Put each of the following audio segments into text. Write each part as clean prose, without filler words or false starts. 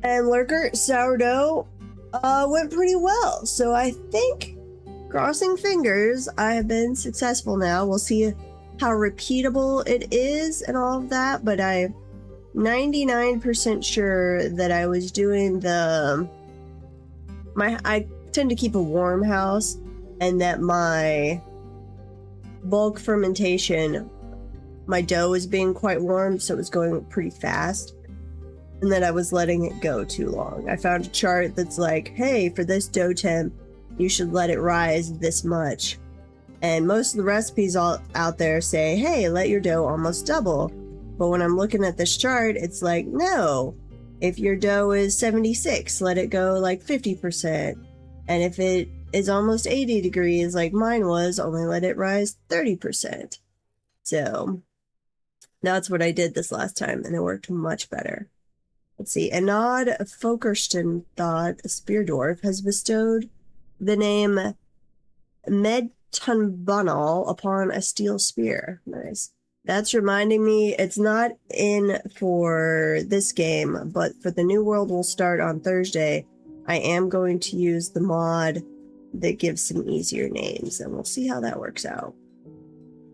And Lurker sourdough went pretty well. So I think, crossing fingers, I have been successful now. We'll see how repeatable it is and all of that, but I'm 99% sure that I was doing I tend to keep a warm house, and that my bulk fermentation, my dough was being quite warm, so it was going pretty fast, and that I was letting it go too long. I found a chart that's like, hey, for this dough temp, you should let it rise this much. And most of the recipes out there say, hey, let your dough almost double. But when I'm looking at this chart, it's like, no, if your dough is 76, let it go like 50%. And if it is almost 80 degrees, like mine was, only let it rise 30%. So that's what I did this last time, and it worked much better. Let's see. Anod Fokerstenthod Speardorf has bestowed the name Medtunbanal upon a steel spear. Nice. That's reminding me, it's not in for this game, but for the new world we'll start on Thursday, I am going to use the mod that gives some easier names, and we'll see how that works out.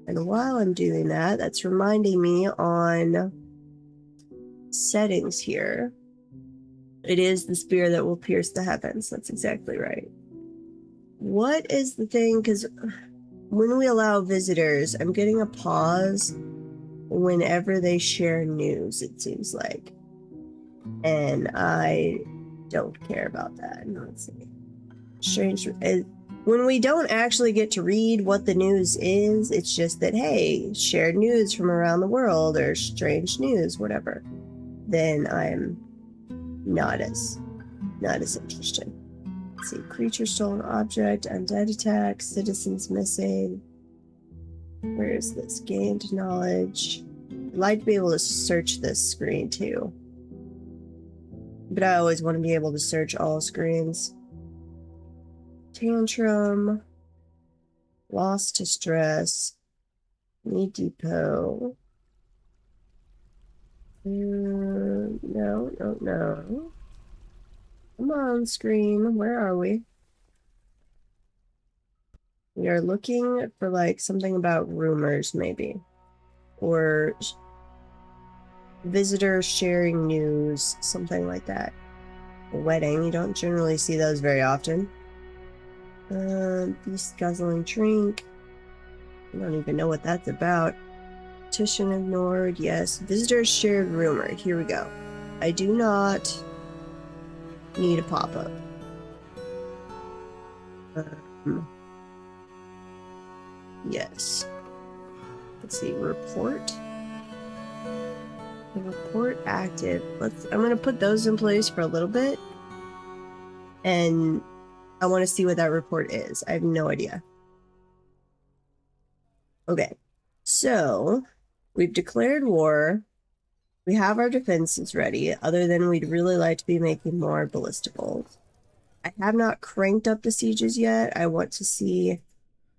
And while I'm doing that, that's reminding me on settings here, it is the spear that will pierce the heavens. That's exactly right. What is the thing? Because when we allow visitors, I'm getting a pause whenever they share news, it seems like. And I don't care about that. Let's see. Strange. When we don't actually get to read what the news is, it's just that, hey, shared news from around the world or strange news, whatever. Then I'm not as interested. Let's see. Creature stolen object, undead attack, citizens missing. Where is this? Gained knowledge. I'd like to be able to search this screen too. But I always want to be able to search all screens. Tantrum. Lost to stress. Need depot. No. Come on, screen. Where are we? We are looking for like something about rumors, maybe. Or visitors sharing news, something like that. A wedding, you don't generally see those very often. Beast guzzling drink. I don't even know what that's about. Petition ignored, yes. Visitors shared rumor. Here we go. I do not need a pop-up. Yes. Let's see, report. The report active. I'm gonna put those in place for a little bit. And I want to see what that report is. I have no idea. Okay. So we've declared war. We have our defenses ready, other than we'd really like to be making more ballista bolts. I have not cranked up the sieges yet. I want to see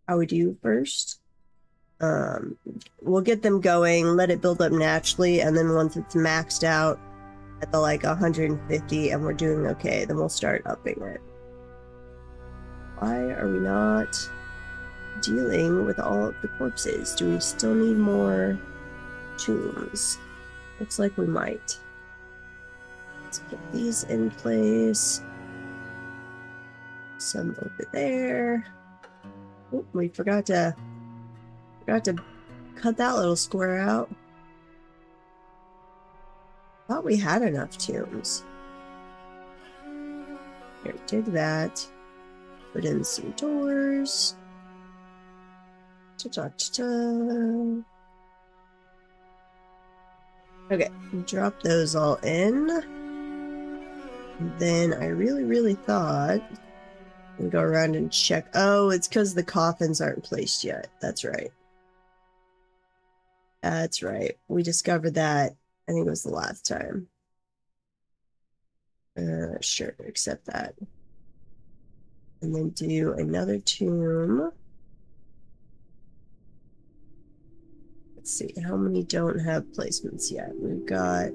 how we do first. We'll get them going, let it build up naturally, and then once it's maxed out at the like 150 and we're doing okay, then we'll start upping it. Why are we not dealing with all of the corpses? Do we still need more tombs? Looks like we might. Let's put these in place. Some over there. Oh, we forgot to cut that little square out. Thought we had enough tombs. Here, take that. Put in some doors. Ta-ta-ta-ta. Okay, drop those all in. And then I really thought we'd go around and check. Oh, it's because the coffins aren't placed yet. That's right. That's right. We discovered that, I think it was the last time. Sure, accept that. And then do another tomb. Let's see, how many don't have placements yet? We've got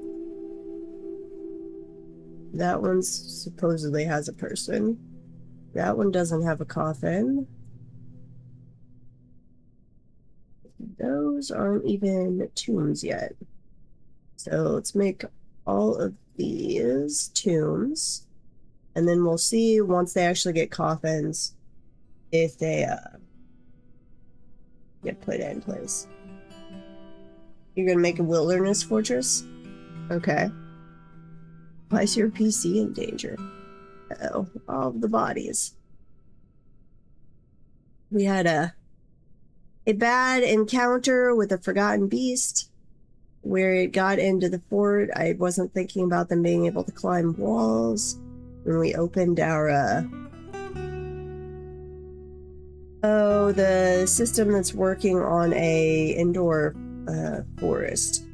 That one supposedly has a person. That one doesn't have a coffin. Those aren't even tombs yet. So let's make all of these tombs. And then we'll see once they actually get coffins if they get put in place. You're gonna make a wilderness fortress? Okay. Why is your PC in danger? Uh-oh, all of the bodies. We had a bad encounter with a forgotten beast where it got into the fort. I wasn't thinking about them being able to climb walls when we opened our the system that's working on a indoor forest.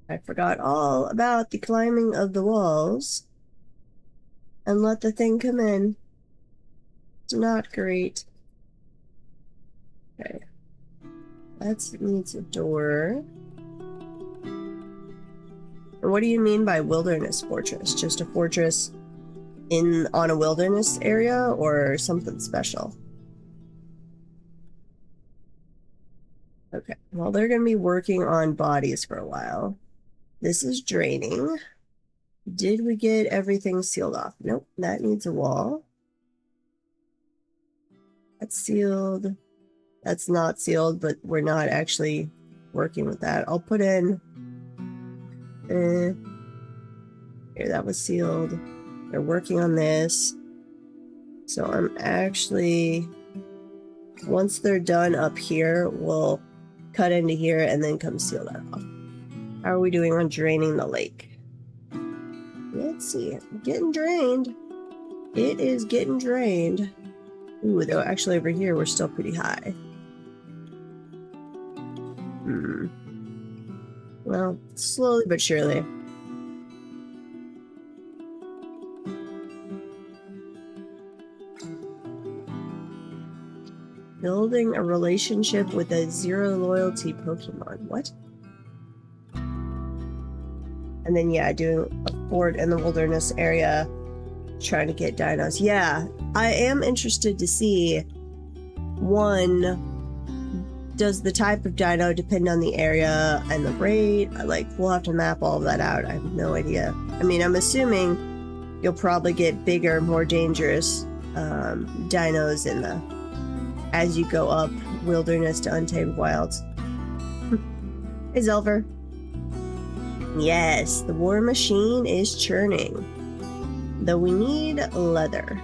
I forgot all about the climbing of the walls and let the thing come in. It's not great. Okay. That needs a door. And what do you mean by wilderness fortress? Just a fortress on a wilderness area or something special? Okay, well, they're going to be working on bodies for a while. This is draining. Did we get everything sealed off? Nope, that needs a wall. That's sealed. That's not sealed, but we're not actually working with that. I'll put in... here, that was sealed. They're working on this. So I'm actually... once they're done up here, we'll cut into here and then come seal that off. How are we doing on draining the lake? Let's see. Getting drained. It is getting drained. Ooh, though, actually over here we're still pretty high. Well, slowly but surely. Building a relationship with a zero loyalty Pokemon. What? And then, yeah, doing a fort in the wilderness area, trying to get dinos. Yeah, I am interested to see, one, does the type of dino depend on the area and the rate? Like, we'll have to map all of that out. I have no idea. I mean, I'm assuming you'll probably get bigger, more dangerous dinos in the... as you go up wilderness to untamed wilds. Hey, Zelver. Yes, the war machine is churning. Though we need leather.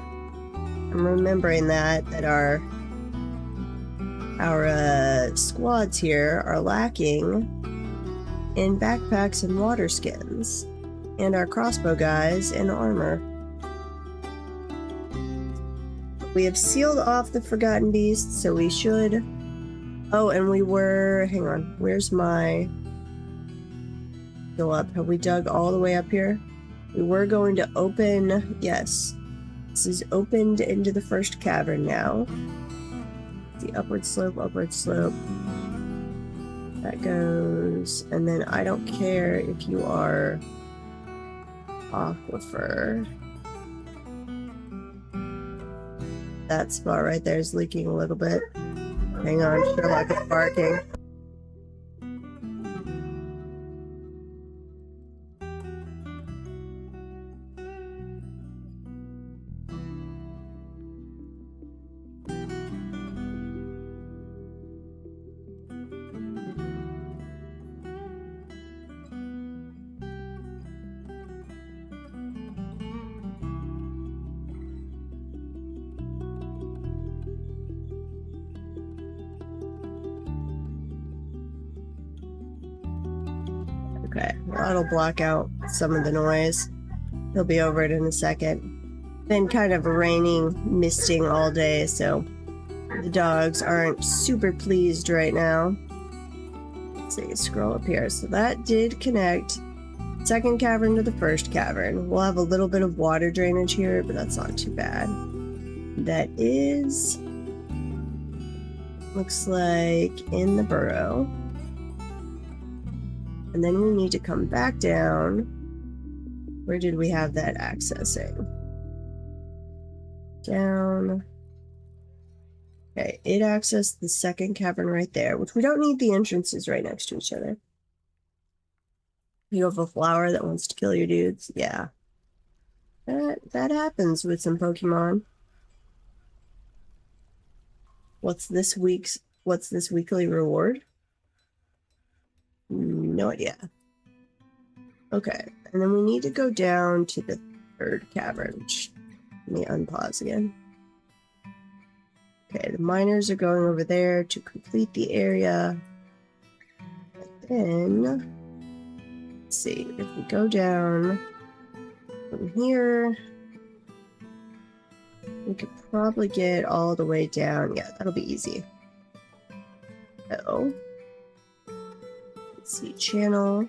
I'm remembering that our squads here are lacking in backpacks and water skins, and our crossbow guys in armor. We have sealed off the forgotten beast, so we should... Oh, and we were... hang on, where's my... go up? Have we dug all the way up here? We were going to open... yes. This is opened into the first cavern now. The upward slope, upward slope. That goes... and then I don't care if you are... aquifer. That spot right there is leaking a little bit. Hang on, Sherlock is barking. Okay, well, that'll block out some of the noise. He'll be over it in a second. Been kind of raining, misting all day, so the dogs aren't super pleased right now. Let's see, scroll up here. So that did connect second cavern to the first cavern. We'll have a little bit of water drainage here, but that's not too bad. That is... looks like in the burrow. And then we need to come back down Where did we have that accessing? Down. Okay, it accessed the second cavern right there, which we don't need the entrances right next to each other. You have a flower that wants to kill your dudes? Yeah. That happens with some Pokemon. What's this weekly reward? No idea. Okay, and then we need to go down to the third cavern. Let me unpause again. Okay, the miners are going over there to complete the area. And then, let's see, if we go down from here, we could probably get all the way down. Yeah, that'll be easy. So, let's see, channel.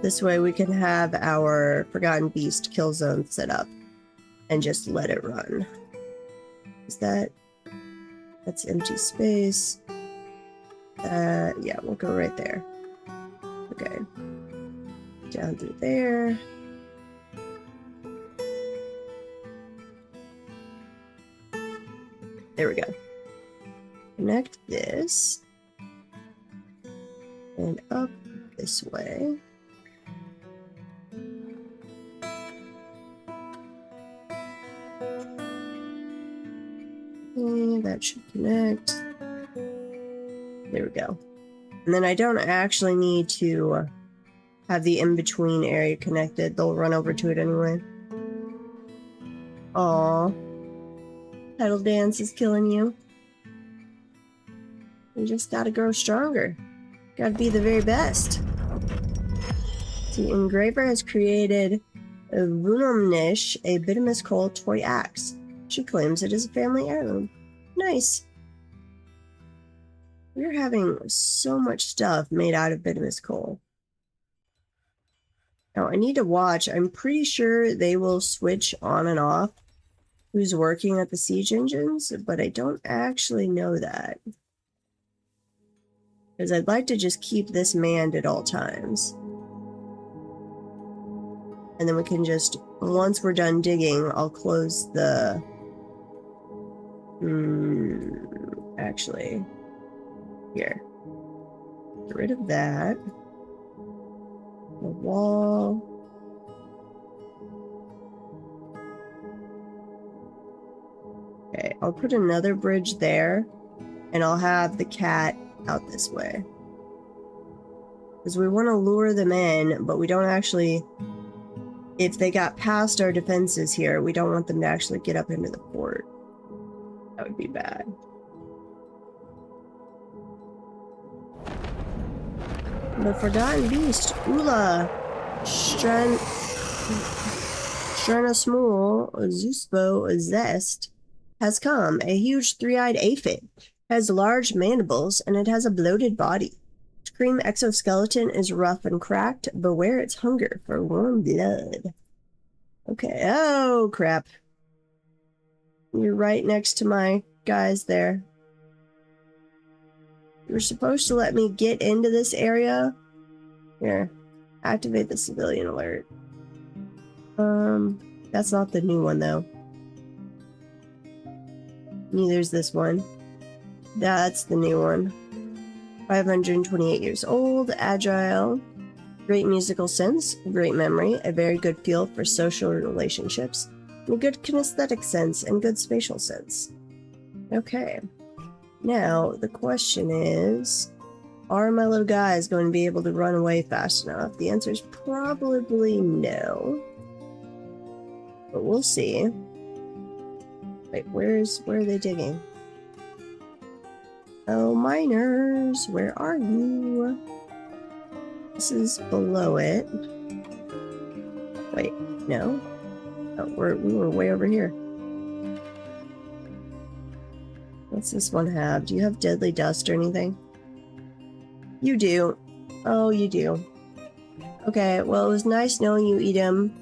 This way we can have our Forgotten Beast kill zone set up and just let it run. That's empty space. Yeah, we'll go right there. Okay. Down through there. There we go. Connect this. And up this way. And that should connect. There we go. And then I don't actually need to have the in-between area connected. They'll run over to it anyway. Aww. Pedal dance is killing you. You just gotta grow stronger. Gotta be the very best. The engraver has created a Vunumnish, a Bitumus Coal toy axe. She claims it is a family heirloom. Nice. We're having so much stuff made out of Bitumus Coal. Now, I need to watch. I'm pretty sure they will switch on and off who's working at the siege engines, but I don't actually know that. Because I'd like to just keep this manned at all times. And then we can just, once we're done digging, I'll close the... actually, here. Get rid of that. The wall. Okay, I'll put another bridge there, and I'll have the cat out this way. Because we want to lure them in, but we don't actually... If they got past our defenses here, we don't want them to actually get up into the fort. That would be bad. The Forgotten Beast, Ula, Stranosmul, Zuspo, Zest, has come. A huge three-eyed aphid. Has large mandibles, and it has a bloated body. Its cream exoskeleton is rough and cracked. Beware its hunger for warm blood. Okay, oh crap. You're right next to my guys there. You're supposed to let me get into this area. Here, activate the civilian alert. That's not the new one though. Neither's this one. That's the new one. 528 years old, agile, great musical sense, great memory, a very good feel for social relationships, a good kinesthetic sense, and good spatial sense. Okay. Now, the question is, are my little guys going to be able to run away fast enough? The answer is probably no. But we'll see. Wait, where are they digging? Oh, miners, where are you? This is below it. Wait, no? Oh, we were way over here. What's this one have? Do you have deadly dust or anything? You do. Oh, you do. Okay, well, it was nice knowing you, Edom.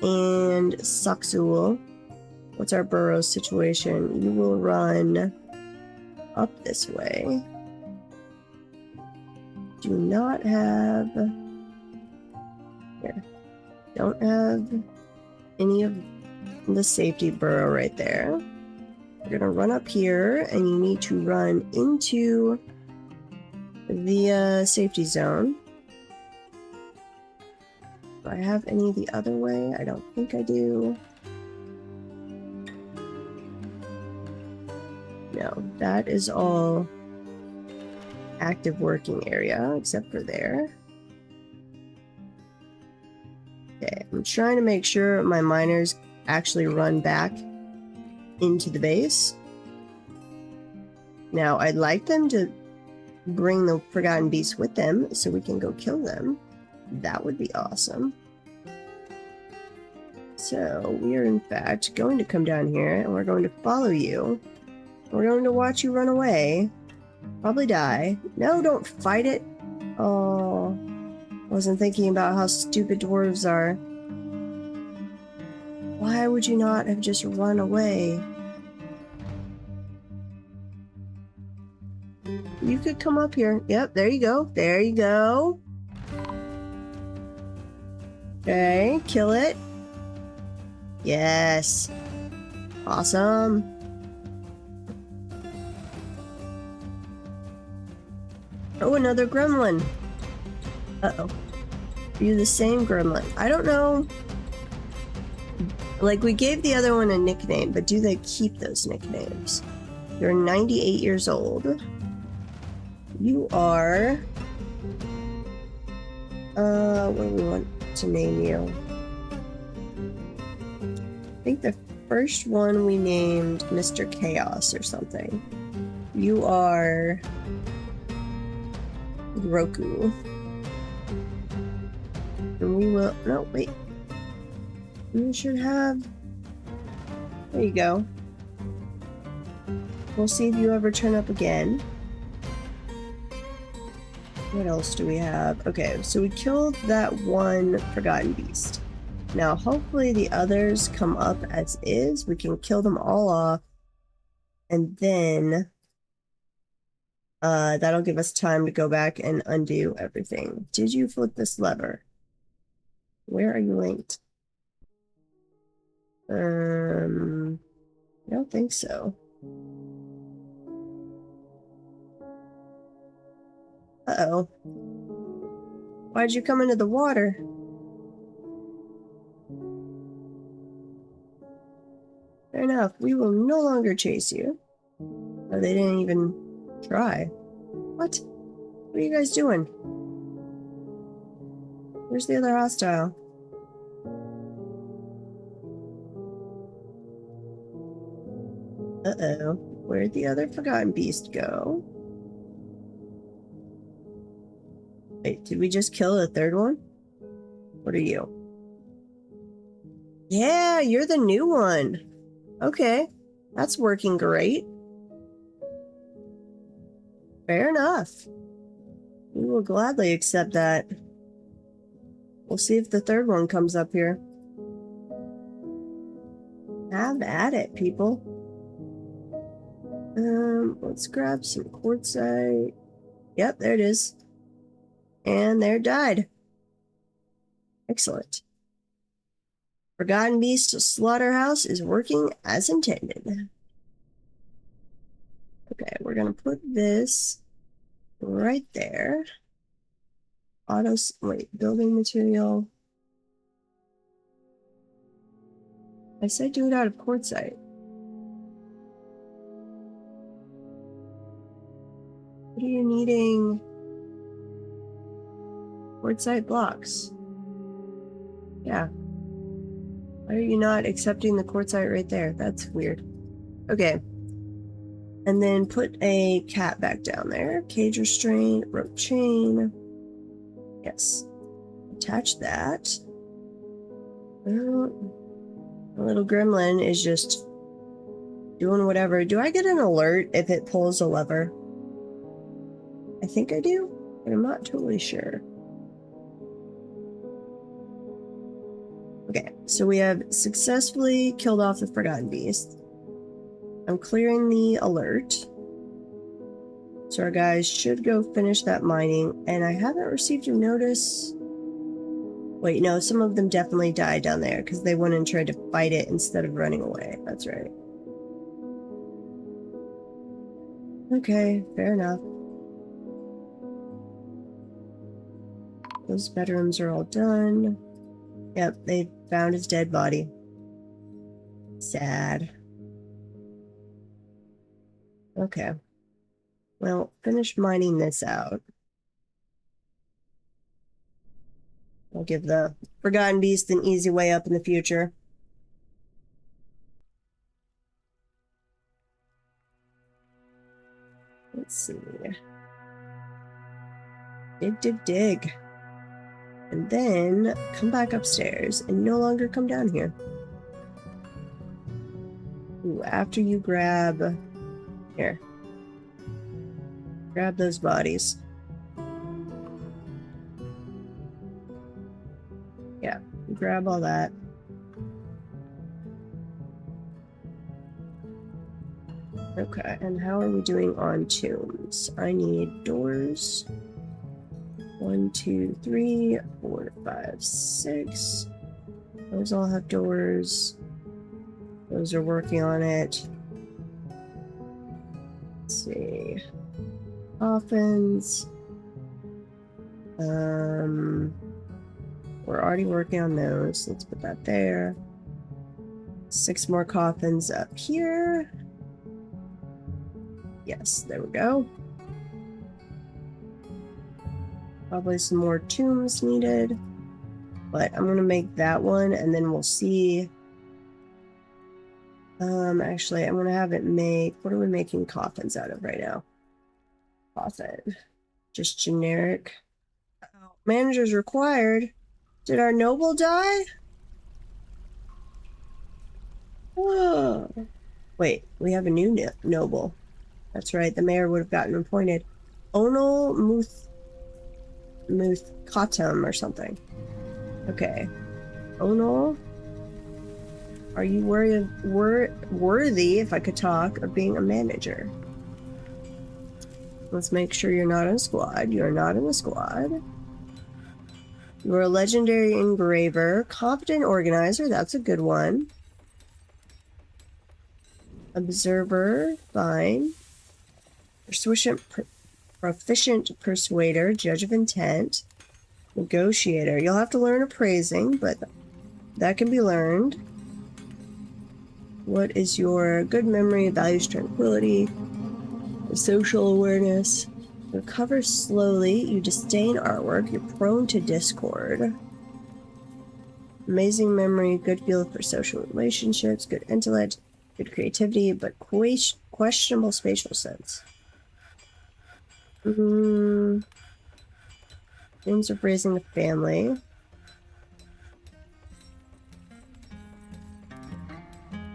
And Saxul. What's our burrow situation? You will run up this way. do not have... Here. Don't have any of the safety burrow right there. We're gonna run up here, and you need to run into the safety zone. Do I have any the other way? I don't think I do. No, that is all active working area, except for there. Okay, I'm trying to make sure my miners actually run back into the base. Now, I'd like them to bring the Forgotten Beasts with them so we can go kill them. That would be awesome. So, we are in fact going to come down here and we're going to follow you. We're going to watch you run away. Probably die. No, don't fight it. Oh, I wasn't thinking about how stupid dwarves are. Why would you not have just run away? You could come up here. Yep, there you go. There you go. Okay, kill it. Yes. Awesome. Oh, another gremlin. Uh-oh. Are you the same gremlin? I don't know. Like, we gave the other one a nickname, but do they keep those nicknames? You're 98 years old. You are... what do we want to name you? I think the first one we named Mr. Chaos or something. You are... Roku. And we will... No, wait. We should have... There you go. We'll see if you ever turn up again. What else do we have? Okay, so we killed that one Forgotten Beast. Now, hopefully the others come up as is. We can kill them all off. And then... that'll give us time to go back and undo everything. Did you flip this lever? Where are you linked? I don't think so. Uh-oh. Why'd you come into the water? Fair enough. We will no longer chase you. Oh, they didn't even try. What? What are you guys doing? Where's the other hostile? Uh-oh. Where'd the other Forgotten Beast go? Wait, did we just kill the third one? What are you? Yeah, you're the new one. Okay. That's working great. Fair enough. We will gladly accept that. We'll see if the third one comes up here. Have at it, people. Let's grab some quartzite. Yep, there it is. And there it died. Excellent. Forgotten Beast Slaughterhouse is working as intended. Okay, we're gonna put this right there. Building material. I said do it out of quartzite. What are you needing? Quartzite blocks. Yeah. Why are you not accepting the quartzite right there? That's weird. Okay. And then put a cat back down there. Cage restraint, rope chain. Yes. Attach that. The little gremlin is just doing whatever. Do I get an alert if it pulls a lever? I think I do, but I'm not totally sure. Okay, so we have successfully killed off the Forgotten Beast. I'm clearing the alert. So our guys should go finish that mining, and I haven't received a notice. Wait, no, some of them definitely died down there because they went and tried to fight it instead of running away. That's right. Okay, fair enough. Those bedrooms are all done. Yep, they found his dead body. Sad. Okay. Well, finish mining this out. I'll give the Forgotten Beast an easy way up in the future. Let's see. Dig, dig, dig. And then come back upstairs and no longer come down here. Ooh, after you grab... Here. Grab those bodies. Yeah, grab all that. Okay, and how are we doing on tombs? I need doors. 1, 2, 3, 4, 5, 6. Those all have doors. Those are working on it. Let's see. Coffins. We're already working on those. Let's put that there. 6 more coffins up here. Yes, there we go. Probably some more tombs needed. But I'm going to make that one, and then we'll see. Actually, I'm going to have it make... What are we making coffins out of right now? Coffin. Just generic. Managers required. Did our noble die? Oh. Wait, we have a new noble. That's right, the mayor would have gotten appointed. Onal Muthkatum or something. Okay. Onal, are you worthy, if I could talk, of being a manager? Let's make sure you're not in a squad. You're not in a squad. You're a legendary engraver. Competent organizer. That's a good one. Observer. Fine. Proficient persuader. Judge of intent. Negotiator. You'll have to learn appraising, but that can be learned. What is your good memory, values, tranquility, social awareness? Recover slowly. You disdain artwork. You're prone to discord. Amazing memory. Good feel for social relationships. Good intellect. Good creativity, but questionable spatial sense. Dreams of raising the family.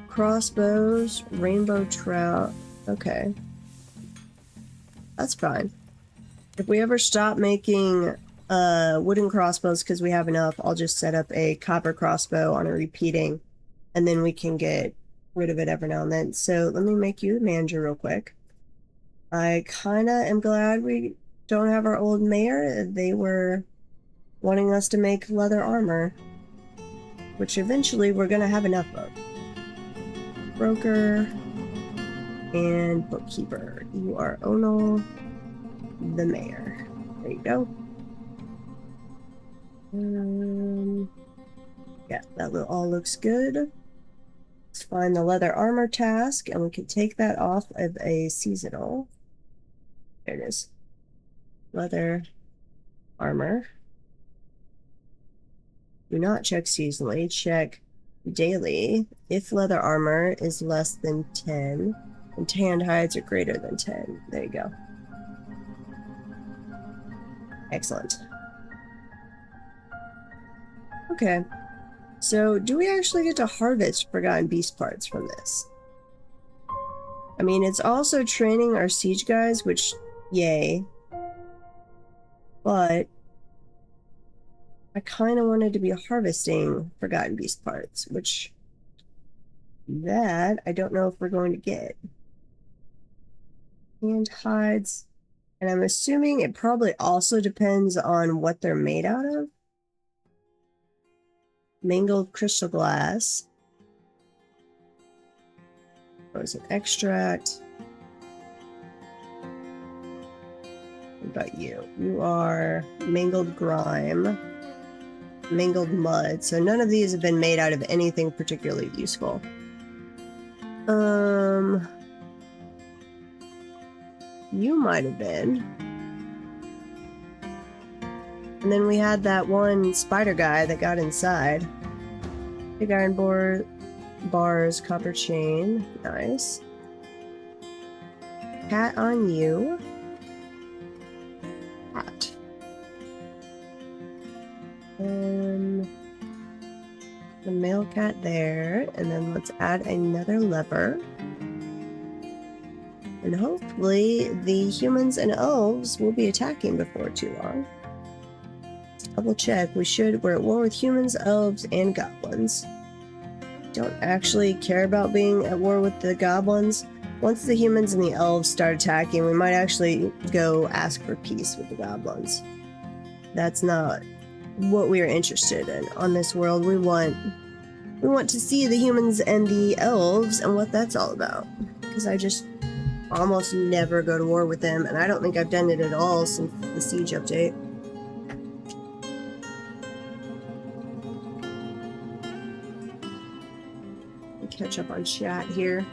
Crossbows. Rainbow trout. Okay. That's fine. If we ever stop making wooden crossbows because we have enough, I'll just set up a copper crossbow on a repeating, and then we can get rid of it every now and then. So let me make you the manager real quick. I kind of am glad we don't have our old mayor. They were wanting us to make leather armor, which eventually we're going to have enough of. Broker and bookkeeper. You are Onal, the mayor. There you go. Yeah, that all looks good. Let's find the leather armor task, and we can take that off of a seasonal. There it is. Leather armor. Do not check seasonally. Check daily. If leather armor is less than 10, and tanned hides are greater than 10. There you go. Excellent. Okay. So, do we actually get to harvest Forgotten Beast parts from this? I mean, it's also training our siege guys, which, yay. But I kind of wanted to be harvesting Forgotten Beast parts, which that I don't know if we're going to get. And hides. And I'm assuming it probably also depends on what they're made out of. Mangled crystal glass. Frozen extract. What about you? You are mangled grime. Mangled mud. So none of these have been made out of anything particularly useful. You might have been. And then we had that one spider guy that got inside. Big iron bars, copper chain. Nice. Cat on you. Cat. And the male cat there. And then let's add another lever. And hopefully the humans and elves will be attacking before too long. Let's double check. We're at war with humans, elves, and goblins. Don't actually care about being at war with the goblins. Once the humans and the elves start attacking, we might actually go ask for peace with the goblins. That's not what we are interested in on this world. We want to see the humans and the elves and what that's all about. Because I just almost never go to war with them, and I don't think I've done it at all since the Siege update. Catch up on chat here.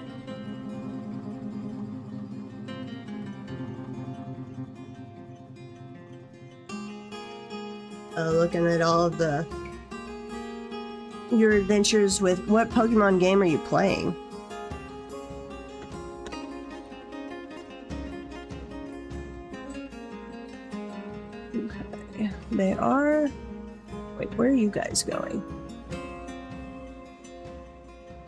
Looking at all of your adventures with what Pokemon game are you playing? Okay, they are. Wait, where are you guys going?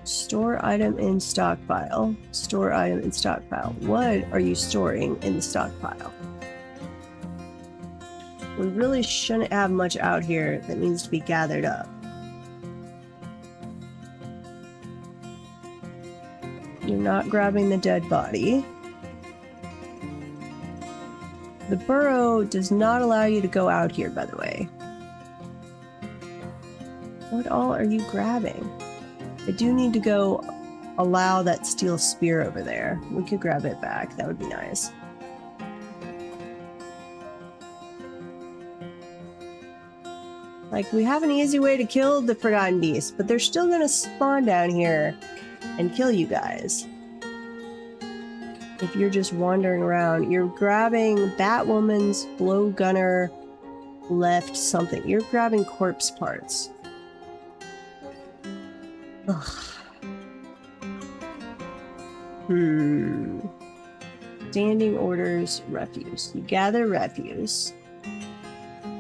Store item in stockpile. Store item in stockpile. What are you storing in the stockpile? We really shouldn't have much out here that needs to be gathered up. You're not grabbing the dead body. The burrow does not allow you to go out here, by the way. What all are you grabbing? I do need to go allow that steel spear over there. We could grab it back. That would be nice. Like, we have an easy way to kill the Forgotten Beast, but they're still gonna spawn down here and kill you guys. If you're just wandering around, you're grabbing Batwoman's blowgunner left something. You're grabbing corpse parts. Ugh. Standing orders, refuse. You gather refuse.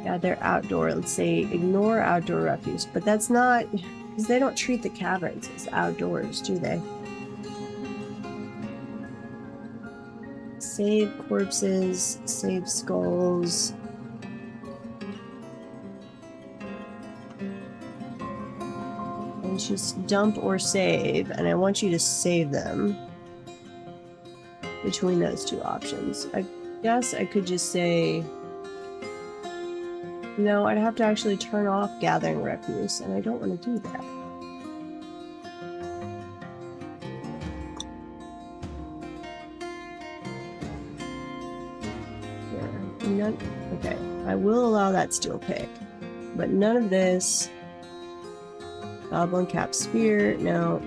Gather outdoor. Let's say ignore outdoor refuse. But that's not... because they don't treat the caverns as outdoors, do they? Save corpses. Save skulls. And just dump or save. And I want you to save them. Between those two options. I guess I could just say... no, I'd have to actually turn off gathering refuse, and I don't want to do that. Yeah, okay, I will allow that steel pick, but none of this. Goblin cap spear, no.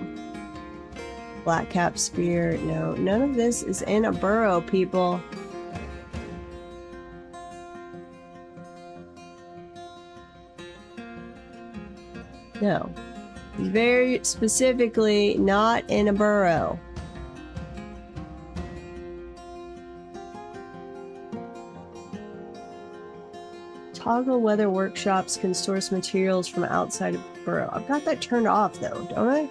Black cap spear, no. None of this is in a burrow, people. No. Very specifically not in a burrow. Toggle whether workshops can source materials from outside of the burrow. I've got that turned off though, don't I?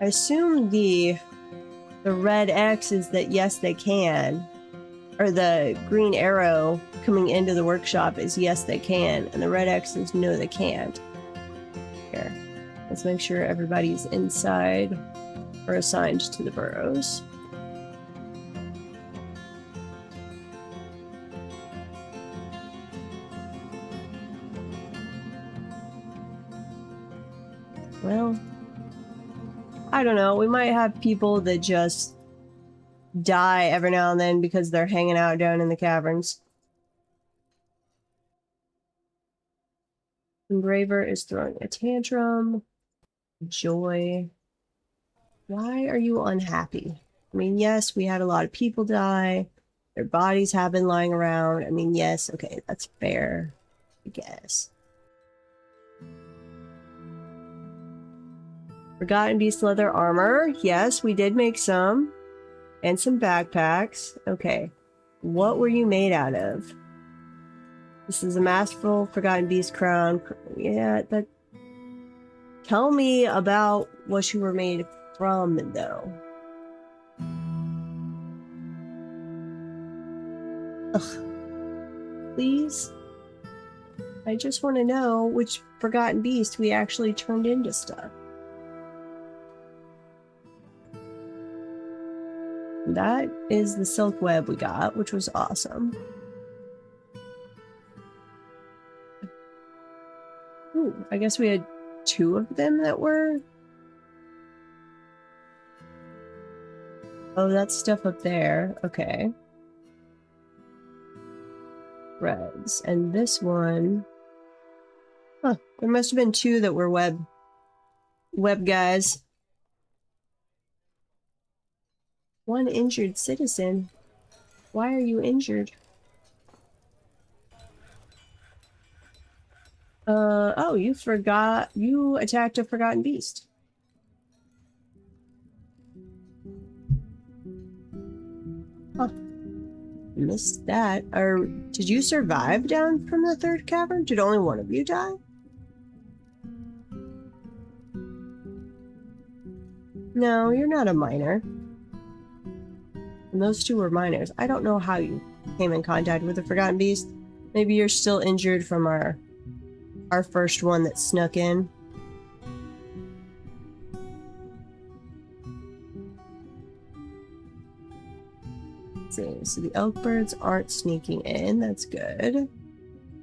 I assume the red X is that yes they can. Or the green arrow coming into the workshop is yes they can, and the red X is no they can't. Here, let's make sure everybody's inside or assigned to the burrows. Well, I don't know. We might have people that just die every now and then because they're hanging out down in the caverns. Engraver is throwing a tantrum. Joy. Why are you unhappy? I mean, yes, we had a lot of people die. Their bodies have been lying around. I mean, yes, okay, that's fair, I guess. Forgotten Beast leather armor. Yes, we did make some. And some backpacks. Okay. What were you made out of? This is a masterful Forgotten Beast crown. Yeah, that... Tell me about what you were made from, though. Ugh. Please? I just want to know which Forgotten Beast we actually turned into stuff. That is the silk web we got, which was awesome. Ooh, I guess we had 2 of them that were... Oh, that's stuff up there. Okay. Threads. And this one... Huh. There must have been 2 that were web guys. 1 injured citizen. Why are you injured? Oh, you attacked a Forgotten Beast. Huh. Missed that. Or did you survive down from the 3rd cavern? Did only one of you die? No, you're not a miner. And those 2 were miners. I don't know how you came in contact with the Forgotten Beast. Maybe you're still injured from our first one that snuck in. Let's see. So the elk birds aren't sneaking in. That's good.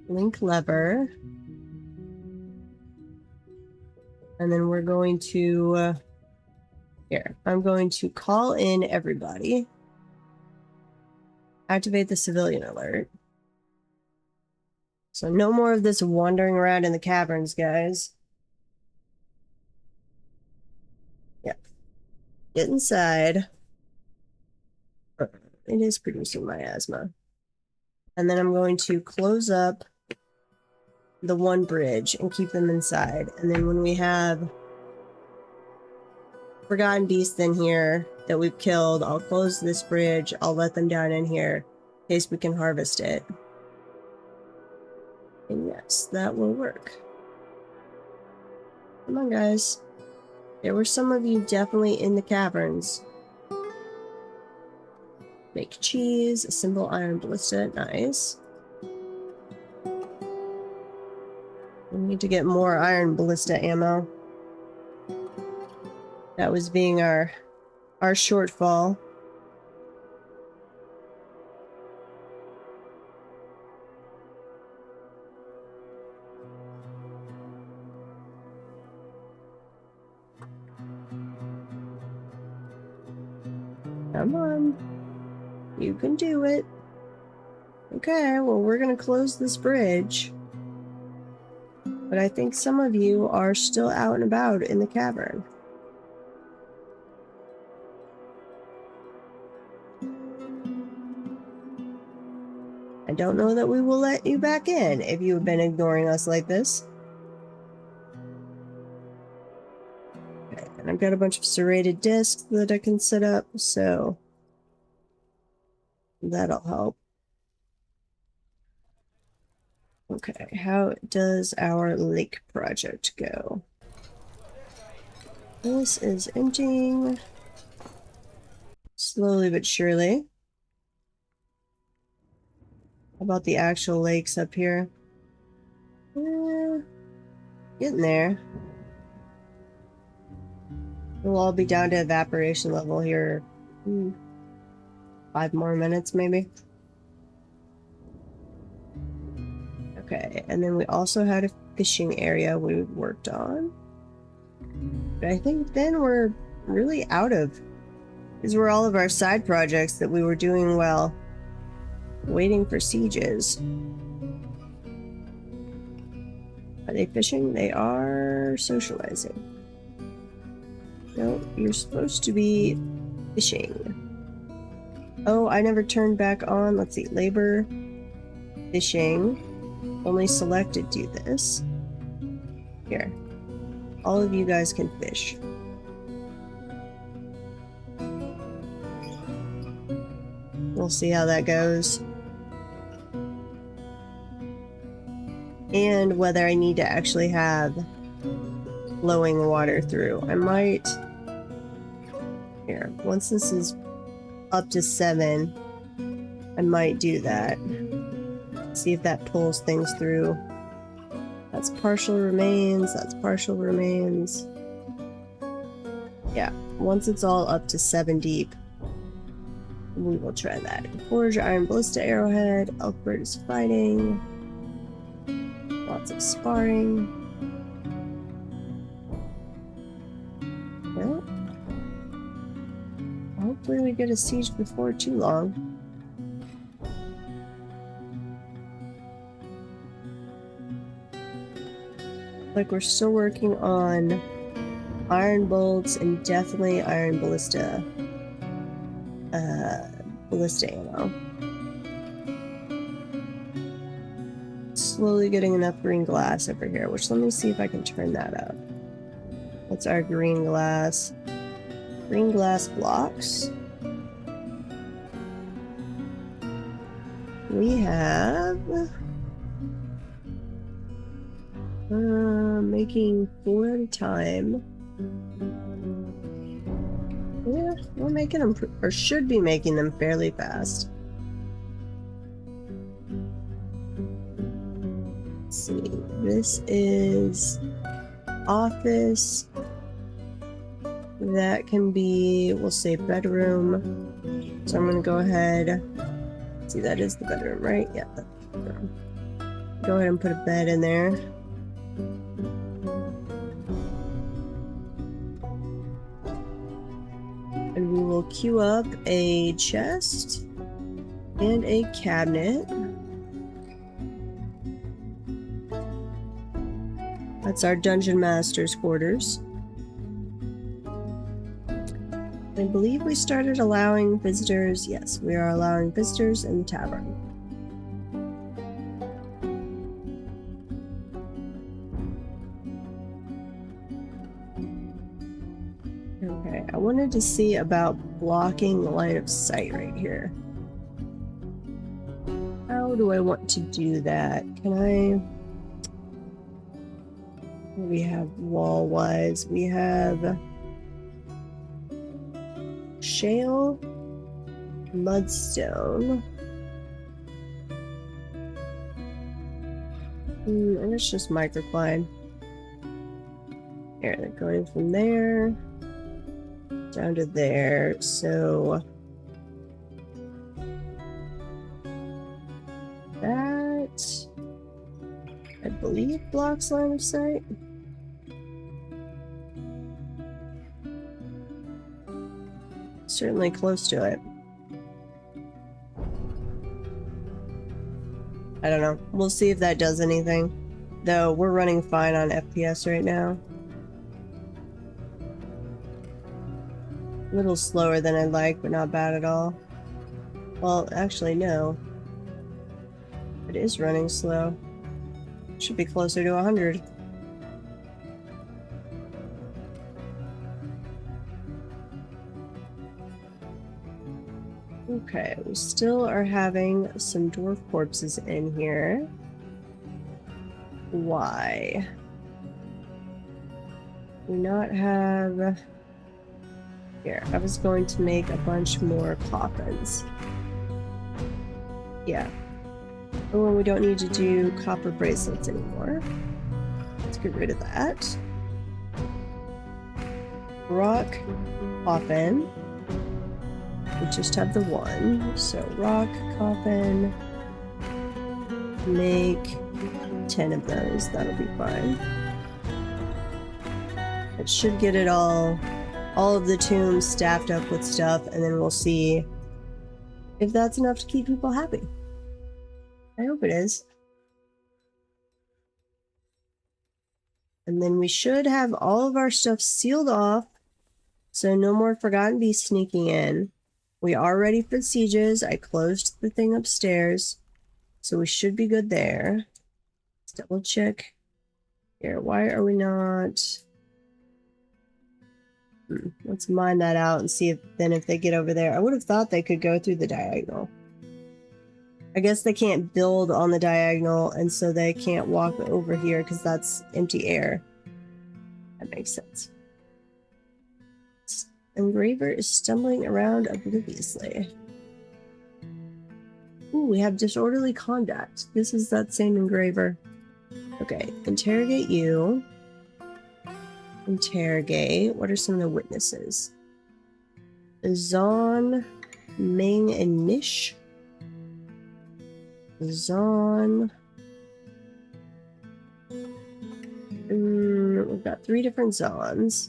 Link lever. And then we're going to... here. I'm going to call in everybody. Activate the civilian alert. So no more of this wandering around in the caverns, guys. Yep. Get inside. It is producing miasma. And then I'm going to close up the one bridge and keep them inside. And then when we have Forgotten Beasts in here that we've killed, I'll close this bridge. I'll let them down in here in case we can harvest it. And yes, that will work. Come on, guys. There were some of you definitely in the caverns. Make cheese, assemble iron ballista. Nice. We need to get more iron ballista ammo. That was being our shortfall. Come on. You can do it. Okay, well, we're gonna close this bridge. But I think some of you are still out and about in the cavern. I don't know that we will let you back in if you have been ignoring us like this. Okay, and I've got a bunch of serrated discs that I can set up, so that'll help. Okay, how does our lake project go? This is emptying. Slowly but surely. How about the actual lakes up here? Getting there. We'll all be down to evaporation level here. 5 more minutes, maybe. Okay, and then we also had a fishing area we worked on. But I think then we're really out of... These were all of our side projects that we were doing while waiting for sieges. Are they fishing? They are socializing. No, you're supposed to be fishing. Oh, I never turned back on. Let's see. Labor, fishing. Only selected do this. Here. All of you guys can fish. We'll see how that goes. And whether I need to actually have flowing water through. I might... Here, once this is up to 7, I might do that. See if that pulls things through. That's partial remains, that's partial remains. Yeah, once it's all up to 7 deep, we will try that. Forge Iron Ballista Arrowhead, Elkbird is fighting. Lots of sparring. Well, hopefully we get a siege before too long. Like we're still working on iron bolts and definitely iron ballista ammo. Slowly getting enough green glass over here, which let me see if I can turn that up. What's our green glass? Green glass blocks. We have making 4 at a time. Yeah, we're making them, or should be making them fairly fast. Let's see, this is office. That can be, we'll say bedroom. So I'm gonna go ahead. See, that is the bedroom, right? Yeah, that's the bedroom. Go ahead and put a bed in there. And we will queue up a chest and a cabinet. That's our Dungeon Master's quarters. I believe we started allowing visitors. Yes, we are allowing visitors in the tavern. Okay, I wanted to see about blocking the line of sight right here. How do I want to do that? Can I... What do we have wall-wise? We have shale, mudstone. And it's just microcline. Here, they're going from there down to there, so that I believe blocks line of sight. Certainly close to it. I don't know. We'll see if that does anything. Though we're running fine on FPS right now. A little slower than I'd like, but not bad at all. Well, actually, no. It is running slow. Should be closer to 100. Okay, we still are having some dwarf corpses in here. Why? Do we not have... Here, I was going to make a bunch more coffins. Yeah. Oh, we don't need to do copper bracelets anymore. Let's get rid of that. Rock coffin. We just have the one. So rock coffin. Make 10 of those. That'll be fine. It should get it all of the tombs staffed up with stuff, and then we'll see if that's enough to keep people happy. I hope it is. And then we should have all of our stuff sealed off, so no more Forgotten Beasts sneaking in. We are ready for sieges. I closed the thing upstairs, so we should be good there. Let's double check here. Why are we not... Let's mine that out and see if they get over there. I would have thought they could go through the diagonal. I guess they can't build on the diagonal, and so they can't walk over here because that's empty air. That makes sense. Engraver is stumbling around obliviously. Ooh, we have disorderly conduct. This is that same engraver. Okay, interrogate you. Interrogate. What are some of the witnesses? Zon, Ming, and Nish. Zon. We've got 3 different Zons.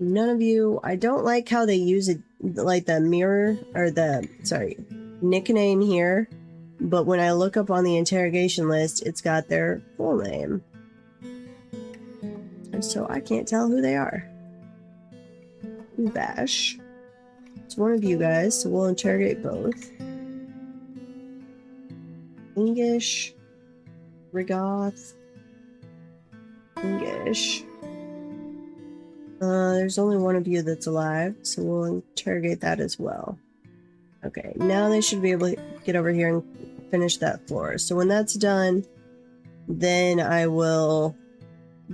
None of you... I don't like how they use it, like the mirror, or the, sorry, nickname here. But when I look up on the interrogation list, it's got their full name. And so I can't tell who they are. Bash. It's one of you guys, so we'll interrogate both. English. Rigoth. English. There's only one of you that's alive, so we'll interrogate that as well. Okay, now they should be able to get over here and finish that floor. So when that's done, then I will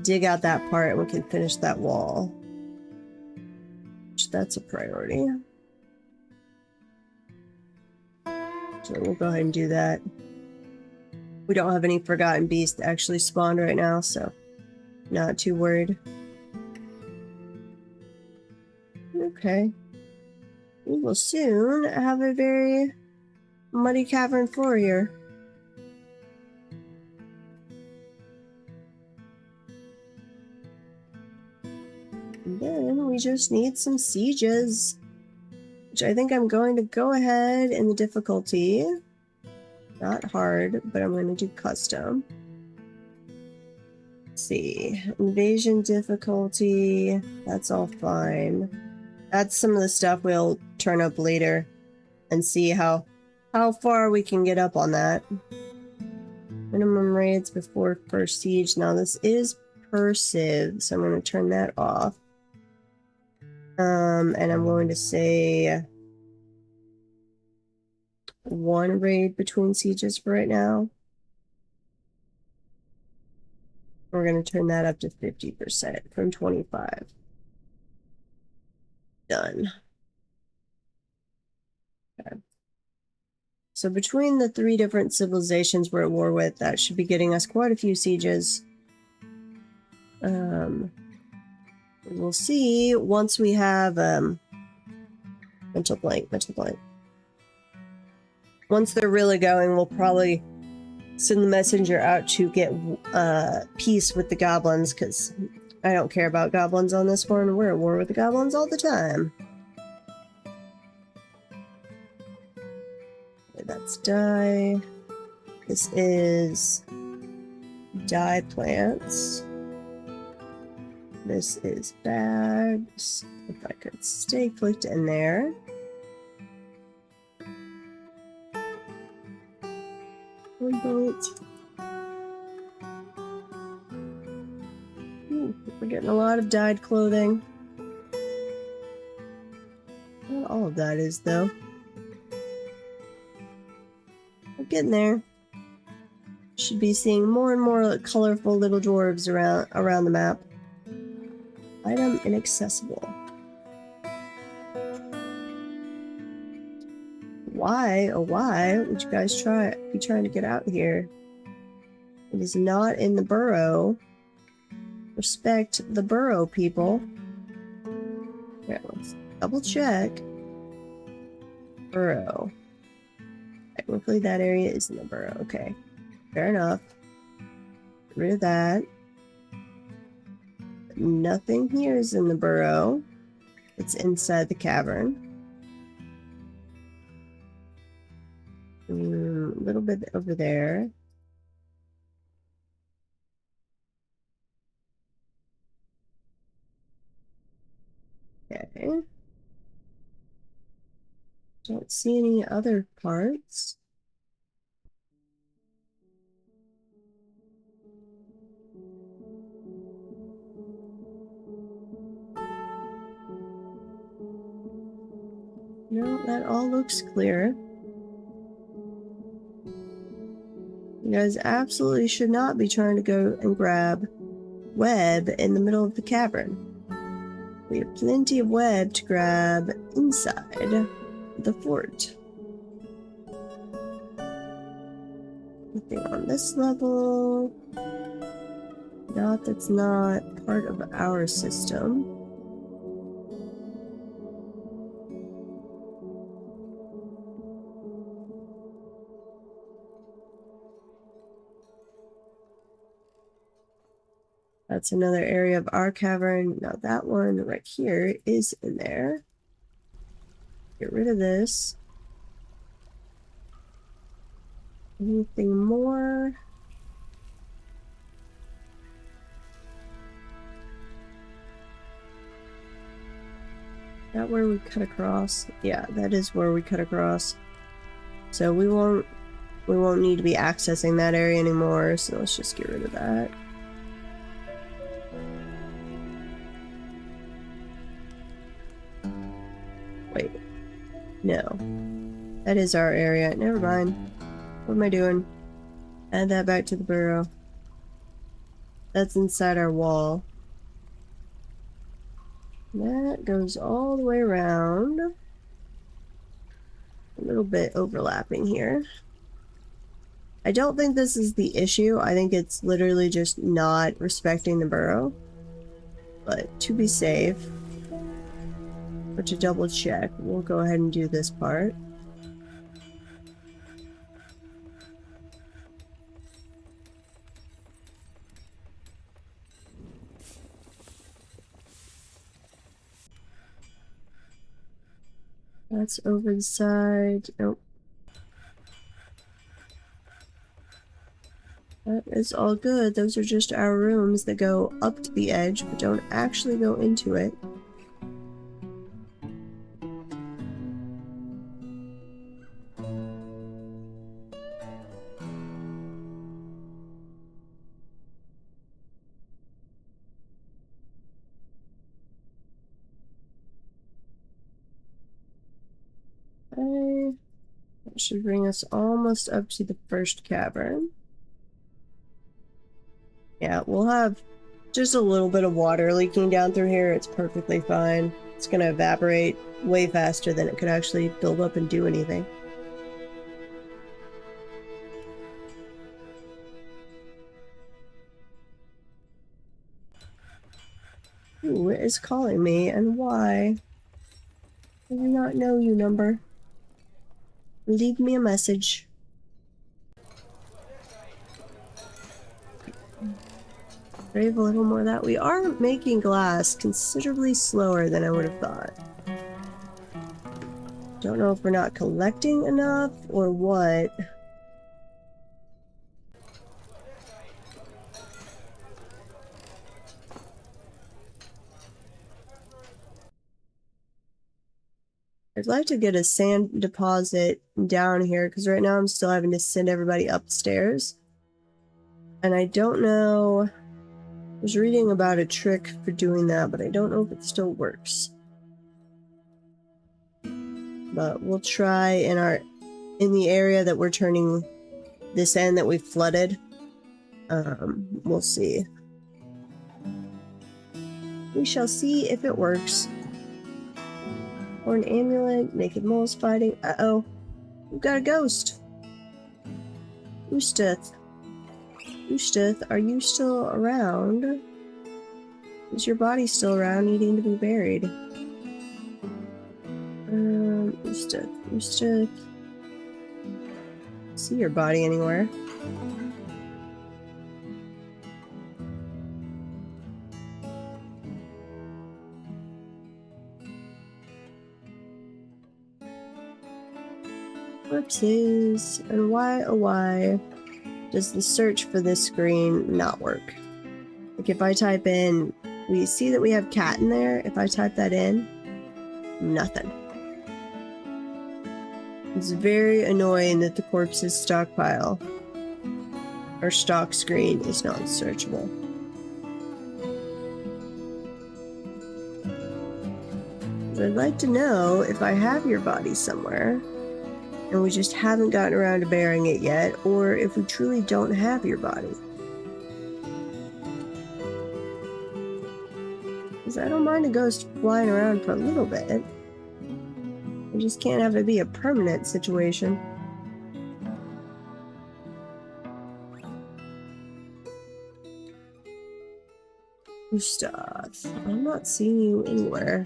dig out that part and we can finish that wall. That's a priority. So we'll go ahead and do that. We don't have any Forgotten Beasts actually spawned right now, so not too worried. Okay. We will soon have a very muddy cavern floor here. And then we just need some sieges, which I think I'm going to go ahead in the difficulty. Not hard, but I'm going to do custom. Let's see. Invasion difficulty. That's all fine. That's some of the stuff we'll turn up later and see how far we can get up on that. Minimum raids before first siege. Now this is per civ, so I'm going to turn that off. And I'm going to say 1 raid between sieges for right now. We're going to turn that up to 50% from 25. Done. Okay. So between the 3 different civilizations we're at war with, that should be getting us quite a few sieges. We'll see once we have mental blank. Once they're really going, we'll probably send the messenger out to get peace with the goblins, because I don't care about goblins on this one. We're at war with the goblins all the time. Okay, that's dye. This is dye plants. This is bags. If I could stay clicked in there. One bolt. We're getting a lot of dyed clothing. Not all of that is, though. We're getting there. Should be seeing more and more colorful little dwarves around the map. Item inaccessible. Why, oh why would you guys be trying to get out here? It is not in the burrow. Respect the burrow, people. Yeah, let's double check. Burrow. Technically that area is in the burrow. Okay, fair enough. Get rid of that. nothing here is in the burrow. It's inside the cavern. A little bit over there. Okay. Don't see any other parts. No, that all looks clear. You guys absolutely should not be trying to go and grab web in the middle of the cavern. We have plenty of web to grab inside the fort. Anything on this level? No, that's not part of our system. That's another area of our cavern. Now that one right here is in there. Get rid of this. Anything more? Is that where we cut across? Yeah, that is where we cut across. So we won't need to be accessing that area anymore, so let's just get rid of that. Wait. No. That is our area. Never mind. What am I doing? Add that back to the burrow. That's inside our wall. That goes all the way around. A little bit overlapping here. I don't think this is the issue. I think it's literally just not respecting the burrow. But to be safe, or to double check, we'll go ahead and do this part. That's over the side. Nope. That is all good. Those are just our rooms that go up to the edge, but don't actually go into it. Okay. That should bring us almost up to the first cavern. Yeah, we'll have just a little bit of water leaking down through here. It's perfectly fine. It's gonna evaporate way faster than it could actually build up and do anything. Who is calling me and why? I do not know you, number. Leave me a message. Crave a little more of that. We are making glass considerably slower than I would have thought. Don't know if we're not collecting enough or what. I'd like to get a sand deposit down here because right now I'm still having to send everybody upstairs. And I don't know. I was reading about a trick for doing that, but I don't know if it still works. But we'll try in the area that we're turning this end that we flooded. We'll see. We shall see if it works. Or an amulet, naked moles fighting. Uh-oh. We've got a ghost. Ustath. Ustath, are you still around? Is your body still around needing to be buried? Ustath. Ustath. See your body anywhere. Whoopsies. And why, oh why, does the search for this screen not work? Like if I type in, we see that we have cat in there. If I type that in, nothing. It's very annoying that the corpse's stockpile or stock screen is not searchable. I'd like to know if I have your body somewhere and we just haven't gotten around to burying it yet, or if we truly don't have your body. Because I don't mind a ghost flying around for a little bit. I just can't have it be a permanent situation. Gustav, I'm not seeing you anywhere.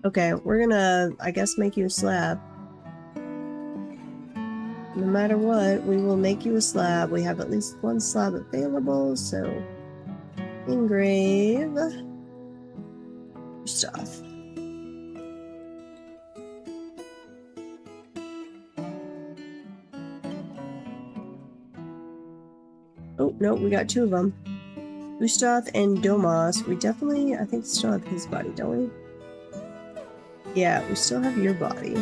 Okay, we're gonna, I guess, make you a slab. No matter what, we will make you a slab. We have at least one slab available, so engrave stuff. Oh, no, we got two of them. Gustav and Domas. We definitely, I think, still have his body, don't we? Yeah, we still have your body.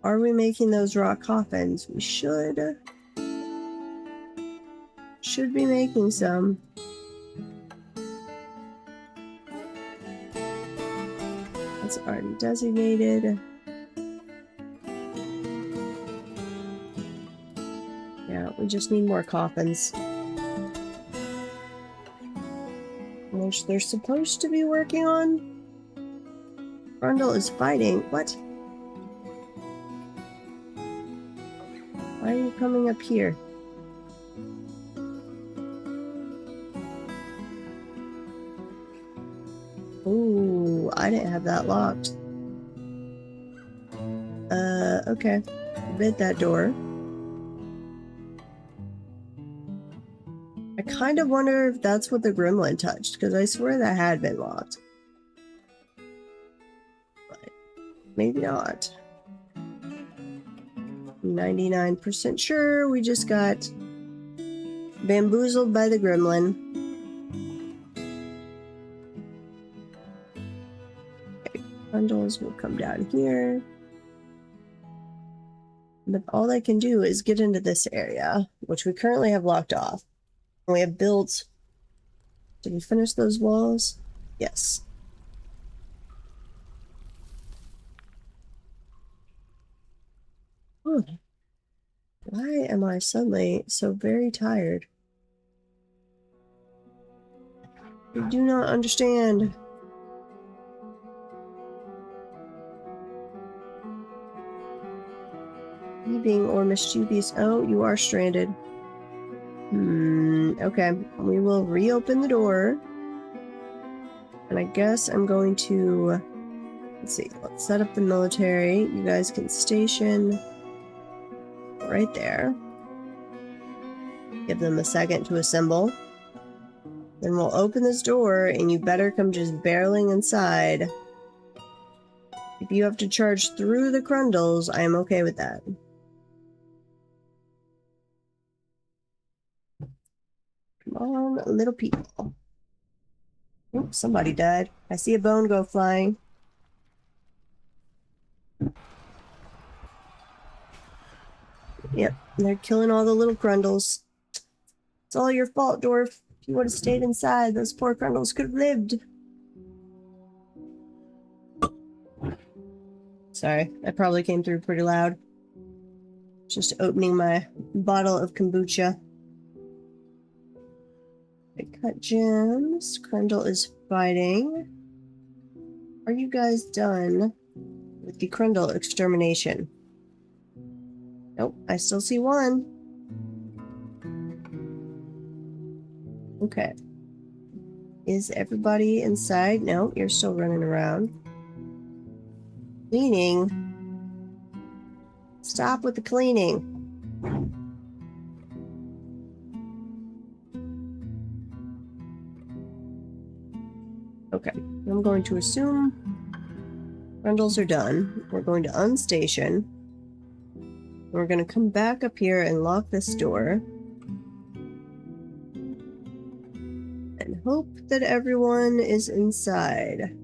Are we making those rock coffins? We should. Should be making some. That's already designated. Yeah, we just need more coffins. Which they're supposed to be working on. Grundle is fighting. What? Why are you coming up here? Ooh, I didn't have that locked. Okay. Forbid that door. I kind of wonder if that's what the gremlin touched, because I swear that had been locked. But maybe not. 99% sure we just got bamboozled by the gremlin. Okay, bundles will come down here. But all they can do is get into this area, which we currently have locked off. We have built... Did we finish those walls? Yes. Oh. Why am I suddenly so very tired? I do not understand. Being or mischievous. Oh, you are stranded. Okay. We will reopen the door. And I guess I'm going to... Let's see. Let's set up the military. You guys can station right there. Give them a second to assemble. Then we'll open this door, and you better come just barreling inside. If you have to charge through the Grundles, I am okay with that. Come on, little people. Oops, somebody died. I see a bone go flying. Yep, they're killing all the little Grundles. It's all your fault, Dwarf. If you would have stayed inside, those poor Grundles could have lived. Sorry, I probably came through pretty loud. Just opening my bottle of kombucha. Cut gems. Grundle is fighting. Are you guys done with the Grundle extermination? Nope, I still see one. Okay. Is everybody inside? No, you're still running around. Cleaning. Stop with the cleaning. Okay, I'm going to assume Grundles are done. We're going to unstation. We're going to come back up here and lock this door. And hope that everyone is inside.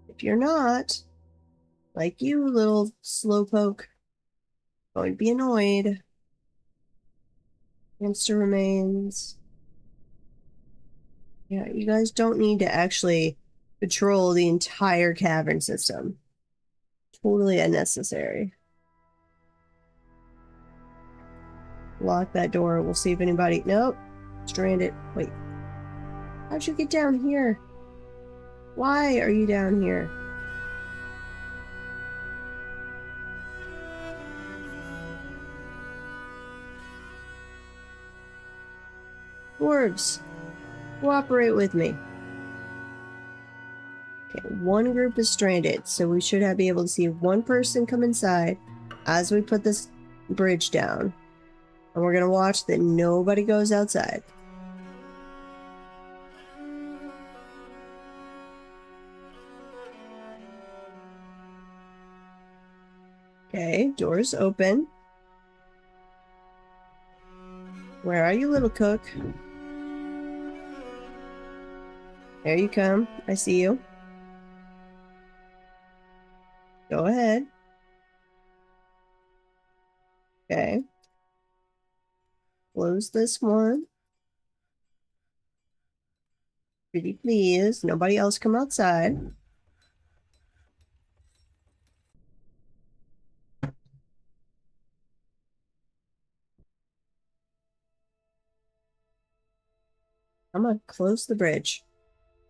If you're not, like you, little slowpoke, going to be annoyed. Hamster remains. Yeah, you guys don't need to actually patrol the entire cavern system. Totally unnecessary. Lock that door. We'll see if anybody... Nope. Stranded. Wait. How'd you get down here? Why are you down here? Dwarves, cooperate with me. Okay, one group is stranded, so we should be able to see one person come inside as we put this bridge down. And we're going to watch that nobody goes outside. Okay, doors open. Where are you, little cook? There you come. I see you. Go ahead. Okay. Close this one. Pretty please. Nobody else come outside. Come on, close the bridge.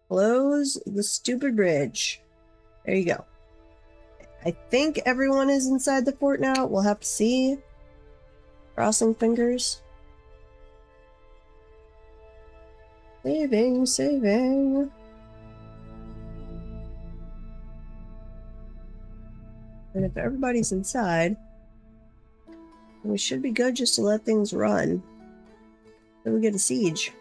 Close the stupid bridge. There you go. I think everyone is inside the fort now. We'll have to see. Crossing fingers. Saving, saving. And if everybody's inside, we should be good just to let things run. Then we get a siege.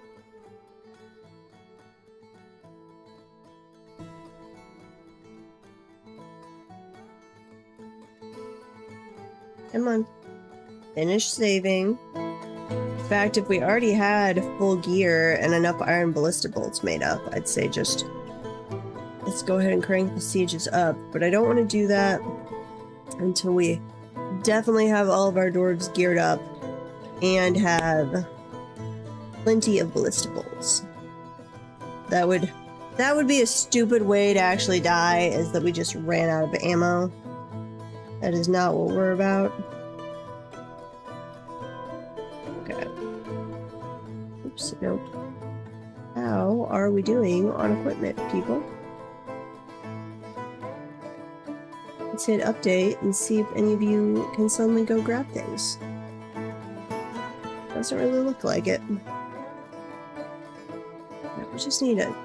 Come on. Finish saving. In fact, if we already had full gear and enough iron ballista bolts made up, I'd say just... let's go ahead and crank the sieges up. But I don't want to do that until we definitely have all of our dwarves geared up and have plenty of ballista bolts. That would be a stupid way to actually die, is that we just ran out of ammo. That is not what we're about. Okay. Oops, nope. How are we doing on equipment, people? Let's hit update and see if any of you can suddenly go grab things. Doesn't really look like it. We just need an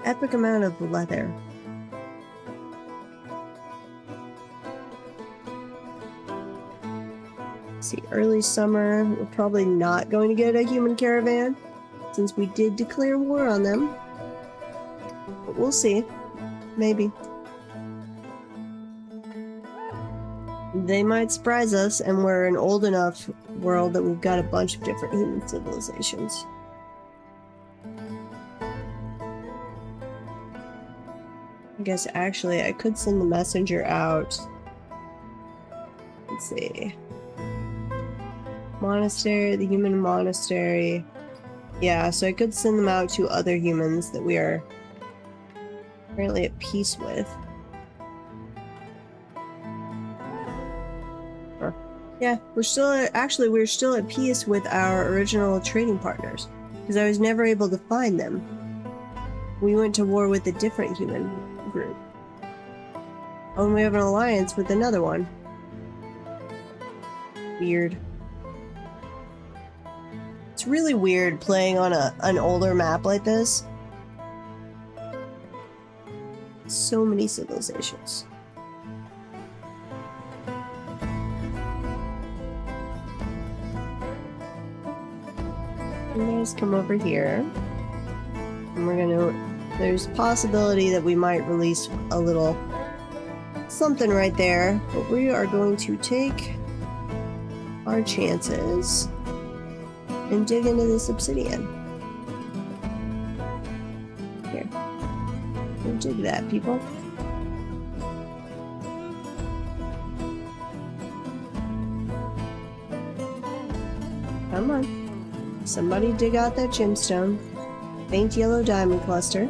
epic amount of leather. See, early summer, we're probably not going to get a human caravan, since we did declare war on them. But we'll see. Maybe. They might surprise us, and we're an old enough world that we've got a bunch of different human civilizations. I guess actually I could send the messenger out. Let's see. Monastery, the human monastery. Yeah, so I could send them out to other humans that we are currently at peace with. Yeah, we're still at peace with our original trading partners, because I was never able to find them. We went to war with a different human group. Oh, and we have an alliance with another one. Weird. It's really weird playing on an older map like this. So many civilizations. You guys come over here. And we're gonna There's possibility that we might release a little something right there, but we are going to take our chances and dig into this obsidian. Here. Go dig that, people. Come on. Somebody dig out that gemstone. Faint yellow diamond cluster.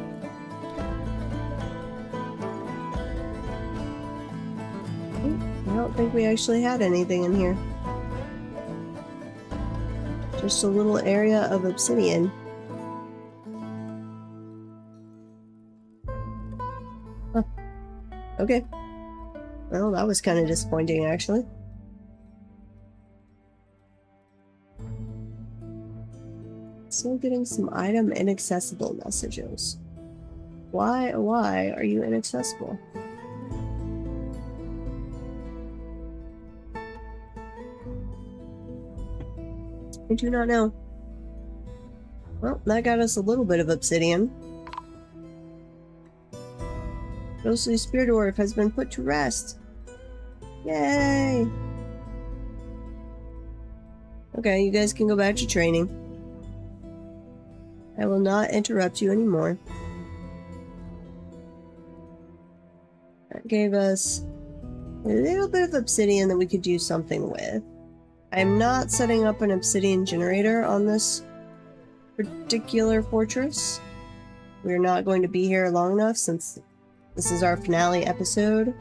I don't think we actually had anything in here. Just a little area of obsidian. Huh. Okay. Well, that was kind of disappointing, actually. Still getting some item inaccessible messages. Why are you inaccessible? I do not know. Well, that got us a little bit of obsidian. Ghostly Spirit Dwarf has been put to rest. Yay! Okay, you guys can go back to training. I will not interrupt you anymore. That gave us a little bit of obsidian that we could do something with. I'm not setting up an obsidian generator on this particular fortress. We're not going to be here long enough since this is our finale episode.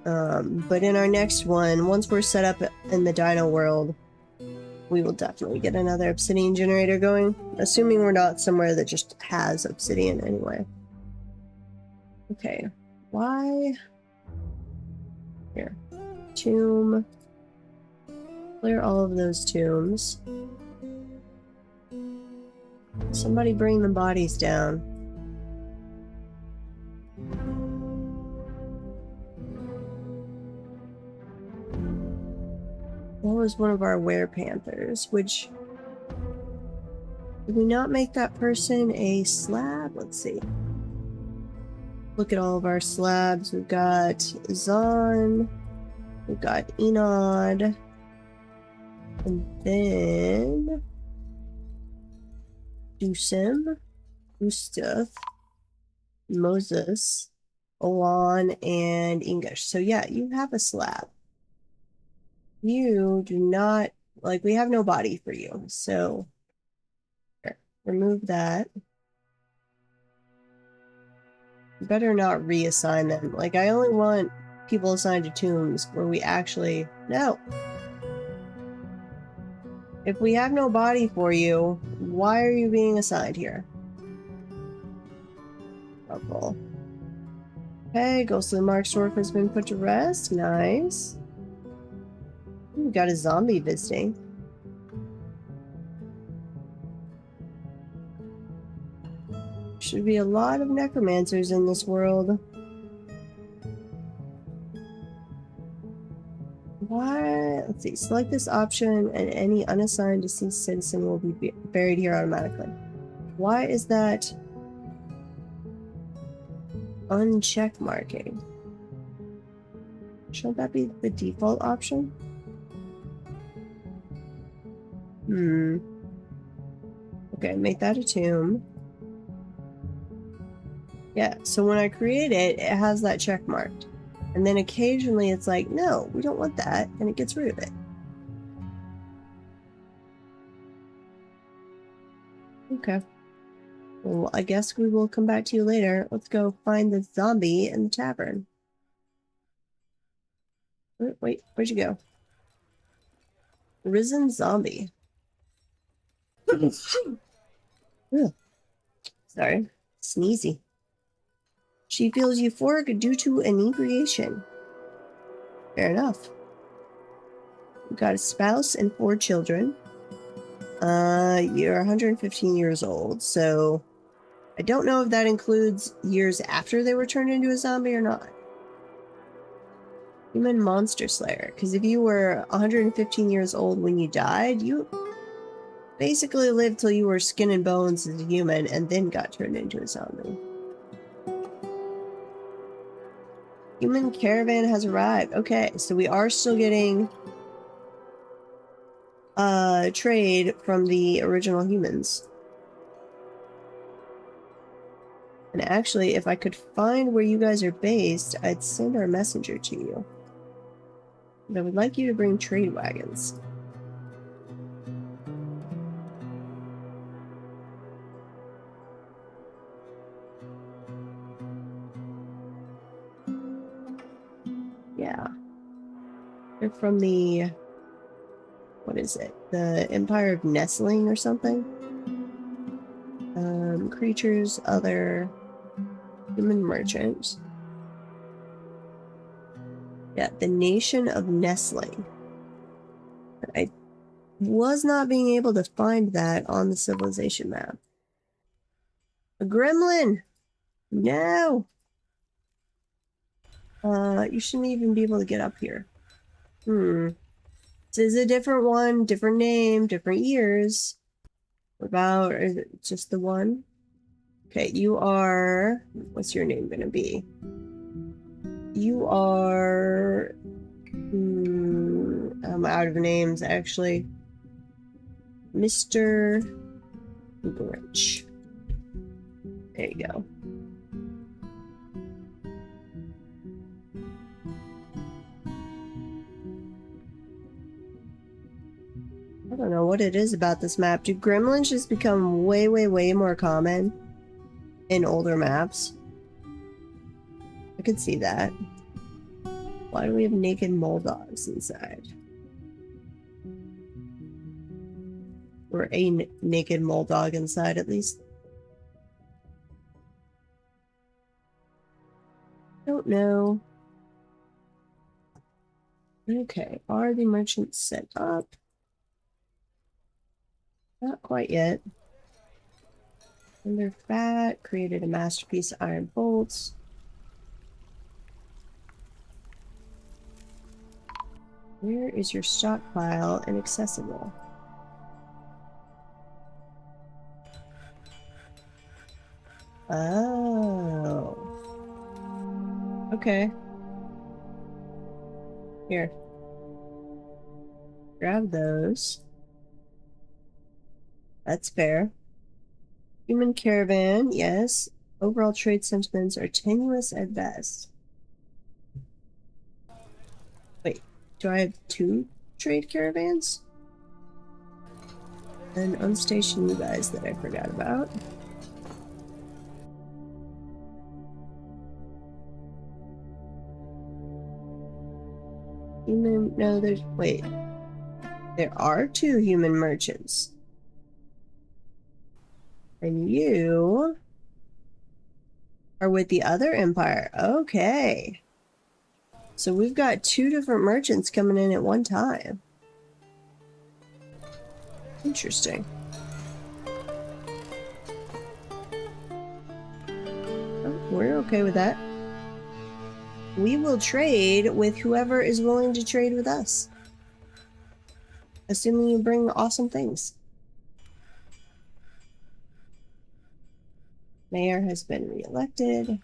But in our next one, once we're set up in the Dino world, we will definitely get another obsidian generator going, assuming we're not somewhere that just has obsidian anyway. Okay, why? Here. Tomb. Clear all of those tombs. Somebody bring the bodies down. That was one of our were-panthers, which... Did we not make that person a slab? Let's see. Look at all of our slabs. We've got Zahn. We've got Enod. And then... Dusim. Ustath. Moses. Olan, and English. So yeah, you have a slab. You do not... Like, we have no body for you, so... Here, remove that. Better not reassign them. Like, I only want people assigned to tombs where we actually... No! If we have no body for you, why are you being assigned here? Helpful. Okay, Ghostly Marksdorf has been put to rest. Nice. We got a zombie visiting. Should be a lot of necromancers in this world. Why? Let's see. Select this option and any unassigned deceased citizen will be buried here automatically. Why is that uncheck marking? Shouldn't that be the default option? Okay, make that a tomb. Yeah, so when I create it, it has that check marked. And then occasionally it's like, no, we don't want that, and it gets rid of it. Okay. Well, I guess we will come back to you later. Let's go find the zombie in the tavern. Wait, where'd you go? Risen zombie. Sorry, sneezy. She feels euphoric due to inebriation. Fair enough. We've got a spouse and 4 children. You're 115 years old, so I don't know if that includes years after they were turned into a zombie or not. Human monster slayer, because if you were 115 years old when you died, you Basically lived till you were skin and bones as a human and then got turned into a zombie. Human caravan has arrived. Okay, so we are still getting trade from the original humans. And actually, if I could find where you guys are based, I'd send our messenger to you. But I would like you to bring trade wagons. Yeah. They're from the... what is it? The Empire of Nestling or something? Creatures, other... human merchant. Yeah, the Nation of Nestling. I was not being able to find that on the civilization map. A gremlin! No! You shouldn't even be able to get up here. This is a different one, different name, different years. What about, is it just the one? Okay, you are... what's your name gonna be? You are... I'm out of names, actually. Mr. Grinch. There you go. I don't know what it is about this map. Do gremlins just become way, way, way more common in older maps? I could see that. Why do we have naked mole dogs inside? Or a naked mole dog inside, at least. Don't know. Okay, are the merchants set up? Not quite yet. And they're fat, created a masterpiece of iron bolts. Where is your stockpile inaccessible? Oh. Okay. Here. Grab those. That's fair. Human caravan, yes. Overall trade sentiments are tenuous at best. Wait, do I have 2 trade caravans? And unstation you guys that I forgot about. Human, no, there's, wait. There are 2 human merchants. And you are with the other empire. Okay. So we've got 2 different merchants coming in at one time. Interesting. Oh, we're okay with that. We will trade with whoever is willing to trade with us. Assuming you bring awesome things. Mayor has been re-elected. I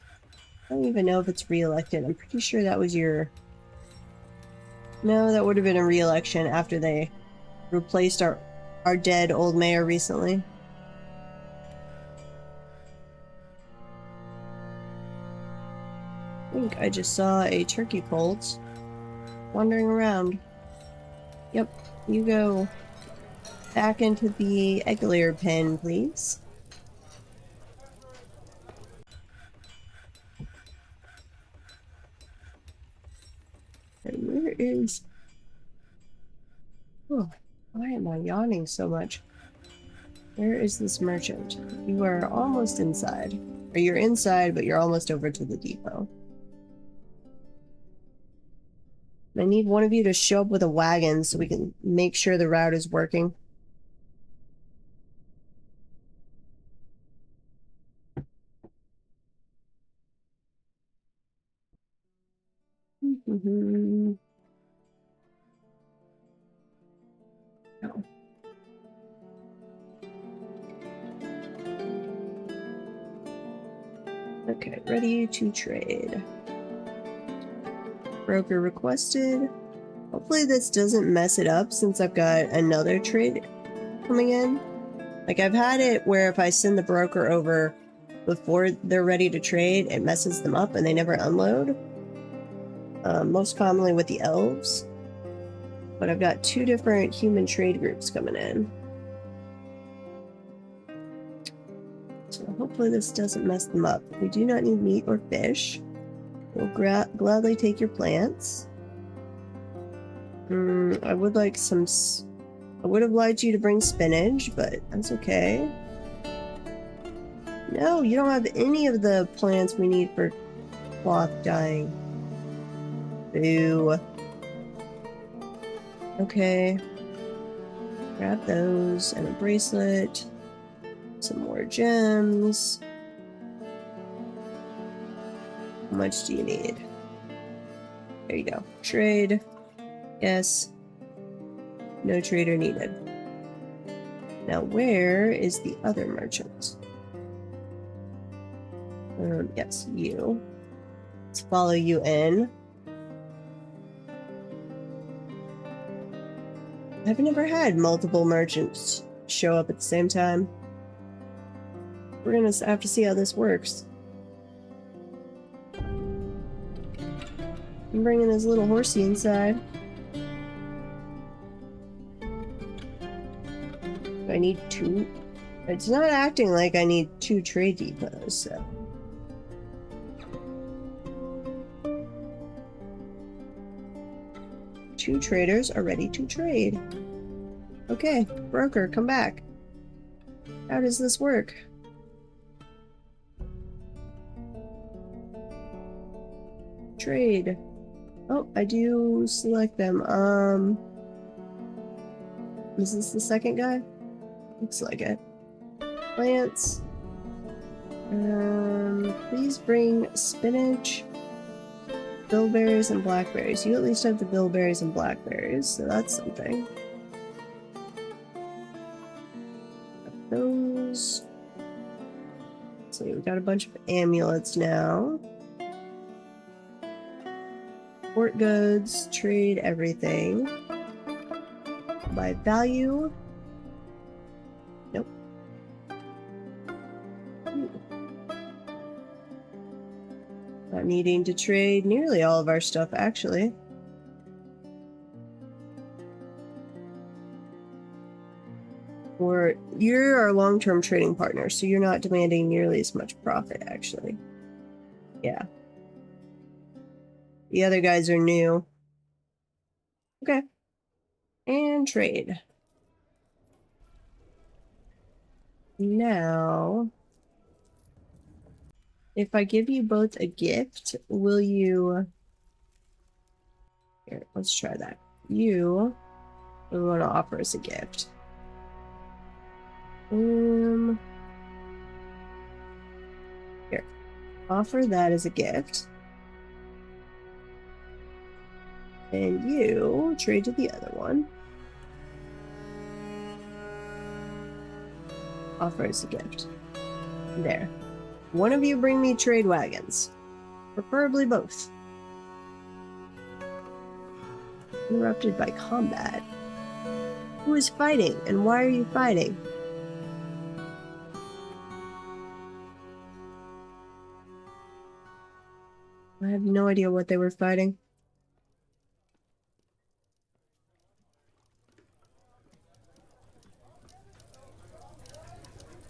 don't even know if it's re-elected. I'm pretty sure that was your... No, that would have been a re-election after they replaced our dead old mayor recently. I think I just saw a turkey colt wandering around. Yep, you go back into the egg layer pen, please. And where is... oh, why am I yawning so much? Where is this merchant? You are almost inside. Or you're inside, but you're almost over to the depot. I need one of you to show up with a wagon so we can make sure the route is working. No. Okay, ready to trade. Broker requested. Hopefully this doesn't mess it up since I've got another trade coming in. Like, I've had it where if I send the broker over before they're ready to trade, it messes them up and they never unload. Most commonly with the elves. But I've got 2 different human trade groups coming in. So hopefully this doesn't mess them up. We do not need meat or fish. We'll gladly take your plants. I would like some... I would have liked you to bring spinach, but that's okay. No, you don't have any of the plants we need for cloth dyeing. Boo. Okay. Grab those and a bracelet. Some more gems. How much do you need? There you go. Trade. Yes. No trader needed. Now where is the other merchant? Yes, you. Let's follow you in. I've never had multiple merchants show up at the same time. We're gonna have to see how this works. I'm bringing this little horsey inside. I need 2. It's not acting like I need 2 trade depots, so. Two traders are ready to trade. Okay, broker, come back. How does this work? Trade. Oh, I do select them. Is this the second guy? Looks like it. Plants. Please bring spinach, bilberries, and blackberries. You at least have the bilberries and blackberries, so that's something. Those. So we've got a bunch of amulets now. Port goods, trade everything. By value. Nope. Not needing to trade nearly all of our stuff, actually. Or you're our long-term trading partner, so you're not demanding nearly as much profit, actually. Yeah. The other guys are new. Okay. And trade. Now, if I give you both a gift, will you... Here, let's try that. You want to offer us a gift. Here. Offer that as a gift. And you trade to the other one. Offer as a gift. There. One of you bring me trade wagons. Preferably both. Interrupted by combat. Who is fighting, and why are you fighting? I have no idea what they were fighting.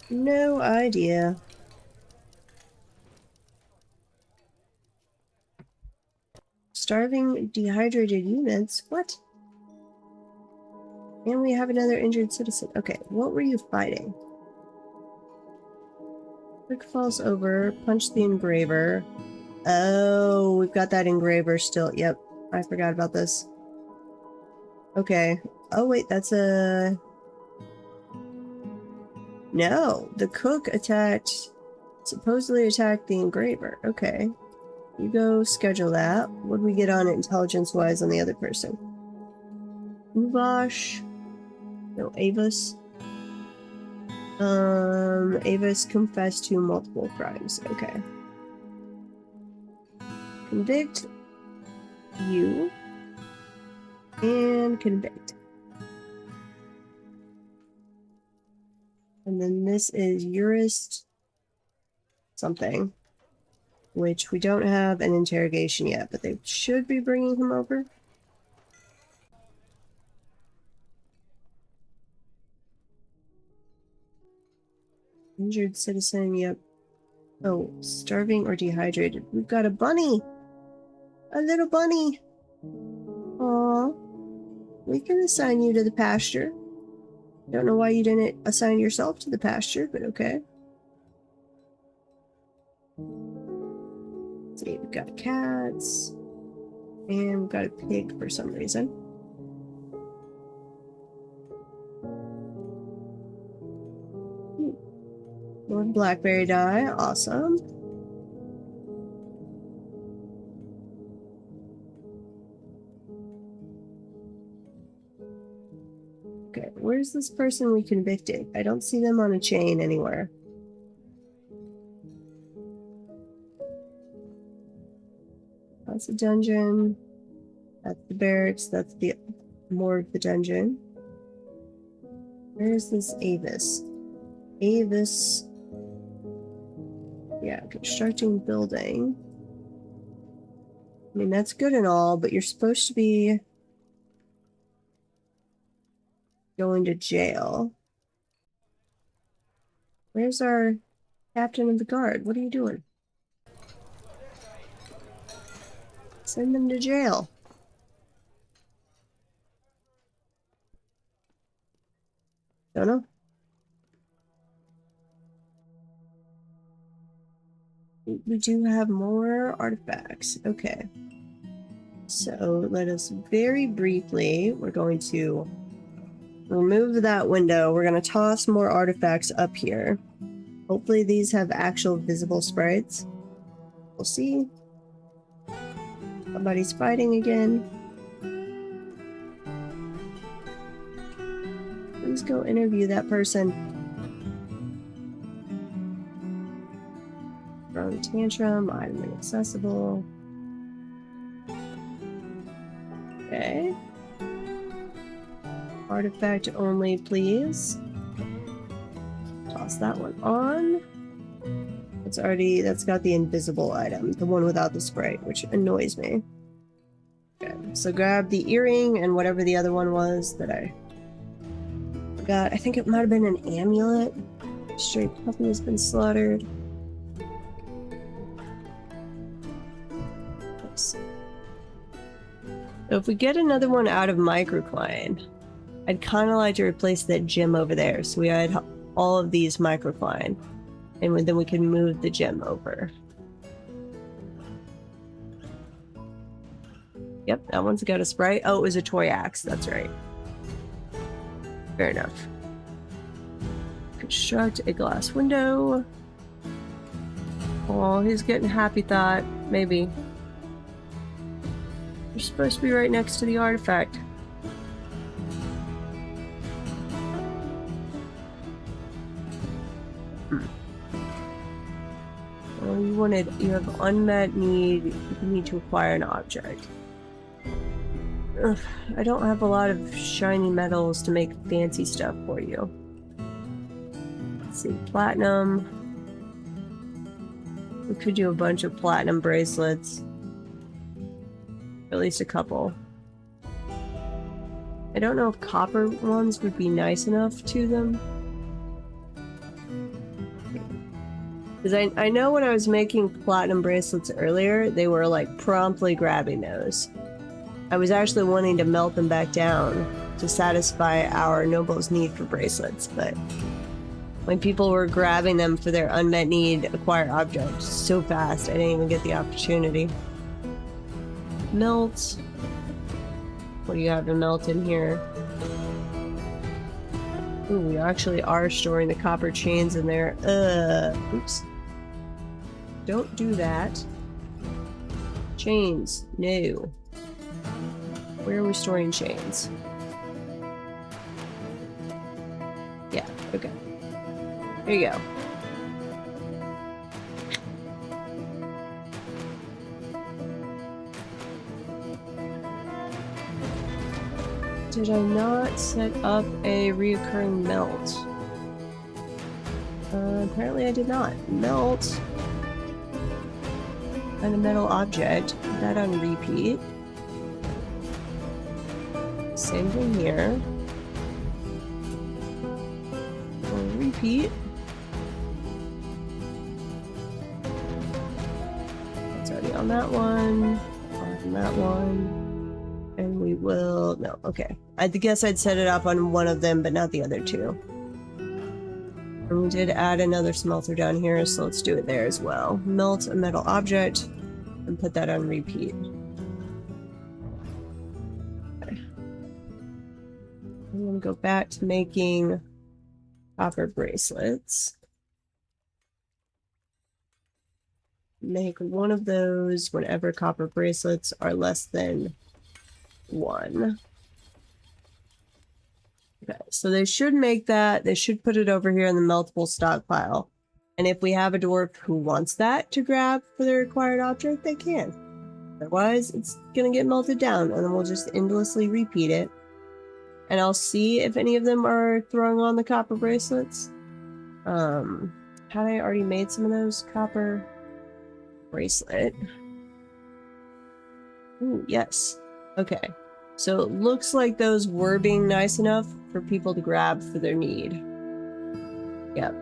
No idea. Starving, dehydrated units? What? And we have another injured citizen. Okay, what were you fighting? Quick falls over, punch the engraver. Oh, we've got that engraver still. Yep, I forgot about this. Okay. Oh, wait, that's a... No, the cook supposedly attacked the engraver. Okay. You go schedule that. What do we get on intelligence-wise on the other person? Uvash. No, Avis. Avis confessed to multiple crimes. Okay. convict you and convict. And then this is jurist something, which we don't have an interrogation yet, but they should be bringing him over. Injured citizen, yep. Oh, starving or dehydrated. We've got a bunny! A little bunny! Aww. We can assign you to the pasture. Don't know why you didn't assign yourself to the pasture, but okay. Let's see, we've got cats. And we've got a pig for some reason. More blackberry dye, awesome. Okay, where's this person we convicted? I don't see them on a chain anywhere. That's a dungeon. That's the barracks. That's the more of the dungeon. Where is this Avis? Avis. Yeah, constructing building. I mean, that's good and all, but you're supposed to be going to jail. Where's our captain of the guard? What are you doing? Send them to jail. Don't know. We do have more artifacts. Okay. So let us very briefly, we're going to remove that window. We're going to toss more artifacts up here. Hopefully these have actual visible sprites. We'll see. Somebody's fighting again. Please go interview that person. Throwing tantrum, item inaccessible. Okay. Artifact only, please. Toss that one on. That's got the invisible item, the one without the sprite, which annoys me. Okay, so grab the earring and whatever the other one was that I forgot. I think it might have been an amulet. Stray puppy has been slaughtered. Oops. So if we get another one out of microcline, I'd kind of like to replace that gym over there. So we had all of these microcline. And then we can move the gem over. Yep, that one's got a sprite. Oh, it was a toy axe. That's right. Fair enough. Construct a glass window. Oh, he's getting happy thought. Maybe. You're supposed to be right next to the artifact. You have unmet need. You need to acquire an object. Ugh, I don't have a lot of shiny metals to make fancy stuff for you. Let's see, platinum. We could do a bunch of platinum bracelets. At least a couple. I don't know if copper ones would be nice enough to them. Because I know when I was making platinum bracelets earlier, they were like promptly grabbing those. I was actually wanting to melt them back down to satisfy our noble's need for bracelets, but when people were grabbing them for their unmet need acquire objects so fast, I didn't even get the opportunity. Melt. What do you have to melt in here? Ooh, we actually are storing the copper chains in there. Oops. Don't do that. Chains. No. Where are we storing chains? Yeah, okay. There you go. Did I not set up a reoccurring melt? Apparently I did not. Melt. And a metal object. Put that on repeat. Same thing here. On repeat. It's already on that one. On that one. And we will... No, okay. I guess I'd set it up on one of them, but not the other two. And we did add another smelter down here, so let's do it there as well. Melt a metal object and put that on repeat. Okay. I'm going to go back to making copper bracelets. Make one of those whenever copper bracelets are less than 1. Okay, so they should make that. They should put it over here in the meltable stockpile. And if we have a dwarf who wants that to grab for the required object, they can. Otherwise, it's going to get melted down, and then we'll just endlessly repeat it. And I'll see if any of them are throwing on the copper bracelets. Had I already made some of those copper bracelet? Ooh, yes. Okay. So it looks like those were being nice enough for people to grab for their need. Yep.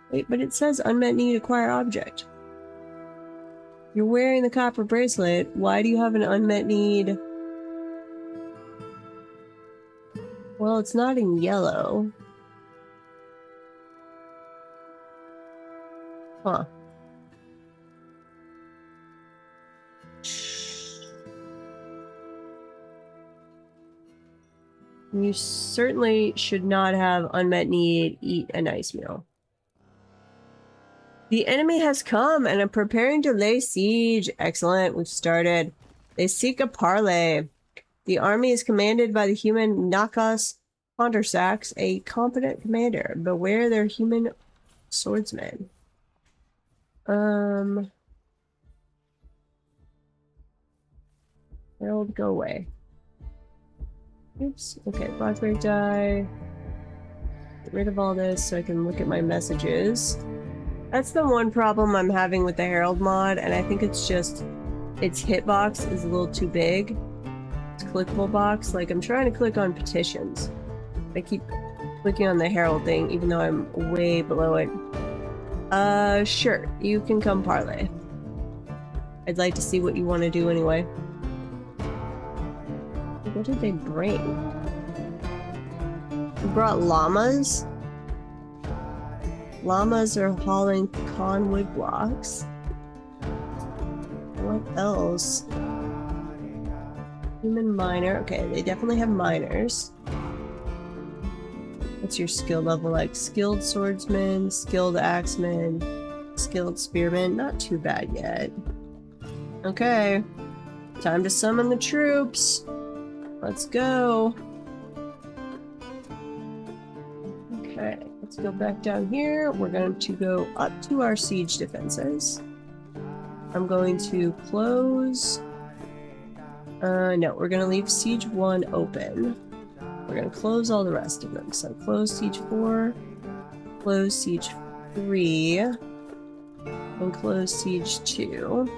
Wait, but it says unmet need acquire object. You're wearing the copper bracelet. Why do you have an unmet need? Well, it's not in yellow. Huh. You certainly should not have unmet need eat a nice meal. The enemy has come and are preparing to lay siege. Excellent, we've started. They seek a parley. The army is commanded by the human Nakas Pondersax, a competent commander. Beware their human swordsmen. Harold, go away. Oops. Okay, blackberry dye. Get rid of all this so I can look at my messages. That's the one problem I'm having with the Herald mod, and I think it's just its hitbox is a little too big. It's clickable box. Like, I'm trying to click on petitions. I keep clicking on the Herald thing, even though I'm way below it. Sure. You can come parlay. I'd like to see what you want to do anyway. What did they bring? They brought llamas? Llamas are hauling conwood blocks. What else? Human miner. Okay, they definitely have miners. What's your skill level like? Skilled swordsman, skilled axeman, skilled spearman. Not too bad yet. Okay. Time to summon the troops. Let's go. Okay, let's go back down here. We're going to go up to our siege defenses. I'm going to close... no, we're going to leave siege 1 open. We're going to close all the rest of them. So close siege 4, close siege 3, and close siege 2.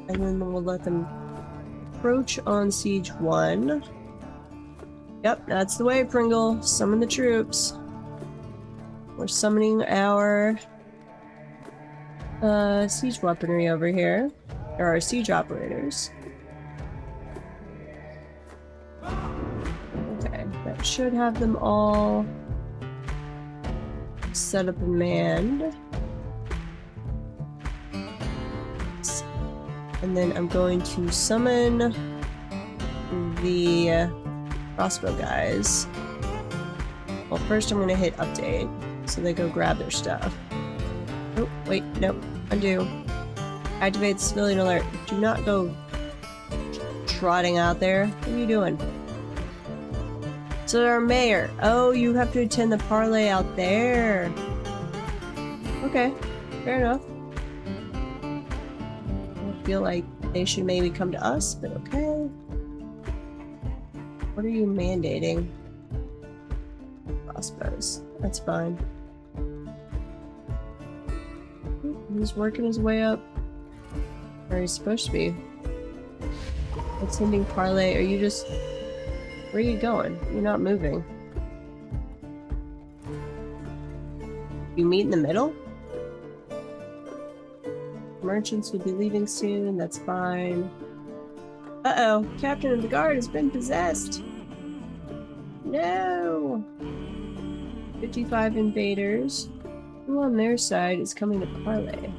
And then we'll let them approach on siege 1. Yep, that's the way, Pringle. Summon the troops. We're summoning our siege weaponry over here. Or our siege operators. Okay, that should have them all set up and manned. And then I'm going to summon the crossbow guys. Well, first I'm going to hit update, so they go grab their stuff. Oh, wait, nope, undo. Activate civilian alert. Do not go trotting out there. What are you doing? So our mayor. Oh, you have to attend the parlay out there. Okay, fair enough. I feel like They should maybe come to us, but okay. What are you mandating? Crossbows. That's fine. He's working his way up. Where he's supposed to be. Attending parlay. Are you just... Where are you going? You're not moving. You meet in the middle? Merchants will be leaving soon. That's fine. Uh-oh. Captain of the guard has been possessed. No! 55 invaders. Who on their side is coming to parlay?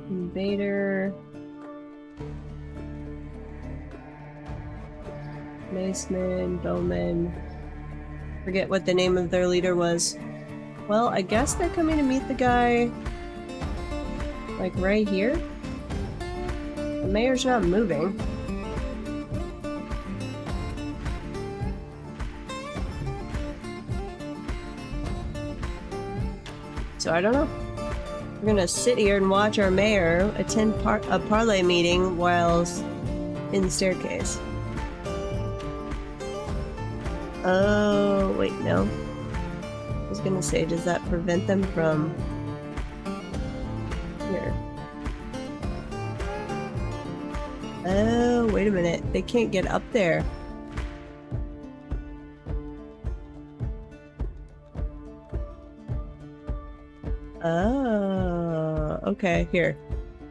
Invader. Maceman, Bowman. Forget what the name of their leader was. Well, I guess they're coming to meet the guy... like right here? The mayor's not moving. So I don't know. We're gonna sit here and watch our mayor attend a parlay meeting whilst in the staircase. Oh, wait, no. I was gonna say, does that prevent them from... here? Oh, wait a minute. They can't get up there. Oh, okay, here.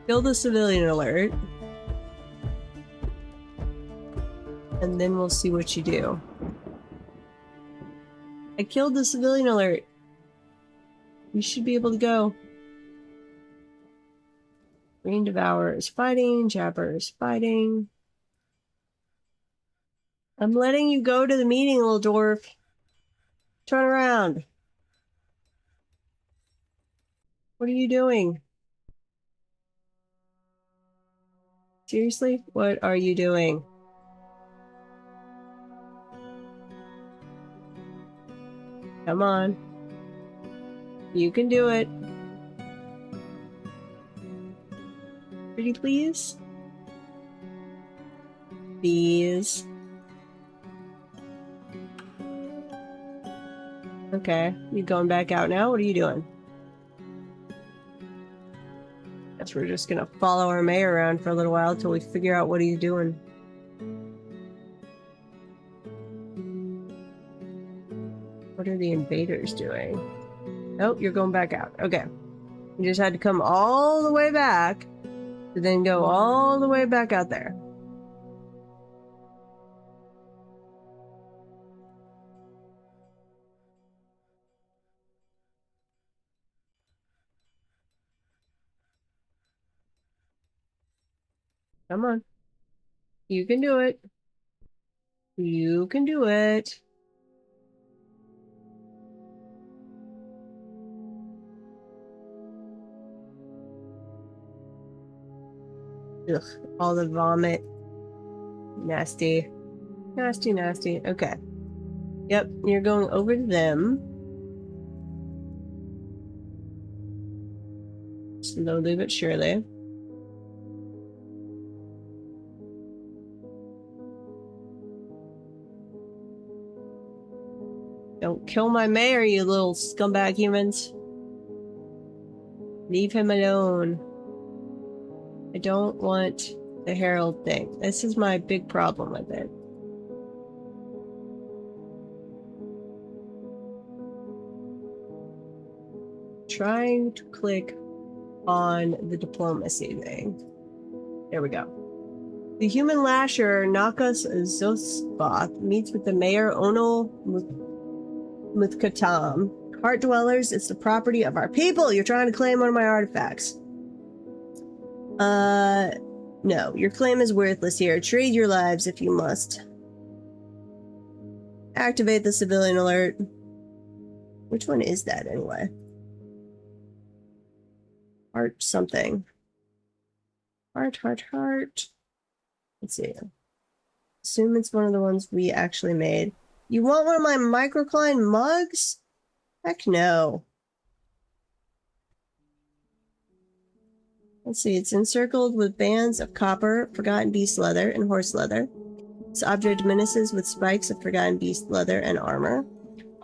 Kill the civilian alert. And then we'll see what you do. I killed the civilian alert. You should be able to go. Green Devourer is fighting. Jabber is fighting. I'm letting you go to the meeting, little dwarf. Turn around. What are you doing? Seriously? What are you doing? Come on. You can do it. Pretty please? Please. Okay. You going back out now? What are you doing? Guess we're just gonna follow our mayor around for a little while till we figure out what he's doing. What are the invaders doing? Nope, you're going back out. Okay. You just had to come all the way back to then go all the way back out there. Come on. You can do it. You can do it. Ugh, all the vomit. Nasty. Nasty, nasty. Okay. Yep, you're going over to them. Slowly but surely. Don't kill my mayor, you little scumbag humans. Leave him alone. I don't want the Herald thing. This is my big problem with it. Trying to click on the diplomacy thing. There we go. The human lasher Nakas Zosboth meets with the mayor Ono Muthkatam. Heart dwellers, it's the property of our people. You're trying to claim one of my artifacts. No, your claim is worthless here. Trade your lives if you must. Activate the civilian alert. Which one is that anyway? Heart something. Heart. Let's see. Assume it's one of the ones we actually made. You want one of my microcline mugs? Heck no. Let's see, it's encircled with bands of copper, forgotten beast leather, and horse leather. This object menaces with spikes of forgotten beast leather and armor.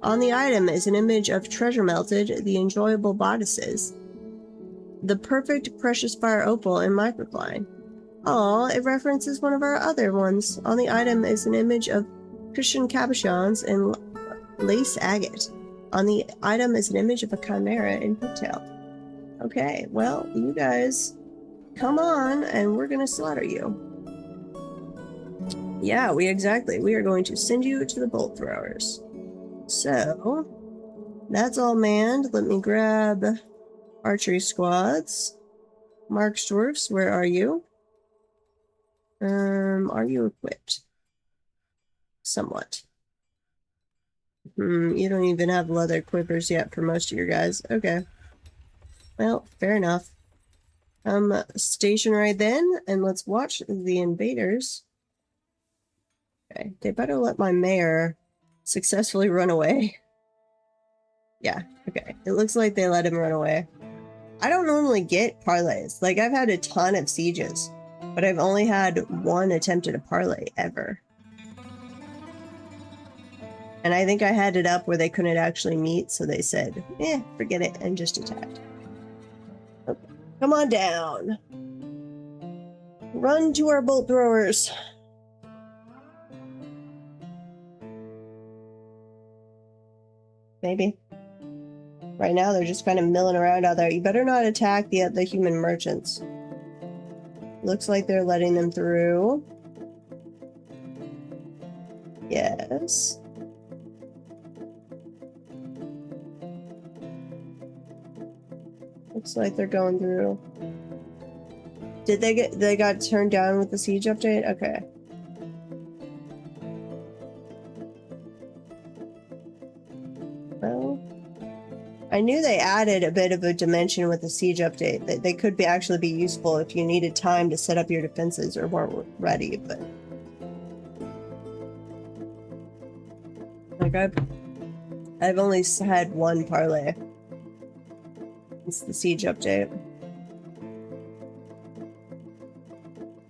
On the item is an image of treasure melted, the enjoyable bodices, the perfect precious fire opal, and microcline. Oh, it references one of our other ones. On the item is an image of Christian cabochons and lace agate. On the item is an image of a chimera in pigtail. Okay, well, you guys, come on, and we're gonna slaughter you. Yeah, we are going to send you to the bolt throwers. So, that's all manned. Let me grab archery squads. Marks dwarfs, where are you? Are you equipped? Somewhat. You don't even have leather quivers yet for most of your guys. Okay. Well, fair enough. Station right then, and let's watch the invaders. Okay, they better let my mayor successfully run away. Yeah, okay. It looks like they let him run away. I don't normally get parlays. Like, I've had a ton of sieges, but I've only had one attempt at a parlay ever. And I think I had it up where they couldn't actually meet, so they said, forget it, and just attacked. Okay. Come on down. Run to our bolt throwers. Maybe. Right now, they're just kind of milling around out there. You better not attack the human merchants. Looks like they're letting them through. Yes. Looks like they're going through. Did they got turned down with the siege update? Okay. Well, I knew they added a bit of a dimension with the siege update. That they could actually be useful if you needed time to set up your defenses or weren't ready, but like I've only had one parlay. It's the siege update.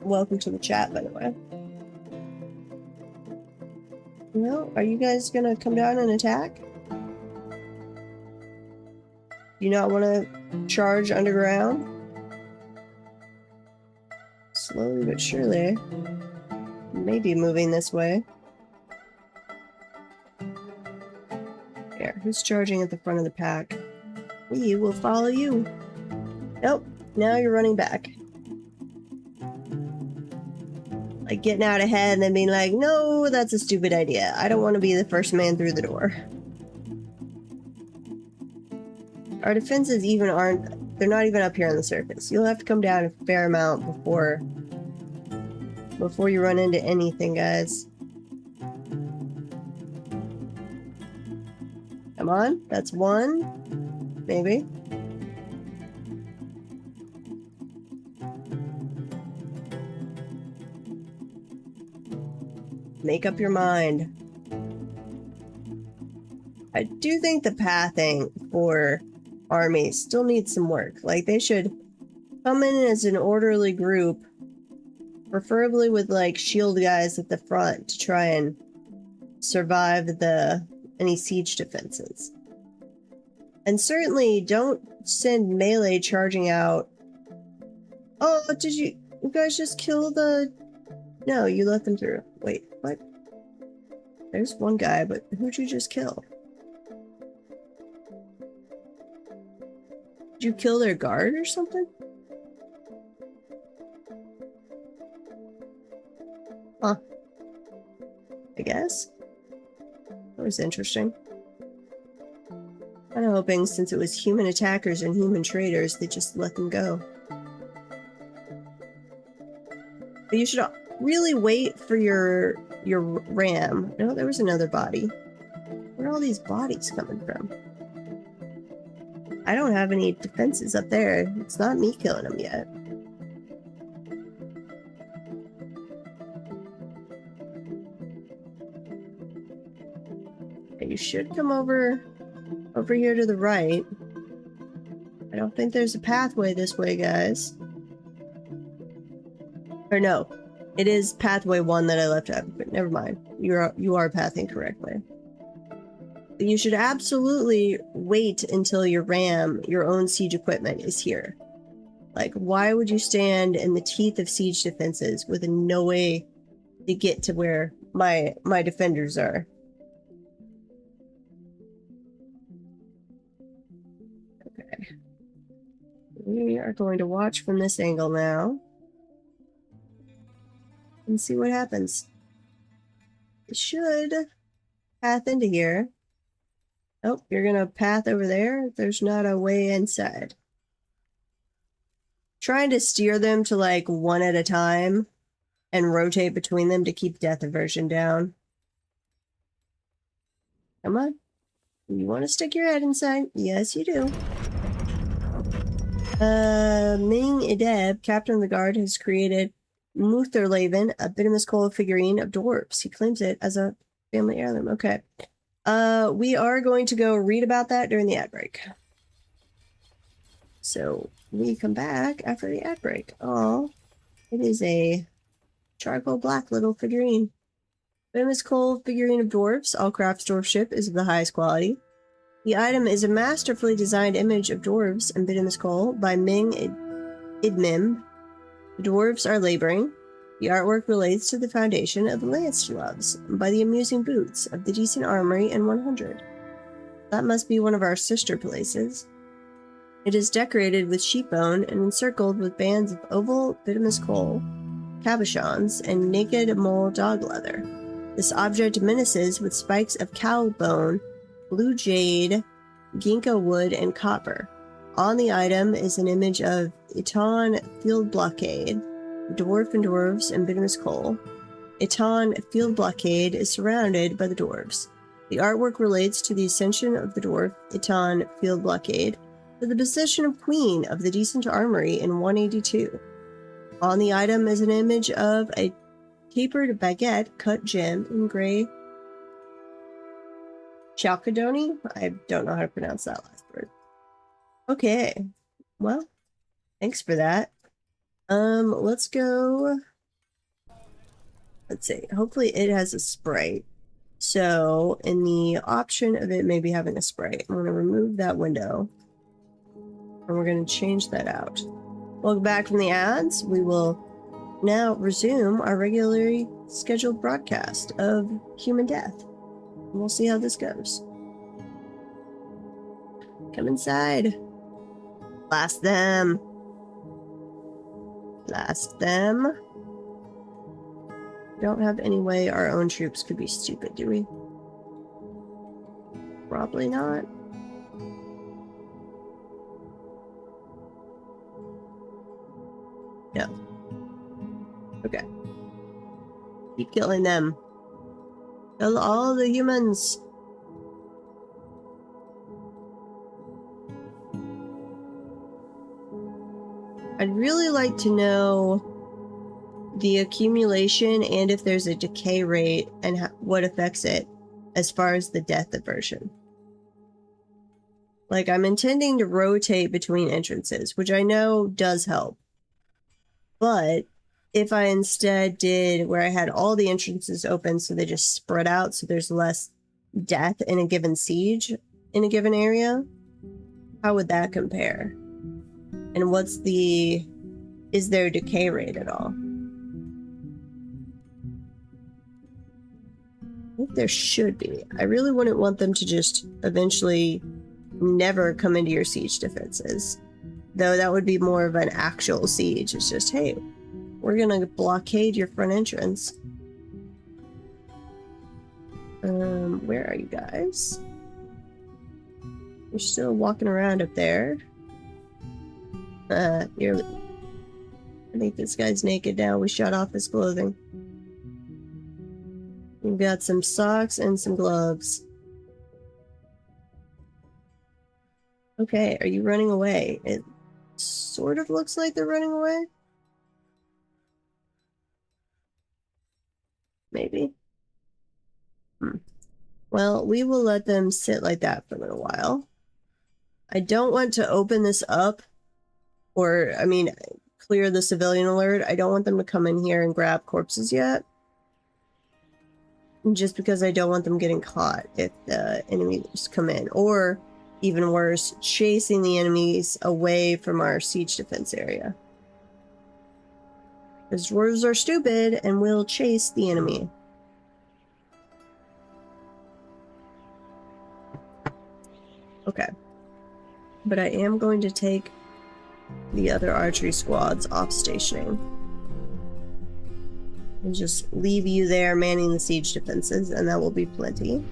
Welcome to the chat, by the way. Well, are you guys gonna come down and attack? Do you not want to charge underground? Slowly but surely. Maybe moving this way. Here, who's charging at the front of the pack? We will follow you. Nope, now you're running back. Like getting out ahead and then being like, no, that's a stupid idea. I don't want to be the first man through the door. Our defenses they're not even up here on the surface. You'll have to come down a fair amount before you run into anything, guys. Come on, that's one. Maybe. Make up your mind. I do think the pathing for armies still needs some work. Like, they should come in as an orderly group, preferably with like shield guys at the front to try and survive any siege defenses. And certainly don't send melee charging out. Oh, did you guys just kill the... No, you let them through. Wait, what? There's one guy, but who'd you just kill? Did you kill their guard or something? Huh. I guess. That was interesting. I'm hoping since it was human attackers and human traitors, they just let them go. But you should really wait for your ram. No, there was another body. Where are all these bodies coming from? I don't have any defenses up there. It's not me killing them yet. You should come over here to the right. I don't think there's a pathway this way, guys. Or no, it is pathway 1 that I left out, but never mind. You are pathing correctly. You should absolutely wait until your RAM, your own siege equipment, is here. Like, why would you stand in the teeth of siege defenses with no way to get to where my defenders are? Okay. We are going to watch from this angle now and see what happens. It should path into here. Oh, you're gonna path over there? There's not a way inside. Trying to steer them to like one at a time and rotate between them to keep death aversion down. Come on. You want to stick your head inside? Yes, you do. Ming Ideb, captain of the guard, has created Mutherlaven, a bitimous coal figurine of dwarves. He claims it as a family heirloom. Okay. We are going to go read about that during the ad break. So we come back after the ad break. Oh, it is a charcoal black little figurine. Famous coal figurine of dwarves. All crafts dwarf ship is of the highest quality. The item is a masterfully designed image of dwarves and bitimous coal by Ming Idmim. The dwarves are laboring. The artwork relates to the foundation of the Lance Gloves by the amusing boots of the Decent Armory and 100. That must be one of our sister places. It is decorated with sheep bone and encircled with bands of oval bitimous coal, cabochons, and naked mole dog leather. This object menaces with spikes of cow bone, blue jade, ginkgo wood, and copper. On the item is an image of Eton Field Blockade, dwarf and dwarves, and bitimous coal. Eton Field Blockade is surrounded by the dwarves. The artwork relates to the ascension of the dwarf Eton Field Blockade to the position of Queen of the Decent Armory in 182. On the item is an image of a tapered baguette cut gem in gray chalcedony. I don't know how to pronounce that last word. Okay, well, thanks for that. Let's go. Let's see. Hopefully it has a sprite. So in the option of it maybe having a sprite, I'm going to remove that window. And we're going to change that out. Welcome back from the ads. We will now resume our regularly scheduled broadcast of Human Death. And we'll see how this goes. Come inside. Blast them. Blast them. Don't have any way our own troops could be stupid, do we? Probably not. No. Okay. Keep killing them. Kill all the humans. I'd really like to know the accumulation and if there's a decay rate and what affects it as far as the death aversion. Like, I'm intending to rotate between entrances, which I know does help. But if I instead did where I had all the entrances open so they just spread out so there's less death in a given siege in a given area, how would that compare? And is there a decay rate at all? I think there should be. I really wouldn't want them to just eventually never come into your siege defenses. Though that would be more of an actual siege. It's just, hey, we're gonna blockade your front entrance. Where are you guys? You're still walking around up there. I think this guy's naked now. We shut off his clothing. We've got some socks and some gloves. Okay, are you running away? It sort of looks like they're running away. Maybe. Well, we will let them sit like that for a little while. I don't want to open this up. Or, I mean, clear the civilian alert. I don't want them to come in here and grab corpses yet. Just because I don't want them getting caught if the enemies come in. Or, even worse, chasing the enemies away from our siege defense area. Because dwarves are stupid and will chase the enemy. Okay. But I am going to take the other archery squads off stationing. And just leave you there manning the siege defenses, and that will be plenty.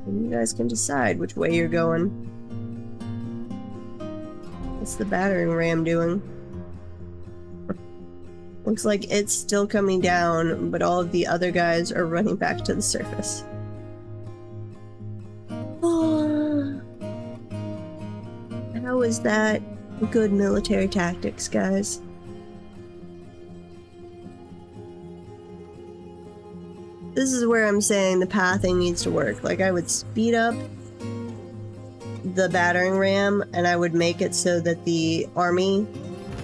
And you guys can decide which way you're going. What's the battering ram doing? Looks like it's still coming down, but all of the other guys are running back to the surface. Oh. How is that good military tactics, guys? This is where I'm saying the pathing needs to work. Like, I would speed up the battering ram, and I would make it so that the army,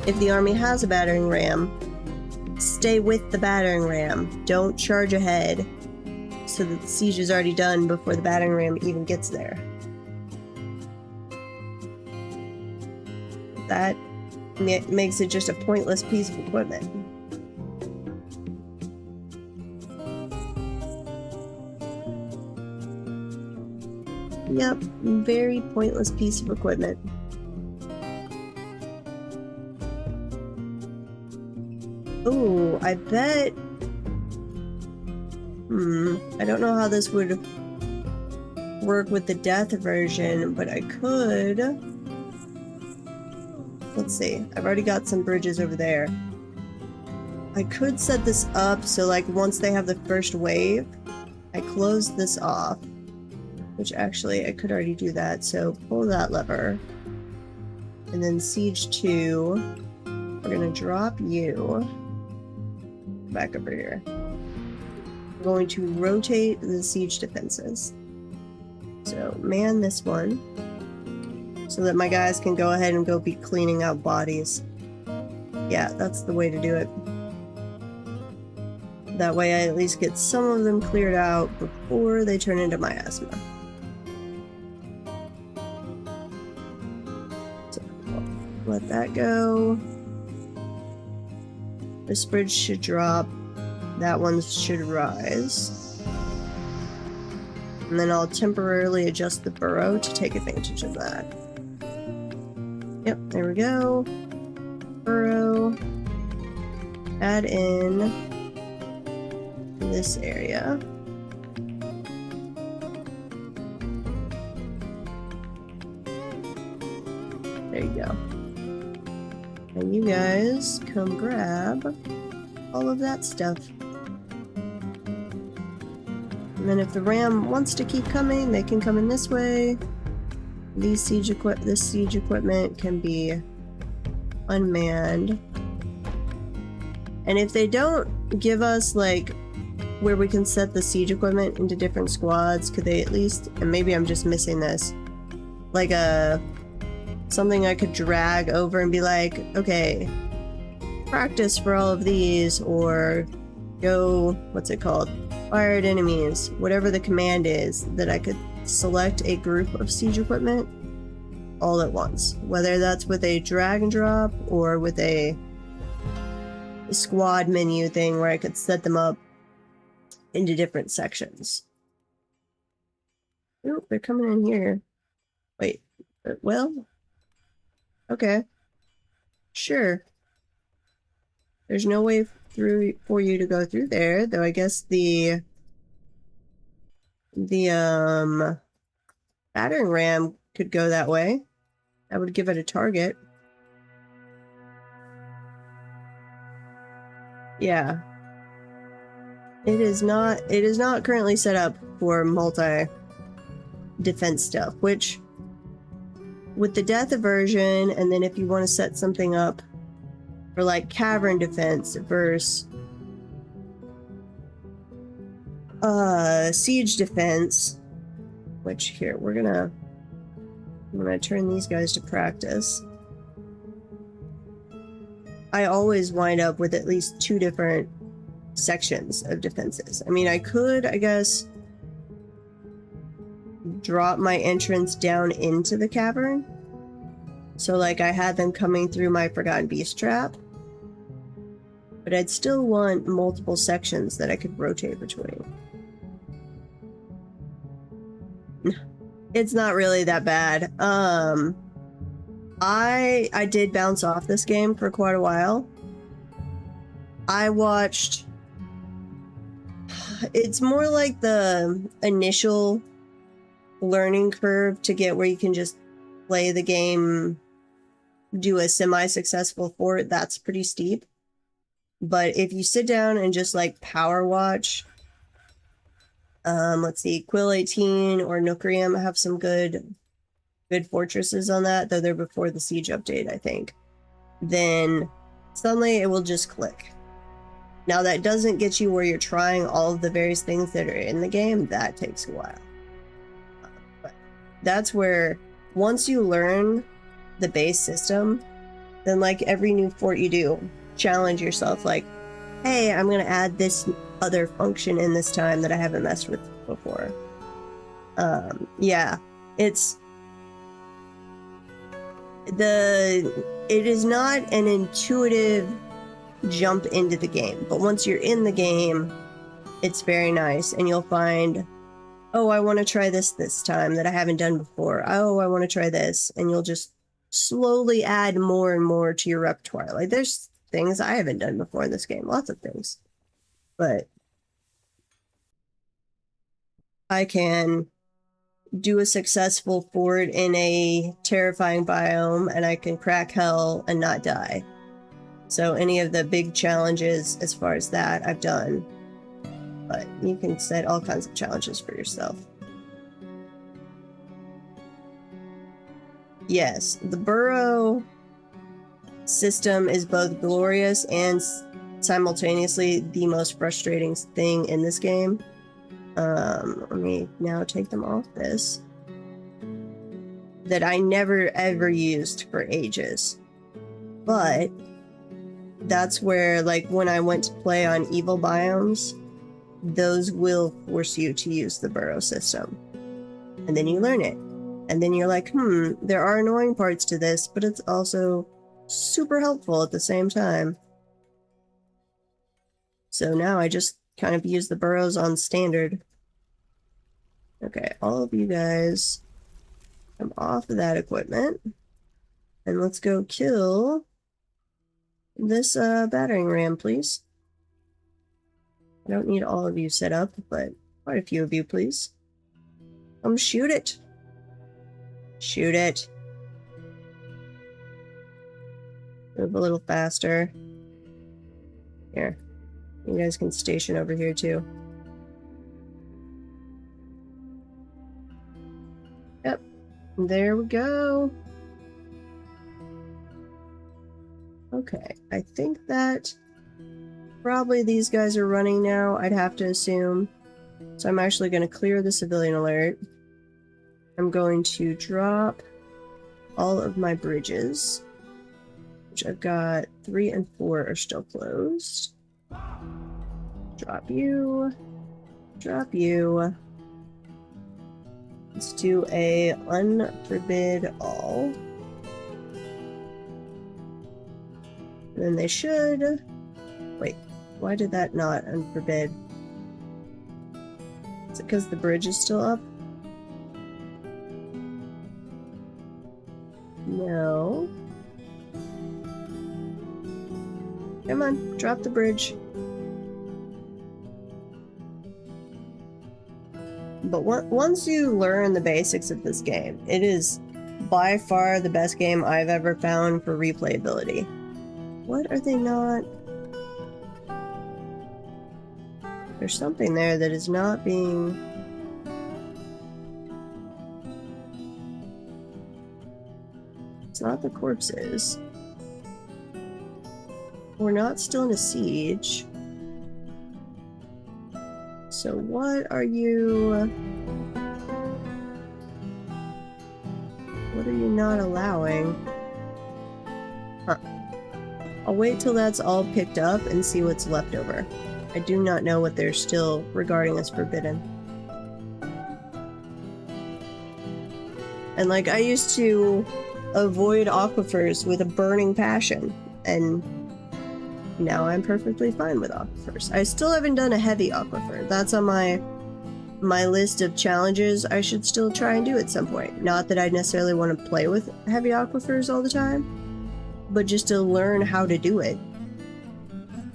if the army has a battering ram, stay with the battering ram. Don't charge ahead so that the siege is already done before the battering ram even gets there. That makes it just a pointless piece of equipment. Yep, very pointless piece of equipment. Oh, I bet... I don't know how this would work with the death aversion, but I could... Let's see, I've already got some bridges over there. I could set this up so, like, once they have the first wave, I close this off. Which actually, I could already do that, so pull that lever. And then Siege 2, we're gonna drop you back over here. We're going to rotate the siege defenses. So, man this one, so that my guys can go ahead and go be cleaning out bodies. Yeah, that's the way to do it. That way I at least get some of them cleared out before they turn into miasma. Let that go. This bridge should drop. That one should rise. And then I'll temporarily adjust the burrow to take advantage of that. Yep, there we go. Burrow. Add in this area. There you go. And you guys come grab all of that stuff. And then if the ram wants to keep coming, they can come in this way. This siege equipment can be unmanned. And if they don't give us, like, where we can set the siege equipment into different squads, could they at least, and maybe I'm just missing this, like something I could drag over and be like, okay, practice for all of these, or go, what's it called? Fire at enemies, whatever the command is, that I could select a group of siege equipment all at once. Whether that's with a drag and drop or with a squad menu thing where I could set them up into different sections. Oop, they're coming in here. Wait, well, okay. Sure. There's no way through for you to go through there, though I guess the battering ram could go that way. That would give it a target. Yeah. It is not currently set up for multi-defense stuff, which with the death aversion, and then if you want to set something up for like cavern defense versus siege defense, which here I'm gonna turn these guys to practice. I always wind up with at least 2 different sections of defenses. I mean, I could, I guess, drop my entrance down into the cavern. So, like, I had them coming through my Forgotten Beast trap. But I'd still want multiple sections that I could rotate between. It's not really that bad. I did bounce off this game for quite a while. I watched... It's more like the initial learning curve to get where you can just play the game, do a semi-successful fort. That's pretty steep. But if you sit down and just like power watch, let's see, Quill 18 or Nookrium have some good fortresses on that, though they're before the siege update, I think. Then suddenly it will just click. Now that doesn't get you where you're trying all of the various things that are in the game. That takes a while. But that's where, once you learn the base system, then like every new fort you do, challenge yourself like, hey, I'm going to add this other function in this time that I haven't messed with before. Yeah, it is not an intuitive jump into the game, but once you're in the game, it's very nice, and you'll find, oh, I want to try this time that I haven't done before. Oh, I want to try this, and you'll just slowly add more and more to your repertoire. Like, there's things I haven't done before in this game, lots of things, but I can do a successful fort in a terrifying biome, and I can crack hell and not die. So any of the big challenges as far as that, I've done. But you can set all kinds of challenges for yourself. Yes, the burrow system is both glorious and simultaneously the most frustrating thing in this game. Let me now take them off this. That I never ever used for ages. But that's where, like, when I went to play on evil biomes, those will force you to use the burrow system. And then you learn it. And then you're like, there are annoying parts to this, but it's also super helpful at the same time. So now I just kind of use the burrows on standard. Okay, all of you guys come off of that equipment. And let's go kill this battering ram, please. I don't need all of you set up, but quite a few of you, please. Come shoot it. Shoot it. Move a little faster. Here. You guys can station over here, too. Yep. There we go. Okay, I think that probably these guys are running now, I'd have to assume. So I'm actually going to clear the civilian alert. I'm going to drop all of my bridges, which I've got 3 and 4 are still closed. Drop you. Drop you. Let's do a unforbid all. And then they should... Wait, why did that not unforbid? Is it because the bridge is still up? No. Come on, drop the bridge. But once you learn the basics of this game, it is by far the best game I've ever found for replayability. What are they not? There's something there that is not being... It's not the corpses. We're not still in a siege. So what are you... What are you not allowing? Huh. I'll wait till that's all picked up and see what's left over. I do not know what they're still regarding as forbidden. And like, I used to avoid aquifers with a burning passion, and now I'm perfectly fine with aquifers. I still haven't done a heavy aquifer. That's on my list of challenges I should still try and do at some point. Not that I necessarily want to play with heavy aquifers all the time, but just to learn how to do it.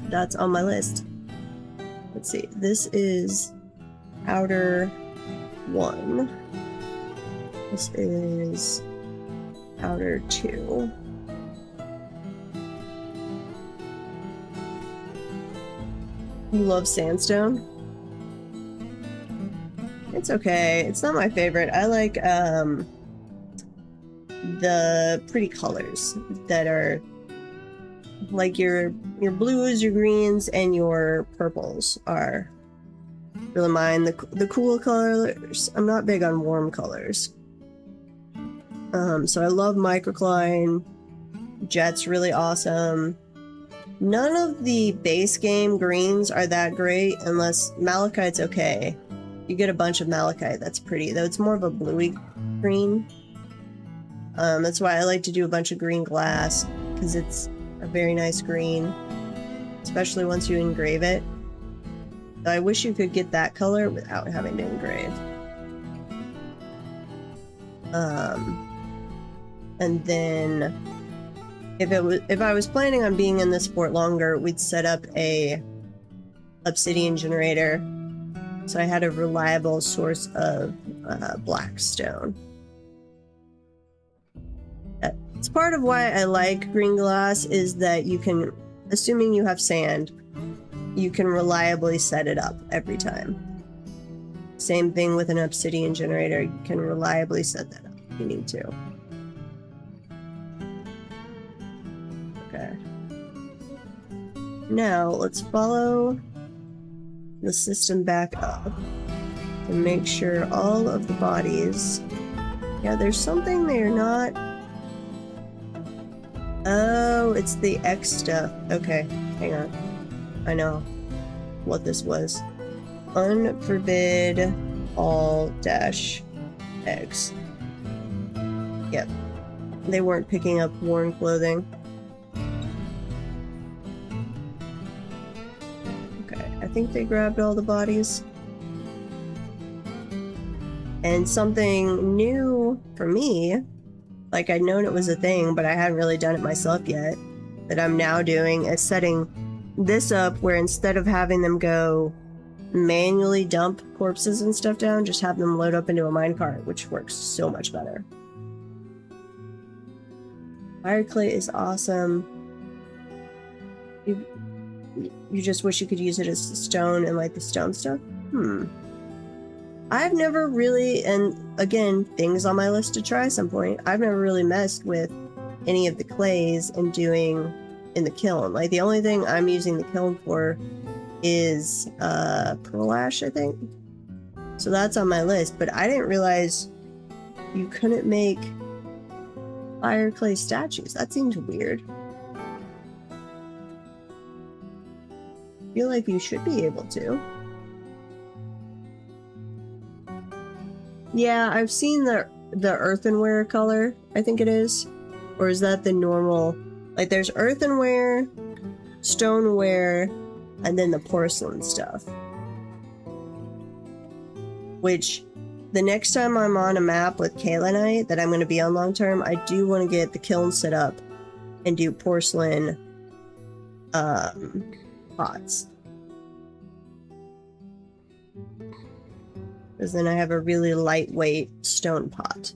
That's on my list. Let's see, this is outer 1. This is outer 2. You love sandstone? It's okay. It's not my favorite. I like the pretty colors that are like your blues, your greens, and your purples are really mine. The cool colors. I'm not big on warm colors. So I love microcline. Jet's really awesome. None of the base game greens are that great unless malachite's okay. You get a bunch of malachite, that's pretty, though it's more of a bluey green. That's why I like to do a bunch of green glass, because it's a very nice green, especially once you engrave it. So I wish you could get that color without having to engrave. And then if I was planning on being in this fort longer, we'd set up a obsidian generator, so I had a reliable source of black stone. It's part of why I like green glass, is that you can, assuming you have sand, you can reliably set it up every time. Same thing with an obsidian generator, you can reliably set that up if you need to. Okay. Now, let's follow the system back up to make sure all of the bodies... Yeah, there's something they're not... Oh, it's the X stuff. Okay, hang on. I know what this was. Unforbid all dash X. Yep. They weren't picking up worn clothing. Okay, I think they grabbed all the bodies. And something new for me, like I'd known it was a thing, but I hadn't really done it myself yet, that I'm now doing is setting this up where instead of having them go manually dump corpses and stuff down, just have them load up into a minecart, which works so much better. Fire clay is awesome. You just wish you could use it as stone and like the stone stuff? I've never really, and again, things on my list to try some point, I've never really messed with any of the clays and doing in the kiln. Like the only thing I'm using the kiln for is pearl ash, I think. So that's on my list, but I didn't realize you couldn't make fire clay statues. That seems weird. I feel like you should be able to. Yeah, I've seen the earthenware color, I think it is. Or is that the normal? Like there's earthenware, stoneware, and then the porcelain stuff. Which, the next time I'm on a map with kaolinite that I'm going to be on long term, I do want to get the kiln set up and do porcelain pots. Because then I have a really lightweight stone pot.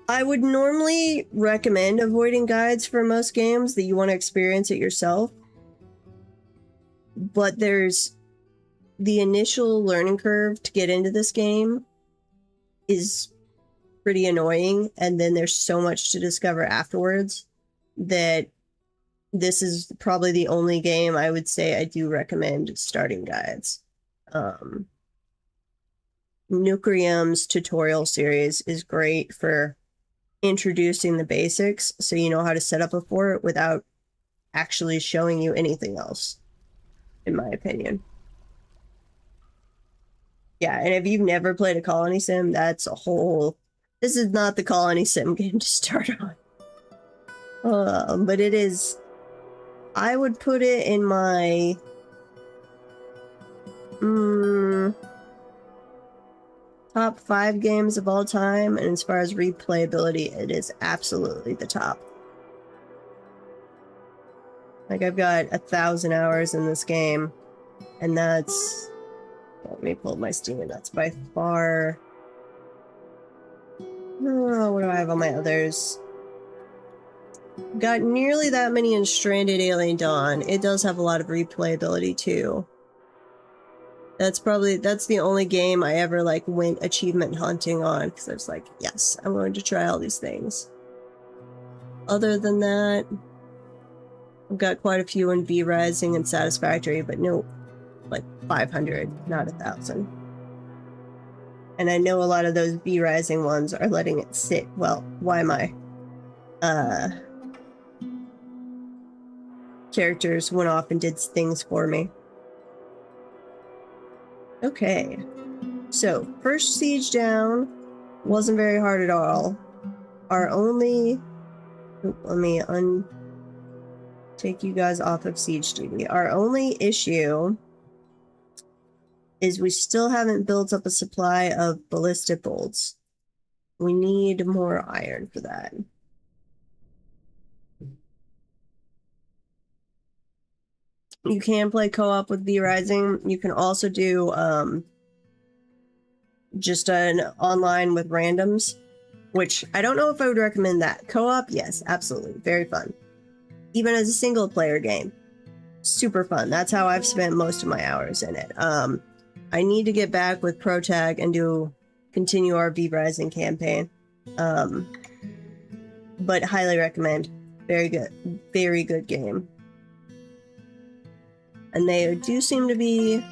I would normally recommend avoiding guides for most games that you want to experience it yourself. But there's the initial learning curve to get into this game is pretty annoying, and then there's so much to discover afterwards that this is probably the only game I would say I do recommend starting guides. Nucrium's tutorial series is great for introducing the basics so you know how to set up a fort without actually showing you anything else, in my opinion. Yeah, and if you've never played a colony sim, that's a whole... This is not the colony sim game to start on. But it is... I would put it in my... top 5 games of all time, and as far as replayability, it is absolutely the top. Like, I've got 1,000 hours in this game, and that's... Let me pull my Steam, and that's by far... Oh, what do I have on my others? Got nearly that many in Stranded Alien Dawn. It does have a lot of replayability, too. That's the only game I ever, like, went achievement hunting on, because I was like, yes, I'm going to try all these things. Other than that, I've got quite a few in V-Rising and Satisfactory, but no, like 500, not 1,000. And I know a lot of those V-Rising ones are letting it sit. Well, why my characters went off and did things for me. Okay, so first siege down wasn't very hard at all. Our only... Let me take you guys off of siege duty. Our only issue is we still haven't built up a supply of ballistic bolts. We need more iron for that. You can play co-op with V-Rising. You can also do just an online with randoms, which I don't know if I would recommend that. Co-op, yes, absolutely. Very fun. Even as a single player game. Super fun. That's how I've spent most of my hours in it. I need to get back with ProTag and continue our V-Rising campaign. But highly recommend. Very good. Very good game. And they do seem to be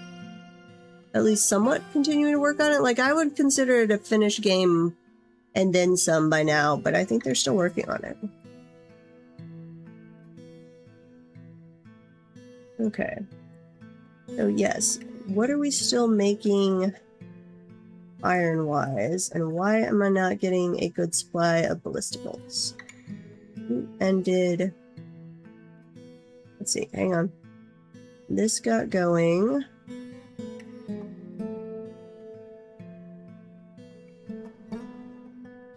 at least somewhat continuing to work on it. Like, I would consider it a finished game and then some by now, but I think they're still working on it. Okay. So yes, what are we still making iron-wise, and why am I not getting a good supply of ballistic bolts? Ended... Let's see, hang on. This got going.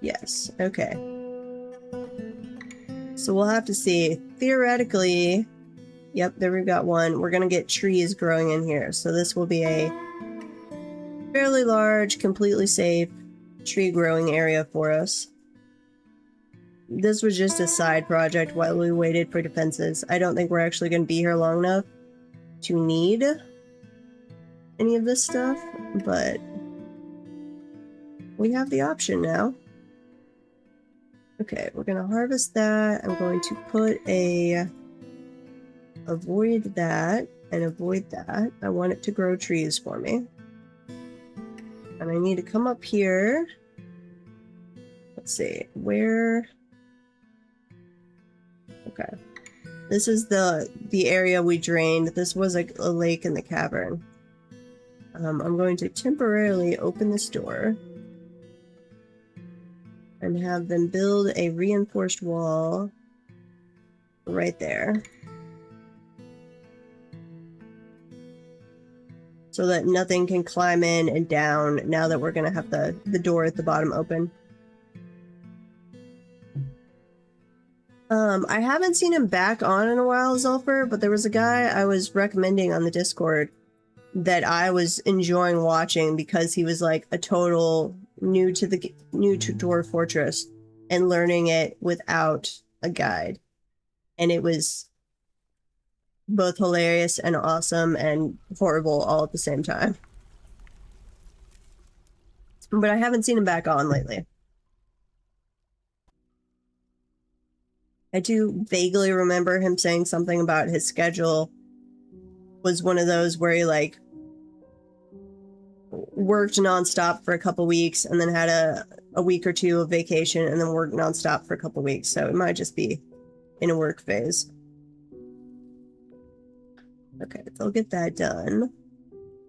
Yes, okay. So we'll have to see. Theoretically, yep, there we've got one. We're gonna get trees growing in here. So this will be a fairly large, completely safe tree growing area for us. This was just a side project while we waited for defenses. I don't think we're actually going to be here long enough to need any of this stuff, but we have the option now. Okay, we're going to harvest that. I'm going to put avoid that and avoid that. I want it to grow trees for me. And I need to come up here. Let's see, where... Okay. This is the area we drained. This was a lake in the cavern. I'm going to temporarily open this door and have them build a reinforced wall right there, so that nothing can climb in and down now that we're going to have the door at the bottom open. I haven't seen him back on in a while, Zulfer, but there was a guy I was recommending on the Discord that I was enjoying watching because he was like a total new to Dwarf Fortress and learning it without a guide. And it was both hilarious and awesome and horrible all at the same time. But I haven't seen him back on lately. I do vaguely remember him saying something about his schedule was one of those where he like worked nonstop for a couple weeks and then had a week or two of vacation and then worked nonstop for a couple weeks. So it might just be in a work phase. Okay, so I'll get that done.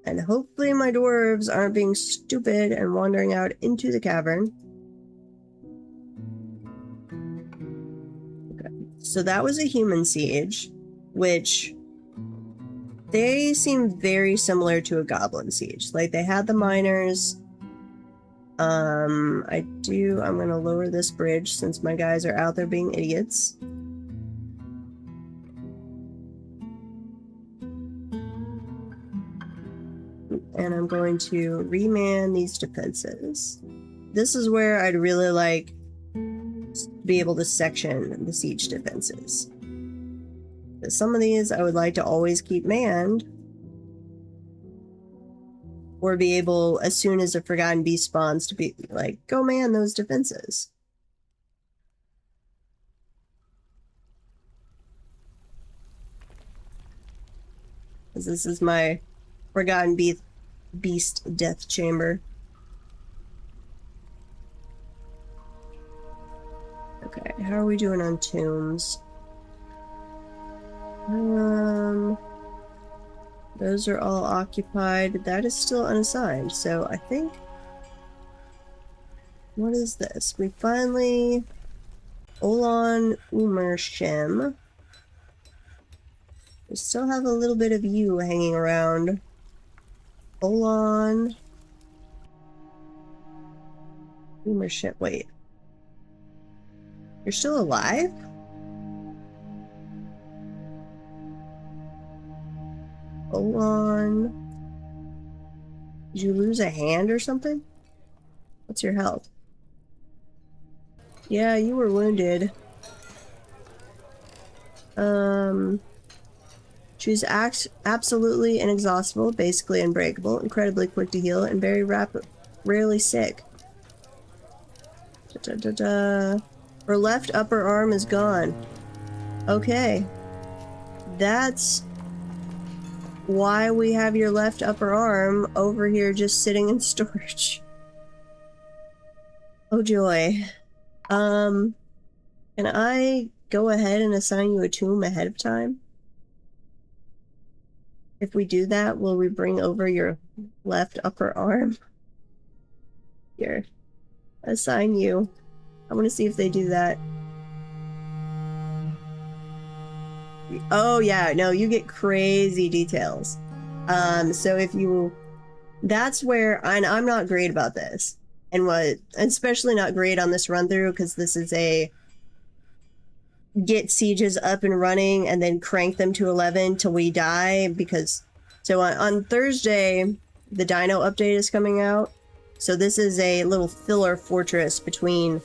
And hopefully my dwarves aren't being stupid and wandering out into the cavern. Okay, so that was a human siege, which they seem very similar to a goblin siege. Like, they had the miners. I'm gonna lower this bridge since my guys are out there being idiots. And I'm going to reman these defenses. This is where I'd really like to be able to section the siege defenses. Some of these I would like to always keep manned, or be able, as soon as a Forgotten Beast spawns, to be like, go man those defenses. Because this is my Forgotten Beast death chamber. Okay, how are we doing on tombs? Those are all occupied. That is still unassigned, so I think... What is this? We finally... Olan Umershem. We still have a little bit of you hanging around. Olan... Umershem. Wait. You're still alive? Olan... Did you lose a hand or something? What's your health? Yeah, you were wounded. She's absolutely inexhaustible, basically unbreakable, incredibly quick to heal, and very rarely sick. Her left upper arm is gone. Okay. That's why we have your left upper arm over here just sitting in storage. Oh joy. Can I go ahead and assign you a tomb ahead of time? If we do that, will we bring over your left upper arm? Here. Assign you. I want to see if they do that. Oh yeah, no, you get crazy details. So if you... That's where... I'm not great about this. And especially not great on this run through, because this is a get sieges up and running and then crank them to 11 till we die, because so on Thursday the Dino update is coming out, so this is a little filler fortress between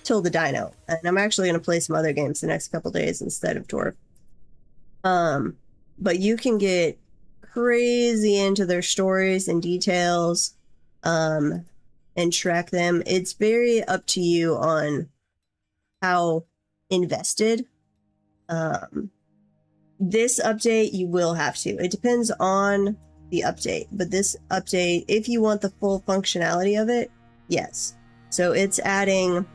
till the Dino, and I'm actually going to play some other games the next couple days instead of Dwarf. But you can get crazy into their stories and details and track them. It's very up to you on how invested. This update you will have to. It depends on the update, but this update, if you want the full functionality of it, yes. So it's adding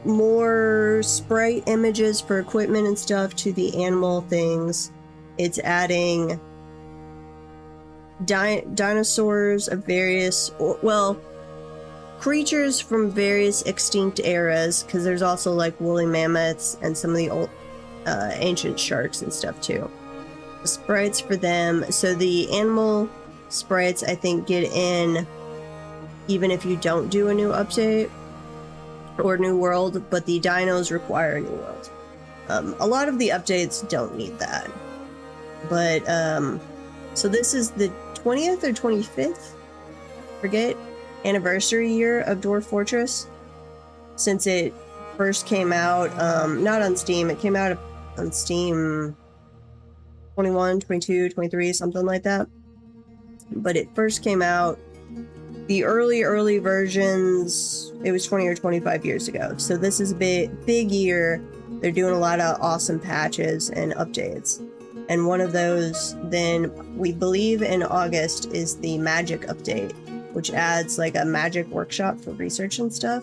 more sprite images for equipment and stuff to the animal things. It's adding dinosaurs of various, well, creatures from various extinct eras, because there's also like woolly mammoths and some of the old ancient sharks and stuff too. Sprites for them. So the animal sprites, I think, get in even if you don't do a new update or new world, but the dinos require a new world. A lot of the updates don't need that. But, so this is the 20th or 25th? Forget. Anniversary year of Dwarf Fortress. Since it first came out, not on Steam, it came out on Steam 21, 22, 23, something like that. But it first came out, the early versions, it was 20 or 25 years ago. So this is a big year. They're doing a lot of awesome patches and updates. And one of those, then we believe in August, is the magic update, which adds like a magic workshop for research and stuff.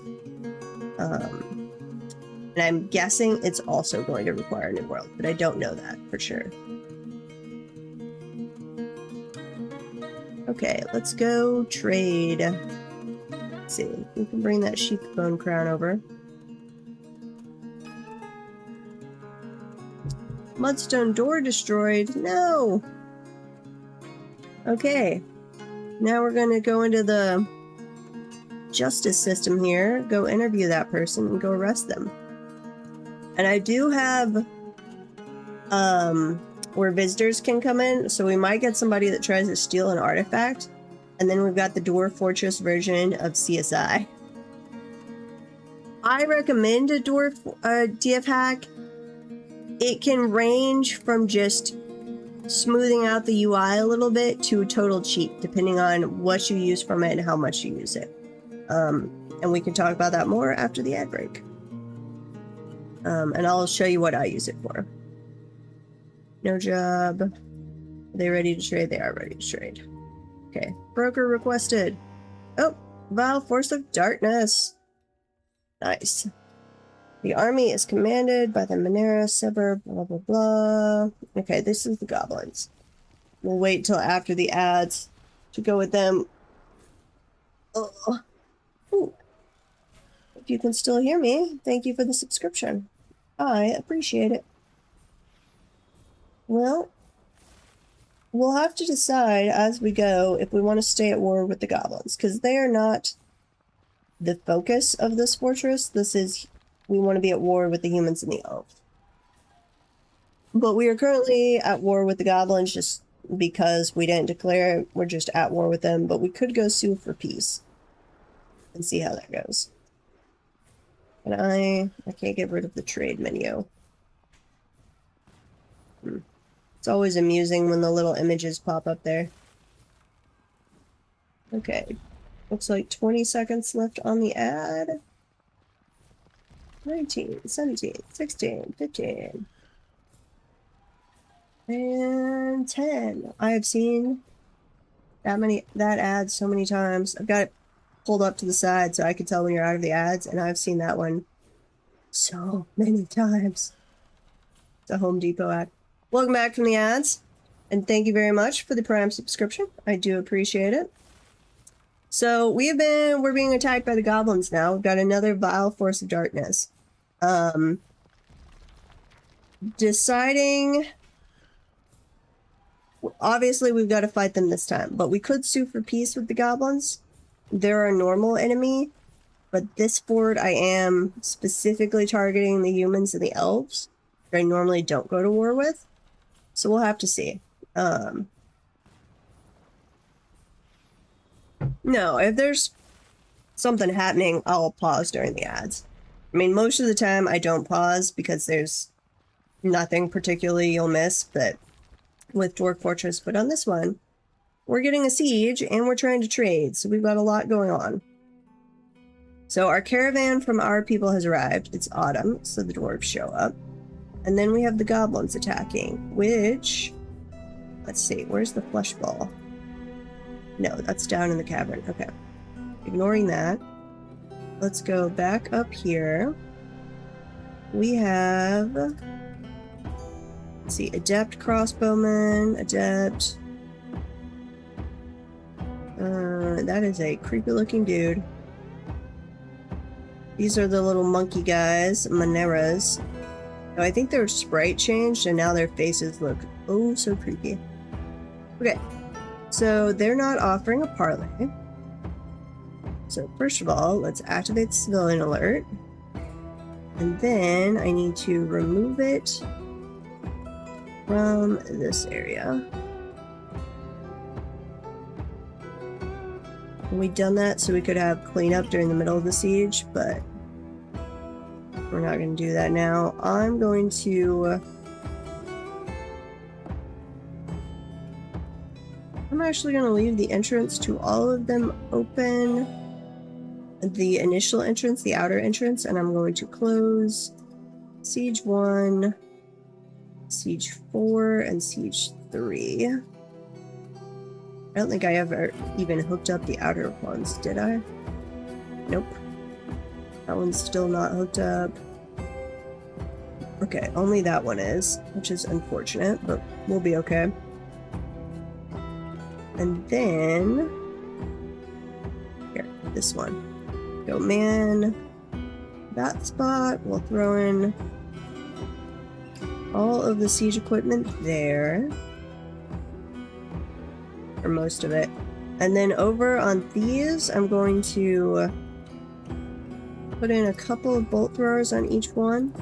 And I'm guessing it's also going to require a new world, but I don't know that for sure. Okay, let's go trade. Let's see, we can bring that sheep bone crown over. Mudstone door destroyed. No! Okay, now we're going to go into the justice system here, go interview that person, and go arrest them. And I do have where visitors can come in, so we might get somebody that tries to steal an artifact, and then we've got the Dwarf Fortress version of CSI. I recommend a Dwarf DF hack. It can range from just smoothing out the UI a little bit to total cheat, depending on what you use from it and how much you use it. And we can talk about that more after the ad break. And I'll show you what I use it for. No job. Are they ready to trade? They are ready to trade. Okay. Broker requested. Oh, Vile Force of Darkness. Nice. The army is commanded by the Monera Sever, blah, blah, blah. Okay, this is the goblins. We'll wait till after the ads to go with them. Oh. Ooh. If you can still hear me, thank you for the subscription. I appreciate it. Well, we'll have to decide as we go if we want to stay at war with the goblins, because they are not the focus of this fortress. This is, we want to be at war with the humans and the elves. But we are currently at war with the goblins just because we didn't declare it. We're just at war with them, but we could go sue for peace and see how that goes. And I can't get rid of the trade menu. It's always amusing when the little images pop up there. Okay. Looks like 20 seconds left on the ad. 19, 17, 16, 15. And 10. I have seen that ad so many times. I've got it pulled up to the side so I can tell when you're out of the ads, and I've seen that one so many times. It's a Home Depot ad. Welcome back from the ads, and thank you very much for the Prime subscription. I do appreciate it. So we're being attacked by the goblins now. We've got another Vile Force of Darkness. Deciding, obviously we've got to fight them this time, but we could sue for peace with the goblins. They're a normal enemy, but this fort I am specifically targeting the humans and the elves, that I normally don't go to war with. So we'll have to see. No, if there's something happening, I'll pause during the ads. I mean, most of the time I don't pause because there's nothing particularly you'll miss, but with Dwarf Fortress, but on this one, we're getting a siege and we're trying to trade, so we've got a lot going on. So our caravan from our people has arrived. It's autumn, so the dwarves show up. And then we have the goblins attacking, which, let's see, where's the flesh ball? No, that's down in the cavern. Okay. Ignoring that, let's go back up here. We have, let's see, adept crossbowman, adept. That is a creepy looking dude. These are the little monkey guys, Moneras. So I think their sprite changed and now their faces look oh so creepy. Okay, so they're not offering a parlay. So first of all, let's activate the civilian alert. And then I need to remove it from this area. We've done that so we could have cleanup during the middle of the siege, but we're not going to do that now. I'm going to... I'm actually going to leave the entrance to all of them open. The initial entrance, the outer entrance, and I'm going to close Siege 1, Siege 4 and Siege 3. I don't think I ever even hooked up the outer ones, did I? Nope. That one's still not hooked up. Okay, only that one is, which is unfortunate, but we'll be okay. And then... here, this one. Go man. That spot, we'll throw in all of the siege equipment there. Or most of it. And then over on these, I'm going to put in a couple of bolt throwers on each one.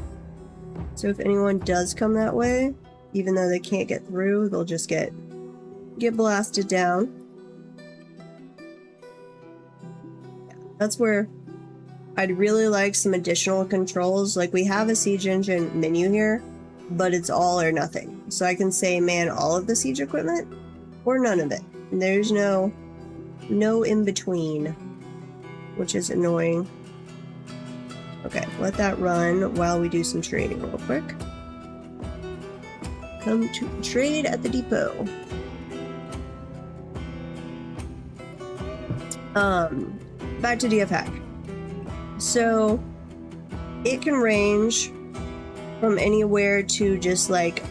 So if anyone does come that way, even though they can't get through, they'll just get blasted down. That's where I'd really like some additional controls. Like, we have a siege engine menu here, but it's all or nothing. So I can say man all of the siege equipment or none of it. And there's no in between, which is annoying. Okay, let that run while we do some trading real quick. Come to trade at the depot. Back to DF hack. So it can range from anywhere to just like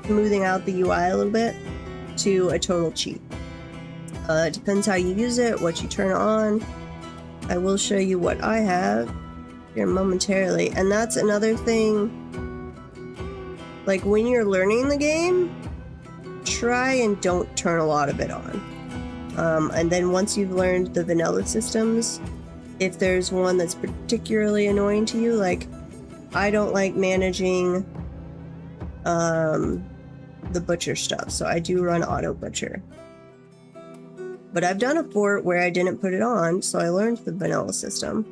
smoothing out the UI a little bit to a total cheat. It depends how you use it, what you turn on. I will show you what I have here momentarily. And that's another thing, like when you're learning the game, try and don't turn a lot of it on. And then once you've learned the vanilla systems, if there's one that's particularly annoying to you, like I don't like managing the butcher stuff, so I do run auto butcher. But I've done a fort where I didn't put it on, so I learned the vanilla system.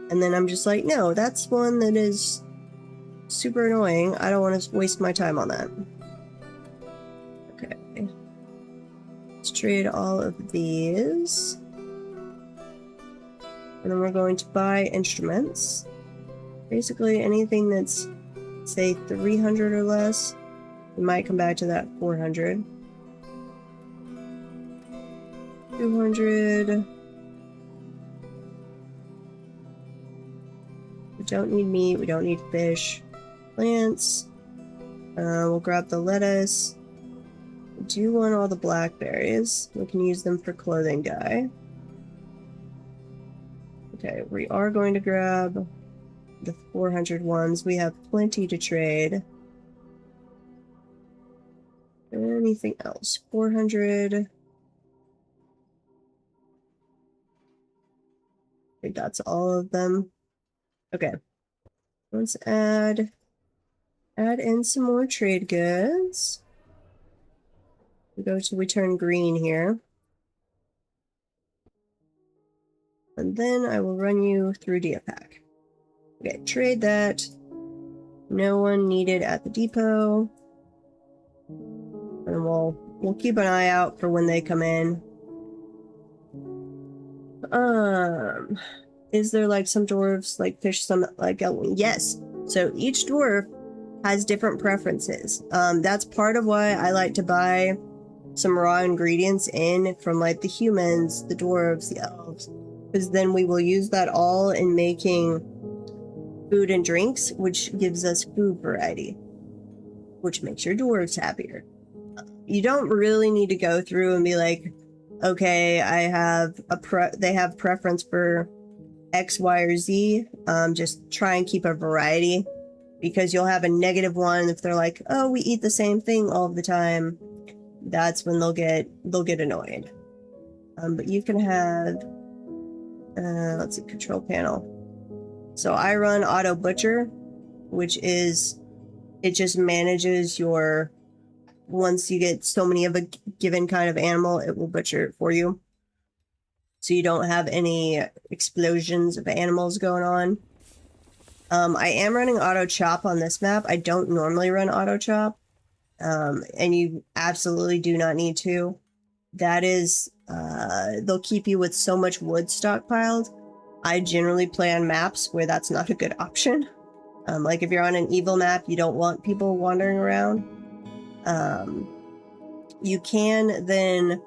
And then I'm just like, no, that's one that is super annoying. I don't want to waste my time on that. Okay. Let's trade all of these. And then we're going to buy instruments. Basically anything that's, say, 300 or less. We might come back to that 400. 200. We don't need meat, we don't need fish. Plants. We'll grab the lettuce. We do want all the blackberries. We can use them for clothing dye. Okay, we are going to grab the 400 ones. We have plenty to trade. Anything else? 400. I think that's all of them. Okay. Let's add in some more trade goods. We go to return green here. And then I will run you through DFPack. Okay, trade that. No one needed at the depot. And we'll keep an eye out for when they come in. Is there like some dwarves like fish some like yes. So each dwarf has different preferences. That's part of why I like to buy some raw ingredients in from like the humans, the dwarves, the elves, because then we will use that all in making food and drinks, which gives us food variety, which makes your dwarves happier. You don't really need to go through and be like, okay, I have they have preference for X, Y, or Z. Just try and keep a variety, because you'll have a negative one if they're like, oh, we eat the same thing all the time. That's when they'll get annoyed. But you can have, let's see, control panel. So I run auto butcher, which is, it just manages your, once you get so many of a given kind of animal, it will butcher it for you. So you don't have any explosions of animals going on. I am running auto chop on this map. I don't normally run auto chop. And you absolutely do not need to. That is, they'll keep you with so much wood stockpiled. I generally play on maps where that's not a good option. Like if you're on an evil map, you don't want people wandering around. You can then,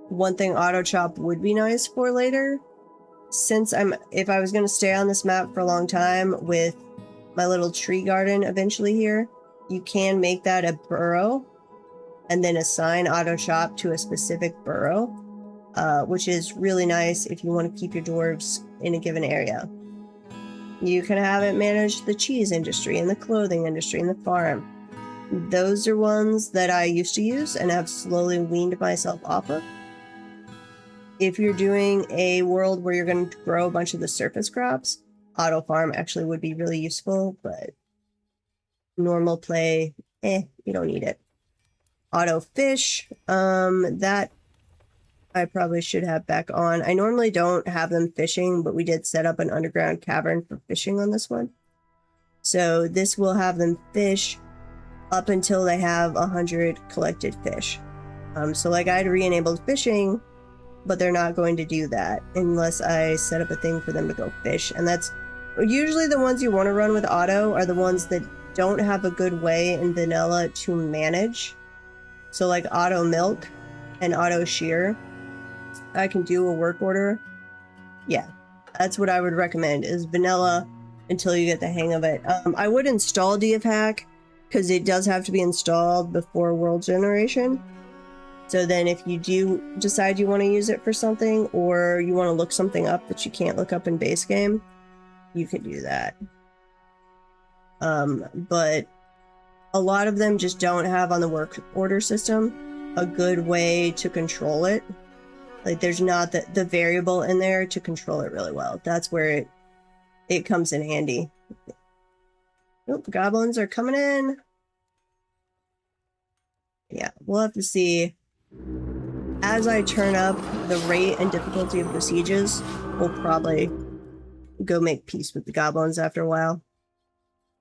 one thing auto chop would be nice for later, since if I was going to stay on this map for a long time with my little tree garden eventually here, you can make that a burrow and then assign auto chop to a specific burrow, which is really nice if you want to keep your dwarves in a given area. You can have it manage the cheese industry and the clothing industry and the farm. Those are ones that I used to use and have slowly weaned myself off of. If you're doing a world where you're going to grow a bunch of the surface crops, auto farm actually would be really useful, but normal play, you don't need it. Auto fish, that I probably should have back on. I normally don't have them fishing, but we did set up an underground cavern for fishing on this one. So this will have them fish up until they have 100 collected fish. So like I'd re-enabled fishing, but they're not going to do that unless I set up a thing for them to go fish. And that's usually the ones you want to run with auto are the ones that don't have a good way in vanilla to manage. So like auto milk and auto shear, I can do a work order. Yeah, that's what I would recommend, is vanilla until you get the hang of it. I would install DF Hack because it does have to be installed before world generation. So then if you do decide you want to use it for something, or you want to look something up that you can't look up in base game, you can do that. But a lot of them just don't have on the work order system a good way to control it. Like there's not the variable in there to control it really well. That's where it comes in handy. Nope, goblins are coming in. Yeah, we'll have to see. As I turn up the rate and difficulty of the sieges, we'll probably go make peace with the goblins after a while,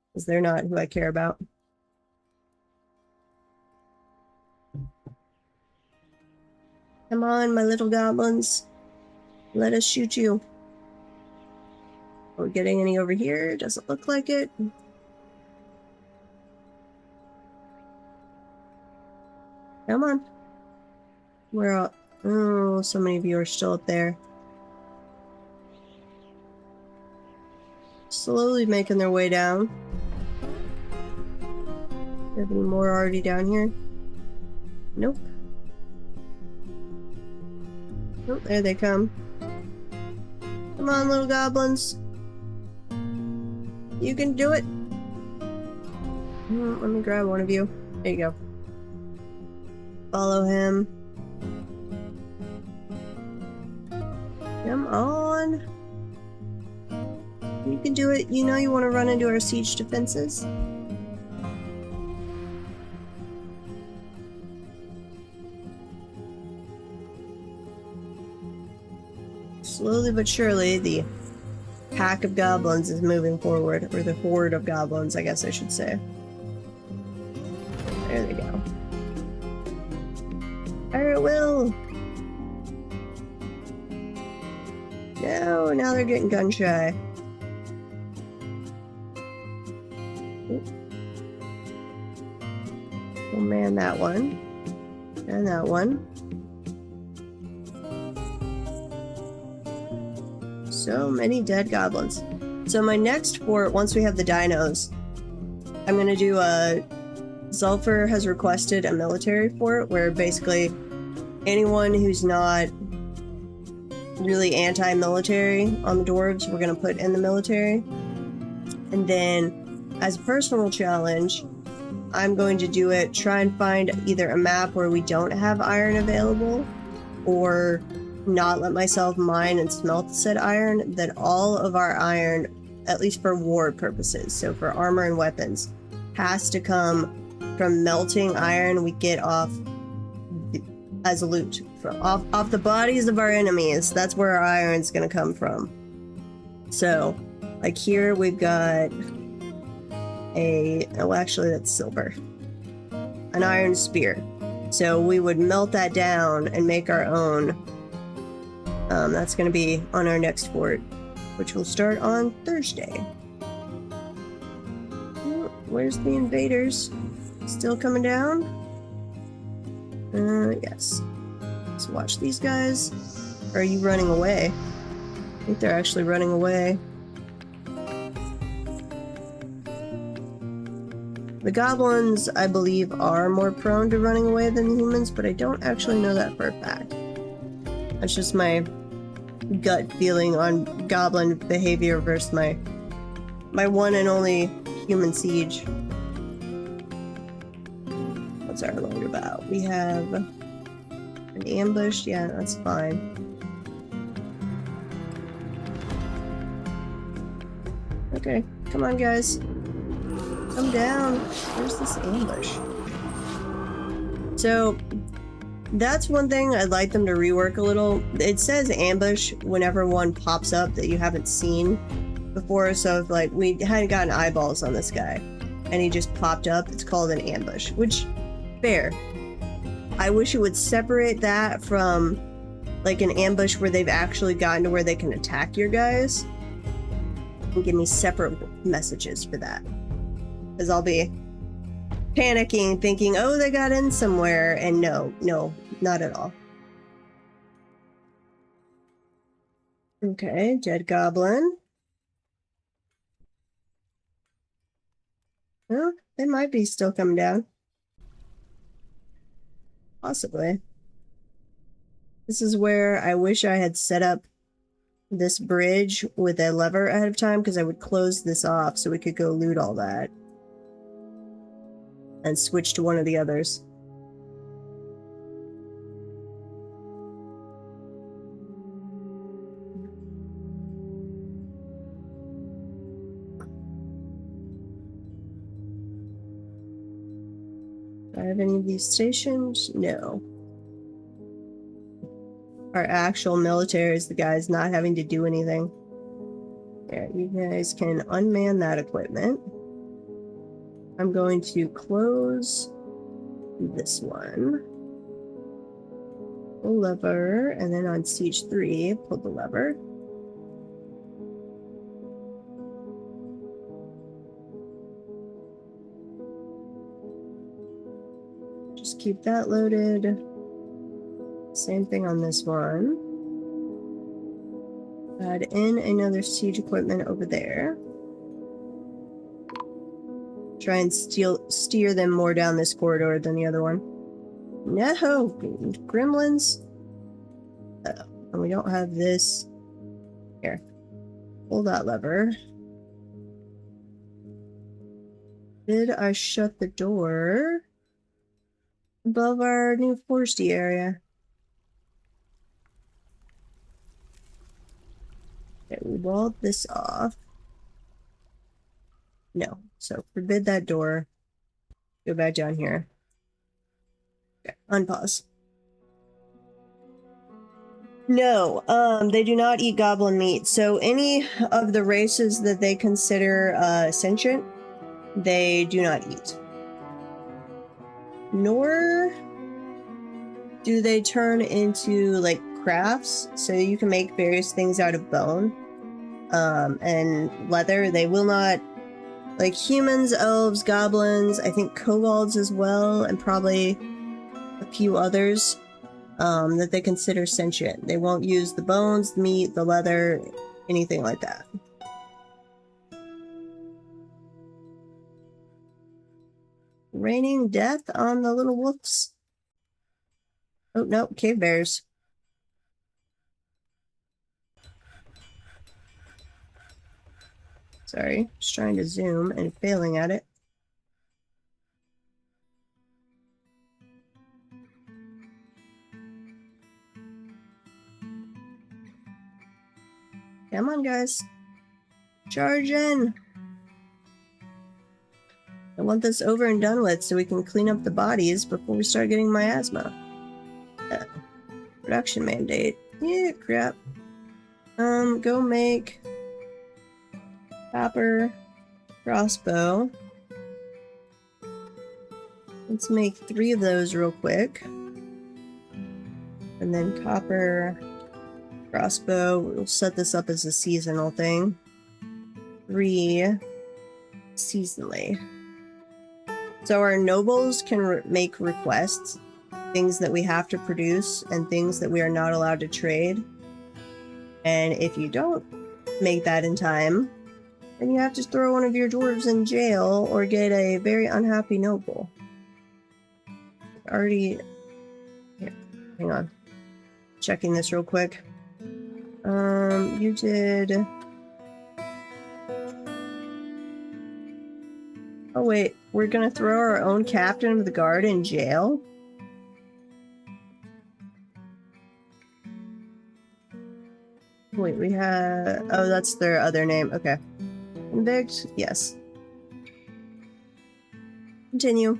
because they're not who I care about. Come on, my little goblins. Let us shoot you. Are we getting any over here? Doesn't look like it. Come on. We're all... Oh, so many of you are still up there. Slowly making their way down. Have any more already down here? Nope. Oh, there they come. Come on, little goblins. You can do it. Let me grab one of you. There you go. Follow him. Come on. You can do it. You know you want to run into our siege defenses. Slowly but surely, the pack of goblins is moving forward, or the horde of goblins, I guess I should say. There they go. Fire at will! No, now they're getting gun shy. We'll man that one. And that one. So many dead goblins. So my next fort, once we have the dinos, I'm gonna do a... Zulfur has requested a military fort where basically anyone who's not really anti-military on the dwarves, we're gonna put in the military. And then as a personal challenge, I'm going to do it, try and find either a map where we don't have iron available, or not let myself mine and smelt said iron, that all of our iron, at least for war purposes, so for armor and weapons, has to come from melting iron we get off as loot. Off the bodies of our enemies. That's where our iron's gonna come from. So, like here we've got oh actually that's silver. An iron spear. So we would melt that down and make our own. That's gonna be on our next fort, which will start on Thursday. where's the invaders? Still coming down? Yes. Let's watch these guys. Or are you running away? I think they're actually running away. The goblins, I believe, are more prone to running away than the humans, but I don't actually know that for a fact. That's just my gut feeling on goblin behavior versus my one and only human siege. What's our load about? We have an ambush. Yeah, that's fine. Okay, come on, guys. Come down. Where's this ambush? So, that's one thing I'd like them to rework a little. It says ambush whenever one pops up that you haven't seen before. So, if like we hadn't gotten eyeballs on this guy and he just popped up, it's called an ambush, which, fair. I wish it would separate that from like an ambush where they've actually gotten to where they can attack your guys and give me separate messages for that. Because I'll be panicking, thinking, oh, they got in somewhere, and no, not at all. Okay, dead goblin. Well, they might be still coming down. Possibly. This is where I wish I had set up this bridge with a lever ahead of time, because I would close this off so we could go loot all that. And switch to one of the others. Do I have any of these stations? No. Our actual military is the guys not having to do anything. Yeah, you guys can unman that equipment. I'm going to close this one. Pull lever, and then on Siege 3, pull the lever. Just keep that loaded. Same thing on this one. Add in another siege equipment over there. Try and steer them more down this corridor than the other one. No! Gremlins! Oh, and we don't have this. Here. Pull that lever. Did I shut the door above our new foresty area? Okay, we walled this off. No. So forbid that door. Go back down here. Okay, unpause. No, they do not eat goblin meat. So any of the races that they consider sentient, they do not eat. Nor do they turn into like crafts, so you can make various things out of bone and leather. They will not, like humans, elves, goblins, I think kobolds as well, and probably a few others that they consider sentient. They won't use the bones, the meat, the leather, anything like that. Raining death on the little wolves. Oh, no, cave bears. Sorry, just trying to zoom and failing at it. Come on, guys. Charge in! I want this over and done with so we can clean up the bodies before we start getting miasma. Production mandate. Yeah, crap. Go make copper crossbow. Let's make 3 of those real quick. And then copper crossbow. We'll set this up as a seasonal thing. 3 seasonally. So our nobles can make requests, things that we have to produce and things that we are not allowed to trade. And if you don't make that in time, then you have to throw one of your dwarves in jail or get a very unhappy noble. Already... Here, hang on. Checking this real quick. You did... Oh wait, we're gonna throw our own captain of the guard in jail? Wait, we have... Oh, that's their other name. Okay. Convict? Yes. Continue.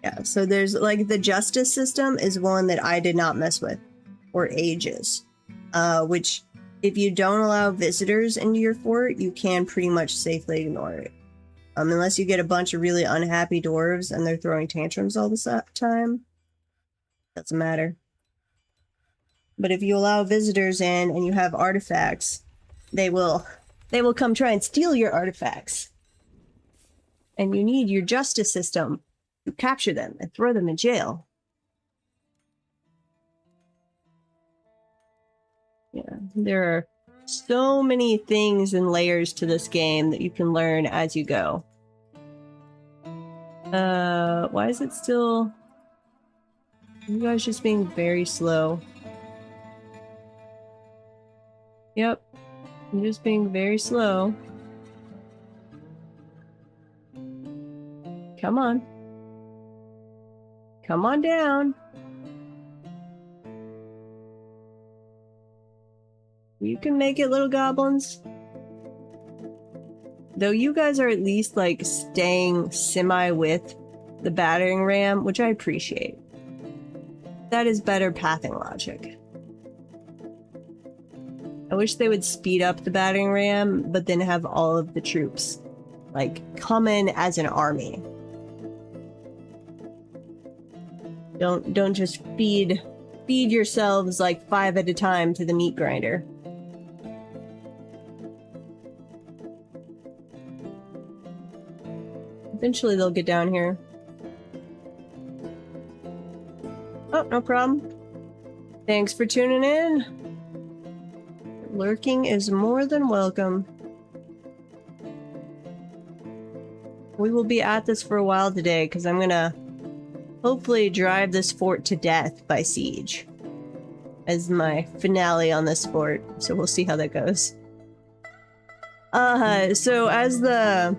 Yeah, so there's, like, the justice system is one that I did not mess with for ages. Which, if you don't allow visitors into your fort, you can pretty much safely ignore it. Unless you get a bunch of really unhappy dwarves and they're throwing tantrums all the time. Doesn't matter. But if you allow visitors in and you have artifacts, they will come try and steal your artifacts. And you need your justice system to capture them and throw them in jail. Yeah, there are so many things and layers to this game that you can learn as you go. Why is it still... You guys just being very slow. Yep. I'm just being very slow. Come on. Come on down. You can make it, little goblins. Though you guys are at least, like, staying semi with the battering ram, which I appreciate. That is better pathing logic. I wish they would speed up the battering ram, but then have all of the troops, like, come in as an army. Don't just feed yourselves, like, 5 at a time to the meat grinder. Eventually they'll get down here. Oh, no problem. Thanks for tuning in. Lurking is more than welcome. We will be at this for a while today, because I'm gonna hopefully drive this fort to death by siege as my finale on this fort, so we'll see how that goes. So as the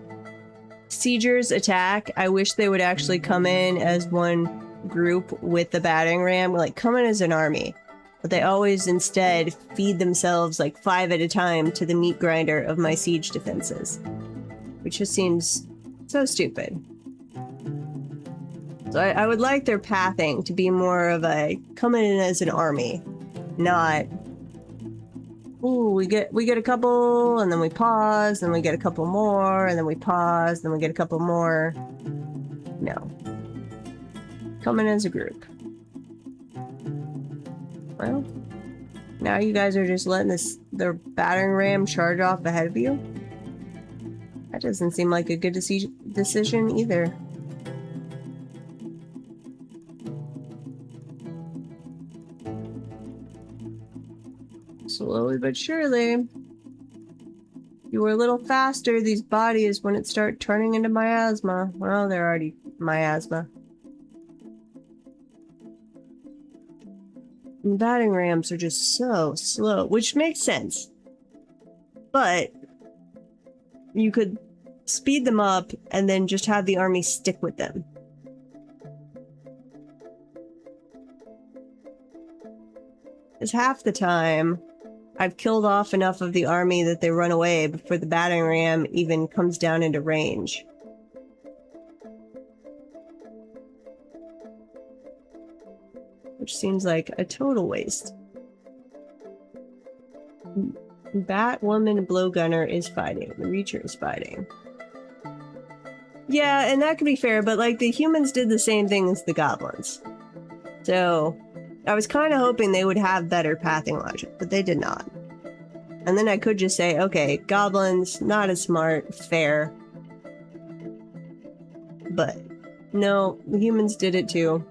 siegers attack, I wish they would actually come in as one group with the battering ram, like come in as an army. But they always instead feed themselves like 5 at a time to the meat grinder of my siege defenses. Which just seems so stupid. So I would like their pathing to be more of a coming in as an army. Not, ooh, we get a couple, and then we pause, and we get a couple more, and then we pause, then we get a couple more. No. Coming as a group. Well, now you guys are just letting their battering ram charge off ahead of you? That doesn't seem like a good decision either. Slowly but surely. If you were a little faster, these bodies wouldn't start turning into miasma. Well, they're already miasma. And batting rams are just so slow, which makes sense. But you could speed them up and then just have the army stick with them. Because half the time, I've killed off enough of the army that they run away before the battering ram even comes down into range. Which seems like a total waste. Batwoman Blowgunner is fighting. The Reacher is fighting. Yeah, and that could be fair, but like the humans did the same thing as the goblins. So I was kind of hoping they would have better pathing logic, but they did not. And then I could just say, okay, goblins, not as smart, fair. but no, the humans did it too.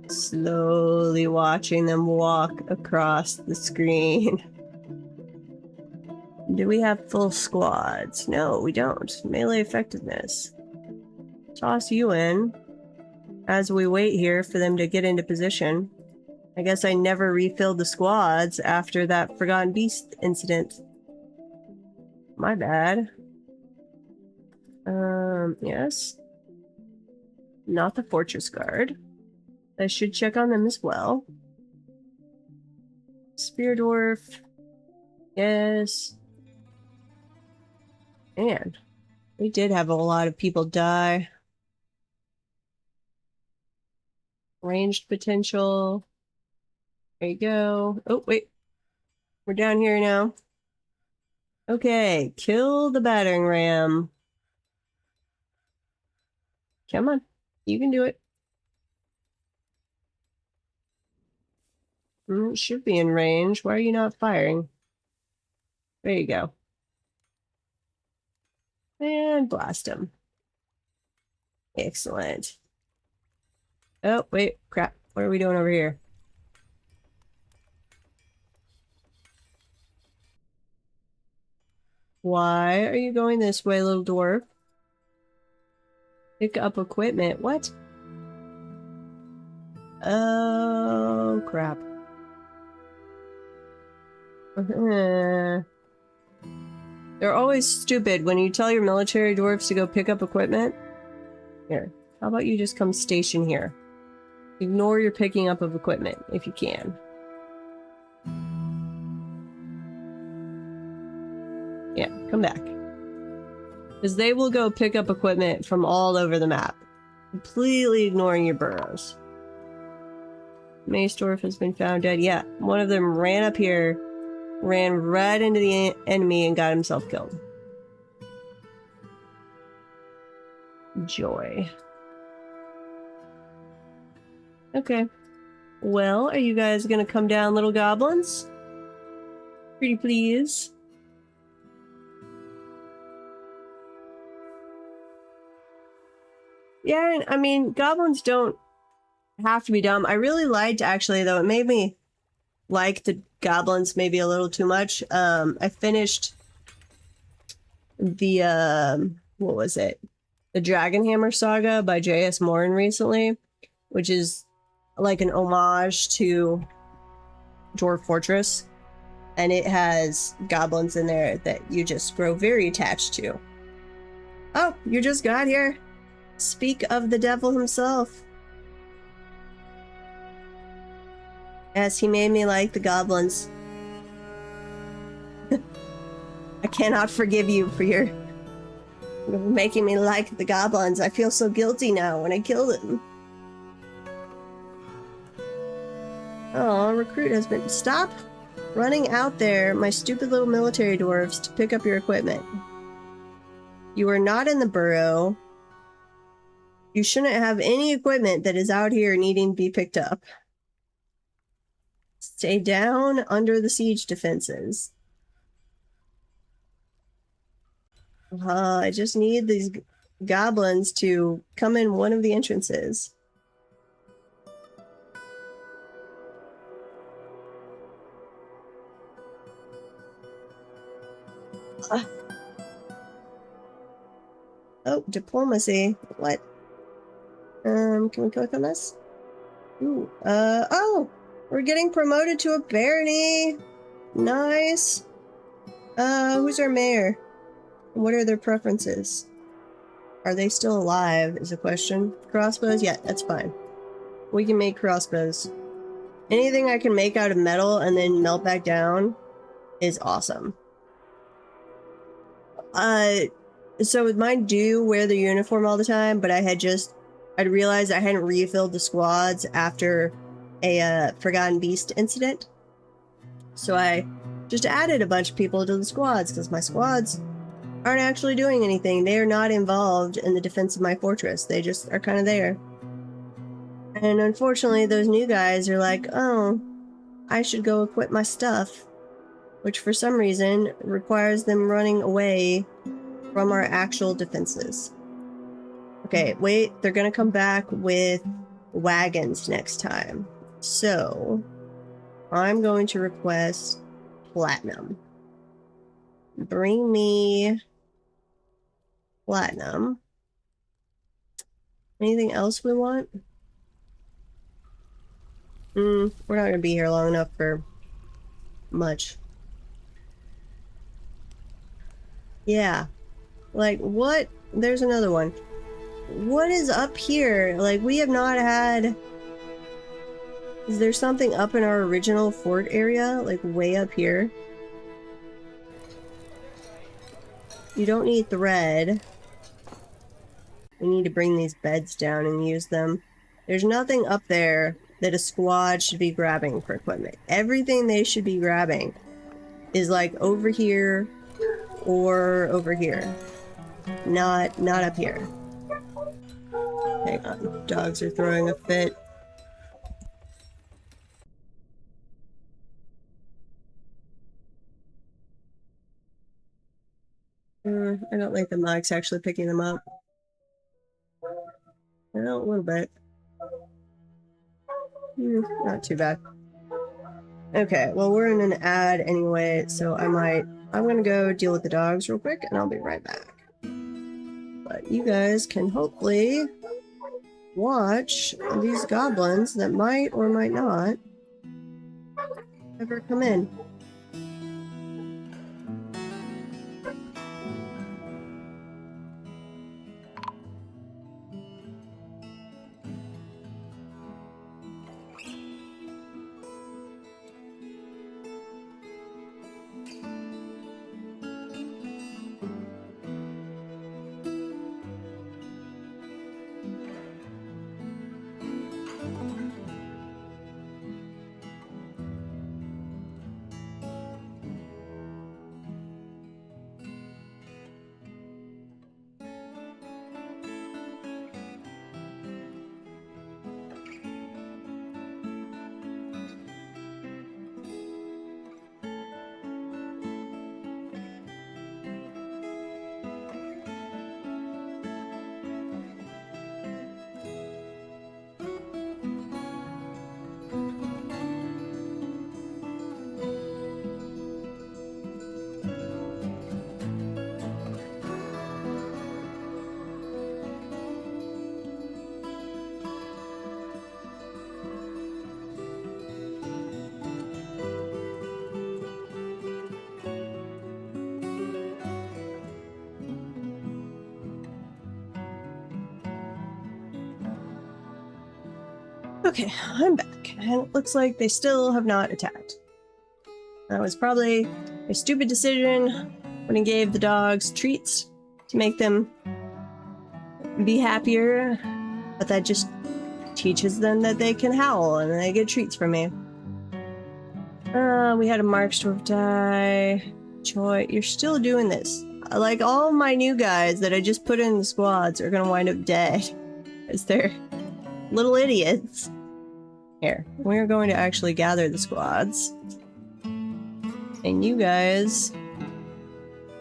Slowly watching them walk across the screen. Do we have full squads? No, we don't. Melee effectiveness. Toss you in as we wait here for them to get into position. I guess I never refilled the squads after that Forgotten Beast incident. My bad. Yes. Not the Fortress Guard. I should check on them as well. Spear Dwarf. Yes. Man, we did have a lot of people die. Ranged potential. There you go. Oh, wait. We're down here now. Okay, kill the battering ram. Come on. You can do it. It should be in range. Why are you not firing? There you go. And blast him. Excellent. Oh, wait. Crap. What are we doing over here? Why are you going this way, little dwarf? Pick up equipment. What? Oh, crap. They're always stupid when you tell your military dwarves to go pick up equipment. Here, how about you just come station here? Ignore your picking up of equipment, if you can. Yeah, come back. Because they will go pick up equipment from all over the map, completely ignoring your burrows. Mace dwarf has been found dead. Yeah, one of them ran up here, ran right into the enemy and got himself killed. Joy. Okay. Well, are you guys gonna come down, little goblins? Pretty please. Yeah, I mean, goblins don't have to be dumb. I really liked, actually, though, it made me like the goblins maybe a little too much. I finished the, what was it? The Dragonhammer Saga by J.S. Morin recently, which is like an homage to Dwarf Fortress. And it has goblins in there that you just grow very attached to. Oh, you just got here. Speak of the devil himself. Yes, he made me like the goblins. I cannot forgive you for your making me like the goblins. I feel so guilty now when I kill them. Oh, recruit has been... Stop running out there, my stupid little military dwarves, to pick up your equipment. You are not in the burrow. You shouldn't have any equipment that is out here needing to be picked up. Stay down under the siege defenses. I just need these goblins to come in one of the entrances. Oh, diplomacy. What? Can we click on this? Ooh, oh! We're getting promoted to a barony! Nice! Who's our mayor? What are their preferences? Are they still alive, is a question. Crossbows? Yeah, that's fine. We can make crossbows. Anything I can make out of metal and then melt back down is awesome. So mine do wear the uniform all the time, but I'd realized I hadn't refilled the squads after a Forgotten Beast incident. So I just added a bunch of people to the squads, because my squads aren't actually doing anything. They are not involved in the defense of my fortress. They just are kind of there. And unfortunately, those new guys are like, oh, I should go equip my stuff. which for some reason requires them running away from our actual defenses. Okay, wait, they're gonna come back with wagons next time. So, I'm going to request platinum. Bring me platinum. Anything else we want? We're not gonna be here long enough for much. Yeah. Like, what? There's another one. What is up here? Like, we have not had... Is there something up in our original fort area? Like, way up here? You don't need thread. We need to bring these beds down and use them. There's nothing up there that a squad should be grabbing for equipment. Everything they should be grabbing is like over here or over here. Not up here. Hang on. Dogs are throwing a fit. I don't think the mic's actually picking them up. Well, a little bit. Not too bad. Okay, well, we're in an ad anyway, so I'm gonna go deal with the dogs real quick, and I'll be right back. But you guys can hopefully watch these goblins that might or might not ever come in. Okay, I'm back, and it looks like they still have not attacked. That was probably a stupid decision when I gave the dogs treats to make them be happier, but that just teaches them that they can howl and they get treats from me. We had a Marksdwarf die. Joy, you're still doing this. Like, all my new guys that I just put in the squads are gonna wind up dead. Because they're little idiots. Here, we're going to actually gather the squads. And you guys,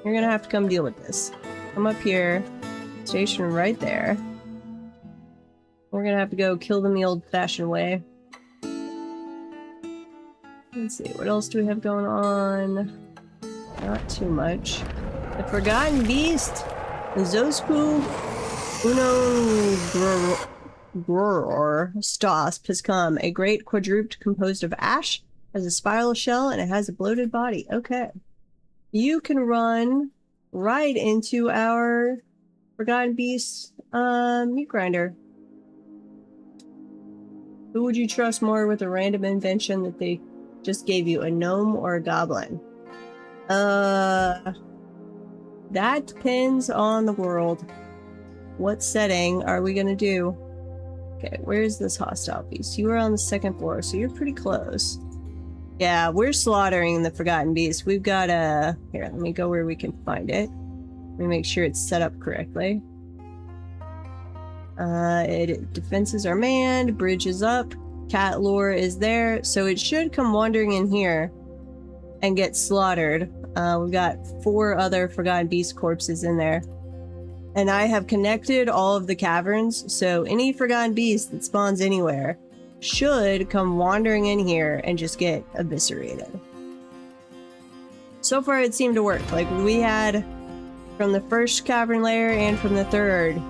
you're gonna have to come deal with this. Come up here, station right there. We're gonna have to go kill them the old-fashioned way. Let's see, what else do we have going on? Not too much. The Forgotten Beast, Zosku Uno Gror Stosp has come. A great quadruped composed of ash, has a spiral shell, and it has a bloated body. Okay. You can run right into our Forgotten Beast meat grinder. Who would you trust more with a random invention that they just gave you, a gnome or a goblin? That depends on the world. What setting are we gonna do? Okay, where's this hostile beast? You are on the second floor, so you're pretty close. Yeah, we're slaughtering the Forgotten Beast. We've got a... Here, let me go where we can find it. Let me make sure it's set up correctly. Defenses are manned, bridge is up, cat lore is there, so it should come wandering in here. and get slaughtered. We've got 4 other Forgotten Beast corpses in there. And I have connected all of the caverns, so any Forgotten Beast that spawns anywhere should come wandering in here and just get eviscerated. So far it seemed to work. Like, we had from the first cavern layer and from the third,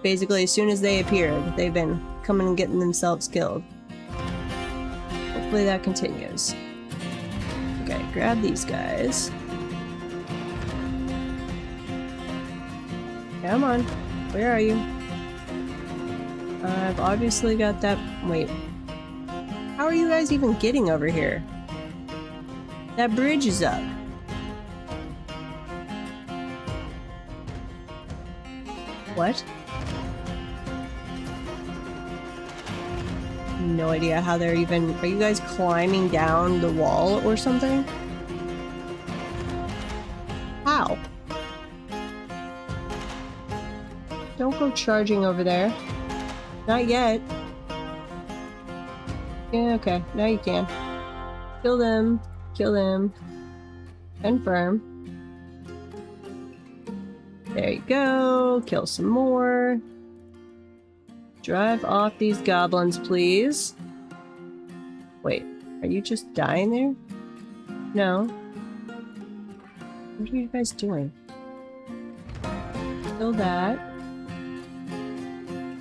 basically as soon as they appeared, they've been coming and getting themselves killed. Hopefully that continues. Okay, grab these guys. Come on. Where are you? I've obviously got that... Wait. How are you guys even getting over here? That bridge is up. What? No idea how they're even... Are you guys climbing down the wall or something? How? Don't go charging over there. Not yet. Yeah, okay. Now you can. Kill them. Kill them. Confirm. There you go. Kill some more. Drive off these goblins, please. Wait, are you just dying there? No. What are you guys doing? Kill that.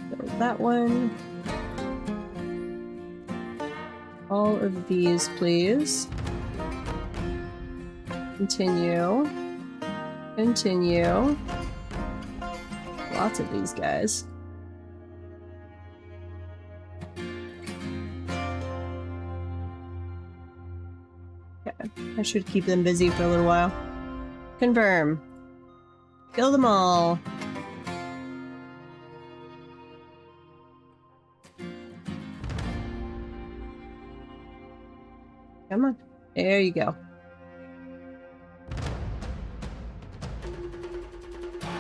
Kill that one. All of these, please. Continue. Continue. Lots of these guys. Okay, I should keep them busy for a little while. Confirm. Kill them all. Come on. There you go.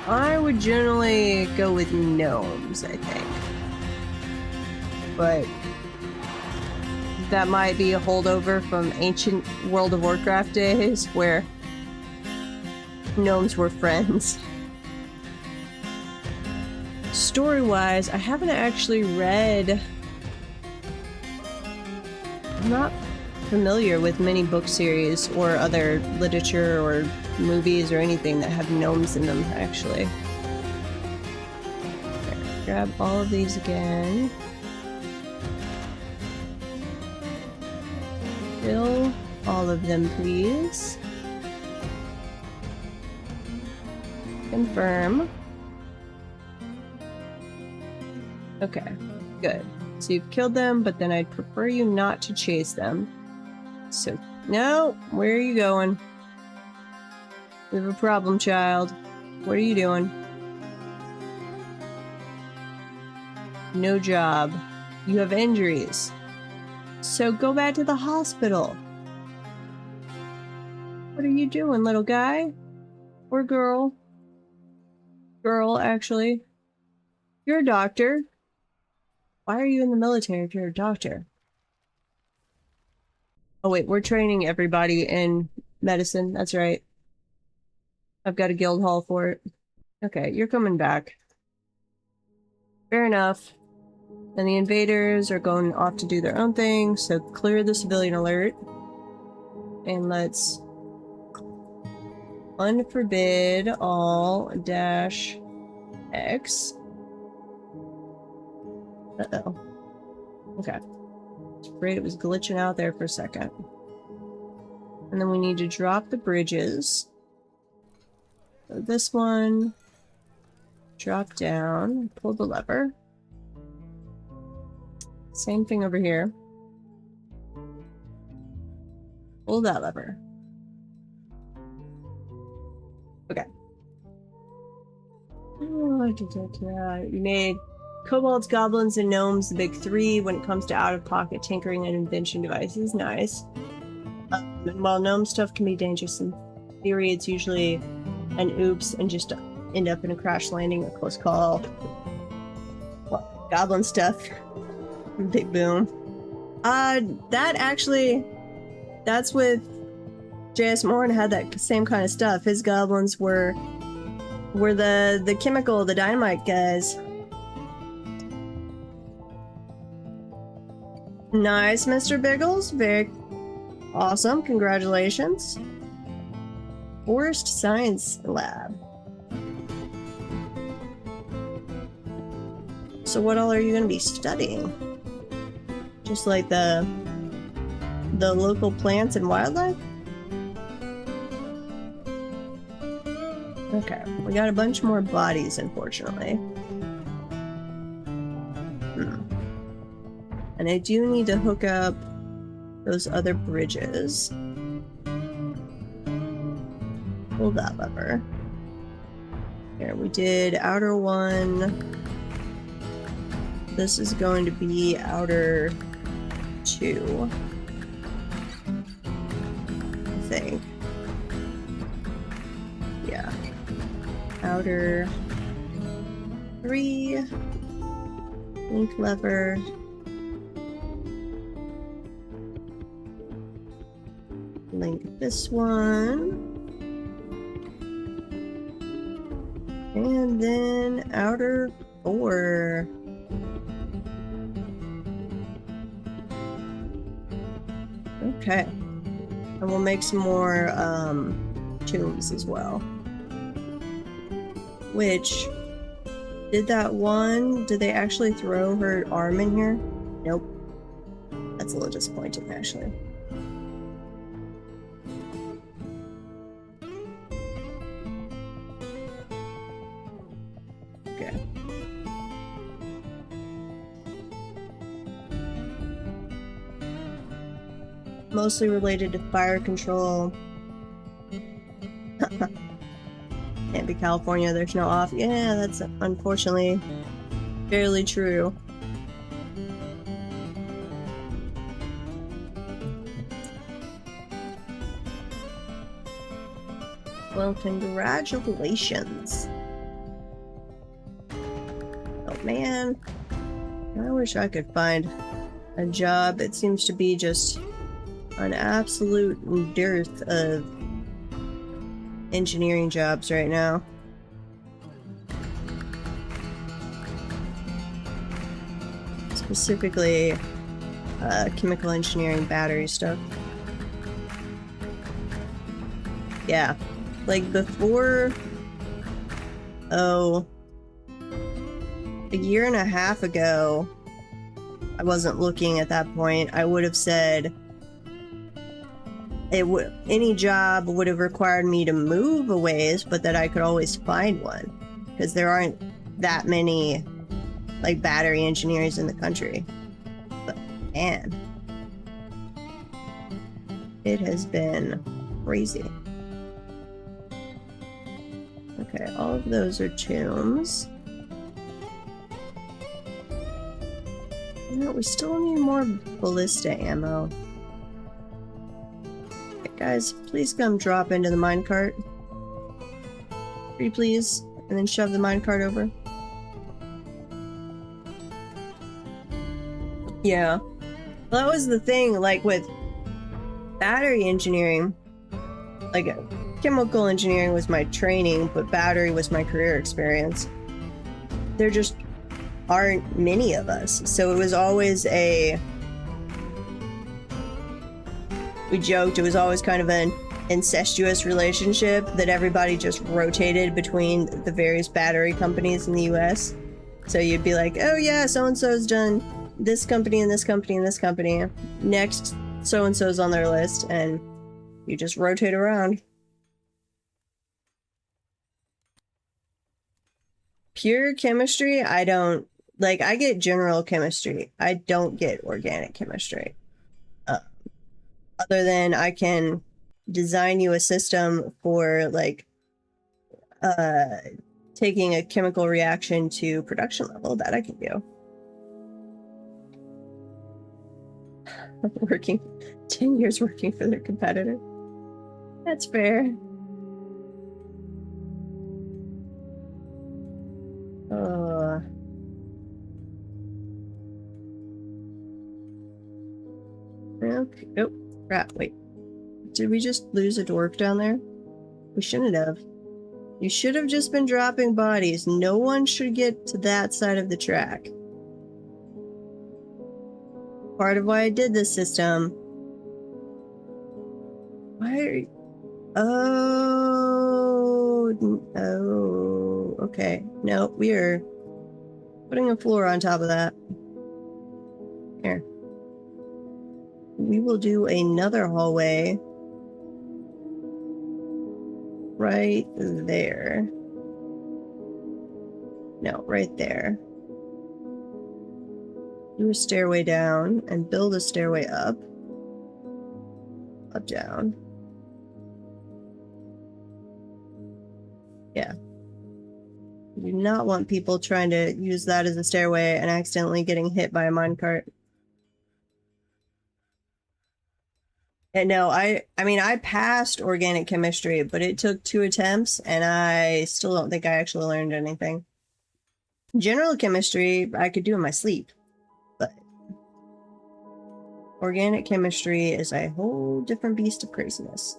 I would generally go with gnomes, I think. But that might be a holdover from ancient World of Warcraft days where gnomes were friends. Story-wise, I haven't actually read... I'm not familiar with many book series or other literature or movies or anything that have gnomes in them, actually. Okay, grab all of these again. Kill all of them, please. Confirm. Okay, good. So you've killed them, but then I'd prefer you not to chase them. So, no, where are you going? We have a problem, child. What are you doing? No job. You have injuries. So go back to the hospital. What are you doing, little guy? Or girl? Girl, actually. You're a doctor. Why are you in the military if you're a doctor? Oh wait, we're training everybody in medicine. That's right. I've got a guild hall for it. Okay, you're coming back. Fair enough. And the invaders are going off to do their own thing, so clear the civilian alert. And let's unforbid all -X. Uh-oh. Okay. I was afraid it was glitching out there for a second. And then we need to drop the bridges. So this one, drop down, pull the lever. Same thing over here. Pull that lever. Okay. You made kobolds, goblins, and gnomes the big 3 when it comes to out-of-pocket tinkering and invention devices. Nice. While gnome stuff can be dangerous in theory, it's usually an oops and just end up in a crash landing, a close call. Well, goblin stuff. Big boom. That actually, that's with J.S. Morin had that same kind of stuff. His goblins were the chemical, the dynamite guys. Nice, Mr. Biggles. Very awesome. Congratulations. Forest Science Lab. So what all are you going to be studying? Just like the local plants and wildlife? Okay, we got a bunch more bodies, unfortunately. And I do need to hook up those other bridges. Pull that lever. Here, we did outer one. This is going to be outer 2. I think. Yeah. Outer 3. Link lever. Link this one. And then outer 4. Okay. And we'll make some more tombs as well. Which, did they actually throw her arm in here? Nope. That's a little disappointing, actually. Okay. Mostly related to fire control. Can't be California, there's no off. Yeah, that's unfortunately fairly true. Well, congratulations. Oh man, I wish I could find a job. It seems to be just an absolute dearth of engineering jobs right now. Specifically, chemical engineering, battery stuff. Yeah, like before, a year and a half ago, I wasn't looking at that point. I would have said any job would have required me to move a ways, but that I could always find one, because there aren't that many like battery engineers in the country. But man, it has been crazy. Okay, all of those are tombs. No, we still need more ballista ammo. Okay, guys, please come drop into the minecart. Pretty please. And then shove the minecart over. Yeah. Well, that was the thing, like with battery engineering, like chemical engineering was my training, but battery was my career experience. There just aren't many of us. So it was always we joked, it was always kind of an incestuous relationship that everybody just rotated between the various battery companies in the US. So you'd be like, oh yeah, so-and-so's done this company and this company and this company. Next, so-and-so's on their list, and you just rotate around. Pure chemistry, I don't like. I get general chemistry. I don't get organic chemistry. Other than I can design you a system for like taking a chemical reaction to production level, that I can do. Working 10 years working for their competitor. That's fair. Okay. Oh, crap. Wait. Did we just lose a dwarf down there? We shouldn't have. You should have just been dropping bodies. No one should get to that side of the track. Part of why I did this system. Why are you... Oh, okay. No, we are putting a floor on top of that. Here. We will do another hallway right there. No, right there. Do a stairway down and build a stairway up. Up, down. Yeah. We do not want people trying to use that as a stairway and accidentally getting hit by a minecart. And no, I mean, I passed organic chemistry, but it took 2 attempts, and I still don't think I actually learned anything. General chemistry, I could do in my sleep, but organic chemistry is a whole different beast of craziness.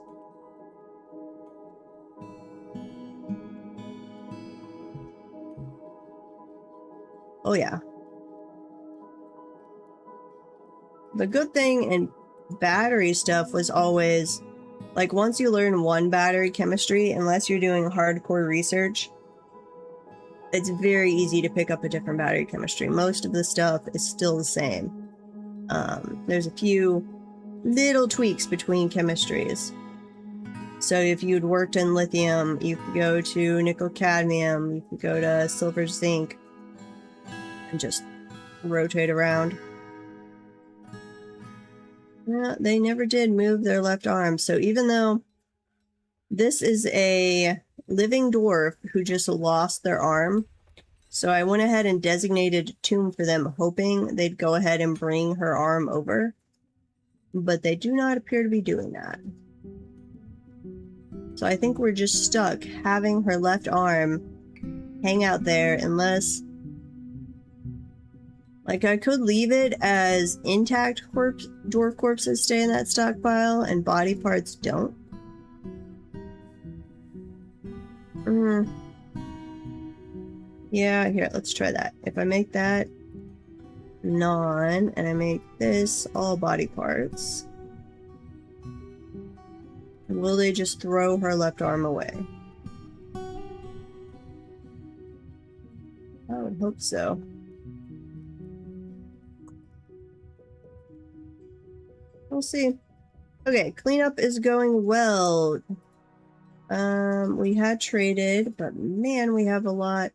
Oh yeah. The good thing in battery stuff was always, like, once you learn one battery chemistry, unless you're doing hardcore research, it's very easy to pick up a different battery chemistry. Most of the stuff is still the same. There's a few little tweaks between chemistries. So if you'd worked in lithium, you could go to nickel cadmium, you could go to silver zinc, and just rotate around. Yeah, they never did move their left arm. So even though this is a living dwarf who just lost their arm, so I went ahead and designated a tomb for them, hoping they'd go ahead and bring her arm over. But they do not appear to be doing that. So I think we're just stuck having her left arm hang out there, unless... Like, I could leave it as intact dwarf corpses stay in that stockpile and body parts don't. Yeah, here, let's try that. If I make that non, and I make this all body parts, will they just throw her left arm away? I would hope so. We'll see. Okay, cleanup is going well. We had traded, but man, we have a lot.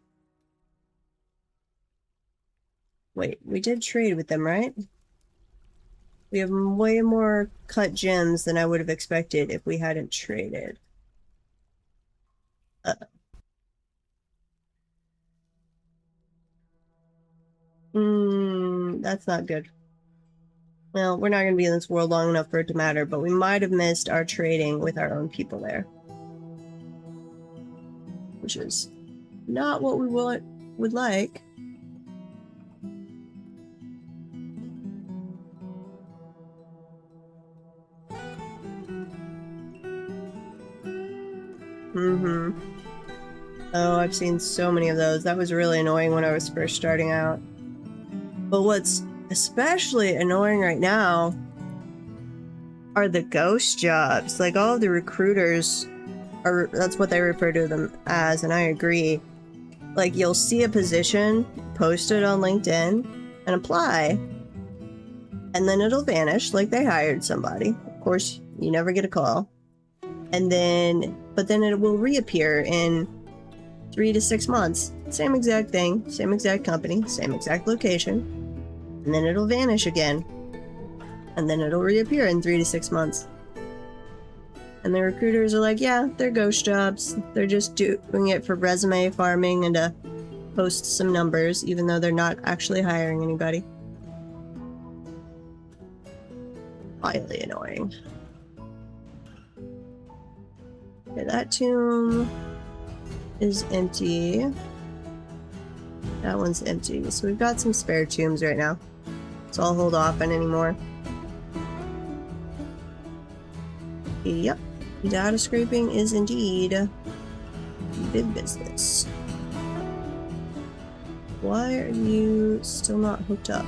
Wait, we did trade with them, right? We have way more cut gems than I would have expected if we hadn't traded. That's not good. Well, we're not going to be in this world long enough for it to matter, but we might have missed our trading with our own people there. Which is not what we would like. Oh, I've seen so many of those. That was really annoying when I was first starting out. But what's especially annoying right now are the ghost jobs. Like, all of the recruiters are, that's what they refer to them as, and I agree. Like, you'll see a position posted on LinkedIn and apply, and then it'll vanish like they hired somebody. Of course, you never get a call. And then, but then it will reappear in 3 to 6 months. Same exact thing, same exact company, same exact location. And then it'll vanish again. And then it'll reappear in 3 to 6 months. And the recruiters are like, yeah, they're ghost jobs. They're just doing it for resume farming and to post some numbers, even though they're not actually hiring anybody. Highly annoying. Okay, that tomb is empty. That one's empty. So we've got some spare tombs right now. So I'll hold off on any more. Yep, data scraping is indeed big business. Why are you still not hooked up?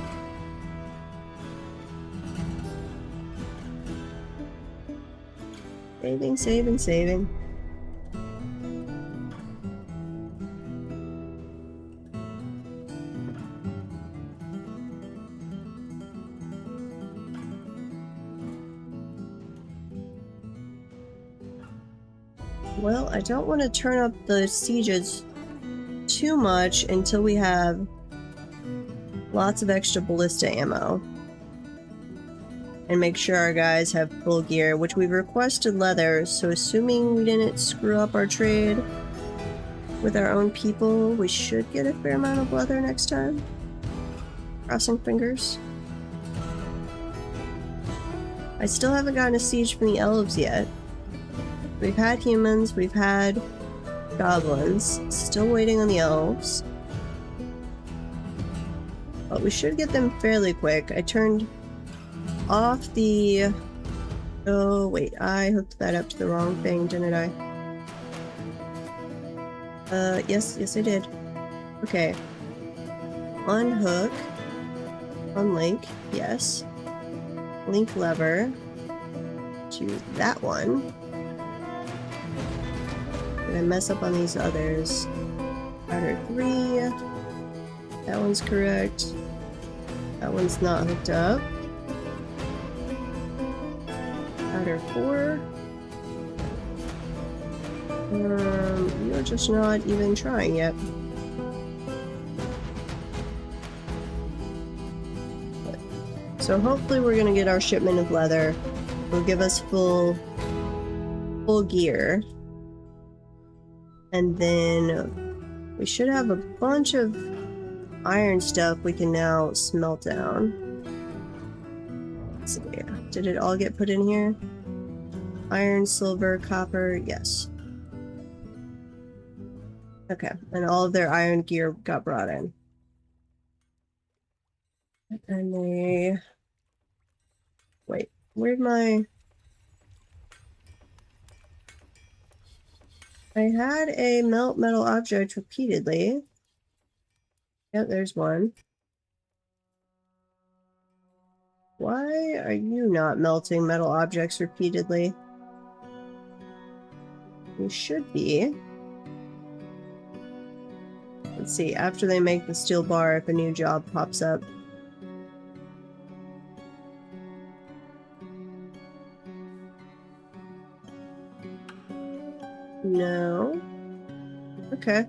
Saving, saving, saving. Well, I don't want to turn up the sieges too much until we have lots of extra ballista ammo. And make sure our guys have full gear, which we've requested leather, so assuming we didn't screw up our trade with our own people, we should get a fair amount of leather next time. Crossing fingers. I still haven't gotten a siege from the elves yet. We've had humans, we've had goblins, still waiting on the elves. But we should get them fairly quick. I turned off the... Oh, wait, I hooked that up to the wrong thing, didn't I? Yes, I did. Okay. Unhook. Unlink, yes. Link lever to that one. Did I mess up on these others? Outer 3. That one's correct. That one's not hooked up. Outer 4. You're just not even trying yet. So hopefully we're gonna get our shipment of leather. It'll give us full gear. And then we should have a bunch of iron stuff we can now smelt down. Let's see, did it all get put in here? Iron, silver, copper, yes. Okay, and all of their iron gear got brought in. And they... Wait, where'd my... I had a melt metal object repeatedly. Yep, there's one. Why are you not melting metal objects repeatedly? You should be. Let's see, after they make the steel bar, if a new job pops up. No. Okay.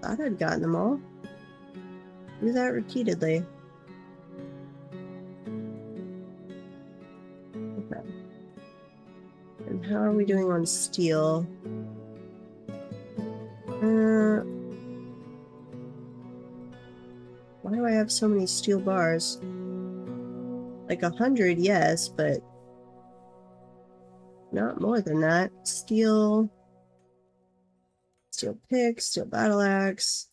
Thought I'd gotten them all. Do that repeatedly. Okay. And how are we doing on steel? Why do I have so many steel bars? Like 100, yes, but not more than that. Steel pick, steel battle axe.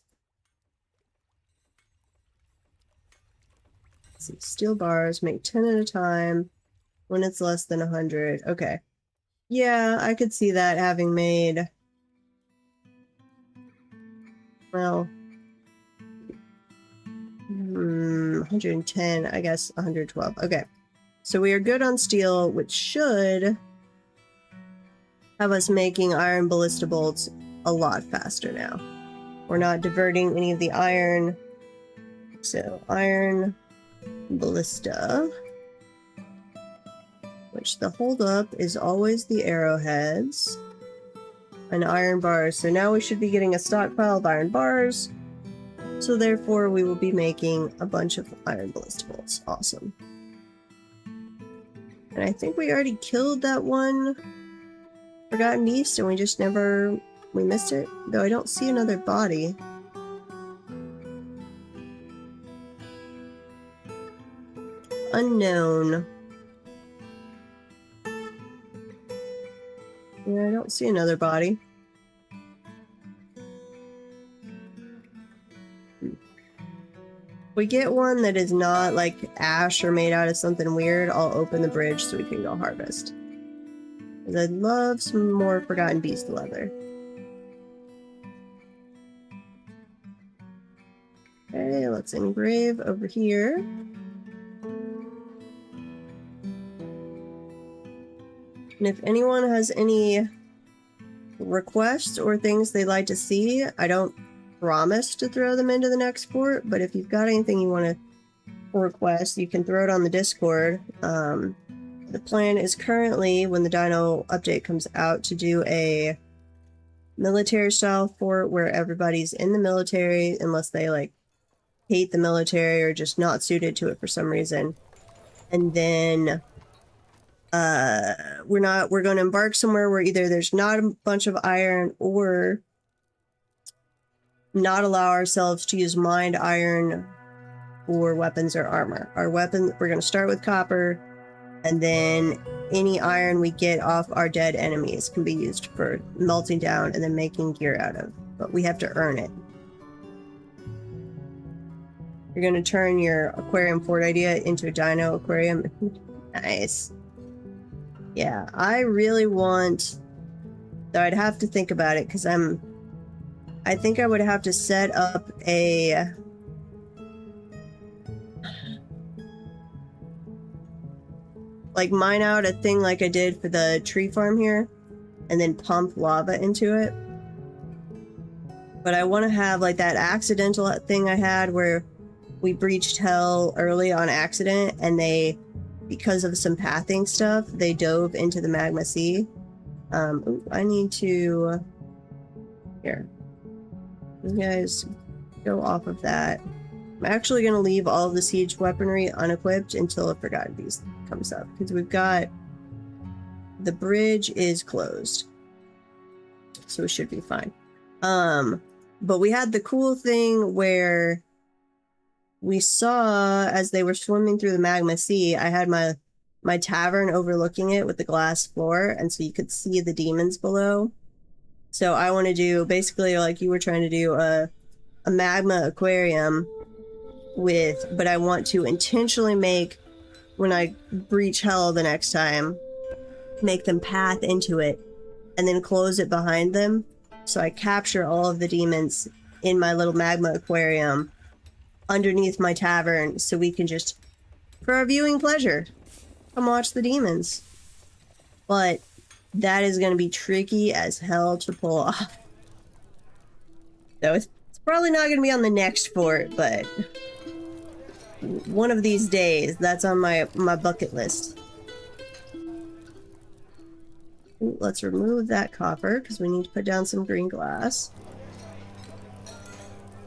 Let's see, steel bars, make 10 at a time when it's less than 100. Okay. Yeah, I could see that having made... Well... 110, I guess 112. Okay. So we are good on steel, which should have us making iron ballista bolts a lot faster now. We're not diverting any of the iron. So iron ballista, which the holdup is always the arrowheads, and iron bars. So now we should be getting a stockpile of iron bars. So therefore we will be making a bunch of iron ballista bolts. Awesome. And I think we already killed that one forgotten beast and we just never... we missed it? Though I don't see another body. Unknown. Yeah, I don't see another body. We get one that is not like ash or made out of something weird, I'll open the bridge so we can go harvest. Because I'd love some more Forgotten Beast leather. Okay, let's engrave over here. And if anyone has any requests or things they'd like to see, I don't promise to throw them into the next port, but if you've got anything you want to request, you can throw it on the Discord. The plan is currently, when the Dino update comes out, to do a military style fort where everybody's in the military unless they like hate the military or just not suited to it for some reason. And then we're going to embark somewhere where either there's not a bunch of iron or not allow ourselves to use mined iron for weapons or armor. Our weapon, we're going to start with copper, and then any iron we get off our dead enemies can be used for melting down and then making gear out of, but we have to earn it. You're going to turn your aquarium fort idea into a dino aquarium. Nice. Yeah, I really want, though I'd have to think about it because I think I would have to set up a like mine out a thing like I did for the tree farm here and then pump lava into it. But I want to have like that accidental thing I had where we breached hell early on accident and they, because of some pathing stuff, they dove into the magma sea. Ooh, I need to, here, you guys go off of that. I'm actually going to leave all of the siege weaponry unequipped until a Forgotten Beast comes up, because we've got, the bridge is closed, so we should be fine. But we had the cool thing where we saw, as they were swimming through the magma sea, I had my tavern overlooking it with the glass floor, and so you could see the demons below. So I want to do, basically like you were trying to do, a magma aquarium with, but I want to intentionally make, when I breach hell the next time, make them path into it and then close it behind them. So I capture all of the demons in my little magma aquarium underneath my tavern, so we can just, for our viewing pleasure, come watch the demons. But that is going to be tricky as hell to pull off. So it's probably not going to be on the next fort, but one of these days, that's on my bucket list. Ooh, let's remove that copper, because we need to put down some green glass.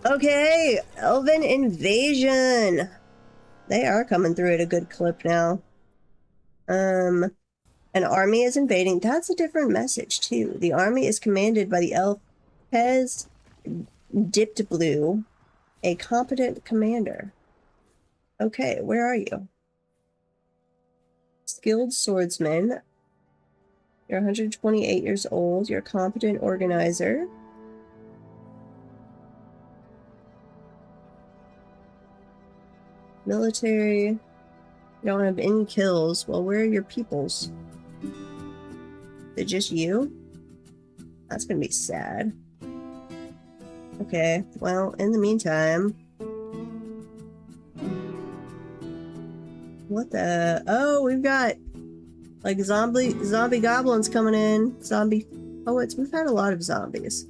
Okay, Elven Invasion! They are coming through at a good clip now. An army is invading. That's a different message, too. The army is commanded by the elf Pez Dipped Blue, a competent commander. Okay, where are you? Skilled swordsman. You're 128 years old. You're a competent organizer. Military. You don't have any kills. Well, where are your peoples? They're just you? That's gonna be sad. Okay, well, in the meantime... What the... Oh, we've got... like zombie goblins coming in. Zombie poets. We've had a lot of zombies.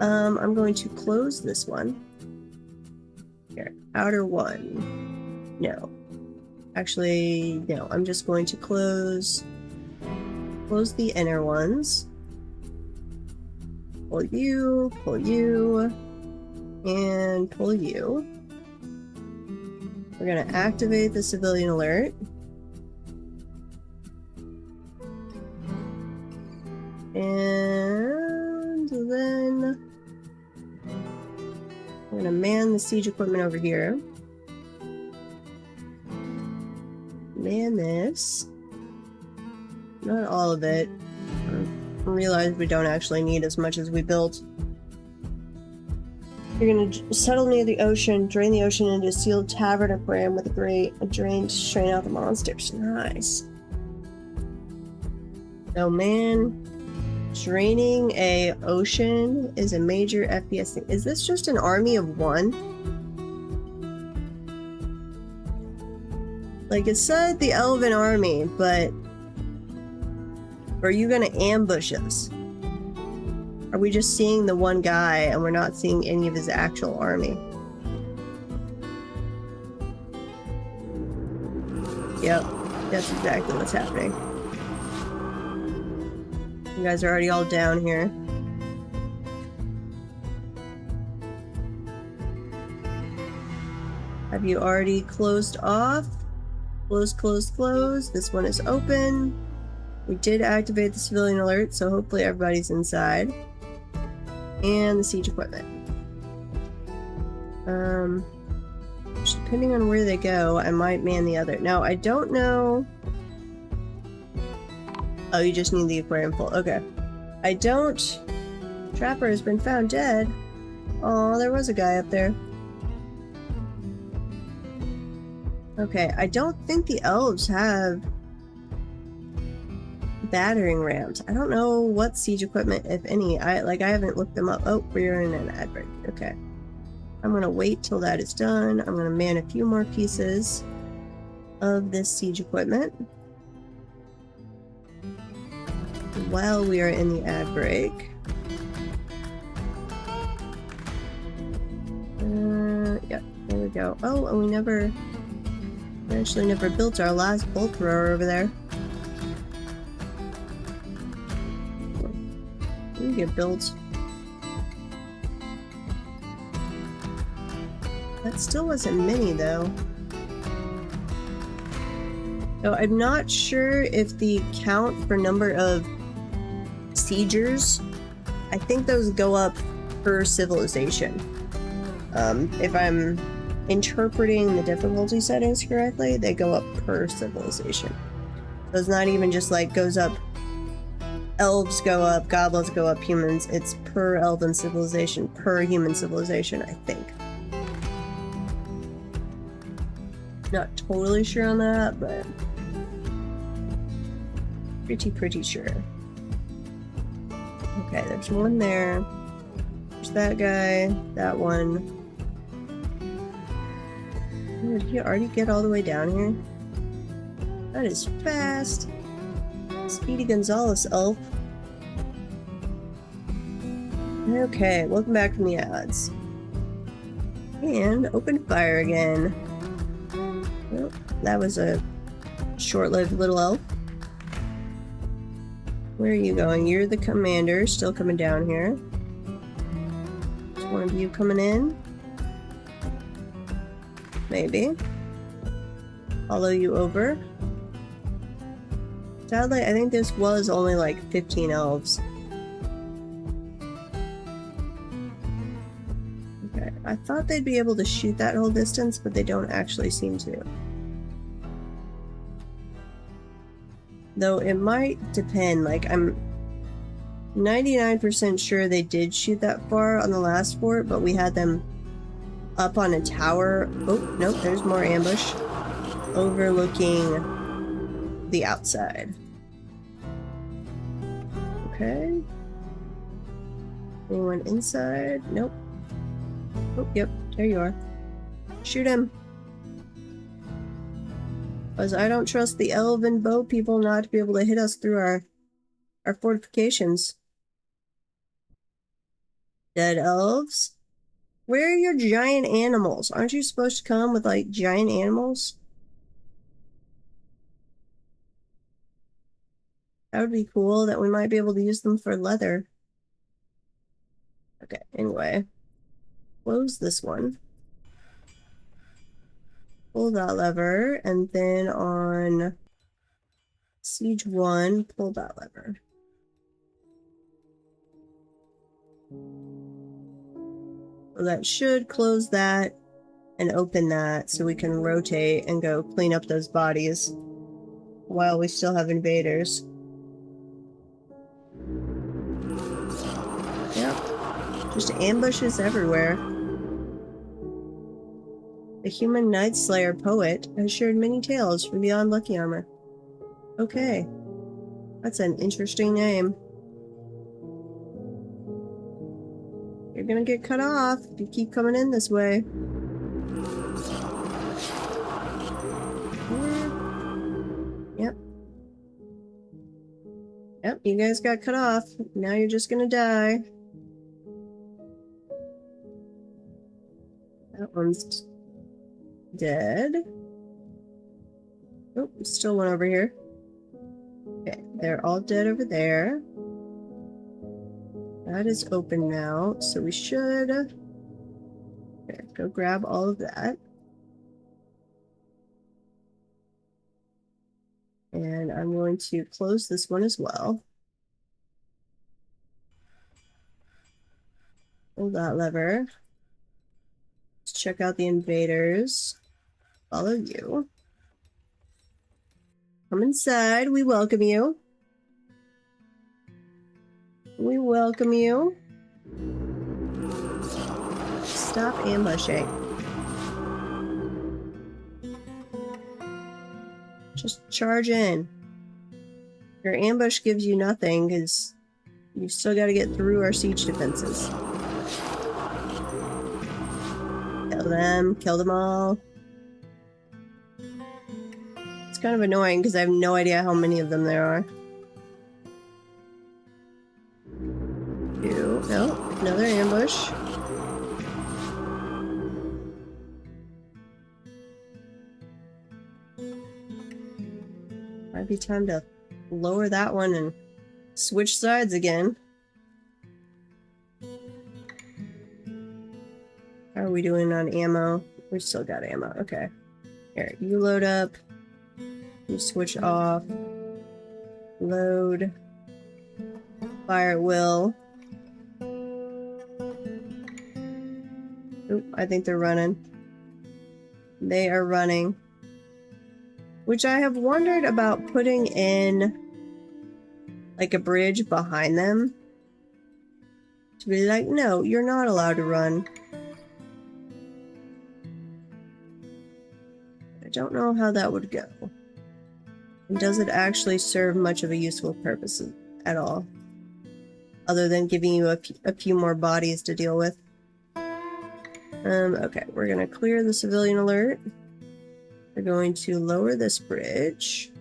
I'm going to close this one. Here, outer one. No. Actually, no. I'm just going to close the inner ones. Pull you, and pull you. We're gonna activate the civilian alert. And then we're gonna man the siege equipment over here. Man this. Not all of it. I realized we don't actually need as much as we built. You're gonna settle near the ocean, drain the ocean into a sealed tavern aquarium with a drain to strain out the monsters. Nice. Oh man. Draining a ocean is a major FPS thing. Is this just an army of one? Like it said the elven army, but are you gonna ambush us? Are we just seeing the one guy and we're not seeing any of his actual army? Yep, that's exactly what's happening. You guys are already all down here. Have you already closed off? Close, close, close. This one is open. We did activate the civilian alert, so hopefully everybody's inside. And the siege equipment. Just depending on where they go, I might man the other. Now, I don't know... Oh, you just need the aquarium full. Okay. I don't... Trapper has been found dead. Oh, there was a guy up there. Okay, I don't think the elves have battering rams. I don't know what siege equipment, if any. I haven't looked them up. Oh, we're in an ad break. Okay. I'm gonna wait till that is done. I'm gonna man a few more pieces of this siege equipment while we are in the ad break. Yep, there we go. Oh, and we actually never built our last bolt thrower over there. We get built. That still wasn't many, though. So I'm not sure if the count for number of siegers, I think those go up per civilization. If I'm interpreting the difficulty settings correctly, they go up per civilization. So it's not even just like goes up, elves go up, goblins go up, humans. It's per elven civilization, per human civilization, I think. Not totally sure on that, but pretty sure. Okay, there's one there. There's that guy, that one. Oh, did he already get all the way down here? That is fast. Speedy Gonzales elf. Okay, welcome back from the ads. And open fire again. Well, that was a short-lived little elf. Where are you going? You're the commander, still coming down here. Is one of you coming in? Maybe. Follow you over. Sadly, I think this was only like 15 elves. Okay, I thought they'd be able to shoot that whole distance, but they don't actually seem to. Though it might depend, like I'm 99% sure they did shoot that far on the last fort, but we had them up on a tower. Oh, nope, there's more ambush. Overlooking the outside. Okay. Anyone inside? Nope. Oh, yep, there you are. Shoot him. Because I don't trust the elven bow people not to be able to hit us through our fortifications. Dead elves? Where are your giant animals? Aren't you supposed to come with, like, giant animals? That would be cool, that we might be able to use them for leather. Okay, anyway. Close this one. Pull that lever, and then on Siege 1, pull that lever. So that should close that and open that so we can rotate and go clean up those bodies while we still have invaders. Yep. Just ambushes everywhere. The human Night Slayer poet has shared many tales from beyond Lucky Armor. Okay. That's an interesting name. You're gonna get cut off if you keep coming in this way. Yep. Yep, you guys got cut off. Now you're just gonna die. That one's dead. Oh, still one over here. Okay, they're all dead over there. That is open now, so we should... Okay, go grab all of that. And I'm going to close this one as well. Pull that lever. Let's check out the invaders. Follow you. Come inside. We welcome you. We welcome you. Stop ambushing. Just charge in. Your ambush gives you nothing because you still got to get through our siege defenses. Kill them all. It's kind of annoying because I have no idea how many of them there are. No, another ambush. Might be time to lower that one and switch sides again. How are we doing on ammo? We still got ammo. Okay. Here, you load up. You switch off. Load. Fire at will. Oop, I think they're running. They are running. Which I have wondered about putting in like a bridge behind them. To be like, no, you're not allowed to run. I don't know how that would go. And does it actually serve much of a useful purpose at all? Other than giving you a few more bodies to deal with. Okay, we're gonna clear the civilian alert. We're going to lower this bridge.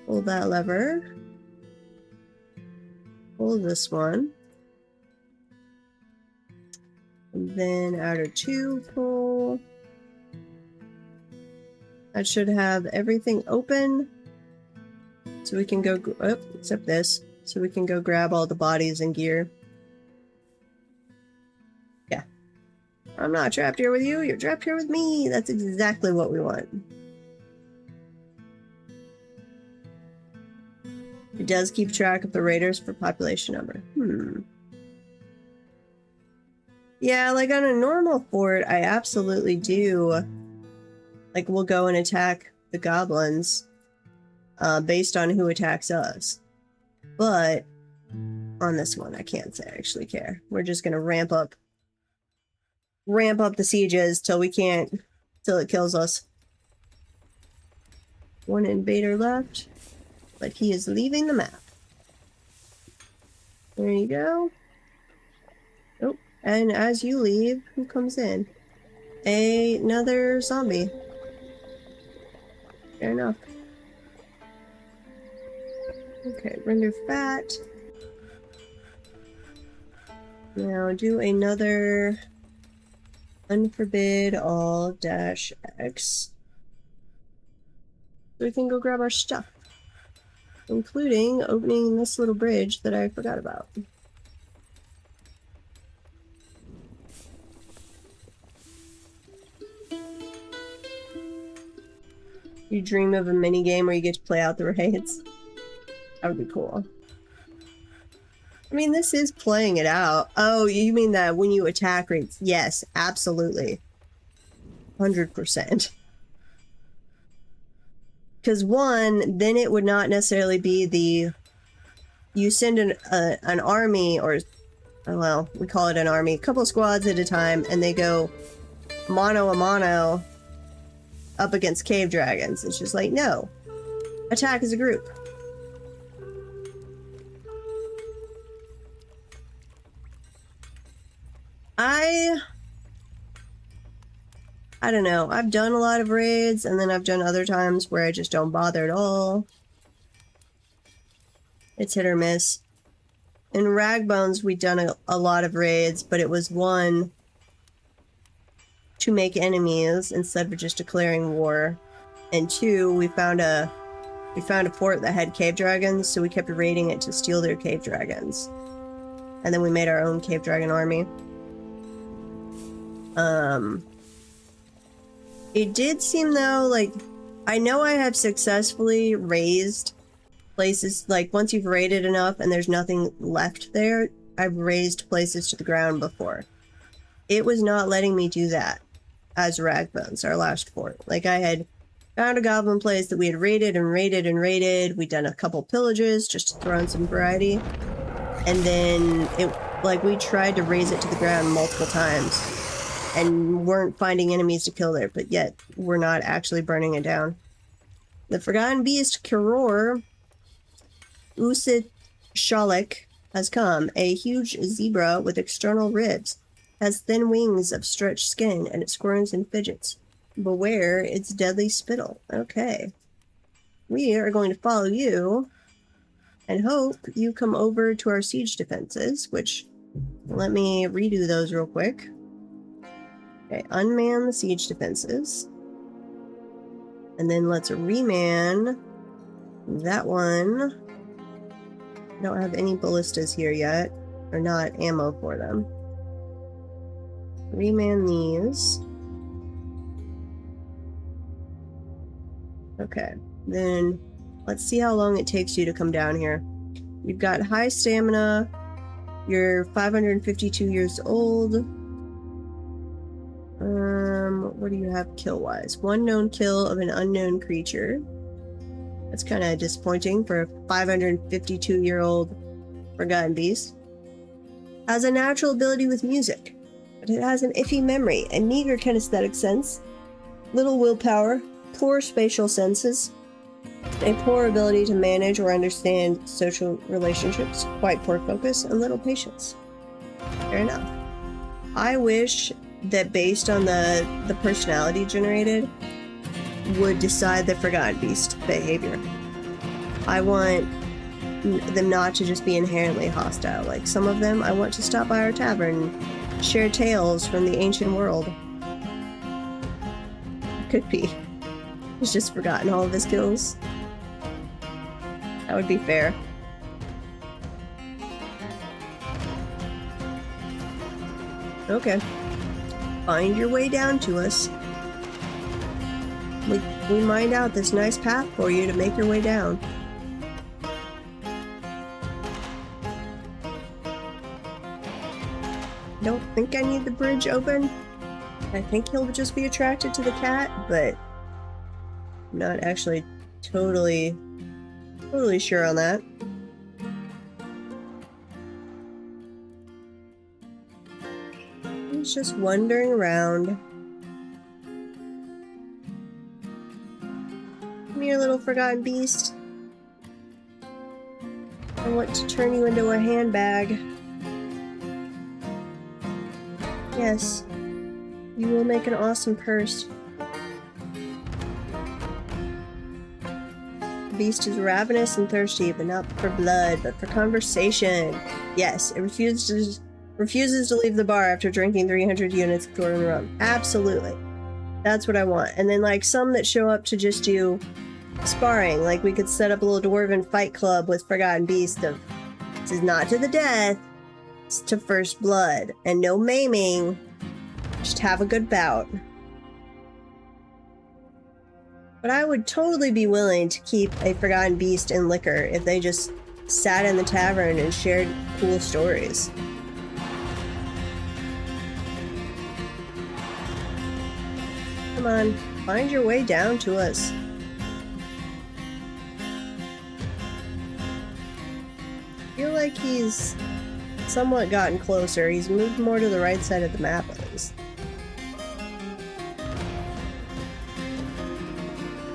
Pull that lever. Pull this one. And then outer 2 pull. That should have everything open. So we can go, oh, except this. So we can go grab all the bodies and gear. Yeah. I'm not trapped here with you, you're trapped here with me. That's exactly what we want. It does keep track of the raiders for population number. Yeah, like on a normal fort, I absolutely do. Like, we'll go and attack the goblins based on who attacks us. But on this one, I can't say I actually care. We're just gonna ramp up the sieges till we can't, till it kills us. One invader left, but he is leaving the map. There you go. Oh, and as you leave, who comes in? Another zombie. Fair enough. Okay, render fat. Now do another unforbid all -X. So we can go grab our stuff. Including opening this little bridge that I forgot about. You dream of a mini game where you get to play out the raids? That would be cool. I mean, this is playing it out. Oh, you mean that when you attack raids? Yes, absolutely. 100%. Because one, then it would not necessarily be the... You send an army, or... Well, we call it an army. A couple squads at a time, and they go mano a mano up against cave dragons. It's just like, no. Attack as a group. I don't know. I've done a lot of raids, and then I've done other times where I just don't bother at all. It's hit or miss. In Ragbones, we'd done a lot of raids, but it was one, to make enemies instead of just declaring war, and two, we found a fort that had cave dragons, so we kept raiding it to steal their cave dragons. And then we made our own cave dragon army. It did seem though, like, I know I have successfully raised places, like once you've raided enough and there's nothing left there, I've raised places to the ground before. It was not letting me do that as Ragbones, our last fort. Like, I had found a goblin place that we had raided and raided and raided. We'd done a couple pillages just to throw in some variety. And then we tried to raise it to the ground multiple times and weren't finding enemies to kill there, but yet we're not actually burning it down. The Forgotten Beast, Kiror Usit Shalik, has come. A huge zebra with external ribs. Has thin wings of stretched skin, and it squirms and fidgets. Beware its deadly spittle. Okay. We are going to follow you and hope you come over to our siege defenses, which, let me redo those real quick. Okay, unman the siege defenses. And then let's reman that one. I don't have any ballistas here yet, or not ammo for them. Reman these. Okay, then let's see how long it takes you to come down here. You've got high stamina. You're 552 years old. What do you have kill-wise? One known kill of an unknown creature. That's kind of disappointing for a 552-year-old Forgotten Beast. Has a natural ability with music, but it has an iffy memory, a meager kinesthetic sense, little willpower, poor spatial senses, a poor ability to manage or understand social relationships, quite poor focus, and little patience. Fair enough. I wish that based on the personality generated would decide the Forgotten Beast behavior. I want them not to just be inherently hostile. Like some of them, I want to stop by our tavern, share tales from the ancient world. Could be. He's just forgotten all of his kills. That would be fair. Okay. Find your way down to us. We mined out this nice path for you to make your way down. Don't think I need the bridge open. I think he'll just be attracted to the cat, but I'm not actually totally sure on that. He's just wandering around. Come here, little Forgotten Beast. I want to turn you into a handbag. Yes, you will make an awesome purse. The beast is ravenous and thirsty, but not for blood, but for conversation. Yes, it refuses to leave the bar after drinking 300 units of Dwarven rum. Absolutely. That's what I want. And then, like, some that show up to just do sparring. Like, we could set up a little Dwarven fight club with Forgotten Beast of, this is not to the death, it's to first blood. And no maiming. Just have a good bout. But I would totally be willing to keep a Forgotten Beast in liquor if they just sat in the tavern and shared cool stories. Come on, find your way down to us. I feel like he's somewhat gotten closer. He's moved more to the right side of the map at least.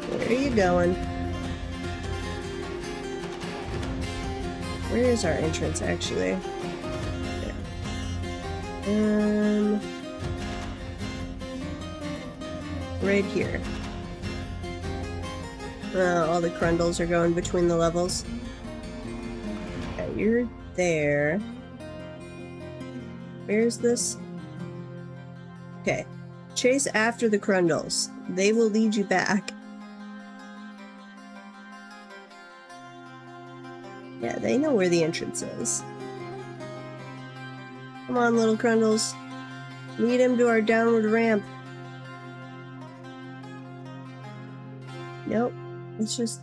Where are you going? Where is our entrance, actually? Right here. All the Crundles are going between the levels. Okay, you're there. Where's this? Okay. Chase after the Crundles. They will lead you back. Yeah, they know where the entrance is. Come on, little Crundles. Lead him to our downward ramp. Nope. It's just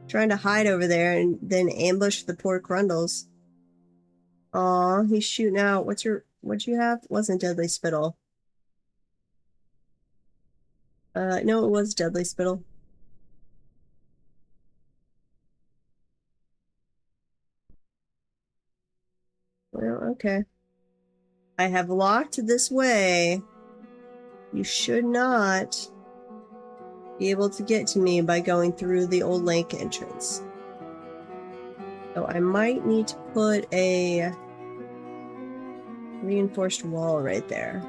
trying to hide over there and then ambush the poor Crundles. Aw, he's shooting out. What'd you have? It wasn't Deadly Spittle. No, it was Deadly Spittle. Well, okay. I have locked this way. You should not be able to get to me by going through the old lake entrance. So I might need to put a reinforced wall right there.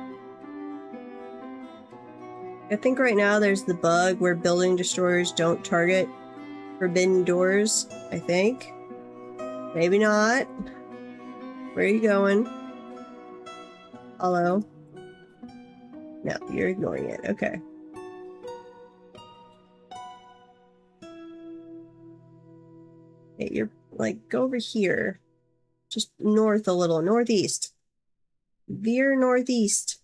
I think right now there's the bug where building destroyers don't target forbidden doors, I think. Maybe not. Where are you going? Hello? No, you're ignoring it. Okay. Hey, you're like, go over here. Just north a little. Northeast. Veer northeast.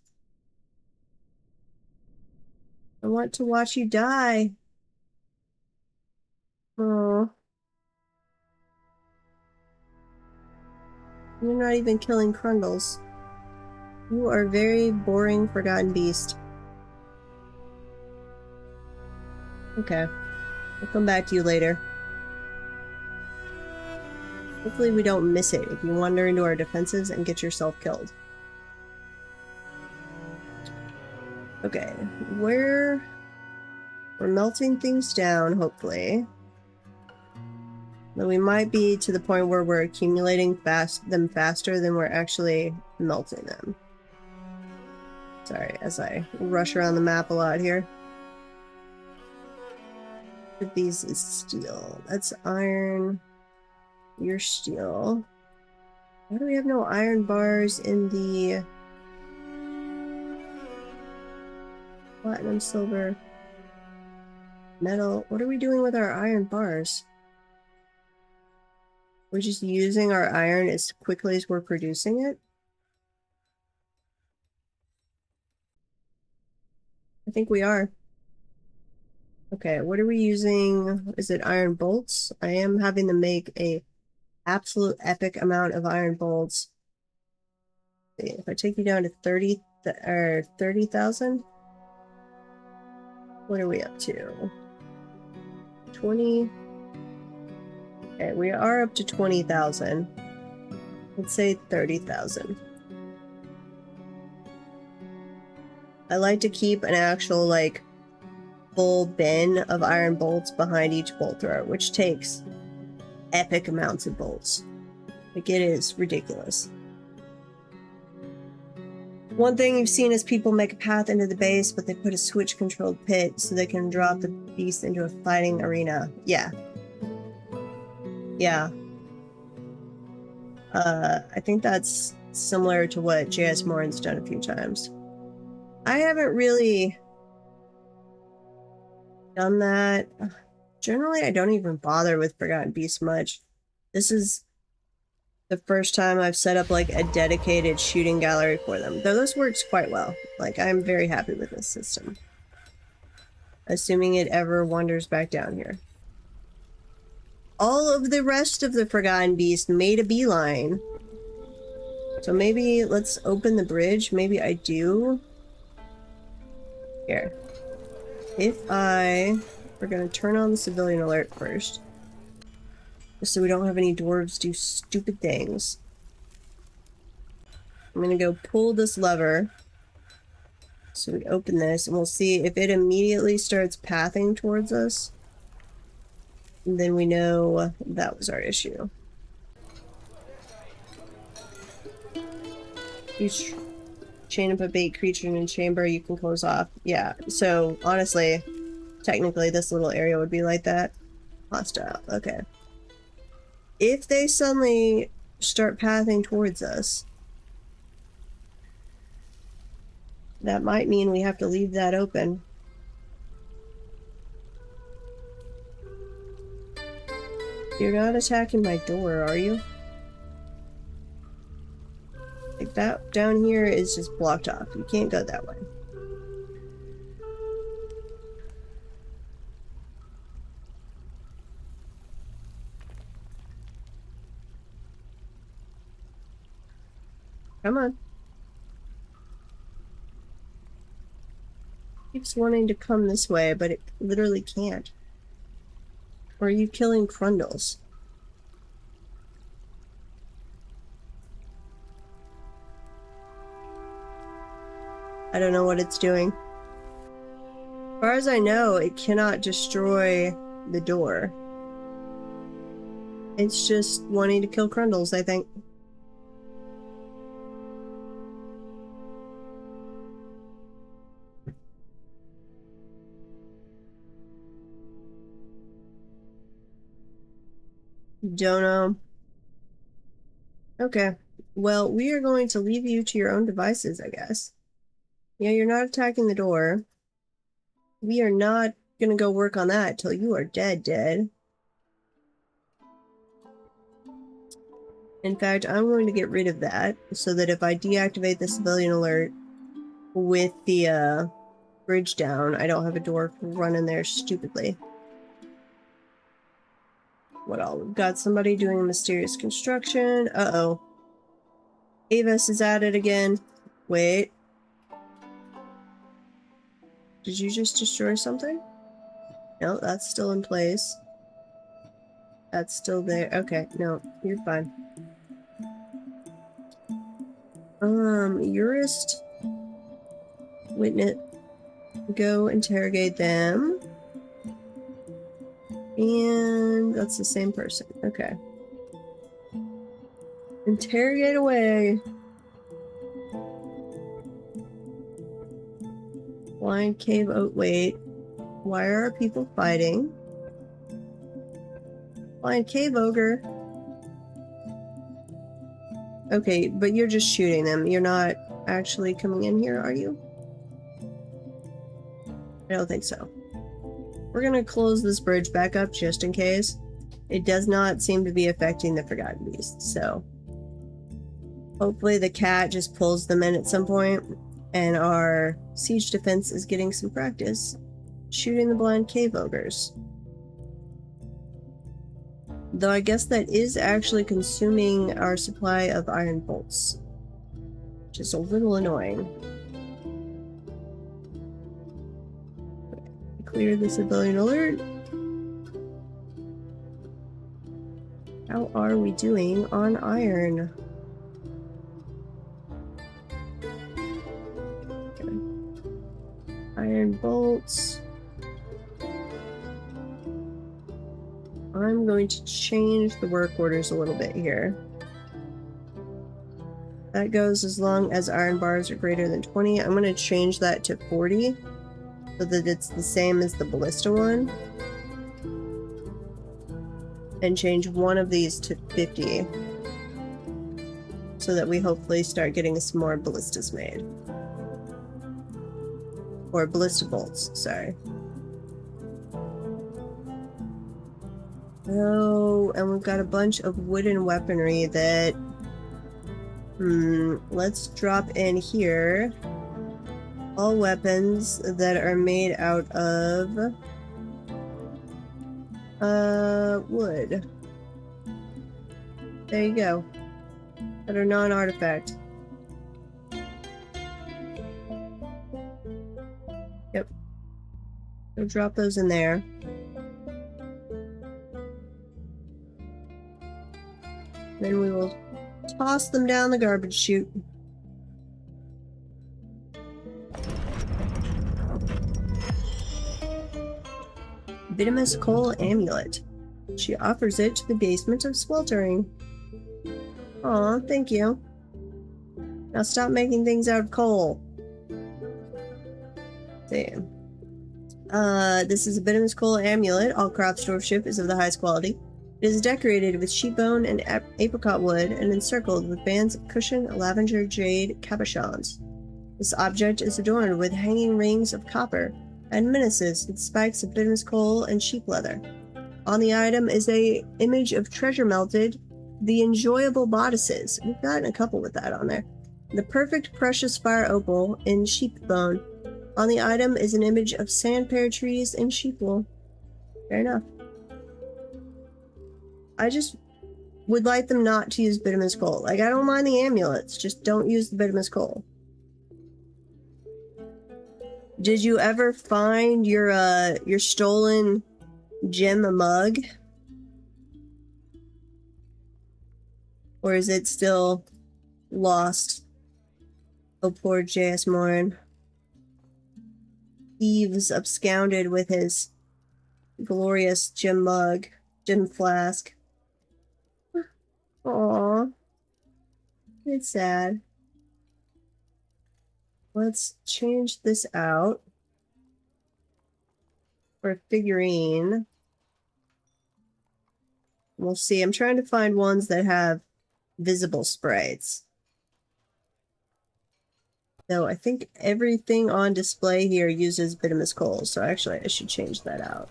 I want to watch you die. Oh. You're not even killing Crundles. You are very boring, forgotten beast. Okay. I'll come back to you later. Hopefully we don't miss it if you wander into our defenses and get yourself killed. Okay. We're melting things down, hopefully. But we might be to the point where we're accumulating them faster than we're actually melting them. Sorry, as I rush around the map a lot here. These is steel. That's iron. You're steel. Why do we have no iron bars in the platinum, silver, metal? What are we doing with our iron bars? We're just using our iron as quickly as we're producing it? I think we are. Okay, what are we using? Is it iron bolts? I am having to make a absolute epic amount of iron bolts. If I take you down to 30,000, what are we up to? 20. Okay, we are up to 20,000. Let's say 30,000. I like to keep an actual, like, full bin of iron bolts behind each bolt thrower, which takes epic amounts of bolts. Like, it is ridiculous. One thing you've seen is people make a path into the base, but they put a switch-controlled pit so they can drop the beast into a fighting arena. Yeah. Yeah. I think that's similar to what J.S. Morin's done a few times. I haven't really done that. Generally, I don't even bother with Forgotten Beasts much. This is the first time I've set up like a dedicated shooting gallery for them. Though this works quite well. Like, I'm very happy with this system. Assuming it ever wanders back down here. All of the rest of the Forgotten Beast made a beeline. So maybe let's open the bridge. Maybe I do. Here. We're gonna turn on the civilian alert first. Just so we don't have any dwarves do stupid things. I'm gonna go pull this lever. So we open this and we'll see if it immediately starts pathing towards us. Then we know that was our issue. Chain up a bait creature in a chamber, you can close off. Yeah, so honestly, technically this little area would be like that. Hostile, okay. If they suddenly start pathing towards us, that might mean we have to leave that open. You're not attacking my door, are you? Like that down here is just blocked off. You can't go that way. Come on. Keeps wanting to come this way, but it literally can't. Or are you killing Crundles? I don't know what it's doing. As far as I know, it cannot destroy the door. It's just wanting to kill Crundles, I think. Don't know. Okay. Well, we are going to leave you to your own devices, I guess. Yeah, you're not attacking the door. We are not gonna go work on that till you are dead. In fact, I'm going to get rid of that so that if I deactivate the civilian alert with the bridge down, I don't have a door running there stupidly. What all? We've got somebody doing mysterious construction. Uh-oh. Avis is at it again. Wait. Did you just destroy something? No, that's still in place. That's still there. Okay, no, you're fine. Jurist. Witness. Go interrogate them. And that's the same person. Okay. Interrogate away. Blind cave oat. Wait. Why are people fighting? Blind cave ogre. Okay, but you're just shooting them. You're not actually coming in here, are you? I don't think so. We're gonna close this bridge back up just in case. It does not seem to be affecting the Forgotten Beast, so hopefully the cat just pulls them in at some point and our siege defense is getting some practice shooting the blind cave ogres. Though I guess that is actually consuming our supply of iron bolts, which is a little annoying. Clear the civilian alert. How are we doing on iron? Okay. Iron bolts. I'm going to change the work orders a little bit here. That goes as long as iron bars are greater than 20. I'm going to change that to 40 so that it's the same as the ballista one. And change one of these to 50 so that we hopefully start getting some more ballistas made. Or ballista bolts, sorry. Oh, and we've got a bunch of wooden weaponry that... let's drop in here. All weapons that are made out of... wood. There you go. That are non-artifact. Yep. So drop those in there. Then we will toss them down the garbage chute. Venomous Coal Amulet. She offers it to the basement of Sweltering. Aw, thank you. Now stop making things out of coal. Damn. This is a Bituminous Coal amulet. All craftsmanship is of the highest quality. It is decorated with sheep bone and apricot wood and encircled with bands of cushioned lavender jade cabochons. This object is adorned with hanging rings of copper and menaces with spikes of Bituminous coal and sheep leather. On the item is a image of treasure melted, the enjoyable bodices. We've gotten a couple with that on there. The perfect precious fire opal in sheep bone. On the item is an image of sand pear trees and sheep wool. Fair enough. I just would like them not to use Bituminous coal. Like, I don't mind the amulets, just don't use the Bituminous coal. Did you ever find your stolen gem mug? Or is it still lost? Oh, poor J.S. Morin. Thieves absconded with his glorious gem mug, gem flask. Aww. It's sad. Let's change this out for a figurine. We'll see. I'm trying to find ones that have visible sprites. Though I think everything on display here uses Bituminous coal, so actually I should change that out.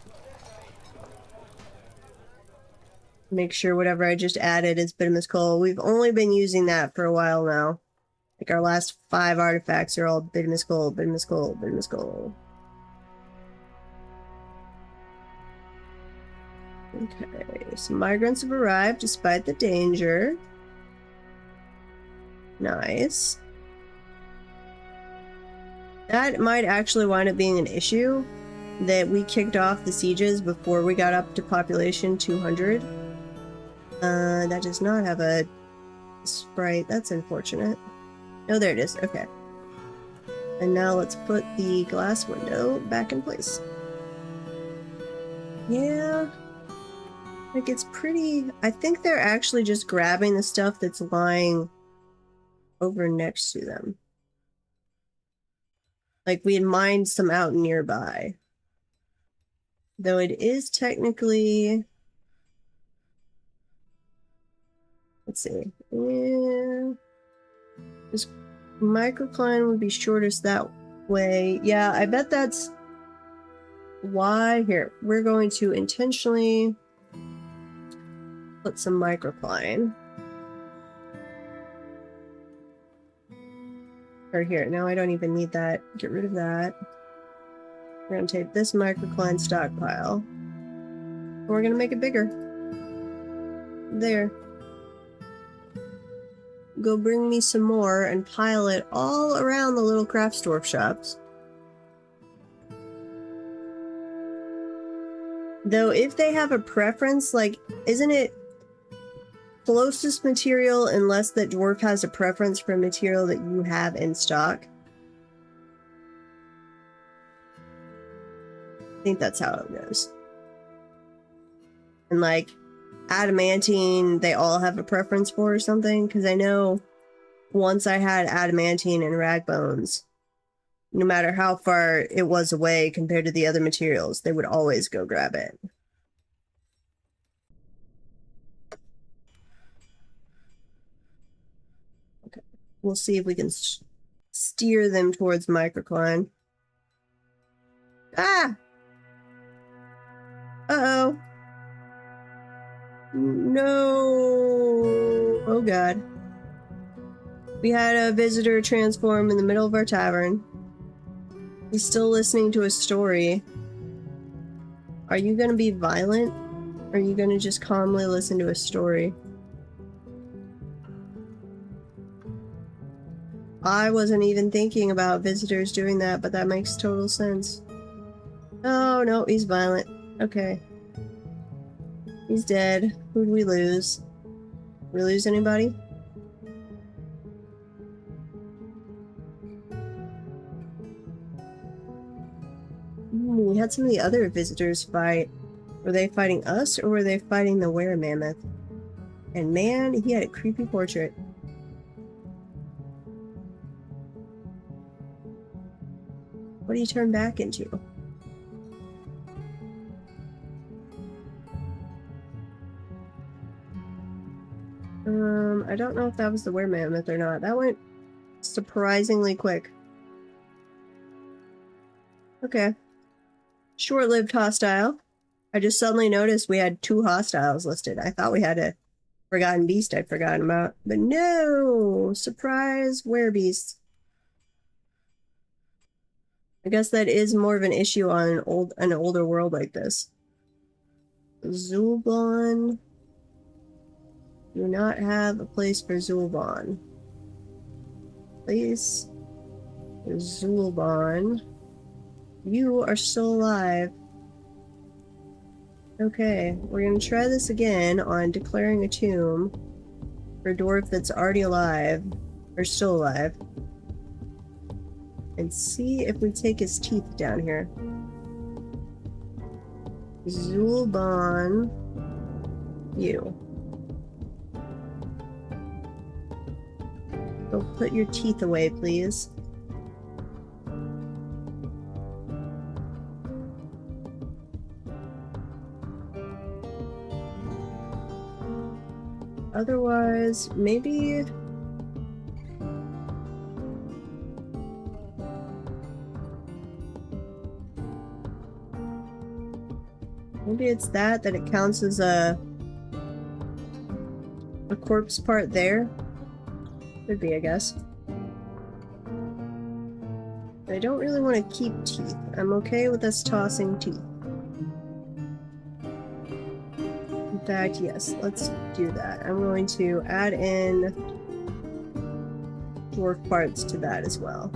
Make sure whatever I just added is Bituminous coal. We've only been using that for a while now. Like, our last 5 artifacts are all Bituminous coal, Bituminous coal, Bituminous coal. Okay, some migrants have arrived despite the danger. Nice. That might actually wind up being an issue, that we kicked off the sieges before we got up to population 200. That does not have a sprite. That's unfortunate. Oh, there it is. Okay. And now let's put the glass window back in place. Yeah. Like, it's pretty... I think they're actually just grabbing the stuff that's lying over next to them. Like, we had mined some out nearby. Though it is technically... Let's see. Yeah. This microcline would be shortest that way. Yeah, I bet that's why. Here, we're going to intentionally put some microcline. Or here, now I don't even need that. Get rid of that. We're going to take this microcline stockpile. And we're going to make it bigger. There. Go bring me some more and pile it all around the little craft store shops. Though, if they have a preference, like, isn't it closest material unless that dwarf has a preference for material that you have in stock? I think that's how it goes. And, like, adamantine, they all have a preference for or something? Because I know once I had adamantine and rag bones, no matter how far it was away compared to the other materials, they would always go grab it. Okay, we'll see if we can steer them towards microcline. Ah! Uh-oh. No. Oh god. We had a visitor transform in the middle of our tavern. He's still listening to a story. Are you gonna be violent? Or are you gonna just calmly listen to a story? I wasn't even thinking about visitors doing that, but that makes total sense. Oh, no, he's violent. Okay. He's dead. Who'd we lose? Did we lose anybody? Ooh, we had some of the other visitors fight. Were they fighting us, or were they fighting the were-mammoth? And man, he had a creepy portrait. What do you turn back into? I don't know if that was the were mammoth or not. That went surprisingly quick. Okay. Short-lived hostile. I just suddenly noticed we had 2 hostiles listed. I thought we had a forgotten beast I'd forgotten about. But no! Surprise werebeast. I guess that is more of an issue on an older world like this. Zul'Ban. Do not have a place for Zul'Ban. Place for Zul'Ban. You are still alive. Okay, we're gonna try this again on declaring a tomb for a dwarf that's already alive, or still alive. And see if we take his teeth down here. Zul'Ban. You. Go put your teeth away, please. Otherwise, maybe... Maybe it's that it counts as a corpse part there. Could be, I guess. I don't really want to keep teeth. I'm okay with us tossing teeth. In fact, yes, let's do that. I'm going to add in dwarf parts to that as well.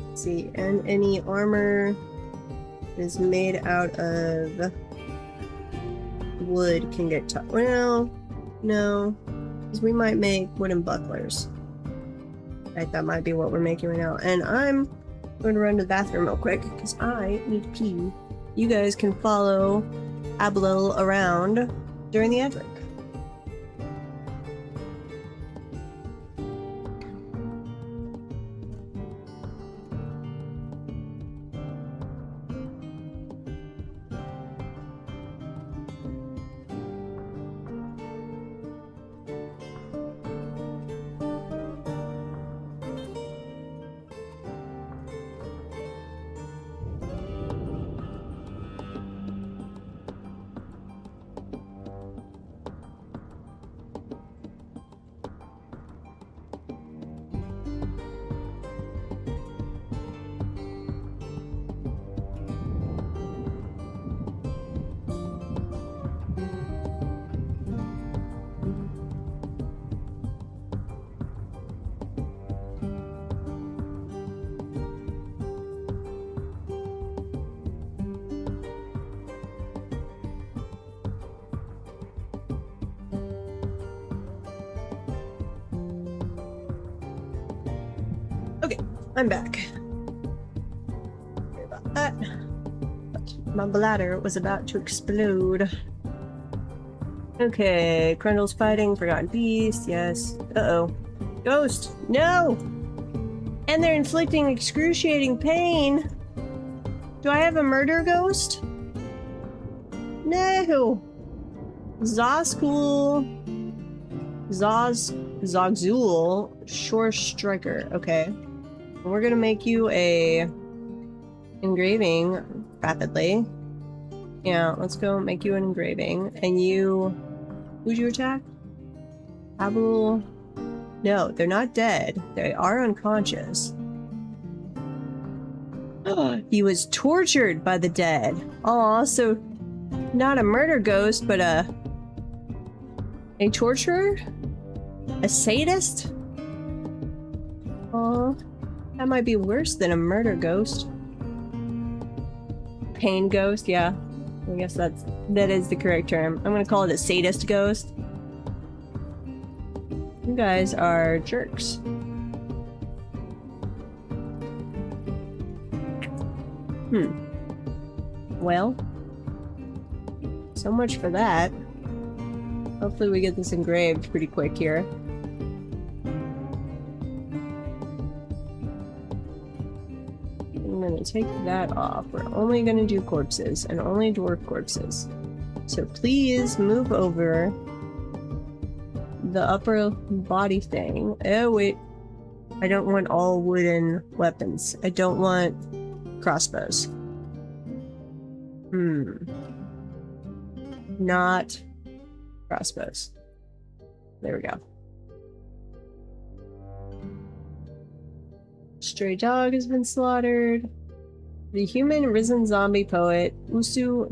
Let's see, and any armor is made out of wood can get tough. Well, no, because we might make wooden bucklers. Right, that might be what we're making right now. And I'm going to run to the bathroom real quick because I need to pee. You guys can follow Ablil around during the ad break. Okay, I'm back. Sorry about that. My bladder was about to explode. Okay, Crundle's fighting Forgotten Beast, yes. Uh-oh. Ghost! No! And they're inflicting excruciating pain! Do I have a murder ghost? No! Zazkul. Zogzul. Shore Striker. Okay. We're gonna make you a engraving rapidly. Yeah, let's go make you an engraving. And you... Who'd you attack? Abul... No, they're not dead. They are unconscious. He was tortured by the dead. Aw, so not a murder ghost, but a torturer? A sadist? Aw, that might be worse than a murder ghost. Pain ghost, yeah. I guess that is the correct term. I'm gonna call it a sadist ghost. You guys are jerks. Well, so much for that. Hopefully we get this engraved pretty quick here. I'm gonna take that off. We're only gonna do corpses, and only dwarf corpses. So please move over the upper body thing. Oh wait, I don't want all wooden weapons. I don't want crossbows. Not crossbows. There we go. Stray dog has been slaughtered. The human risen zombie poet Usu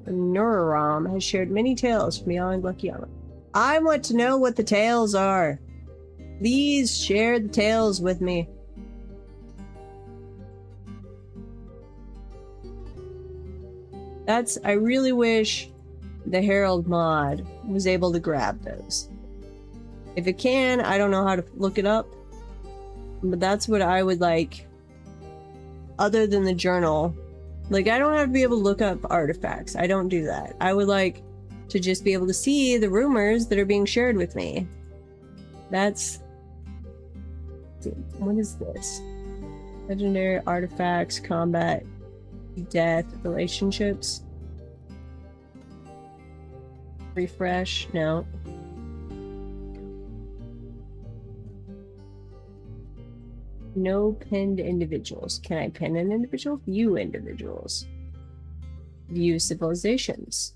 Nururam has shared many tales from beyond Lucky Island. I want to know what the tales are. Please share the tales with me. I really wish the Herald mod was able to grab those. If it can, I don't know how to look it up. But that's what I would like. Other than the journal. Like, I don't have to be able to look up artifacts. I don't do that. I would like to just be able to see the rumors that are being shared with me. That's... What is this? Legendary artifacts, combat, death, relationships. Refresh? No. No pinned individuals. Can I pin an individual? View individuals. View civilizations.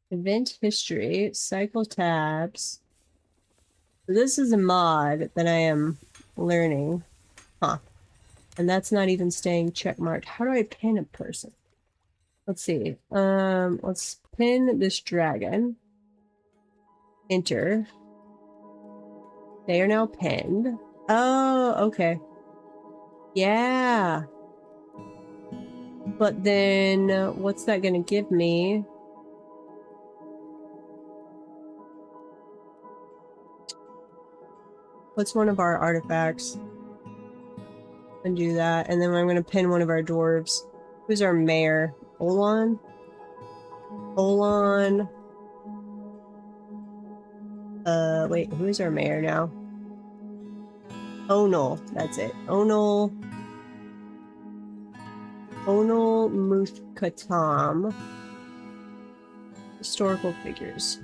Event history. Cycle tabs. This is a mod that I am learning. Huh. And that's not even staying checkmarked. How do I pin a person? Let's see. Let's pin this dragon. Enter. They are now pinned. Oh, okay. Yeah. But then, what's that gonna give me? What's one of our artifacts? And do that. And then I'm gonna pin one of our dwarves. Who's our mayor? Olan? Olan. Wait, who's our mayor now? Onal, that's it. Onal Muthkatam. Historical figures.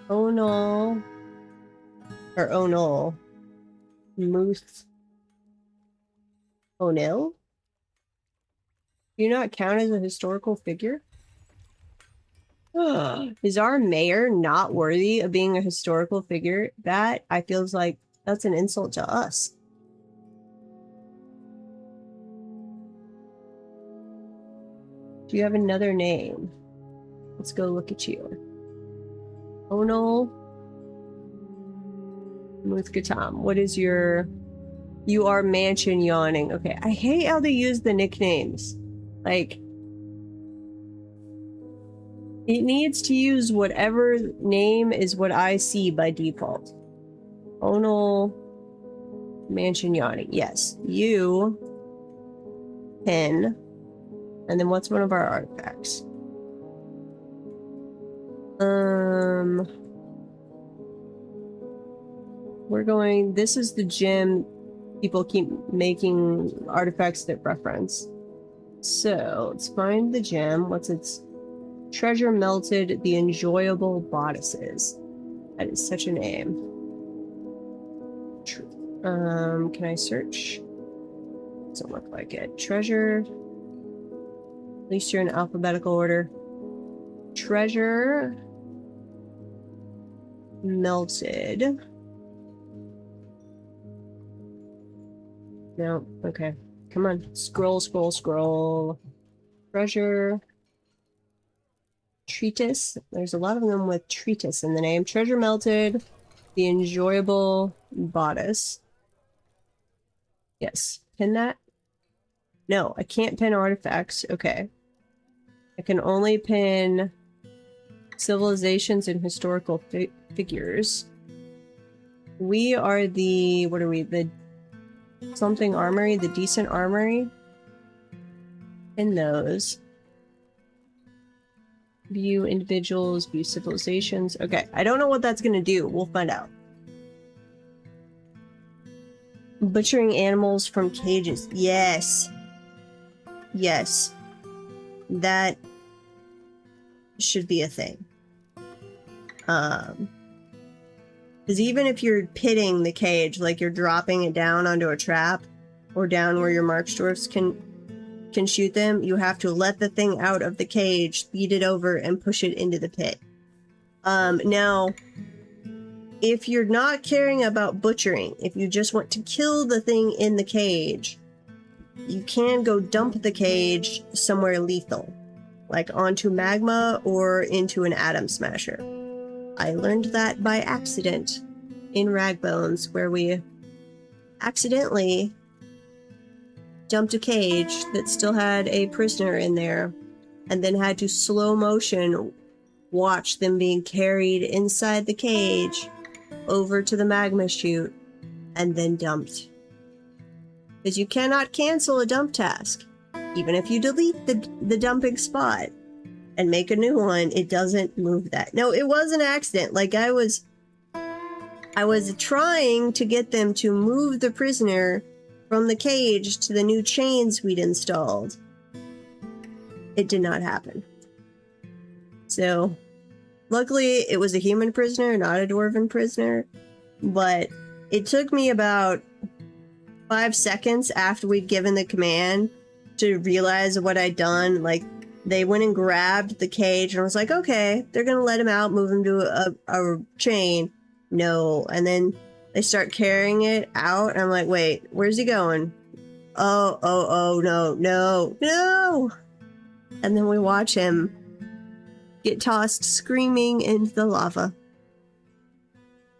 Onal Muth Onil? Do you not count as a historical figure? Is our mayor not worthy of being a historical figure? That, I feels like, that's an insult to us. Do you have another name? Let's go look at you. Onal Muthkatam. What is your... You are mansion yawning. Okay, I hate how they use the nicknames. Like... It needs to use whatever name is what I see by default. Onal Mansion Yawning. Yes. You pin. And then what's one of our artifacts? We're going... This is the gym. People keep making artifacts that reference. So, let's find the gem. What's its... Treasure Melted, the Enjoyable Bodices. That is such a name. Can I search? Doesn't look like it. Treasure. At least you're in alphabetical order. Treasure Melted. No, okay. Come on. Scroll, scroll, scroll. Treasure. Treatise. There's a lot of them with treatise in the name. Treasure Melted, the Enjoyable Bodice. Yes. Pin that? No, I can't pin artifacts. Okay. I can only pin civilizations and historical figures. We are the... What are we? The something armory? The decent armory? Pin those. View individuals, view civilizations. Okay, I don't know what that's gonna do. We'll find out. Butchering animals from cages. Yes. Yes. That should be a thing. Because even if you're pitting the cage, like you're dropping it down onto a trap or down where your march dwarfs can shoot them, you have to let the thing out of the cage, feed it over, and push it into the pit. Now, if you're not caring about butchering, if you just want to kill the thing in the cage, you can go dump the cage somewhere lethal, like onto magma or into an atom smasher. I learned that by accident in Ragbones, where we accidentally dumped a cage that still had a prisoner in there, and then had to slow motion watch them being carried inside the cage over to the magma chute and then dumped. Because you cannot cancel a dump task. Even if you delete the dumping spot and make a new one, it doesn't move that. No, it was an accident. Like I was trying to get them to move the prisoner from the cage to the new chains we'd installed. It did not happen. So, luckily it was a human prisoner, not a dwarven prisoner, but it took me about 5 seconds after we'd given the command to realize what I'd done. Like, they went and grabbed the cage, and I was like, okay, they're gonna let him out, move him to a chain. No. And then they start carrying it out, and I'm like, wait, where's he going? Oh, no. And then we watch him get tossed screaming into the lava.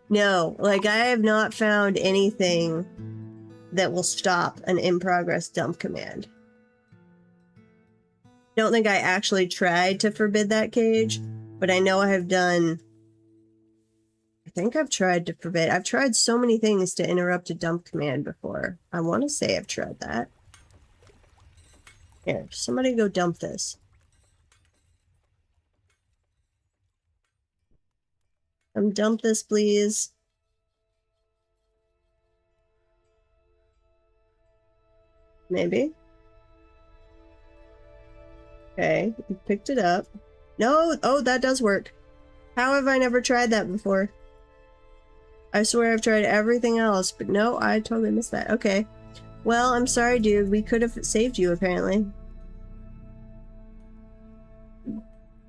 No, like, I have not found anything that will stop an in-progress dump command. Don't think I actually tried to forbid that cage, but I know I have done... I think I've tried to forbid... I've tried so many things to interrupt a dump command before. I want to say I've tried that. Here, somebody go dump this. Dump this, please. Maybe. Okay, you picked it up. No! Oh, that does work. How have I never tried that before? I swear I've tried everything else, but no, I totally missed that. Okay. Well, I'm sorry, dude. We could have saved you, apparently.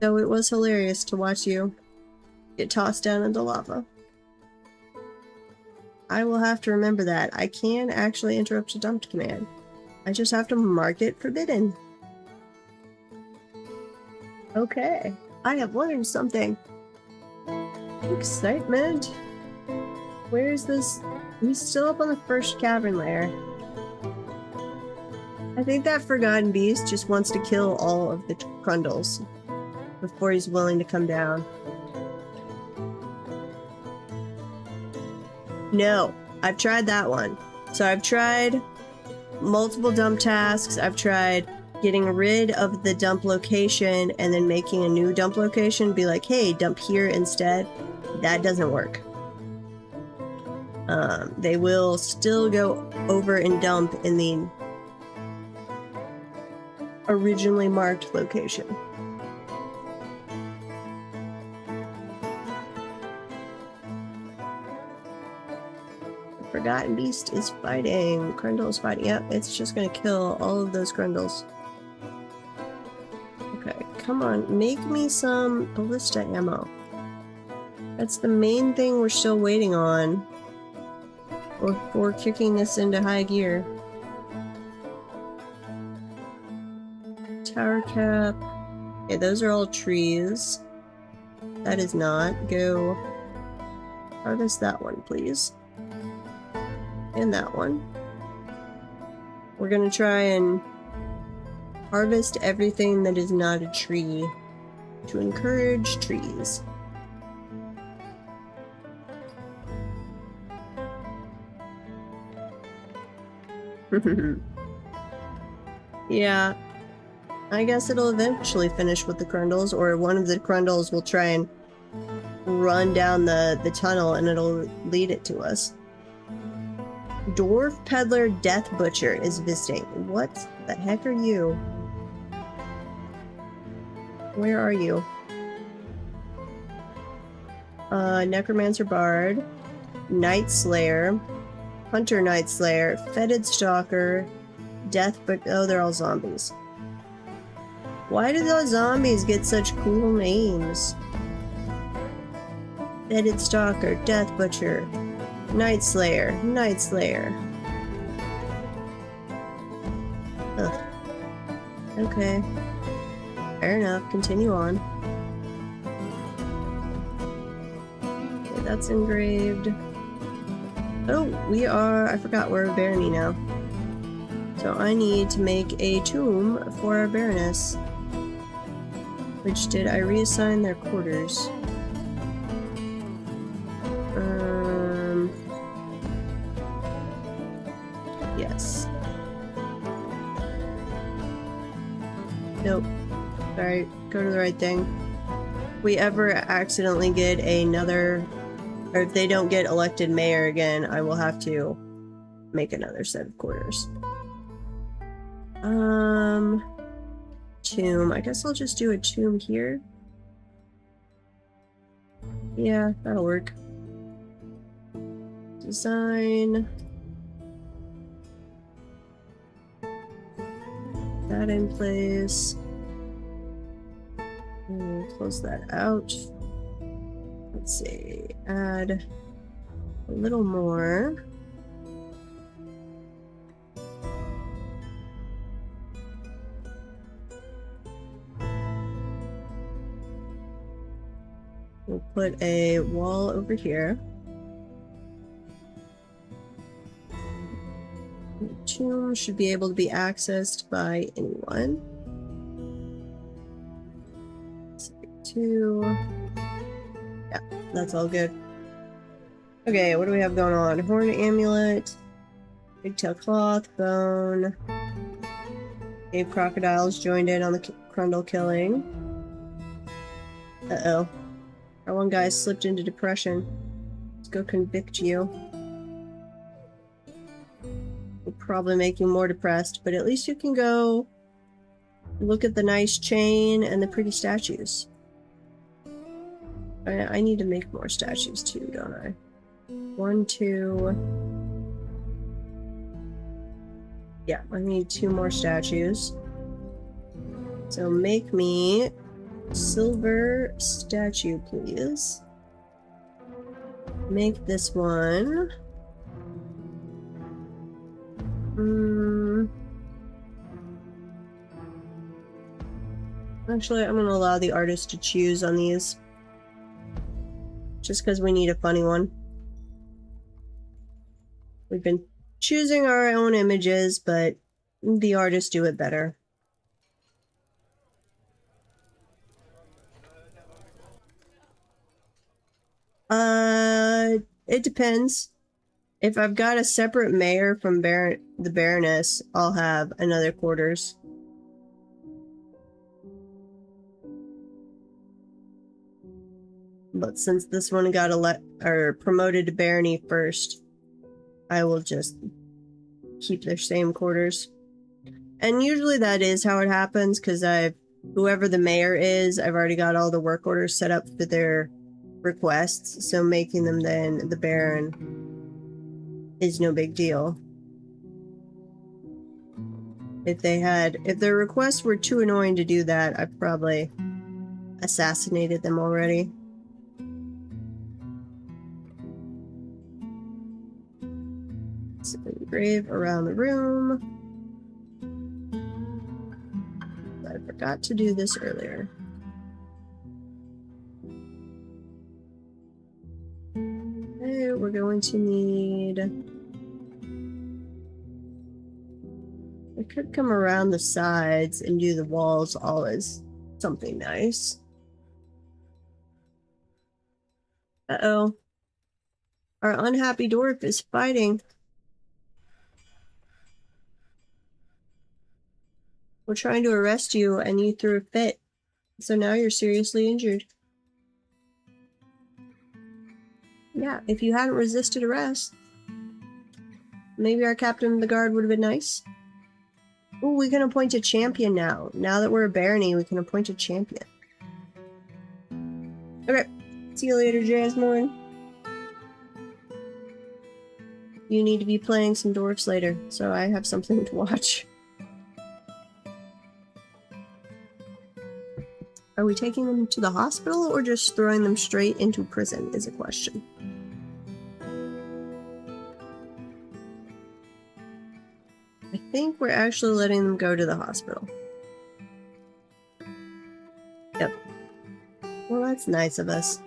So it was hilarious to watch you get tossed down into lava. I will have to remember that. I can actually interrupt a dump command. I just have to mark it forbidden. Okay. I have learned something. Excitement. Where's this? He's still up on the first cavern layer. I think that Forgotten Beast just wants to kill all of the Crundles before he's willing to come down. No, I've tried that one. So I've tried multiple dump tasks. I've tried getting rid of the dump location and then making a new dump location. Be like, hey, dump here instead. That doesn't work. They will still go over and dump in the originally marked location. The Forgotten Beast is fighting. Crundle is fighting. Yep, it's just gonna kill all of those Crundles. Okay, come on, make me some ballista ammo. That's the main thing we're still waiting on. Or kicking this into high gear. Tower cap. Okay, those are all trees. That is not. Go harvest that one, please. And that one. We're gonna try and harvest everything that is not a tree to encourage trees. Yeah. I guess it'll eventually finish with the Crundles, or one of the Crundles will try and run down the tunnel and it'll lead it to us. Dwarf Peddler Death Butcher is visiting. What the heck are you? Where are you? Necromancer Bard, Night Slayer, Hunter Night Slayer, Fetid Stalker, Death but oh, they're all zombies. Why do those zombies get such cool names? Fetid Stalker, Death Butcher, Night Slayer, Night Slayer. Ugh. Okay. Fair enough, continue on. Okay, that's engraved. Oh, we are, I forgot, we're a barony now. So I need to make a tomb for our Baroness. Which did I reassign their quarters? Yes. Nope. Sorry, go to the right thing. If we ever accidentally get another, or if they don't get elected mayor again, I will have to make another set of quarters. Tomb. I guess I'll just do a tomb here. Yeah, that'll work. Design. That in place. And close that out. Let's see. Add a little more. We'll put a wall over here. The tomb should be able to be accessed by anyone. Yeah, that's all good. Okay, what do we have going on? Horn amulet, pigtail cloth, bone. Cave crocodiles joined in on the Crundle killing. Uh-oh. Our one guy slipped into depression. Let's go convict you. We'll probably make you more depressed, but at least you can go look at the nice chain and the pretty statues. I need to make more statues too, don't I? 1, 2... Yeah, I need 2 more statues. So make me silver statue, please. Make this one. Actually, I'm going to allow the artist to choose on these. Just because we need a funny one. We've been choosing our own images, but the artists do it better. It depends. If I've got a separate mayor from the Baroness, I'll have another quarters. But since this one got promoted to barony first, I will just keep their same quarters. And usually that is how it happens, because whoever the mayor is, I've already got all the work orders set up for their requests, so making them then the Baron is no big deal. If their requests were too annoying to do that, I probably assassinated them already. So engrave around the room. I forgot to do this earlier. Okay, we're going to need... I could come around the sides and do the walls all as something nice. Uh-oh. Our unhappy dwarf is fighting. We're trying to arrest you and you threw a fit. So now you're seriously injured. Yeah, if you hadn't resisted arrest, maybe our captain of the guard would have been nice. Ooh, we can appoint a champion now. Now that we're a barony, we can appoint a champion. Okay. See you later, Jasmine. You need to be playing some dwarfs later, so I have something to watch. Are we taking them to the hospital or just throwing them straight into prison is a question. I think we're actually letting them go to the hospital. Yep. Well, that's nice of us.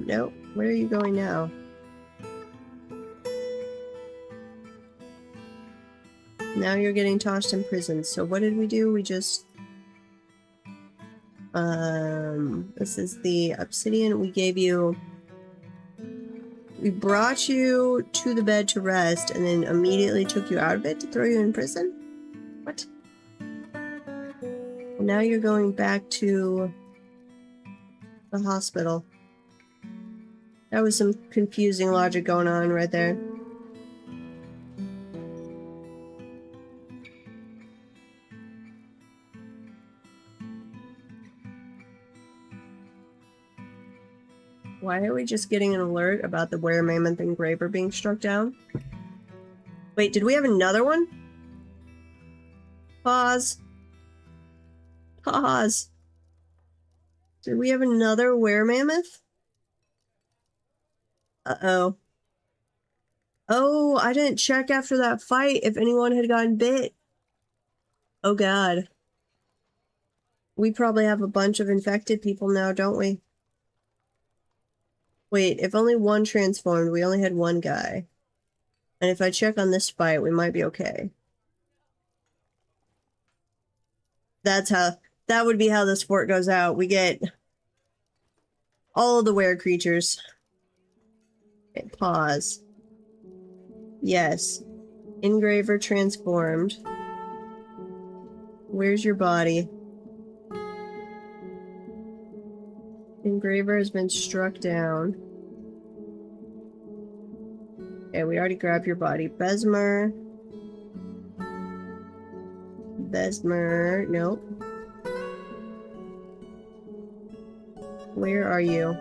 Nope. Where are you going now? Now you're getting tossed in prison. So what did we do? We just... this is the obsidian. We gave you... We brought you to the bed to rest and then immediately took you out of it to throw you in prison? What? Well, now you're going back to the hospital. That was some confusing logic going on right there. Why are we just getting an alert about the were-mammoth engraver being struck down? Wait, did we have another one? Pause. Pause. Did we have another were-mammoth? Uh-oh. Oh, I didn't check after that fight if anyone had gotten bit. Oh god. We probably have a bunch of infected people now, don't we? Wait, if only one transformed, we only had one guy. And if I check on this fight, we might be okay. That's how... That would be how this fort goes out. We get... all of the were creatures. Okay, pause. Yes. Engraver transformed. Where's your body? Engraver has been struck down. Okay, we already grabbed your body. Besmer. Besmer. Nope. Where are you?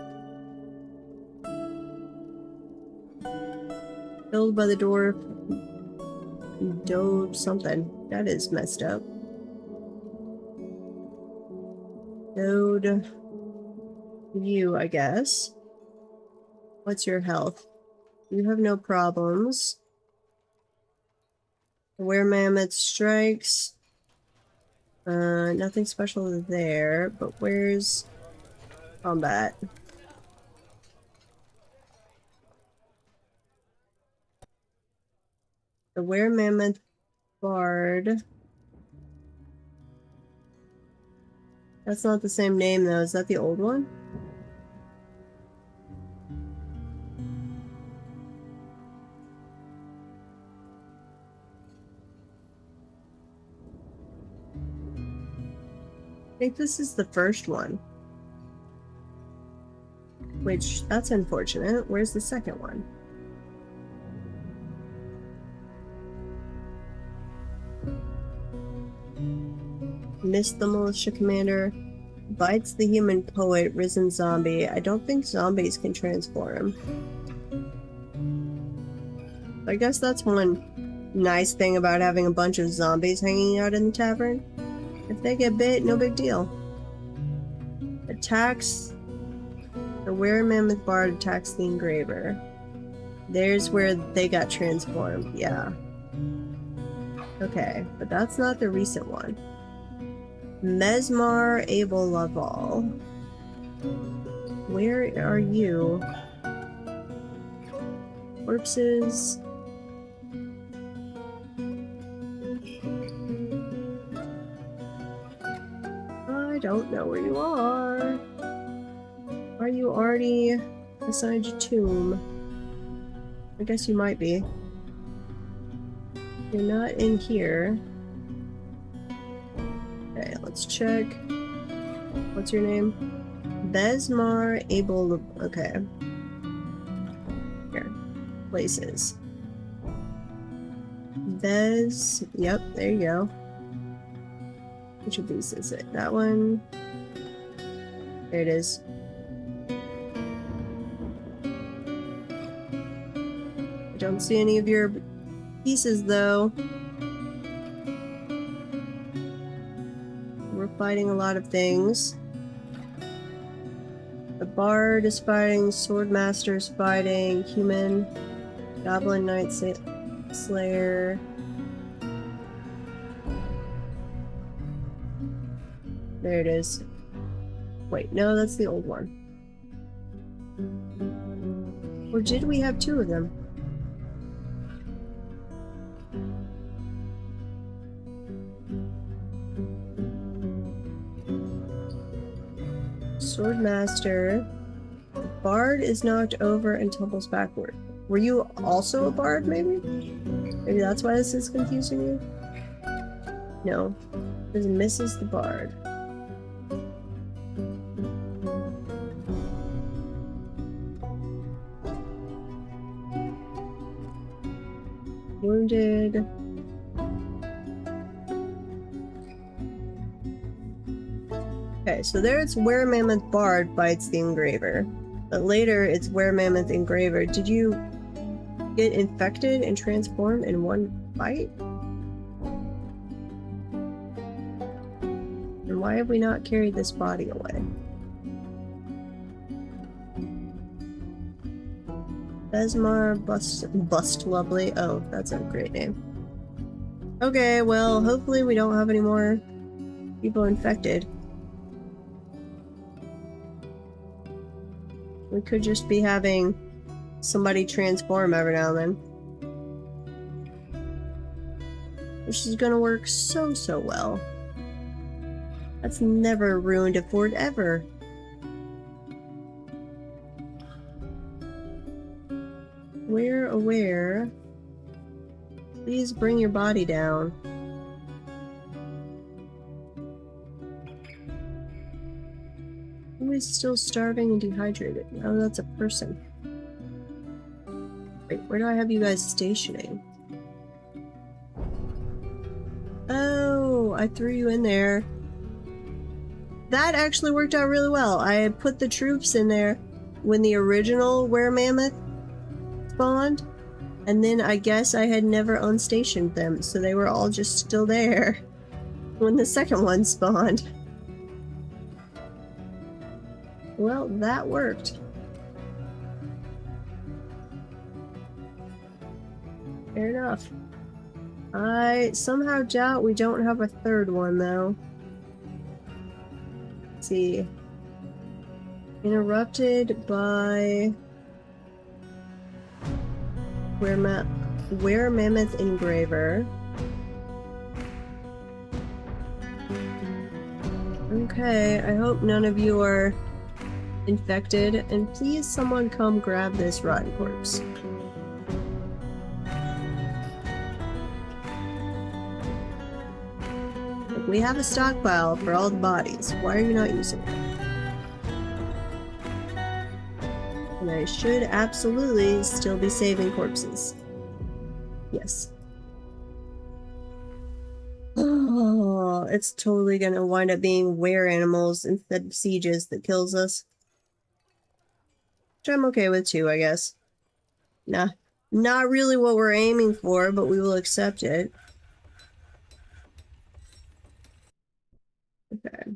Killed by the dwarf. Dode something. That is messed up. Dode. You, I guess. What's your health? You have no problems. Were mammoth strikes. Nothing special there, but where's combat? The were mammoth bard. That's not the same name though. Is that the old one? I think this is the first one. Which, that's unfortunate. Where's the second one? Missed the militia commander. Bites the human poet, risen zombie. I don't think zombies can transform. I guess that's one nice thing about having a bunch of zombies hanging out in the tavern. If they get bit, no big deal. Attacks. The were-mammoth bard attacks the engraver. There's where they got transformed, yeah. Okay, but that's not the recent one. Mesmar Abel Laval. Where are you? Corpses. I don't know where you are. Are you already assigned to tomb? I guess you might be. You're not in here. Okay, let's check. What's your name? Besmar able. Okay. Here. Places. Bez. Yep, there you go. Which of these is it? That one. There it is. I don't see any of your pieces though. We're fighting a lot of things. The Bard is fighting, Swordmaster is fighting, Human, Goblin Knight Slayer. There it is. Wait, no, that's the old one. Or did we have two of them? Swordmaster. Bard is knocked over and tumbles backward. Were you also a bard, maybe? Maybe that's why this is confusing you? No. This misses the bard. Wounded. Okay, so there it's Were-Mammoth Bard fights the Engraver. But later it's Were-Mammoth Engraver. Did you get infected and transform in one fight? And why have we not carried this body away? Besmar Bust Lovely. Oh, that's a great name. Okay, well, hopefully we don't have any more people infected. We could just be having somebody transform every now and then. Which is gonna work so well. That's never ruined a fort ever. We're aware. Please bring your body down. Who is still starving and dehydrated? Oh, that's a person. Wait, where do I have you guys stationing? Oh, I threw you in there. That actually worked out really well. I put the troops in there when the original Were-Mammoth spawned, and then I guess I had never unstationed them, so they were all just still there when the second one spawned. Well, that worked. Fair enough. I somehow doubt we don't have a third one, though. Let's see. Interrupted by Were-Mammoth Engraver. Okay, I hope none of you are infected, and please someone come grab this rotten corpse. Look, we have a stockpile for all the bodies. Why are you not using it? And I should absolutely still be saving corpses. Yes. Oh, it's totally gonna wind up being were animals instead of sieges that kills us. Which I'm okay with too, I guess. Nah, not really what we're aiming for, but we will accept it. Okay.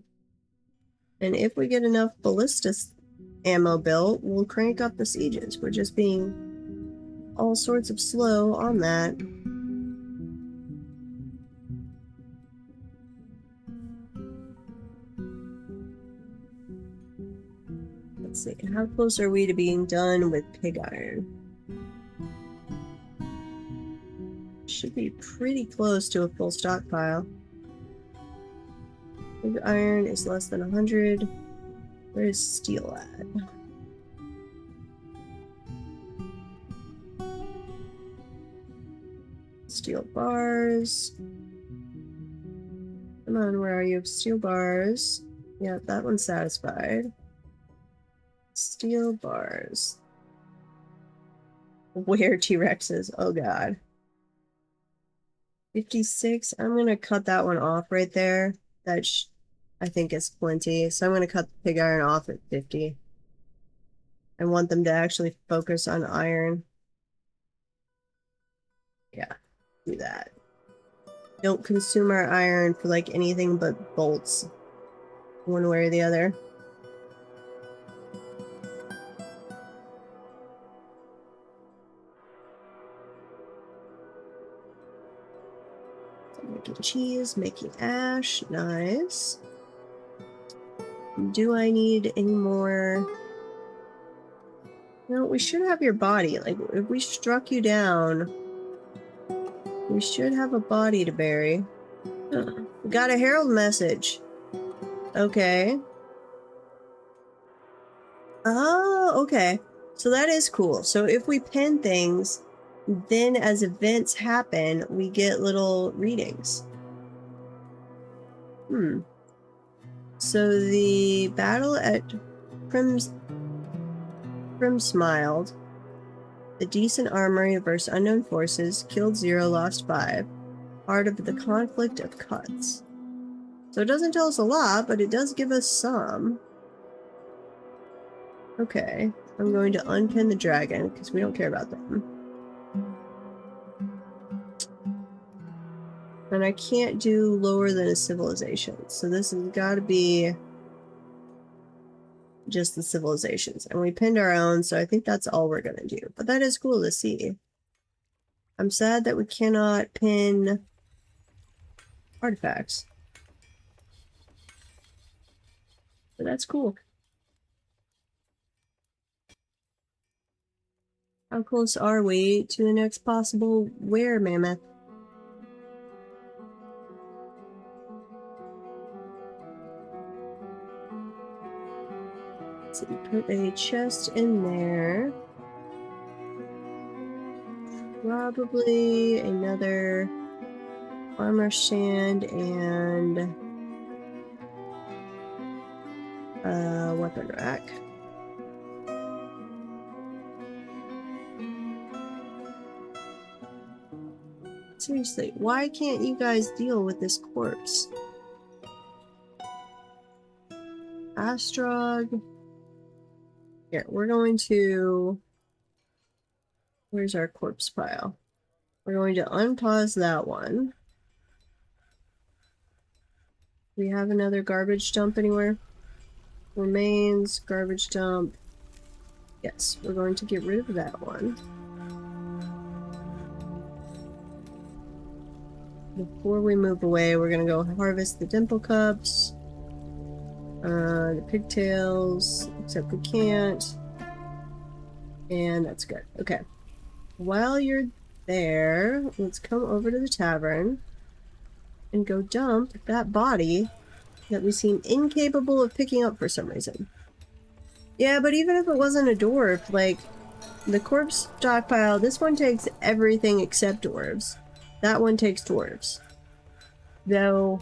And if we get enough ballista ammo built, we'll crank up the sieges. We're just being all sorts of slow on that. Let's see, how close are we to being done with pig iron? Should be pretty close to a full stockpile. Pig iron is less than 100. Where's steel at? Steel bars. Come on, where are you? Steel bars. Yeah, that one's satisfied. Steel bars. Where T-Rexes? Oh god. 56. I'm gonna cut that one off right there. That I think is plenty. So I'm gonna cut the pig iron off at 50. I want them to actually focus on iron. Yeah, do that. Don't consume our iron for like anything but bolts, one way or the other. So making cheese, making ash, nice. Do I need any more? No, we should have your body. Like, if we struck you down, we should have a body to bury. We got a herald message. Okay. Oh, okay. So that is cool. So if we pin things, then as events happen, we get little readings. So the battle at Primsmiled, the decent armory versus unknown forces, killed 0, lost 5. Part of the conflict of cuts. So it doesn't tell us a lot, but it does give us some. Okay, I'm going to unpin the dragon, because we don't care about them. And I can't do lower than a civilization, so this has got to be just the civilizations. And we pinned our own, so I think that's all we're going to do. But that is cool to see. I'm sad that we cannot pin artifacts. But that's cool. How close are we to the next possible were mammoth? So you put a chest in there. Probably another armor stand and a weapon rack. Seriously, why can't you guys deal with this corpse? Astrog. Here, we're going to... Where's our corpse pile? We're going to unpause that one. Do we have another garbage dump anywhere? Remains, garbage dump. Yes, we're going to get rid of that one. Before we move away, we're going to go harvest the dimple cups. The pigtails, except we can't. And that's good. Okay. While you're there, let's come over to the tavern and go dump that body that we seem incapable of picking up for some reason. Yeah, but even if it wasn't a dwarf, like, the corpse stockpile, this one takes everything except dwarves. That one takes dwarves. Though,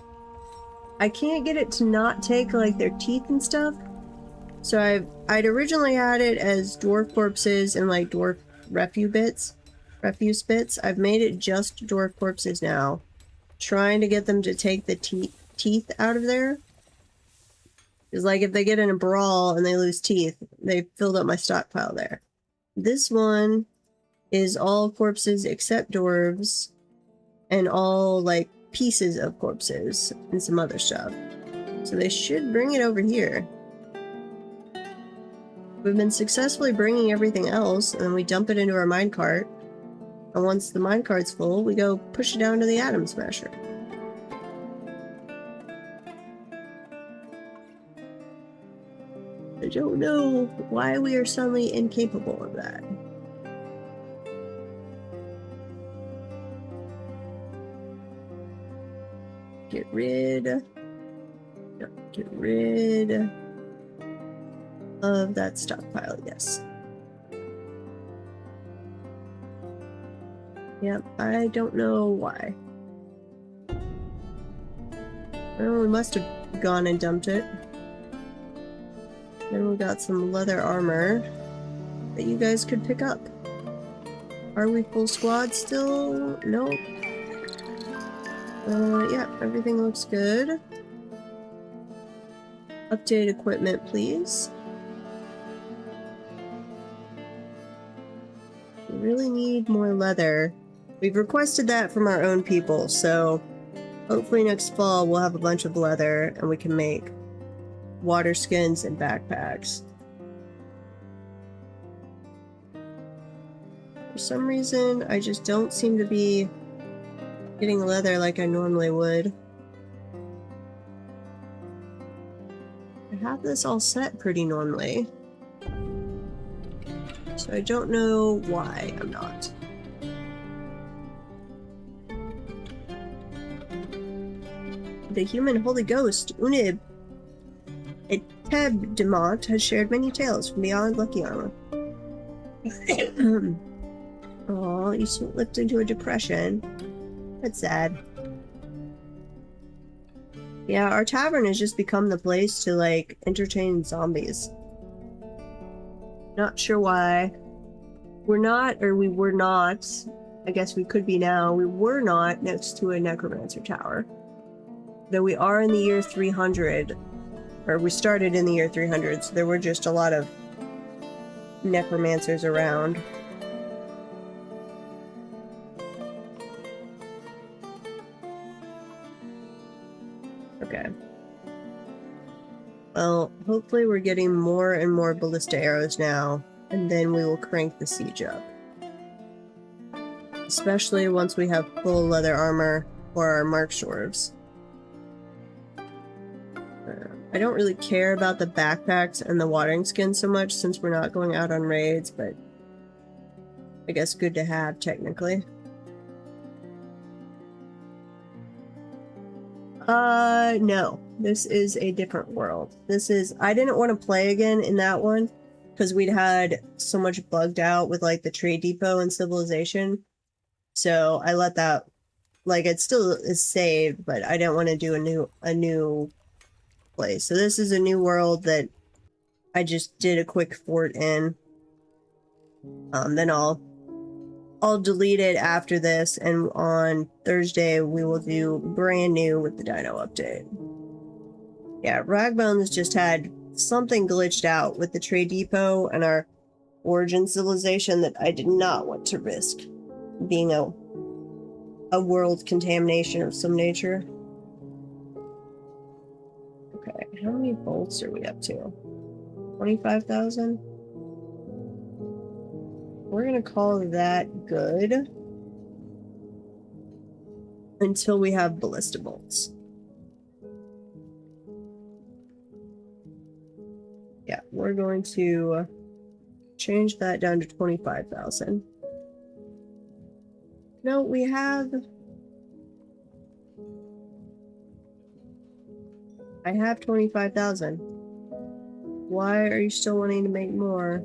I can't get it to not take, like, their teeth and stuff. So I'd originally had it as dwarf corpses and, like, dwarf refuse bits. I've made it just dwarf corpses now. Trying to get them to take the teeth out of there. Because, like, if they get in a brawl and they lose teeth, they filled up my stockpile there. This one is all corpses except dwarves. And all, like, pieces of corpses and some other stuff. So they should bring it over here. We've been successfully bringing everything else, and then we dump it into our minecart. And once the minecart's full, we go push it down to the atom smasher. I don't know why we are suddenly incapable of that. Get rid of that stockpile, yes. Yep, I don't know why. Well, we must have gone and dumped it. Then we got some leather armor that you guys could pick up. Are we full squad still? Nope. Yeah, everything looks good. Update equipment, please. We really need more leather. We've requested that from our own people, so hopefully next fall we'll have a bunch of leather and we can make water skins and backpacks. For some reason, I just don't seem to be getting leather like I normally would. I have this all set pretty normally, so I don't know why I'm not. The human Holy Ghost, Unib Etebdemont, has shared many tales from beyond Lucky Armor. Oh, you slipped into a depression. That's sad. Yeah, our tavern has just become the place to, like, entertain zombies. Not sure why. We were not, I guess we could be now, we were not next to a necromancer tower. Though we are in the year 300, or we started in the year 300, so there were just a lot of necromancers around. Okay. Well, hopefully we're getting more and more ballista arrows now, and then we will crank the siege up. Especially once we have full leather armor for our mark dwarves. I don't really care about the backpacks and the watering skins so much since we're not going out on raids, but I guess good to have technically. No. This is a different world. I didn't want to play again in that one because we'd had so much bugged out with like the trade depot and civilization. So I let that, like, it still is saved, but I didn't want to do a new place. So this is a new world that I just did a quick fort in. Then I'll delete it after this, and on Thursday we will do brand new with the dino update. Yeah, Ragbones just had something glitched out with the trade depot and our origin civilization that I did not want to risk being a world contamination of some nature. Okay, how many bolts are we up to? 25,000? We're gonna call that good until we have ballista bolts. Yeah, we're going to change that down to 25,000. No, we have... I have 25,000. Why are you still wanting to make more?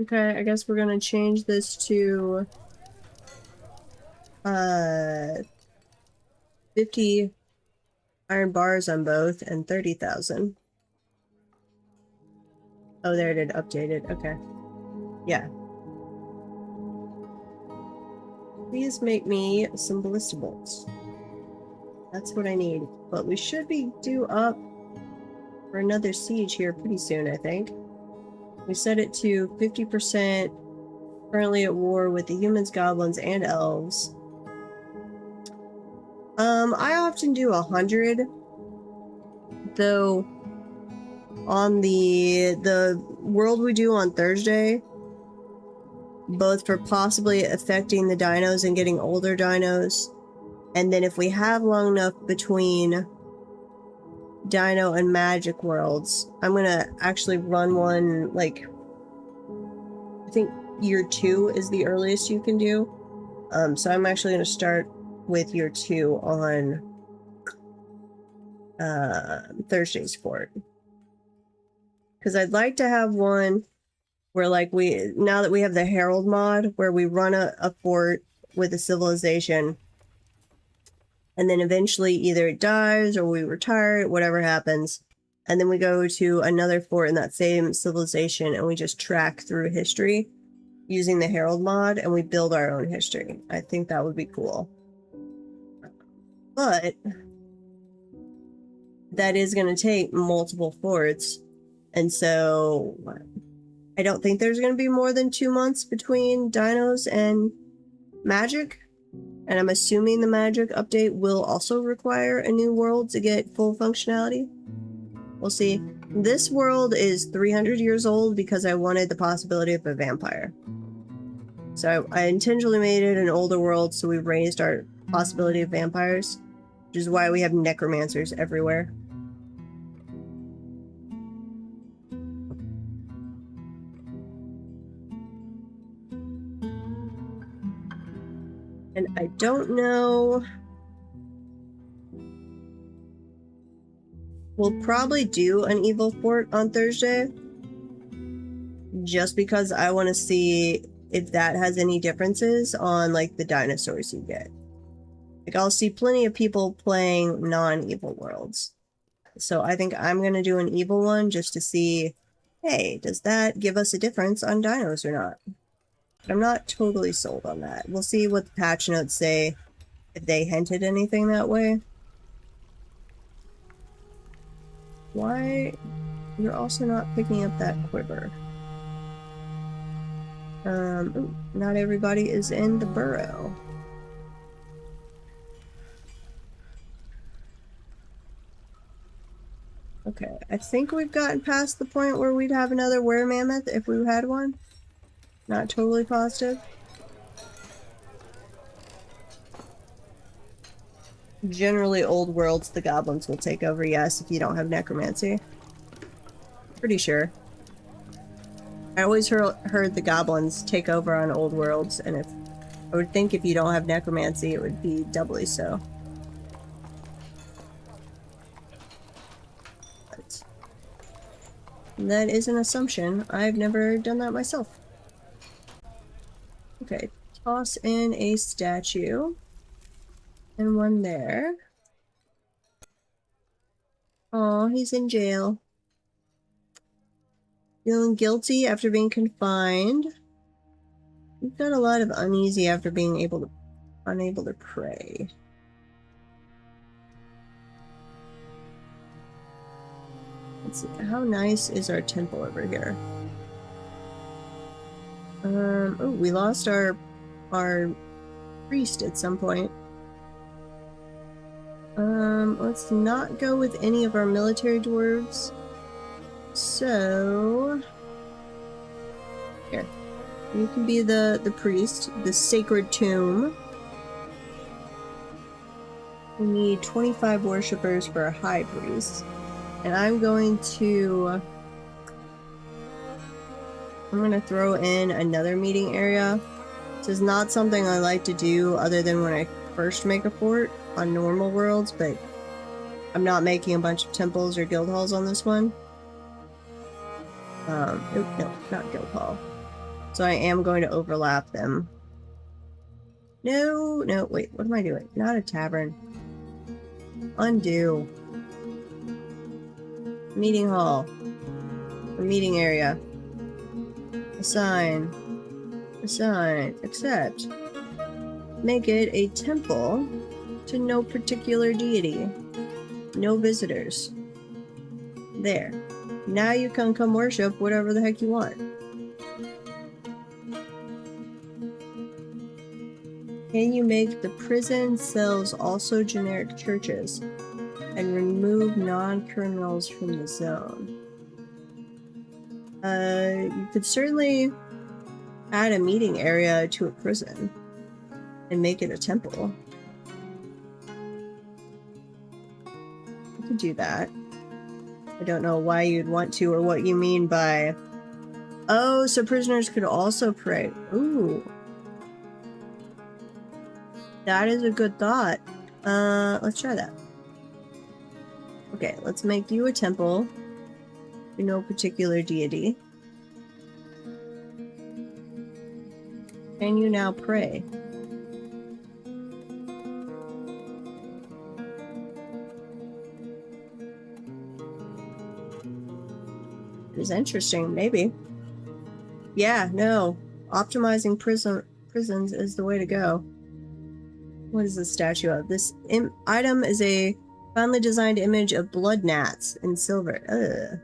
Okay, I guess we're gonna change this to 50 iron bars on both and 30,000. Oh, there it is, updated. Okay. Yeah. Please make me some ballista bolts. That's what I need. But we should be due up for another siege here pretty soon, I think. We set it to 50%, currently at war with the humans, goblins, and elves. I often do 100, though on the world we do on Thursday, both for possibly affecting the dinos and getting older dinos, and then if we have long enough between dino and magic worlds, I'm gonna actually run one, like, I think year 2 is the earliest you can do. So I'm actually gonna start with your 2 on Thursday's fort. Because I'd like to have one where, like, now that we have the Herald mod, where we run a fort with a civilization, and then eventually either it dies or we retire, whatever happens, and then we go to another fort in that same civilization and we just track through history using the Herald mod, and we build our own history. I think that would be cool. But that is going to take multiple forts, and so I don't think there's going to be more than 2 months between dinos and magic, and I'm assuming the magic update will also require a new world to get full functionality. We'll see. This world is 300 years old because I wanted the possibility of a vampire. So I intentionally made it an older world, so we raised our possibility of vampires, which is why we have necromancers everywhere. And I don't know... We'll probably do an evil fort on Thursday, just because I want to see if that has any differences on, like, the dinosaurs you get. Like, I'll see plenty of people playing non-evil worlds. So I think I'm going to do an evil one just to see, hey, does that give us a difference on dinos or not? But I'm not totally sold on that. We'll see what the patch notes say, if they hinted anything that way. Why? You're also not picking up that quiver. Ooh, not everybody is in the burrow. Okay, I think we've gotten past the point where we'd have another were-mammoth if we had one. Not totally positive. Generally, old worlds, the goblins will take over, yes, if you don't have necromancy. Pretty sure. I always heard the goblins take over on old worlds, and I would think if you don't have necromancy, it would be doubly so. But that is an assumption. I've never done that myself. Okay, toss in a statue. And one there. Oh, he's in jail. Feeling guilty after being confined. We've got a lot of uneasy after being unable to pray. Let's see, how nice is our temple over here? Oh, we lost our priest at some point. Let's not go with any of our military dwarves. So... Here. You can be the priest, the sacred tomb. We need 25 worshippers for a high priest. And I'm going to throw in another meeting area. This is not something I like to do other than when I first make a fort on normal worlds, but I'm not making a bunch of temples or guild halls on this one. No, not guild hall. So I am going to overlap them. No, wait, what am I doing? Not a tavern. Undo. Meeting hall. Or meeting area. Assign. Assign. Accept. Make it a temple to no particular deity. No visitors. There. Now you can come worship whatever the heck you want. Can you make the prison cells also generic churches and remove non-criminals from the zone? You could certainly add a meeting area to a prison and make it a temple. You could do that. I don't know why you'd want to or what you mean by... Oh, so prisoners could also pray. Ooh. That is a good thought. Let's try that. Okay, let's make you a temple to no particular deity. Can you now pray? It is interesting, maybe. Yeah, no. Optimizing prisons is the way to go. What is this statue of? This item is a finely designed image of blood gnats in silver. Ugh.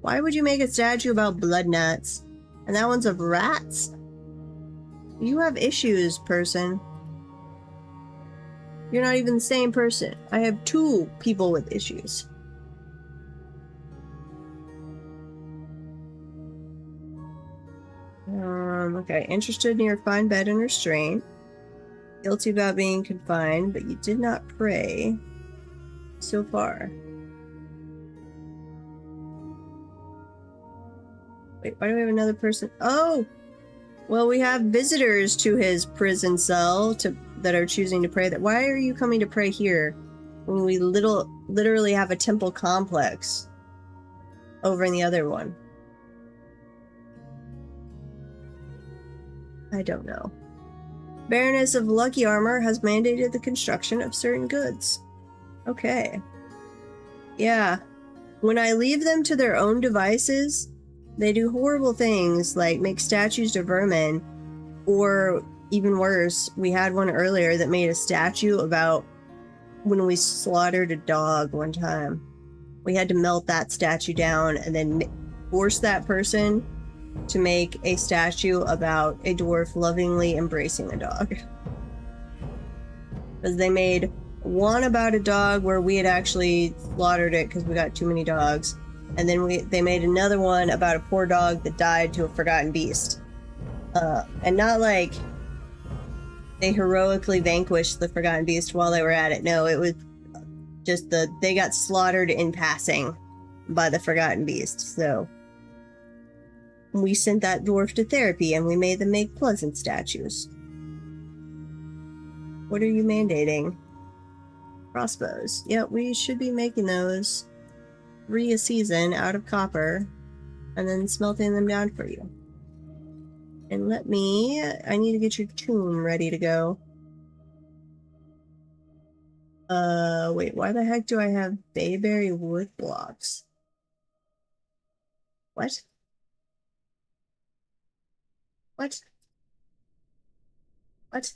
Why would you make a statue about blood gnats? And that one's of rats? You have issues, person. You're not even the same person. I have 2 people with issues. Okay. Interested in your fine bed and restraint. Guilty about being confined, but you did not pray so far. Wait, why do we have another person? Oh! Well, we have visitors to his prison cell that are choosing to pray. Why are you coming to pray here when we literally have a temple complex over in the other one? I don't know. Baroness of Lucky Armor has mandated the construction of certain goods. Okay. Yeah. When I leave them to their own devices, they do horrible things like make statues to vermin, or even worse, we had one earlier that made a statue about when we slaughtered a dog one time. We had to melt that statue down and then force that person to make a statue about a dwarf lovingly embracing a dog. Because they made one about a dog where we had actually slaughtered it because we got too many dogs. And then they made another one about a poor dog that died to a forgotten beast. And not like they heroically vanquished the forgotten beast while they were at it. No, it was just they got slaughtered in passing by the forgotten beast. So we sent that dwarf to therapy and we made them make pleasant statues. What are you mandating? Crossbows. Yeah, we should be making those 3 a season out of copper and then smelting them down for you. And I need to get your tomb ready to go. Wait, why the heck do I have bayberry wood blocks? What? What? What?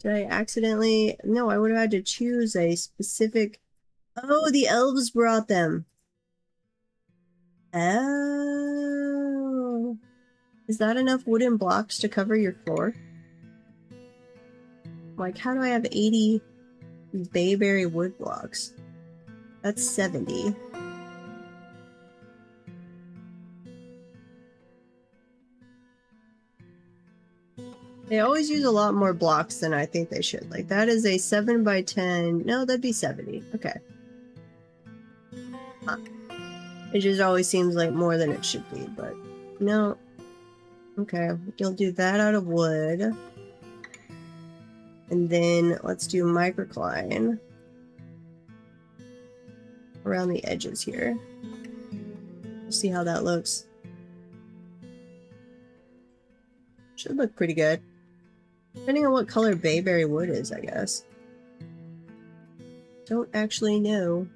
Did I accidentally? No, I would have had to choose a specific. Oh, the elves brought them. Oh. Is that enough wooden blocks to cover your floor? Like, how do I have 80 bayberry wood blocks? That's 70. They always use a lot more blocks than I think they should. Like, that is a 7 by 10. No, that'd be 70. Okay. Huh. It just always seems like more than it should be, but no. Okay, you'll do that out of wood. And then let's do microcline around the edges here. We'll see how that looks. Should look pretty good. Depending on what color bayberry wood is, I guess. Don't actually know.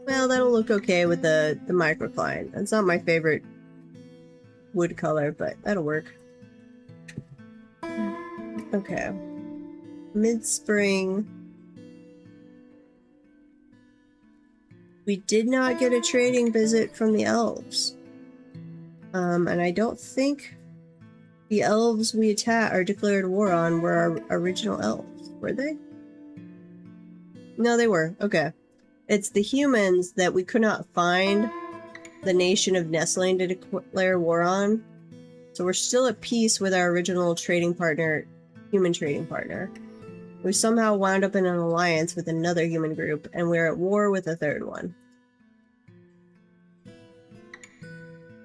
Well, that'll look okay with the microcline. It's not my favorite wood color, but that'll work. Okay. Mid-spring. We did not get a trading visit from the elves. And I don't think the elves we declared war on were our original elves. Were they? No, they were. Okay. It's the humans that we could not find the nation of Nestling to declare war on. So we're still at peace with our original trading partner, human trading partner. We somehow wound up in an alliance with another human group, and we're at war with a third one.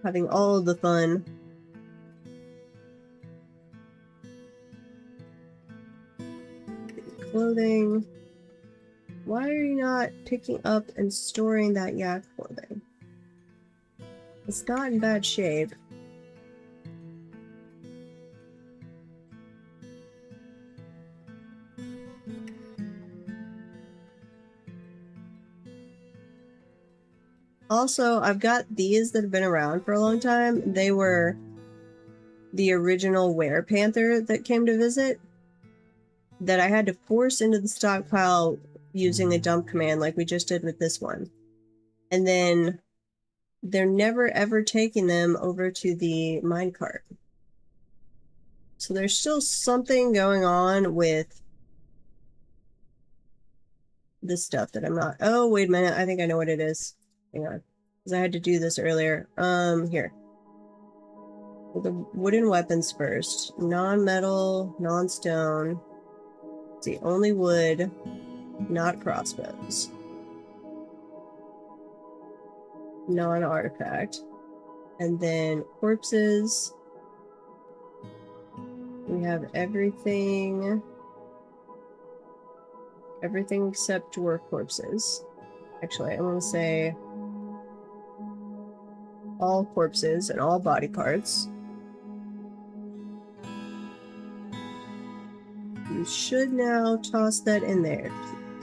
Having all of the fun. Clothing. Why are you not picking up and storing that yak clothing? It's not in bad shape. Also, I've got these that have been around for a long time. They were the original werepanther that came to visit that I had to force into the stockpile using a dump command like we just did with this one. And then they're never ever taking them over to the minecart. So there's still something going on with this stuff that I'm not... Oh, wait a minute. I think I know what it is. Hang on. Because I had to do this earlier. Here. The wooden weapons first. Non-metal, non-stone. It's the only wood, not crossbows. Non-artifact. And then corpses. We have everything. Everything except dwarf corpses. Actually, I want to say all corpses and all body parts. You should now toss that in there.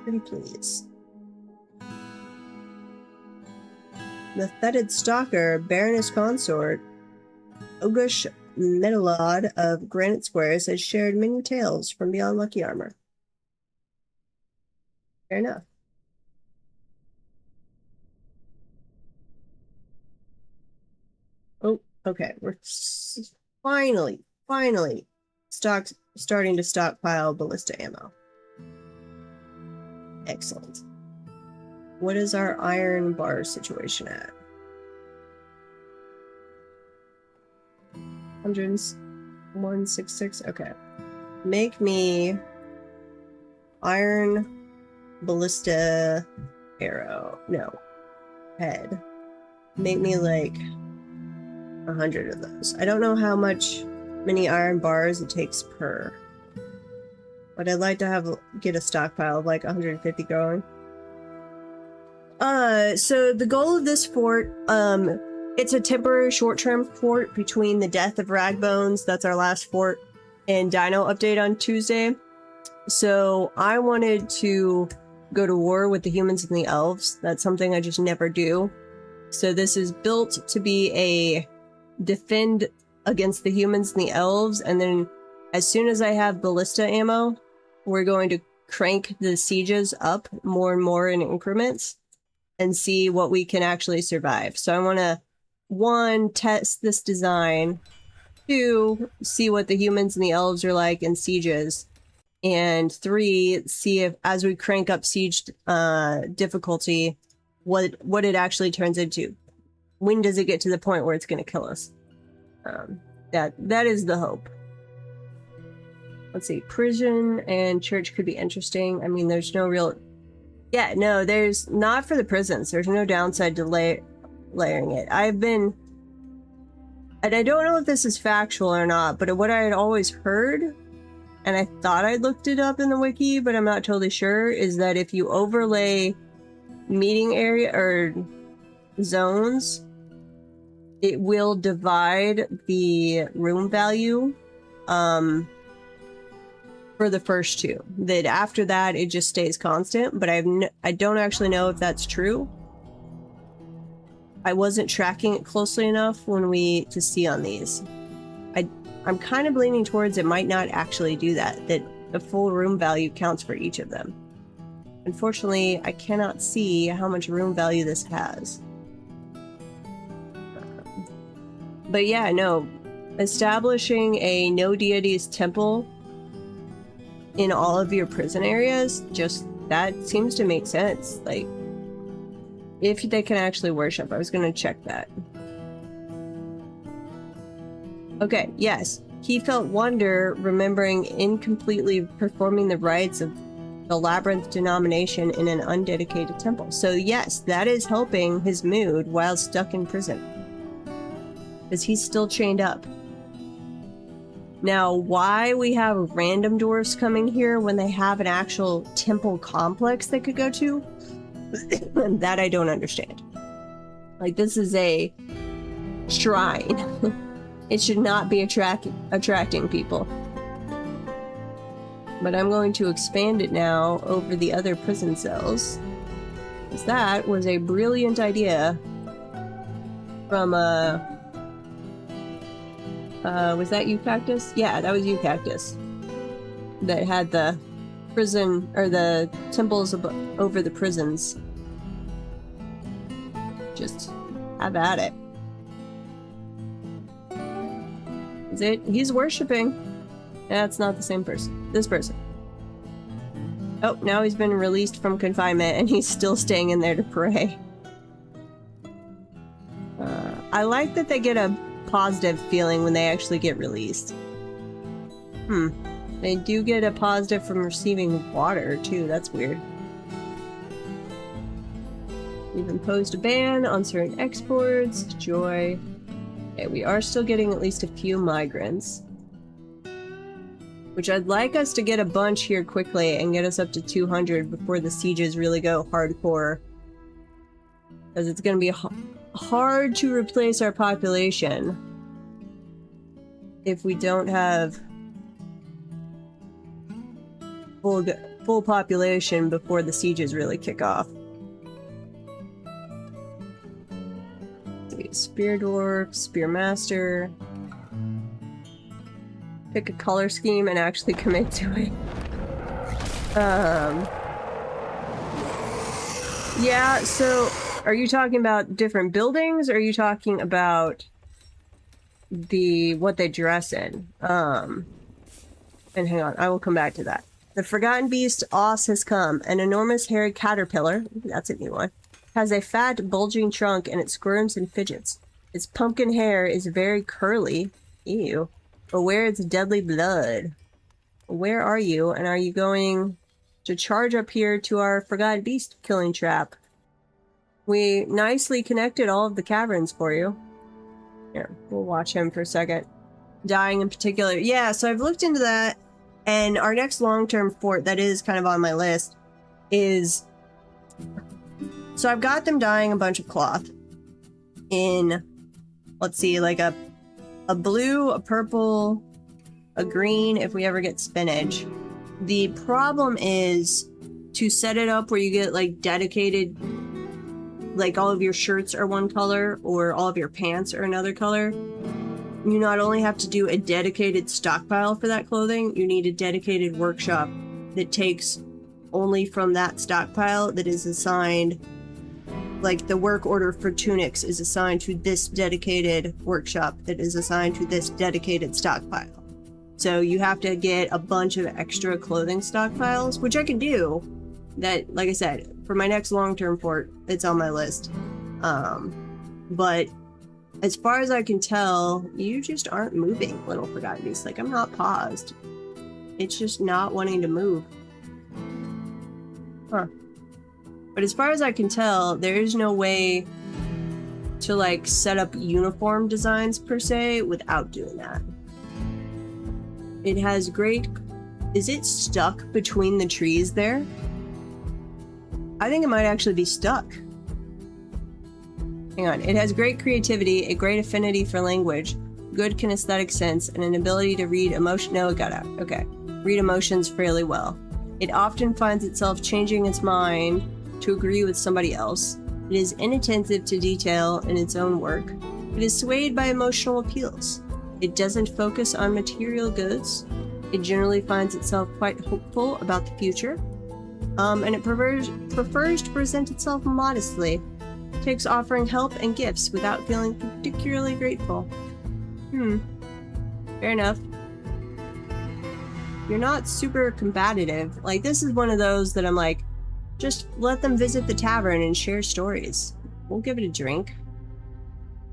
Pretty please. The Theted Stalker, Baroness Consort, Ogush Metalod of Granite Squares has shared many tales from beyond Lucky Armor. Fair enough. Oh, okay. We're finally starting to stockpile ballista ammo. Excellent. What is our iron bar situation at? 166. Okay. Make me iron ballista arrow. No. Head. Make me like 100 of those. I don't know how many iron bars it takes per. But I'd like to get a stockpile of like 150 going. So the goal of this fort, it's a temporary short-term fort between the death of Ragbones, that's our last fort, and Dino update on Tuesday. So I wanted to go to war with the humans and the elves. That's something I just never do. So this is built to be a defend against the humans and the elves, and then as soon as I have ballista ammo, we're going to crank the sieges up more and more in increments and see what we can actually survive. So I want to, 1, test this design, 2, see what the humans and the elves are like in sieges, and 3, see if as we crank up siege difficulty, what it actually turns into. When does it get to the point where it's going to kill us? That is the hope. Let's see, prison and church could be interesting. I mean, there's no real... Yeah, no, there's not for the prisons. There's no downside to layering it. I've been... And I don't know if this is factual or not, but what I had always heard, and I thought I looked it up in the wiki, but I'm not totally sure, is that if you overlay meeting area or zones, it will divide the room value for the first 2. That after that it just stays constant, but I don't actually know if that's true. I wasn't tracking it closely enough to see on these. I'm kind of leaning towards it might not actually do that the full room value counts for each of them. Unfortunately, I cannot see how much room value this has. But yeah, no, establishing a no deities temple in all of your prison areas, just that seems to make sense. Like, if they can actually worship. I was gonna check that. Okay, yes, He felt wonder, remembering incompletely performing the rites of the labyrinth denomination in an undedicated temple. So yes, that is helping his mood while stuck in prison, because he's still chained up. Now, why we have random dwarfs coming here when they have an actual temple complex they could go to, that I don't understand. Like, this is a shrine. It should not be attracting people. But I'm going to expand it now over the other prison cells, because that was a brilliant idea from was that Eucactus? Yeah, that was Eucactus. That had the prison, or the temples over the prisons. Just have at it. Is it? He's worshipping. That's not the same person. This person. Oh, now he's been released from confinement and he's still staying in there to pray. I like that they get a positive feeling when they actually get released. They do get a positive from receiving water too. That's weird. We've imposed a ban on certain exports. Joy. Okay, we are still getting at least a few migrants, which I'd like us to get a bunch here quickly and get us up to 200 before the sieges really go hardcore, because it's going to be hard to replace our population if we don't have full population before the sieges really kick off. Spear Dwarf, Spear Master. Pick a color scheme and actually commit to it. Yeah, so are you talking about different buildings, or are you talking about what they dress in? And hang on, I will come back to that. The Forgotten Beast Os has come. An enormous hairy caterpillar, that's a new one, has a fat, bulging trunk, and it squirms and fidgets. Its pumpkin hair is very curly. Ew. Beware its deadly blood. Where are you, and are you going to charge up here to our Forgotten Beast killing trap? We nicely connected all of the caverns for you. Here, we'll watch him for a second. Dying in particular. Yeah, so I've looked into that, and our next long-term fort that is kind of on my list is... So I've got them dyeing a bunch of cloth in, let's see, like a blue, a purple, a green if we ever get spinach. The problem is to set it up where you get like dedicated, like all of your shirts are one color or all of your pants are another color. You not only have to do a dedicated stockpile for that clothing, you need a dedicated workshop that takes only from that stockpile that is assigned. Like, the work order for tunics is assigned to this dedicated workshop that is assigned to this dedicated stockpile. So you have to get a bunch of extra clothing stockpiles, which I can do. That, like I said, for my next long-term fort, it's on my list. But as far as I can tell, you just aren't moving, Little Forgotten Beast. Like, I'm not paused. It's just not wanting to move. Huh. But as far as I can tell, there is no way to, like, set up uniform designs, per se, without doing that. It has great... Is it stuck between the trees there? I think it might actually be stuck. Hang on. It has great creativity, a great affinity for language, good kinesthetic sense, and an ability to read emotion... No, it got out. Okay. Read emotions fairly well. It often finds itself changing its mind to agree with somebody else. It is inattentive to detail in its own work. It is swayed by emotional appeals. It doesn't focus on material goods. It generally finds itself quite hopeful about the future. And it prefers to present itself modestly. It takes offering help and gifts without feeling particularly grateful. Fair enough. You're not super combative. Like, this is one of those that I'm like, just let them visit the tavern and share stories. We'll give it a drink.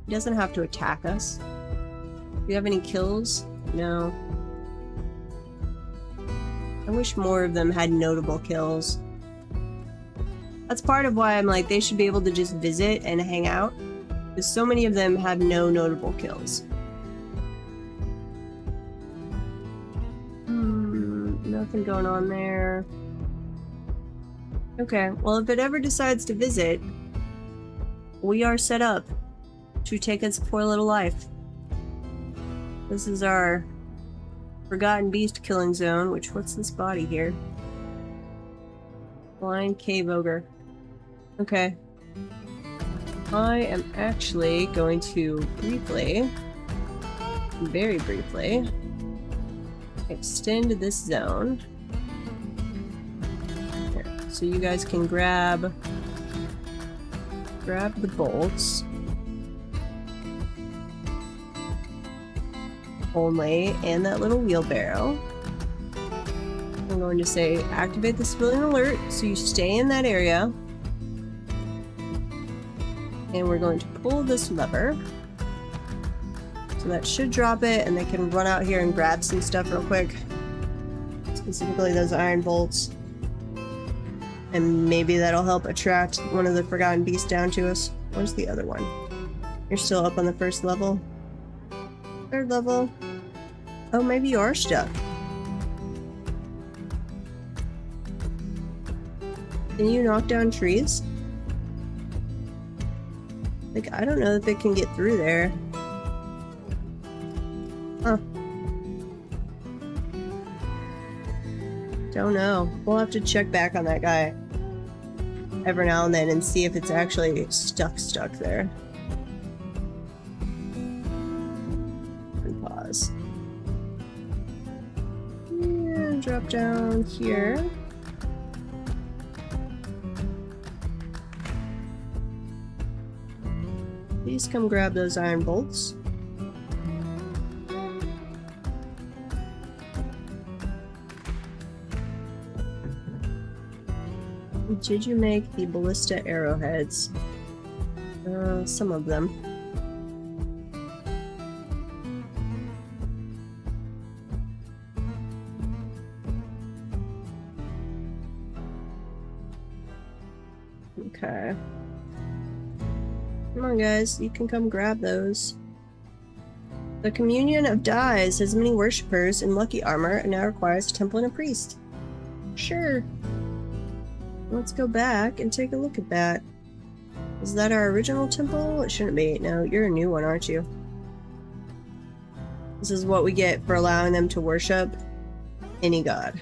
He doesn't have to attack us. Do you have any kills? No. I wish more of them had notable kills. That's part of why I'm like, they should be able to just visit and hang out. Because so many of them have no notable kills. Nothing going on there. Okay, well, if it ever decides to visit, we are set up to take its poor little life. This is our Forgotten Beast killing zone, which, what's this body here? Blind Cave Ogre. Okay. I am actually going to briefly, very briefly, extend this zone. Here, so you guys can grab the bolts. Only, and that little wheelbarrow. I'm going to say activate the civilian alert, so you stay in that area. And we're going to pull this lever. So that should drop it, and they can run out here and grab some stuff real quick. Specifically those iron bolts. And maybe that'll help attract one of the Forgotten Beasts down to us. Where's the other one? You're still up on the first level. Third level. Oh, maybe you are stuck. Can you knock down trees? Like, I don't know if it can get through there. Huh. Don't know. We'll have to check back on that guy every now and then and see if it's actually stuck there. And pause. And drop down here. Please come grab those iron bolts. Did you make the ballista arrowheads? Some of them. Okay. Come on, guys. You can come grab those. The Communion of Dyes has many worshippers in lucky armor and now requires a temple and a priest. Sure. Let's go back and take a look at that. Is that our original temple? It shouldn't be. No, you're a new one, aren't you? This is what we get for allowing them to worship any god.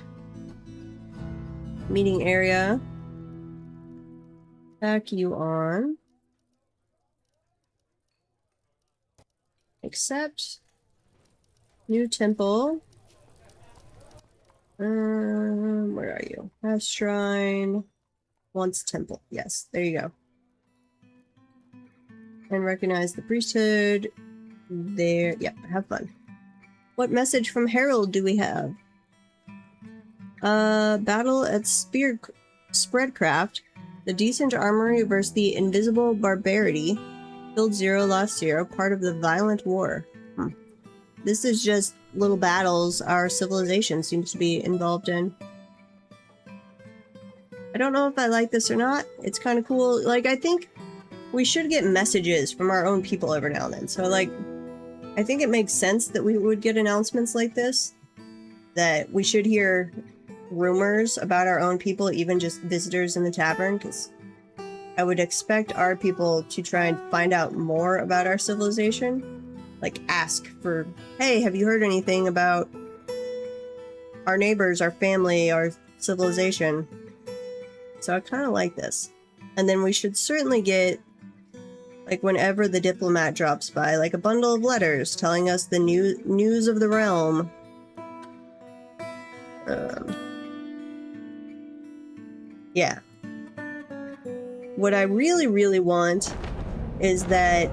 Meeting area. Back you on. Accept. New temple. Where are you? Have shrine. Once temple. Yes, there you go. And recognize the priesthood. There. Yep, have fun. What message from Harold do we have? Battle at Spreadcraft. The decent armory versus the invisible barbarity. Killed 0, lost 0. Part of the violent war. This is just little battles our civilization seems to be involved in. I don't know if I like this or not. It's kind of cool. Like, I think we should get messages from our own people every now and then. So, like, I think it makes sense that we would get announcements like this. That we should hear rumors about our own people, even just visitors in the tavern, because I would expect our people to try and find out more about our civilization. Like, ask for, hey, have you heard anything about our neighbors, our family, our civilization? So I kind of like this. And then we should certainly get, like, whenever the diplomat drops by, like a bundle of letters telling us the news of the realm. Yeah. What I really, really want is that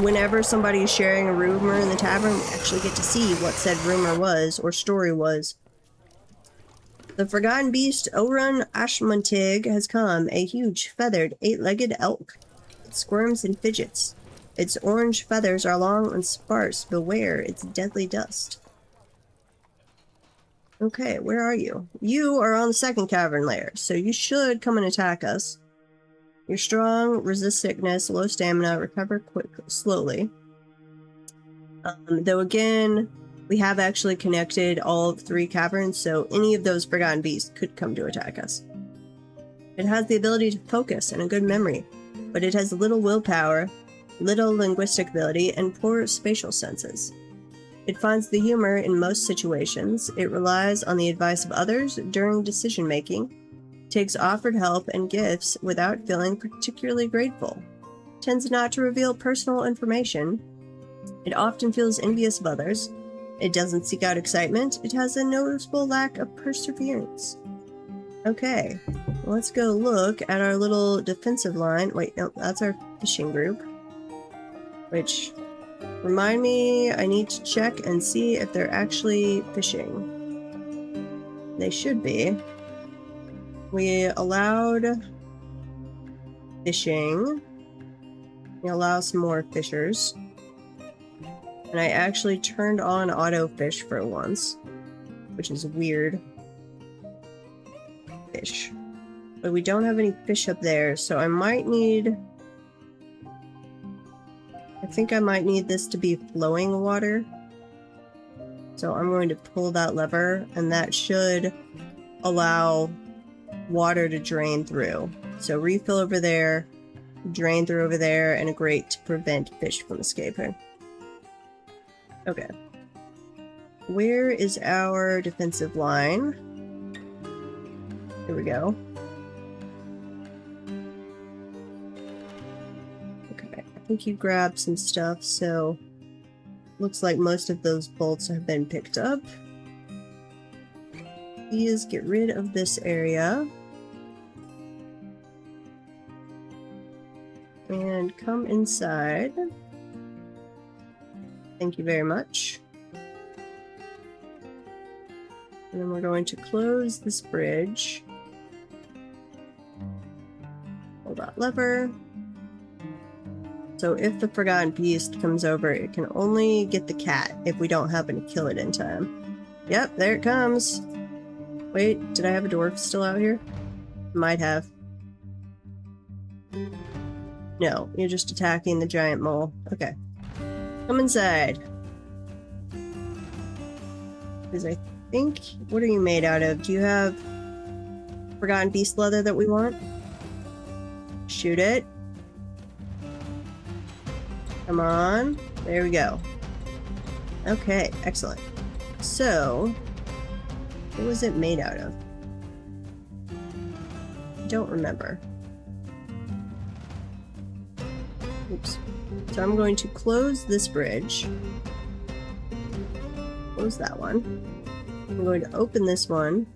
whenever somebody's sharing a rumor in the tavern, we actually get to see what said rumor was, or story was. The Forgotten Beast, Orun Ashmontig, has come, a huge, feathered, 8-legged elk. It squirms and fidgets. Its orange feathers are long and sparse. Beware its deadly dust. Okay, where are you? You are on the second cavern layer, so you should come and attack us. You're strong, resist sickness, low stamina, recover slowly. Though again, we have actually connected all 3 caverns, so any of those forgotten beasts could come to attack us. It has the ability to focus and a good memory, but it has little willpower, little linguistic ability, and poor spatial senses. It finds the humor in most situations. It relies on the advice of others during decision-making, takes offered help and gifts without feeling particularly grateful, tends not to reveal personal information. It often feels envious of others. It doesn't seek out excitement. It has a noticeable lack of perseverance. Okay, let's go look at our little defensive line. Wait, no, that's our fishing group. Which, remind me, I need to check and see if they're actually fishing. They should be. We allowed fishing. We allow some more fishers. And I actually turned on auto fish for once, which is weird. Fish. But we don't have any fish up there, so I might need... I think I might need this to be flowing water. So I'm going to pull that lever, and that should allow water to drain through. So refill over there, drain through over there, and a grate to prevent fish from escaping. Okay. Where is our defensive line? Here we go. Okay, I think you grabbed some stuff, so looks like most of those bolts have been picked up. Please get rid of this area. And come inside. Thank you very much. And then we're going to close this bridge. Pull that lever. So if the Forgotten Beast comes over, it can only get the cat if we don't happen to kill it in time. Yep, there it comes. Wait, did I have a dwarf still out here? Might have. No, you're just attacking the giant mole. Okay. Come inside. Because I think... What are you made out of? Do you have Forgotten Beast leather that we want? Shoot it. Come on. There we go. Okay, excellent. So, what was it made out of? I don't remember. Oops. So I'm going to close this bridge. Close that one. I'm going to open this one.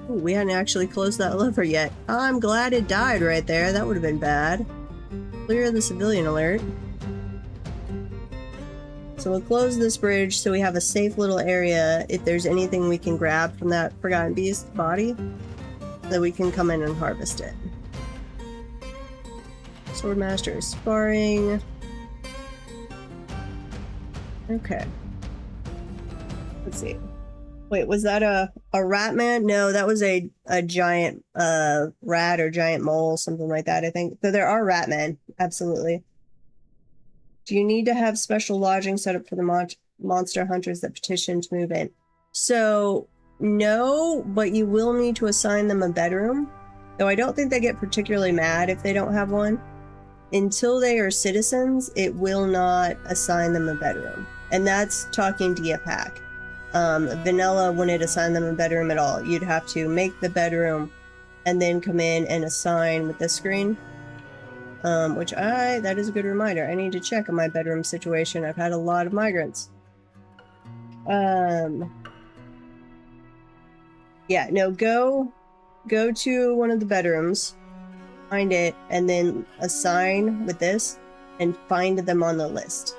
Ooh, we hadn't actually closed that lever yet. I'm glad it died right there. That would have been bad. Clear the civilian alert. So we'll close this bridge so we have a safe little area if there's anything we can grab from that Forgotten Beast body, that we can come in and harvest it. Swordmaster is sparring. Okay. Let's see. Wait, was that a rat man? No, that was a giant rat or giant mole, something like that, I think. So there are rat men, absolutely. Do you need to have special lodging set up for the monster hunters that petition to move in? So, no, but you will need to assign them a bedroom. Though I don't think they get particularly mad if they don't have one. Until they are citizens, it will not assign them a bedroom. And that's talking DF hack. Vanilla wouldn't assign them a bedroom at all. You'd have to make the bedroom and then come in and assign with this screen. That is a good reminder. I need to check on my bedroom situation. I've had a lot of migrants. Yeah, no, go to one of the bedrooms, find it, and then assign with this and find them on the list.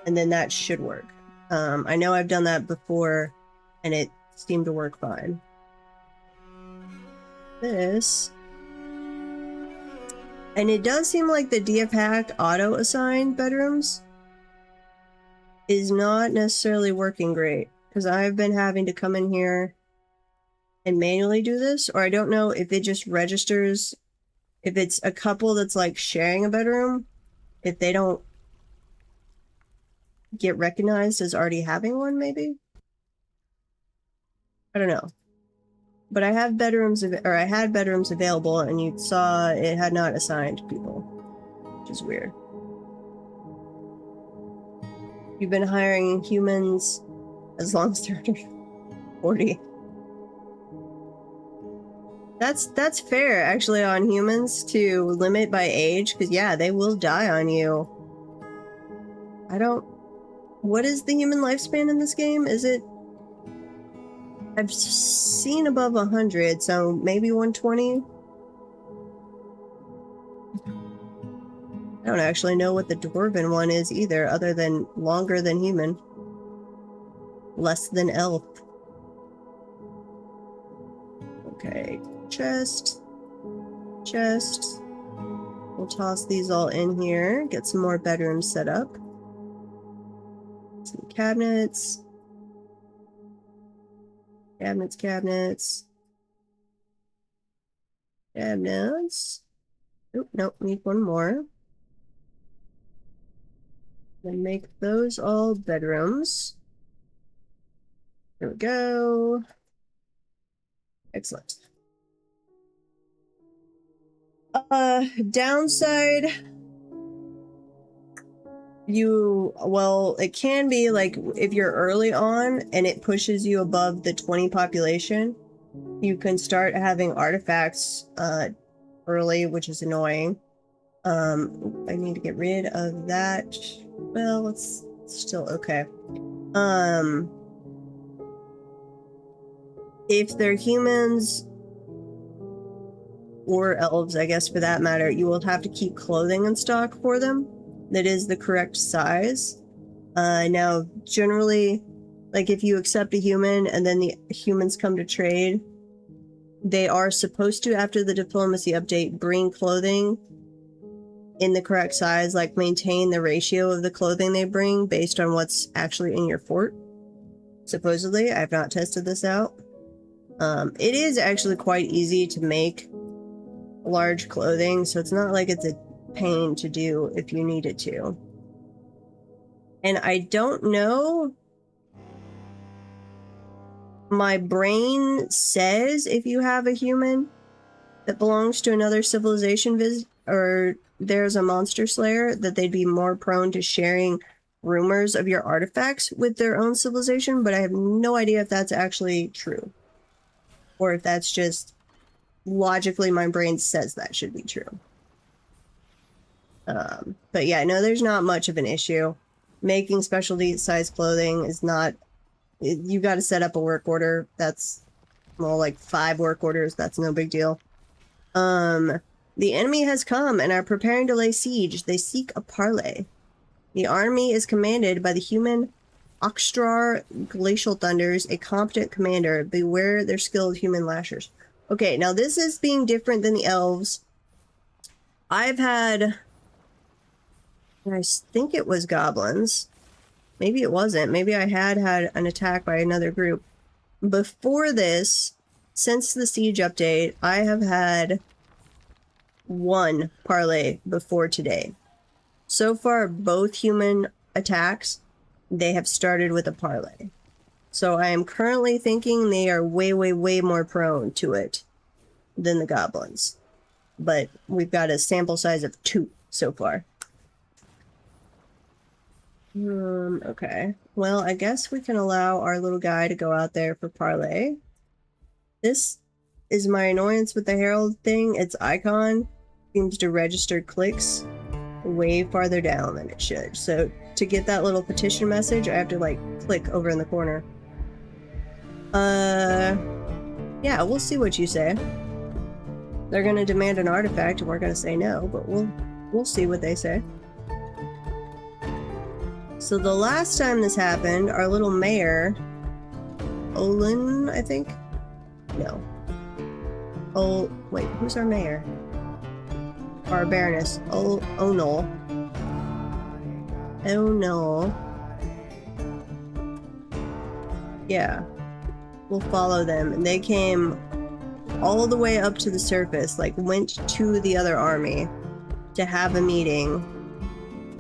And then that should work. I know I've done that before and it seemed to work fine. And it does seem like the DF hack auto-assign bedrooms is not necessarily working great, because I've been having to come in here and manually do this, or I don't know if it just registers if it's a couple that's like sharing a bedroom, if they don't get recognized as already having one, maybe? I don't know. But I have bedrooms, or I had bedrooms available, and you saw it had not assigned people, which is weird. You've been hiring humans as long as they're under 40. That's fair, actually, on humans to limit by age, because yeah, they will die on you. What is the human lifespan in this game? Is it... I've seen above 100, so maybe 120? I don't actually know what the dwarven one is either, other than longer than human. Less than elf. Okay, chest. We'll toss these all in here, get some more bedrooms set up. Some cabinets. Cabinets. Oh, nope, need one more. Then make those all bedrooms. There we go. Excellent. Downside, well, it can be like if you're early on and it pushes you above the 20 population, you can start having artifacts early, which is annoying. I need to get rid of that. Well, it's still okay. If they're humans or elves, I guess for that matter, you will have to keep clothing in stock for them that is the correct size. Now, generally, like if you accept a human and then the humans come to trade, they are supposed to, after the diplomacy update, bring clothing in the correct size, like maintain the ratio of the clothing they bring based on what's actually in your fort. Supposedly, I've not tested this out. It is actually quite easy to make large clothing, so it's not like it's a pain to do if you needed to. And I don't know, my brain says if you have a human that belongs to another civilization or there's a monster slayer, that they'd be more prone to sharing rumors of your artifacts with their own civilization, but I have no idea if that's actually true. Or if that's just logically my brain says that should be true. But yeah, no, there's not much of an issue. Making specialty size clothing is not... You got to set up a work order. That's more like 5 work orders. That's no big deal. The enemy has come and are preparing to lay siege. They seek a parley. The army is commanded by the human Oxtrar Glacial Thunders, a competent commander. Beware their skilled human lashers. Okay, now this is being different than the elves. I've had... I think it was goblins. Maybe it wasn't. Maybe I had an attack by another group. Before this, since the siege update, I have had 1 parley before today. So far, both human attacks, they have started with a parley. So I am currently thinking they are way, way, way more prone to it than the goblins. But we've got a sample size of 2 so far. Okay. Well, I guess we can allow our little guy to go out there for parley. This is my annoyance with the Herald thing. Its icon seems to register clicks way farther down than it should. So to get that little petition message, I have to like click over in the corner. Yeah, we'll see what you say. They're gonna demand an artifact and we're gonna say no, but we'll see what they say. So the last time this happened, our little mayor, Olin, I think? No. Oh, wait, who's our mayor? Our Baroness. Oh no. Oh no. Yeah. We'll follow them. And they came all the way up to the surface, like went to the other army to have a meeting,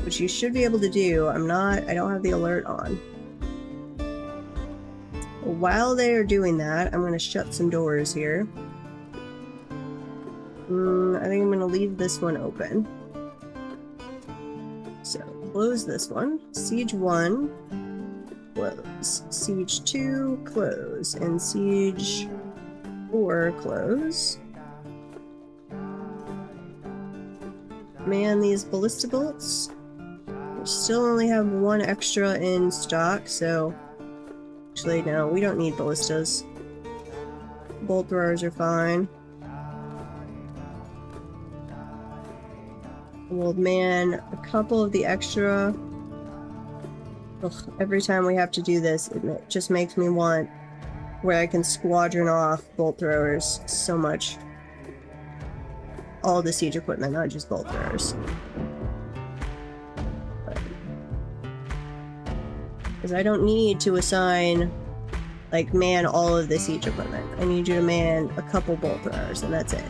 which you should be able to do. I don't have the alert on. While they are doing that, I'm going to shut some doors here. I think I'm going to leave this one open. So, close this one. Siege 1, close. Siege 2, close. And Siege 4, close. Man, these ballista bolts. We still only have one extra in stock, so... Actually, no, we don't need ballistas. Bolt throwers are fine. Old man, a couple of the extra... Ugh, every time we have to do this, it just makes me want where I can squadron off bolt throwers so much. All the siege equipment, not just bolt throwers. Because I don't need to assign, like, man all of the siege equipment. I need you to man a couple bolt throwers, and that's it.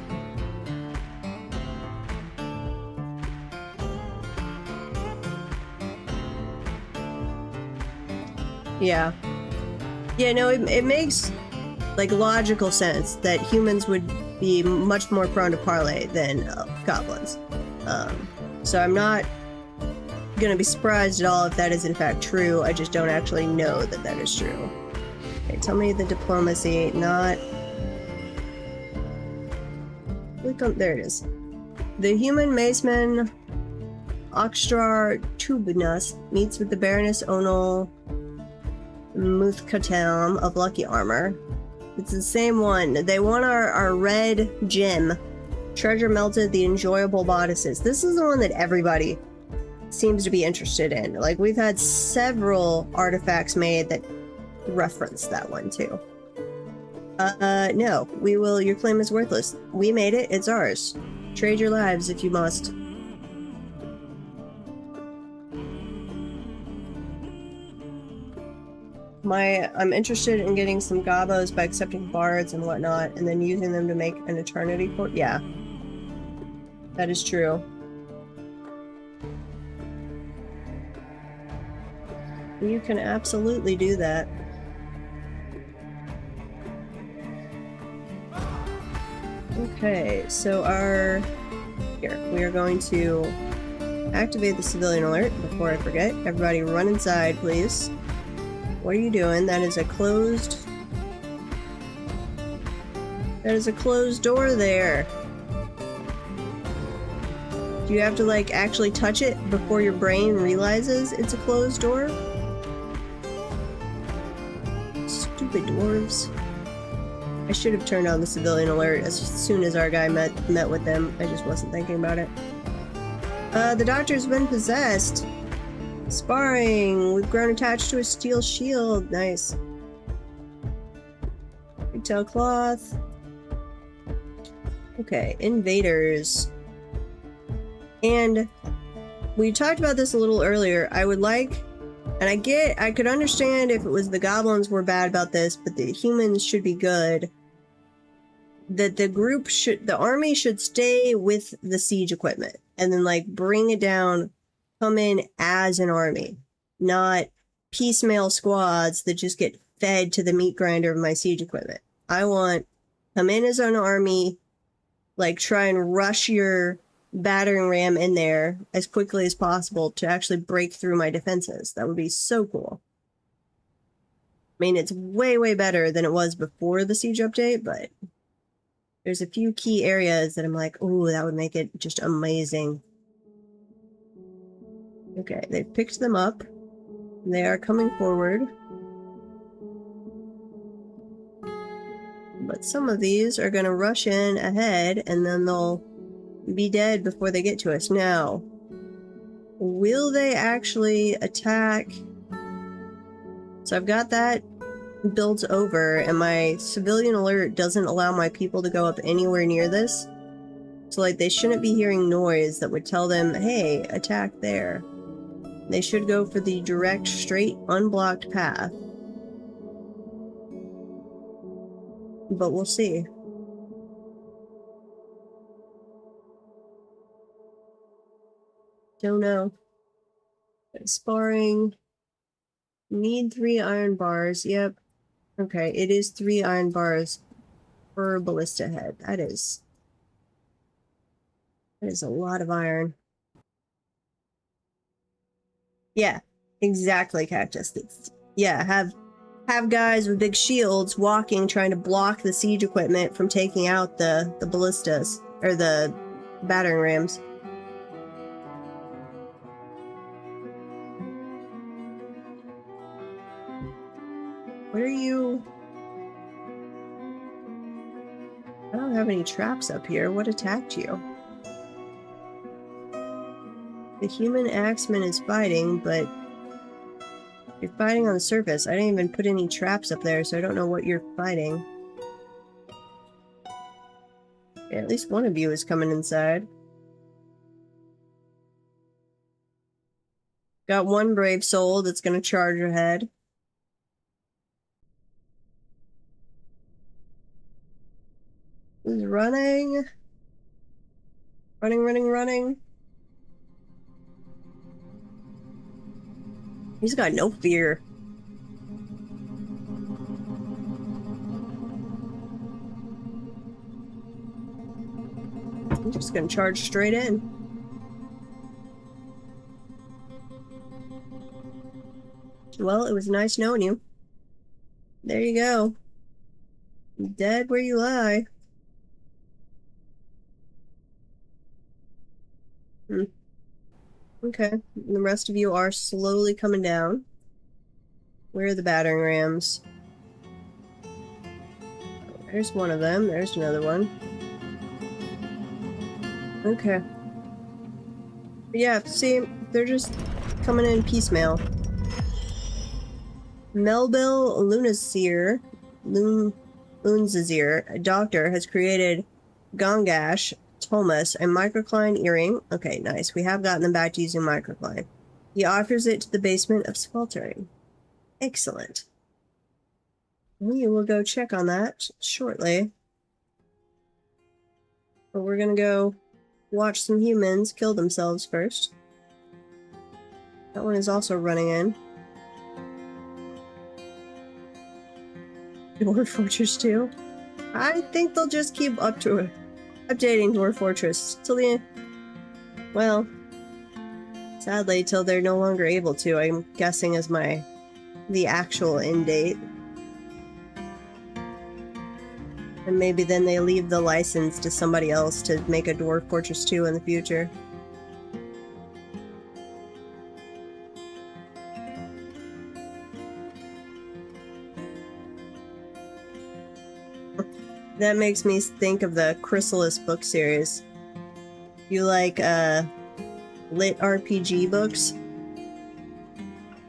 Yeah. Yeah, no, it makes, like, logical sense that humans would be much more prone to parlay than goblins. So I'm not gonna be surprised at all if that is in fact true. I just don't actually know that that is true. Okay, tell me the diplomacy, not... Click on... There it is. The human maceman Oxtrar Tubnus meets with the Baroness Onal Muthkatam of Lucky Armor. It's the same one. They want our red gem. Treasure melted, the enjoyable bodices. This is the one that everybody seems to be interested in. Like, we've had several artifacts made that reference that one too. No. We will... Your claim is worthless. We made it. It's ours. Trade your lives if you must. I'm interested in getting some gobos by accepting bards and whatnot, and then using them to make an eternity port. Yeah. That is true. You can absolutely do that. Okay, so here, we are going to activate the civilian alert before I forget. Everybody run inside, please. What are you doing? That is a closed door there. Do you have to, like, actually touch it before your brain realizes it's a closed door? Stupid dwarves. I should have turned on the civilian alert as soon as our guy met with them. I just wasn't thinking about it. The doctor's been possessed. Sparring. We've grown attached to a steel shield. Nice. Pigtail cloth. Okay, invaders. And we talked about this a little earlier. I would like, and I could understand if it was the goblins were bad about this, but the humans should be good. That the army should stay with the siege equipment and then, like, bring it down, come in as an army, not piecemeal squads that just get fed to the meat grinder of my siege equipment. I want come in as an army, like, try and rush your battering ram in there as quickly as possible to actually break through my defenses. That would be so cool. I mean, it's way, way better than it was before the siege update, but there's a few key areas that I'm like, oh, that would make it just amazing. Okay, they've picked them up. They are coming forward. But some of these are going to rush in ahead, and then they'll be dead before they get to us. Now, will they actually attack? So I've got that built over, and my civilian alert doesn't allow my people to go up anywhere near this. So, like, they shouldn't be hearing noise that would tell them, hey, attack there. They should go for the direct, straight, unblocked path. But we'll see. Don't know. Sparring. Need 3 iron bars. Yep. Okay, it is 3 iron bars per ballista head. That is a lot of iron. Yeah, exactly, Cactus. Yeah, have guys with big shields walking, trying to block the siege equipment from taking out the ballistas, or the battering rams. What are you? I don't have any traps up here. What attacked you? The human axeman is fighting, but you're fighting on the surface. I didn't even put any traps up there, so I don't know what you're fighting. Yeah, at least one of you is coming inside. Got one brave soul that's gonna charge ahead. Who's running? Running. He's got no fear. I'm just gonna charge straight in. Well, it was nice knowing you. There you go. Dead where you lie. Okay, and the rest of you are slowly coming down. Where are the battering rams? There's one of them. There's another one. Okay. Yeah, see, they're just coming in piecemeal. Melville Lunzazir, a doctor, has created Gongash Thomas, a microcline earring. Okay, nice. We have gotten them back to using microcline. He offers it to the basement of sweltering. Excellent. We will go check on that shortly. But we're gonna go watch some humans kill themselves first. That one is also running in. Dwarf Fortress 2. I think they'll just keep updating Dwarf Fortress till the end. Well, sadly, till they're no longer able to. I'm guessing as the actual end date. And maybe then they leave the license to somebody else to make a Dwarf Fortress 2 in the future. That makes me think of the Chrysalis book series. You like lit RPG books?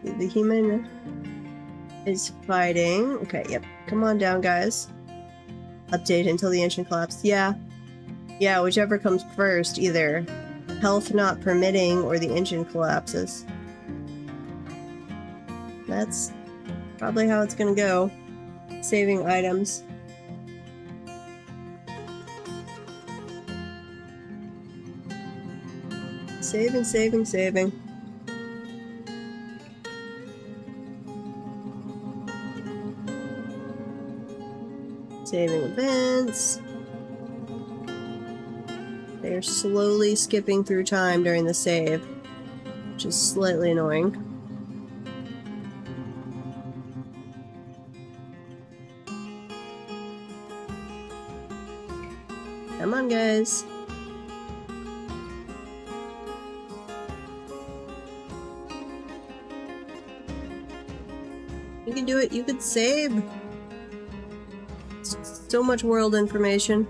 The human is fighting. Okay, yep. Come on down, guys. Update until the engine collapse. Yeah, whichever comes first, either health not permitting or the engine collapses. That's probably how it's gonna go. Saving items. Saving. Saving events. They're slowly skipping through time during the save, which is slightly annoying. Come on, guys. You can do it. You could save. So much world information.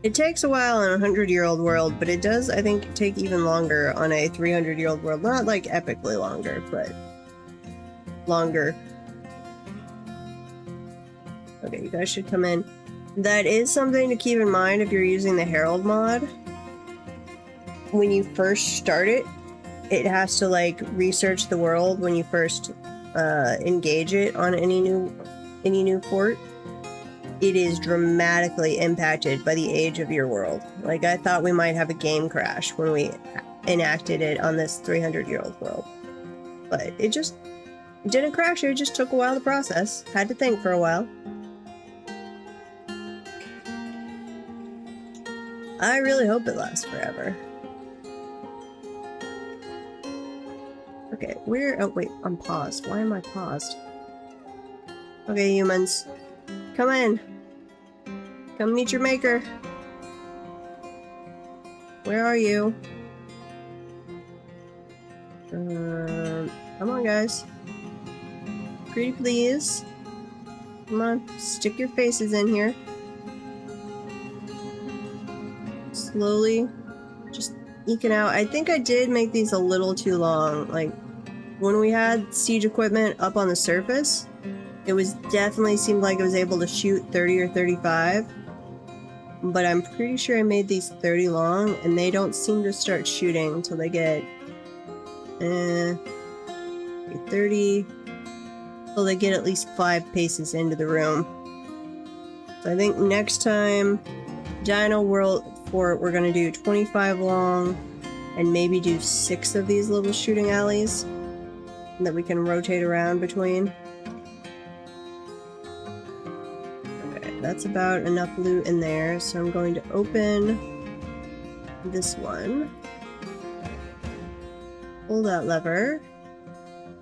It takes a while in a 100-year-old world, but it does, I think, take even longer on a 300-year-old world. Not like epically longer, but longer. Okay, you guys should come in. That is something to keep in mind if you're using the Herald mod. When you first start it, it has to like research the world when you first engage it on any new port. It is dramatically impacted by the age of your world. Like, I thought we might have a game crash when we enacted it on this 300-year-old world. But it just didn't crash, it just took a while to process. Had to think for a while. I really hope it lasts forever. Okay, oh wait, I'm paused. Why am I paused? Okay, humans. Come in. Come meet your maker. Where are you? Come on, guys. Pretty please. Come on, stick your faces in here. Slowly, just eking out. I think I did make these a little too long. Like, when we had siege equipment up on the surface, it was definitely seemed like it was able to shoot 30 or 35. But I'm pretty sure I made these 30 long, and they don't seem to start shooting until they get 30. Well, they get at least 5 paces into the room. So I think next time, Dino World Fort, we're gonna do 25 long, and maybe do 6 of these little shooting alleys that we can rotate around between. Okay, that's about enough loot in there, so I'm going to open this one. Pull that lever.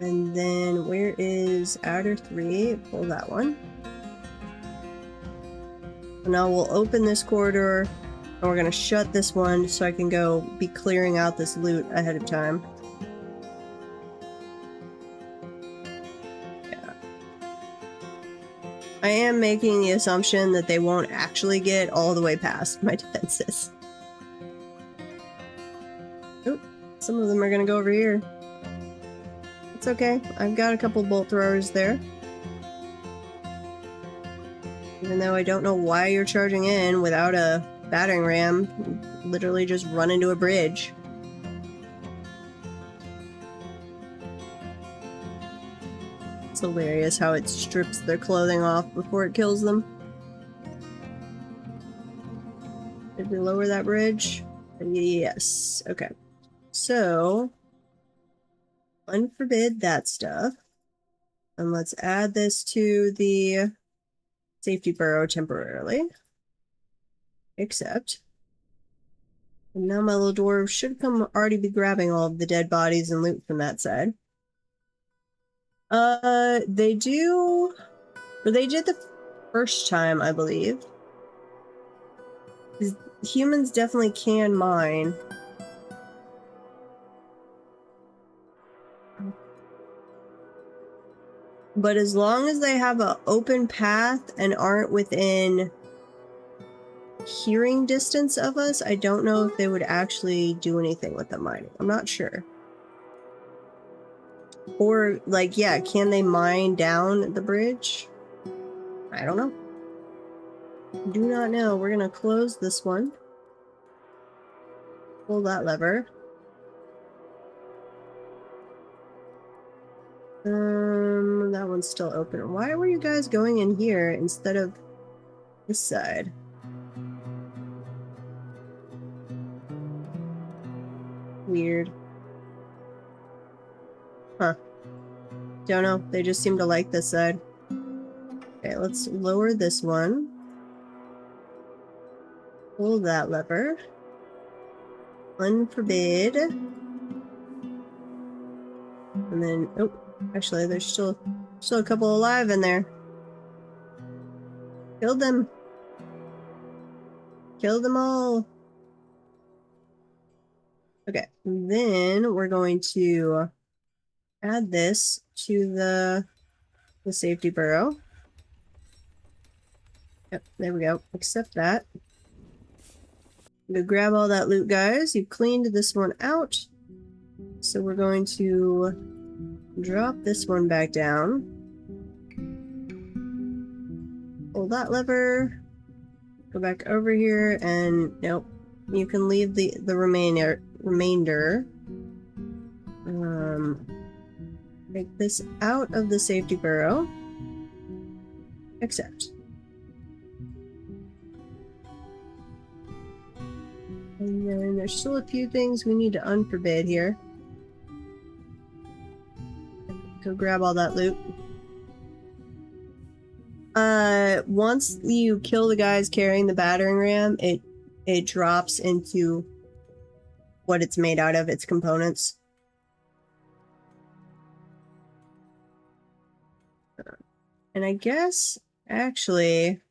And then where is outer 3? Pull that one. And now we'll open this corridor, and we're gonna shut this one so I can go be clearing out this loot ahead of time. Yeah. I am making the assumption that they won't actually get all the way past my defenses. Oop, some of them are gonna go over here. It's okay, I've got a couple bolt throwers there. Even though I don't know why you're charging in without a battering ram, you literally just run into a bridge. It's hilarious how it strips their clothing off before it kills them. Did we lower that bridge? Yes. Okay. So, unforbid that stuff. And let's add this to the safety burrow temporarily. Except, and now my little dwarves should already be grabbing all of the dead bodies and loot from that side. They do, or they did the first time, I believe. Humans definitely can mine. But as long as they have an open path and aren't within hearing distance of us, I don't know if they would actually do anything with the mining. I'm not sure. Or, like, yeah, can they mine down the bridge? I don't know. Do not know. We're gonna close this one. Pull that lever. That one's still open. Why were you guys going in here instead of this side? Weird. Huh. Don't know. They just seem to like this side. Okay, let's lower this one. Pull that lever. Unforbid. And then, oh, actually, there's still a couple alive in there. Killed them. Kill them all. Okay, then we're going to add this to the safety burrow. Yep, there we go. Accept that. Go grab all that loot, guys. You cleaned this one out. So we're going to drop this one back down. Pull that lever. Go back over here and nope. You can leave the remainder. Take this out of the safety burrow. Accept. And then there's still a few things we need to unforbid here. Go grab all that loot. Once you kill the guys carrying the battering ram, it drops into what it's made out of, its components. And I guess, actually,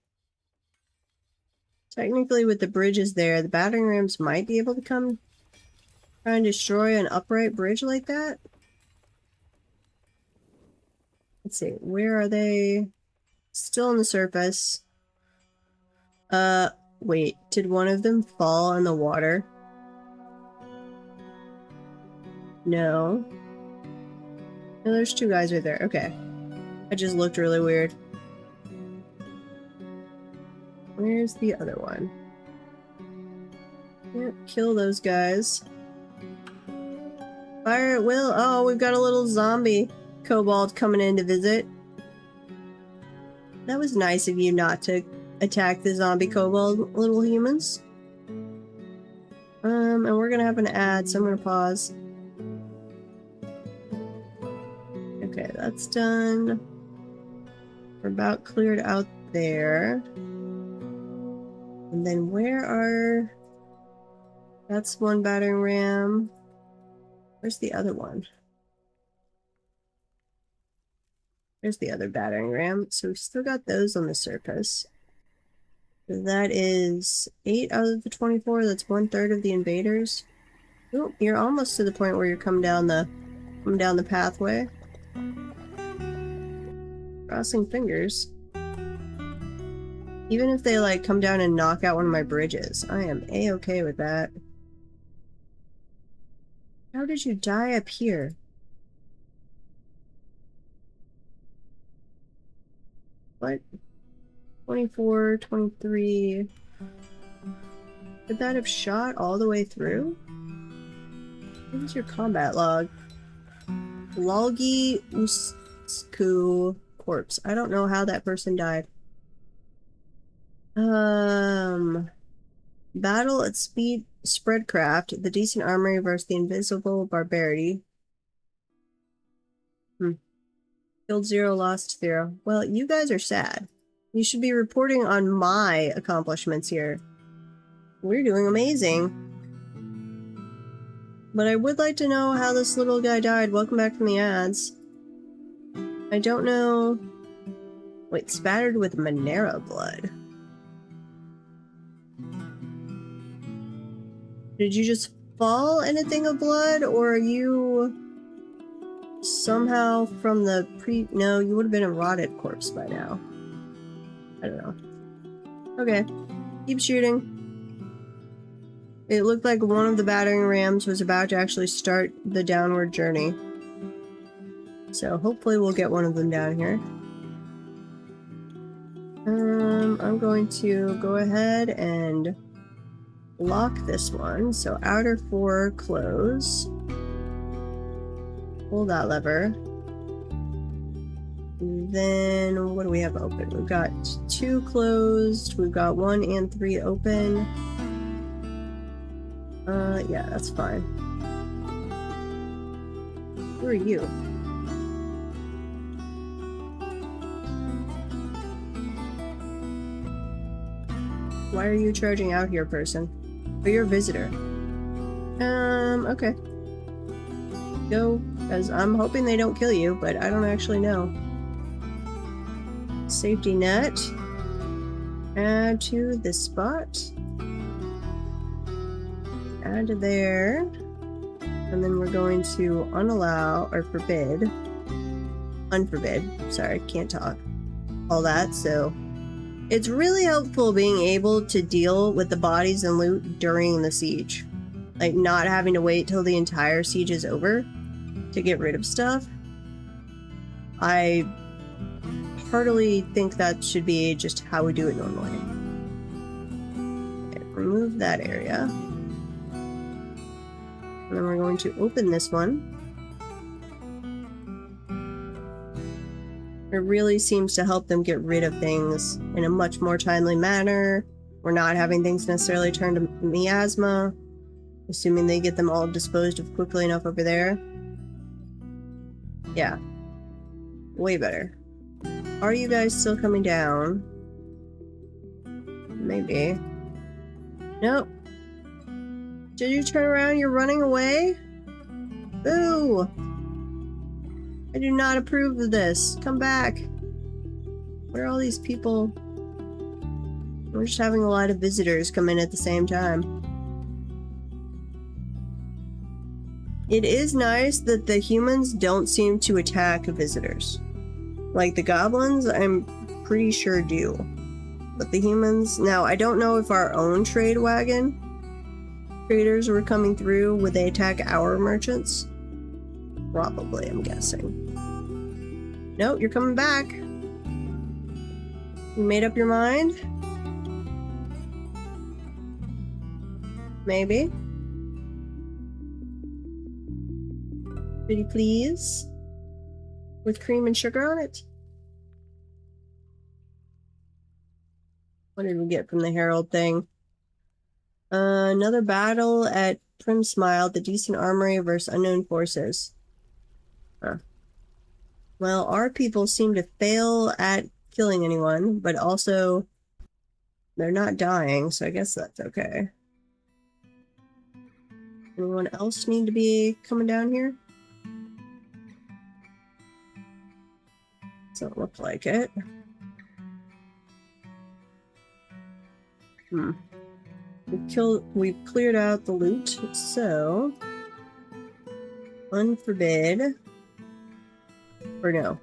technically with the bridges there, the battering rams might be able to come try and destroy an upright bridge like that. Let's see, where are they? Still on the surface. Wait, did one of them fall in the water? No. No, there's two guys right there. Okay. That just looked really weird. Where's the other one? Yep, kill those guys. Fire at will. Oh, we've got a little zombie kobold coming in to visit. That was nice of you not to attack the zombie kobold little humans. And we're gonna have an ad, so I'm gonna pause. Okay, that's done. We're about cleared out there. And then where are... That's one battering ram. Where's the other one? There's the other battering ram. So we've still got those on the surface. That is 8 out of the 24. That's 1/3 of the invaders. Oh, you're almost to the point where you're come down the pathway. Crossing fingers. Even if they like come down and knock out one of my bridges, I am a-okay with that. How did you die up here? What? 24, 23... Could that have shot all the way through? What is your combat log? Lolgi Usku corpse. I don't know how that person died. Battle at speed spreadcraft. The decent armory versus the invisible barbarity. Killed 0, lost 0. Well, you guys are sad. You should be reporting on my accomplishments here. We're doing amazing. But I would like to know how this little guy died. Welcome back from the ads. I don't know... Wait, spattered with Monero blood. Did you just fall in a thing of blood, or are you somehow from the No, you would have been a rotted corpse by now. I don't know. Okay, keep shooting. It looked like one of the battering rams was about to actually start the downward journey. So hopefully we'll get one of them down here. I'm going to go ahead and lock this one. So outer 4 close. Pull that lever. Then what do we have open? We've got 2 closed. We've got 1 and 3 open. Yeah, that's fine. Who are you? Why are you charging out here, person? Oh, you're a visitor. Okay. Go, because I'm hoping they don't kill you, but I don't actually know. Safety net. Add to this spot. Add to there. And then we're going to unallow, or forbid. Unforbid. Sorry, can't talk. All that, so... It's really helpful being able to deal with the bodies and loot during the siege. Like, not having to wait till the entire siege is over to get rid of stuff. I heartily think that should be just how we do it normally. Okay, remove that area. And then we're going to open this one. It really seems to help them get rid of things in a much more timely manner. We're not having things necessarily turn to miasma, assuming they get them all disposed of quickly enough over there. Yeah. Way better. Are you guys still coming down? Maybe. Nope. Did you turn around? You're running away? Boo! I do not approve of this. Come back. What are all these people? We're just having a lot of visitors come in at the same time. It is nice that the humans don't seem to attack visitors. Like the goblins, I'm pretty sure do. But the humans... Now, I don't know if our own trade wagon traders were coming through. Would they attack our merchants? Probably, I'm guessing. Nope, you're coming back. You made up your mind? Maybe. Pretty please? With cream and sugar on it? What did we get from the Herald thing? Another battle at Primsmile, the decent armory versus unknown forces. Huh. Well, our people seem to fail at killing anyone, but also they're not dying, so I guess that's okay. Anyone else need to be coming down here? Doesn't look like it. We've cleared out the loot, so unforbid, or no,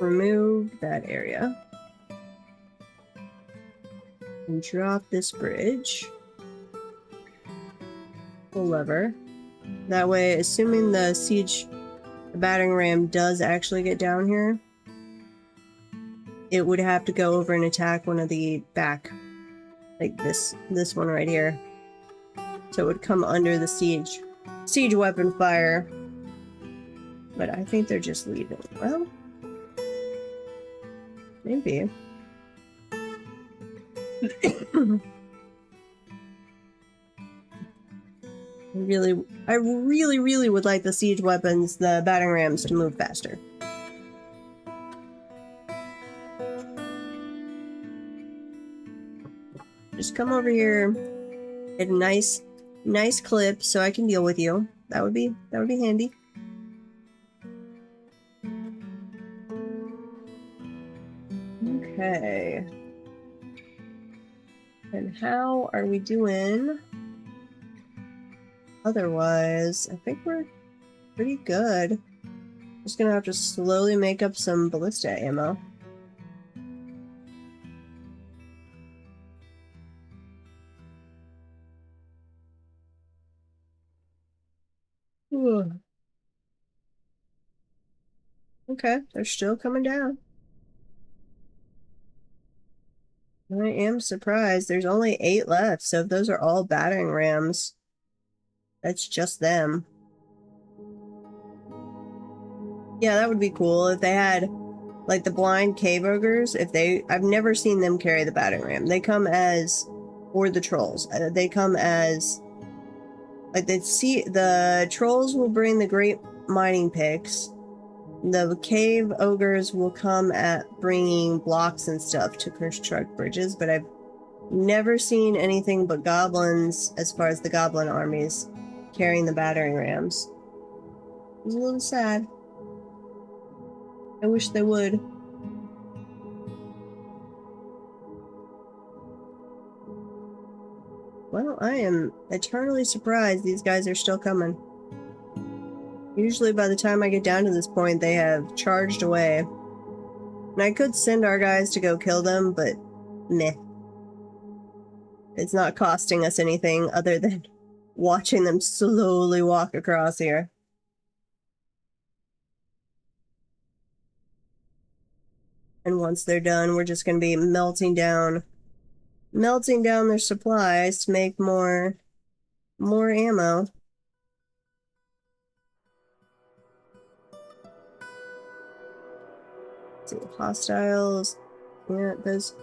remove that area and drop this bridge. Pull lever. That way, assuming the battering ram does actually get down here, it would have to go over and attack one of the back, like this one right here. So it would come under the siege weapon fire. But I think they're just leaving. Well, maybe. I really would like the siege weapons, the battering rams, to move faster. Just come over here at a nice clip so I can deal with you. That would be handy. Okay. And how are we doing? Otherwise, I think we're pretty good. Just gonna have to slowly make up some ballista ammo. Ooh. Okay, they're still coming down. I am surprised. There's only 8 left, so if those are all battering rams, that's just them. Yeah, that would be cool if they had, like, the blind cave ogres. I've never seen them carry the battering ram. They come as, or the trolls. They come as, like, the trolls will bring the great mining picks. The cave ogres will come at bringing blocks and stuff to construct bridges, but I've never seen anything but goblins, as far as the goblin armies, carrying the battering rams. It was a little sad. I wish they would. Well, I am eternally surprised these guys are still coming. Usually by the time I get down to this point, they have charged away. And I could send our guys to go kill them, but meh. It's not costing us anything other than watching them slowly walk across here. And once they're done, we're just going to be melting down their supplies to make more ammo. Let's see, hostiles. Yeah, those.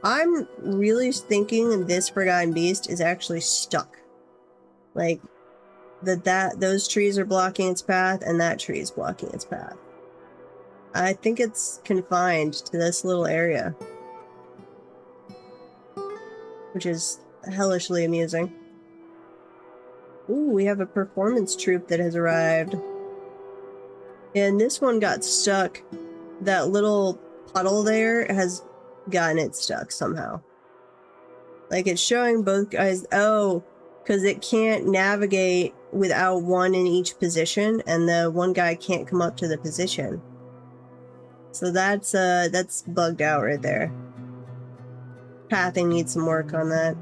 I'm really thinking this Forgotten Beast is actually stuck. Like, those trees are blocking its path, and that tree is blocking its path. I think it's confined to this little area, which is hellishly amusing. Ooh, we have a performance troupe that has arrived. And this one got stuck. That little puddle there has gotten it stuck somehow. Like, it's showing both guys, oh, because it can't navigate without one in each position, and the one guy can't come up to the position. So that's bugged out right there. Pathing needs some work on that.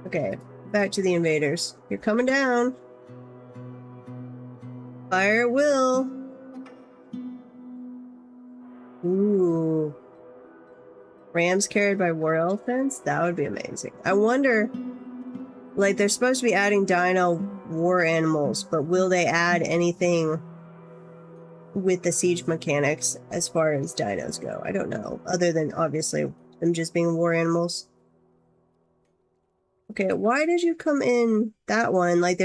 Okay, back to the invaders. You're coming down. Fire at will. Ooh. Rams carried by war elephants? That would be amazing. I wonder, like, they're supposed to be adding dino war animals, but will they add anything with the siege mechanics as far as dinos go? I don't know, other than obviously them just being war animals. Okay, why did you come in that one? Like,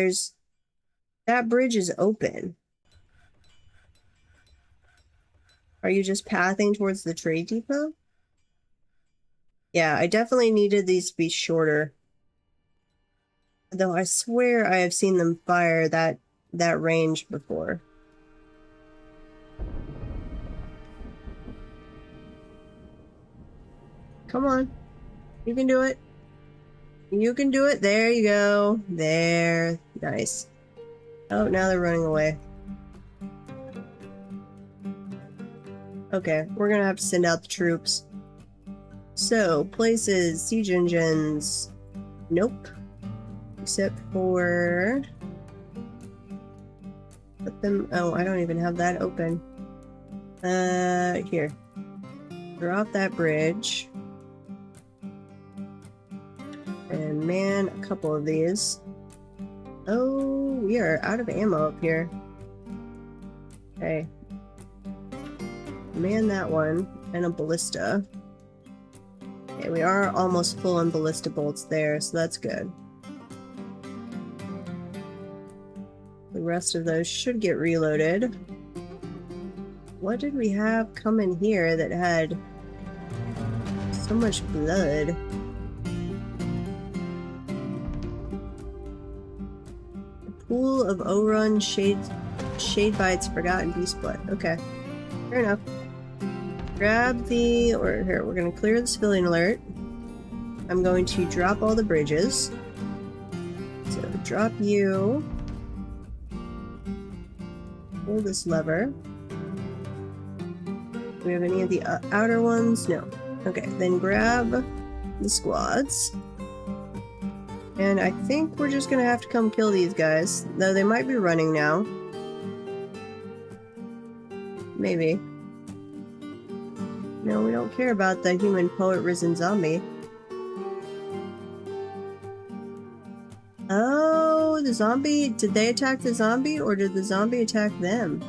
that bridge is open. Are you just pathing towards the trade depot? Yeah, I definitely needed these to be shorter. Though I swear I have seen them fire that range before. Come on. You can do it. You can do it. There you go. There. Nice. Oh, now they're running away. Okay, we're gonna have to send out the troops. So, places, siege engines. Nope. Except for... Put them... Oh, I don't even have that open. Here. Drop that bridge. And man, a couple of these. Oh, we are out of ammo up here. Okay. Man that one. And a ballista. Okay, we are almost full on ballista bolts there, so that's good. The rest of those should get reloaded. What did we have come in here that had so much blood? A pool of Orun shade bites Forgotten Beast blood. Okay, fair enough. Grab the, or here, we're going to clear the civilian alert. I'm going to drop all the bridges. So drop you. Pull this lever. Do we have any of the outer ones? No. Okay, then grab the squads. And I think we're just going to have to come kill these guys. Though they might be running now. Maybe. No, we don't care about the human poet risen zombie. Oh, the zombie... Did they attack the zombie, or did the zombie attack them?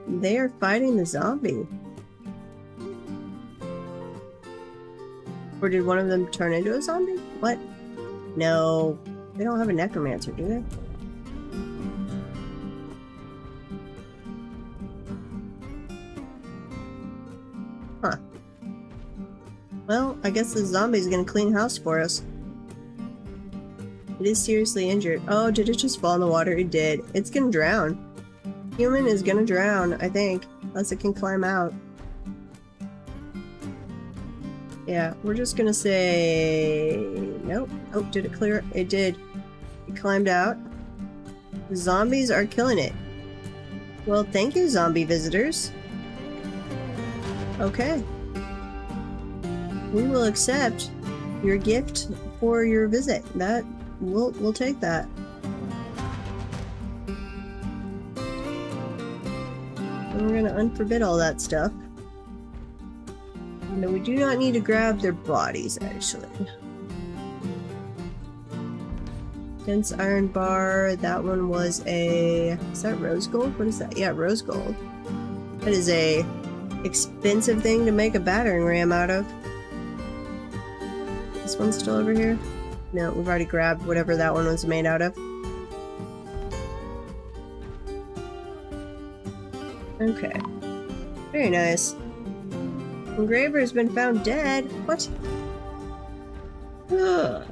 They are fighting the zombie. Or did one of them turn into a zombie? What? No. They don't have a necromancer, do they? Huh. Well, I guess the zombie's gonna clean house for us. It is seriously injured. Oh, did it just fall in the water? It did. It's gonna drown. Human is gonna drown, I think. Unless it can climb out. Yeah, we're just gonna say... Nope. Oh, did it clear? It did. It climbed out. The zombies are killing it. Well, thank you, zombie visitors. Okay. We will accept your gift for your visit. That we'll take that. And we're gonna unforbid all that stuff. No, we do not need to grab their bodies, actually. Dense iron bar, that one was a... Is that rose gold? What is that? Yeah, rose gold. That is a expensive thing to make a battering ram out of. This one's still over here? No, we've already grabbed whatever that one was made out of. Okay. Very nice. Engraver has been found dead. What? Ugh.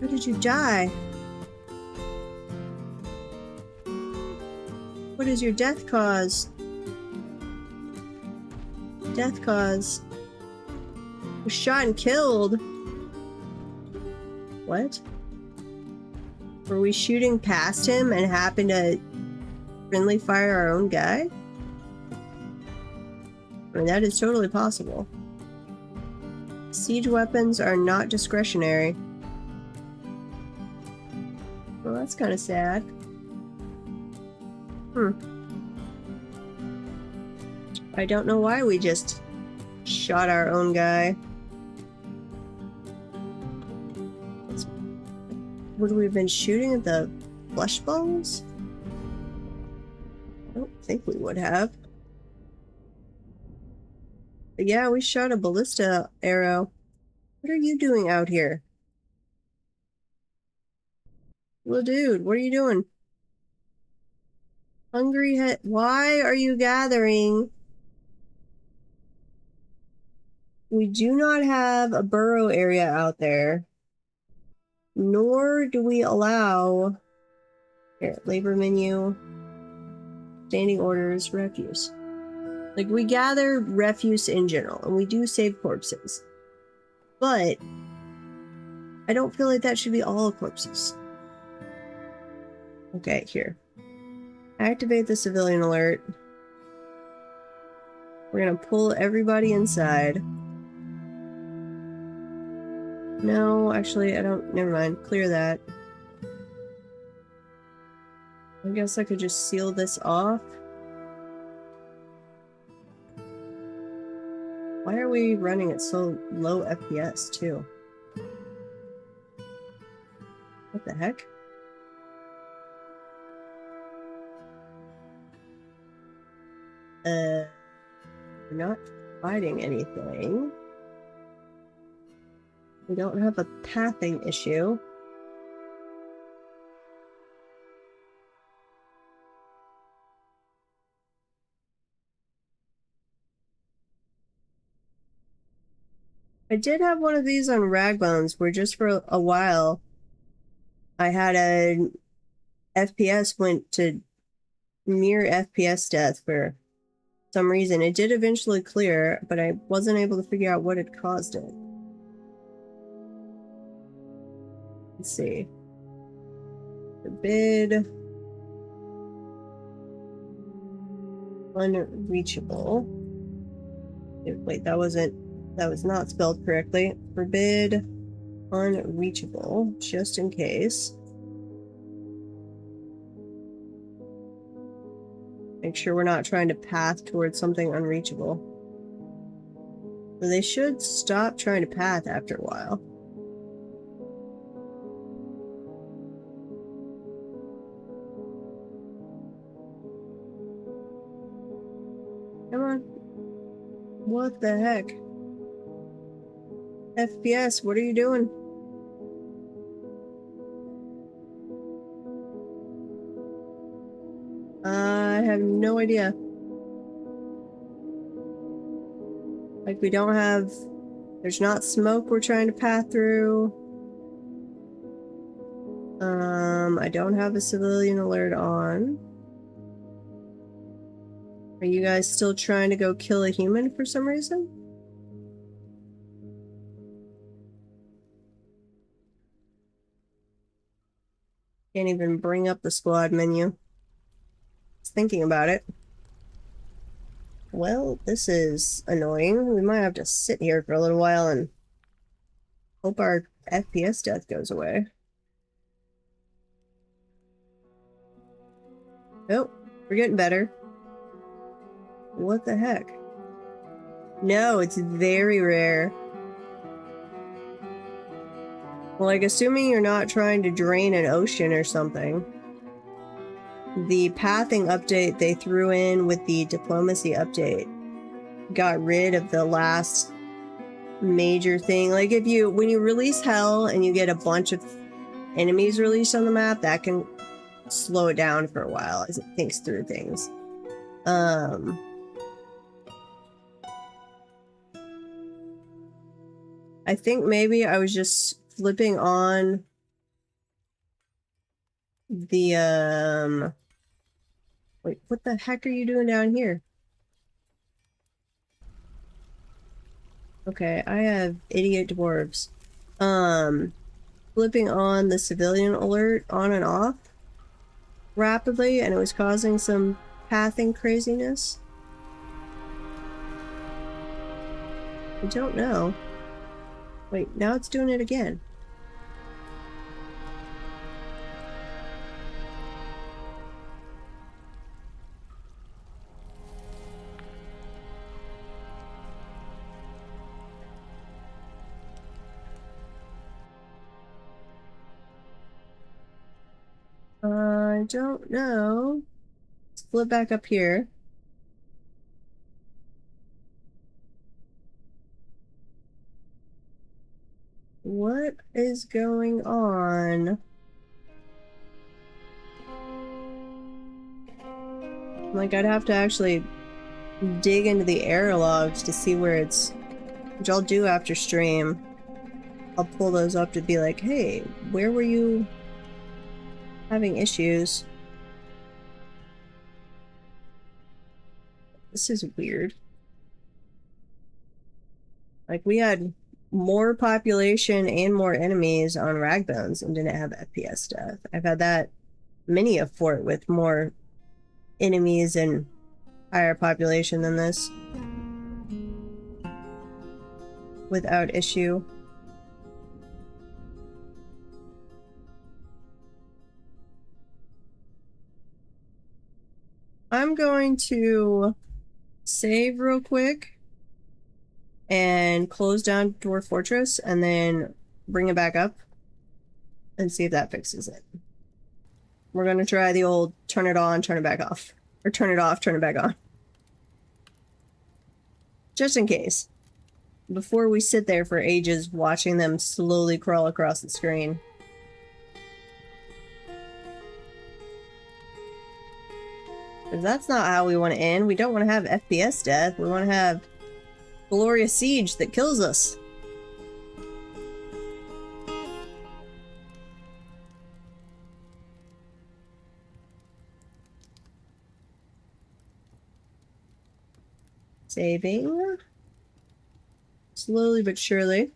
How did you die? What is your death cause? Death cause. Was shot and killed. What? Were we shooting past him and happened to friendly fire our own guy? I mean, that is totally possible. Siege weapons are not discretionary. Well, that's kind of sad. I don't know why we just shot our own guy. Would we have been shooting at the flesh balls? I don't think we would have. But yeah, we shot a ballista arrow. What are you doing out here? Well, dude, what are you doing? Hungry head. Why are you gathering? We do not have a burrow area out there. Nor do we allow... Here, labor menu. Standing orders, refuse. Like, we gather refuse in general, and we do save corpses. But I don't feel like that should be all corpses. Okay, here. Activate the civilian alert. We're gonna pull everybody inside. No, actually, I don't... Never mind. Clear that. I guess I could just seal this off. Why are we running at so low FPS, too? What the heck? We're not fighting anything. We don't have a pathing issue. I did have one of these on Ragbones where just for a while I had a FPS went to near FPS death for some reason. It did eventually clear, but I wasn't able to figure out what had caused it. Let's see. Forbid. Unreachable. Wait, that was not spelled correctly. Forbid unreachable, just in case. Make sure we're not trying to path towards something unreachable. So they should stop trying to path after a while. Come on. What the heck? FPS, what are you doing? I have no idea. Like, we don't have... There's not smoke we're trying to path through. I don't have a civilian alert on. Are you guys still trying to go kill a human for some reason? Can't even bring up the squad menu. Just thinking about it. Well, this is annoying. We might have to sit here for a little while and hope our FPS death goes away. Nope, we're getting better. What the heck? No, it's very rare. Like, assuming you're not trying to drain an ocean or something. The pathing update they threw in with the diplomacy update got rid of the last major thing. Like, when you release hell and you get a bunch of enemies released on the map, that can slow it down for a while as it thinks through things. I think maybe I was just flipping on the wait, what the heck are you doing down here? Okay, I have idiot dwarves. Flipping on the civilian alert on and off rapidly, and it was causing some pathing craziness. I don't know. Wait, now it's doing it again. I don't know. Let's flip back up here. What is going on? Like, I'd have to actually dig into the error logs to see where it's... Which I'll do after stream. I'll pull those up to be like, hey, where were you having issues? This is weird. Like, we had more population and more enemies on Ragbones and didn't have FPS stuff. I've had that many a fort with more enemies and higher population than this. Without issue. I'm going to save real quick and close down Dwarf Fortress and then bring it back up and see if that fixes it. We're going to try the old turn it on, turn it back off. Or turn it off, turn it back on. Just in case. Before we sit there for ages watching them slowly crawl across the screen. Because that's not how we want to end. We don't want to have FPS death. We want to have glorious siege that kills us. Saving. Slowly but surely.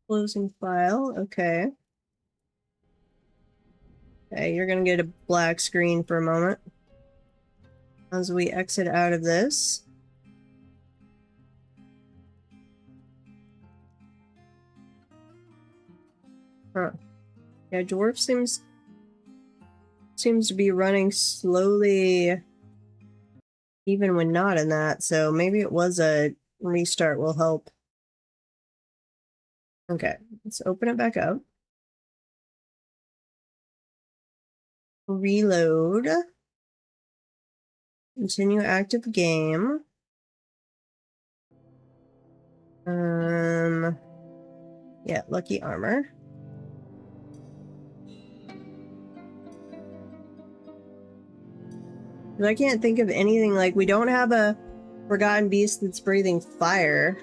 Closing file, okay. Okay, you're gonna get a black screen for a moment. As we exit out of this. Huh. Yeah, Dwarf seems to be running slowly even when not in that, so maybe it was a restart will help. Okay, let's open it back up. Reload. Continue active game. Yeah, lucky armor. I can't think of anything, like, we don't have a forgotten beast that's breathing fire.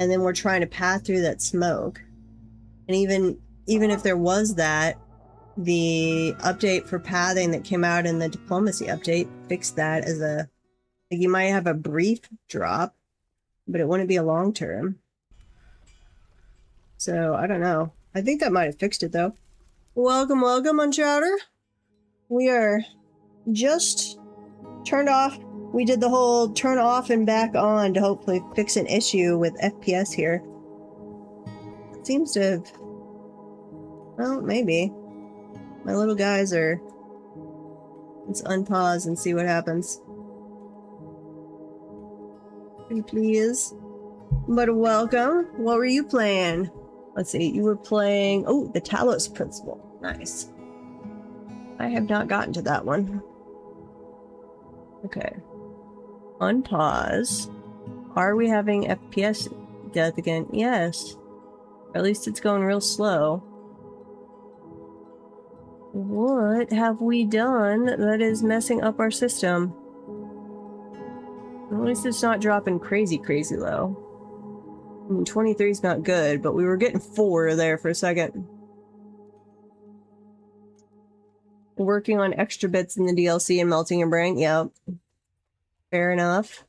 And then we're trying to path through that smoke. And even if there was that, the update for pathing that came out in the diplomacy update fixed that as a... Like, you might have a brief drop, but it wouldn't be a long term. So, I don't know. I think that might have fixed it, though. Welcome, welcome, Unchowder. We are just turned off We did the whole turn off and back on to hopefully fix an issue with FPS here. It seems to have... Well, maybe. My little guys are... Let's unpause and see what happens. Pretty please. But welcome. What were you playing? Let's see. You were playing... Oh, the Talos Principle. Nice. I have not gotten to that one. Okay. Unpause. Are we having FPS death again? Yes. At least it's going real slow. What have we done that is messing up our system? At least it's not dropping crazy low. I mean, 23 is not good, but we were getting 4 there for a second. Working on extra bits in the DLC and melting your brain. Yep. Fair enough.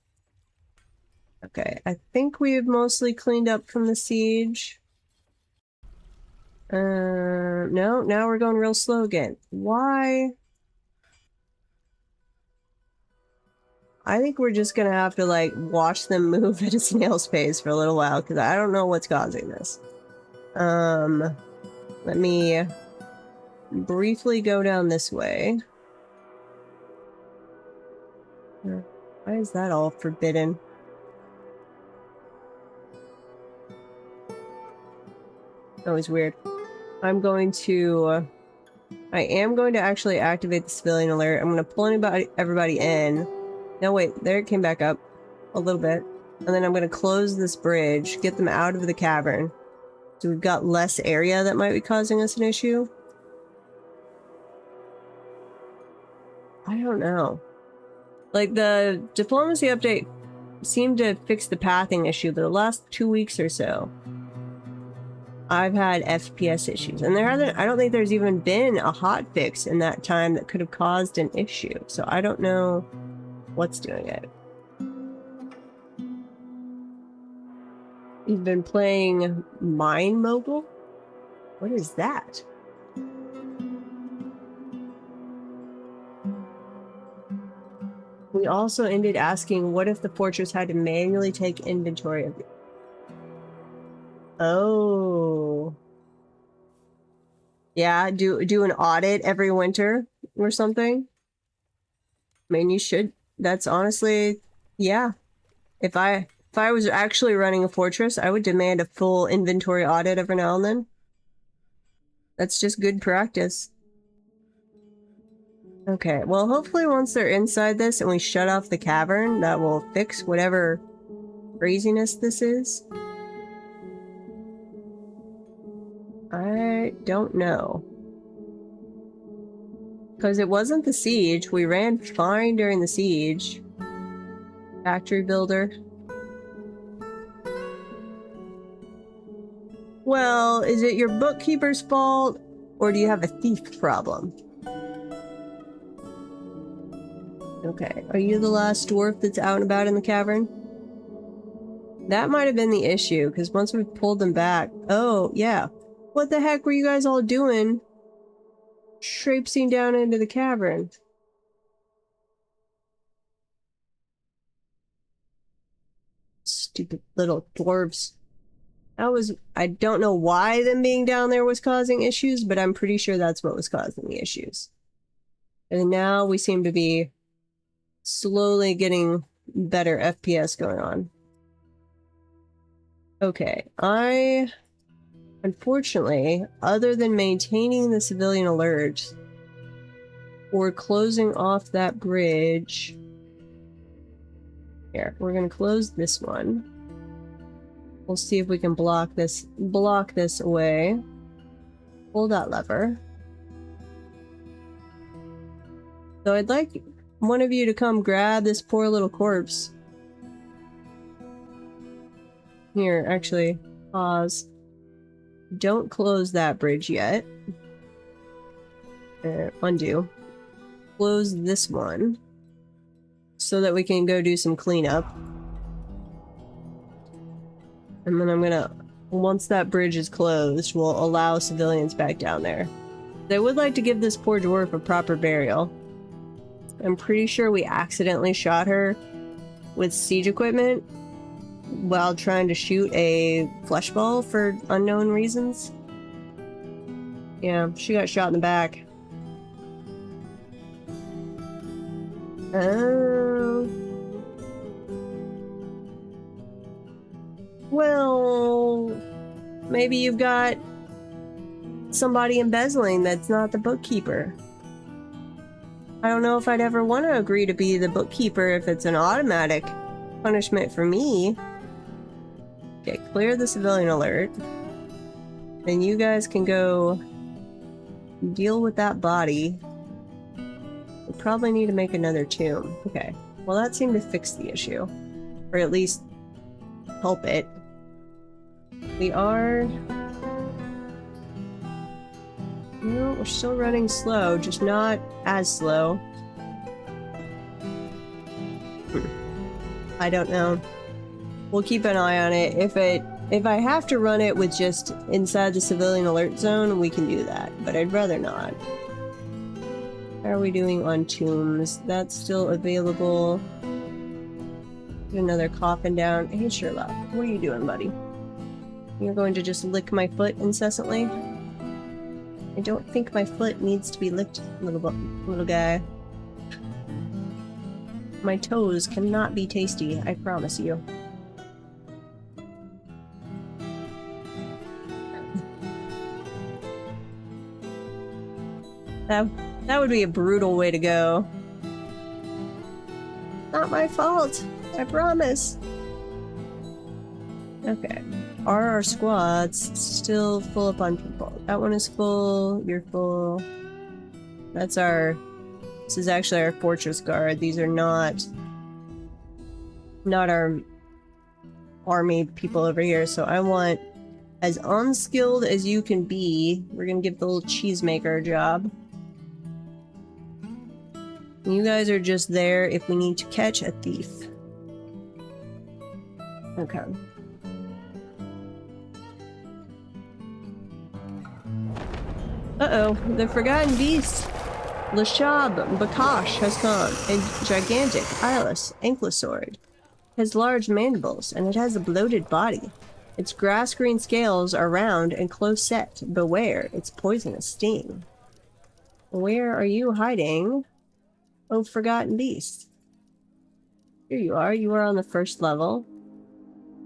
Okay, I think we've mostly cleaned up from the siege. No, now we're going real slow again. Why? I think we're just gonna have to, like, watch them move at a snail's pace for a little while, because I don't know what's causing this. Let me briefly go down this way. Why is that all forbidden? Always weird. I am going to actually activate the civilian alert. I'm going to pull everybody in. No, wait, there it came back up a little bit. And then I'm going to close this bridge, get them out of the cavern. So we've got less area that might be causing us an issue. I don't know. Like, the diplomacy update seemed to fix the pathing issue, but the last 2 weeks or so, I've had FPS issues. And I don't think there's even been a hot fix in that time that could have caused an issue. So I don't know what's doing it. You've been playing Mine Mogul? What is that? We also ended asking, what if the fortress had to manually take inventory of it? Oh. Yeah, do an audit every winter or something? I mean, you should. That's honestly, yeah. If I was actually running a fortress, I would demand a full inventory audit every now and then. That's just good practice. Okay, well, hopefully once they're inside this and we shut off the cavern, that will fix whatever craziness this is. I don't know. Because it wasn't the siege. We ran fine during the siege. Factory builder. Well, is it your bookkeeper's fault, or do you have a thief problem? Okay, are you the last dwarf that's out and about in the cavern? That might have been the issue, because once we pulled them back... Oh, yeah. What the heck were you guys all doing? Traipsing down into the cavern. Stupid little dwarves. That was... I don't know why them being down there was causing issues, but I'm pretty sure that's what was causing the issues. And now we seem to be slowly getting better FPS going on. Okay, unfortunately, other than maintaining the civilian alert or closing off that bridge... Here, we're gonna close this one. We'll see if we can block this away. Pull that lever. So I'd like one of you to come grab this poor little corpse. Here, actually, pause. Don't close that bridge yet. Undo. Close this one. So that we can go do some cleanup. And then I'm gonna... Once that bridge is closed, we'll allow civilians back down there. They would like to give this poor dwarf a proper burial. I'm pretty sure we accidentally shot her with siege equipment while trying to shoot a flesh ball for unknown reasons. Yeah, she got shot in the back. Well, maybe you've got somebody embezzling that's not the bookkeeper. I don't know if I'd ever want to agree to be the bookkeeper if it's an automatic punishment for me. Okay, clear the civilian alert. Then you guys can go deal with that body. We probably need to make another tomb. Okay, well that seemed to fix the issue. Or at least help it. We are... No, we're still running slow, just not as slow. I don't know. We'll keep an eye on it. If I have to run it with just inside the civilian alert zone, we can do that, but I'd rather not. How are we doing on tombs? That's still available. Get another coffin down. Hey Sherlock, what are you doing, buddy? You're going to just lick my foot incessantly? I don't think my foot needs to be licked, little guy. My toes cannot be tasty, I promise you. That would be a brutal way to go. Not my fault, I promise. Okay. Are our squads still full up on people? That one is full, you're full. That's our... This is actually our fortress guard. These are not our army people over here, so I want as unskilled as you can be. We're gonna give the little cheesemaker a job. You guys are just there if we need to catch a thief. Okay. Uh-oh, the Forgotten Beast! Lashab Bakash has come, a gigantic, eyeless ankylosaur. It has large mandibles, and it has a bloated body. Its grass-green scales are round and close-set. Beware its poisonous sting. Where are you hiding? Oh, Forgotten Beast. Here you are. You are on the first level.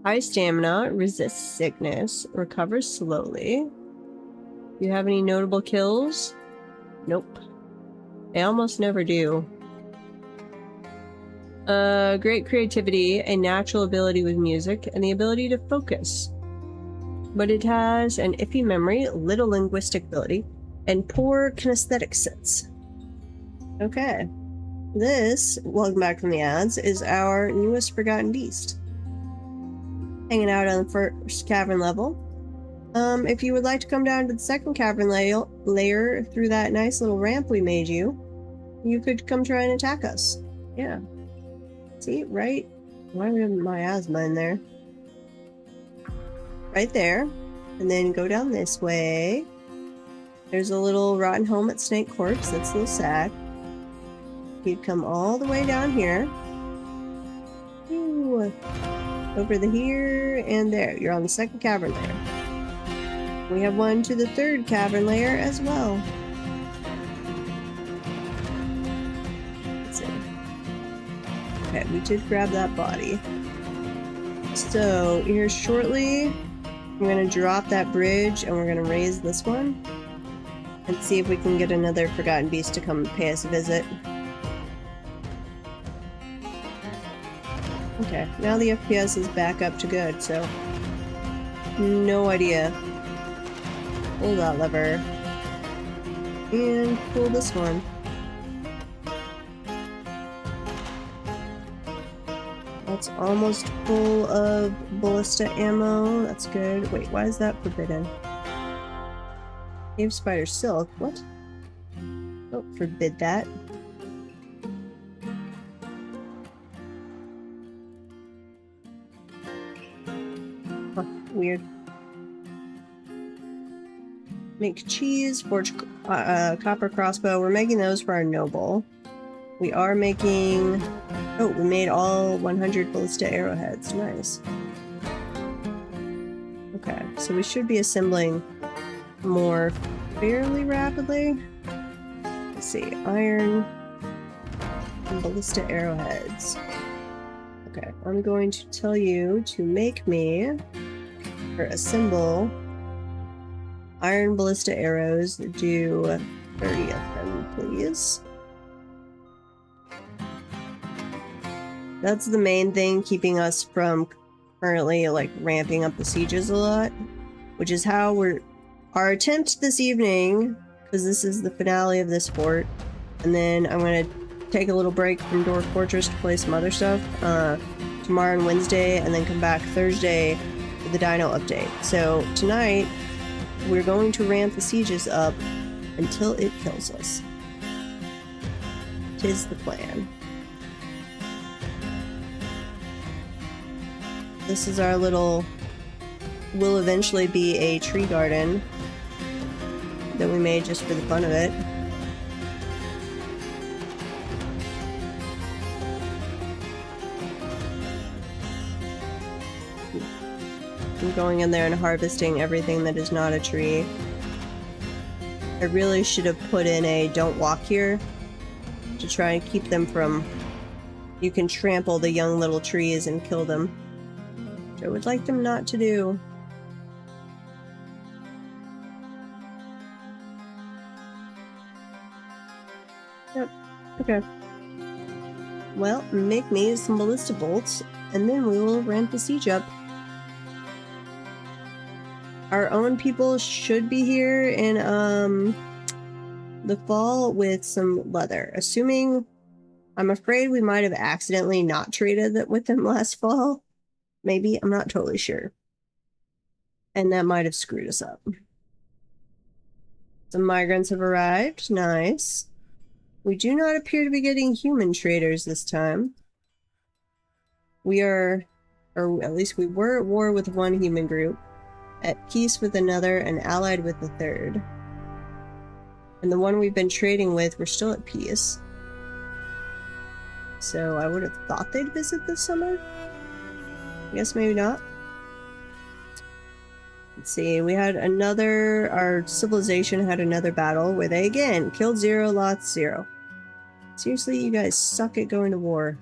High stamina, resists sickness, recovers slowly. Do you have any notable kills? Nope. I almost never do. Great creativity, a natural ability with music, and the ability to focus. But it has an iffy memory, little linguistic ability, and poor kinesthetic sense. Okay. This, welcome back from the ads, is our newest Forgotten Beast. Hanging out on the first cavern level. If you would like to come down to the second cavern layer through that nice little ramp we made you, you could come try and attack us. Yeah. See, right? Why do I have miasma in there? Right there. And then go down this way. There's a little rotten helmet snake corpse. That's a little sad. You'd come all the way down here. Ooh. Over the here and there. You're on the second cavern layer. We have one to the third cavern layer as well. Let's see. Okay, we did grab that body. So, here shortly, I'm going to drop that bridge and we're going to raise this one. And see if we can get another Forgotten Beast to come pay us a visit. Okay, now the FPS is back up to good, so... No idea. Pull that lever. And pull this one. That's almost full of ballista ammo. That's good. Wait, why is that forbidden? Cave spider silk. What? Don't forbid that. Huh, weird. Make cheese, forge copper crossbow. We're making those for our noble. We are making... Oh, we made all 100 ballista arrowheads. Nice. Okay, so we should be assembling more fairly rapidly. Let's see, iron and ballista arrowheads. Okay, I'm going to tell you to make me, or assemble, iron ballista arrows. Do 30 of them, please. That's the main thing keeping us from currently like ramping up the sieges a lot, which is how our attempt this evening, because this is the finale of this fort, and then I'm gonna take a little break from Dwarf Fortress to play some other stuff tomorrow and Wednesday, and then come back Thursday for the Dino update. So tonight we're going to ramp the sieges up until it kills us. 'Tis the plan. This is our little, will eventually be a tree garden that we made just for the fun of it. I'm going in there and harvesting everything that is not a tree. I really should have put in a don't walk here to try and keep them from... You can trample the young little trees and kill them. I would like them not to do. Yep. Okay. Well, make me some ballista bolts, and then we will ramp the siege up. Our own people should be here in the fall with some leather. Assuming, I'm afraid we might have accidentally not traded with them last fall. Maybe, I'm not totally sure. And that might have screwed us up. Some migrants have arrived. Nice. We do not appear to be getting human traders this time. We are, or at least we were at war with one human group, at peace with another, and allied with the third. And the one we've been trading with, we're still at peace. So I would have thought they'd visit this summer. I guess maybe not. Let's see, we had another, our civilization had another battle where they again killed 0, lost 0. Seriously, you guys suck at going to war.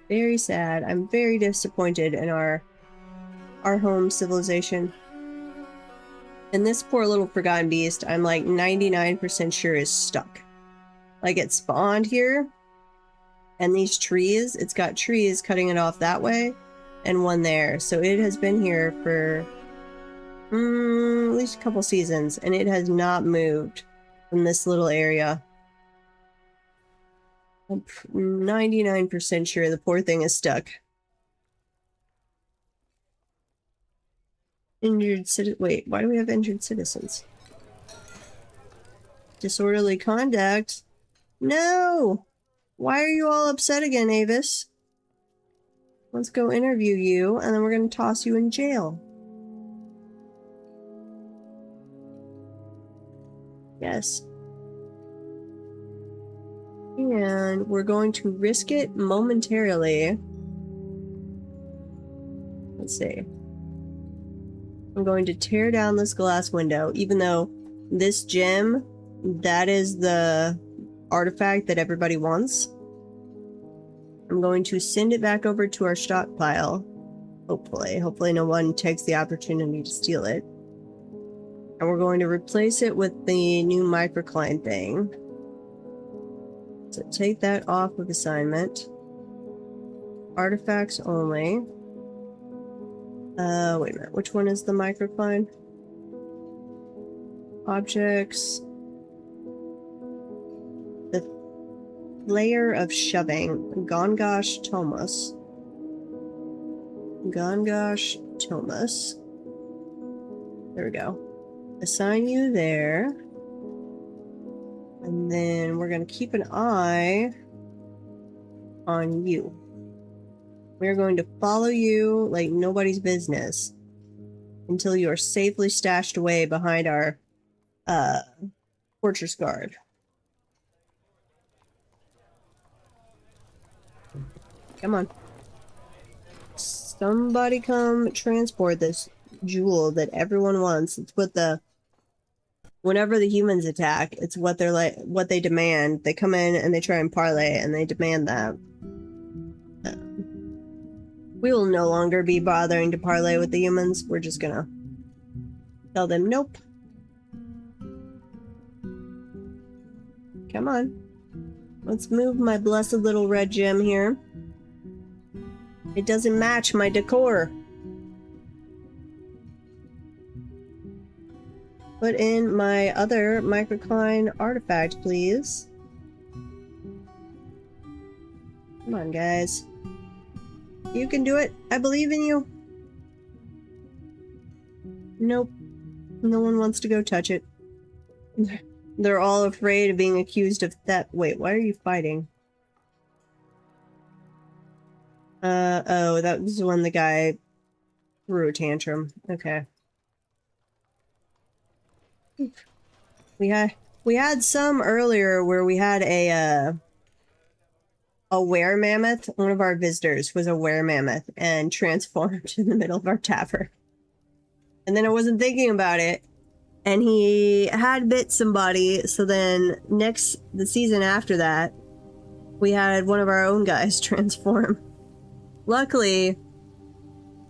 Very sad. I'm very disappointed in our home civilization. And this poor little forgotten beast, I'm like 99% sure is stuck. Like it spawned here. And these trees, it's got trees cutting it off that way and one there. So it has been here for at least a couple seasons, and it has not moved from this little area. I'm 99% sure the poor thing is stuck. Injured citizen. Wait, why do we have injured citizens? Disorderly conduct? No! Why are you all upset again, Avis? Let's go interview you, and then we're going to toss you in jail. Yes. And we're going to risk it momentarily. Let's see. I'm going to tear down this glass window, even though this gem, that is the artifact that everybody wants. I'm going to send it back over to our stockpile. Hopefully no one takes the opportunity to steal it. And we're going to replace it with the new microcline thing. So take that off of assignment. Artifacts only. Wait a minute. Which one is the microcline? Objects. The layer of shoving. Gongosh Thomas. Gongosh Thomas. There we go. Assign you there. And then we're going to keep an eye on you. We're going to follow you like nobody's business until you are safely stashed away behind our Fortress Guard. Come on. Somebody come transport this jewel that everyone wants. It's what whenever the humans attack, it's what they're like, what they demand. They come in and they try and parlay and they demand that. We will no longer be bothering to parlay with the humans. We're just gonna tell them nope. Come on. Let's move my blessed little red gem here. It doesn't match my decor. Put in my other microcline artifact, please. Come on, guys. You can do it. I believe in you. Nope. No one wants to go touch it. They're all afraid of being accused of theft. Wait, why are you fighting? Oh, that was when the guy threw a tantrum. Okay. We had some earlier where we had a were-mammoth. One of our visitors was a were-mammoth and transformed in the middle of our tavern. And then I wasn't thinking about it. And he had bit somebody, so then the season after that, we had one of our own guys transform. Luckily,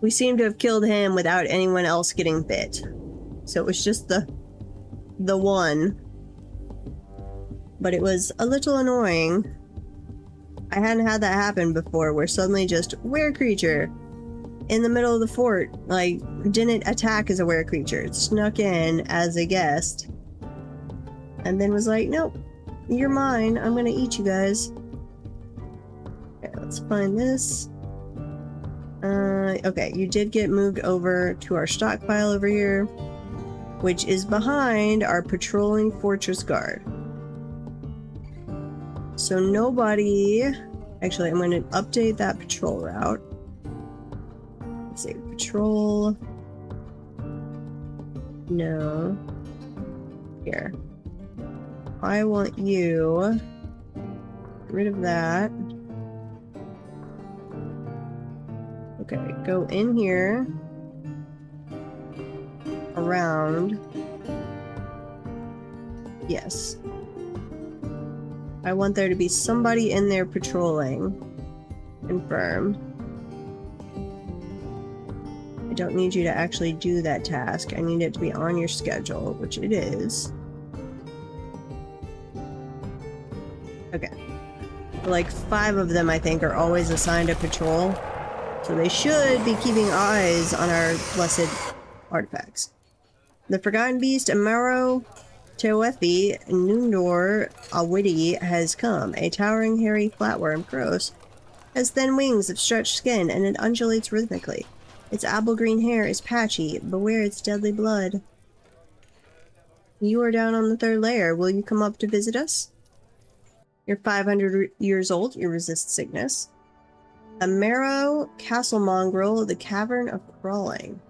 we seem to have killed him without anyone else getting bit. So it was just the one. But it was a little annoying. I hadn't had that happen before, where suddenly just were-creature in the middle of the fort, like, didn't attack as a were-creature. It snuck in as a guest. And then was like, nope, you're mine. I'm gonna eat you guys. Okay, let's find this. Okay, you did get moved over to our stockpile over here, which is behind our patrolling fortress guard. So nobody... Actually, I'm going to update that patrol route. Let's see, patrol... No. Here. I want you... Get rid of that. Okay, go in here. Around. Yes. I want there to be somebody in there patrolling. Confirm. I don't need you to actually do that task. I need it to be on your schedule, which it is. Okay. Like 5 of them, I think, are always assigned a patrol. So they should be keeping eyes on our blessed artifacts. The Forgotten Beast, Amaro Teoefi Nundor Awidi has come. A towering, hairy flatworm grows. Has thin wings of stretched skin, and it undulates rhythmically. Its apple-green hair is patchy. Beware its deadly blood. You are down on the 3rd layer. Will you come up to visit us? You're 500 years old. You resist sickness. Amaro Castle Mongrel, the Cavern of Crawling.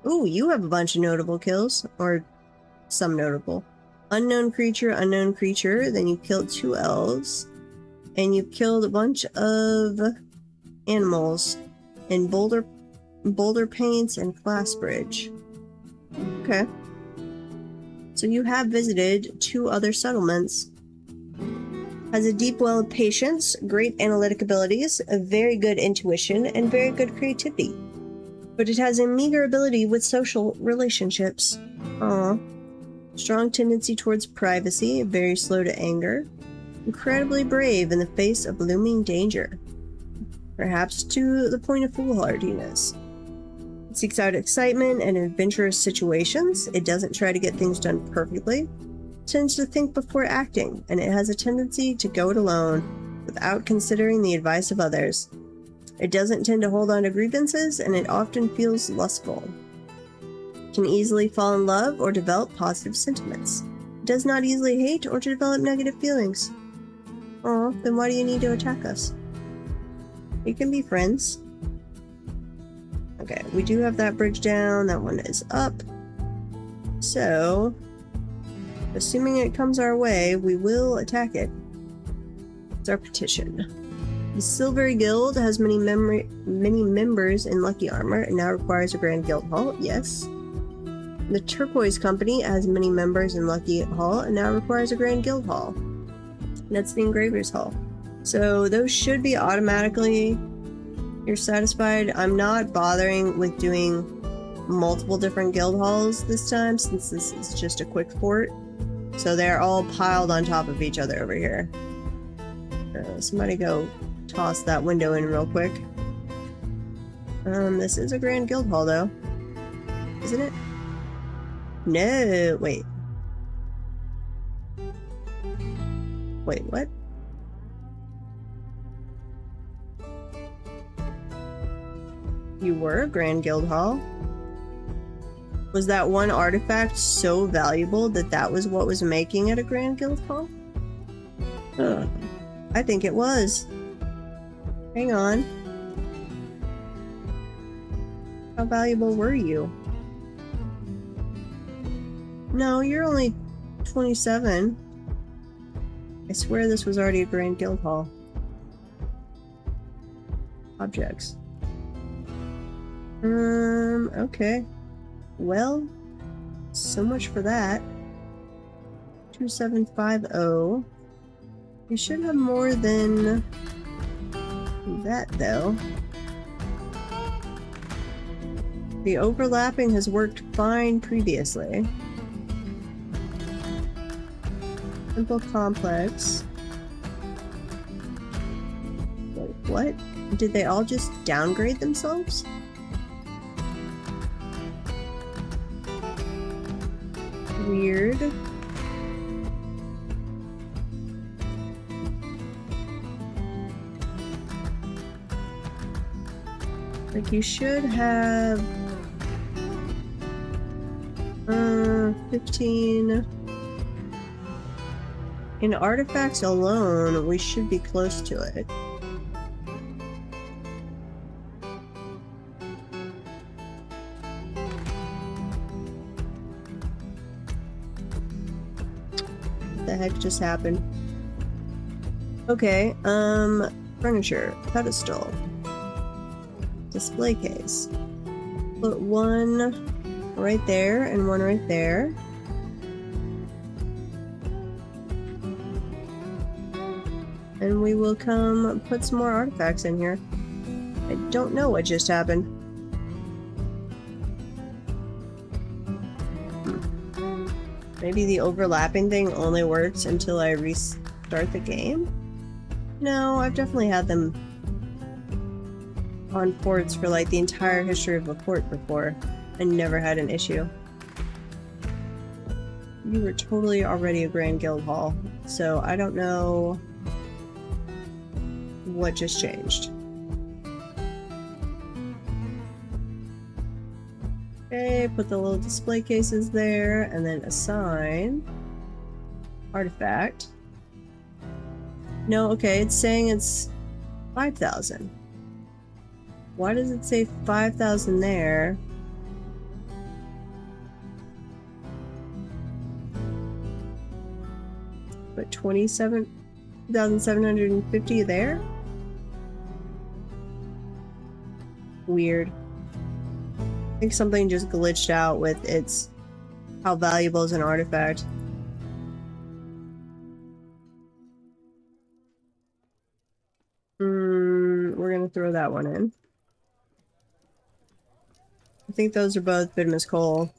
Ooh, you have a bunch of notable kills. Or some notable. Unknown creature, then you killed 2 elves. And you killed a bunch of animals in Boulder Paints and Glassbridge. Okay. So you have visited 2 other settlements. Has a deep well of patience, great analytic abilities, a very good intuition, and very good creativity. But it has a meager ability with social relationships. Aww. Strong tendency towards privacy, very slow to anger. Incredibly brave in the face of looming danger. Perhaps to the point of foolhardiness. It seeks out excitement and adventurous situations. It doesn't try to get things done perfectly. Tends to think before acting, and it has a tendency to go it alone without considering the advice of others. It doesn't tend to hold on to grievances, and it often feels lustful. Can easily fall in love or develop positive sentiments. It does not easily hate or to develop negative feelings. Oh, then why do you need to attack us? We can be friends. Okay, we do have that bridge down. That one is up. So... Assuming it comes our way, we will attack it. It's our petition. The Silvery Guild has many members in Lucky Armor and now requires a Grand Guild Hall. Yes. The Turquoise Company has many members in Lucky Hall and now requires a Grand Guild Hall. That's the Engraver's Hall. So those should be automatically... You're satisfied. I'm not bothering with doing multiple different guild halls this time since this is just a quick fort. So they're all piled on top of each other over here. Somebody go toss that window in real quick. This is a Grand Guild Hall though. Isn't it? No, wait. Wait, what? You were a Grand Guild Hall? Was that one artifact so valuable that that was what was making it a Grand Guild Hall? I think it was. Hang on. How valuable were you? No, you're only 27. I swear this was already a Grand Guild Hall. Objects. Okay. Well, so much for that. 2750. We should have more than that, though. The overlapping has worked fine previously. Simple complex. Wait, what? Did they all just downgrade themselves? Weird. Like, you should have 15 in artifacts alone. We should be close to it. What the heck just happened? Okay, furniture, pedestal, display case. Put one right there and one right there. And we will come put some more artifacts in here. I don't know what just happened. Maybe the overlapping thing only works until I restart the game? No, I've definitely had them on forts for like the entire history of a fort before and never had an issue. You were totally already a Grand Guild Hall, so I don't know what just changed. Okay, put the little display cases there and then assign artifact. No, okay, it's saying it's 5,000. Why does it say 5,000 there? But 27,750 there? Weird. I think something just glitched out with its how valuable is an artifact. We're gonna throw that one in. I think those are both Bidmas coal.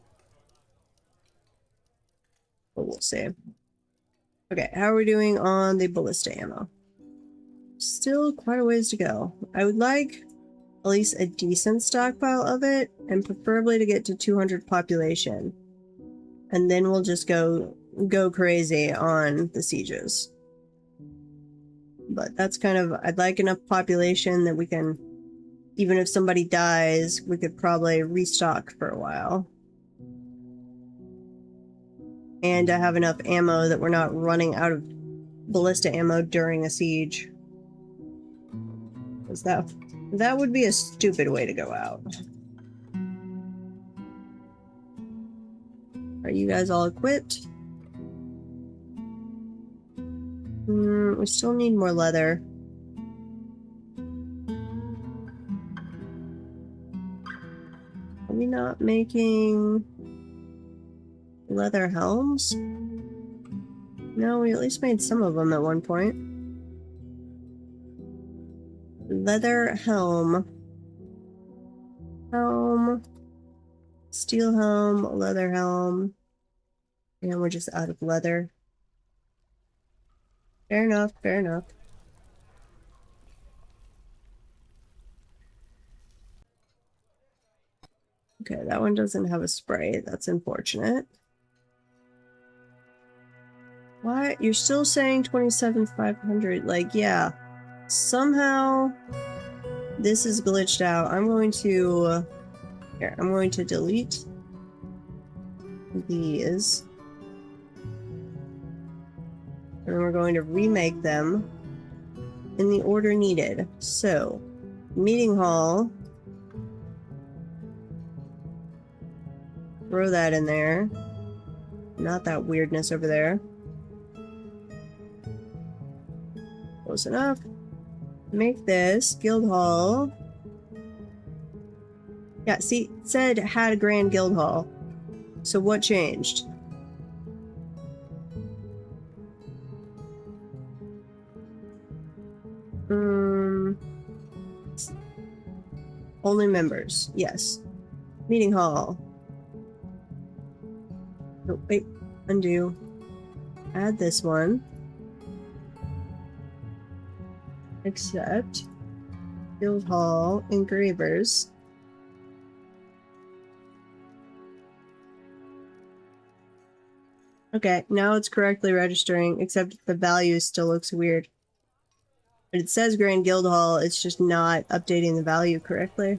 But we'll see. Okay, how are we doing on the ballista ammo? Still quite a ways to go. I would like at least a decent stockpile of it, and preferably to get to 200 population. And then we'll just go crazy on the sieges. But that's kind of, I'd like enough population that we can, even if somebody dies, we could probably restock for a while. And to have enough ammo that we're not running out of ballista ammo during a siege. Because that would be a stupid way to go out. Are you guys all equipped? We still need more leather. Are we not making leather helms? No, we at least made some of them at one point. Leather helm. Helm. Steel helm, leather helm. And we're just out of leather. Fair enough, fair enough. Okay, that one doesn't have a spray. That's unfortunate. What? You're still saying 27,500? Like, yeah. Somehow this is glitched out. I'm going to... here, I'm going to delete these. And we're going to remake them in the order needed. So, meeting hall. Throw that in there. Not that weirdness over there. Close enough. Make this guild hall. Yeah, see, it said had a grand guild hall. So what changed? Only members. Yes. Meeting hall. Oh, wait. Undo. Add this one. Accept. Guild hall. Engravers. Okay, now it's correctly registering, except the value still looks weird. But it says Grand Guild Hall, it's just not updating the value correctly.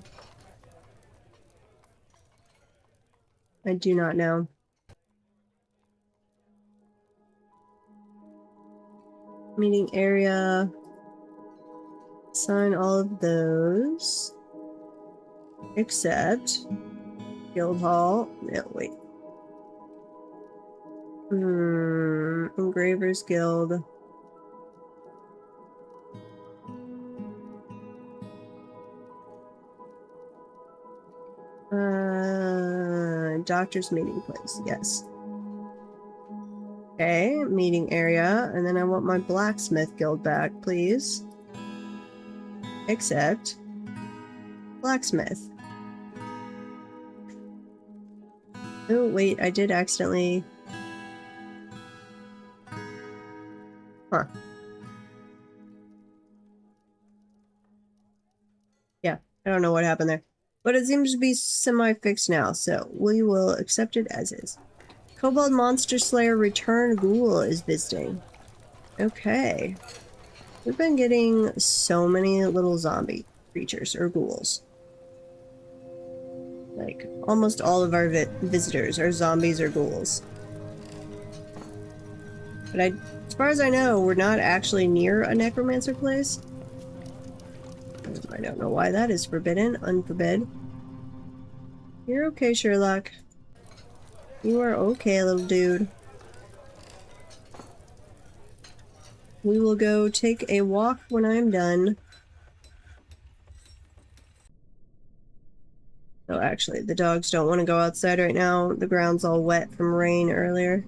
I do not know. Meeting area. Assign all of those. Except Guild Hall. No, wait. Engravers Guild. Doctor's meeting place, yes. Okay, meeting area, and then I want my blacksmith guild back, please. Except blacksmith. Oh, wait, I did accidentally... Huh. Yeah, I don't know what happened there. But it seems to be semi-fixed now, so we will accept it as is. Kobold Monster Slayer Return Ghoul is visiting. Okay. We've been getting so many little zombie creatures, or ghouls. Like, almost all of our visitors are zombies or ghouls. But as far as I know, we're not actually near a necromancer place. I don't know why that is forbidden. Unforbid. You're okay, Sherlock. You are okay, little dude. We will go take a walk when I'm done. Oh, actually, the dogs don't want to go outside right now. The ground's all wet from rain earlier.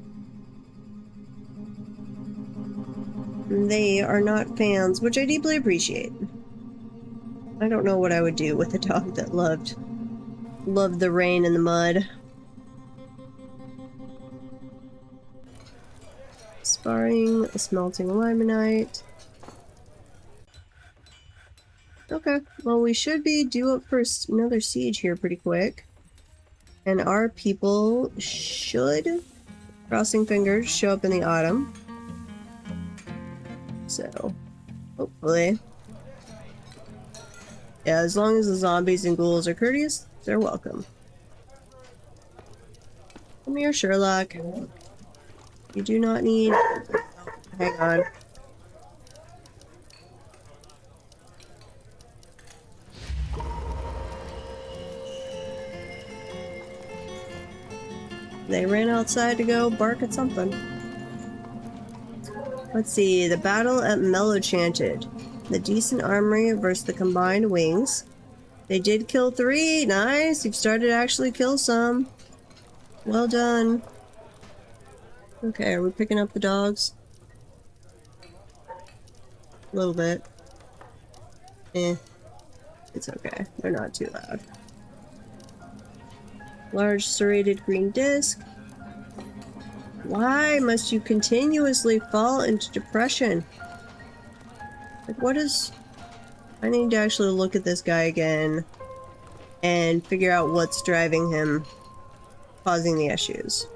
They are not fans, which I deeply appreciate. I don't know what I would do with a dog that loved the rain and the mud. Sparring, smelting limonite. Okay, well we should be due up for another siege here pretty quick. And our people should, crossing fingers, show up in the autumn. So, hopefully. Yeah, as long as the zombies and ghouls are courteous, they're welcome. Come here, Sherlock. You do not need... Hang on. They ran outside to go bark at something. Let's see. The battle at Mellowchanted. The decent armory versus the combined wings. They did kill 3. Nice. You've started to actually kill some. Well done. Okay, are we picking up the dogs? A little bit. It's okay. They're not too loud. Large serrated green disc. Why must you continuously fall into depression? Like, what is... I need to actually look at this guy again and figure out what's driving him, causing the issues.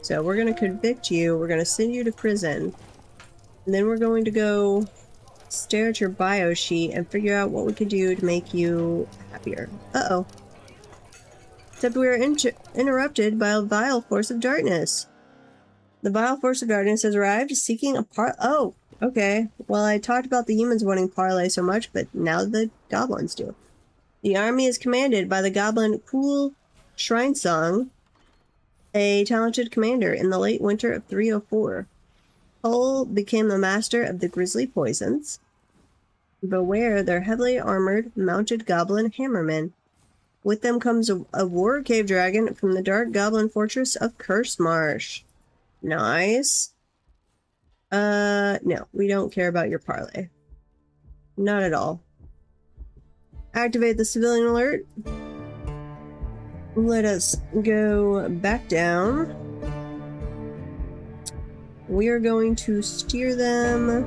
So we're going to convict you, we're going to send you to prison, and then we're going to go stare at your bio sheet and figure out what we can do to make you happier. Uh-oh. Except we are interrupted by a vile force of darkness. The vile force of darkness has arrived, seeking a oh, okay. Well, I talked about the humans wanting parley so much, but now the goblins do. The army is commanded by the goblin Cool Shrinesong, a talented commander in the late winter of 304. Cole became the master of the grisly poisons. Beware their heavily armored, mounted goblin hammermen. With them comes a war cave dragon from the dark goblin fortress of Curse Marsh. Nice. No, we don't care about your parley. Not at all. Activate the civilian alert. Let us go back down. We are going to steer them.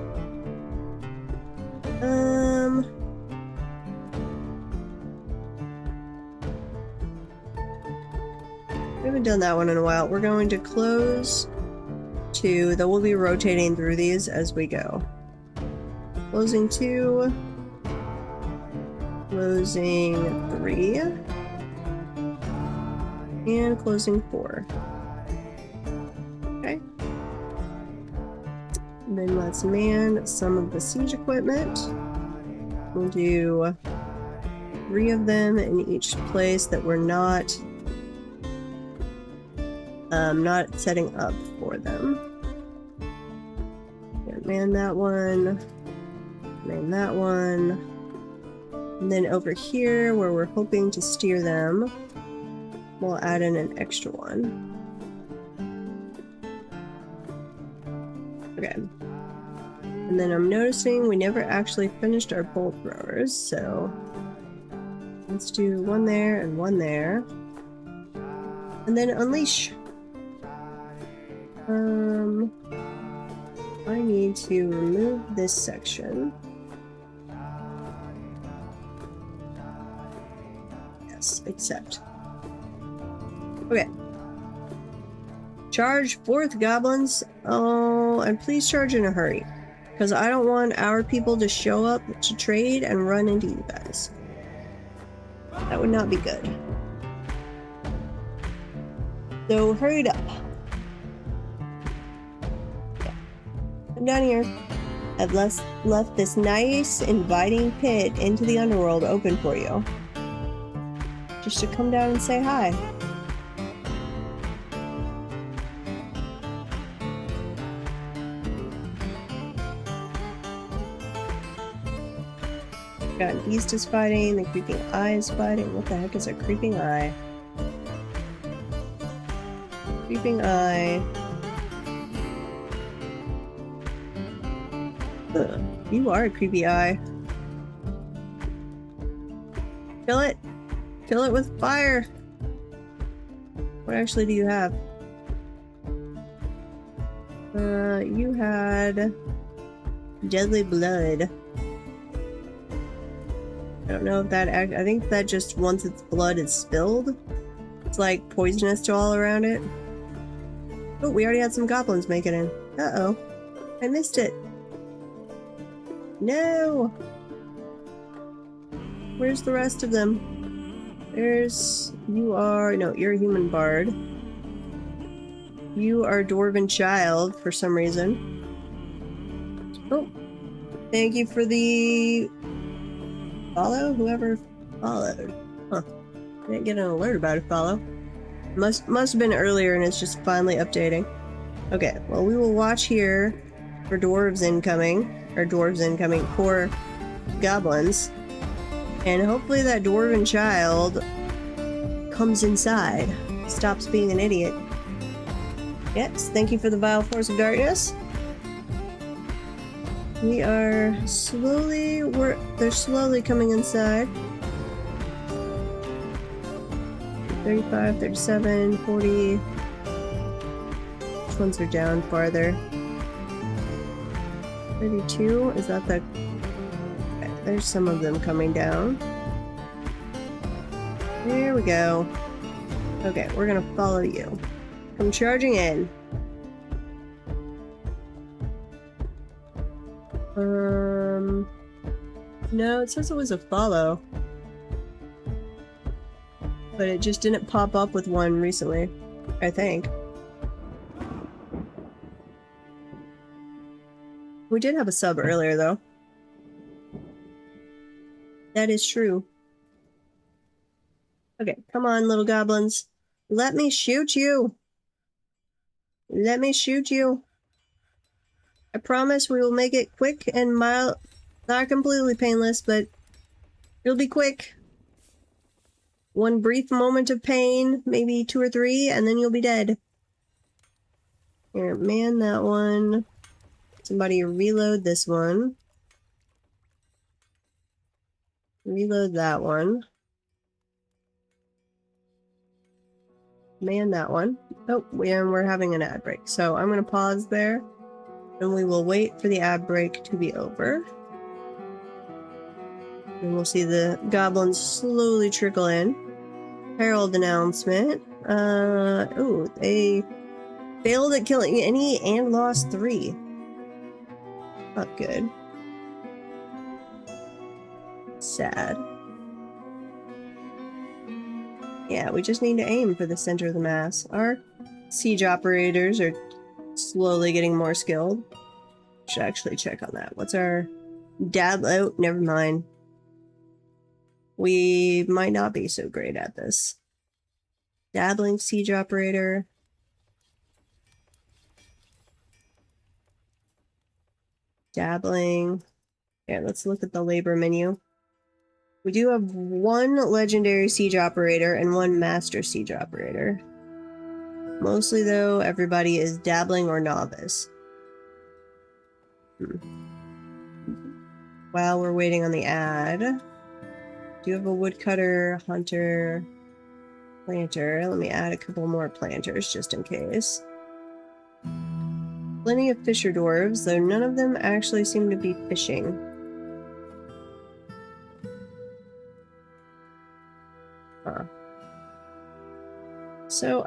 We haven't done that one in a while. We're going to close 2, though we'll be rotating through these as we go. Closing 2. Closing 3. And closing 4. Okay. And then let's man some of the siege equipment. We'll do 3 of them in each place that we're not setting up for them. Yeah, man that one. Man that one. And then over here, where we're hoping to steer them, we'll add in an extra one. Okay. And then I'm noticing we never actually finished our bolt throwers, so let's do 1 there and 1 there. And then unleash. I need to remove this section. Yes, accept. Okay. Charge forth, goblins. Oh, and please charge in a hurry. Because I don't want our people to show up to trade and run into you guys. That would not be good. So, hurry up. I'm down here. I've left this nice, inviting pit into the underworld open for you. Just to come down and say hi. Got an East is fighting, the Creeping Eye is fighting. What the heck is a Creeping Eye? Creeping Eye. Ugh, you are a creepy eye. Kill it! Kill it with fire! What actually do you have? You had Deadly Blood. I don't know if that I think that just once its blood is spilled, it's like poisonous to all around it. Oh, we already had some goblins make it in. Uh-oh. I missed it. No! Where's the rest of them? There's... You are... No, you're a human bard. You are a dwarven child for some reason. Oh. Thank you for the... follow? Whoever followed. Huh. I didn't get an alert about a follow. Must have been earlier and it's just finally updating. Okay, well we will watch here For dwarves incoming. Or dwarves incoming. For goblins. And hopefully that dwarven child comes inside. Stops being an idiot. Yes, thank you for the vile force of darkness. We are slowly... they're slowly coming inside. 35, 37, 40... Which ones are down farther? 32? Is that the... Okay, there's some of them coming down. There we go. Okay, we're gonna follow you. Come charging in. No, it says it was a follow. But it just didn't pop up with one recently, I think. We did have a sub earlier, though. That is true. Okay, come on, little goblins. Let me shoot you! Let me shoot you! I promise we will make it quick and mild. Not completely painless, but it'll be quick. One brief moment of pain, maybe 2 or 3, and then you'll be dead. Here, man that one. Somebody reload this one. Reload that one. Man that one. Oh, and we're having an ad break. So I'm going to pause there. And we will wait for the ad break to be over. And we'll see the goblins slowly trickle in. Herald announcement. Ooh, they failed at killing any and lost 3. Not good. Sad. Yeah, we just need to aim for the center of the mass. Our siege operators are slowly getting more skilled. Should actually check on that. What's our oh, never mind. We might not be so great at this. Dabbling siege operator. Dabbling. Yeah, let's look at the labor menu. We do have 1 legendary siege operator and 1 master siege operator. Mostly, though, everybody is dabbling or novice. While we're waiting on the ad, do you have a woodcutter, hunter, planter? Let me add a couple more planters just in case. Plenty of fisher dwarves, though none of them actually seem to be fishing. Huh. So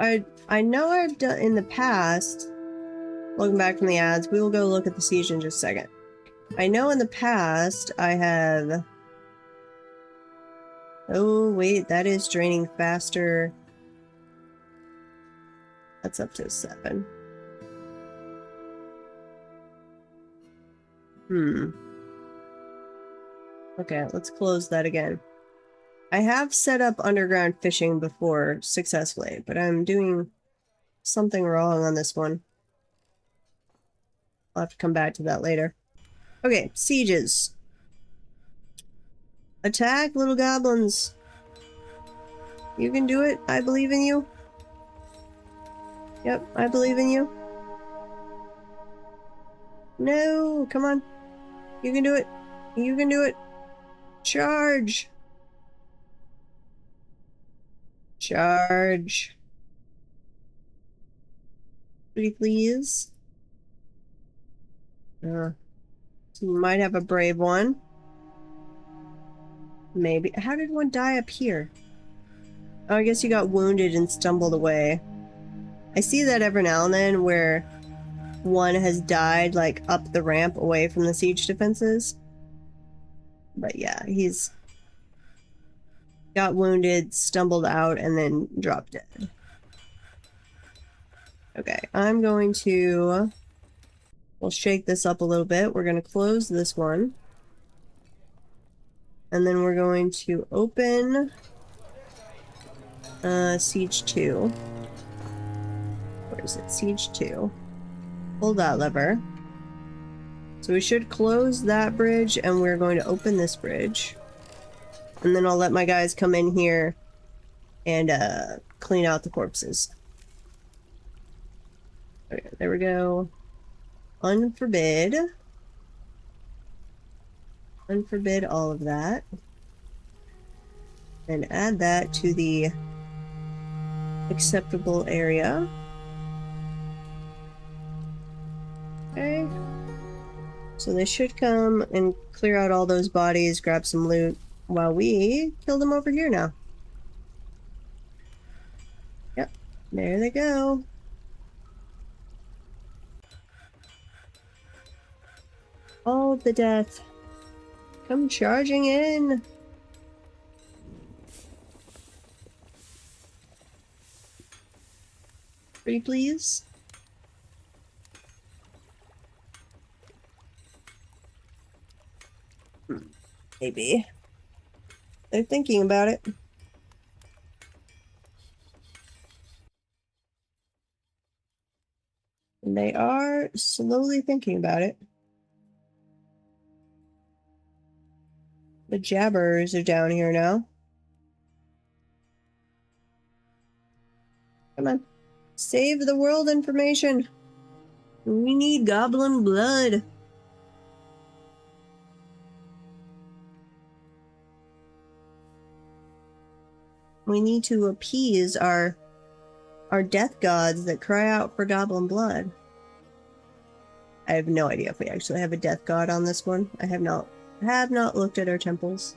I know I've done in the past, looking back from the ads, we will go look at the siege in just a second. I know in the past I have... Oh wait, that is draining faster. That's up to 7. Okay, let's close that again. I have set up underground fishing before successfully, but I'm doing something wrong on this one. I'll have to come back to that later. Okay, sieges. Attack, little goblins. You can do it. I believe in you. Yep, I believe in you. No, come on. You can do it. You can do it. Charge. Charge. Pretty please. So you might have a brave one. Maybe. How did one die up here? Oh, I guess you got wounded and stumbled away. I see that every now and then where one has died, like, up the ramp away from the siege defenses. But yeah, he's got wounded, stumbled out, and then dropped dead. Okay, I'm going to... We'll shake this up a little bit. We're going to close this one. And then we're going to open Siege 2. Where is it? Siege 2. Pull that lever. So we should close that bridge, and we're going to open this bridge. And then I'll let my guys come in here and clean out the corpses. Okay, there we go. Unforbid. Unforbid all of that. And add that to the acceptable area. Okay. So they should come and clear out all those bodies, grab some loot, while we kill them over here now. Yep, there they go. All of the death. Come charging in. Pretty please. Maybe. They're thinking about it. And they are slowly thinking about it. The jabbers are down here now. Come on. Save the world information. We need goblin blood. We need to appease our death gods that cry out for goblin blood. I have no idea if we actually have a death god on this one. I have not looked at our temples.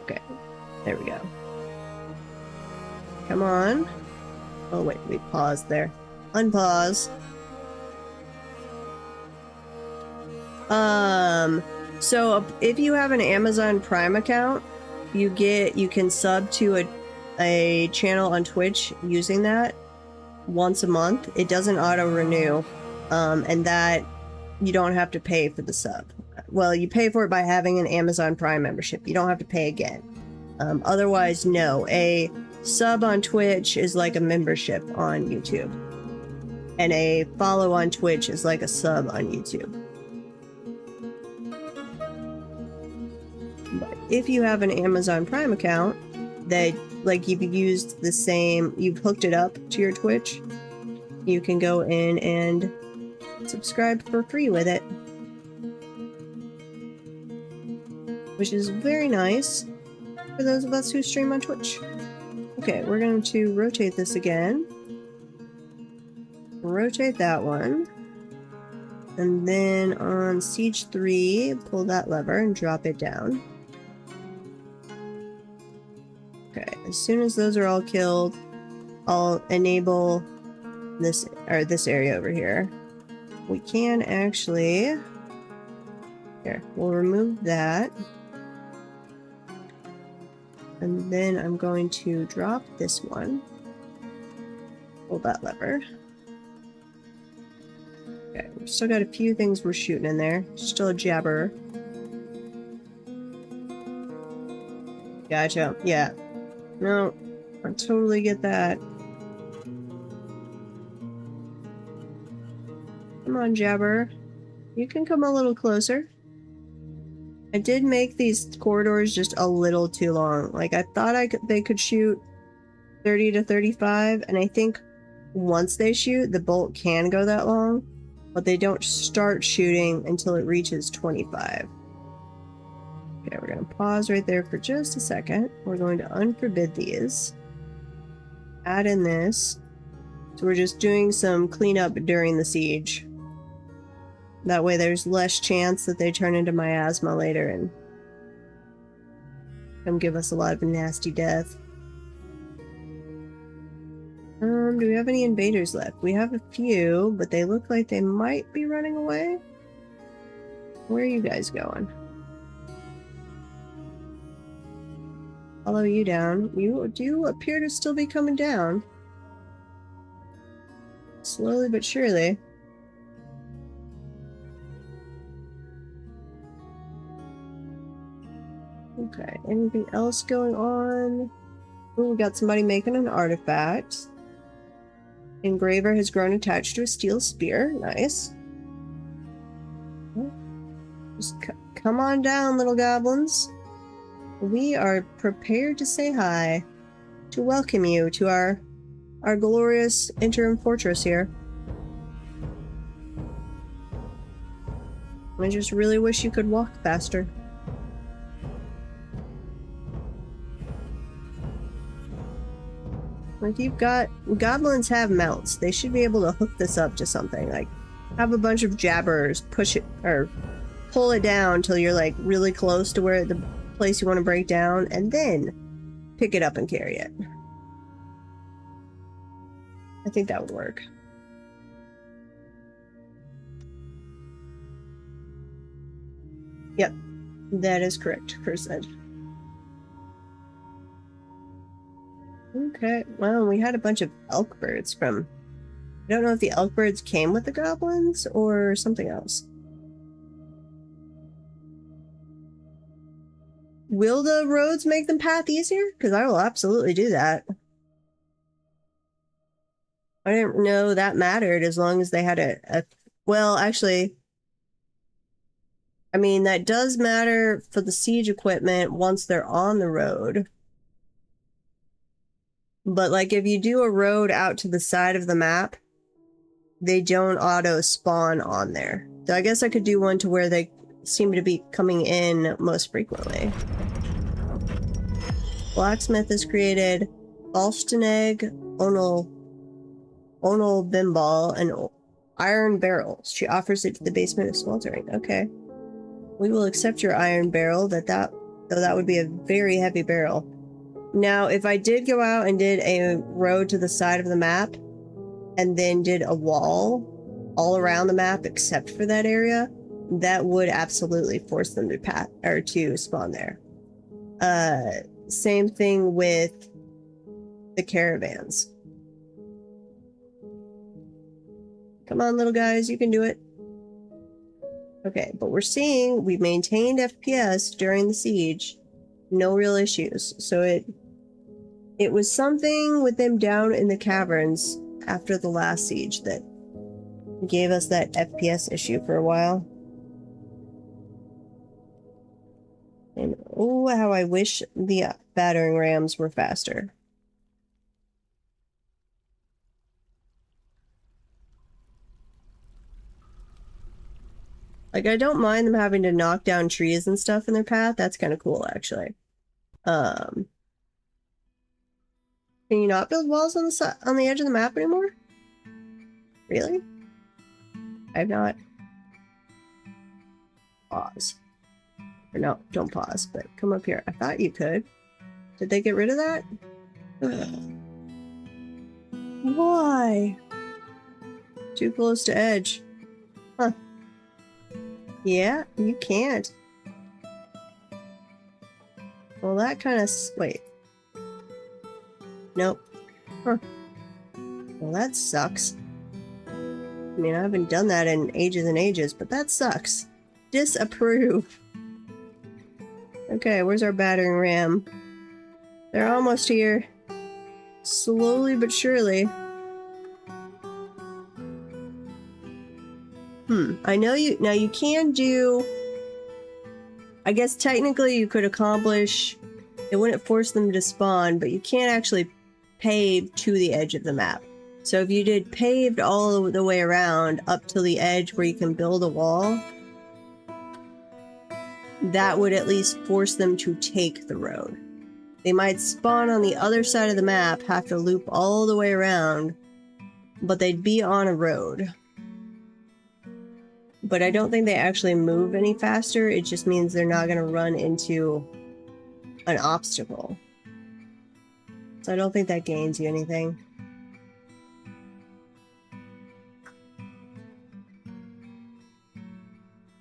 Okay, there we go. Come on. Oh wait, we paused there. Unpause. So if you have an Amazon Prime account, you can sub to a channel on Twitch using that once a month. It doesn't auto renew, and that you don't have to pay for the sub. Well, you pay for it by having an Amazon Prime membership. You don't have to pay again. Otherwise, no. A sub on Twitch is like a membership on YouTube, and a follow on Twitch is like a sub on YouTube. But if you have an Amazon Prime account that, like, you've hooked it up to your Twitch, you can go in and subscribe for free with it, which is very nice for those of us who stream on Twitch. Okay, we're going to rotate this again. Rotate that one. And then on Siege 3, pull that lever and drop it down. Okay, as soon as those are all killed, I'll enable this area over here. We can actually... Here, we'll remove that. And then I'm going to drop this one. Pull that lever. Okay, we've still got a few things we're shooting in there. Still a jabber. Gotcha. Yeah. No, I totally get that. Come on, jabber. You can come a little closer. I did make these corridors just a little too long. Like, I thought they could shoot 30 to 35, and I think once they shoot, the bolt can go that long, but they don't start shooting until it reaches 25. Okay, we're going to pause right there for just a second. We're going to unforbid these. Add in this. So we're just doing some cleanup during the siege. That way there's less chance that they turn into miasma later and come give us a lot of nasty death. Do we have any invaders left? We have a few, but they look like they might be running away. Where are you guys going? Follow you down. You do appear to still be coming down. Slowly but surely. Okay, anything else going on? Oh, we got somebody making an artifact. Engraver has grown attached to a steel spear. Nice. Just come on down, little goblins. We are prepared to say hi, to welcome you to our glorious interim fortress here. I just really wish you could walk faster. Like, you've got... Goblins have mounts. They should be able to hook this up to something. Like, have a bunch of jabbers push it, or pull it down till you're, like, really close to where the place you want to break down, and then pick it up and carry it. I think that would work. Yep, that is correct, percent. Okay, well, we had a bunch of elk birds from... I don't know if the elk birds came with the goblins or something else. Will the roads make the path easier? Because I will absolutely do that. I didn't know that mattered as long as they had a... Well, actually... I mean, that does matter for the siege equipment once they're on the road. But, like, if you do a road out to the side of the map, they don't auto-spawn on there. So I guess I could do one to where they seem to be coming in most frequently. Blacksmith has created Alstenegg, Onal Bimbal, and iron barrel. She offers it to the basement of smeltering. Okay. We will accept your iron barrel, though that would be a very heavy barrel. Now, if I did go out and did a road to the side of the map, and then did a wall all around the map except for that area, that would absolutely force them to spawn there. Same thing with the caravans. Come on, little guys, you can do it. Okay, but we're seeing we maintained FPS during the siege. No real issues. So it was something with them down in the caverns after the last siege that gave us that FPS issue for a while. And oh, how I wish the battering rams were faster. Like, I don't mind them having to knock down trees and stuff in their path. That's kind of cool, actually. Can you not build walls on the edge of the map anymore? Really? I've not. Pause. Or no, don't pause, but come up here. I thought you could. Did they get rid of that? Ugh. Why? Too close to edge. Huh. Yeah, you can't. Well, that kind of... Wait. Nope. Huh. Well, that sucks. I mean, I haven't done that in ages and ages, but that sucks. Disapprove. Okay, where's our battering ram? They're almost here. Slowly but surely. I know you... Now, you can do... I guess technically you could accomplish... It wouldn't force them to spawn, but you can't actually pave to the edge of the map. So if you did paved all the way around up to the edge where you can build a wall, that would at least force them to take the road. They might spawn on the other side of the map, have to loop all the way around, but they'd be on a road. But I don't think they actually move any faster. It just means they're not going to run into an obstacle. So I don't think that gains you anything.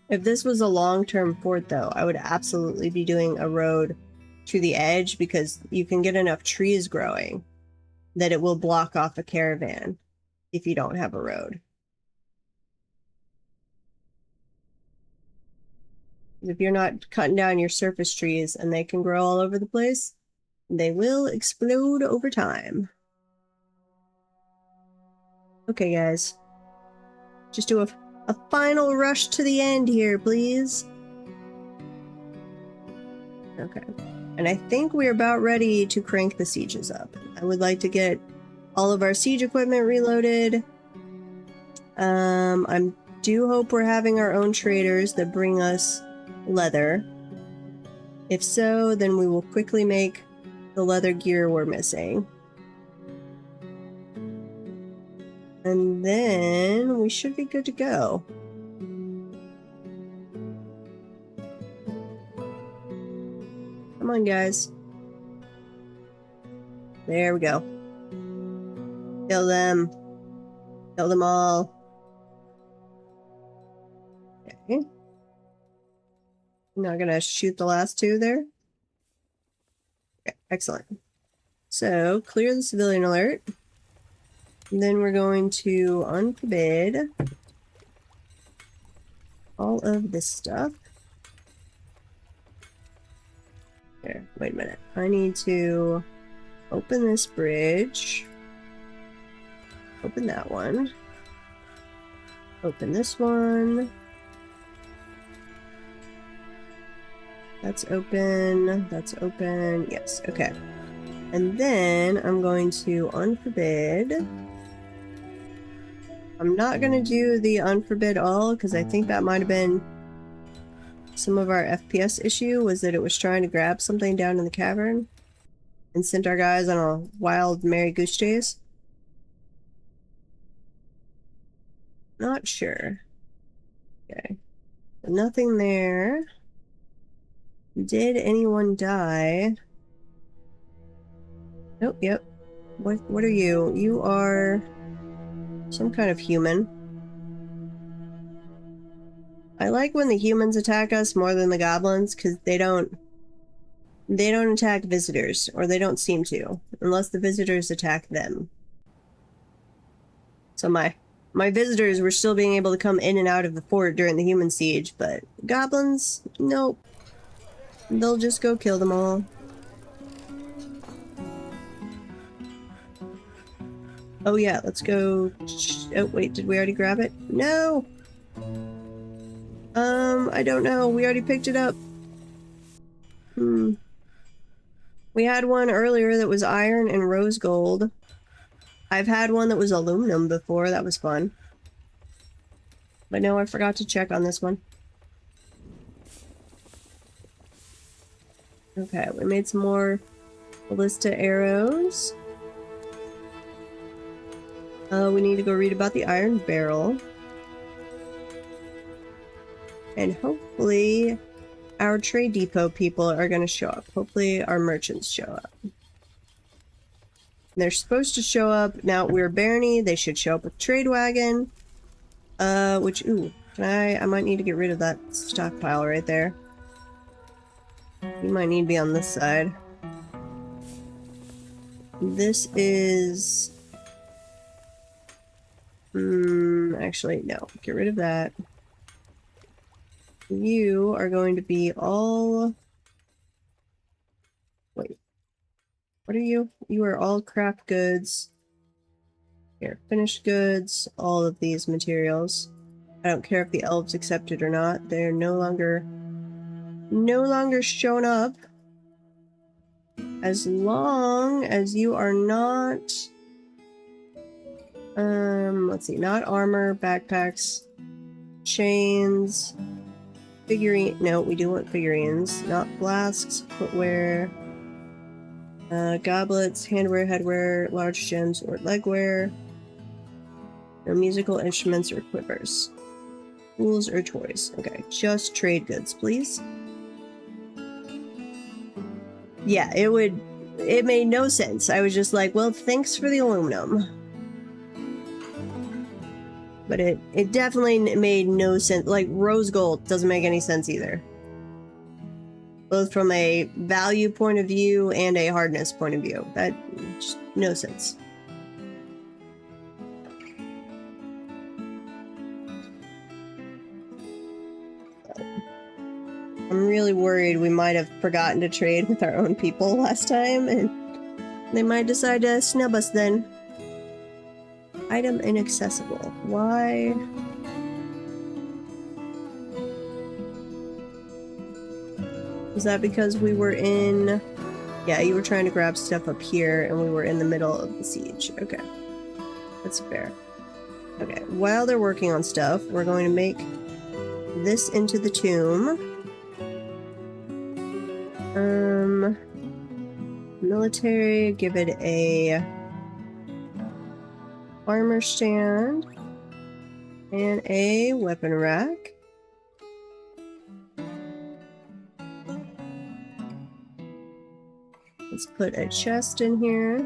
If this was a long-term fort, though, I would absolutely be doing a road to the edge because you can get enough trees growing that it will block off a caravan if you don't have a road. If you're not cutting down your surface trees and they can grow all over the place, they will explode over time. Okay, guys. Just do a final rush to the end here, please. Okay. And I think we're about ready to crank the sieges up. I would like to get all of our siege equipment reloaded. I do hope we're having our own traders that bring us leather. If so, then we will quickly make the leather gear we're missing. And then we should be good to go. Come on, guys. There we go. Kill them. Kill them all. Okay. Not gonna shoot the last two there. Okay, excellent. So, clear the civilian alert. And then we're going to unforbid all of this stuff. There, wait a minute. I need to open this bridge. Open that one. Open this one. That's open. That's open. Yes, okay. And then I'm going to unforbid. I'm not going to do the unforbid all because I think that might have been some of our FPS issue, was that it was trying to grab something down in the cavern and sent our guys on a wild merry goose chase. Not sure. Okay. Nothing there. Did anyone die? Nope, yep. What are you? You are some kind of human. I like when the humans attack us more than the goblins, because they don't attack visitors, or they don't seem to, unless the visitors attack them. So my visitors were still being able to come in and out of the fort during the human siege, but goblins, nope. They'll just go kill them all. Oh yeah, let's go. Oh wait, did we already grab it? No! I don't know. We already picked it up. We had one earlier that was iron and rose gold. I've had one that was aluminum before. That was fun. But no, I forgot to check on this one. Okay, we made some more ballista arrows. We need to go read about the iron barrel. And hopefully our trade depot people are going to show up. Hopefully our merchants show up. They're supposed to show up. Now we're Barony. They should show up with trade wagon. Which, ooh, I might need to get rid of that stockpile right there. You might need to be on this side. This is... actually, no. Get rid of that. You are going to be all... Wait. What are you? You are all craft goods. Here, finished goods. All of these materials. I don't care if the elves accept it or not. They're no longer shown up. As long as you are not... let's see. Not armor, backpacks, chains... Figurine. No, we do want figurines. Not flasks, footwear, goblets, handwear, headwear, large gems, or legwear. No musical instruments or quivers. Tools or toys. Okay, just trade goods, please. Yeah, it made no sense. I was just like, well, thanks for the aluminum. But it definitely made no sense. Like, rose gold doesn't make any sense either. Both from a value point of view and a hardness point of view. That just no sense. I'm really worried we might have forgotten to trade with our own people last time, and they might decide to snub us then. Item inaccessible. Why? Is that because we were in... Yeah, you were trying to grab stuff up here and we were in the middle of the siege. Okay. That's fair. Okay, while they're working on stuff, we're going to make this into the tomb. Military, give it a armor stand and a weapon rack. Let's put a chest in here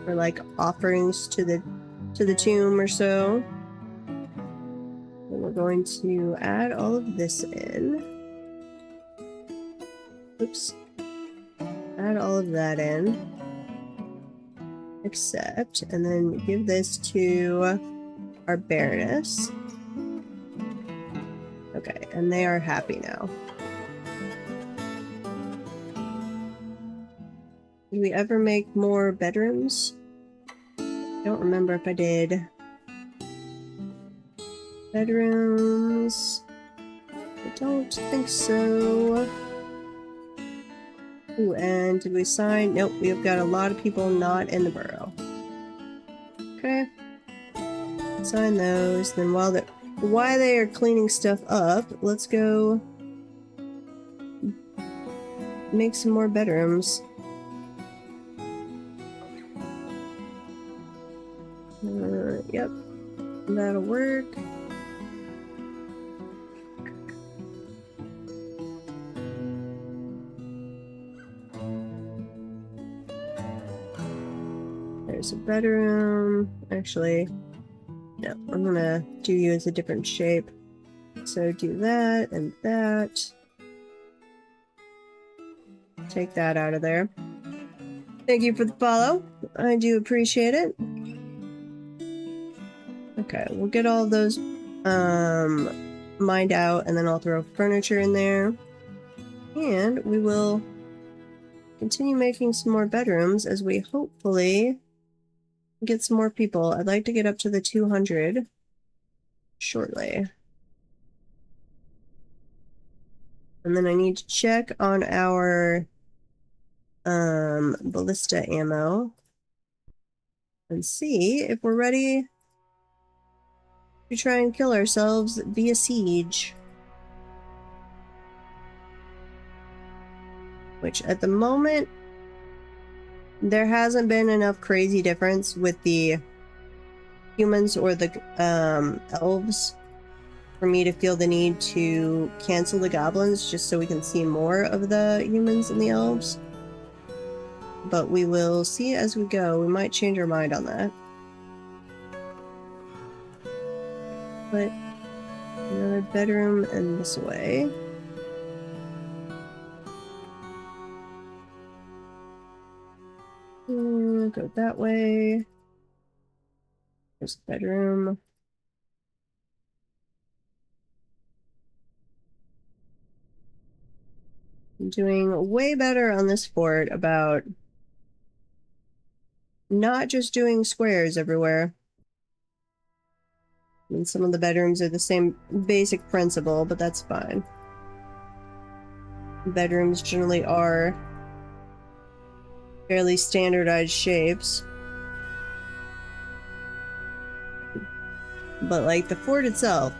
for like offerings to the tomb or so. And we're going to add all of this in. Oops. Add all of that in. Accept, and then give this to our Baroness. Okay, and they are happy now. Did we ever make more bedrooms? I don't remember if I did. Bedrooms. I don't think so. Ooh, and did we sign? Nope, we've got a lot of people not in the borough. Okay. Sign those. Then while they are cleaning stuff up, let's go make some more bedrooms. Yep. That'll work. There's a bedroom. Actually, no, I'm gonna do you as a different shape. So do that and that. Take that out of there. Thank you for the follow. I do appreciate it. Okay, we'll get all of those mined out, and then I'll throw furniture in there. And we will continue making some more bedrooms as we hopefully get some more people. I'd like to get up to the 200 shortly. And then I need to check on our ballista ammo and see if we're ready to try and kill ourselves via siege. Which at the moment, there hasn't been enough crazy difference with the humans or the elves for me to feel the need to cancel the goblins just so we can see more of the humans and the elves. But we will see as we go. We might change our mind on that. Put another bedroom in this way. Go that way. There's a bedroom. I'm doing way better on this fort about not just doing squares everywhere. And some of the bedrooms are the same basic principle, but that's fine. Bedrooms generally are fairly standardized shapes. But like the fort itself,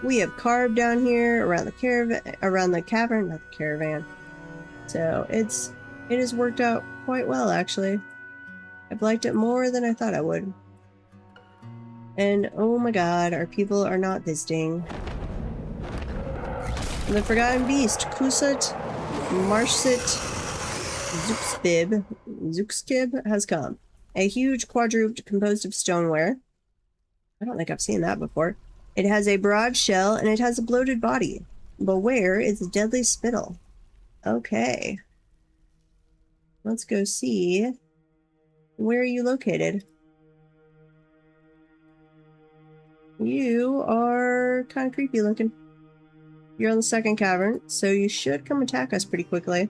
we have carved down here around the cavern, not the caravan. So it has worked out quite well, actually. I've liked it more than I thought I would. And oh my god, our people are not visiting. The Forgotten Beast, Kusut Marsit Zuxkib has come. A huge quadruped composed of stoneware. I don't think I've seen that before. It has a broad shell and it has a bloated body. Beware its deadly spittle. Okay. Let's go see. Where are you located? You are kind of creepy looking. You're on the second cavern, so you should come attack us pretty quickly.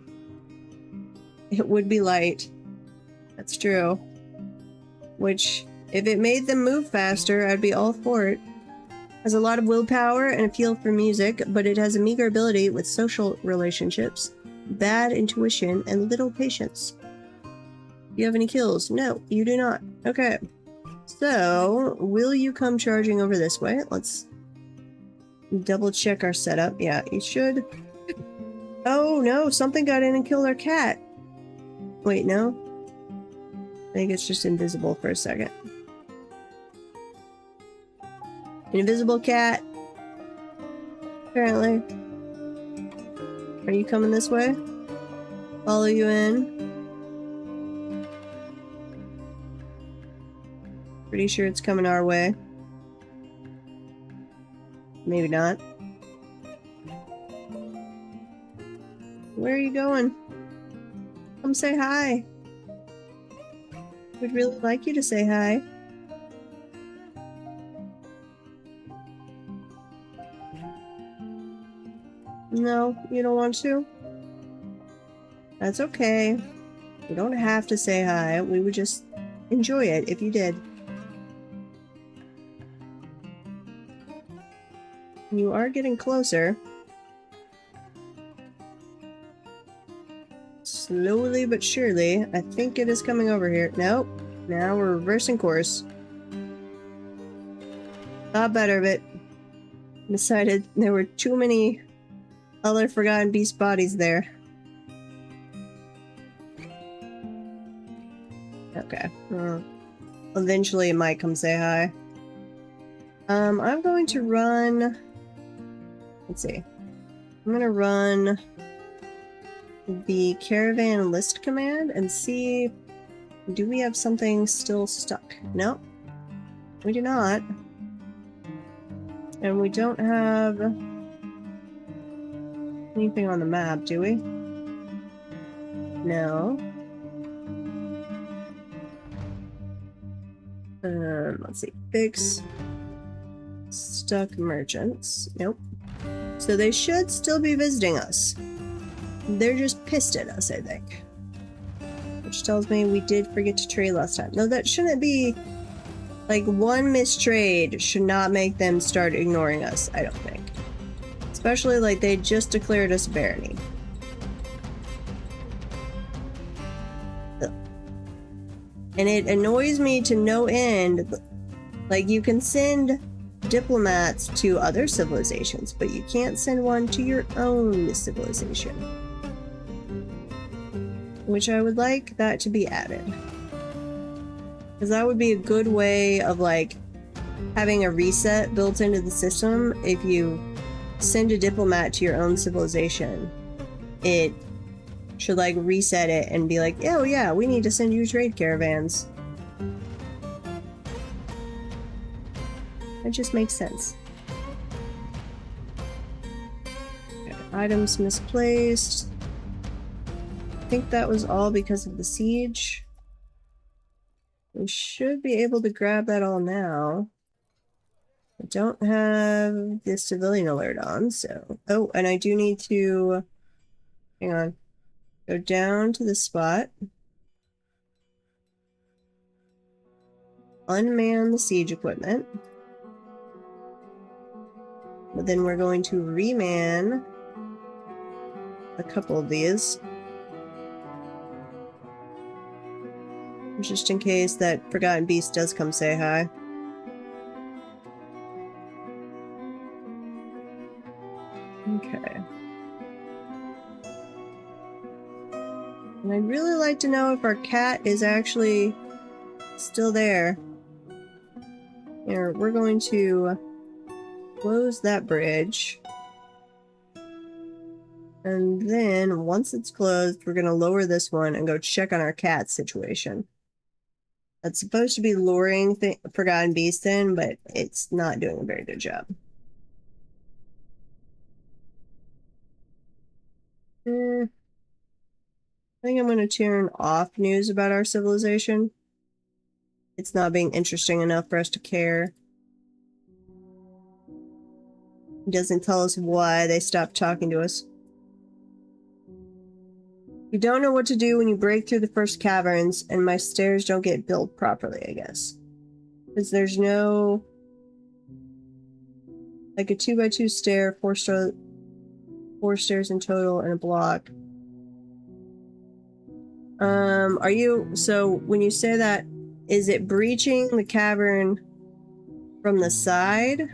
It would be light. That's true. Which, if it made them move faster, I'd be all for it. Has a lot of willpower and a feel for music, but it has a meager ability with social relationships, bad intuition, and little patience. Do you have any kills? No, you do not. Okay. So, will you come charging over this way? Let's double check our setup. Yeah, you should. Oh no, something got in and killed our cat. Wait, no? I think it's just invisible for a second. Invisible cat. Apparently. Are you coming this way? Follow you in. Pretty sure it's coming our way. Maybe not. Where are you going? Come say hi. We'd really like you to say hi. No, you don't want to? That's okay. You don't have to say hi. We would just enjoy it if you did. You are getting closer. Slowly but surely. I think it is coming over here. Nope. Now we're reversing course. Thought better of it. Decided there were too many other Forgotten Beast bodies there. Okay. Eventually it might come say hi. I'm going to run... Let's see. I'm gonna run the caravan list command and see, do we have something still stuck? No, we do not. And we don't have anything on the map, do we? No. Let's see. Fix stuck merchants. Nope. So they should still be visiting us. They're just pissed at us, I think. Which tells me we did forget to trade last time. No, that shouldn't be... Like, one mistrade should not make them start ignoring us, I don't think. Especially, like, they just declared us barony. Ugh. And it annoys me to no end. Like, you can send diplomats to other civilizations, but you can't send one to your own civilization. Which I would like that to be added. Because that would be a good way of, like, having a reset built into the system. If you send a diplomat to your own civilization, it should, like, reset it and be like, oh yeah, we need to send you trade caravans. That just makes sense. Okay, items misplaced. I think that was all because of the siege. We should be able to grab that all now. I don't have the civilian alert on, so... Oh, and I do need to... Hang on. Go down to the spot. Unman the siege equipment. But then we're going to reman a couple of these. Just in case that Forgotten Beast does come say hi. Okay. And I'd really like to know if our cat is actually still there. Here, we're going to close that bridge. And then, once it's closed, we're going to lower this one and go check on our cat situation. That's supposed to be luring Forgotten Beast in, but it's not doing a very good job. I think I'm going to turn off news about our civilization. It's not being interesting enough for us to care. It doesn't tell us why they stopped talking to us. You don't know what to do when you break through the first caverns and my stairs don't get built properly, I guess. Because there's no... like a 2x2 stair, 4 stairs in total, and a block. Are you... so when you say that, is it breaching the cavern from the side?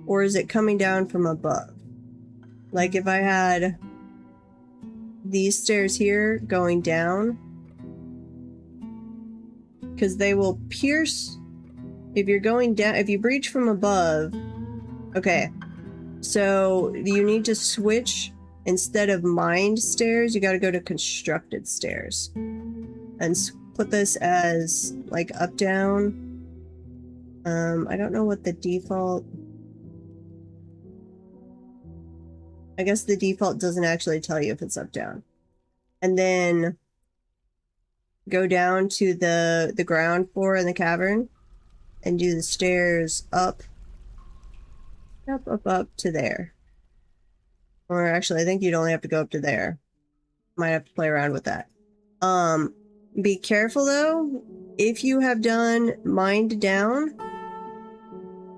Or is it coming down from above? Like if I had these stairs here going down, because they will pierce if you're going down. If you breach from above, okay, so you need to switch. Instead of mined stairs, you got to go to constructed stairs and put this as like up down. I don't know what the default... I guess the default doesn't actually tell you if it's up down. And then go down to the ground floor in the cavern and do the stairs up to there. Or actually, I think you'd only have to go up to there. Might have to play around with that. Be careful though. If you have done mined down,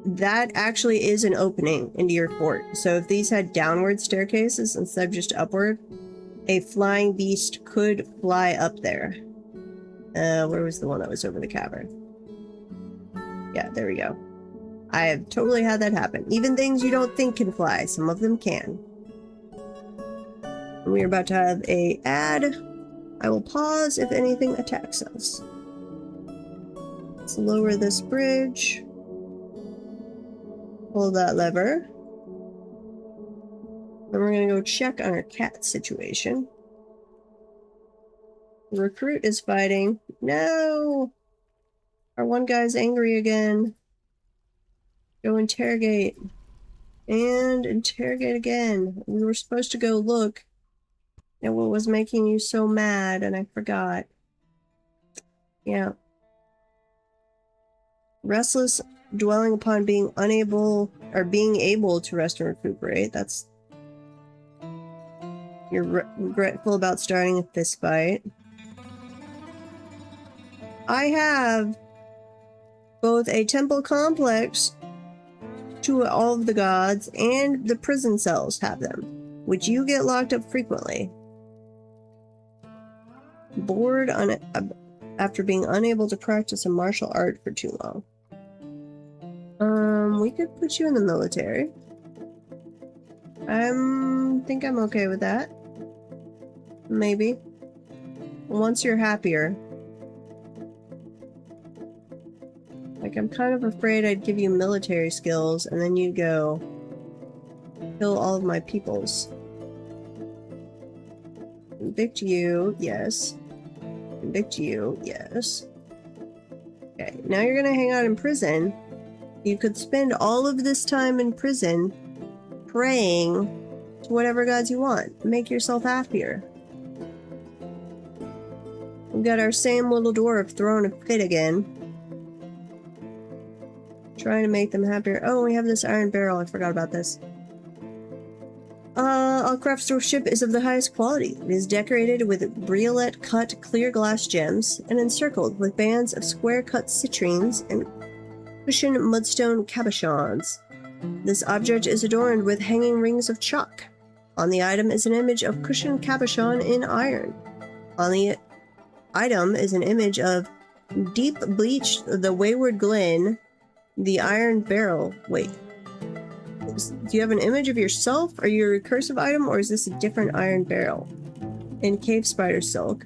that actually is an opening into your fort. So if these had downward staircases instead of just upward, a flying beast could fly up there. Where was the one that was over the cavern? Yeah, there we go. I have totally had that happen. Even things you don't think can fly, some of them can. We're about to have a ad. I will pause if anything attacks us. Let's lower this bridge. Pull that lever. Then we're gonna go check on our cat situation. The recruit is fighting. No! Our one guy's angry again. Go interrogate. And interrogate again. We were supposed to go look at what was making you so mad, and I forgot. Yeah. Restless, dwelling upon being unable, or being able to rest and recuperate. That's... you're regretful about starting a fist fight. I have both a temple complex to all of the gods, and the prison cells have them, which you get locked up frequently. Bored on it after being unable to practice a martial art for too long. We could put you in the military. Think I'm okay with that. Maybe. Once you're happier. Like, I'm kind of afraid I'd give you military skills and then you'd go kill all of my peoples. Convict you, yes. Convict you, yes. Okay, now you're gonna hang out in prison. You could spend all of this time in prison praying to whatever gods you want. Make yourself happier. We've got our same little dwarf throwing a fit again. Trying to make them happier. Oh, we have this iron barrel. I forgot about this. Alcraft's ship is of the highest quality. It is decorated with briolette-cut clear glass gems and encircled with bands of square-cut citrines and cushion mudstone cabochons. This object is adorned with hanging rings of chalk. On the item is an image of cushion cabochon in iron. On the item is an image of deep bleached the wayward glen, the iron barrel. Wait. Do you have an image of yourself? Are you a recursive item, or is this a different iron barrel? In cave spider silk.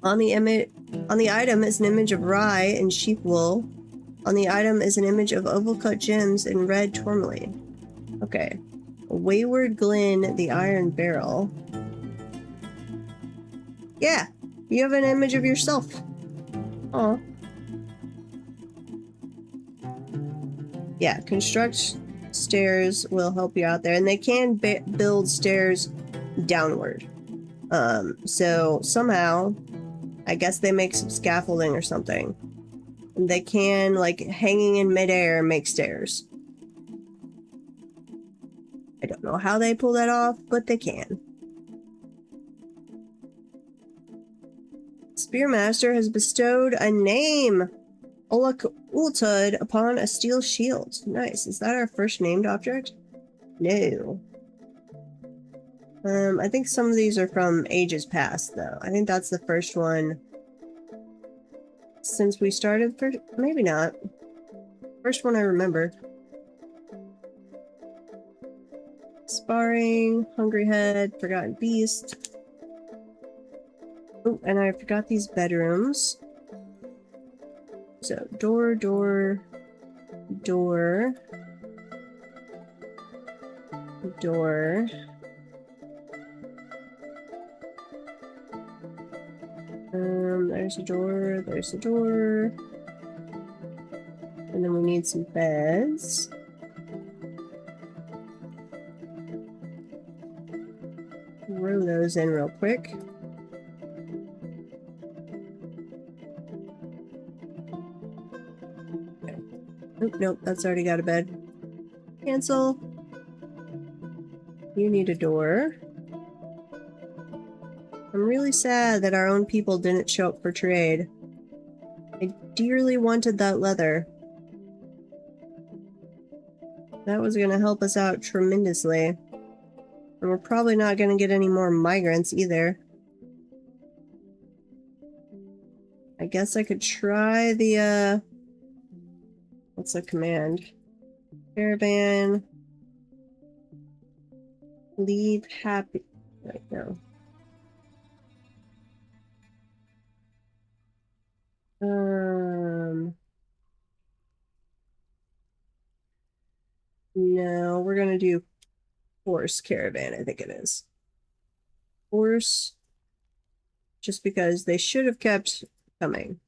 On the item is an image of rye and sheep wool. On the item is an image of oval-cut gems in red tourmaline. Okay. Wayward Glen, the iron barrel. Yeah, you have an image of yourself. Aw. Yeah, construct stairs will help you out there, and they can build stairs downward. So somehow, I guess they make some scaffolding or something. And they can, like, hanging in midair, make stairs. I don't know how they pull that off, but they can. Spearmaster has bestowed a name, Olak Ultud, upon a steel shield. Nice. Is that our first named object? No. I think some of these are from ages past, though. I think that's the first one since we started. Maybe not. First one I remember. Sparring, Hungry Head, Forgotten Beast. Oh, and I forgot these bedrooms. So, door, door, door, door. There's a door, there's a door. And then we need some beds. Row those in real quick. Okay. Oh, nope, that's already got a bed. Cancel. You need a door. I'm really sad that our own people didn't show up for trade. I dearly wanted that leather. That was going to help us out tremendously. And we're probably not going to get any more migrants either. I guess I could try the, what's the command? Caravan. Leave happy. Right now. No, we're gonna do horse caravan, I think it is. Horse. Just because they should have kept coming.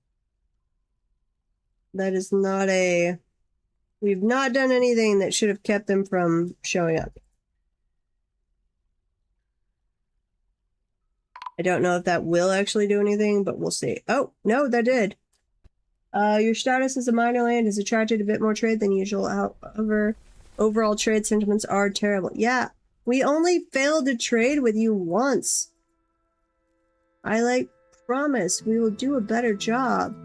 That is not a... We've not done anything that should have kept them from showing up. I don't know if that will actually do anything, but we'll see. Oh, no, that did. Your status as a minor land has attracted a bit more trade than usual. However, overall trade sentiments are terrible. Yeah, we only failed to trade with you once. I promise we will do a better job.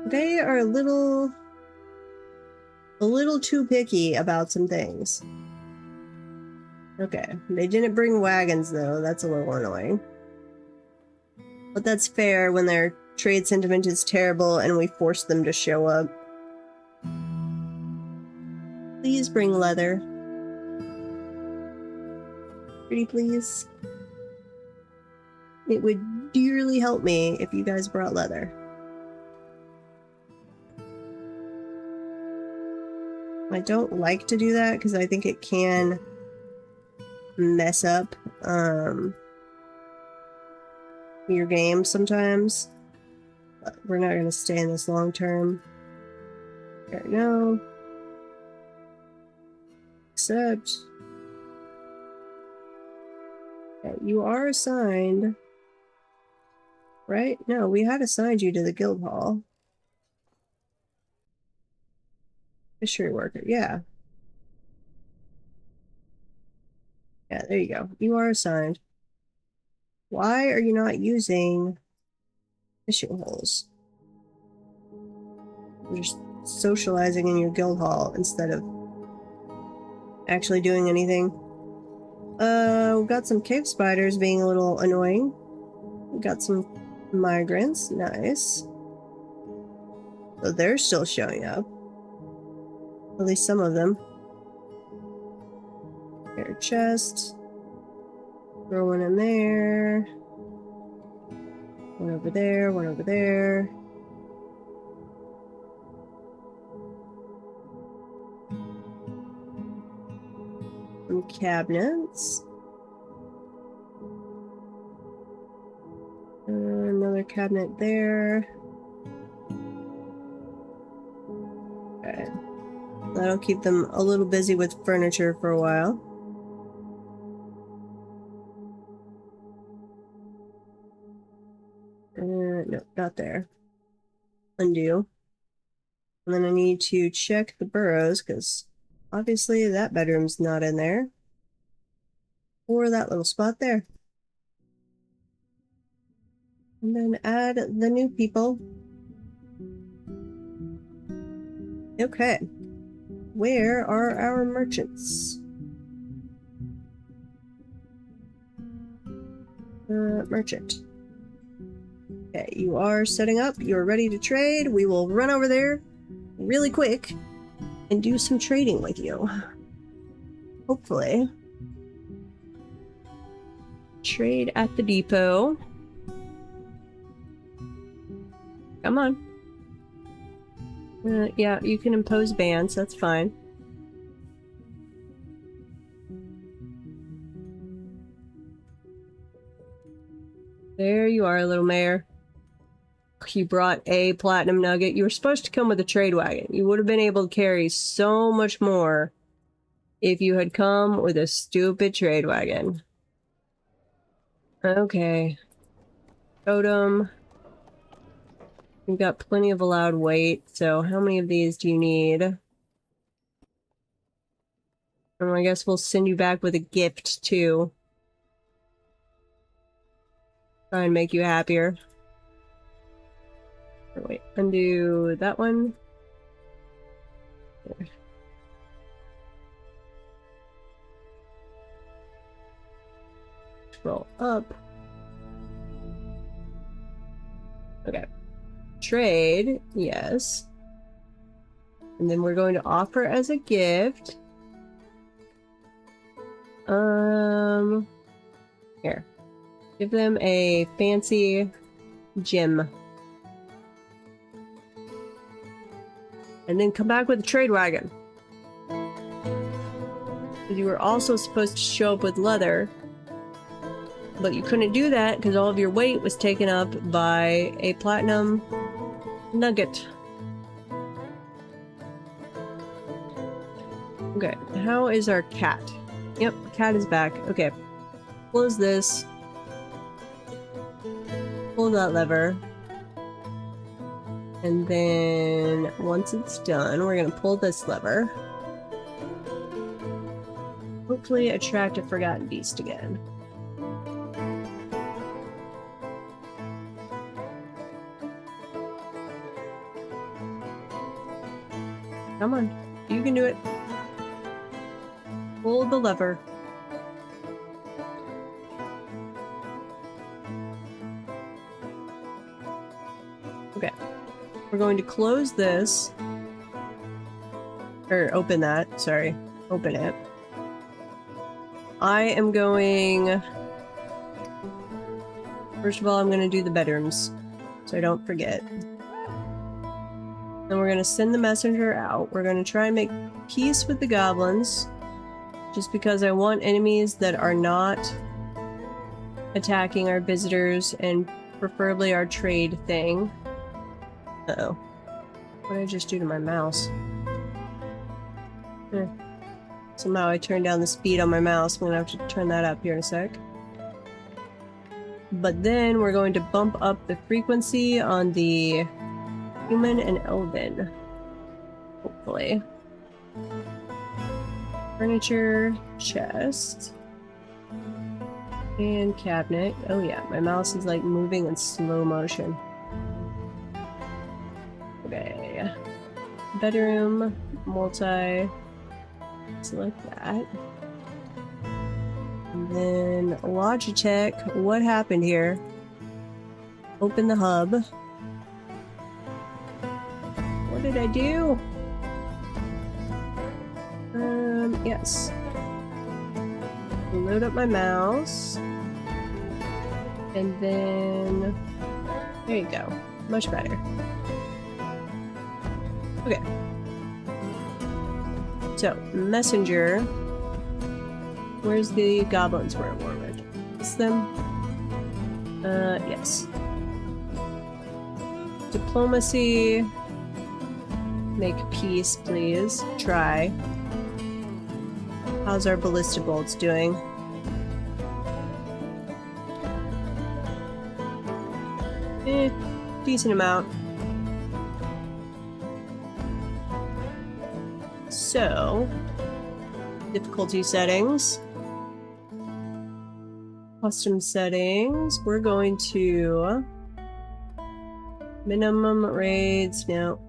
They are a little too picky about some things. Okay, they didn't bring wagons though. That's a little annoying. But that's fair when their trade sentiment is terrible and we force them to show up. Please bring leather. Pretty please. It would dearly help me if you guys brought leather. I don't like to do that because I think it can mess up your game sometimes. But we're not going to stay in this long term. Right now. Accept. Okay, you are assigned. Right? No, we had assigned you to the guild hall. Fishery worker, yeah. Yeah, there you go. You are assigned. Why are you not using fishing holes? You're just socializing in your guild hall instead of actually doing anything. We've got some cave spiders being a little annoying. We've got some migrants. Nice. So they're still showing up. At least some of them. Here, chest. Throw one in there. One over there, one over there. Some cabinets. Another cabinet there. Okay. That'll keep them a little busy with furniture for a while. No, not there. Undo. And then I need to check the burrows, because obviously that bedroom's not in there. Or that little spot there. And then add the new people. Okay. Where are our merchants? Merchant. Okay, you are setting up. You're ready to trade. We will run over there really quick and do some trading with you. Hopefully. Trade at the depot. Come on. Yeah, you can impose bans. That's fine. There you are, little mayor. You brought a platinum nugget. You were supposed to come with a trade wagon. You would have been able to carry so much more if you had come with a stupid trade wagon. Okay. Totem. We've got plenty of allowed weight, so how many of these do you need? Oh, I guess we'll send you back with a gift, too. Try and make you happier. Oh, wait, undo that one. There. Scroll up. Okay. Trade, yes. And then we're going to offer as a gift. Here. Give them a fancy gem. And then come back with a trade wagon. You were also supposed to show up with leather, but you couldn't do that because all of your weight was taken up by a platinum nugget. Okay, how is our cat? Yep, cat is back. Okay, close this. Pull that lever. And then once it's done, we're gonna pull this lever. Hopefully attract a forgotten beast again. Come on, you can do it. Pull the lever. Okay. We're going to close this. Or open that, sorry. Open it. I am going... First of all, I'm going to do the bedrooms, so I don't forget. Then we're going to send the messenger out. We're going to try and make peace with the goblins, just because I want enemies that are not attacking our visitors and preferably our trade thing. Uh-oh. What did I just do to my mouse? Somehow I turned down the speed on my mouse. I'm gonna have to turn that up here in a sec. But then we're going to bump up the frequency on the human and elven. Hopefully. Furniture, chest, and cabinet. Oh yeah, my mouse is like moving in slow motion. Okay. Bedroom, multi, select that. And then Logitech, what happened here? Open the hub. What did I do? Yes. Load up my mouse. And then... There you go. Much better. Okay. So, messenger. Where's the goblins we're at war with? Is them? Yes. Diplomacy. Make peace, please. Try. How's our ballista bolts doing? Decent amount. So, difficulty settings. Custom settings. We're going to Minimum raids, no.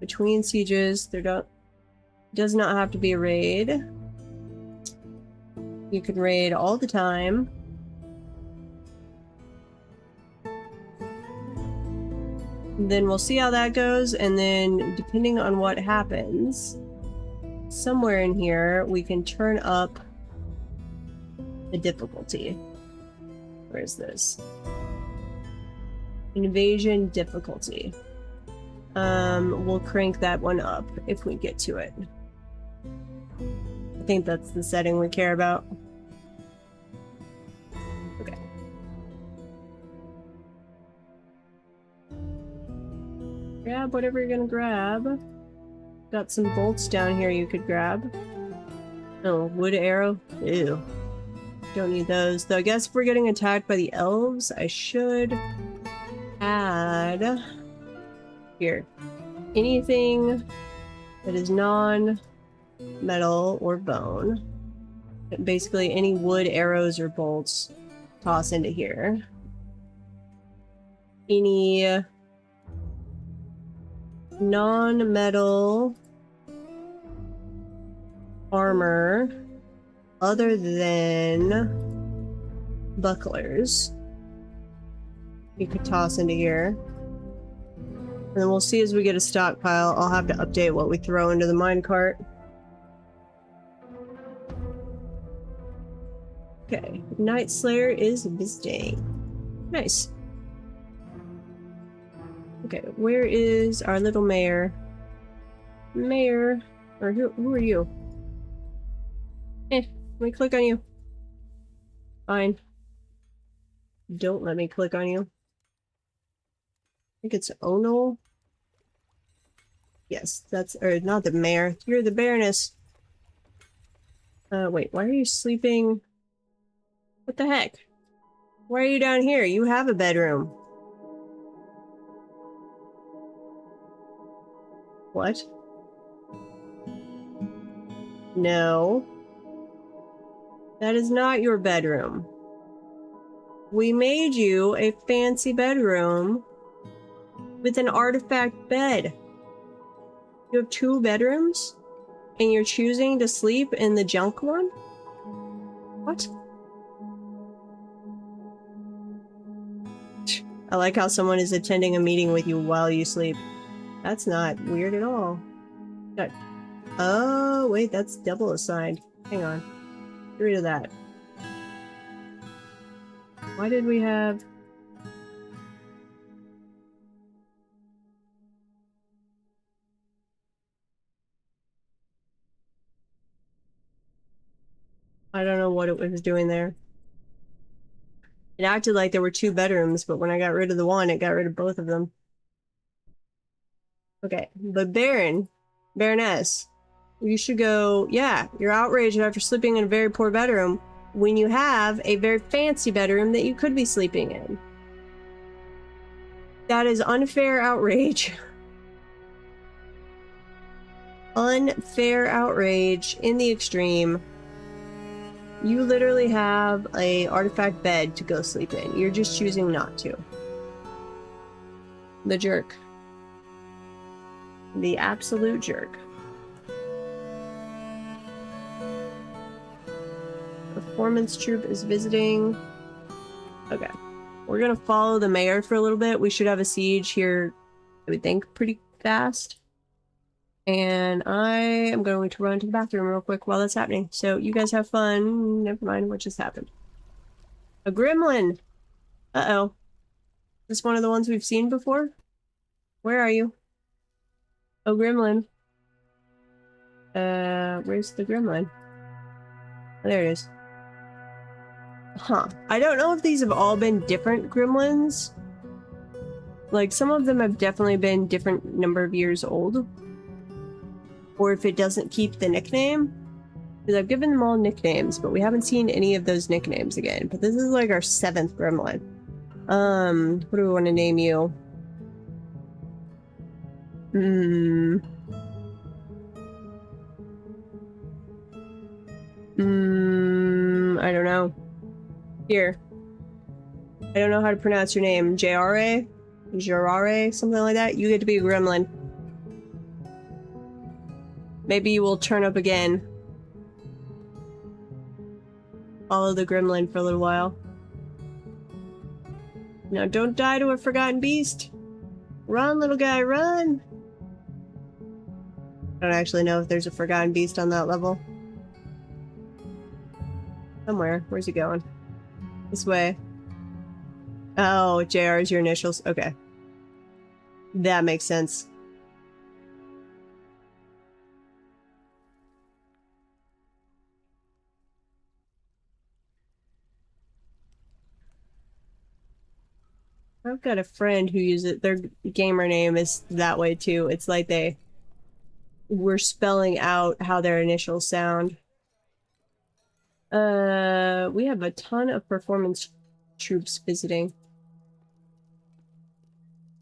Between sieges, does not have to be a raid. You can raid all the time. Then we'll see how that goes, and then depending on what happens, somewhere in here we can turn up the difficulty. Where is this? Invasion difficulty. We'll crank that one up if we get to it. I think that's the setting we care about. Okay. Grab whatever you're gonna grab. Got some bolts down here you could grab. Oh, wood arrow? Ew. Don't need those. Though I guess if we're getting attacked by the elves, I should add... Here. Anything that is non-metal or bone. Basically any wood, arrows, or bolts, toss into here. Any non-metal armor other than bucklers you could toss into here. And then we'll see as we get a stockpile. I'll have to update what we throw into the minecart. Okay, Night Slayer is visiting. Nice. Okay, where is our little mayor? Mayor, or who are you? Let me click on you. Fine. Don't let me click on you. I think it's Onal. Yes, that's, or not the mayor. You're the Baroness. Wait, why are you sleeping? What the heck? Why are you down here? You have a bedroom. What? No. That is not your bedroom. We made you a fancy bedroom with an artifact bed. You have 2 bedrooms? And you're choosing to sleep in the junk one? What? I like how someone is attending a meeting with you while you sleep. That's not weird at all. Good. Oh, wait, that's double assigned. Hang on. Get rid of that. Why did we have... I don't know what it was doing there. It acted like there were 2 bedrooms, but when I got rid of the one, it got rid of both of them. Okay, but Baroness, you should go, yeah, you're outraged after sleeping in a very poor bedroom when you have a very fancy bedroom that you could be sleeping in. That is unfair outrage. Unfair outrage in the extreme. You literally have a artifact bed to go sleep in. You're just choosing not to. The jerk. The absolute jerk. Performance troop is visiting. Okay. We're gonna follow the mayor for a little bit. We should have a siege here, I would think, pretty fast. And I am going to run to the bathroom real quick while that's happening. So you guys have fun. Never mind what just happened. A gremlin! Uh-oh. Is this one of the ones we've seen before? Where are you? Oh, gremlin. Where's the gremlin? Oh, there it is. Huh. I don't know if these have all been different gremlins. Like, some of them have definitely been different number of years old. Or if it doesn't keep the nickname. Because I've given them all nicknames, but we haven't seen any of those nicknames again. But this is like our 7th gremlin. What do we want to name you? I don't know. Here. I don't know how to pronounce your name. JRA? Gerare, something like that. You get to be a gremlin. Maybe you will turn up again. Follow the gremlin for a little while. Now don't die to a forgotten beast. Run, little guy, run! I don't actually know if there's a forgotten beast on that level. Somewhere. Where's he going? This way. Oh, JR is your initials. Okay. That makes sense. I've got a friend who uses their gamer name is that way too. It's like they were spelling out how their initials sound. We have a ton of performance troops visiting.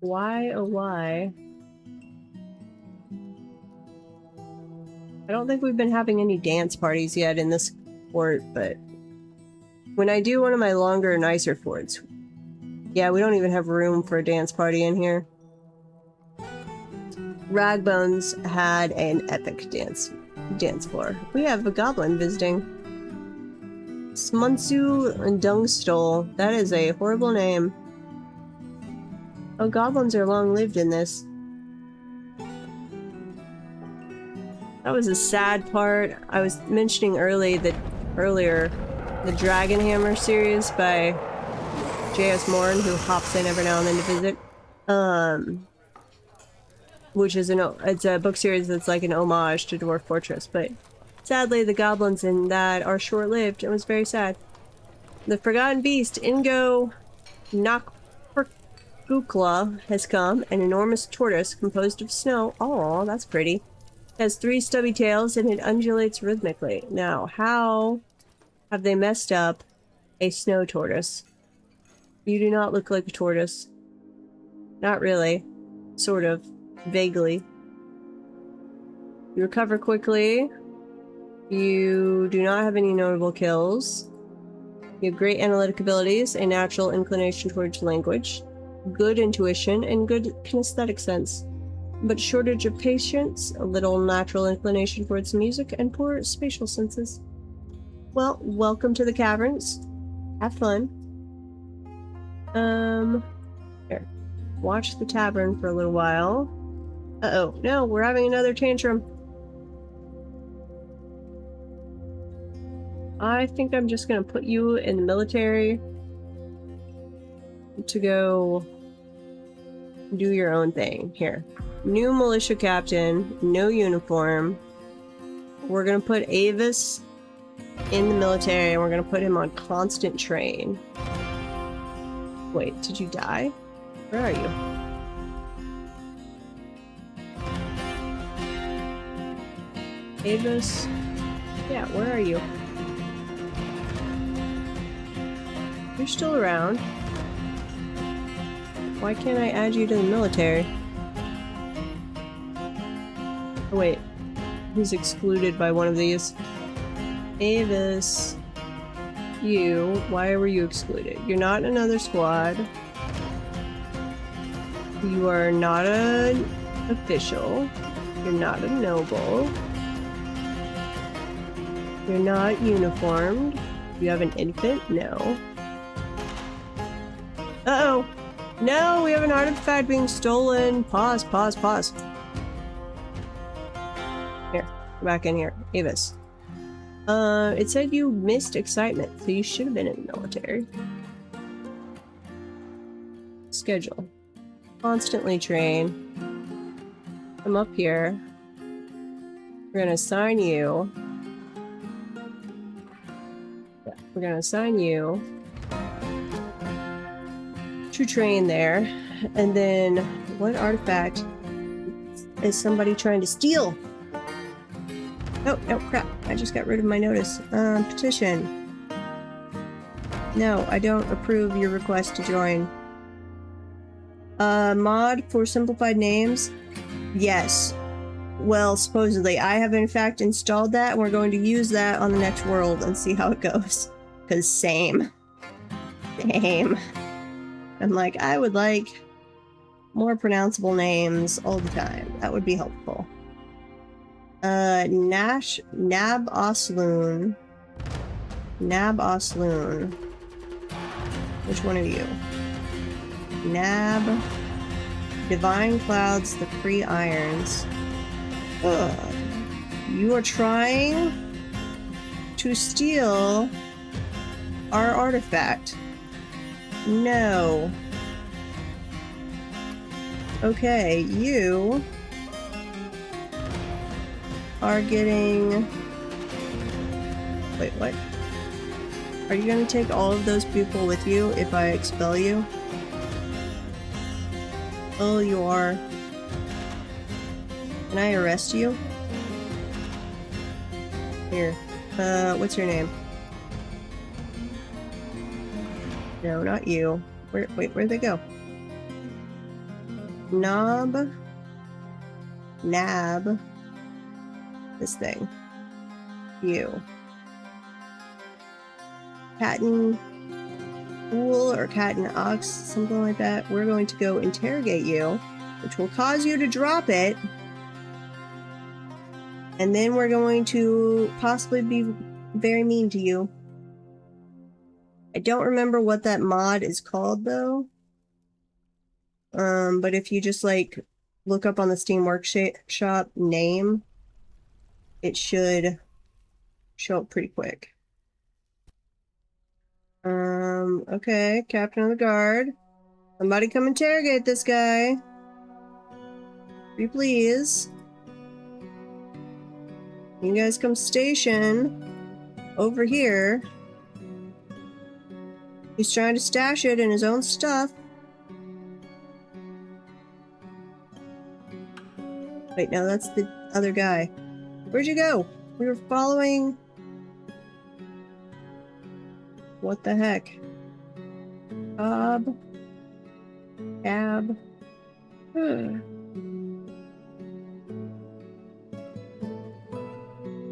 Why, oh why? I don't think we've been having any dance parties yet in this fort, but when I do one of my longer, nicer forts, yeah, we don't even have room for a dance party in here. Ragbones had an epic dance floor. We have a goblin visiting. Smunsu Dungstole. That is a horrible name. Oh, goblins are long-lived in this. That was a sad part. I was mentioning earlier, the Dragon Hammer series by J.S. Morn, who hops in every now and then to visit. Which is it's a book series that's like an homage to Dwarf Fortress, but sadly the goblins in that are short-lived. It was very sad. The Forgotten Beast, Ingo Nakperkukla, has come, an enormous tortoise composed of snow. Oh, that's pretty. It has 3 stubby tails and it undulates rhythmically. Now, how have they messed up a snow tortoise? You do not look like a tortoise. Not really. Sort of. Vaguely. You recover quickly. You do not have any notable kills. You have great analytic abilities, a natural inclination towards language, good intuition, and good kinesthetic sense. But shortage of patience, a little natural inclination towards music, and poor spatial senses. Well, welcome to the caverns. Have fun. Here. Watch the tavern for a little while. Uh-oh. No, we're having another tantrum. I think I'm just gonna put you in the military to go do your own thing. Here. New militia captain, no uniform. We're gonna put Avis in the military and we're gonna put him on constant train. Wait, did you die? Where are you? Avis? Yeah, where are you? You're still around. Why can't I add you to the military? Oh wait, he's excluded by one of these. Avis, why were you excluded? You're not in another squad. You are not an official. You're not a noble. You're not uniformed. You have an infant? No. Uh-oh! No, we have an artifact being stolen. Pause, pause, pause. Here, go back in here. Avis. It said you missed excitement, so you should have been in the military. Schedule. Constantly train. Come up here. We're gonna assign you. Yeah, we're gonna assign you to train there. And then, what artifact is somebody trying to steal? Oh, no, crap. I just got rid of my notice. Petition. No, I don't approve your request to join. Mod for simplified names? Yes. Well, supposedly. I have in fact installed that, and we're going to use that on the next world and see how it goes. Because same. I'm like, I would like More pronounceable names all the time. That would be helpful. Nab Osloon. Nab Osloon. Which one are you? Nab. Divine Clouds, the Free Irons. Ugh. You are trying to steal our artifact. No. Okay, you are getting... Wait, what? Are you gonna take all of those people with you if I expel you? Oh, you are. Can I arrest you? Here. What's your name? No, not you. Wait, where'd they go? Nab. This thing. You. Cat and Fool or Cat and Ox, something like that. We're going to go interrogate you, which will cause you to drop it. And then we're going to possibly be very mean to you. I don't remember what that mod is called though. But if you just like look up on the Steam Workshop name, it should show up pretty quick. Okay, Captain of the Guard. Somebody come interrogate this guy. Please. You guys come station over here. He's trying to stash it in his own stuff. Wait, no, that's the other guy. Where'd you go? We were following... What the heck? Cab.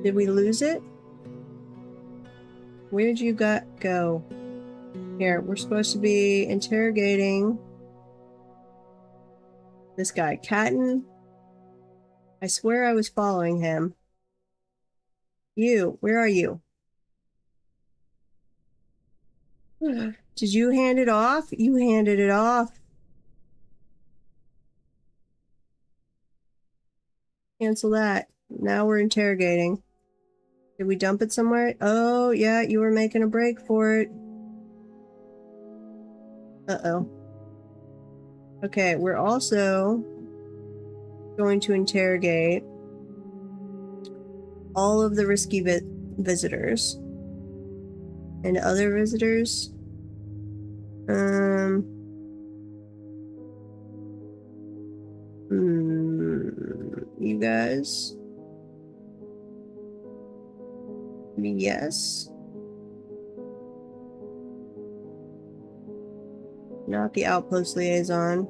Did we lose it? Where'd you go? Here, we're supposed to be interrogating this guy, Catton. I swear I was following him. You, where are you? Did you hand it off? You handed it off. Cancel that. Now we're interrogating. Did we dump it somewhere? Oh, yeah, you were making a break for it. Uh-oh. Okay, we're also going to interrogate all of the risky visitors. And other visitors. You guys. Yes. Not the outpost liaison.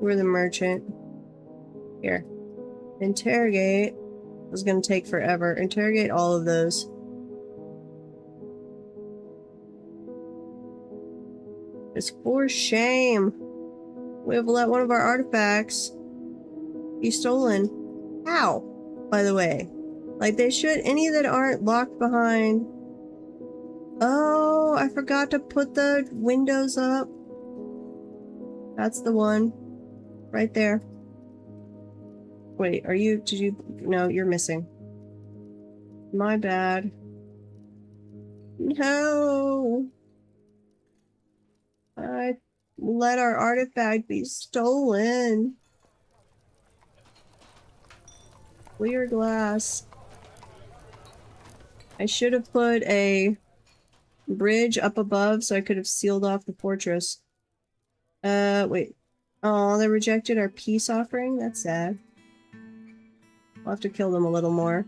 We're the merchant. Here. Interrogate. It's gonna take forever. Interrogate all of those. It's for shame. We have let one of our artifacts be stolen. How? By the way. Like they should, any that aren't locked behind. Oh, I forgot to put the windows up. That's the one. Right there. Wait, no, you're missing. My bad. No. I let our artifact be stolen. Clear glass. I should have put a bridge up above so I could have sealed off the fortress. Wait. Oh, they rejected our peace offering? That's sad. We'll have to kill them a little more.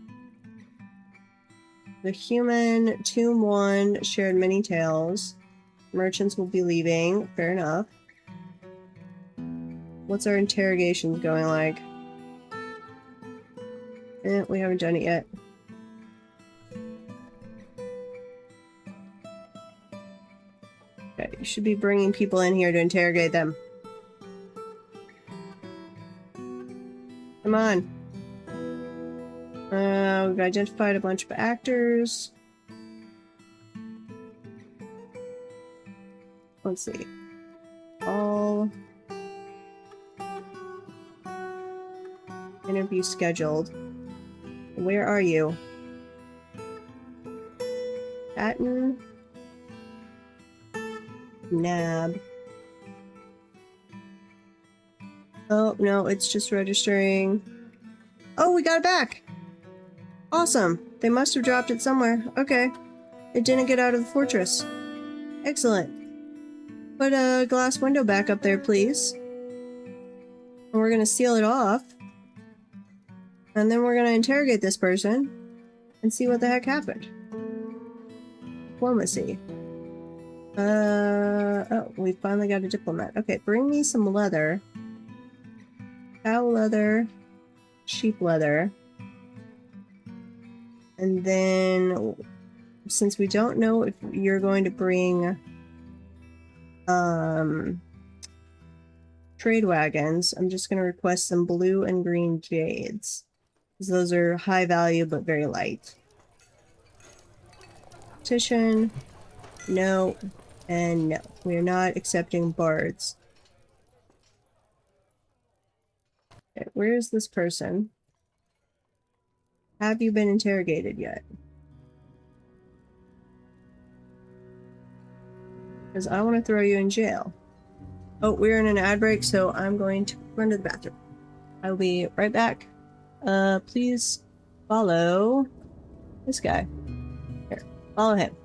The human Tomb 1 shared many tales. Merchants will be leaving. Fair enough. What's our interrogations going like? We haven't done it yet. Okay, You should be bringing people in here to interrogate them. Come on. We've identified a bunch of actors. Let's see. All interview scheduled. Where are you? Patton. Nab. Oh, no, it's just registering. Oh, we got it back! Awesome. They must have dropped it somewhere. Okay. It didn't get out of the fortress. Excellent. Put a glass window back up there, please. And we're gonna seal it off. And then we're gonna interrogate this person and see what the heck happened. Diplomacy. Oh, we finally got a diplomat. Okay, bring me some leather. Cow leather. Sheep leather. And then, since we don't know if you're going to bring trade wagons, I'm just going to request some blue and green jades. Because those are high value but very light. Petition. No. And no. We are not accepting bards. Okay, where is this person? Have you been interrogated yet? Because I want to throw you in jail. Oh, we're in an ad break, so I'm going to run to the bathroom. I'll be right back. Please follow this guy. Here, follow him.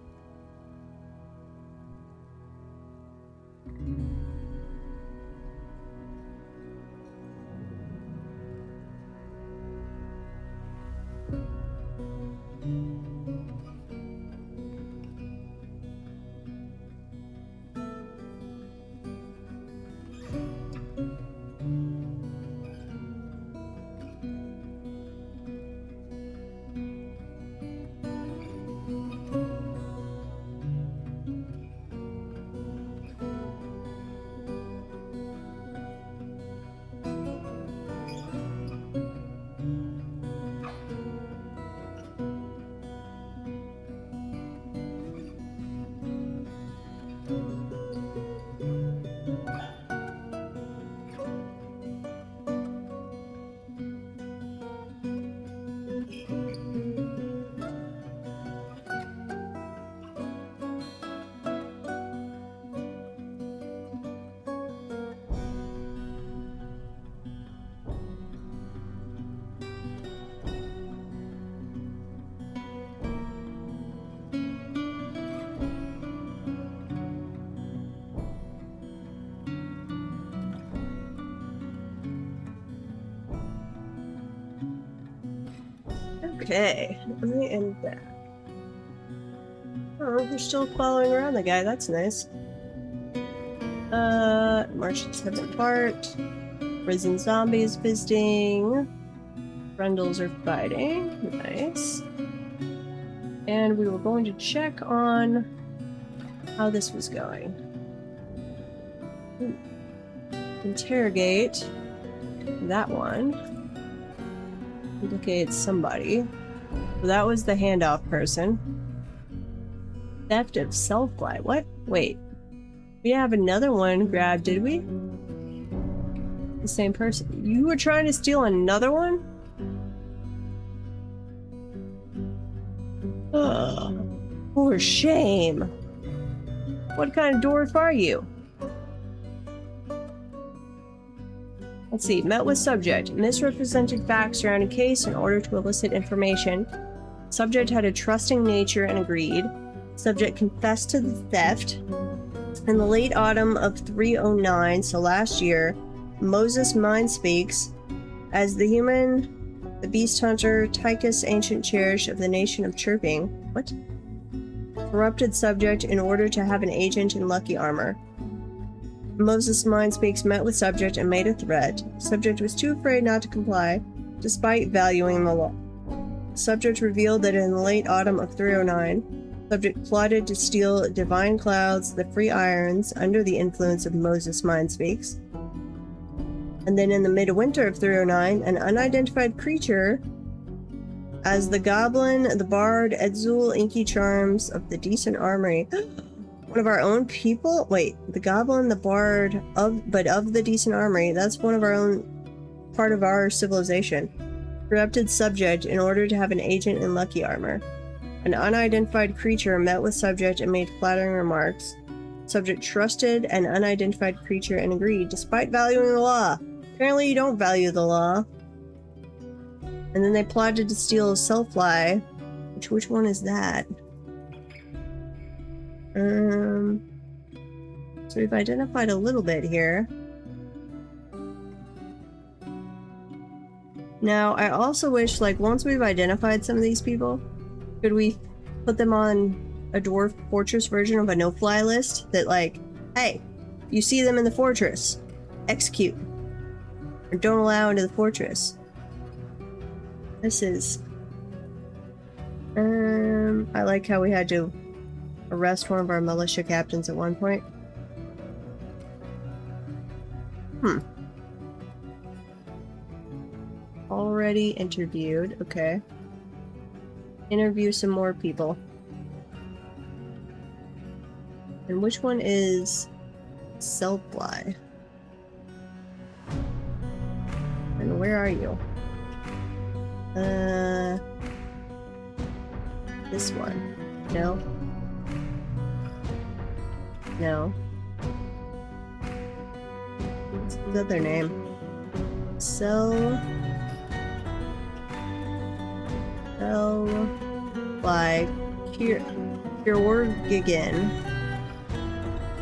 Okay, let me end that. Oh, we're still following around the guy, that's nice. Martians have been apart. Prison zombies visiting. Brundles are fighting. Nice. And we were going to check on how this was going. Interrogate that one. Indicate somebody. So that was the handoff person. Theft of self-fly. What? Wait. We didn't have another one grabbed, did we? The same person. You were trying to steal another one? Ugh. For shame. What kind of dwarf are you? Let's see. Met with subject. Misrepresented facts surrounding case in order to elicit information. Subject had a trusting nature and agreed. Subject confessed to the theft. In the late autumn of 309, so last year, Moses mind speaks as the human, the beast hunter, Tychus, ancient cherish of the nation of chirping. What? Corrupted subject in order to have an agent in lucky armor. Moses mind speaks met with subject and made a threat. Subject was too afraid not to comply, despite valuing the law. Subject revealed that in the late autumn of 309, Subject plotted to steal divine clouds, the free irons, under the influence of Moses mind speaks. And then in the midwinter of 309, an unidentified creature as the goblin, the bard, Edzul, Inky Charms of the Decent Armory. One of our own people? Wait, the goblin, the bard, of the Decent Armory. That's one of our own, part of our civilization. Corrupted subject in order to have an agent in lucky armor. An unidentified creature met with subject and made flattering remarks. Subject trusted an unidentified creature and agreed, despite valuing the law. Apparently you don't value the law. And then they plotted to steal a Selfly. Which one is that? So we've identified a little bit here. Now, I also wish, like, once we've identified some of these people, could we put them on a dwarf fortress version of a no-fly list that, like, hey, if you see them in the fortress, execute. Or don't allow into the fortress. This is... I like how we had to arrest one of our militia captains at one point. Already interviewed, okay. Interview some more people. And which one is Selfly? And where are you? This one. No. No. What's the other name? By Kjorgigan,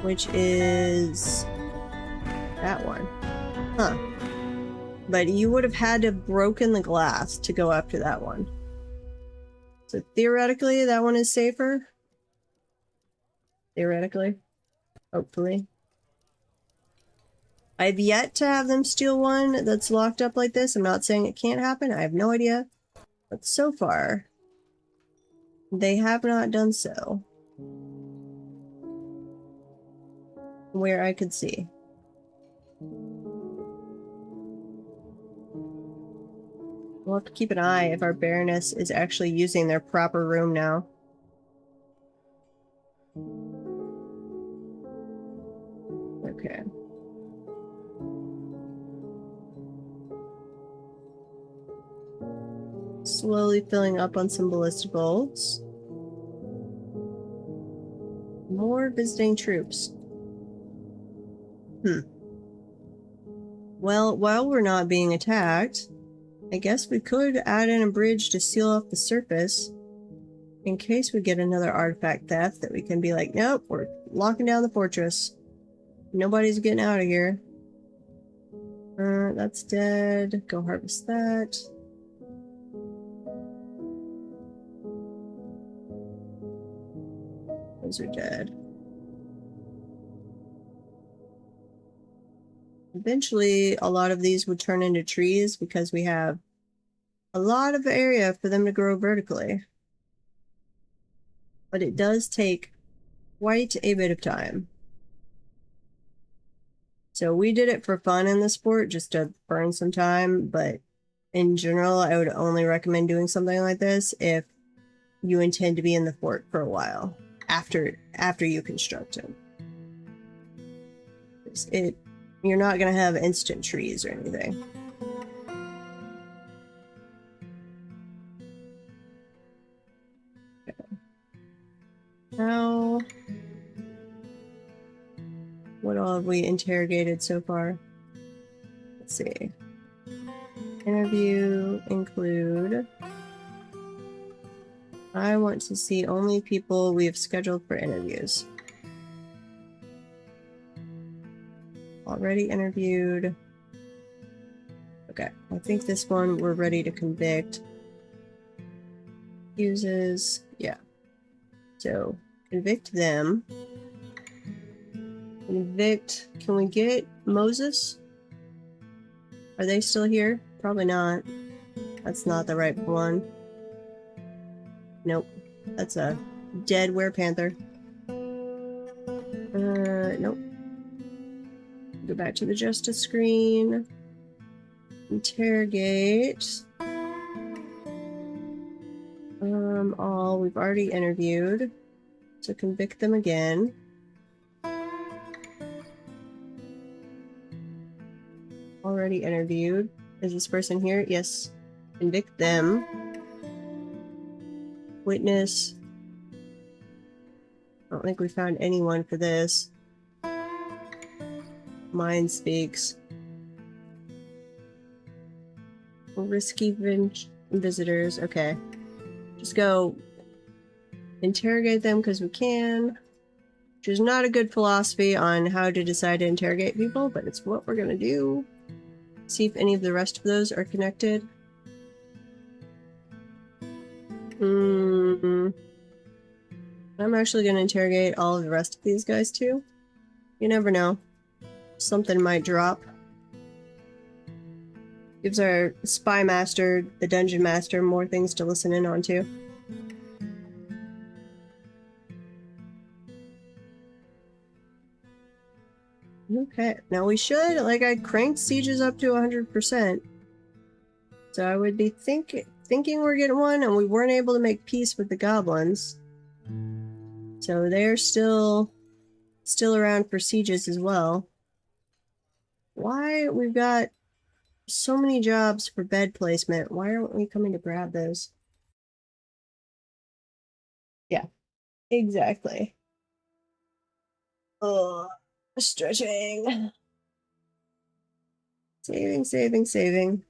which is that one. Huh. But you would have had to have broken the glass to go after that one. So theoretically, that one is safer. Theoretically. Hopefully. I've yet to have them steal one that's locked up like this. I'm not saying it can't happen. I have no idea. But so far, they have not done so. Where I could see. We'll have to keep an eye if our Baroness is actually using their proper room now. Okay. Slowly filling up on some ballistic bolts. More visiting troops. Well, while we're not being attacked, I guess we could add in a bridge to seal off the surface in case we get another artifact theft that we can be like, nope, we're locking down the fortress. Nobody's getting out of here. That's dead. Go harvest that. Those are dead. Eventually, a lot of these would turn into trees because we have a lot of area for them to grow vertically. But it does take quite a bit of time. So we did it for fun in the sport, just to burn some time, but in general, I would only recommend doing something like this if you intend to be in the fort for a while after you construct it. You're not going to have instant trees or anything. Okay. Now, what all have we interrogated so far? Let's see. Interview include... I want to see only people we have scheduled for interviews. Already interviewed. Okay, I think this one we're ready to convict. Uses, yeah. So, convict them. Convict, can we get Moses? Are they still here? Probably not. That's not the right one. Nope. That's a Dead werepanther. Nope. Go back to the justice screen. Interrogate. All we've already interviewed. So convict them again. Already interviewed. Is this person here? Yes. Convict them. Witness. I don't think we found anyone for this. Mind speaks. Risky visitors. Okay. Just go interrogate them because we can. Which is not a good philosophy on how to decide to interrogate people, but it's what we're gonna do. See if any of the rest of those are connected. I'm actually gonna interrogate all of the rest of these guys too. You never know. Something might drop. Gives our spy master, the dungeon master, more things to listen in on too. Okay, now we should, like, I cranked sieges up to 100%. So I would be thinking we're getting one, and we weren't able to make peace with the goblins. So they're still around for sieges as well. Why? We've got so many jobs for bed placement. Why aren't we coming to grab those? Yeah, exactly. Oh, stretching. Saving.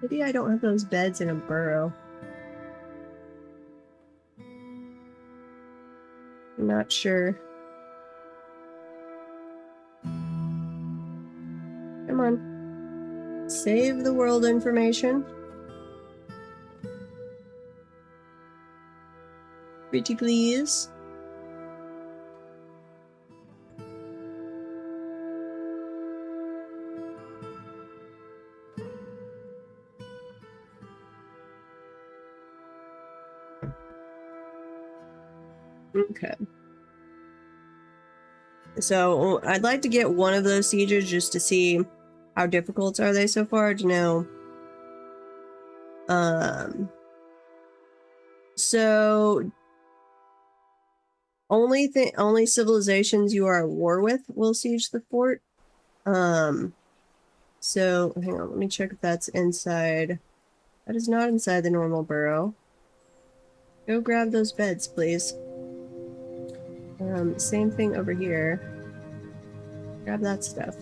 Maybe I don't have those beds in a burrow. I'm not sure. Come on. Save the world information. Pretty please. Okay. So I'd like to get one of those sieges just to see how difficult are they so far to know. So only civilizations you are at war with will siege the fort. So hang on, let me check if that's inside. That is not inside the normal burrow. Go grab those beds, please. Same thing over here. Grab that stuff.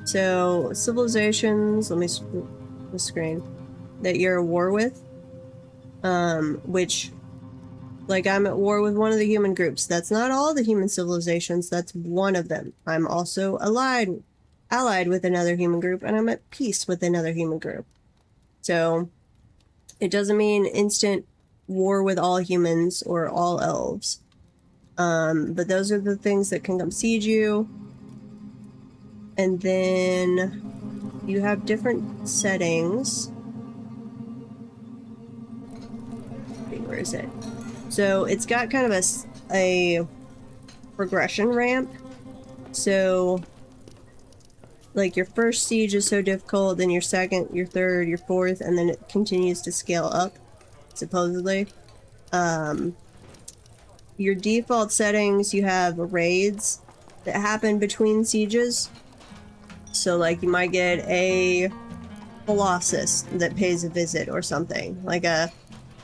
So, civilizations, let me split the screen, that you're at war with, which, like, I'm at war with one of the human groups. That's not all the human civilizations, that's one of them. I'm also allied with another human group, and I'm at peace with another human group. So, it doesn't mean instant war with all humans or all elves. But those are the things that can come siege you. And then you have different settings. Wait, where is it? So it's got kind of a progression ramp. So, like, your first siege is so difficult, then your second, your third, your fourth, and then it continues to scale up, supposedly. Your default settings, you have raids that happen between sieges. So, like, you might get a Colossus that pays a visit or something, like a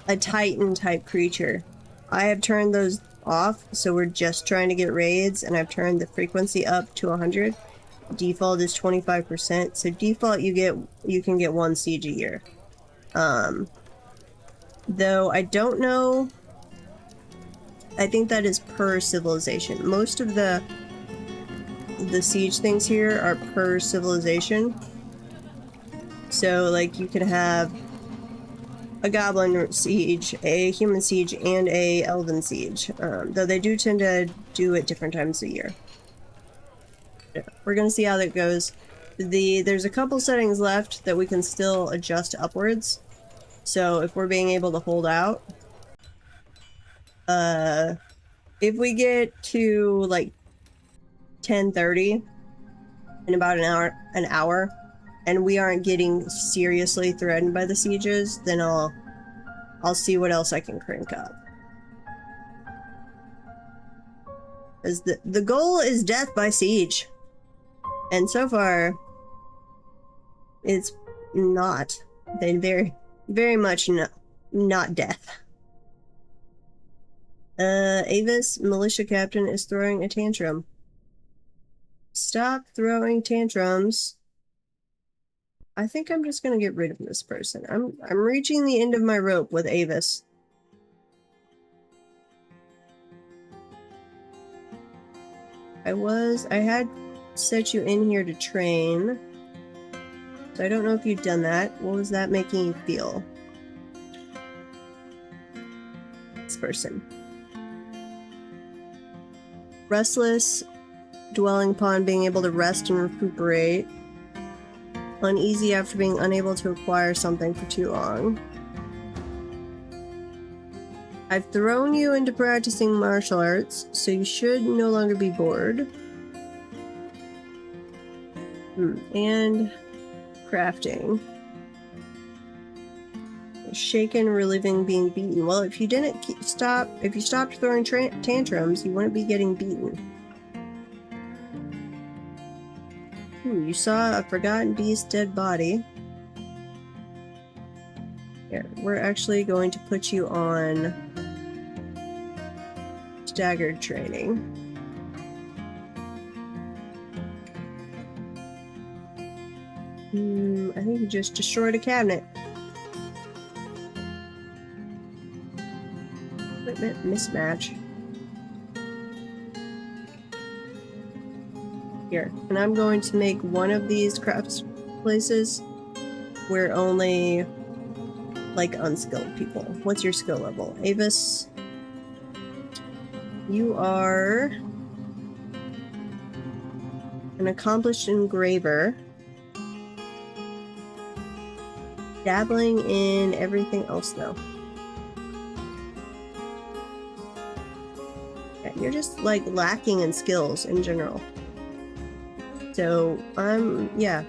Titan type creature. I have turned those off, so we're just trying to get raids, and I've turned the frequency up to 100. Default is 25%, so default you can get one siege a year. Though I don't know, I think that is per civilization. Most of the siege things here are per civilization. So, like, you could have a goblin siege, a human siege, and a elven siege. Though they do tend to do it different times a year. Yeah, we're gonna see how that goes. There's a couple settings left that we can still adjust upwards. So if we're being able to hold out, if we get to like 10:30 in about an hour, and we aren't getting seriously threatened by the sieges, then I'll see what else I can crank up. Because the goal is death by siege. And so far, it's not. They very much not death. Avis, militia captain, is throwing a tantrum. Stop throwing tantrums. I think I'm just gonna get rid of this person. I'm reaching the end of my rope with Avis. I had set you in here to train. So I don't know if you've done that. What was that making you feel? This person. Restless, dwelling upon being able to rest and recuperate. Uneasy after being unable to acquire something for too long. I've thrown you into practicing martial arts, so you should no longer be bored. And crafting. Shaken, relieving, being beaten. Well, if you didn't if you stopped throwing tantrums, you wouldn't be getting beaten. You saw a forgotten beast's dead body. Here, we're actually going to put you on staggered training. I think you just destroyed a cabinet. Equipment mismatch. Here, and I'm going to make one of these crafts places where only like unskilled people. What's your skill level? Avis, you are an accomplished engraver, dabbling in everything else though. Yeah, you're just like lacking in skills in general. So yeah,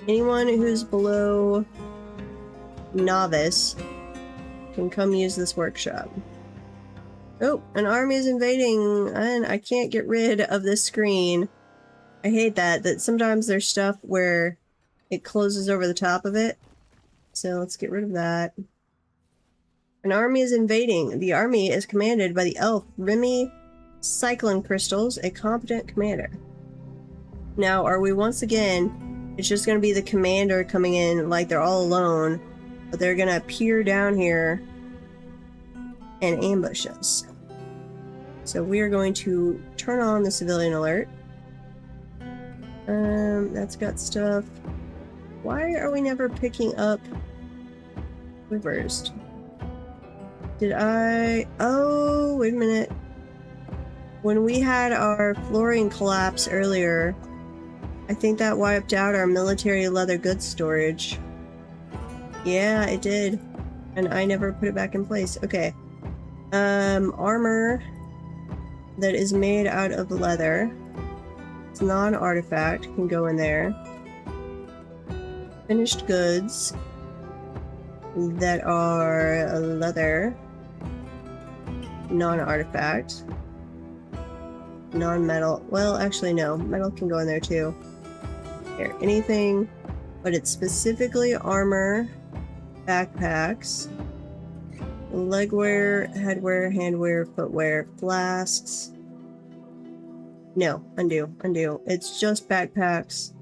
anyone who's below novice can come use this workshop. Oh, an army is invading, and I can't get rid of this screen. I hate that sometimes there's stuff where it closes over the top of it. So let's get rid of that. An army is invading. The army is commanded by the elf Remy Cyclone Crystals, a competent commander. Now, are we once again, it's just going to be the commander coming in like they're all alone, but they're going to appear down here and ambush us. So we are going to turn on the civilian alert. That's got stuff. Why are we never picking up quivers? Oh, wait a minute. When we had our flooring collapse earlier, I think that wiped out our military leather goods storage. Yeah, it did. And I never put it back in place. Okay. Armor that is made out of leather. It's non-artifact, can go in there. Finished goods that are leather. Non-artifact. Non-metal. Well, actually, no. Metal can go in there too. Here, anything, but it's specifically armor, backpacks, legwear, headwear, handwear, footwear, flasks. No, undo. It's just backpacks,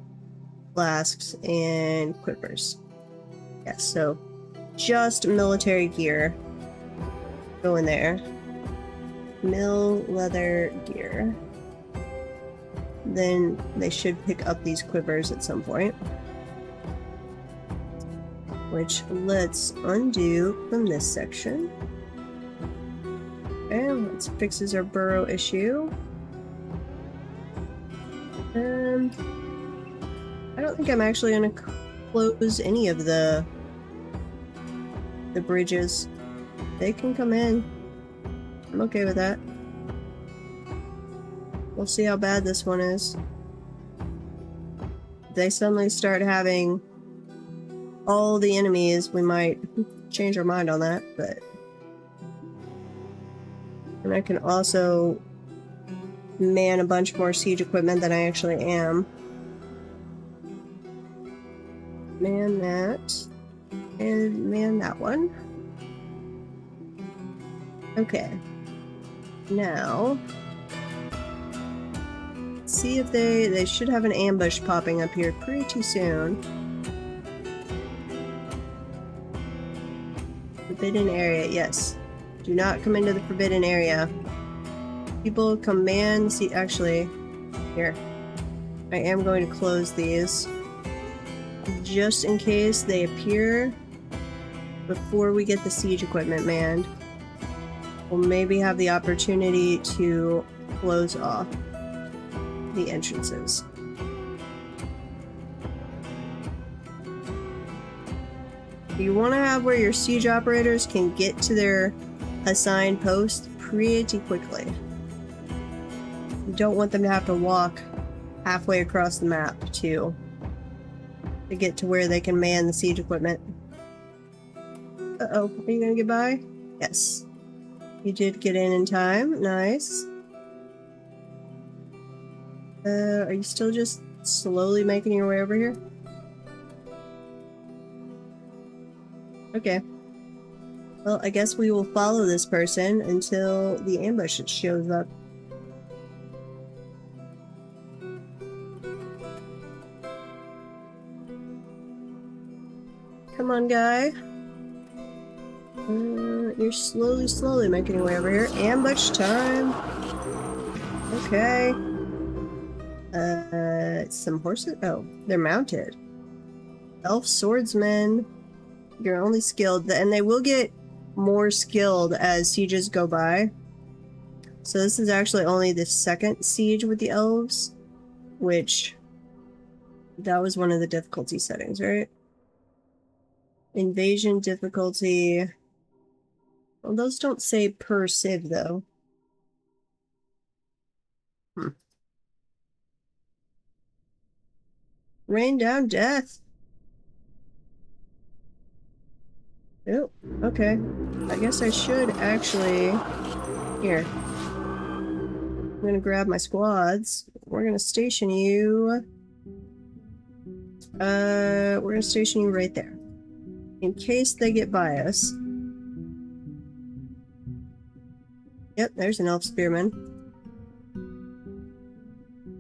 flasks, and quivers. Yes, so just military gear. Go in there. Mill leather gear. Then they should pick up these quivers at some point. Which let's undo from this section. Okay, let's fixes our burrow issue. I don't think I'm actually gonna close any of the bridges. They can come in. I'm okay with that. We'll see how bad this one is. If they suddenly start having all the enemies, we might change our mind on that, but... And I can also man a bunch more siege equipment than I actually am. Man that. And man that one. Okay. Now... see if they should have an ambush popping up here pretty soon. Forbidden area, yes. Do not come into the forbidden area. People command, see, actually, here. I am going to close these. Just in case they appear before we get the siege equipment manned. We'll maybe have the opportunity to close off the entrances. You want to have where your siege operators can get to their assigned post pretty quickly. You don't want them to have to walk halfway across the map to get to where they can man the siege equipment. Uh-oh, are you gonna get by? Yes. You did get in time. Nice. Are you still just slowly making your way over here? Okay. Well, I guess we will follow this person until the ambush shows up. Come on, guy. You're slowly making your way over here. Ambush time. Okay. Some horses? Oh, they're mounted. Elf swordsmen. You're only skilled, and they will get more skilled as sieges go by. So this is actually only the second siege with the elves, which that was one of the difficulty settings, right? Invasion difficulty. Well, those don't say per civ, though. Rain down death. Oh, okay. I guess I should actually... Here. I'm gonna grab my squads. We're gonna station you... we're gonna station you right there. In case they get by us. Yep, there's an elf spearman.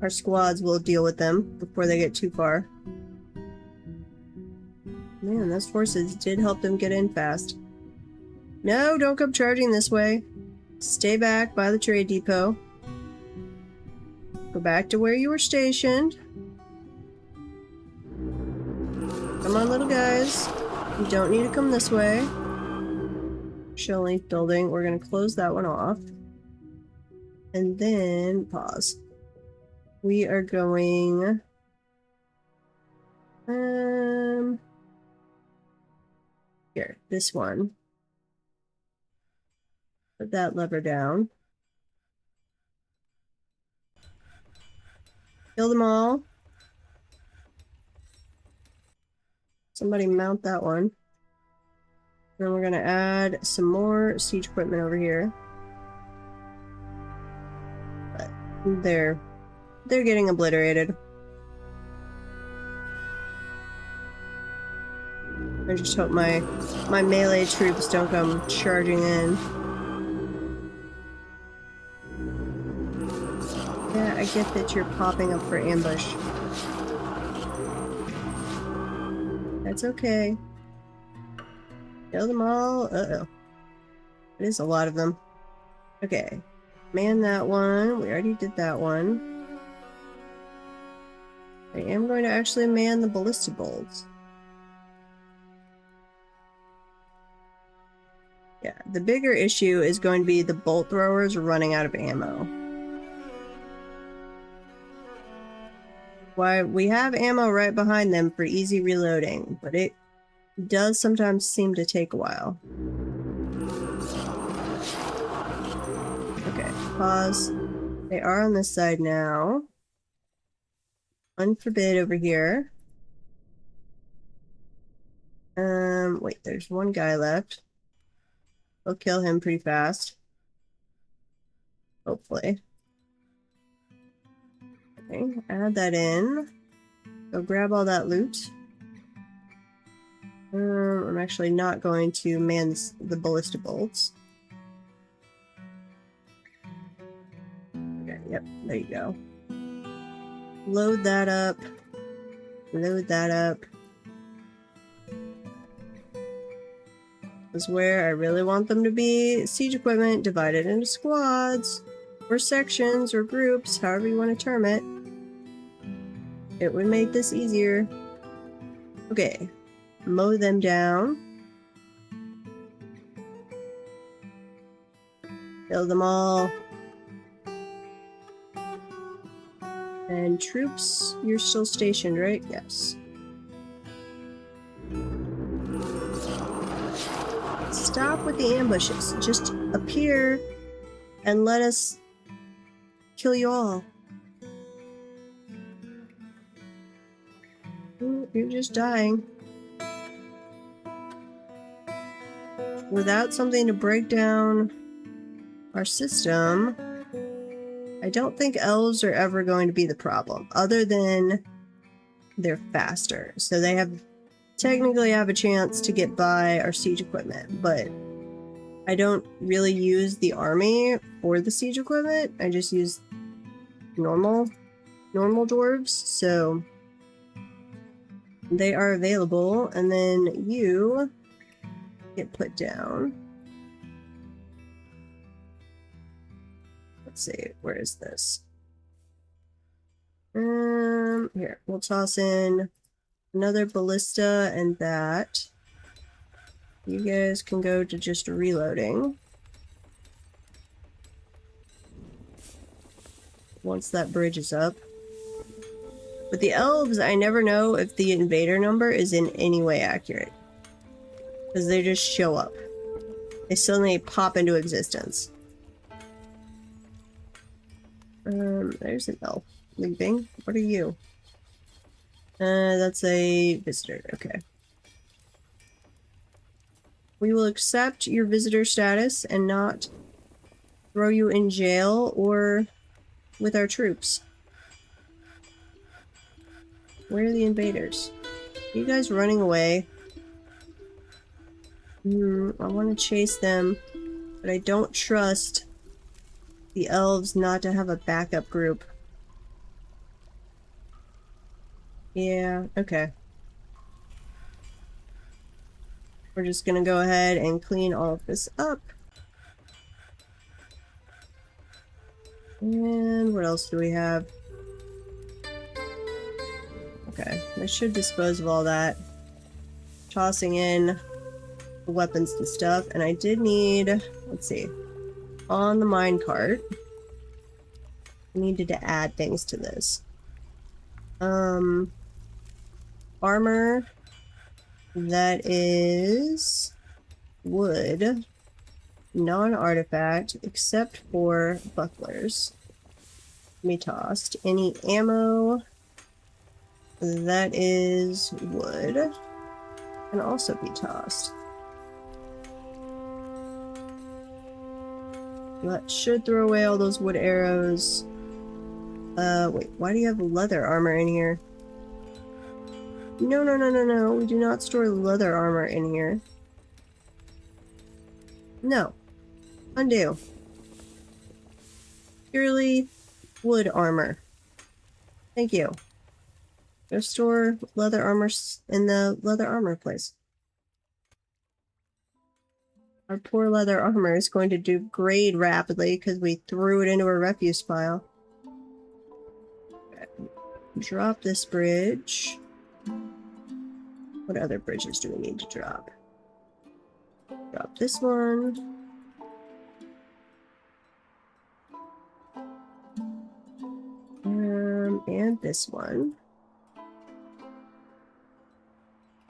Our squads will deal with them before they get too far. Man, those forces did help them get in fast. No, don't come charging this way. Stay back by the trade depot. Go back to where you were stationed. Come on, little guys. You don't need to come this way. Shell-length building. We're going to close that one off. And then pause. We are going... Here, this one. Put that lever down. Kill them all. Somebody mount that one. Then we're gonna add some more siege equipment over here. But they're getting obliterated. I just hope my melee troops don't come charging in. Yeah, I get that you're popping up for ambush. That's okay. Kill them all. Uh-oh. It is a lot of them. Okay. Man that one. We already did that one. I am going to actually man the ballista bolts. Yeah, the bigger issue is going to be the bolt throwers running out of ammo. Why we have ammo right behind them for easy reloading, but it does sometimes seem to take a while. Okay, pause. They are on this side now. Unforbid over here. Wait, there's one guy left. We'll kill him pretty fast. Hopefully. Okay, add that in. Go grab all that loot. I'm actually not going to man the ballista bolts. Okay, yep, there you go. Load that up. Load that up. Is where I really want them to be. Siege equipment divided into squads, or sections, or groups, however you want to term it. It would make this easier. Okay, mow them down. Kill them all. And troops, you're still stationed, right? Yes. Stop with the ambushes. Just appear and let us kill you all. You're just dying. Without something to break down our system, I don't think elves are ever going to be the problem, other than they're faster. So they technically have a chance to get by our siege equipment, but I don't really use the army for the siege equipment. I just use normal dwarves, so they are available, and then you get put down. Let's see, where is this? Here, we'll toss in another ballista and that. You guys can go to just reloading. Once that bridge is up. But the elves, I never know if the invader number is in any way accurate. Because they just show up. They suddenly pop into existence. There's an elf leaving. What are you? That's a visitor. Okay. We will accept your visitor status and not throw you in jail or with our troops. Where are the invaders? Are you guys running away? I want to chase them, but I don't trust the elves not to have a backup group. Yeah, okay. We're just gonna go ahead and clean all of this up. And what else do we have? Okay, I should dispose of all that. Tossing in the weapons and stuff. And I did need, let's see, on the minecart, I needed to add things to this. Armor that is wood, non-artifact, except for bucklers. Be tossed. Any ammo that is wood can also be tossed. That should throw away all those wood arrows. Wait, why do you have leather armor in here? No, we do not store leather armor in here. No. Undo. Purely wood armor. Thank you. Go store leather armor in the leather armor place. Our poor leather armor is going to degrade rapidly because we threw it into a refuse pile. Okay. Drop this bridge. What other bridges do we need to drop? Drop this one. And this one.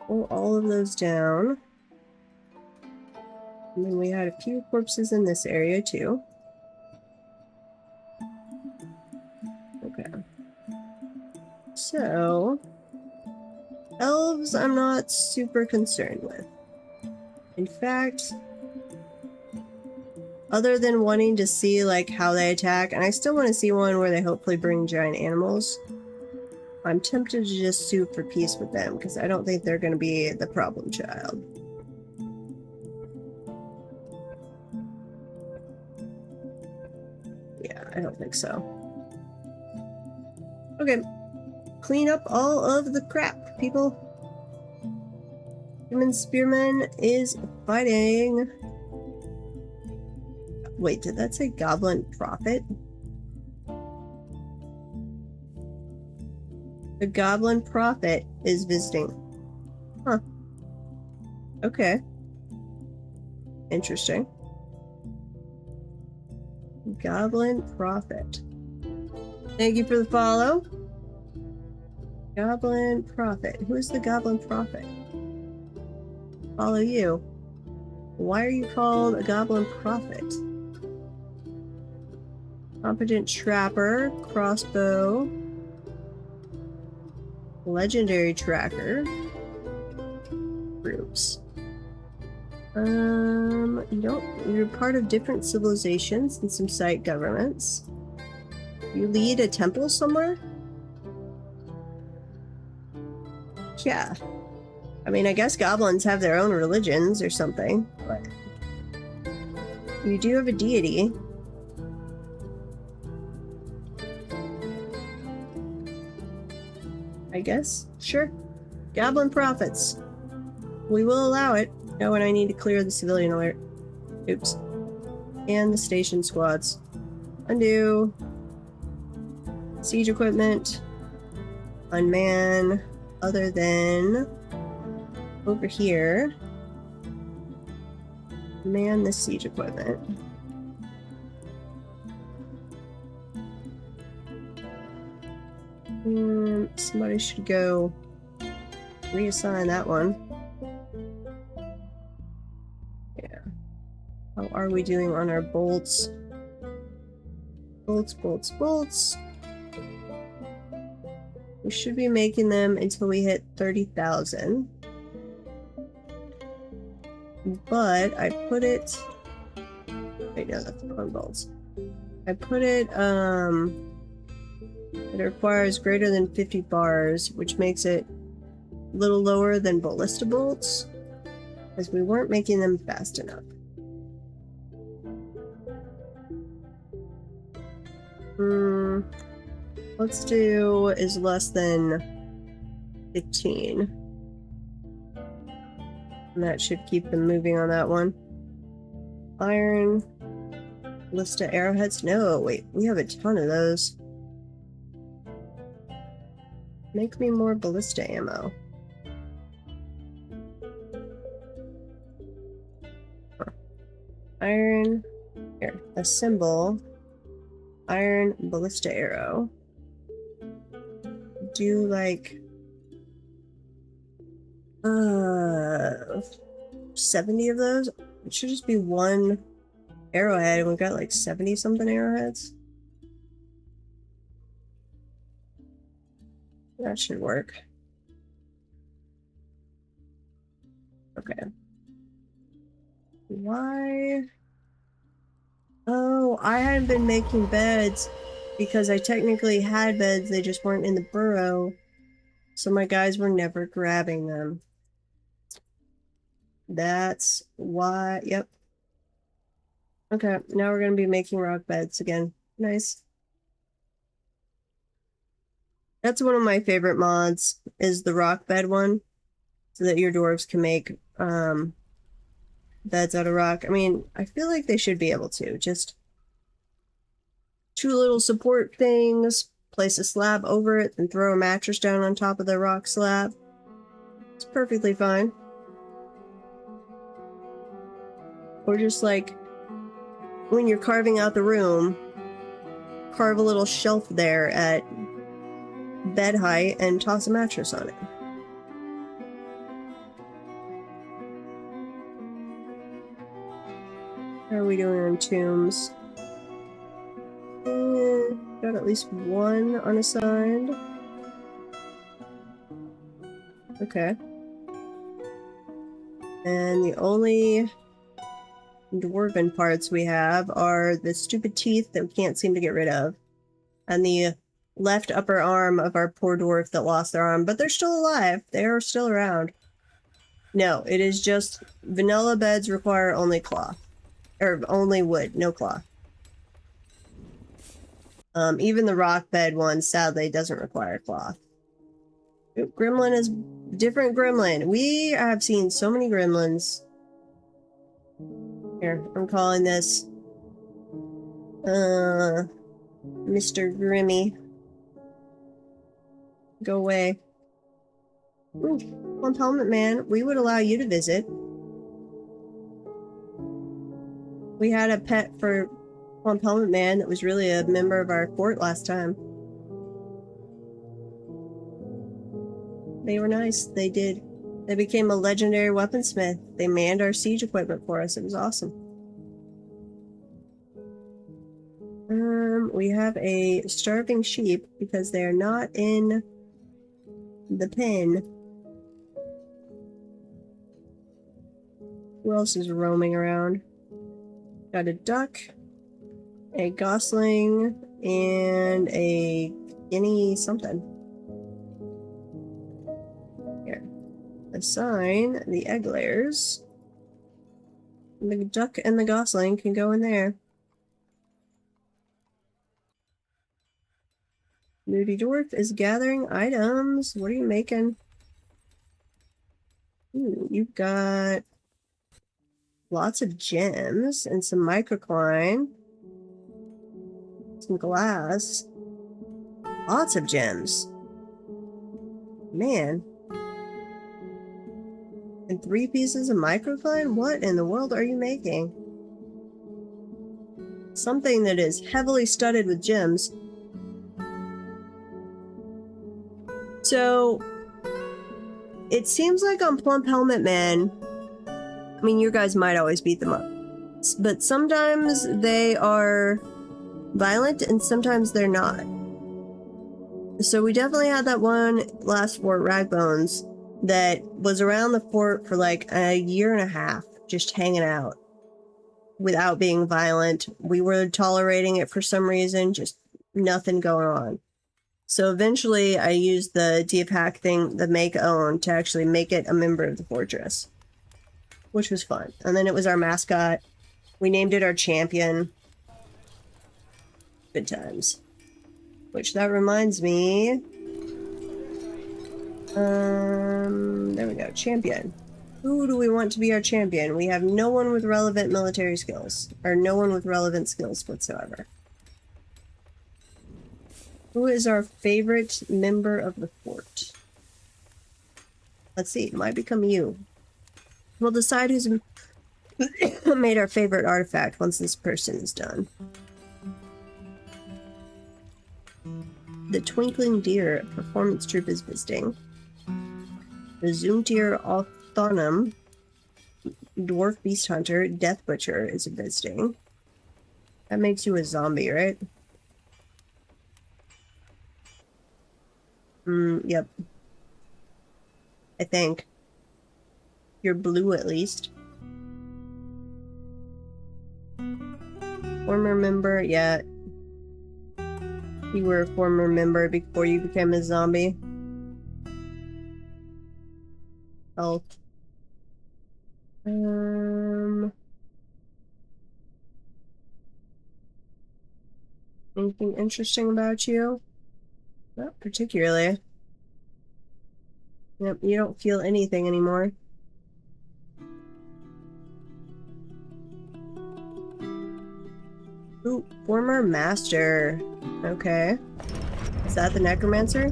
Pull all of those down. And then we had a few corpses in this area too. Okay. So, elves I'm not super concerned with. In fact, other than wanting to see like how they attack, and I still want to see one where they hopefully bring giant animals, I'm tempted to just sue for peace with them because I don't think they're going to be the problem child. Yeah, I don't think so. Okay. Clean up all of the crap, people. Human Spearman is fighting. Wait, did that say Goblin Prophet? The Goblin Prophet is visiting. Huh. Okay. Interesting. Goblin Prophet. Thank you for the follow. Goblin Prophet. Who's the Goblin Prophet? Follow you. Why are you called a Goblin Prophet? Competent Trapper, Crossbow, Legendary Tracker, groups. You're part of different civilizations and some site governments. You lead a temple somewhere? Yeah. I mean, I guess goblins have their own religions or something, but you do have a deity. I guess. Sure. Goblin prophets. We will allow it. Oh, and I need to clear the civilian alert. Oops. And the station squads. Undo. Siege equipment. Unman. Other than over here. Man the siege equipment. Somebody should go reassign that one. Yeah. How are we doing on our bolts? Bolts. We should be making them until we hit 30,000. But I put it... Wait, no, that's the bolts. I put it, it requires greater than 50 bars, which makes it a little lower than ballista bolts, because we weren't making them fast enough. Let's do is less than 15. And that should keep them moving on that one. Iron. Ballista arrowheads. No, wait, we have a ton of those. Make me more ballista ammo. Huh. Iron. Here, assemble. Iron ballista arrow. Do like 70 of those. It should just be one arrowhead, and we've got like 70 something arrowheads. That should work. Okay. Why? Oh, I hadn't been making beds because I technically had beds, they just weren't in the burrow. So my guys were never grabbing them. That's why, yep. Okay, now we're gonna be making rock beds again. Nice. That's one of my favorite mods, is the rock bed one, so that your dwarves can make beds out of rock. I mean, I feel like they should be able to. Just 2 little support things, place a slab over it, and throw a mattress down on top of the rock slab. It's perfectly fine. Or just like, when you're carving out the room, carve a little shelf there at bed height and toss a mattress on it. How are we doing on tombs? Got at least one unassigned. Okay. And the only dwarven parts we have are the stupid teeth that we can't seem to get rid of, and the left upper arm of our poor dwarf that lost their arm, but they're still alive. They are still around. No, it is just vanilla beds require only cloth. Or only wood, no cloth. Even the rock bed one, sadly, doesn't require cloth. Oop, gremlin is different gremlin. We have seen so many gremlins. Here, I'm calling this Mr. Grimmy. Go away. Ooh, Plump Helmet Man, we would allow you to visit. We had a pet for Plump Helmet Man that was really a member of our fort last time. They were nice. They did. They became a legendary weaponsmith. They manned our siege equipment for us. It was awesome. We have a starving sheep because they are not in the pen. Who else is roaming around? Got a duck, a gosling, and a guinea something. Here. Assign the egg layers. The duck and the gosling can go in there. Moody Dwarf is gathering items. What are you making? Ooh, you've got lots of gems and some microcline. Some glass. Lots of gems. Man. And 3 pieces of microcline? What in the world are you making? Something that is heavily studded with gems. So, it seems like on Plump Helmet Man, I mean, you guys might always beat them up, but sometimes they are violent and sometimes they're not. So we definitely had that one last fort, Ragbones, that was around the fort for like a year and a half, just hanging out without being violent. We were tolerating it for some reason, just nothing going on. So eventually I used the Deepak thing, the make own, to actually make it a member of the fortress, which was fun. And then it was our mascot. We named it our champion. Good times. Which that reminds me. There we go. Champion. Who do we want to be our champion? We have no one with relevant military skills. Or no one with relevant skills whatsoever. Who is our favorite member of the fort? Let's see. It might become you. We'll decide who's made our favorite artifact once this person is done. The Twinkling Deer Performance Troop is visiting. The Zoomtier Authonum Dwarf Beast Hunter Death Butcher is visiting. That makes you a zombie, right? Yep. I think. You're blue at least. Former member, yeah. You were a former member before you became a zombie. Health. Anything interesting about you? Not particularly. Yep, you don't feel anything anymore. Ooh, former master. Okay. Is that the necromancer?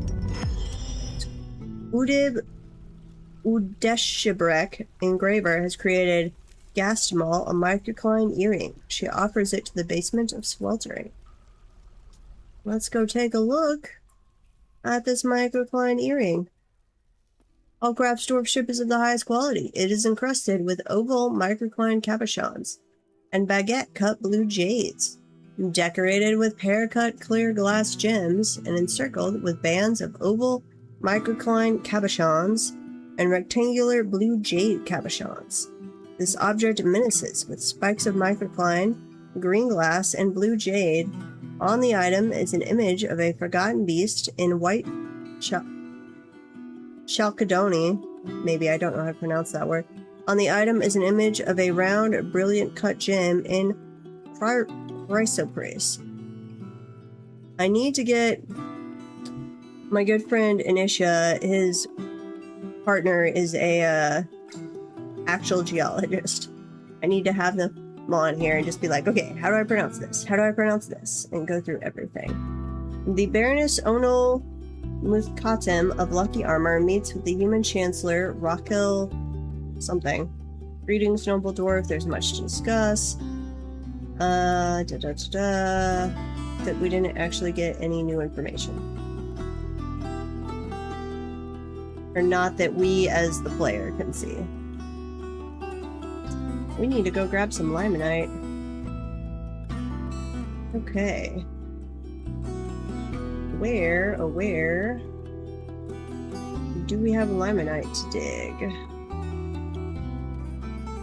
Udib Udeshibrek Engraver has created Gastmal, a microcline earring. She offers it to the basement of Sweltering. Let's go take a look at this microcline earring. All craft dwarf ship is of the highest quality. It is encrusted with oval microcline cabochons. and baguette cut blue jades, decorated with pear-cut clear glass gems and encircled with bands of oval microcline cabochons and rectangular blue jade cabochons. This object menaces with spikes of microcline, green glass, and blue jade. On the item is an image of a forgotten beast in white chalcedony. Maybe, I don't know how to pronounce that word. On the item is an image of a round, brilliant cut gem in chrysoprase. I need to get my good friend Anisha. His partner is a actual geologist. I need to have them on here and just be like, okay, how do I pronounce this? How do I pronounce this? And go through everything. The Baroness Ono Muskatem of Lucky Armor meets with the human chancellor, Raquel something. Greetings, noble dwarf. There's much to discuss. That we didn't actually get any new information. Or not that we as the player can see. We need to go grab some limonite. Okay. Where do we have limonite to dig?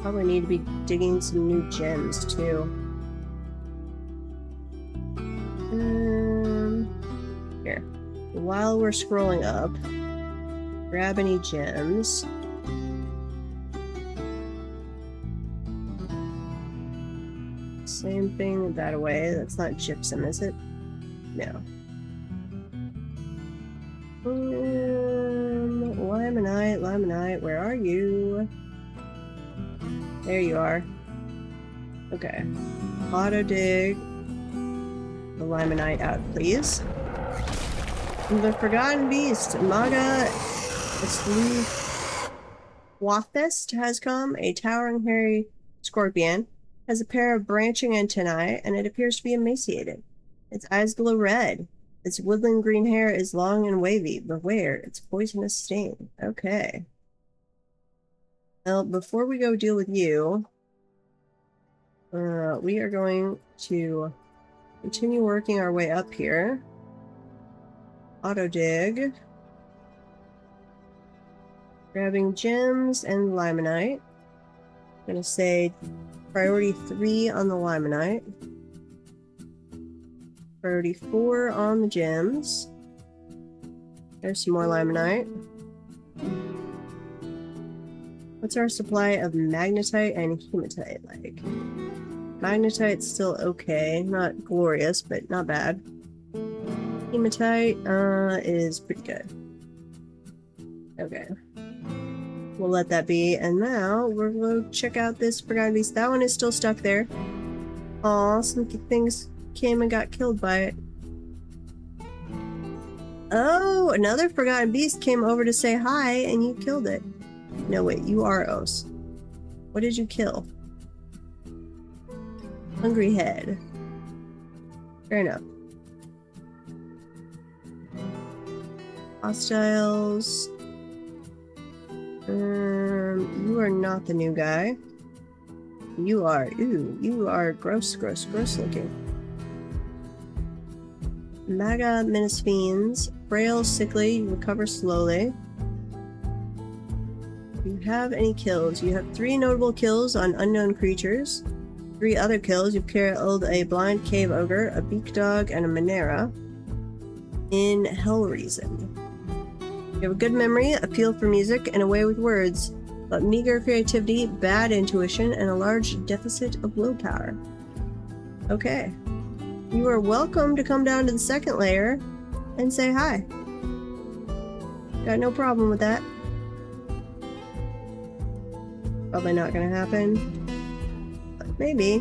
Probably need to be digging some new gems too. Here. While we're scrolling up, grab any gems. Same thing that away. That's not gypsum, is it? No. Limonite, where are you? There you are. Okay. Auto dig the limonite out, please. The Forgotten Beast, Maga Wathest has come, a towering hairy scorpion. Has a pair of branching antennae, and it appears to be emaciated. Its eyes glow red. Its woodland green hair is long and wavy. Beware, its poisonous sting. Okay. Well, before we go deal with you, we are going to continue working our way up here. Auto dig. Grabbing gems and limonite. I'm gonna say priority 3 on the limonite. Priority 4 on the gems. There's some more limonite. What's our supply of magnetite and hematite like? Magnetite's still okay. Not glorious, but not bad. Hematite is pretty good. Okay. We'll let that be. And now we're going to check out this Forgotten Beast. That one is still stuck there. Aw, some things came and got killed by it. Oh, another Forgotten Beast came over to say hi and you killed it. No, wait, you are Os. What did you kill? Hungry head. Fair enough. Hostiles. You are not the new guy. You are, you are gross looking. Maga Menace Fiends. Frail, sickly, you recover slowly. Do you have any kills? You have 3 notable kills on unknown creatures. 3 other kills. You've killed a blind cave ogre, a beak dog, and a Monera in Hellreason. You have a good memory, a feel for music, and a way with words, but meager creativity, bad intuition, and a large deficit of willpower. Okay. You are welcome to come down to the second layer and say hi. Got no problem with that. Probably not gonna happen, but maybe.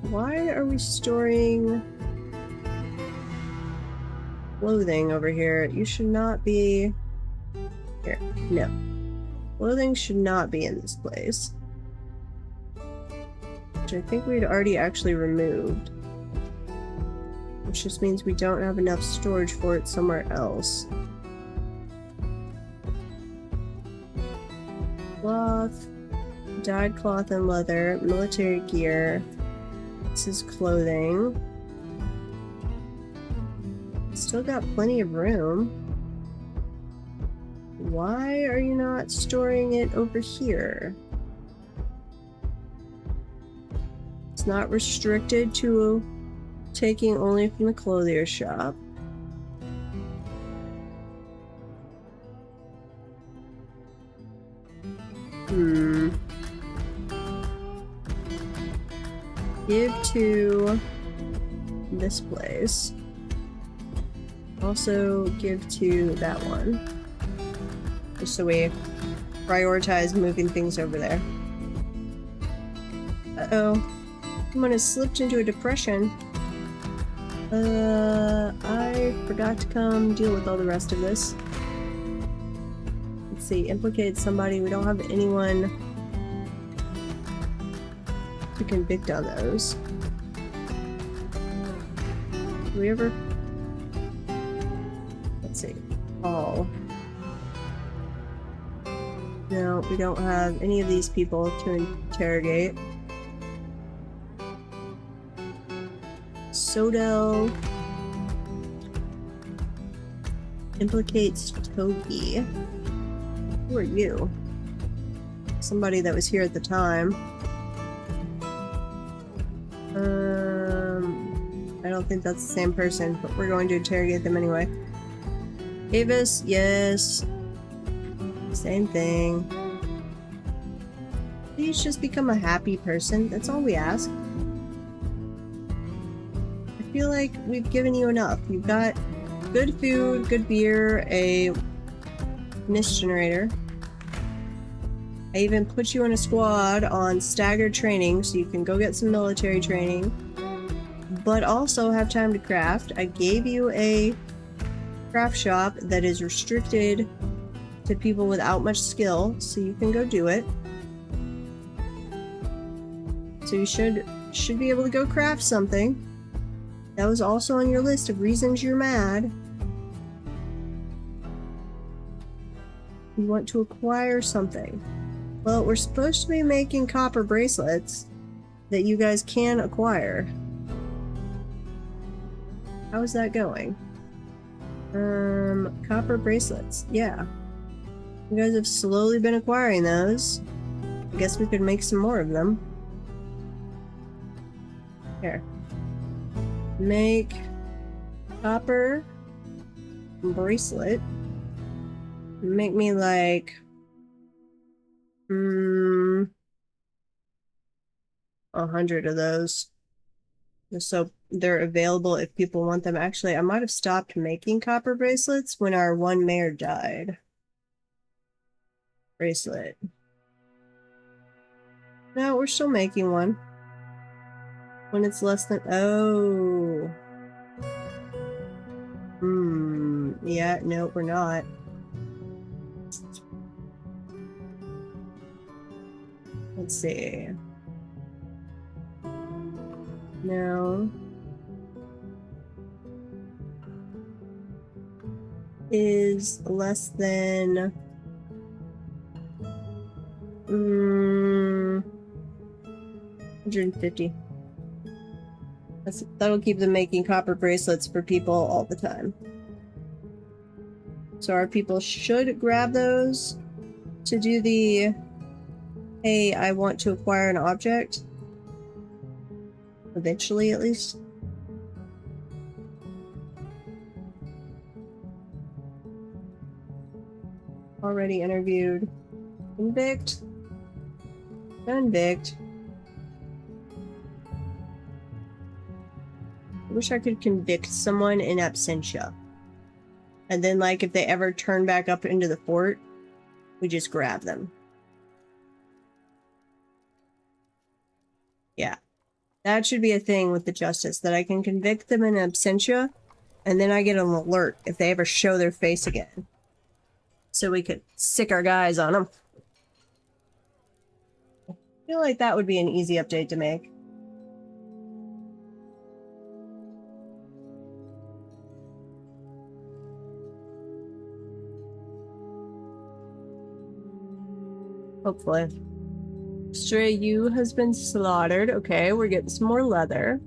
Why are we storing clothing over here? You should not be here. No. Clothing should not be in this place. Which I think we'd already actually removed. Which just means we don't have enough storage for it somewhere else. Cloth, dyed cloth and leather, military gear. This is clothing. Still got plenty of room. Why are you not storing it over here? It's not restricted to taking only from the clothier shop. Give to this place. Also give to that one. Just so we prioritize moving things over there. Uh-oh. Someone has slipped into a depression. I forgot to come deal with all the rest of this. Let's see, implicate somebody. We don't have anyone to convict on those. Do we ever? Let's see. Paul. No, we don't have any of these people to interrogate. Sodell implicates Togi. Who are you? Somebody that was here at the time. I don't think that's the same person, but we're going to interrogate them anyway. Avis, yes. Same thing. Please just become a happy person. That's all we ask. I feel like we've given you enough. You've got good food, good beer, a mist generator. I even put you in a squad on staggered training so you can go get some military training, but also have time to craft. I gave you a craft shop that is restricted to people without much skill, so you can go do it. So you should be able to go craft something. That was also on your list of reasons you're mad. You want to acquire something. Well, we're supposed to be making copper bracelets that you guys can acquire. How is that going? Copper bracelets. Yeah. You guys have slowly been acquiring those. I guess we could make some more of them. Here. Make copper bracelet. Make me like 100 of those. Just so they're available if people want them. Actually, I might have stopped making copper bracelets when our one mayor died. Bracelet. No, we're still making one. When it's less than... Oh. Yeah, no, we're not. Let's see. No. Is less than... 150. That'll keep them making copper bracelets for people all the time. So our people should grab those to do the, hey, I want to acquire an object. Eventually, at least. Already interviewed. Convict. Convict. I wish I could convict someone in absentia. And then, like, if they ever turn back up into the fort, we just grab them. Yeah. That should be a thing with the justice, that I can convict them in absentia, and then I get an alert if they ever show their face again. So we could sick our guys on them. I feel like that would be an easy update to make. Hopefully. Stray ewe has been slaughtered. Okay, we're getting some more leather.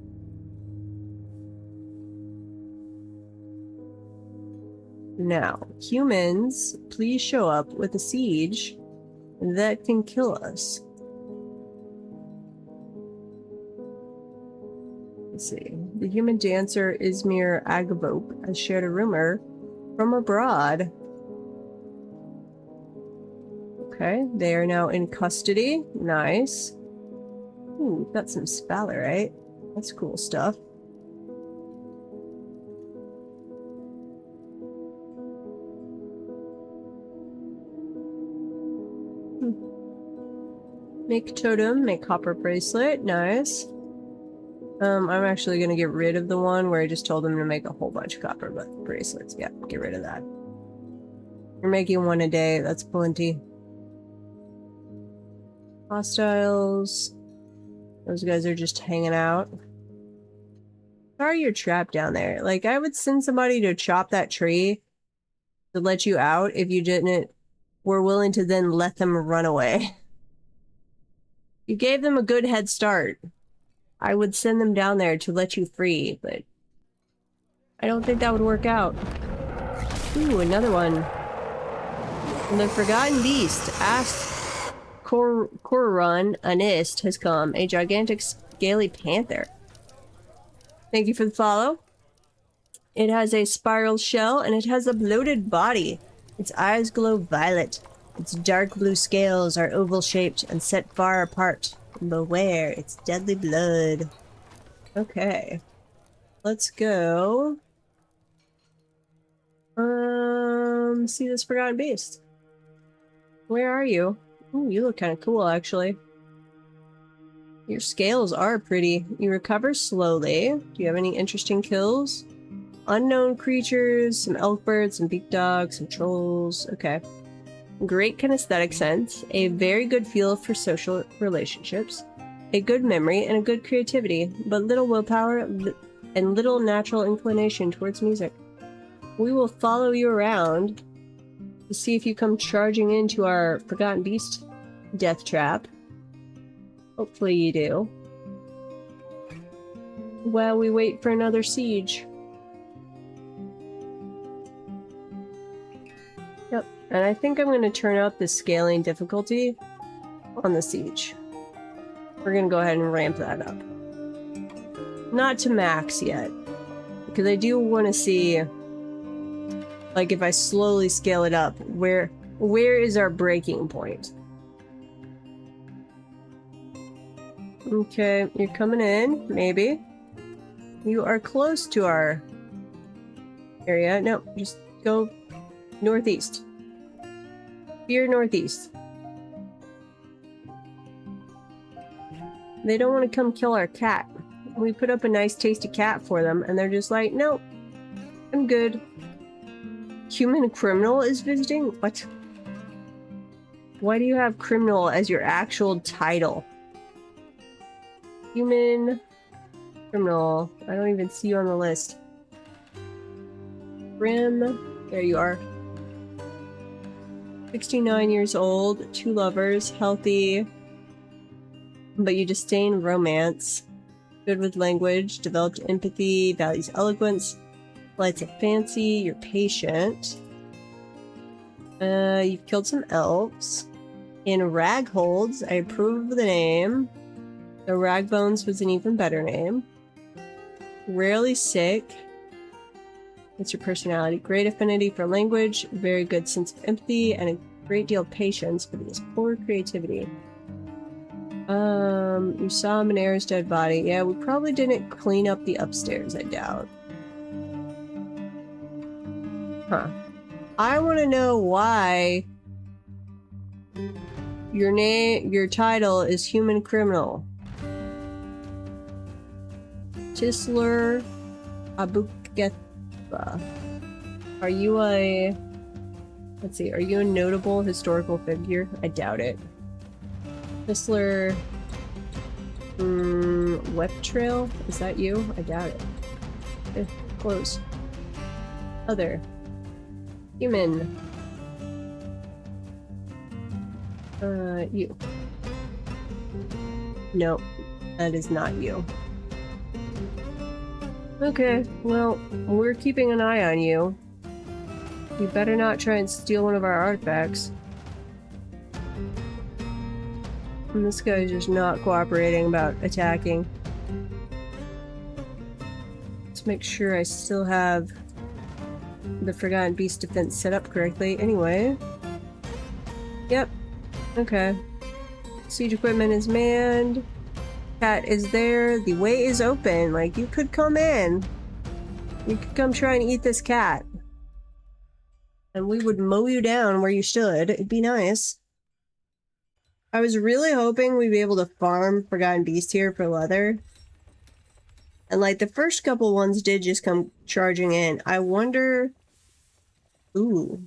Now, humans, please show up with a siege that can kill us. Let's see. The human dancer Izmir Agavop has shared a rumor from abroad. Okay, they are now in custody. Nice. Ooh, got some sphalerite. That's cool stuff. Make totem, make copper bracelet. Nice. I'm actually gonna get rid of the one where I just told them to make a whole bunch of copper bracelets. Yeah, get rid of that. You're making one a day. That's plenty. Hostiles. Those guys are just hanging out. Sorry you're trapped down there. Like, I would send somebody to chop that tree to let you out if you were willing to then let them run away. You gave them a good head start. I would send them down there to let you free, but I don't think that would work out. Ooh, another one. The Forgotten Beast. Asked Korran Anist has come. A gigantic scaly panther. Thank you for the follow. It has a spiral shell and it has a bloated body. Its eyes glow violet. Its dark blue scales are oval-shaped and set far apart. Beware, it's deadly blood. Okay. Let's go. See this Forgotten Beast. Where are you? Ooh, you look kind of cool, actually. Your scales are pretty. You recover slowly. Do you have any interesting kills? Unknown creatures, some elk birds, some beak dogs, some trolls. Okay. Great kinesthetic sense, a very good feel for social relationships, a good memory, and a good creativity, but little willpower and little natural inclination towards music. We will follow you around to see if you come charging into our Forgotten Beast death trap. Hopefully you do. While we wait for another siege. Yep, and I think I'm going to turn up the scaling difficulty on the siege. We're going to go ahead and ramp that up. Not to max yet, because I do want to see, like, if I slowly scale it up, where is our breaking point? Okay, you're coming in, maybe. You are close to our area. No, just go northeast. Here, northeast. They don't want to come kill our cat. We put up a nice tasty cat for them, and they're just like, nope, I'm good. Human criminal is visiting? What? Why do you have criminal as your actual title? Human criminal. I don't even see you on the list. Grim. There you are. 69 years old, 2 lovers, healthy, but you disdain romance. Good with language, developed empathy, values eloquence, flights of fancy, you're patient. You've killed some elves. In Ragholds, I approve of the name. The Ragbones was an even better name. Rarely sick. What's your personality? Great affinity for language, very good sense of empathy, and a great deal of patience, but it is poor creativity. You saw Monera's dead body. Yeah, we probably didn't clean up the upstairs, I doubt. Huh. I want to know why your title is human criminal. Tisler Abuketha. Are you a... Let's see, are you a notable historical figure? I doubt it. Tisler... Web Trail? Is that you? I doubt it. Close. Other. Human. You. Nope, that is not you. Okay, well, we're keeping an eye on you. You better not try and steal one of our artifacts. And this guy's just not cooperating about attacking. Let's make sure I still have the Forgotten Beast defense set up correctly. Anyway. Yep. Okay. Siege equipment is manned. Cat is there. The way is open. Like, you could come in. You could come try and eat this cat. And we would mow you down where you stood. It'd be nice. I was really hoping we'd be able to farm Forgotten Beast here for leather. And like the first couple ones did just come charging in. I wonder... Ooh.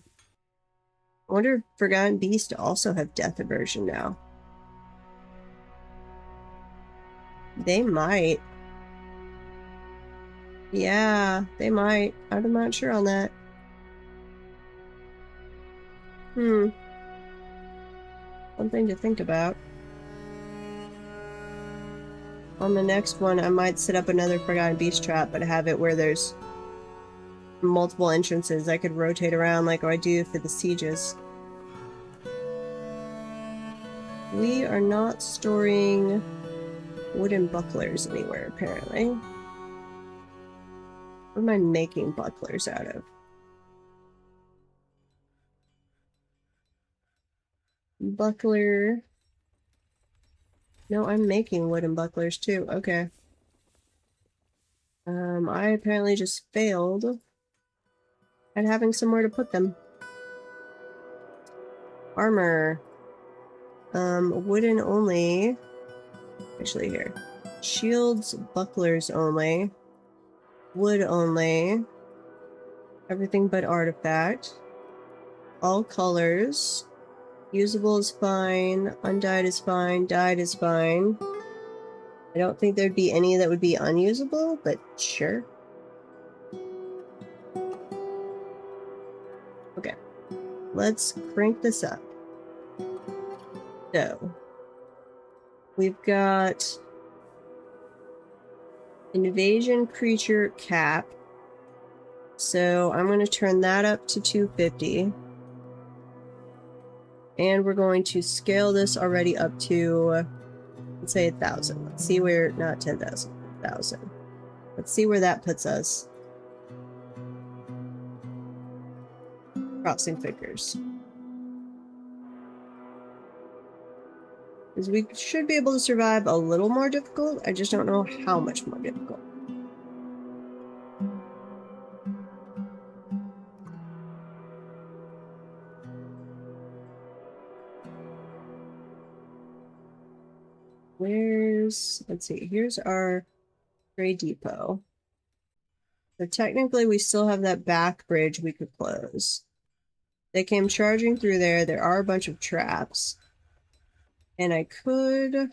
I wonder if Forgotten Beast also have death aversion now. They might. Yeah, they might. I'm not sure on that. Something to think about. On the next one, I might set up another Forgotten Beast trap, but have it where there's multiple entrances I could rotate around like I do for the sieges. We are not storing wooden bucklers anywhere, apparently. What am I making bucklers out of? Buckler. No, I'm making wooden bucklers too. Okay. I apparently just failed at having somewhere to put them. Armor. Wooden only. Actually, here. Shields, bucklers only. Wood only. Everything but artifact. All colors. Usable is fine. Undyed is fine. Dyed is fine. I don't think there'd be any that would be unusable, but sure. Okay. Let's crank this up. So, we've got invasion creature cap. So I'm going to turn that up to 250. And we're going to scale this already up to, let's say 1,000. Let's see where, not 10,000, 1,000. Let's see where that puts us. Crossing figures. Because we should be able to survive a little more difficult. I just don't know how much more difficult. Where's, let's see, here's our trade depot. So technically we still have that back bridge we could close. They came charging through there. There are a bunch of traps. And I could...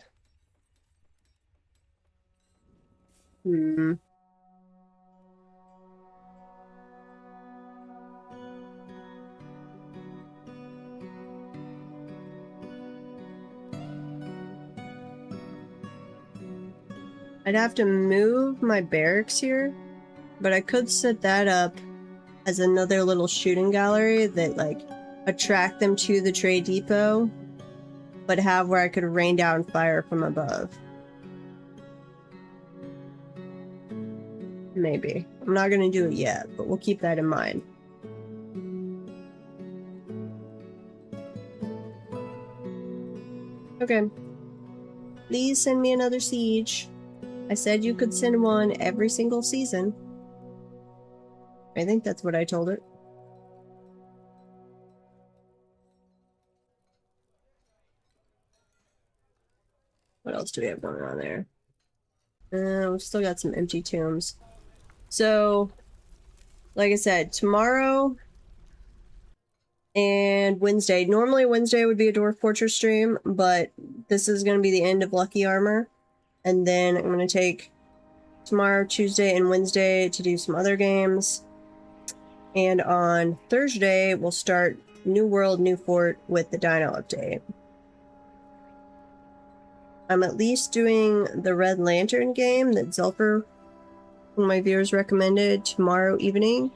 I'd have to move my barracks here, but I could set that up as another little shooting gallery that, like, attract them to the trade depot, but have where I could rain down fire from above. Maybe. I'm not gonna do it yet, but we'll keep that in mind. Okay. Please send me another siege. I said you could send one every single season. I think that's what I told it. What else do we have going on there? We've still got some empty tombs. So, like I said, tomorrow and Wednesday. Normally Wednesday would be a Dwarf Fortress stream, but this is going to be the end of Lucky Armor. And then I'm going to take tomorrow, Tuesday, and Wednesday to do some other games. And on Thursday, we'll start New World, New Fort with the Dino update. I'm at least doing the Red Lantern game that Zelfer, one of my viewers, recommended, tomorrow evening,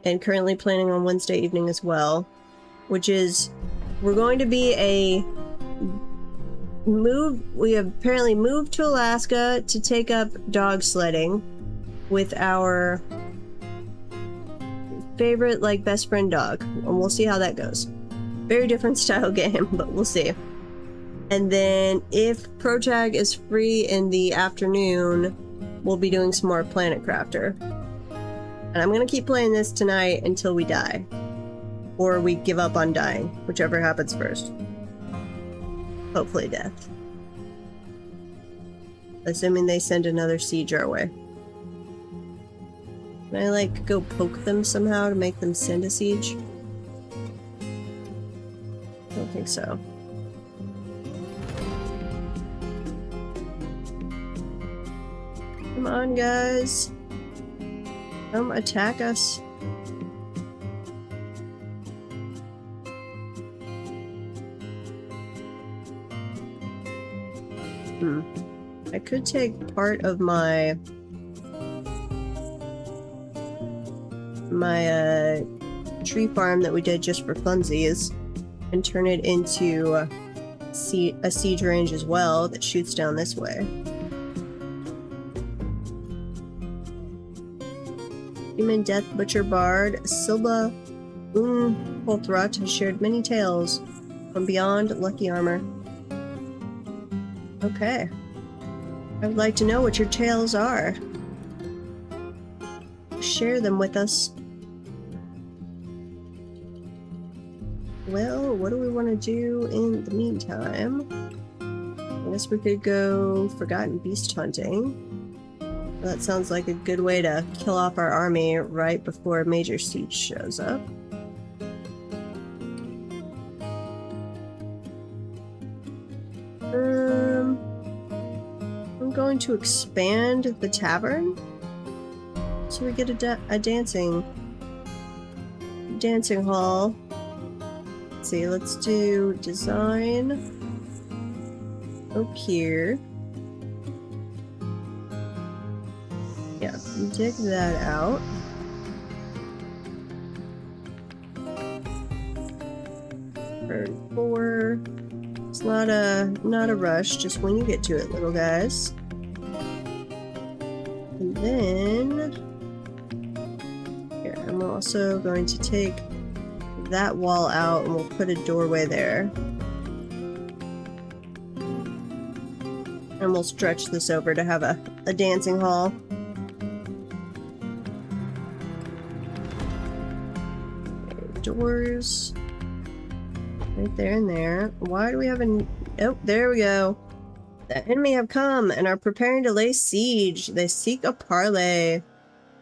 and currently planning on Wednesday evening as well, which is, we're going to be we have apparently moved to Alaska to take up dog sledding with our favorite, like, best friend dog, and we'll see how that goes. Very different style game, but we'll see. And then if ProTag is free in the afternoon, we'll be doing some more Planet Crafter. And I'm gonna keep playing this tonight until we die. Or we give up on dying, whichever happens first. Hopefully death. Assuming they send another siege our way. Can I, like, go poke them somehow to make them send a siege? I don't think so. Come on, guys. Come attack us. I could take part of my tree farm that we did just for funsies and turn it into a siege range as well that shoots down this way. Human Death Butcher Bard Silba Polthrat has shared many tales from beyond Lucky Armor. Okay. I would like to know what your tales are. Share them with us. Well, what do we want to do in the meantime? I guess we could go Forgotten Beast hunting. That sounds like a good way to kill off our army right before a major siege shows up. I'm going to expand the tavern so we get a dancing hall. Let's see, let's do design up here. Yeah, dig that out. Turn 4. It's not a rush, just when you get to it, little guys. And then here, I'm also going to take that wall out and we'll put a doorway there. And we'll stretch this over to have a dancing hall. Doors right there and there. Why do we have oh, there we go. The enemy have come and are preparing to lay siege. They seek a parley.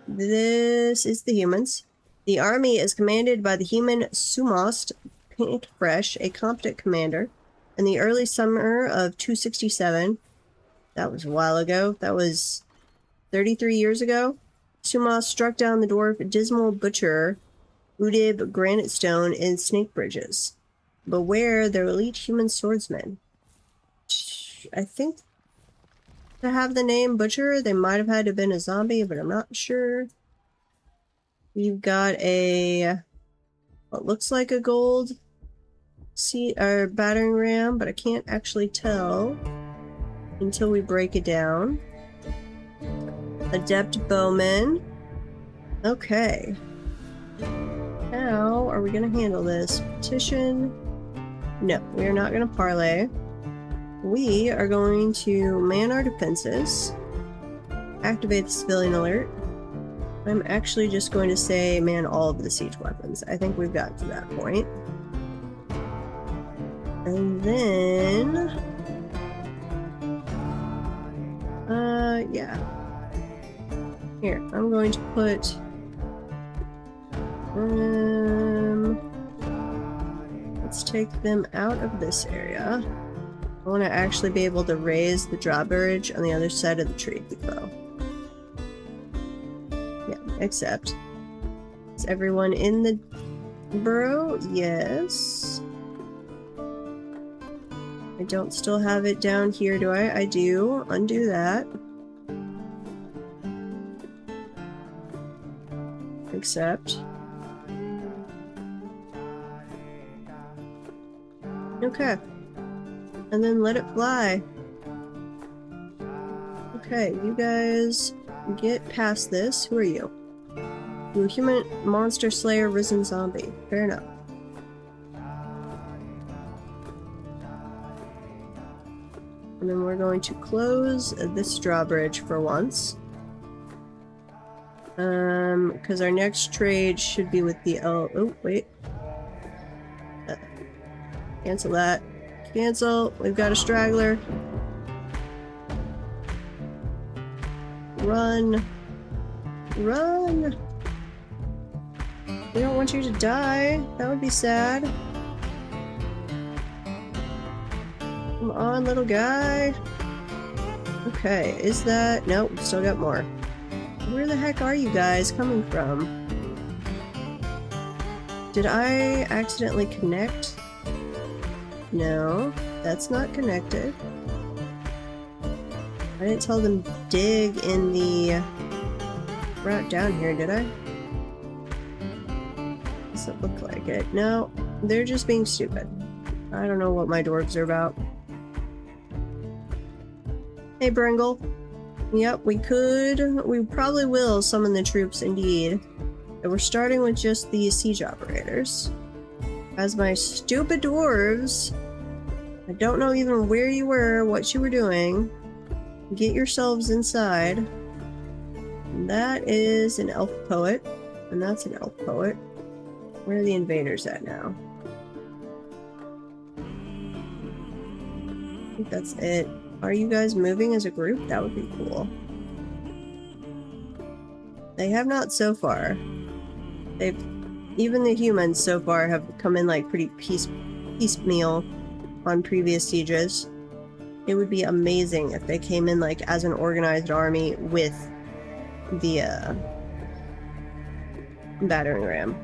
This is the humans. The army is commanded by the human Sumost Paintfresh, a competent commander. In the early summer of 267, that was a while ago, that was 33 years ago, Sumost struck down the dwarf Dismal Butcher, Udib Granite Stone, and Snake Bridges. Beware their elite human swordsmen. I think to have the name Butcher, they might have had to have been a zombie, but I'm not sure. We've got what looks like a gold battering ram, but I can't actually tell until we break it down. Adept Bowman. Okay. How are we going to handle this? Petition. No, we are not going to parley. We are going to man our defenses. Activate the civilian alert. I'm actually just going to say man all of the siege weapons. I think we've got to that point. And then... yeah. Here, I'm going to put... let's take them out of this area. I want to actually be able to raise the drawbridge on the other side of the tree depot. Yeah, except... is everyone in the burrow? Yes. I I don't still have it down here, do I? I do. Undo that. Accept. Okay. And then let it fly. Okay, you guys get past this. Who are you? You human monster slayer risen zombie. Fair enough. And then we're going to close this drawbridge for once. Because our next trade should be with the oh, wait. Cancel that. Cancel. We've got a straggler. Run. Run! We don't want you to die. That would be sad. Come on, little guy. Okay, is that... Nope, still got more. Where the heck are you guys coming from? Did I accidentally connect? No, that's not connected. I didn't tell them dig in the route down here, did I? Doesn't look like it. No, they're just being stupid. I don't know what my dwarves are about. Hey, Bringle. Yep, we probably will summon the troops indeed. But we're starting with just the siege operators. As my stupid dwarves, I don't know even where you were, what you were doing. Get yourselves inside. And that is an elf poet, and that's an elf poet. Where are the invaders at now? I think that's it. Are you guys moving as a group? That would be cool. They have not so far. Even the humans so far have come in like pretty piecemeal on previous sieges. It would be amazing if they came in like as an organized army with the battering ram.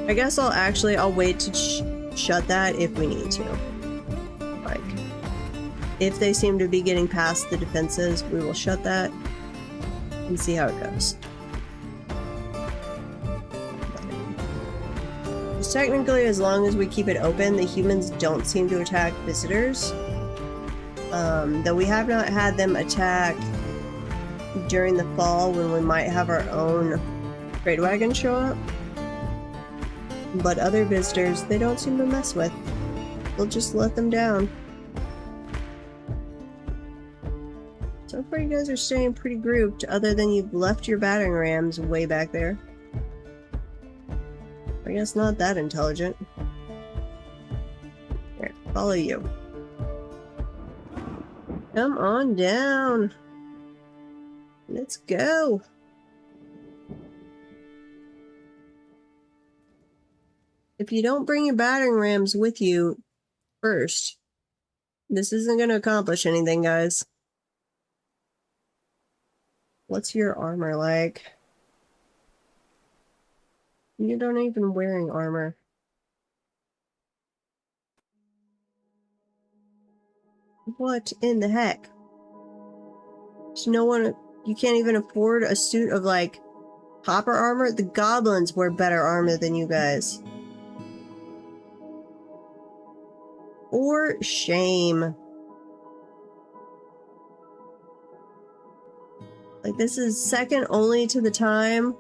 I guess I'll wait to shut that if we need to. Like, if they seem to be getting past the defenses, we will shut that and see how it goes. Because technically, as long as we keep it open, the humans don't seem to attack visitors. Though we have not had them attack during the fall when we might have our own trade wagon show up. But other visitors, they don't seem to mess with. They'll just let them down. So far you guys are staying pretty grouped, other than you've left your battering rams way back there. I guess not that intelligent. Here, follow you. Come on down. Let's go. If you don't bring your battering rams with you first, this isn't going to accomplish anything, guys. What's your armor like? You don't even wearing armor. What in the heck? There's no one... You can't even afford a suit of, like, copper armor? The goblins wear better armor than you guys. For shame. Like, this is second only to the time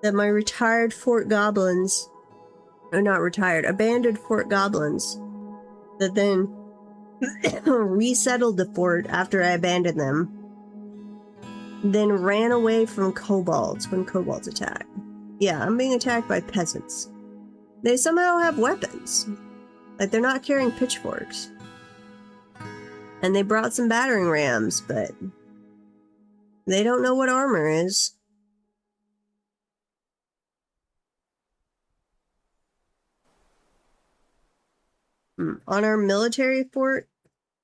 that my retired fort goblins, or not retired, abandoned fort goblins, that then resettled the fort after I abandoned them, then ran away from kobolds when kobolds attacked. Yeah, I'm being attacked by peasants. They somehow have weapons. Like, they're not carrying pitchforks. And they brought some battering rams, but they don't know what armor is. On our military fort,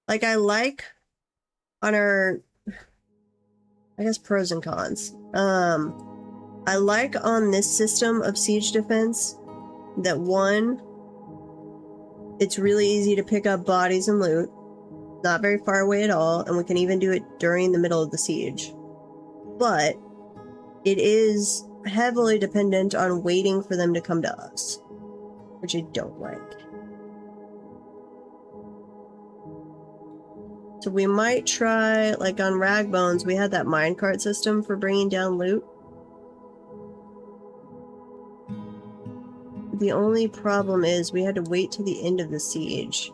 like, I like on our, I guess, pros and cons. I like on this system of siege defense that one, it's really easy to pick up bodies and loot, not very far away at all, and we can even do it during the middle of the siege. But it is heavily dependent on waiting for them to come to us, which I don't like. So we might try, like on Ragbones, we had that minecart system for bringing down loot. The only problem is we had to wait till the end of the siege,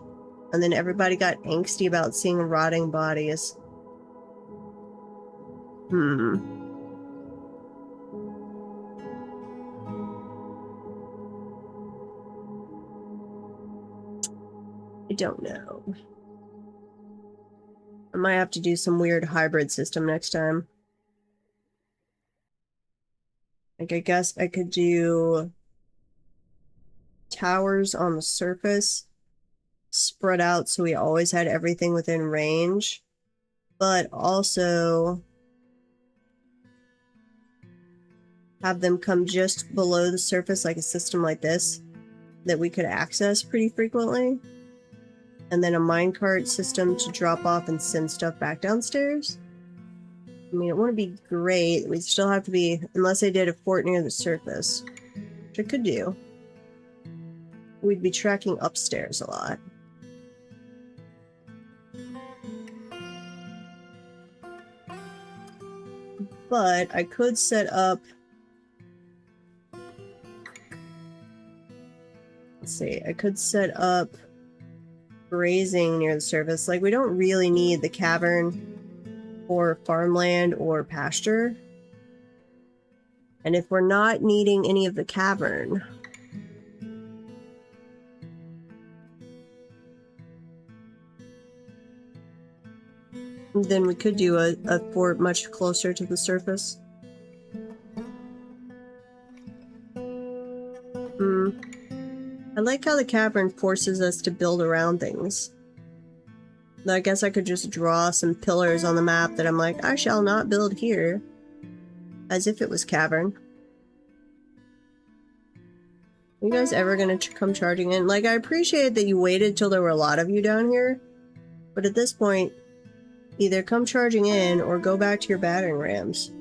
and then everybody got angsty about seeing rotting bodies. I don't know. I might have to do some weird hybrid system next time. Like, I guess I could do towers on the surface, spread out so we always had everything within range, but also have them come just below the surface, like a system like this, that we could access pretty frequently. And then a minecart system to drop off and send stuff back downstairs. I mean, it wouldn't be great. We'd still have to be, unless I did a fort near the surface, which I could do. We'd be tracking upstairs a lot. But I could set up... Let's see, I could set up grazing near the surface. Like, we don't really need the cavern or farmland or pasture. And if we're not needing any of the cavern, then we could do a fort much closer to the surface. I like how the cavern forces us to build around things. I guess I could just draw some pillars on the map that I'm like, I shall not build here. As if it was cavern. Are you guys ever gonna come charging in? Like, I appreciate that you waited till there were a lot of you down here. But at this point, either come charging in or go back to your battering rams.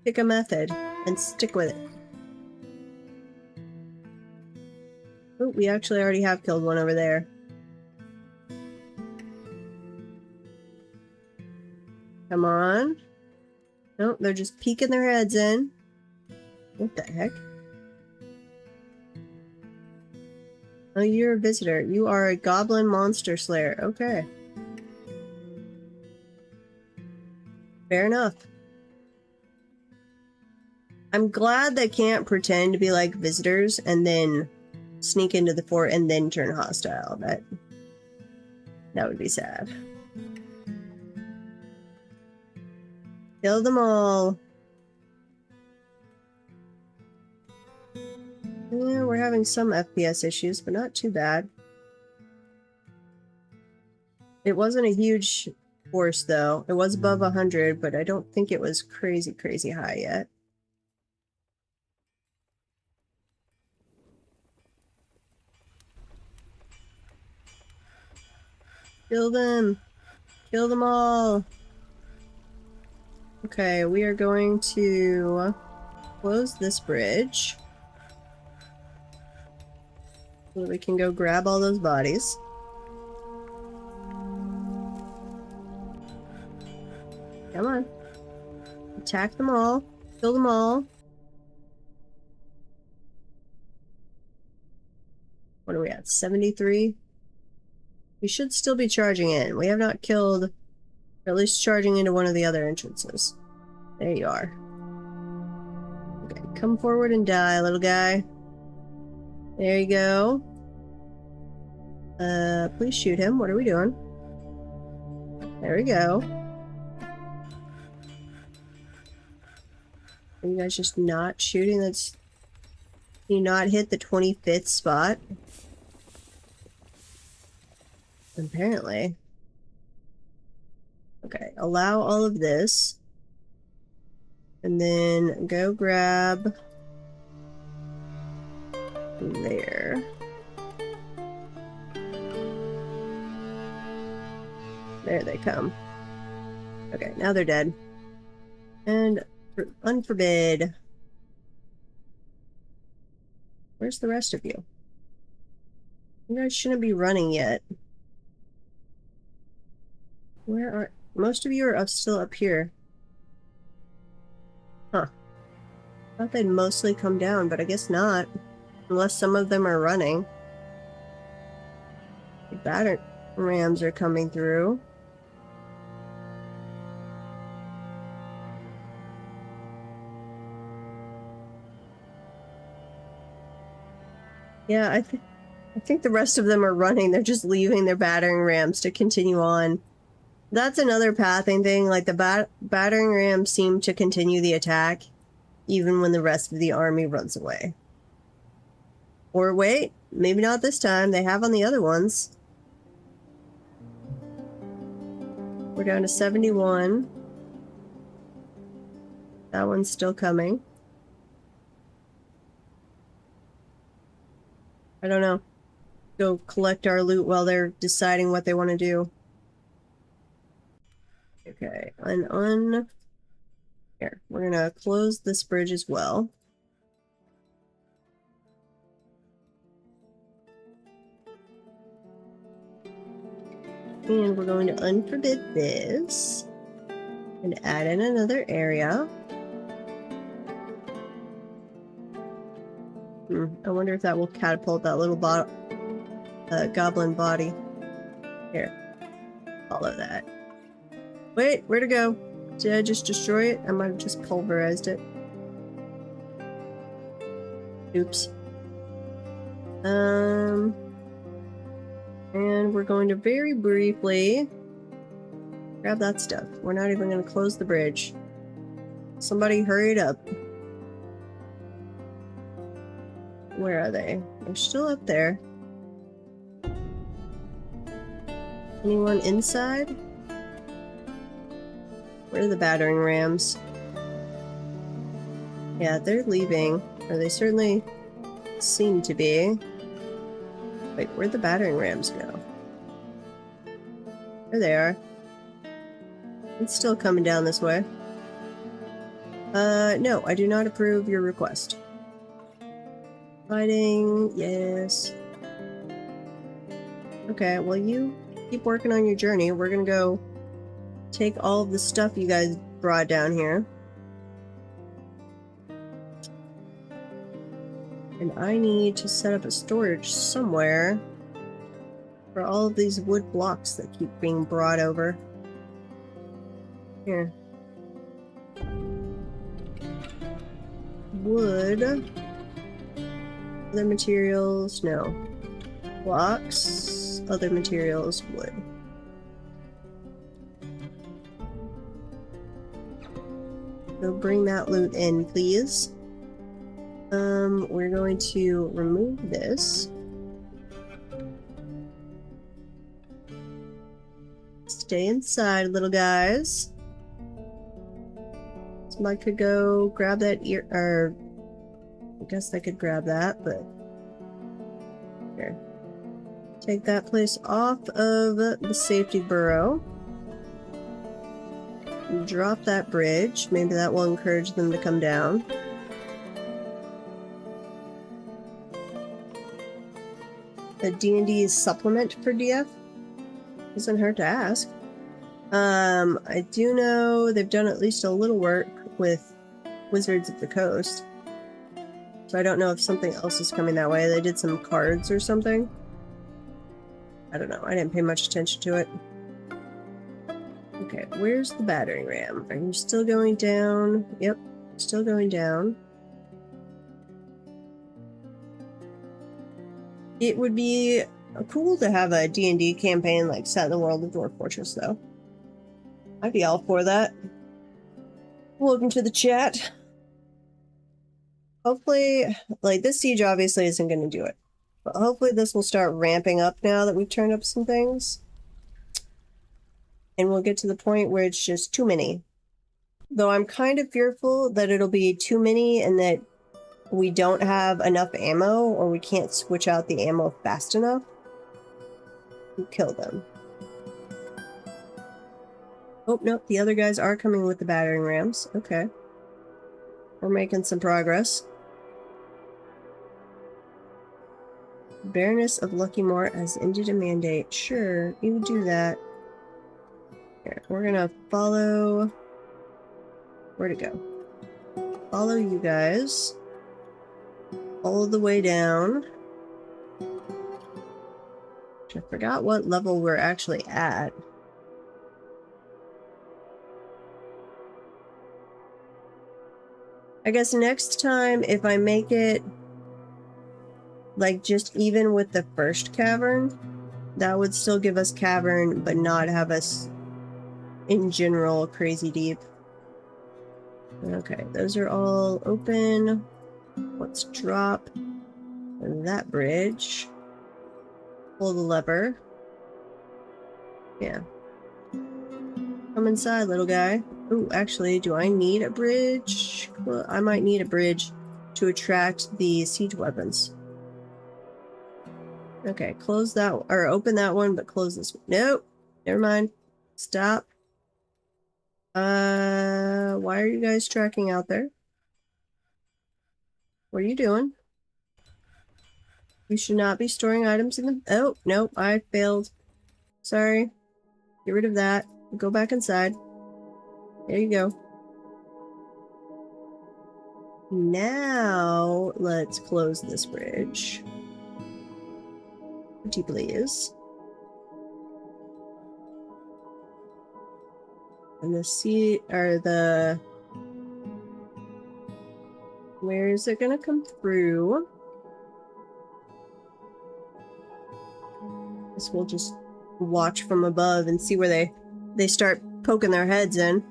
Pick a method and stick with it. Oh, we actually already have killed one over there. Come on. Nope, they're just peeking their heads in. What the heck? Oh, you're a visitor. You are a goblin monster slayer. Okay. Fair enough. I'm glad they can't pretend to be like visitors and then sneak into the fort and then turn hostile. That would be sad. Kill them all. Yeah, we're having some FPS issues, but not too bad. It wasn't a huge force, though. It was above 100, but I don't think it was crazy, crazy high yet. Kill them! Kill them all! Okay, we are going to close this bridge so that we can go grab all those bodies. Come on. Attack them all. Kill them all. What are we at? 73? We should still be charging in. We have not killed, or at least charging into one of the other entrances. There you are. Okay, come forward and die, little guy. There you go. Please shoot him. What are we doing? There we go. Are you guys just not shooting? That's... You not hit the 25th spot? Apparently. Okay, allow all of this. And then go grab there. There they come. Okay, now they're dead. And unforbid. Where's the rest of you? You guys shouldn't be running yet. Where are... Most of you are still up here. Huh. Thought they'd mostly come down, but I guess not. Unless some of them are running. The batter rams are coming through. Yeah, I think the rest of them are running. They're just leaving their battering rams to continue on. That's another pathing thing. Like the battering rams seem to continue the attack even when the rest of the army runs away. Or wait, maybe not this time. They have on the other ones. We're down to 71. That one's still coming. I don't know. Go collect our loot while they're deciding what they want to do. Okay, here, we're gonna close this bridge as well. And we're going to unforbid this and add in another area. I wonder if that will catapult that little goblin body. Here, follow that. Wait, where'd it go? Did I just destroy it? I might have just pulverized it. Oops. And we're going to very briefly grab that stuff. We're not even going to close the bridge. Somebody hurry it up. Where are they? They're still up there. Anyone inside? Where are the battering rams? Yeah, they're leaving. Or they certainly seem to be. Wait, where'd the battering rams go? There they are. It's still coming down this way. No, I do not approve your request. Fighting, yes. Okay, well you keep working on your journey. We're gonna go take all of the stuff you guys brought down here. And I need to set up a storage somewhere for all of these wood blocks that keep being brought over. Here. Wood. Other materials, no. Blocks, other materials, wood. So bring that loot in, please. We're going to remove this. Stay inside, little guys. Somebody could go grab that or I guess I could grab that, but here. Take that place off of the safety burrow. Drop that bridge. Maybe that will encourage them to come down. A D&D supplement for DF? Doesn't hurt to ask. I do know they've done at least a little work with Wizards of the Coast. So I don't know if something else is coming that way. They did some cards or something. I don't know. I didn't pay much attention to it. Okay, where's the battering ram? Are you still going down? Yep, still going down. It would be cool to have a D&D campaign like set in the world of Dwarf Fortress, though. I'd be all for that. Welcome to the chat. Hopefully, like, this siege obviously isn't going to do it. But hopefully this will start ramping up now that we've turned up some things. And we'll get to the point where it's just too many. Though I'm kind of fearful that it'll be too many and that we don't have enough ammo or we can't switch out the ammo fast enough to kill them. Oh, nope, the other guys are coming with the battering rams. Okay. We're making some progress. Baroness of Luckymore has ended a mandate. Sure, you do that. Here, we're gonna follow... Where'd it go? Follow you guys. All the way down. I forgot what level we're actually at. I guess next time, if I make it like just even with the first cavern, that would still give us cavern, but not have us in general crazy deep. Okay, those are all open. Let's drop that bridge. Pull the lever. Yeah. Come inside, little guy. Oh, actually, do I need a bridge? Well, I might need a bridge to attract the siege weapons. Okay, close that, or open that one, but close this one. Nope, never mind. Stop. Why are you guys tracking out there? What are you doing? You should not be storing items in the... Oh, nope, I failed. Sorry. Get rid of that. Go back inside. There you go. Now, let's close this bridge. Pretty please. And the sea, or the... Where is it gonna come through? Guess we'll just watch from above and see where they start poking their heads in.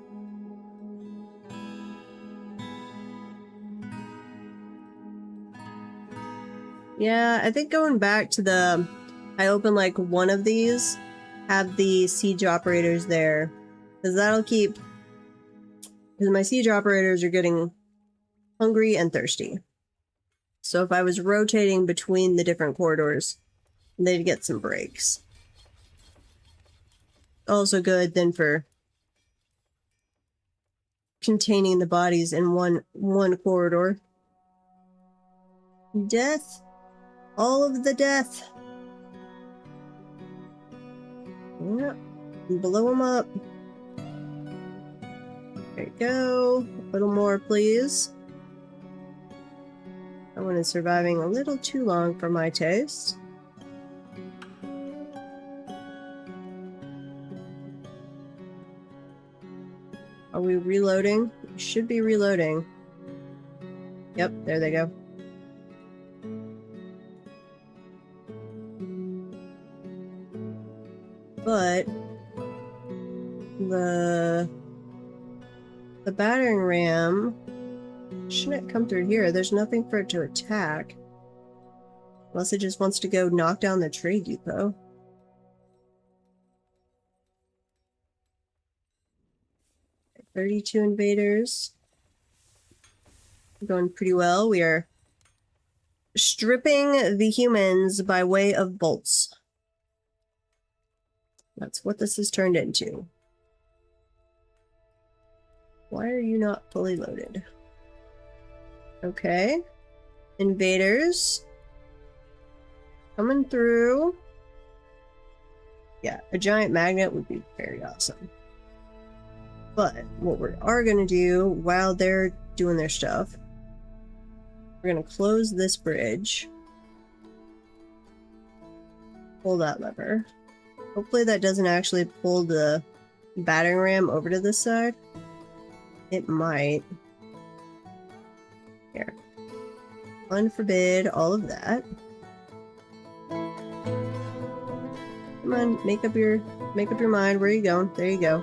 Yeah, I think going back to the... I open like one of these, have the siege operators there. Because that'll keep... Because my siege operators are getting hungry and thirsty. So if I was rotating between the different corridors, they'd get some breaks. Also good then for containing the bodies in one corridor. Death. All of the death. Yep. Blow them up. There you go. A little more, please. That one is surviving a little too long for my taste. Are we reloading? We should be reloading. Yep, there they go. But the battering ram shouldn't come through here. There's nothing for it to attack. Unless it just wants to go knock down the trade depot. Okay, 32 invaders. We're going pretty well. We are stripping the humans by way of bolts. That's what this has turned into. Why are you not fully loaded? Okay. Invaders. Coming through. Yeah, a giant magnet would be very awesome. But what we are going to do while they're doing their stuff, we're going to close this bridge. Pull that lever. Hopefully that doesn't actually pull the battering ram over to this side. It might. Here. Unforbid all of that. Come on, make up your mind. Where are you going? There you go.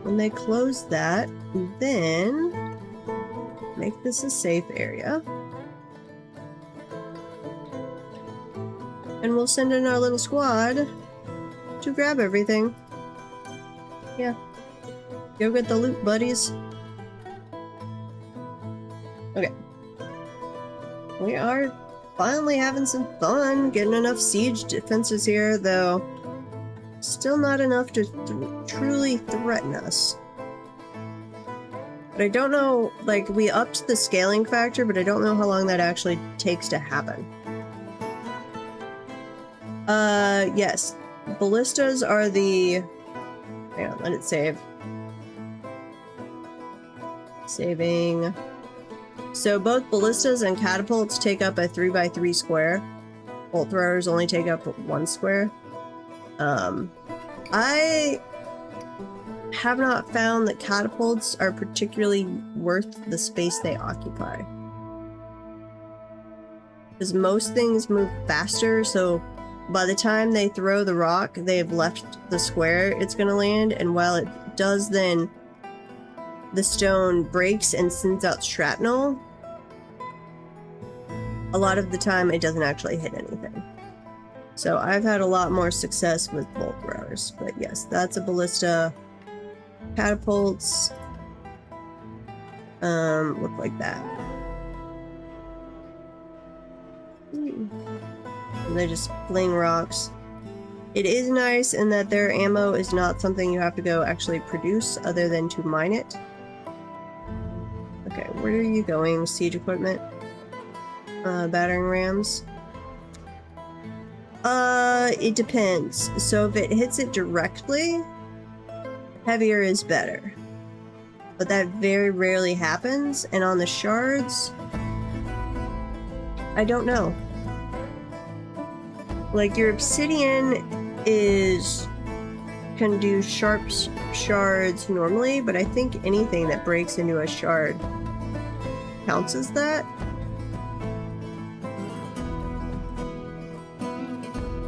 When they close that, then make this a safe area. And we'll send in our little squad to grab everything. Yeah. Go get the loot, buddies. Okay. We are finally having some fun, getting enough siege defenses here, though still not enough to truly threaten us. But I don't know, like, we upped the scaling factor, but I don't know how long that actually takes to happen. Yes. Ballistas are the... Hang on, let it save. Saving... So both ballistas and catapults take up a 3x3 square. Bolt throwers only take up 1 square. I have not found that catapults are particularly worth the space they occupy. Because most things move faster, so by the time they throw the rock, they've left the square it's going to land, and while it does then, the stone breaks and sends out shrapnel, a lot of the time it doesn't actually hit anything. So I've had a lot more success with bolt throwers, but yes, that's a ballista. Catapults look like that. And they just fling rocks. It is nice in that their ammo is not something you have to go actually produce other than to mine it. Okay, where are you going? Siege equipment? Battering rams? It depends. So if it hits it directly, heavier is better. But that very rarely happens, and on the shards, I don't know. Like, your obsidian can do sharp shards normally, but I think anything that breaks into a shard counts as that.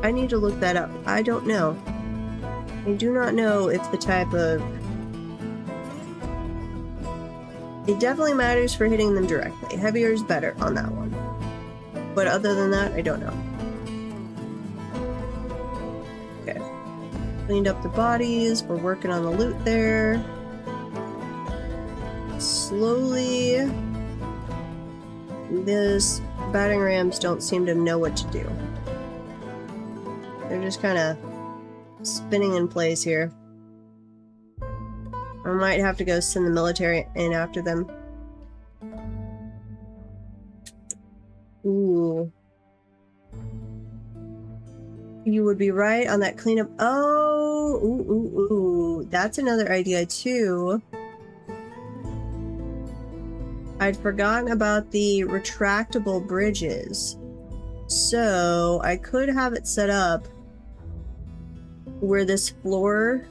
I need to look that up. I don't know. I do not know if the type of... It definitely matters for hitting them directly. Heavier is better on that one. But other than that, I don't know. Okay. Cleaned up the bodies. We're working on the loot there. Slowly... This battering rams don't seem to know what to do. They're just kind of spinning in place here. I might have to go send the military in after them. Ooh. You would be right on that cleanup. Oh, ooh. That's another idea too. I'd forgotten about the retractable bridges. So I could have it set up where this floor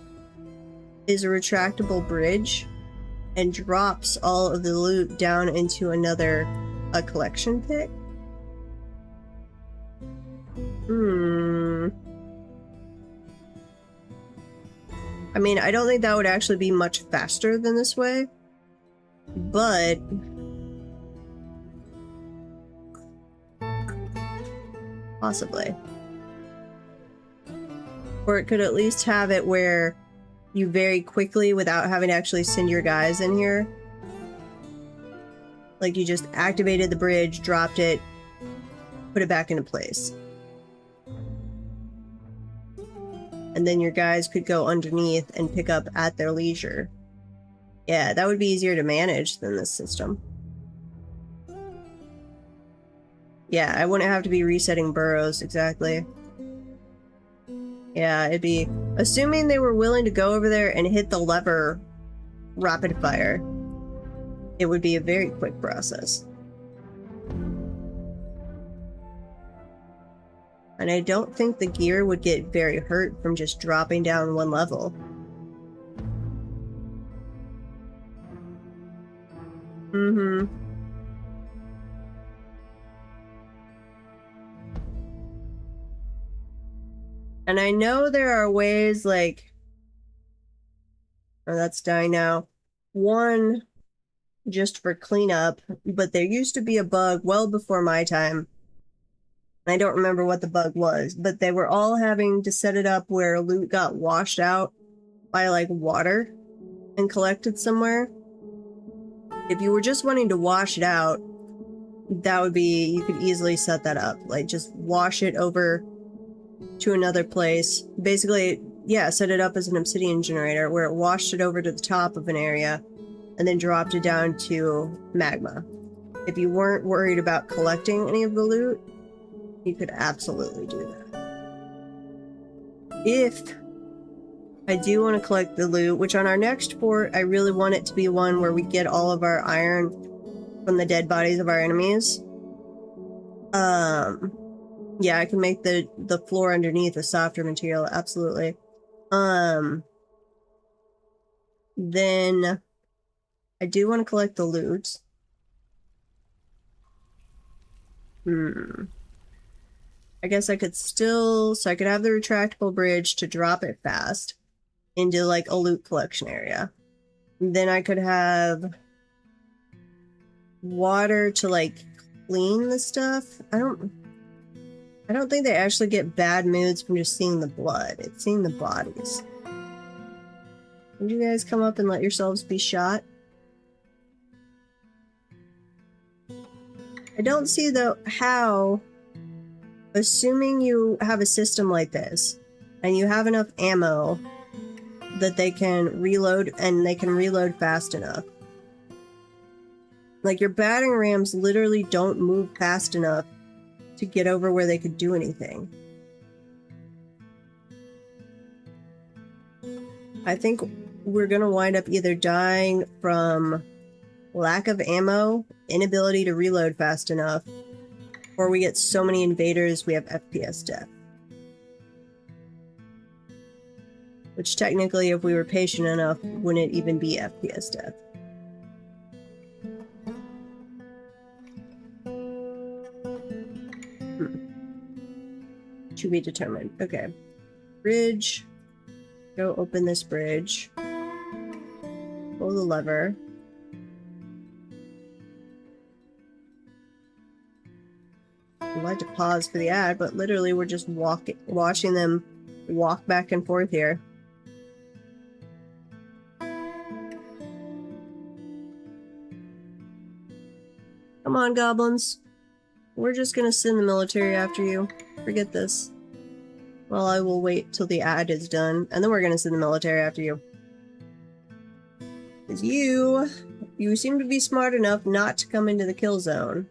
is a retractable bridge and drops all of the loot down into a collection pit. I mean, I don't think that would actually be much faster than this way, but possibly. Or it could at least have it where you very quickly, without having to actually send your guys in here, like you just activated the bridge, dropped it, put it back into place. And then your guys could go underneath and pick up at their leisure. Yeah, that would be easier to manage than this system. Yeah, I wouldn't have to be resetting burrows, exactly. Yeah, it'd be... Assuming they were willing to go over there and hit the lever rapid fire, it would be a very quick process. And I don't think the gear would get very hurt from just dropping down one level. And I know there are ways like... Oh, that's dying now. One, just for cleanup, but there used to be a bug well before my time. I don't remember what the bug was, but they were all having to set it up where loot got washed out by, like, water. and collect it somewhere. If you were just wanting to wash it out, that would be, you could easily set that up. Like, just wash it over to another place. Basically, yeah, set it up as an obsidian generator where it washed it over to the top of an area and then dropped it down to magma. If you weren't worried about collecting any of the loot, you could absolutely do that. If I do want to collect the loot, which on our next fort, I really want it to be one where we get all of our iron from the dead bodies of our enemies. Yeah, I can make the floor underneath a softer material, absolutely. Then I do want to collect the loot. I guess I could still, so I could have the retractable bridge to drop it fast into like a loot collection area. Then I could have water to like clean the stuff. I don't think they actually get bad moods from just seeing the blood. It's seeing the bodies. Would you guys come up and let yourselves be shot? I don't see though how, assuming you have a system like this and you have enough ammo that they can reload and they can reload fast enough. Like, your battering rams literally don't move fast enough to get over where they could do anything. I think we're gonna wind up either dying from lack of ammo, inability to reload fast enough, or we get so many invaders we have FPS death. Which technically, if we were patient enough, wouldn't even be FPS death. To be determined. Okay. Bridge. Go open this bridge. Pull the lever. I'd like to pause for the ad, but literally we're just watching them walk back and forth here. Come on, goblins. We're just gonna send the military after you. Forget this. Well, I will wait till the ad is done, and then we're gonna send the military after you. Because you seem to be smart enough not to come into the kill zone.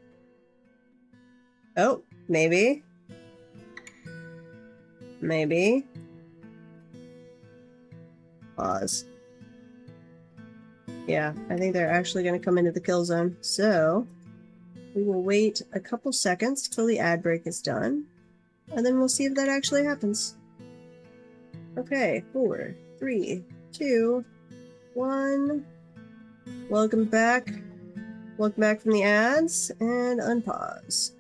Oh, maybe. Maybe. Pause. Yeah, I think they're actually gonna come into the kill zone, so we will wait a couple seconds till the ad break is done, and then we'll see if that actually happens. Okay, 4, 3, 2, 1. Welcome back. Welcome back from the ads, and unpause.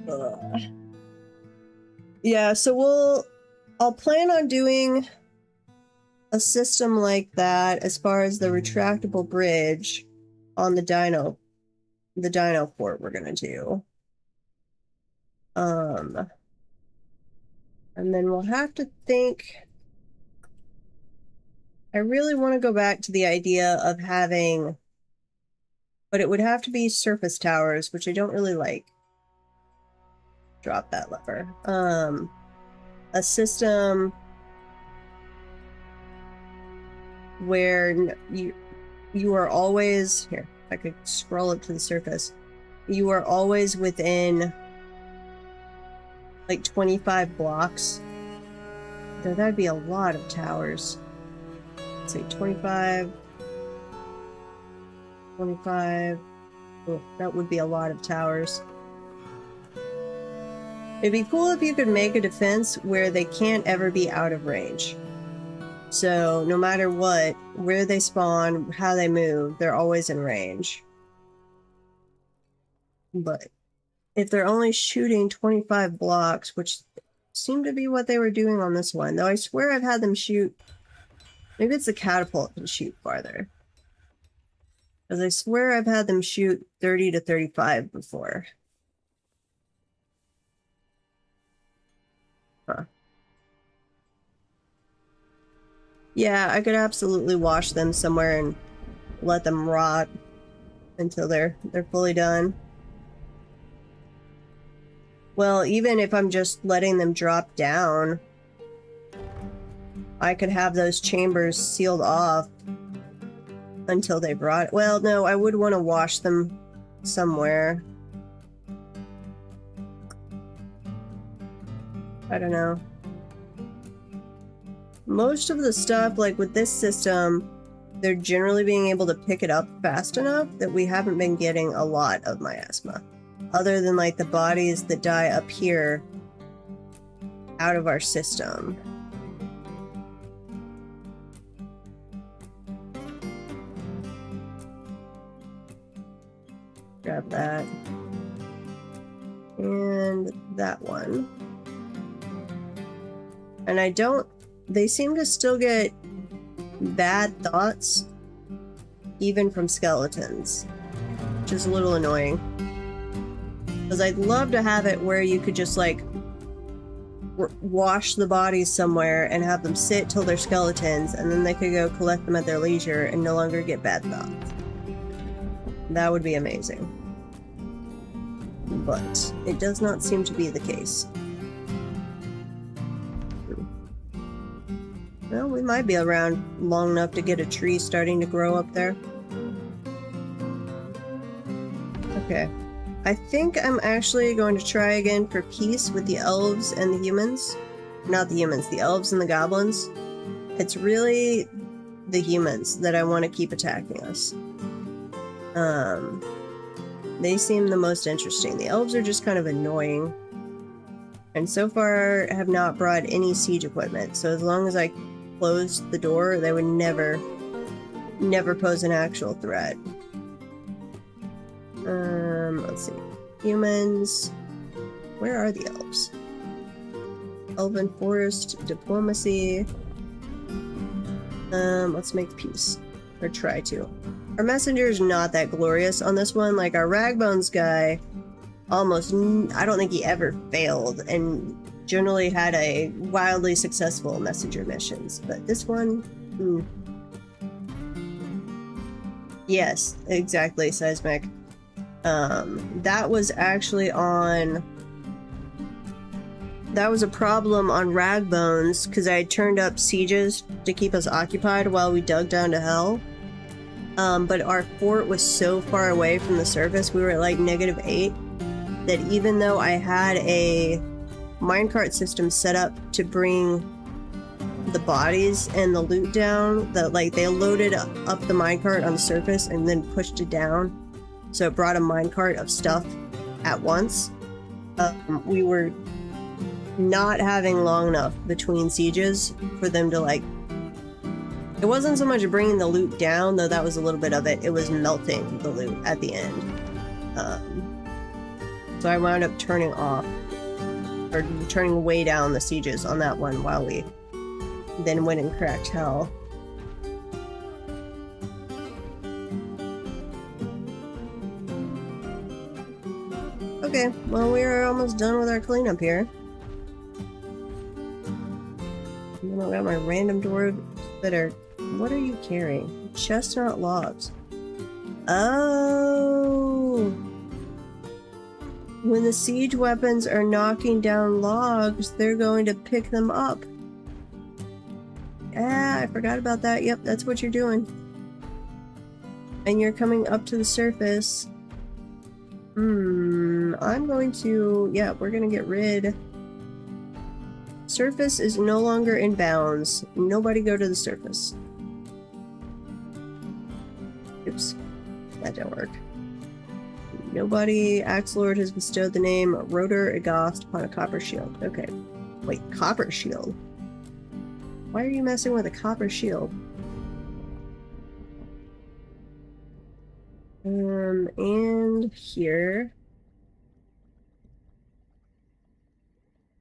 Ugh. Yeah, so I'll plan on doing a system like that as far as the retractable bridge on the dino fort we're gonna do. And then we'll have to think. I really want to go back to the idea of having, but it would have to be surface towers, which I don't really like. Drop that lever. A system where you are always, here, if I could scroll it to the surface, you are always within like 25 blocks. Though that'd be a lot of towers. Let's say 25. 25. Oh, that would be a lot of towers. It'd be cool if you could make a defense where they can't ever be out of range. So no matter what, where they spawn, how they move, they're always in range. But if they're only shooting 25 blocks, which seemed to be what they were doing on this one, though I swear I've had them shoot, maybe it's the catapult that shoot farther. Because I swear I've had them shoot 30 to 35 before. Huh. Yeah, I could absolutely wash them somewhere and let them rot until they're fully done. Well, even if I'm just letting them drop down, I could have those chambers sealed off until they've rot. Well, no, I would want to wash them somewhere. I don't know. Most of the stuff, like with this system, they're generally being able to pick it up fast enough that we haven't been getting a lot of miasma. Other than like the bodies that die up here out of our system. Grab that. And that one. And I don't... They seem to still get bad thoughts even from skeletons, which is a little annoying. Because I'd love to have it where you could just like wash the bodies somewhere and have them sit till they're skeletons, and then they could go collect them at their leisure and no longer get bad thoughts. That would be amazing. But it does not seem to be the case. Well, we might be around long enough to get a tree starting to grow up there. Okay. I think I'm actually going to try again for peace with the elves and the humans. Not the humans, the elves and the goblins. It's really the humans that I want to keep attacking us. They seem the most interesting. The elves are just kind of annoying. And so far have not brought any siege equipment. So as long as I close the door, they would never pose an actual threat. Let's see. Humans. Where are the elves? Elven forest, diplomacy. Let's make peace. Or try to. Our messenger is not that glorious on this one. Like our Ragbones guy, almost, I don't think he ever failed, and generally had a wildly successful messenger missions. But this one, yes, exactly, Seismic. That was actually on... That was a problem on Ragbones, because I had turned up sieges to keep us occupied while we dug down to hell. But our fort was so far away from the surface, we were at like -8, that even though I had a minecart system set up to bring the bodies and the loot down, that like they loaded up the minecart on the surface and then pushed it down, so it brought a minecart of stuff at once. We were not having long enough between sieges for them to like... It wasn't so much bringing the loot down, though that was a little bit of it. It was melting the loot at the end. So I wound up turning off, or turning way down the sieges on that one while we then went and cracked hell. Okay, well, we're almost done with our cleanup here. And then I got my random dwarves that are... What are you carrying? Chestnut logs. Oh! When the siege weapons are knocking down logs, they're going to pick them up. Ah, I forgot about that. Yep, that's what you're doing. And you're coming up to the surface. I'm going to... Yeah, we're going to get rid... Surface is no longer in bounds. Nobody go to the surface. Oops. That didn't work. Nobody... Axelord has bestowed the name Rotor Agost upon a copper shield. Okay. Wait, copper shield? Why are you messing with a copper shield? And here...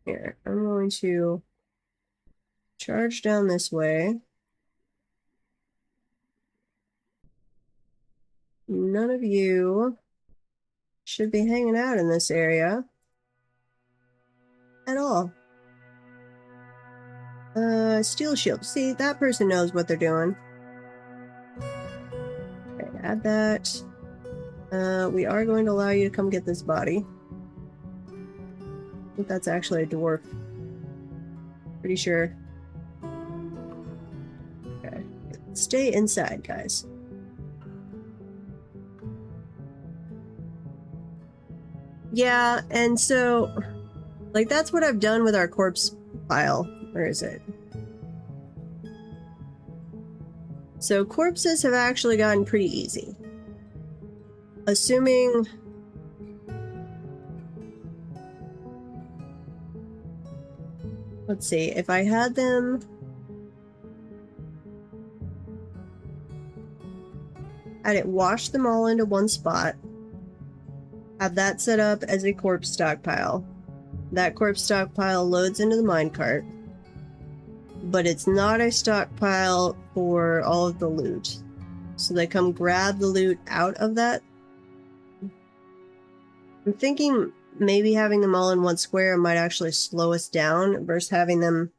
Here, I'm going to charge down this way. None of you should be hanging out in this area at all. Steel shield. See, that person knows what they're doing. Okay, add that. We are going to allow you to come get this body. I think that's actually a dwarf. Pretty sure. Okay. Stay inside, guys. Yeah, and so, like, that's what I've done with our corpse pile. Where is it? So corpses have actually gotten pretty easy. Assuming... Let's see, if I had them... Had it wash them all into one spot. Have that set up as a corpse stockpile. That corpse stockpile loads into the minecart. But it's not a stockpile for all of the loot. So they come grab the loot out of that. I'm thinking maybe having them all in one square might actually slow us down versus having them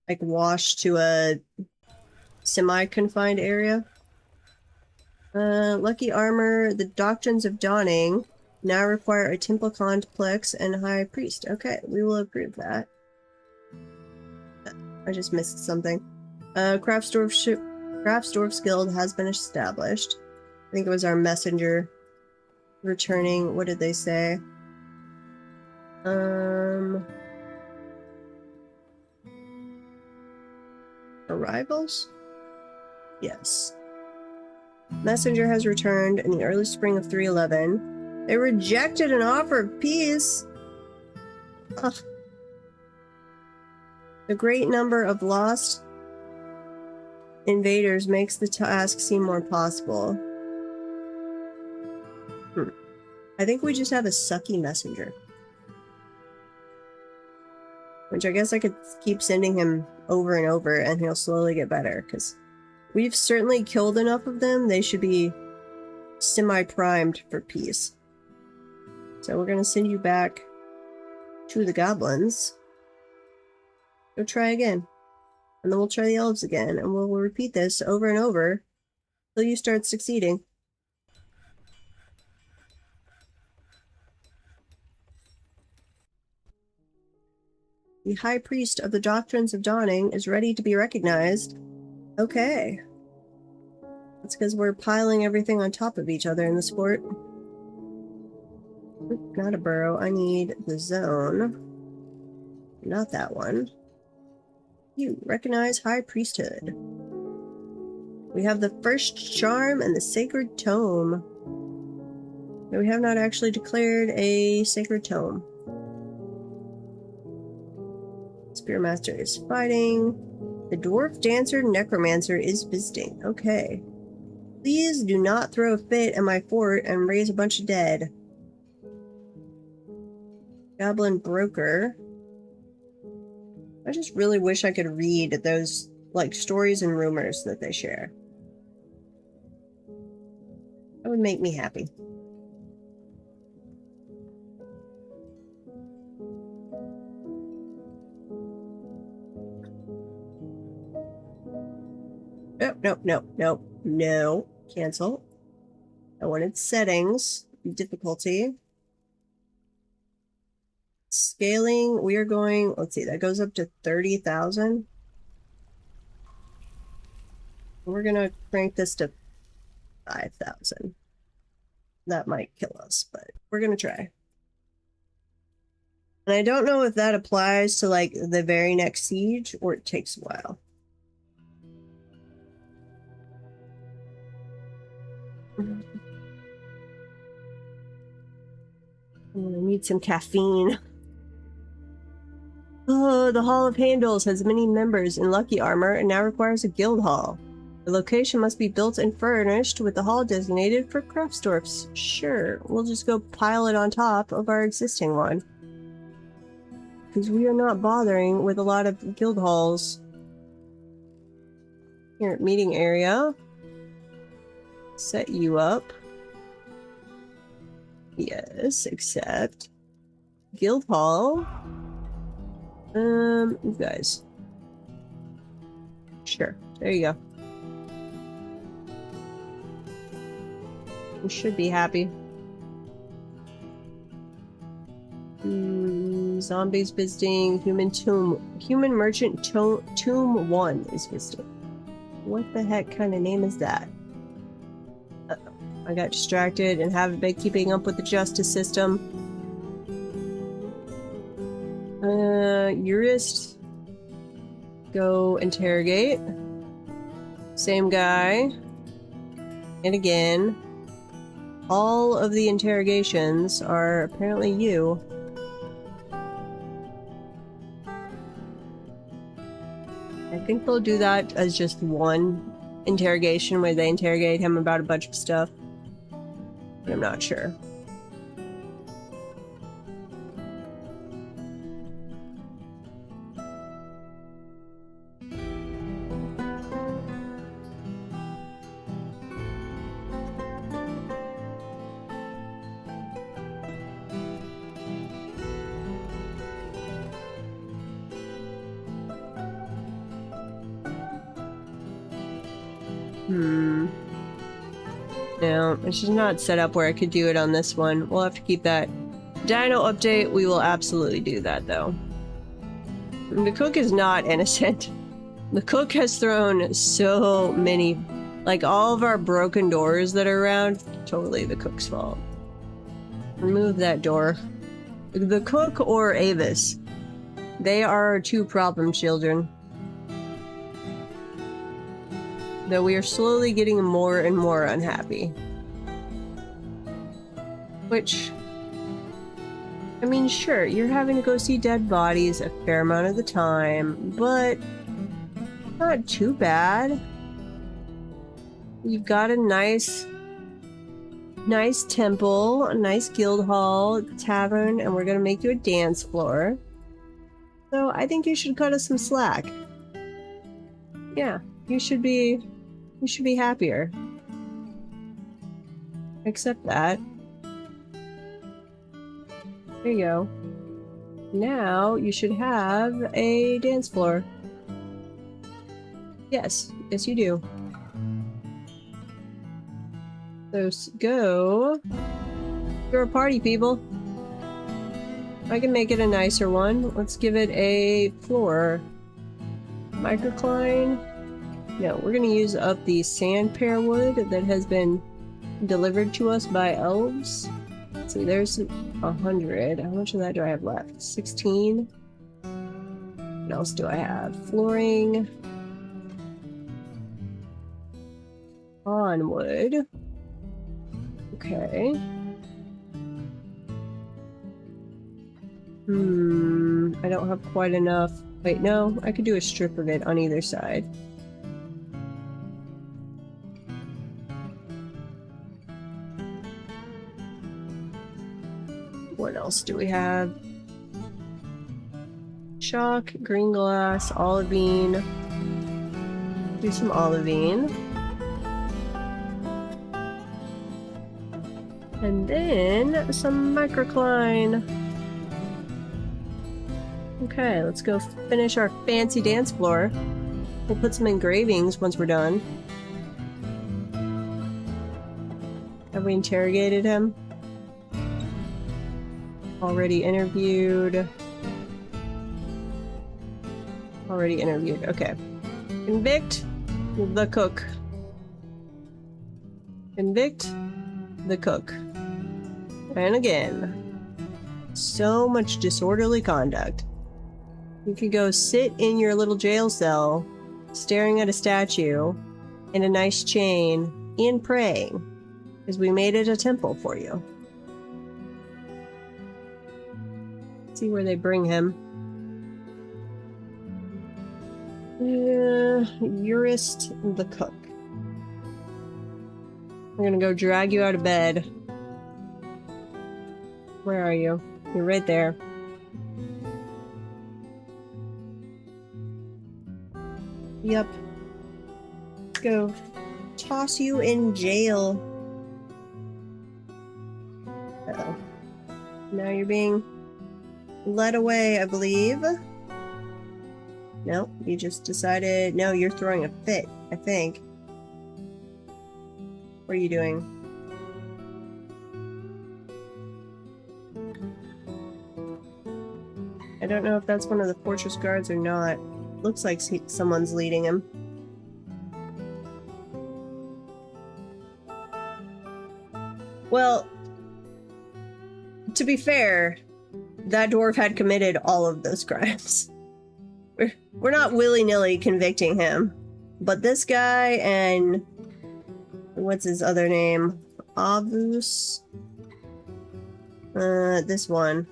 like wash to a semi-confined area. Lucky armor, the doctrines of dawning now require a temple complex and high priest. Okay, we will approve that. I just missed something. Craftsdwarf's Guild has been established. I think it was our messenger returning. What did they say? Arrivals? Yes. Messenger has returned in the early spring of 311. They rejected an offer of peace. Ugh. The great number of lost invaders makes the task seem more possible. I think we just have a sucky messenger. Which I guess I could keep sending him over and over and he'll slowly get better, because we've certainly killed enough of them. They should be semi-primed for peace. So we're going to send you back to the goblins. Go try again. And then we'll try the elves again, and we'll repeat this over and over till you start succeeding. The High Priest of the Doctrines of Dawning is ready to be recognized. Okay. That's because we're piling everything on top of each other in this fort. Not a burrow. I need the zone. Not that one. You recognize High Priesthood. We have the First Charm and the Sacred Tome. But we have not actually declared a Sacred Tome. Spearmaster is fighting. The Dwarf Dancer Necromancer is visiting. Okay. Please do not throw a fit at my fort and raise a bunch of dead. Goblin Broker. I just really wish I could read those, like, stories and rumors that they share. That would make me happy. No. Cancel. I wanted settings, difficulty. Scaling, we are going, let's see, that goes up to 30,000. We're gonna crank this to 5,000. That might kill us, but we're gonna try. And I don't know if that applies to, like, the very next siege, or it takes a while. I'm gonna need some caffeine. Oh, the Hall of Handles has many members in Lucky Armor and now requires a guild hall. The location must be built and furnished with the hall designated for Craftsdwarfs. Sure, we'll just go pile it on top of our existing one. Because we are not bothering with a lot of guild halls. Here, meeting area. Set you up. Yes, accept. guild hall. You guys. Sure. There you go. You should be happy. Zombies visiting. Human merchant tomb 1 is visiting. What the heck kind of name is that? Uh-oh. I got distracted and haven't been keeping up with the justice system. Jurist. Go interrogate. Same guy. And again. All of the interrogations are apparently you. I think they'll do that as just one interrogation where they interrogate him about a bunch of stuff. But I'm not sure. No, it's just not set up where I could do it on this one. We'll have to keep that. Dino update, we will absolutely do that though. The cook is not innocent. The cook has thrown so many, like all of our broken doors that are around, totally the cook's fault. Remove that door. The cook or Avis. They are our two problem children. Though we are slowly getting more and more unhappy. Which, I mean, sure, you're having to go see dead bodies a fair amount of the time, but not too bad. You've got a nice temple, a nice guild hall, tavern, and we're gonna make you a dance floor. So I think you should cut us some slack. Yeah, you should be happier. Accept that. There you go. Now you should have a dance floor. Yes, yes you do. So go. You're a party, people. I can make it a nicer one. Let's give it a floor. Microcline. No, we're gonna use up the sand pear wood that has been delivered to us by elves. Let's see, there's 100. How much of that do I have left? 16. What else do I have? Flooring. On wood. Okay. I don't have quite enough. Wait, no, I could do a strip of it on either side. What else do we have? Chalk, green glass, olivine. Do some olivine. And then some microcline. Okay, let's go finish our fancy dance floor. We'll put some engravings once we're done. Have we interrogated him? Already interviewed. Already interviewed. Okay. Convict the cook. Convict the cook. And again. So much disorderly conduct. You could go sit in your little jail cell, staring at a statue in a nice chain and praying, because we made it a temple for you. Let's see where they bring him. Jurist the cook. We're gonna go drag you out of bed. Where are you? You're right there. Yep. Let's go toss you in jail. Uh-oh. Now you're being led away, I believe. Nope, you just decided... No, you're throwing a fit, I think. What are you doing? I don't know if that's one of the fortress guards or not. Looks like someone's leading him. Well, to be fair, that dwarf had committed all of those crimes. We're not willy-nilly convicting him. But this guy and... what's his other name? Avus? This one.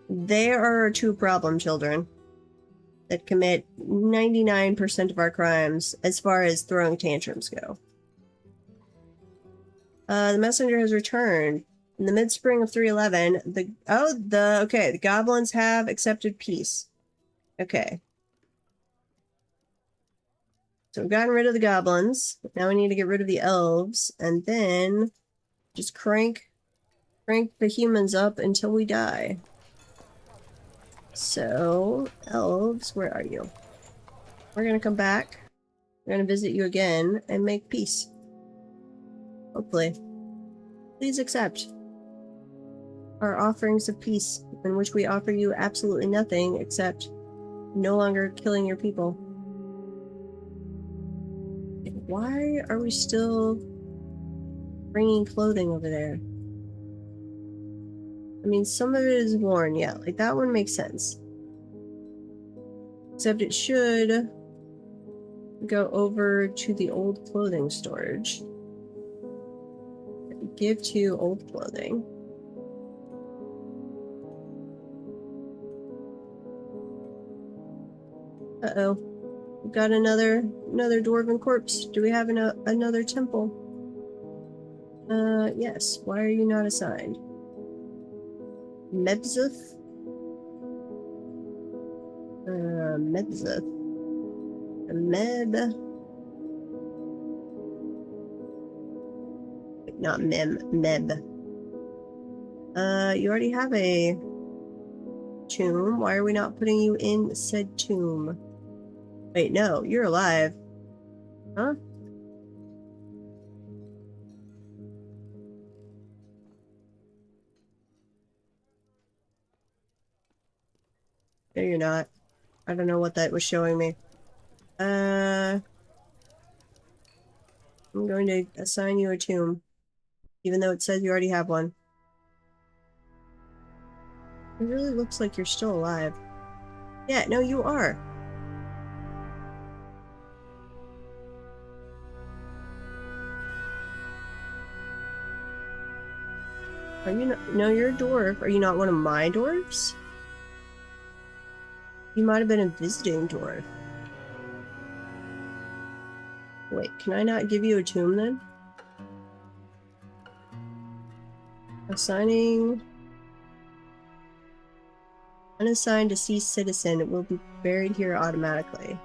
They are our two problem children that commit 99% of our crimes as far as throwing tantrums go. The messenger has returned. In the mid-spring of 311, the goblins have accepted peace. Okay. So we've gotten rid of the goblins. Now we need to get rid of the elves, and then just crank the humans up until we die. So, elves, where are you? We're gonna come back. We're gonna visit you again and make peace. Hopefully. Please accept our offerings of peace, in which we offer you absolutely nothing except no longer killing your people. Why are we still bringing clothing over there? I mean, some of it is worn, yeah. Like, that one makes sense. Except it should go over to the old clothing storage. Give to old clothing. Uh-oh. We've got another dwarven corpse. Do we have another temple? Yes. Why are you not assigned? Mebzuth? Mebzuth. Not Meb. You already have a tomb. Why are we not putting you in said tomb? Wait, no, you're alive. Huh? No, you're not. I don't know what that was showing me. I'm going to assign you a tomb. Even though it says you already have one. It really looks like you're still alive. Yeah, no, you are. Are you not? No, you're a dwarf. Are you not one of my dwarves? You might have been a visiting dwarf. Wait, can I not give you a tomb then? Assigning... Unassigned deceased citizen. It will be buried here automatically.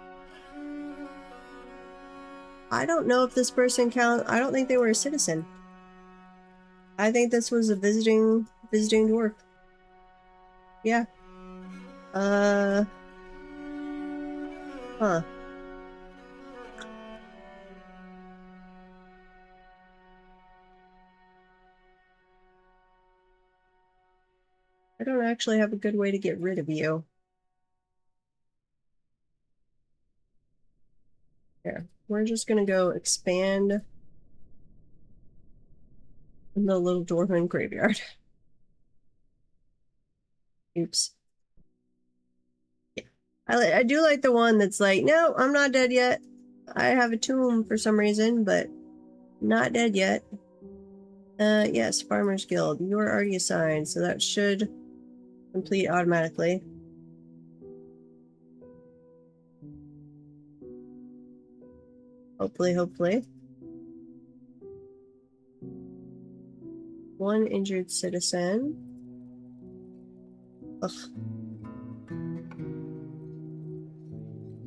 I don't know if this person counts. I don't think they were a citizen. I think this was a visiting dwarf. Yeah. Huh. I don't actually have a good way to get rid of you. Here, we're just gonna go expand the little dwarven graveyard. Oops. Yeah. I do like the one that's like, no, I'm not dead yet. I have a tomb for some reason, but not dead yet. Yes, Farmers Guild. You are already assigned, so that should complete automatically. Hopefully. One injured citizen. Ugh.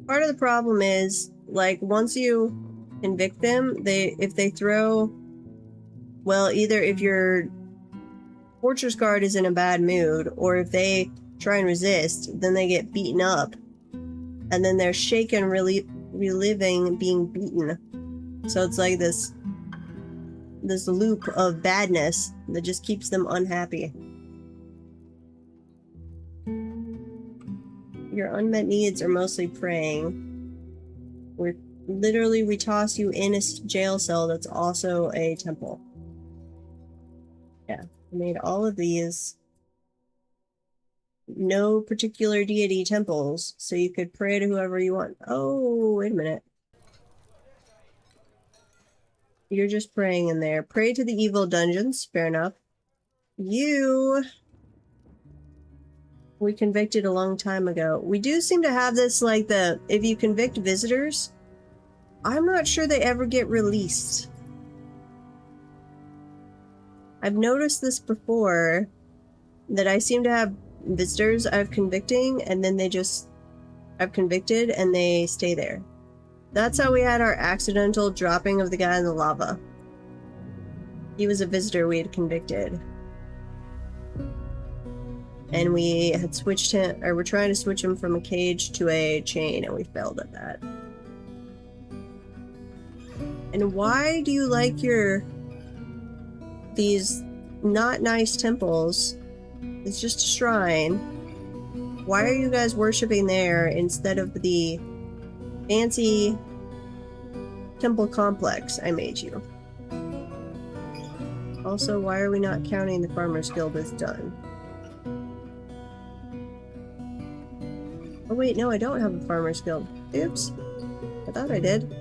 Part of the problem is, like, once you convict them, if they throw... Well, either if your fortress guard is in a bad mood, or if they try and resist, then they get beaten up. And then they're shaken, reliving being beaten. So it's like this loop of badness that just keeps them unhappy. Your unmet needs are mostly praying. We toss you in a jail cell that's also a temple. Yeah, I made all of these. No particular deity temples, so you could pray to whoever you want. Oh, wait a minute. You're just praying in there. Pray to the evil dungeons. Fair enough. We convicted a long time ago. We do seem to have this, like, if you convict visitors, I'm not sure they ever get released. I've noticed this before, that I seem to have visitors I've convicting, and then I've convicted, and they stay there. That's how we had our accidental dropping of the guy in the lava. He was a visitor we had convicted. And we had switched him, or we're trying to switch him from a cage to a chain, and we failed at that. And why do you like these not nice temples? It's just a shrine. Why are you guys worshiping there instead of the fancy temple complex I made you? Also, why are we not counting the Farmers Guild as done? Oh wait, no, I don't have a Farmers Guild. Oops. I thought I did.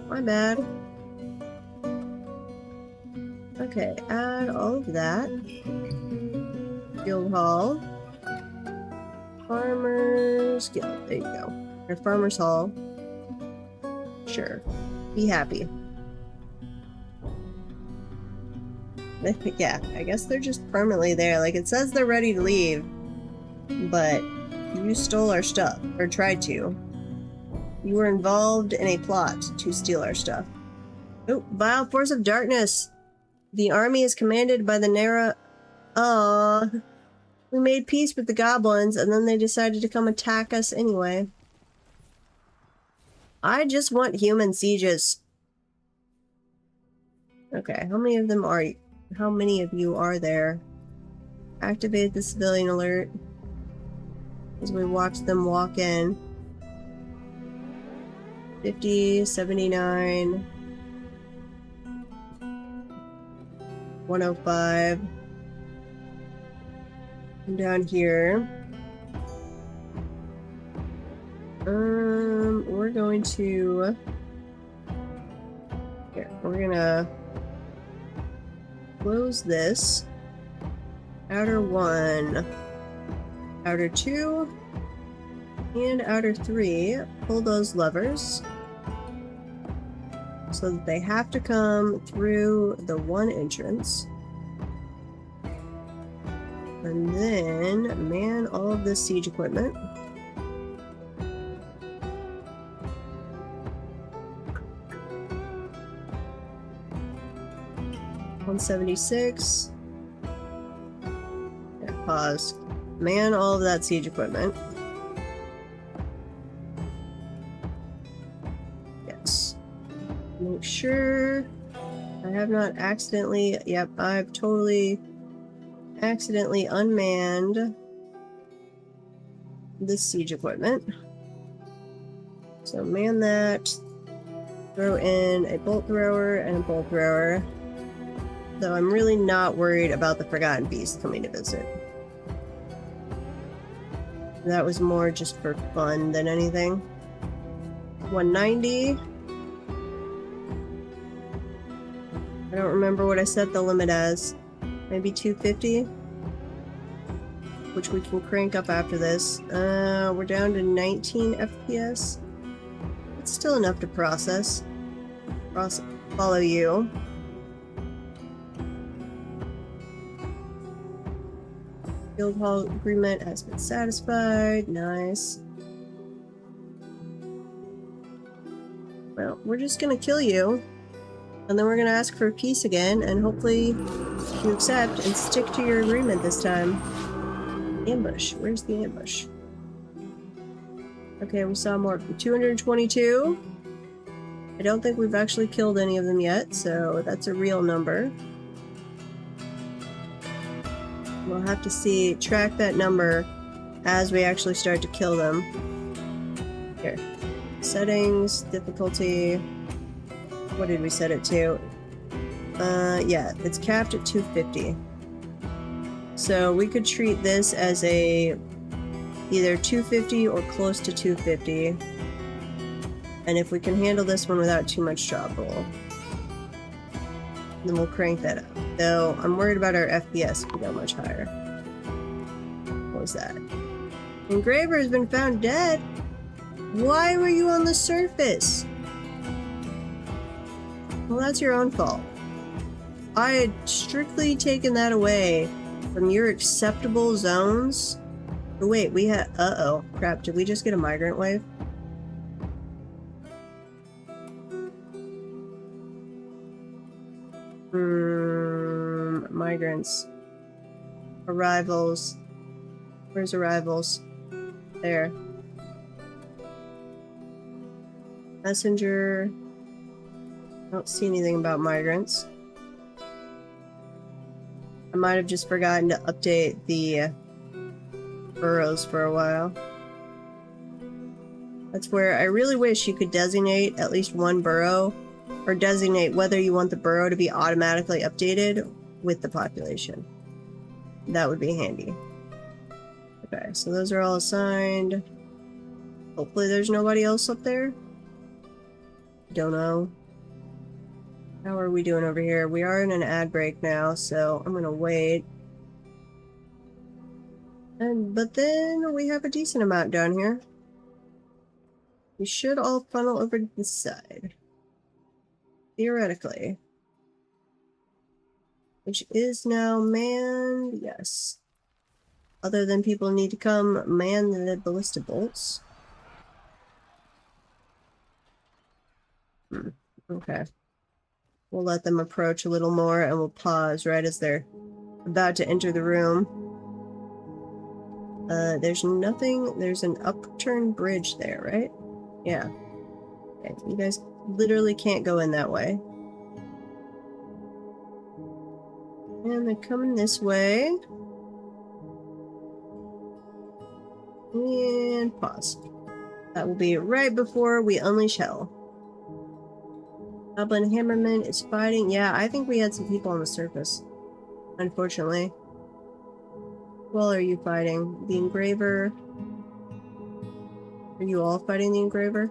My bad. Okay, add all of that. Guild Hall. Farmers Guild. There you go. Or Farmers Hall. Sure. Be happy. Yeah, I guess they're just permanently there. Like, it says they're ready to leave, but you stole our stuff, or tried to. You were involved in a plot to steal our stuff. Oh, vile force of darkness! The army is commanded by the Nara... We made peace with the goblins, and then they decided to come attack us anyway. I just want human sieges. Okay, how many of them are you? How many of you are there? Activate the civilian alert as we watch them walk in. 50, 79, 105. I'm down here. We're going to... Here, we're gonna close this. Outer 1, outer 2, and outer 3. Pull those levers so that they have to come through the one entrance. And then man all of this siege equipment. $176. Yeah, pause. Man all of that siege equipment. Yes. Make sure I have not accidentally... Yep, I've totally accidentally unmanned this siege equipment. So man that. Throw in a bolt thrower and a bolt thrower. Though I'm really not worried about the Forgotten Beast coming to visit. That was more just for fun than anything. 190. I don't remember what I set the limit as. Maybe 250? Which we can crank up after this. We're down to 19 FPS. It's still enough to process. Follow you. Guild Hall agreement has been satisfied. Nice. Well, we're just gonna kill you. And then we're gonna ask for peace again, and hopefully you accept and stick to your agreement this time. Ambush. Where's the ambush? Okay, we saw more. 222. I don't think we've actually killed any of them yet, so that's a real number. We'll have to track that number as we actually start to kill them. Here. Settings, difficulty. What did we set it to? Yeah, it's capped at 250. So we could treat this as either 250 or close to 250. And if we can handle this one without too much trouble, then we'll crank that up. Though I'm worried about our FPS if we go much higher. What was that? Engraver has been found dead. Why were you on the surface? Well, that's your own fault. I had strictly taken that away from your acceptable zones. Oh, wait, we had... Uh-oh. Crap, did we just get a migrant wave? Migrants. Arrivals. Where's arrivals? There. Messenger. I don't see anything about migrants. I might have just forgotten to update the burrows for a while. That's where I really wish you could designate at least one burrow, or designate whether you want the burrow to be automatically updated with the population. That would be handy. Okay, so those are all assigned. Hopefully there's nobody else up there. Don't know. How are we doing over here? We are in an ad break now, so I'm gonna wait. But then we have a decent amount down here. We should all funnel over to this side. Theoretically. Which is now manned, yes. Other than people need to come man the ballista bolts. Okay. We'll let them approach a little more and we'll pause right as they're about to enter the room. There's nothing. There's an upturned bridge there, right? Yeah. Okay, you guys literally can't go in that way. And they're coming this way. And pause. That will be right before we unleash hell. Goblin Hammerman is fighting. Yeah, I think we had some people on the surface. Unfortunately. Who all are you fighting? The Engraver. Are you all fighting the Engraver?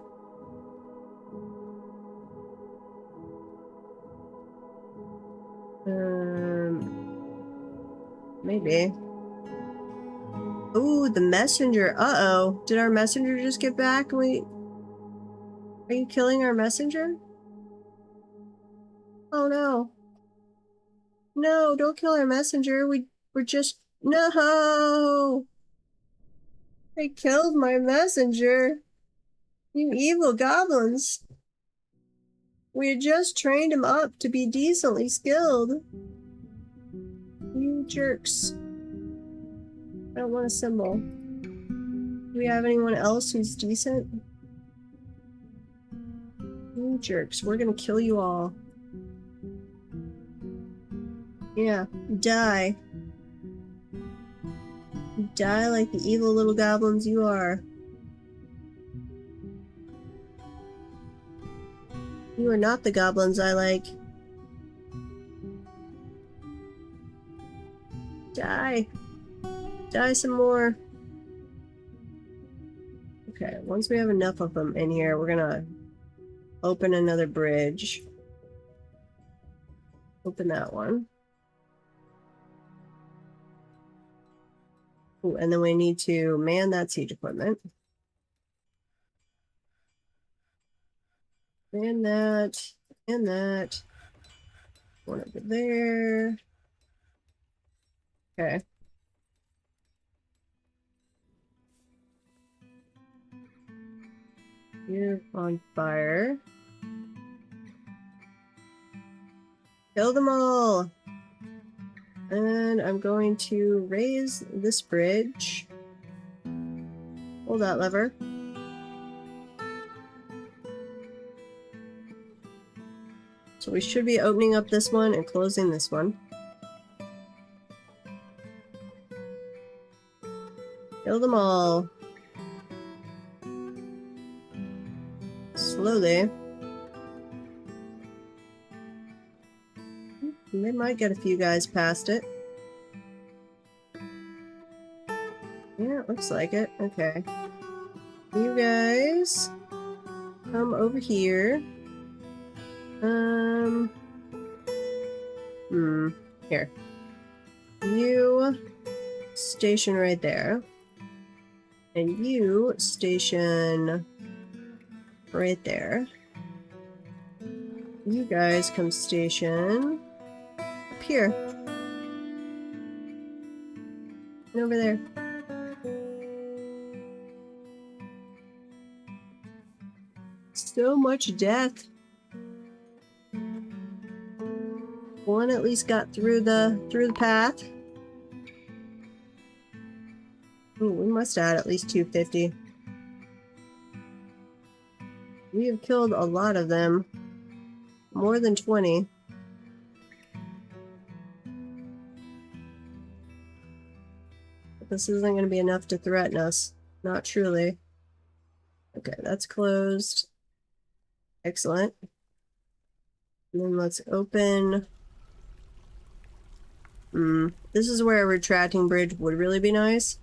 Maybe. Ooh, the messenger. Uh-oh. Did our messenger just get back? Are you killing our messenger? Oh no. No, don't kill our messenger. We're just... No! They killed my messenger. You evil goblins. We had just trained him up to be decently skilled. You jerks. I don't want a symbol. Do we have anyone else who's decent? You jerks. We're gonna kill you all. Yeah, die. Die like the evil little goblins you are. You are not the goblins I like. Die. Die some more. Okay, once we have enough of them in here, we're gonna open another bridge. Open that one. Ooh, and then we need to man that siege equipment. And that. And that. One over there. Okay. You're on fire. Kill them all! And I'm going to raise this bridge. Hold that lever. So we should be opening up this one and closing this one. Kill them all. Slowly. We might get a few guys past it. Yeah, it looks like it. Okay. You guys come over here. Here. You station right there. And you station right there. You guys come station up here. And over there. So much death. One at least got through the path. Ooh, we must add at least 250. We have killed a lot of them. More than 20. But this isn't going to be enough to threaten us. Not truly. Okay, that's closed. Excellent. And then let's open... This is where a retracting bridge would really be nice.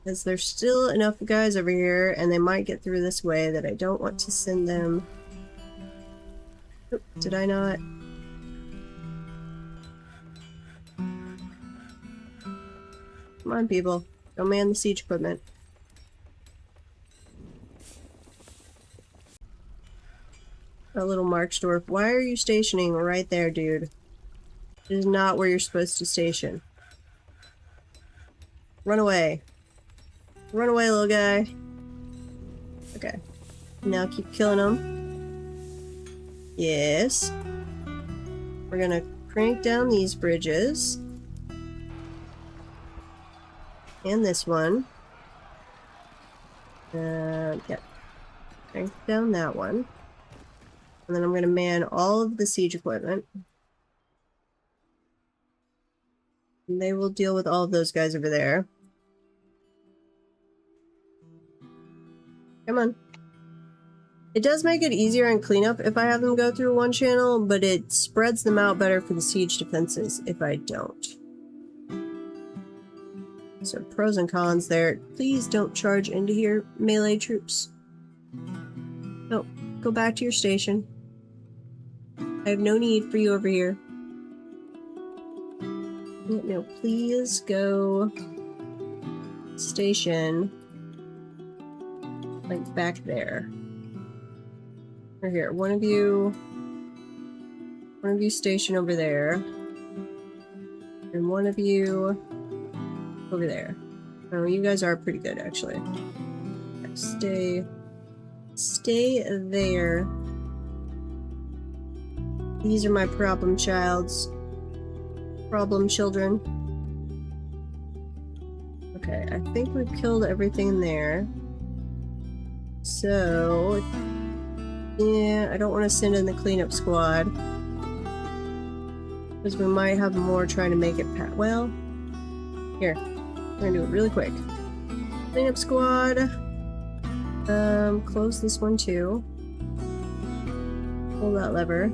Because there's still enough guys over here, and they might get through this way that I don't want to send them... Oh, did I not? Come on, people. Go man the siege equipment. A little March dwarf. Why are you stationing right there, dude? It is not where you're supposed to station. Run away. Run away, little guy. Okay. Now keep killing them. Yes. We're gonna crank down these bridges. And this one. Yep. Crank down that one. And then I'm gonna man all of the siege equipment. And they will deal with all of those guys over there. Come on. It does make it easier on cleanup if I have them go through one channel, but it spreads them out better for the siege defenses if I don't. So pros and cons there. Please don't charge into here, melee troops. No, go back to your station. I have no need for you over here. No, please go station like back there. Or here, one of you station over there. And one of you over there. Oh, you guys are pretty good actually. Stay there. These are my problem childs. Problem children. Okay, I think we've killed everything there. So, yeah, I don't want to send in the cleanup squad. Because we might have more trying to make it well, here. We're gonna do it really quick. Cleanup squad. Close this one too. Pull that lever.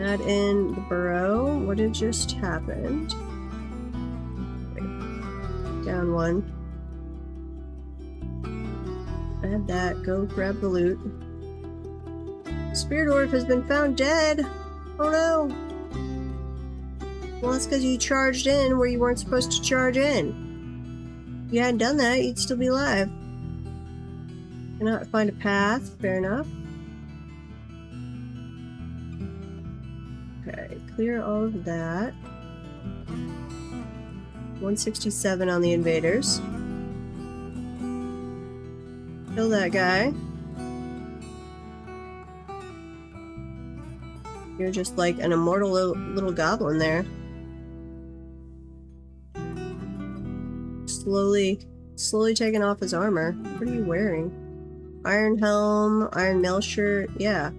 Add in the burrow. What had just happened? Wait. Down one. Add that. Go grab the loot. Spear dwarf has been found dead. Oh no. Well, that's because you charged in where you weren't supposed to charge in. If you hadn't done that, you'd still be alive. Cannot find a path. Fair enough. Okay, clear all of that. 167 on the invaders. Kill that guy. You're just like an immortal little goblin there. Slowly taking off his armor. What are you wearing? Iron helm, iron mail shirt, yeah.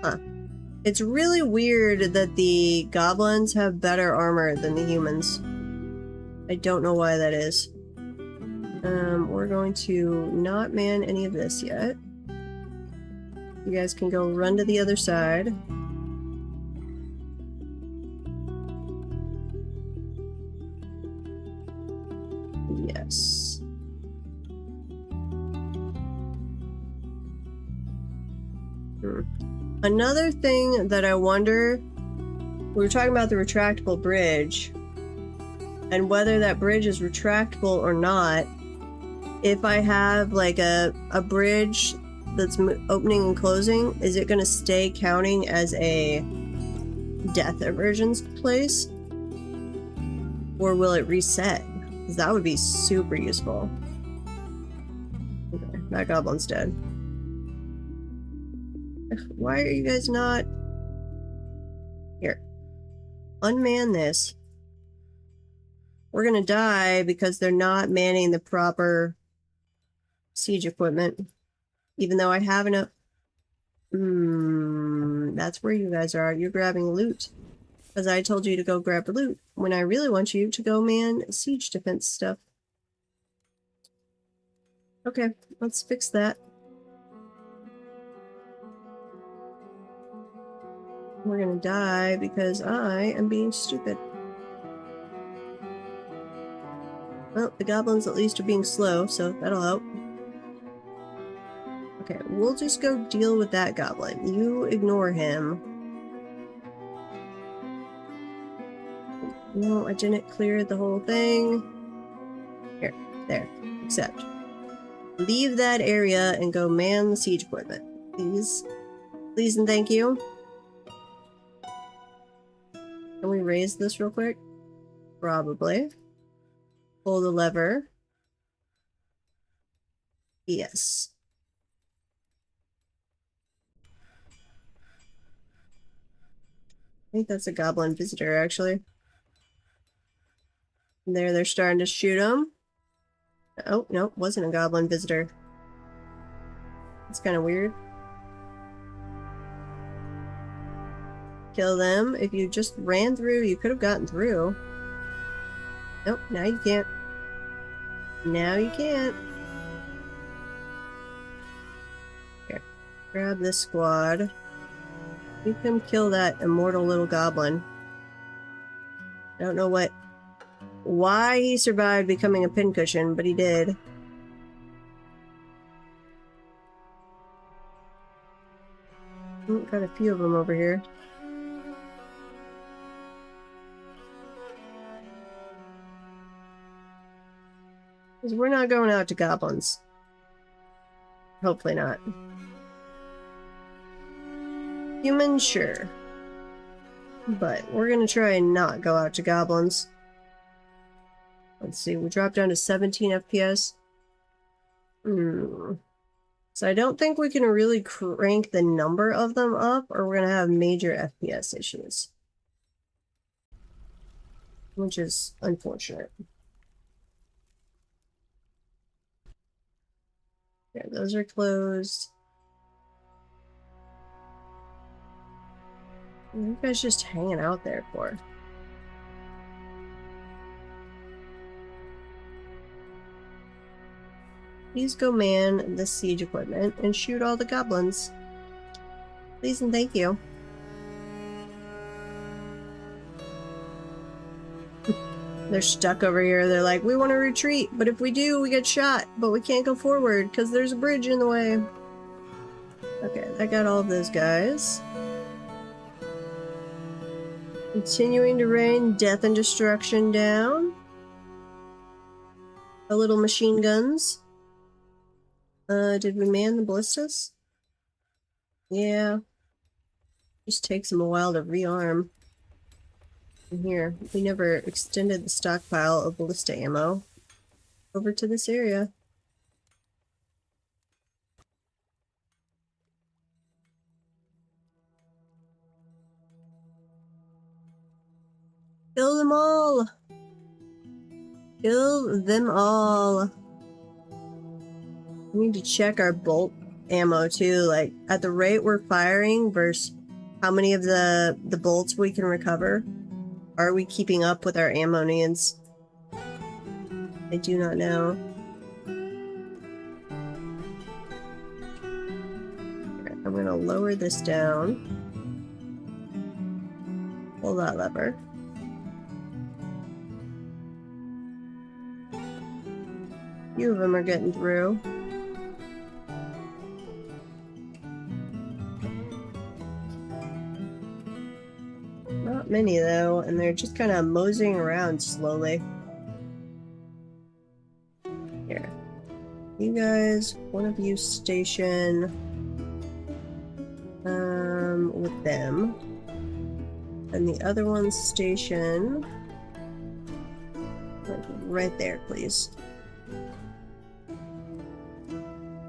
Huh. It's really weird that the goblins have better armor than the humans. I don't know why that is. We're going to not man any of this yet. You guys can go run to the other side. Yes. Another thing that I wonder, we were talking about the retractable bridge, and whether that bridge is retractable or not. If I have like a bridge that's opening and closing, is it going to stay counting as a death aversion's place? Or will it reset? Because that would be super useful. Okay, that goblin's dead. Why are you guys not... Here. Unman this. We're gonna die because they're not manning the proper siege equipment. Even though I have enough... that's where you guys are. You're grabbing loot. Because I told you to go grab the loot. When I really want you to go man siege defense stuff. Okay, let's fix that. We're gonna die because I am being stupid. Well, the goblins at least are being slow, so that'll help. Okay, we'll just go deal with that goblin. You ignore him. No, I didn't clear the whole thing. Here, there, accept. Leave that area and go man the siege equipment. Please. Please and thank you. Can we raise this real quick? Probably. Pull the lever. Yes. I think that's a goblin visitor, actually. And there, they're starting to shoot him. Oh, no, wasn't a goblin visitor. It's kind of weird. Kill them. If you just ran through, you could have gotten through. Nope, now you can't. Now you can't. Here, grab this squad. You can kill that immortal little goblin. I don't know why he survived becoming a pincushion, but he did. Got a few of them over here. Because we're not going out to goblins. Hopefully not. Human, sure. But we're gonna try and not go out to goblins. Let's see, we dropped down to 17 FPS. So I don't think we can really crank the number of them up, or we're gonna have major FPS issues. Which is unfortunate. Yeah, those are closed. What are you guys just hanging out there for? Please go man the siege equipment and shoot all the goblins. Please and thank you. They're stuck over here. They're like, we want to retreat, but if we do, we get shot. But we can't go forward because there's a bridge in the way. Okay, I got all of those guys. Continuing to rain death and destruction down. A little machine guns. Did we man the ballistas? Yeah. Just takes them a while to rearm. And here, we never extended the stockpile of ballista ammo over to this area. Kill them all! Kill them all! We need to check our bolt ammo too, like at the rate we're firing versus how many of the bolts we can recover. Are we keeping up with our ammo needs? I do not know. I'm gonna lower this down. Pull that lever. A few of them are getting through. Not many though, and they're just kind of moseying around slowly. Here. You guys, one of you station with them. And the other one station right there, please.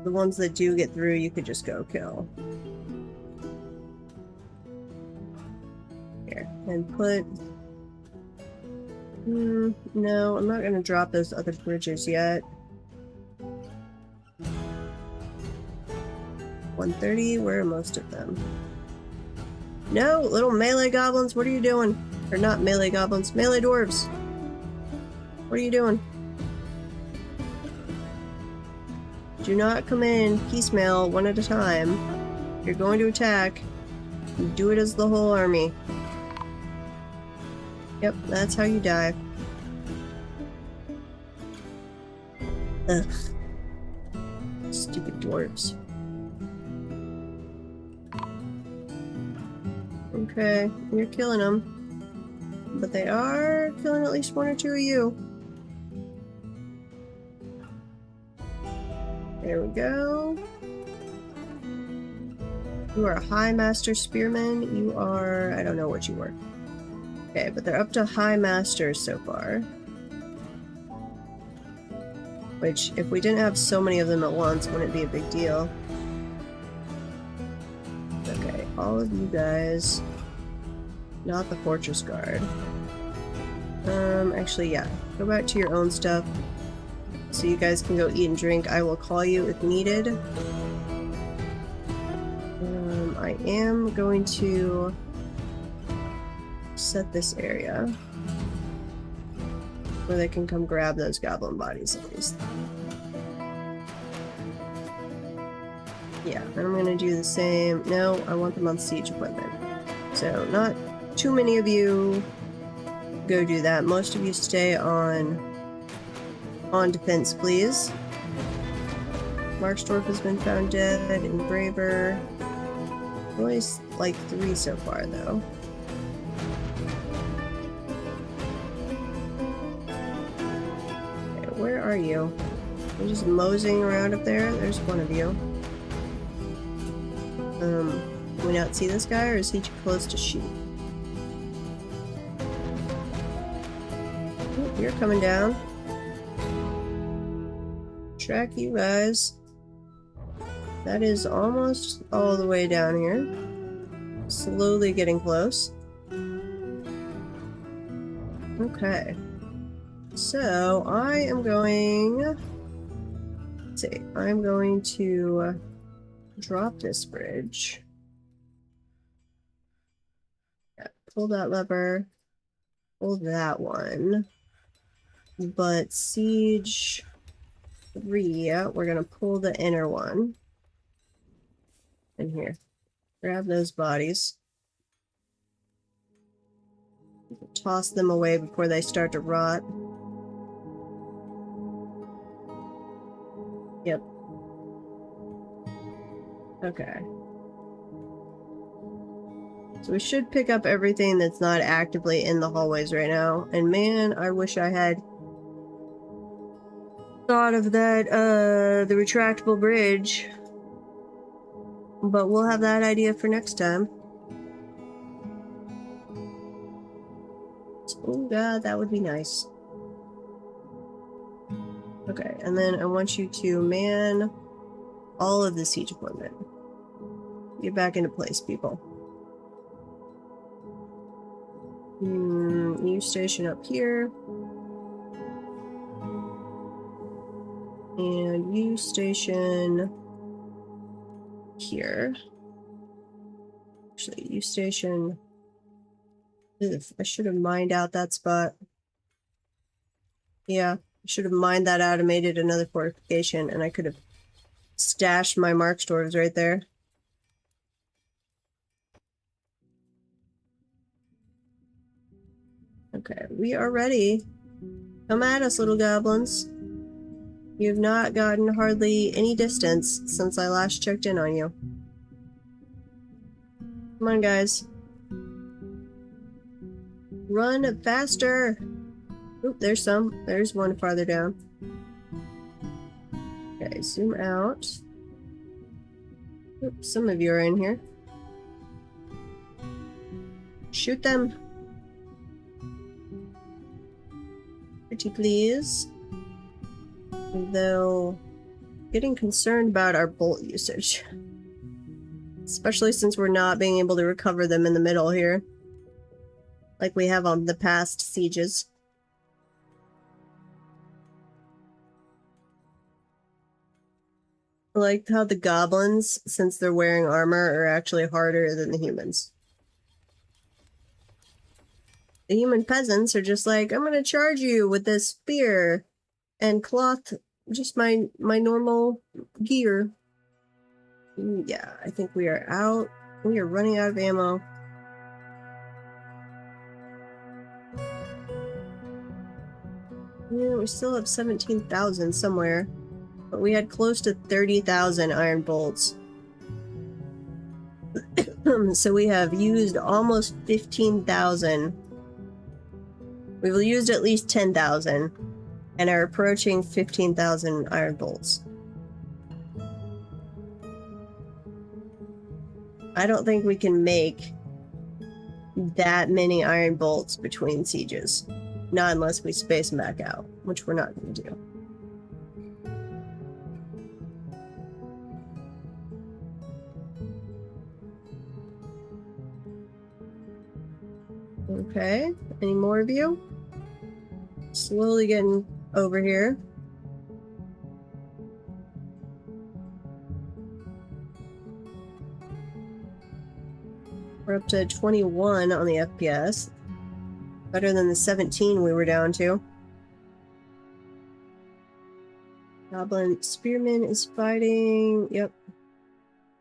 The ones that do get through, you could just go kill. Here, and put... no, I'm not going to drop those other bridges yet. 130, where are most of them? No, little melee goblins, what are you doing? Or not melee goblins, melee dwarves. What are you doing? Do not come in piecemeal, one at a time. If you're going to attack, do it as the whole army. Yep, that's how you die. Ugh. Stupid dwarves. Okay, you're killing them. But they are killing at least one or two of you. There we go. You are a High Master Spearman. You are... I don't know what you were. Okay, but they're up to High Master so far. Which, if we didn't have so many of them at once, wouldn't be a big deal. Okay, all of you guys. Not the Fortress Guard. Actually, yeah. Go back to your own stuff. So you guys can go eat and drink. I will call you if needed. I am going to set this area where they can come grab those goblin bodies at least. Yeah, and I'm gonna do the same. No, I want them on siege equipment. So not too many of you go do that. Most of you stay on defense, please. Marksdorf has been found dead, Engraver. Only like 3 so far, though. Okay, where are you? You're just moseying around up there? There's one of you. Can we not see this guy, or is he too close to shoot? Oh, you're coming down. Track you guys. That is almost all the way down here. Slowly getting close. Okay. So I am going... Let's see. I'm going to drop this bridge. Yeah, pull that lever. Pull that one. But siege 3, we're gonna pull the inner one. In here. Grab those bodies. Toss them away before they start to rot. Yep. Okay. So we should pick up everything that's not actively in the hallways right now. And man, I wish I had thought of that, the retractable bridge. But we'll have that idea for next time. Oh god, that would be nice. Okay, and then I want you to man all of the siege equipment. Get back into place, people. New station up here. And U station here. Actually, U station. Ugh, I should have mined out that spot. Yeah, I should have mined that out and made it another fortification, and I could have stashed my mark stores right there. Okay, we are ready. Come at us, little goblins. You have not gotten hardly any distance since I last checked in on you. Come on, guys. Run faster! Oop, there's some. There's one farther down. Okay, zoom out. Oop, some of you are in here. Shoot them! Pretty please. Though, getting concerned about our bolt usage. Especially since we're not being able to recover them in the middle here. Like we have on the past sieges. I like how the goblins, since they're wearing armor, are actually harder than the humans. The human peasants are just like, I'm gonna charge you with this spear and cloth, just my normal gear. Yeah, I think we are out. We are running out of ammo. Yeah, we still have 17,000 somewhere, but we had close to 30,000 iron bolts. So we have used almost 15,000. We've used at least 10,000 and are approaching 15,000 iron bolts. I don't think we can make that many iron bolts between sieges. Not unless we space them back out, which we're not going to do. Okay, any more of you? Slowly getting over here. We're up to 21 on the FPS. Better than the 17 we were down to. Goblin Spearman is fighting. Yep.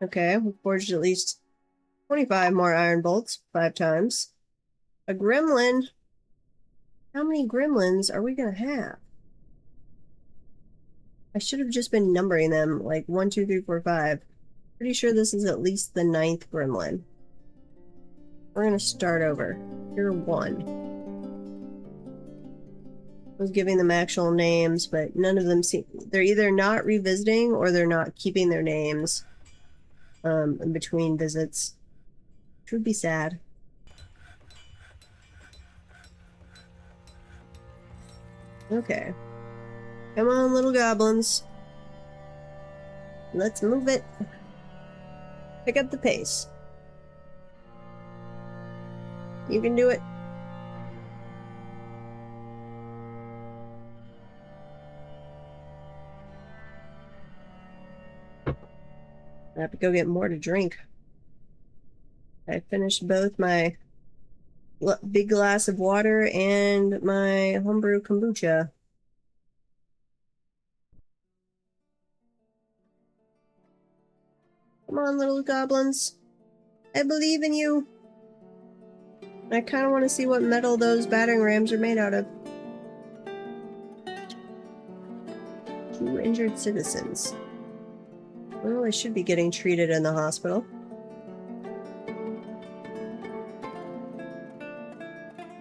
Okay, we forged at least 25 more iron bolts, 5 times. A gremlin. How many gremlins are we gonna have? I should have just been numbering them, like 1, 2, 3, 4, 5. Pretty sure this is at least the 9th gremlin. We're gonna start over. You're 1. I was giving them actual names, but none of them seem... They're either not revisiting or they're not keeping their names in between visits. Which would be sad. Okay. Come on, little goblins. Let's move it. Pick up the pace. You can do it. I have to go get more to drink. I finished both my big glass of water and my homebrew kombucha. Come on, little goblins. I believe in you. I kind of want to see what metal those battering rams are made out of. 2 injured citizens. Well, they should be getting treated in the hospital.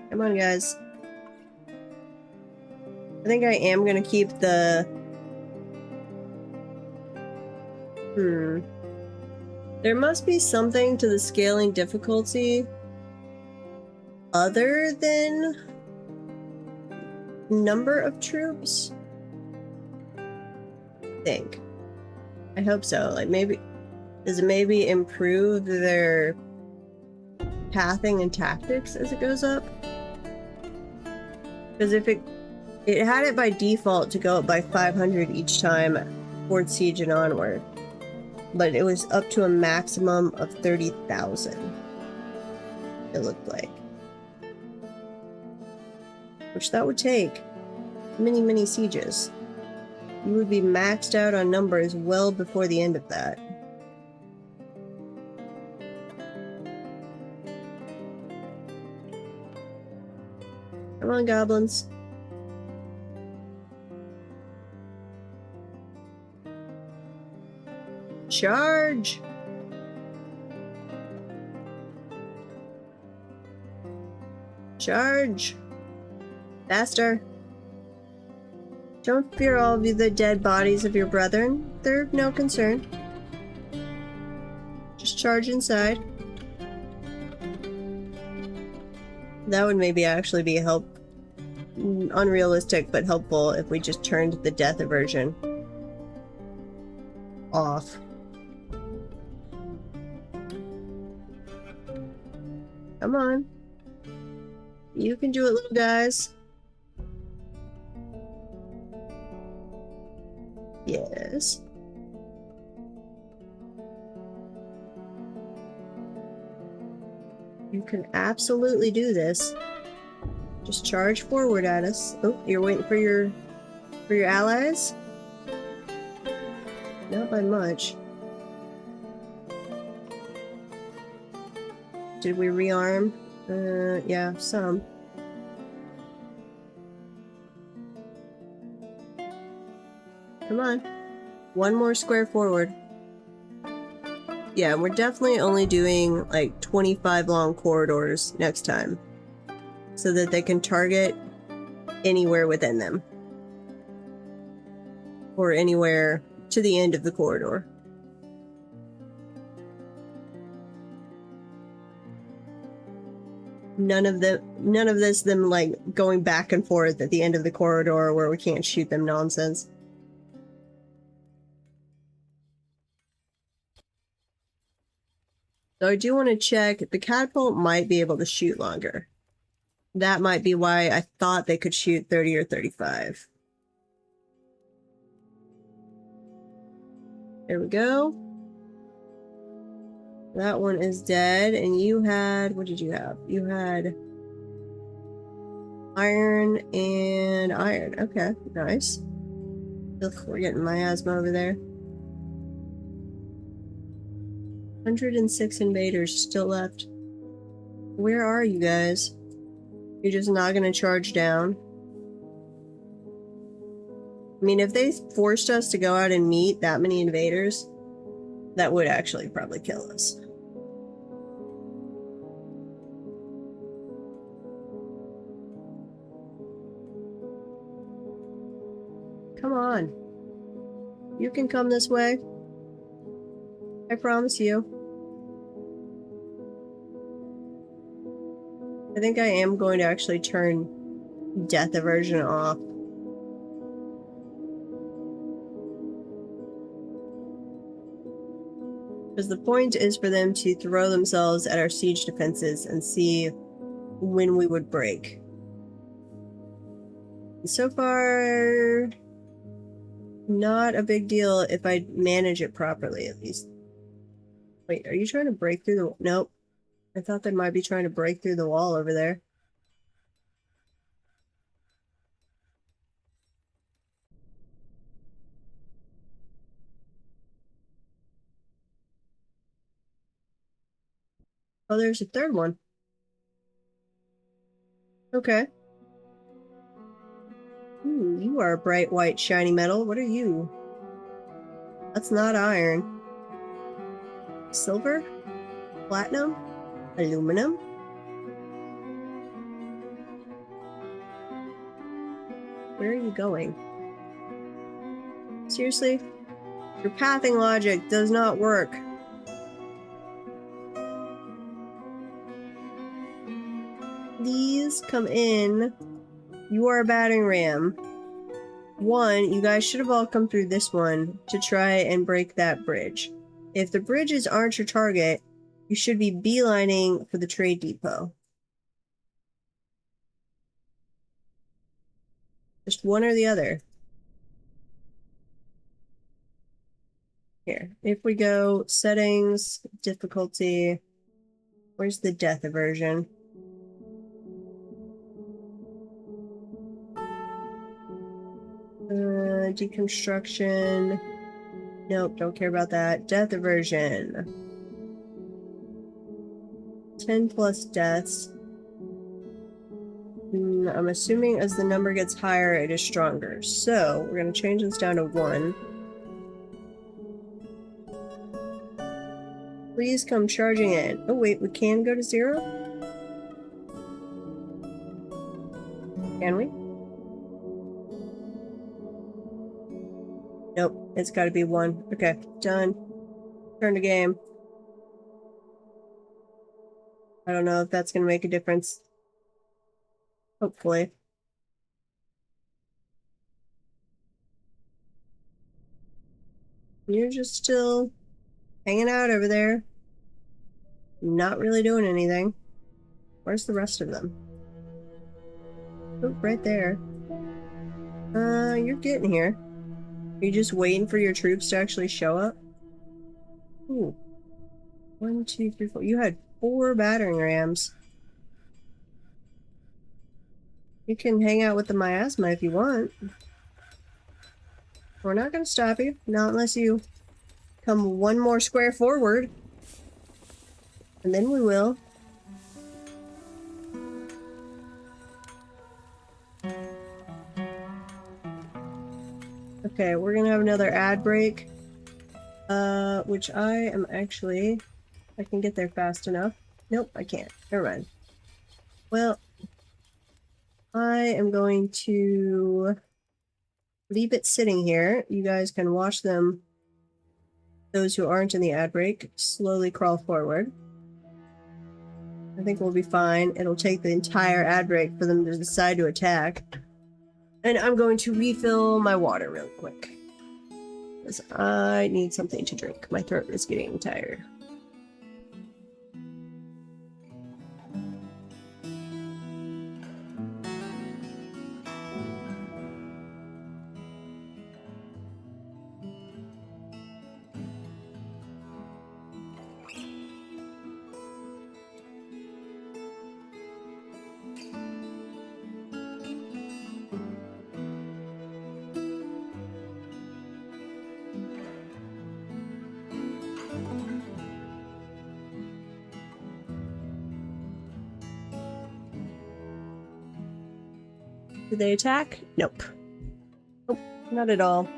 Come on, guys. I think I am going to keep the... There must be something to the scaling difficulty other than number of troops? I think. I hope so. Like, maybe... Does it maybe improve their pathing and tactics as it goes up? Because if it had it by default to go up by 500 each time, Fort Siege and onward. But it was up to a maximum of 30,000. It looked like. Which that would take many, many sieges. You would be maxed out on numbers well before the end of that. Come on, goblins. Charge! Charge! Faster! Don't fear all of you, the dead bodies of your brethren. They're of no concern. Just charge inside. That would maybe actually be unrealistic, but helpful if we just turned the death aversion off. Come on. You can do it, little guys. Yes. You can absolutely do this. Just charge forward at us. Oh, you're waiting for your allies? Not by much. Did we rearm? Yeah, some. Come on. One more square forward. Yeah, we're definitely only doing like 25 long corridors next time, so that they can target anywhere within them. Or anywhere to the end of the corridor. None of this them like going back and forth at the end of the corridor where we can't shoot them nonsense. So I do want to check, the catapult might be able to shoot longer. That might be why I thought they could shoot 30 or 35. There we go. That one is dead, and you had, what did you have? You had iron and iron. Okay, nice. Ugh, we're getting miasma over there. 106 invaders still left. Where are you guys? You're just not gonna charge down? I mean, if they forced us to go out and meet that many invaders, that would actually probably kill us. Come on. You can come this way. I promise you. I think I am going to actually turn death aversion off. Because the point is for them to throw themselves at our siege defenses and see when we would break. So far, not a big deal if I manage it properly, at least. Wait, are you trying to break through the... Nope. I thought they might be trying to break through the wall over there. Oh, there's a third one. Okay. Ooh, you are a bright white shiny metal. What are you? That's not iron. Silver? Platinum? Aluminum? Where are you going? Seriously? Your pathing logic does not work. Please come in. You are a battering ram. One, you guys should have all come through this one to try and break that bridge. If the bridges aren't your target, you should be beelining for the trade depot. Just one or the other. Here, if we go settings, difficulty, where's the death aversion? Deconstruction. Nope, don't care about that. Death aversion. 10 plus deaths. I'm assuming as the number gets higher, it is stronger. So we're going to change this down to 1. Please come charging in. Oh wait, we can go to 0? Can we? Nope, it's got to be 1. Okay, done. Turn the game. I don't know if that's going to make a difference. Hopefully. You're just still hanging out over there. Not really doing anything. Where's the rest of them? Oh, right there. You're getting here. Are you just waiting for your troops to actually show up? Ooh. 1, 2, 3, 4. You had 4 battering rams. You can hang out with the miasma if you want. We're not going to stop you. Not unless you come 1 more square forward. And then we will. Okay, we're going to have another ad break. Which I am actually... I can get there fast enough. Nope, I can't. Never mind. Well, I am going to leave it sitting here. You guys can watch them, those who aren't in the ad break, slowly crawl forward. I think we'll be fine. It'll take the entire ad break for them to decide to attack. And I'm going to refill my water real quick, because I need something to drink. My throat is getting tired. Did they attack? Nope. Nope, not at all.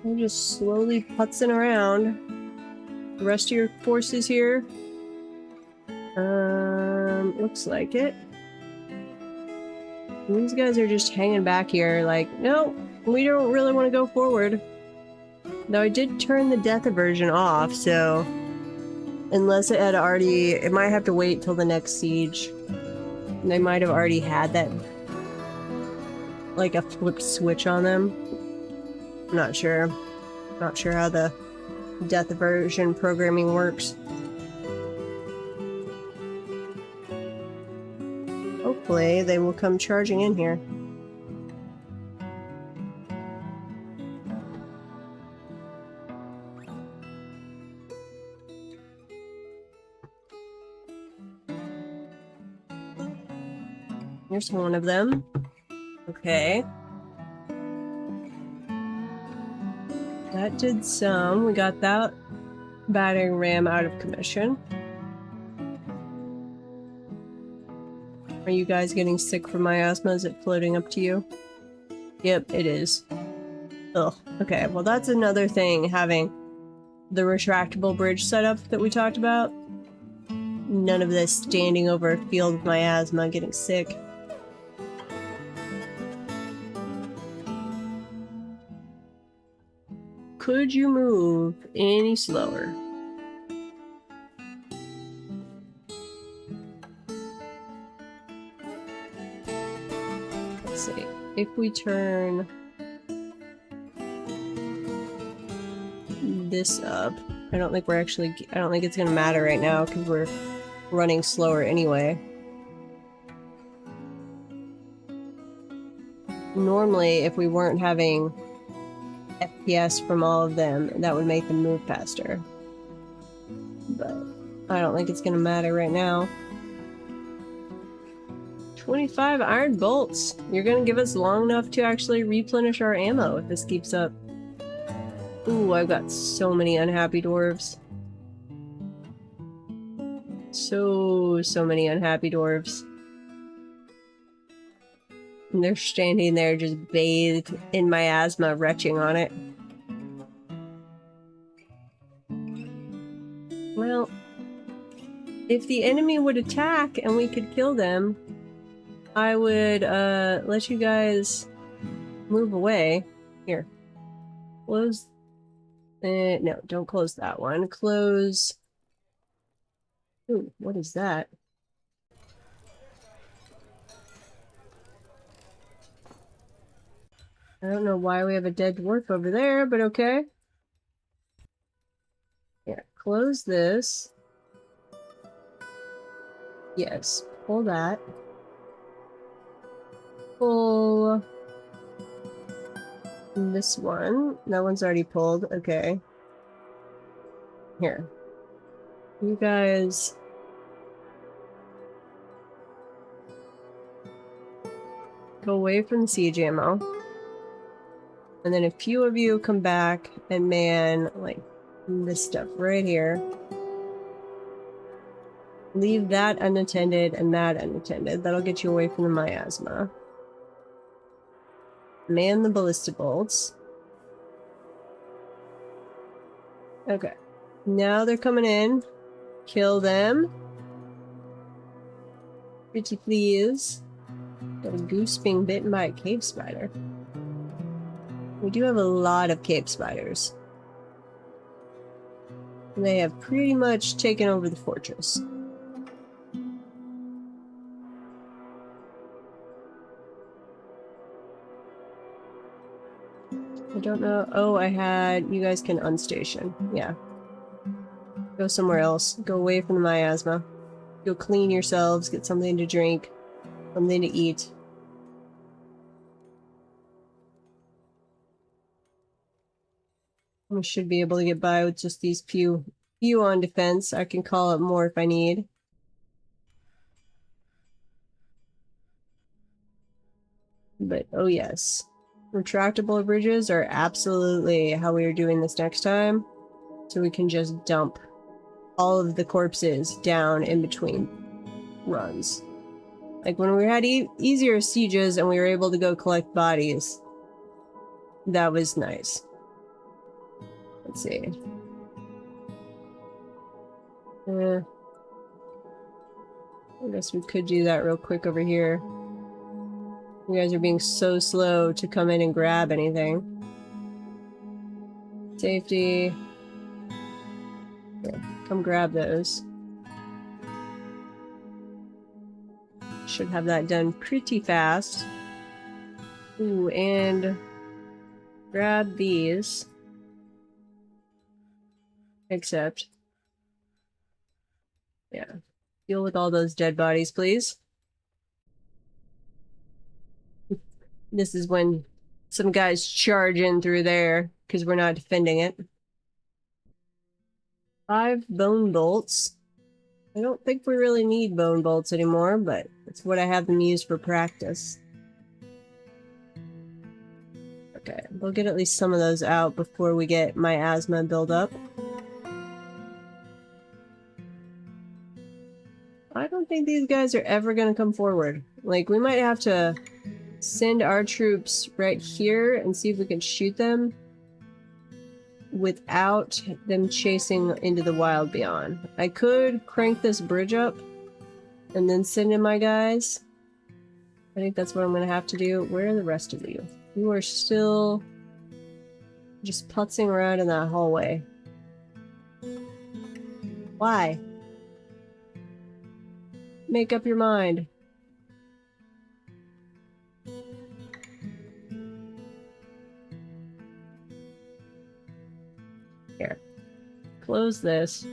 I'm just slowly putzing around. The rest of your forces here? Looks like it. These guys are just hanging back here like, no, we don't really want to go forward. Though I did turn the death aversion off, so... Unless it had already... It might have to wait till the next siege. They might have already had that... Like a flip switch on them. I'm not sure. Not sure how the death aversion programming works. Hopefully they will come charging in here. Here's one of them. Okay. That did some. We got that battering ram out of commission. Are you guys getting sick from miasma? Is it floating up to you? Yep, it is. Ugh. Okay, well that's another thing, having the retractable bridge setup that we talked about. None of this standing over a field of miasma, getting sick. Could you move any slower? Let's see. If we turn this up, I don't think it's gonna matter right now because we're running slower anyway. normally, if we weren't having FPS from all of them, that would make them move faster. But I don't think it's gonna matter right now. 25 iron bolts. You're gonna give us long enough to actually replenish our ammo if this keeps up. Ooh, I've got so many unhappy dwarves. So many unhappy dwarves. And they're standing there just bathed in miasma, retching on it. Well, if the enemy would attack and we could kill them, I would let you guys move away. Here. Close. No, don't close that one. Close. Ooh, what is that? I don't know why we have a dead dwarf over there, but okay. Yeah, close this. Yes, pull that. Pull this one. That one's already pulled. Okay. Here. You guys... go away from the siege ammo. And then a few of you come back and man, like, this stuff right here. Leave that unattended and that unattended. That'll get you away from the miasma. Man the ballista bolts. Okay. Now they're coming in. Kill them. Pretty please. Got a goose being bitten by a cave spider. We do have a lot of cave spiders. They have pretty much taken over the fortress. I don't know. Oh, I had... you guys can unstation. Yeah. Go somewhere else. Go away from the miasma. Go clean yourselves. Get something to drink. Something to eat. We should be able to get by with just these few on defense. I can call up more if I need. But, oh yes. Retractable bridges are absolutely how we are doing this next time. So we can just dump all of the corpses down in between runs. Like when we had easier sieges and we were able to go collect bodies, that was nice. Let's see. I guess we could do that real quick over here. You guys are being so slow to come in and grab anything. Safety. Here, come grab those. Should have that done pretty fast. Ooh, and grab these. Except, yeah. Deal with all those dead bodies, please. This is when some guys charge in through there because we're not defending it. 5 bone bolts. I don't think we really need bone bolts anymore, but it's what I have them used for practice. Okay, we'll get at least some of those out before we get miasma build up. I don't think these guys are ever going to come forward. Like, we might have to send our troops right here and see if we can shoot them without them chasing into the wild beyond. I could crank this bridge up and then send in my guys. I think that's what I'm going to have to do. Where are the rest of you? You are still just putzing around in that hallway. Why? Make up your mind. Here. Close this.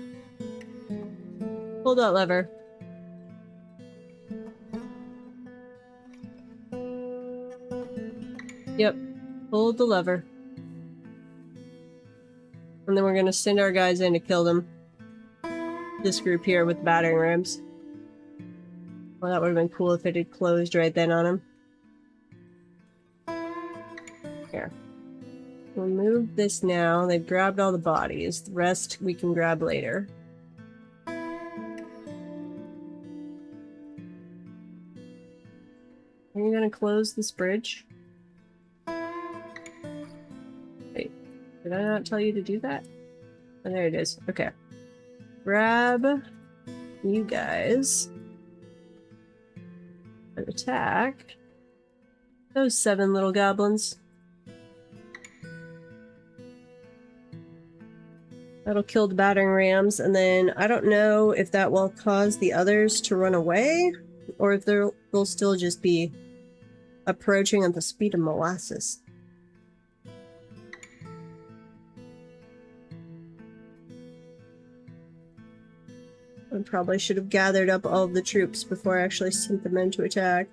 Pull that lever. Yep. Pull the lever. And then we're gonna send our guys in to kill them. This group here with battering rams. Well, that would have been cool if it had closed right then on him. Here. We'll move this now. They've grabbed all the bodies. The rest we can grab later. Are you gonna close this bridge? Wait, did I not tell you to do that? Oh, there it is. Okay. Grab you guys. And attack those 7 little goblins. That'll kill the battering rams, and then I don't know if that will cause the others to run away, or if they'll still just be approaching at the speed of molasses. I probably should have gathered up all of the troops before I actually sent them in to attack.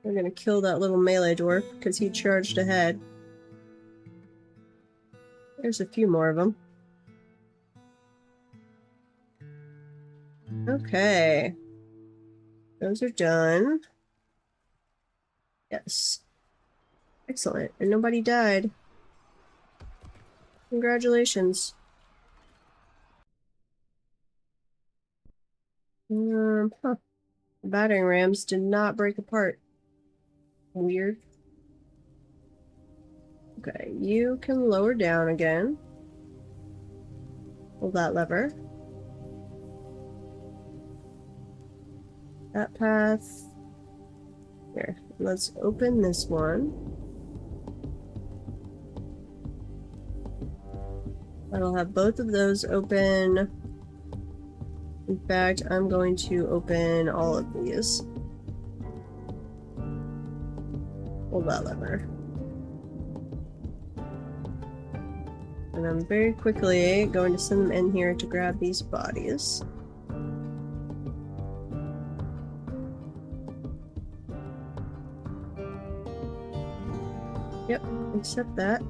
We're gonna kill that little melee dwarf because he charged ahead. There's a few more of them. Okay. Those are done. Yes. Excellent. And nobody died. Congratulations. Huh. The battering rams did not break apart. Weird. Okay, you can lower down again. Hold that lever. That path. Here, let's open this one. I'll have both of those open. In fact, I'm going to open all of these. Hold that lever. And I'm very quickly going to send them in here to grab these bodies. Yep, accept that.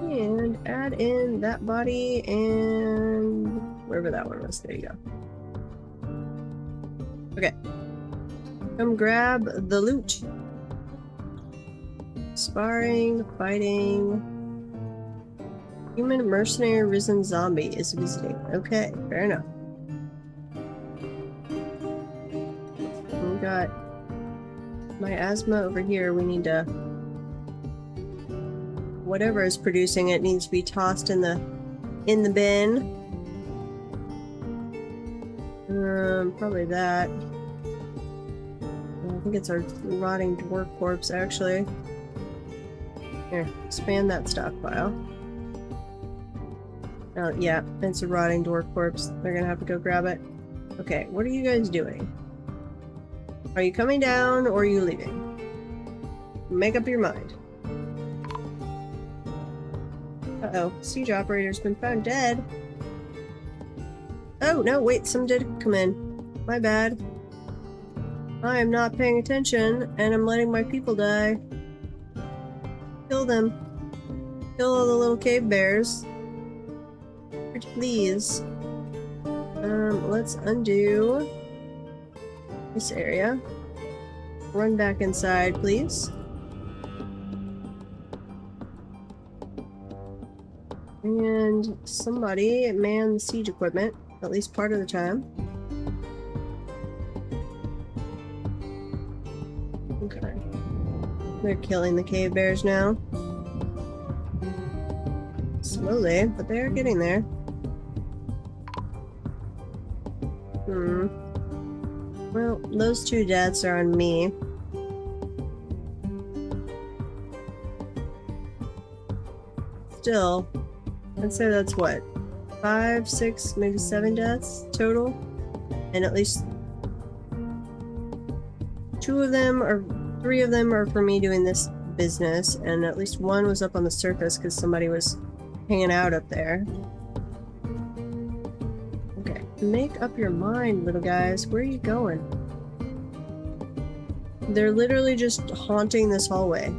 And add in that body and wherever that one was. There you go. Okay. Come grab the loot. Sparring, fighting. Human mercenary risen zombie is visiting. Okay, fair enough. We got miasma over here. We need to... Whatever is producing it needs to be tossed in the bin. Probably that. I think it's our rotting dwarf corpse, actually. Here, expand that stockpile. Oh, yeah, it's a rotting dwarf corpse. They're gonna have to go grab it. Okay, what are you guys doing? Are you coming down or are you leaving? Make up your mind. Uh-oh, siege operator's been found dead. Oh, no, wait, some did come in. My bad. I am not paying attention, and I'm letting my people die. Kill them. Kill all the little cave bears. Pretty please. Let's undo this area. Run back inside, please. And somebody man the siege equipment, at least part of the time. Okay. They're killing the cave bears now. Slowly, but they are getting there. Well, those 2 deaths are on me. Still, I'd say that's what? 5, 6, maybe 7 deaths total? And at least 2 of them or 3 of them are for me doing this business, and at least 1 was up on the surface because somebody was hanging out up there. Okay, Make up your mind, little guys. Where are you going? They're literally just haunting this hallway.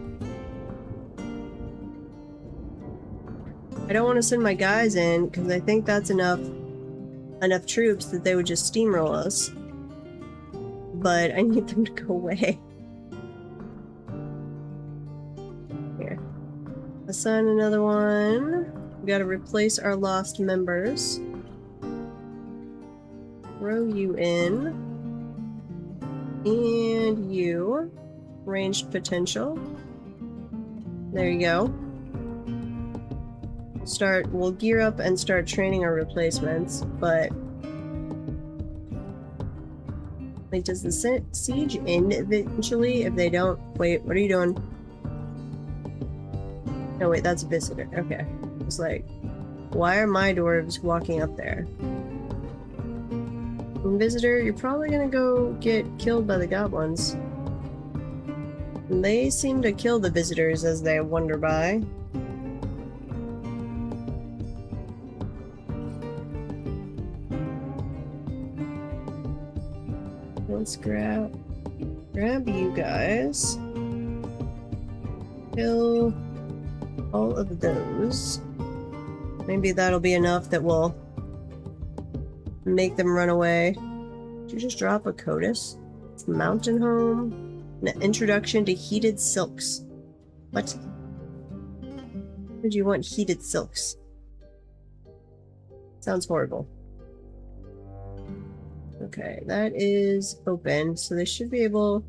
I don't want to send my guys in because I think that's enough troops that they would just steamroll us. But I need them to go away. Here. Assign another one. We gotta replace our lost members. Throw you in. And you. Ranged potential. There you go. We'll gear up and start training our replacements, but... Like, does the siege end eventually if they don't... Wait, what are you doing? No, wait, that's a visitor. Okay. It's like, why are my dwarves walking up there? And visitor, you're probably gonna go get killed by the goblins. And they seem to kill the visitors as they wander by. Let's grab you guys. Kill all of those. Maybe that'll be enough that will make them run away. Did you just drop a Codus? It's Mountain Home. An introduction to heated silks. What? Would you want heated silks? Sounds horrible. Okay, that is open, so they should be able...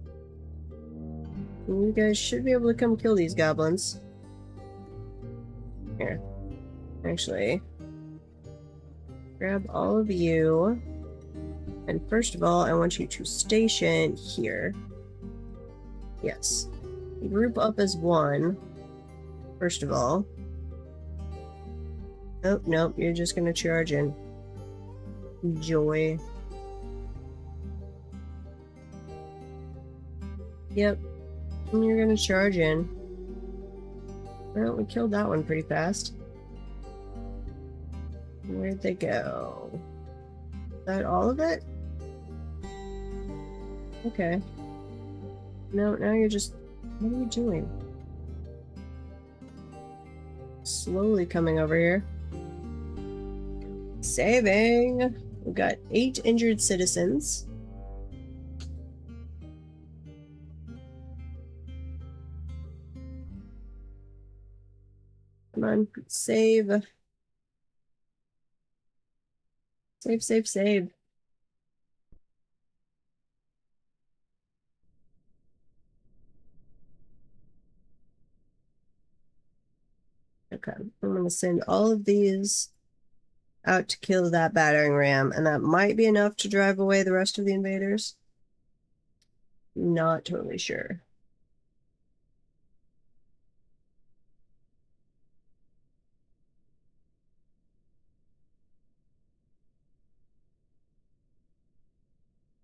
You guys should be able to come kill these goblins. Here. Actually... Grab all of you. And first of all, I want you to station here. Yes. Group up as one. First of all. Nope, nope, you're just gonna charge in. Joy. Yep. And you're gonna charge in. Well, we killed that one pretty fast. Where'd they go? Is that all of it? Okay. No, now you're just... What are you doing? Slowly coming over here. Saving! We've got 8 injured citizens. Come on, save. Save, save, save. Okay, I'm going to send all of these out to kill that battering ram, and that might be enough to drive away the rest of the invaders. Not totally sure.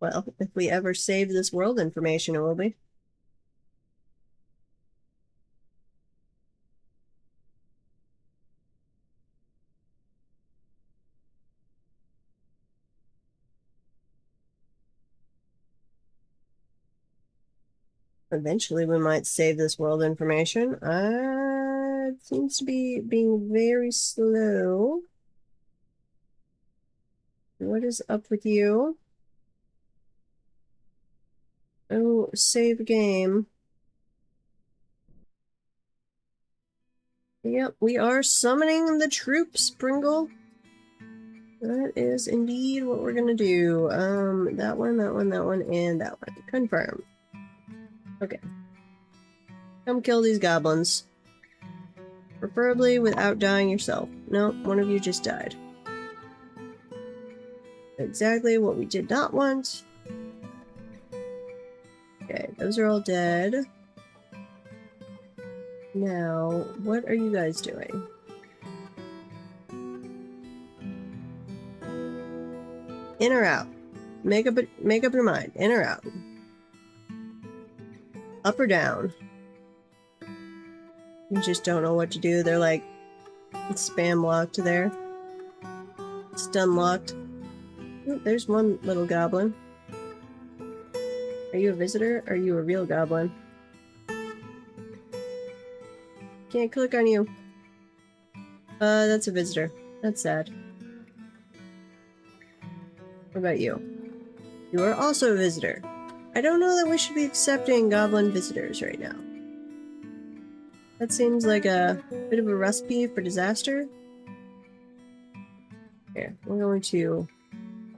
Well, if we ever save this world information, it will be. Eventually, we might save this world information. It seems to be being very slow. What is up with you? Oh, save game. Yep, we are summoning the troops, Pringle. That is indeed what we're gonna do. That one, and that one. Confirm. Okay. Come kill these goblins. Preferably without dying yourself. No, one of you just died. Exactly what we did not want. Okay, those are all dead. Now, what are you guys doing? In or out? Make up your mind. In or out? Up or down? You just don't know what to do. They're like spam locked there. Stun locked. Oh, there's one little goblin. Are you a visitor? Or are you a real goblin? Can't click on you. That's a visitor. That's sad. What about you? You are also a visitor. I don't know that we should be accepting goblin visitors right now. That seems like a bit of a recipe for disaster. Here, we're going to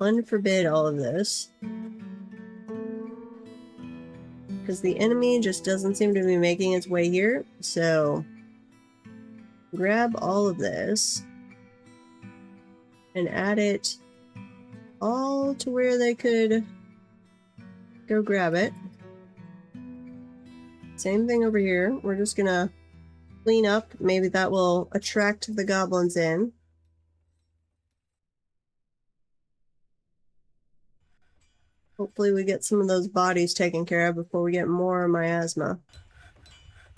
unforbid all of this. Because the enemy just doesn't seem to be making its way here, so grab all of this and add it all to where they could go grab it. Same thing over here. We're just gonna clean up. Maybe that will attract the goblins in. Hopefully we get some of those bodies taken care of before we get more miasma.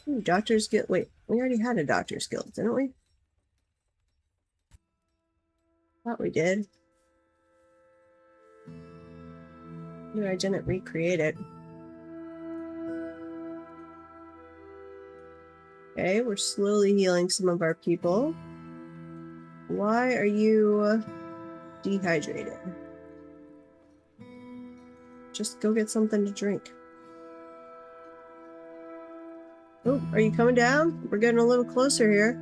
Ooh, doctor's guild. Wait, we already had a doctor's guild, didn't we? Thought we did. Maybe I didn't recreate it. Okay, we're slowly healing some of our people. Why are you dehydrated? Just go get something to drink. Oh, are you coming down? We're getting a little closer here.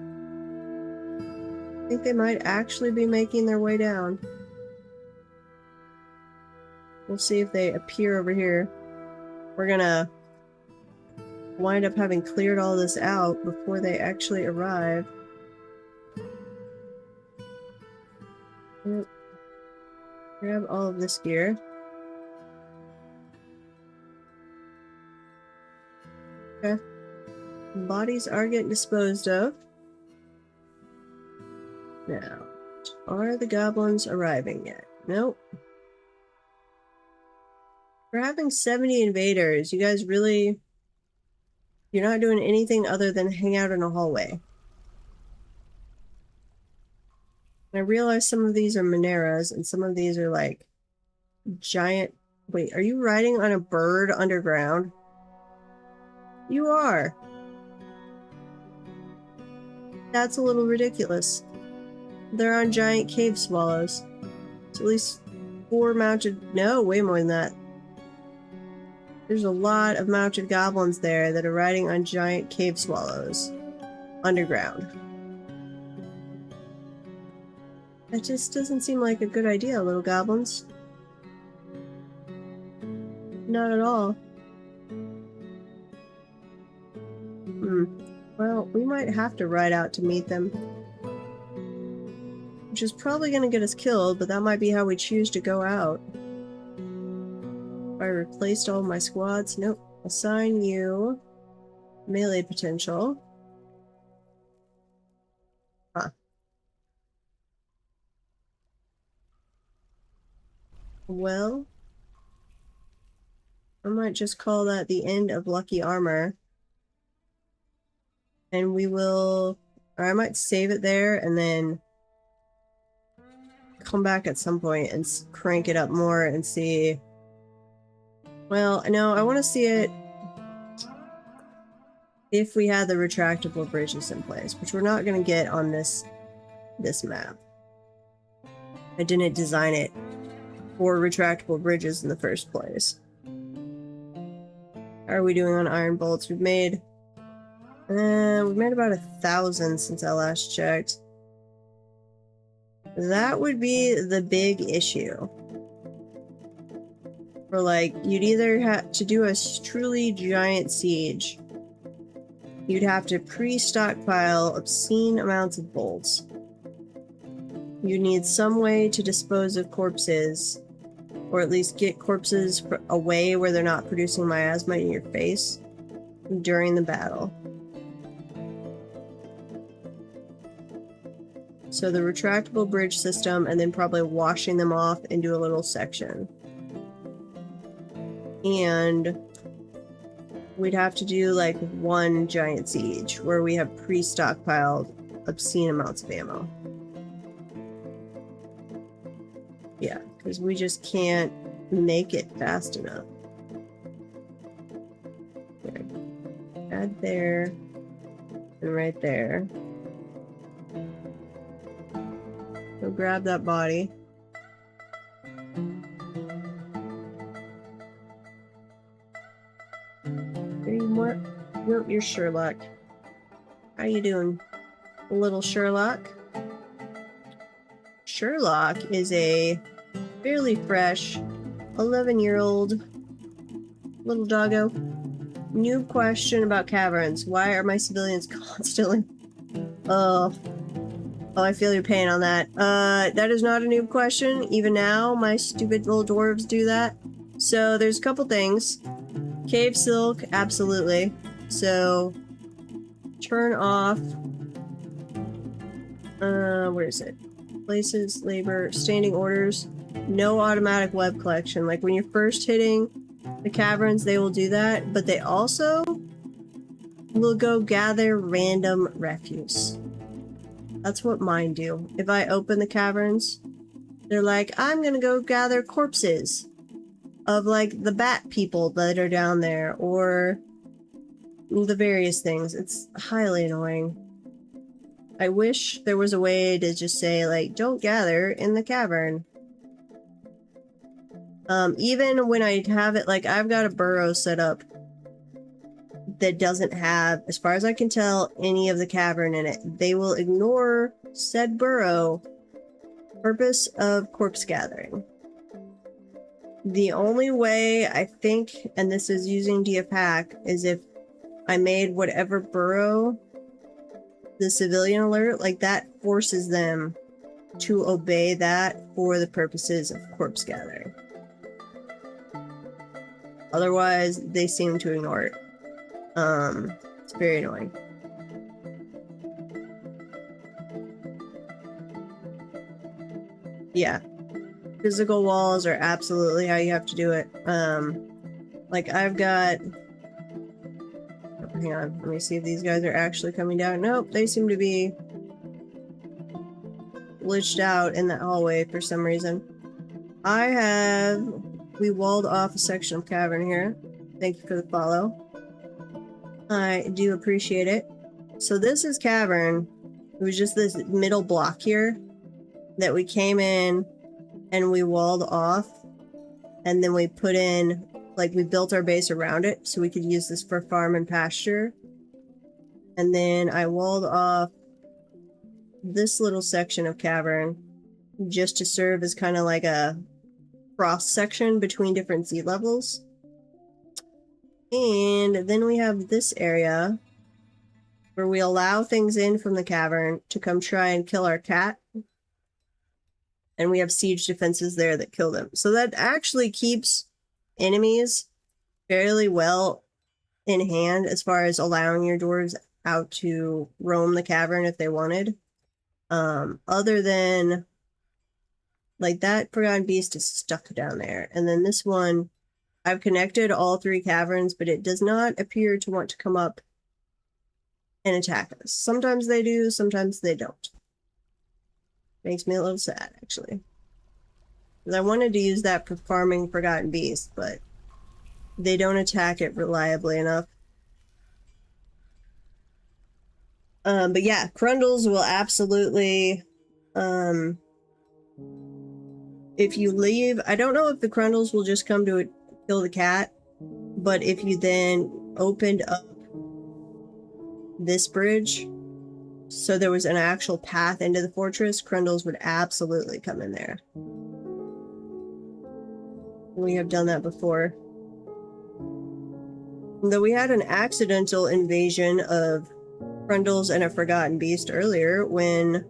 I think they might actually be making their way down. We'll see if they appear over here. We're gonna wind up having cleared all this out before they actually arrive. Yep. Grab all of this gear. Okay. Bodies are getting disposed of. Now, are the goblins arriving yet? Nope. We're having 70 invaders. You guys really... You're not doing anything other than hang out in a hallway. And I realize some of these are Moneras, and some of these are like giant... Wait, are you riding on a bird underground? You are. That's a little ridiculous. They're on giant cave swallows. It's at least 4 mounted... No, way more than that. There's a lot of mounted goblins there that are riding on giant cave swallows. Underground. That just doesn't seem like a good idea, little goblins. Not at all. Well, we might have to ride out to meet them. Which is probably going to get us killed, but that might be how we choose to go out. I replaced all my squads. Nope. Assign you melee potential. Huh. Well, I might just call that the end of Lucky Armor. And we will... Or I might save it there and then come back at some point and crank it up more and see... Well, no, I want to see it if we had the retractable bridges in place, which we're not going to get on this map. I didn't design it for retractable bridges in the first place. How are we doing on iron bolts? We've made about 1,000 since I last checked. That would be the big issue. For like, you'd either have to do a truly giant siege. You'd have to pre-stockpile obscene amounts of bolts. You need some way to dispose of corpses, or at least get corpses away where they're not producing miasma in your face during the battle. So the retractable bridge system, and then probably washing them off into a little section. And we'd have to do like one giant siege where we have pre-stockpiled obscene amounts of ammo. Yeah, because we just can't make it fast enough. There. Add there, and right there. Go grab that body. Any more? Nope, you're Sherlock. How you doing, little Sherlock? Sherlock is a fairly fresh 11-year-old little doggo. New question about caverns. Why are my civilians constantly... Oh, I feel your pain on that. That is not a noob question. Even now, my stupid little dwarves do that. So, there's a couple things. Cave silk, absolutely. So, turn off... where is it? Places, labor, standing orders. No automatic web collection. Like, when you're first hitting the caverns, they will do that. But they also will go gather random refuse. That's what mine do. If I open the caverns, they're like, I'm gonna go gather corpses of, like, the bat people that are down there, or the various things. It's highly annoying. I wish there was a way to just say, like, don't gather in the cavern. Even when I have it, like, I've got a burrow set up that doesn't have, as far as I can tell, any of the cavern in it. They will ignore said burrow purpose of corpse gathering. The only way I think, and this is using DFHack, is if I made whatever burrow the civilian alert, like that forces them to obey that for the purposes of corpse gathering. Otherwise, they seem to ignore it. It's very annoying. Yeah. Physical walls are absolutely how you have to do it. Like I've got... Hang on, let me see if these guys are actually coming down. Nope, they seem to be glitched out in that hallway for some reason. We walled off a section of cavern here. Thank you for the follow. I do appreciate it. So this is cavern. It was just this middle block here that we came in and we walled off, and then we put in, like, we built our base around it so we could use this for farm and pasture. And then I walled off this little section of cavern just to serve as kind of like a cross section between different sea levels. And then we have this area where we allow things in from the cavern to come try and kill our cat. And we have siege defenses there that kill them. So that actually keeps enemies fairly well in hand as far as allowing your dwarves out to roam the cavern if they wanted. Other than, like, that Forgotten Beast is stuck down there. And then this one, I've connected all 3 caverns, but it does not appear to want to come up and attack us. Sometimes they do, sometimes they don't. Makes me a little sad, actually. Because I wanted to use that for farming Forgotten Beast, but they don't attack it reliably enough. But yeah, Crundles will absolutely... if you leave... I don't know if the Crundles will just come to kill the cat, but if you then opened up this bridge, so there was an actual path into the fortress, Crundles would absolutely come in there. We have done that before. Though we had an accidental invasion of Crundles and a Forgotten Beast earlier when,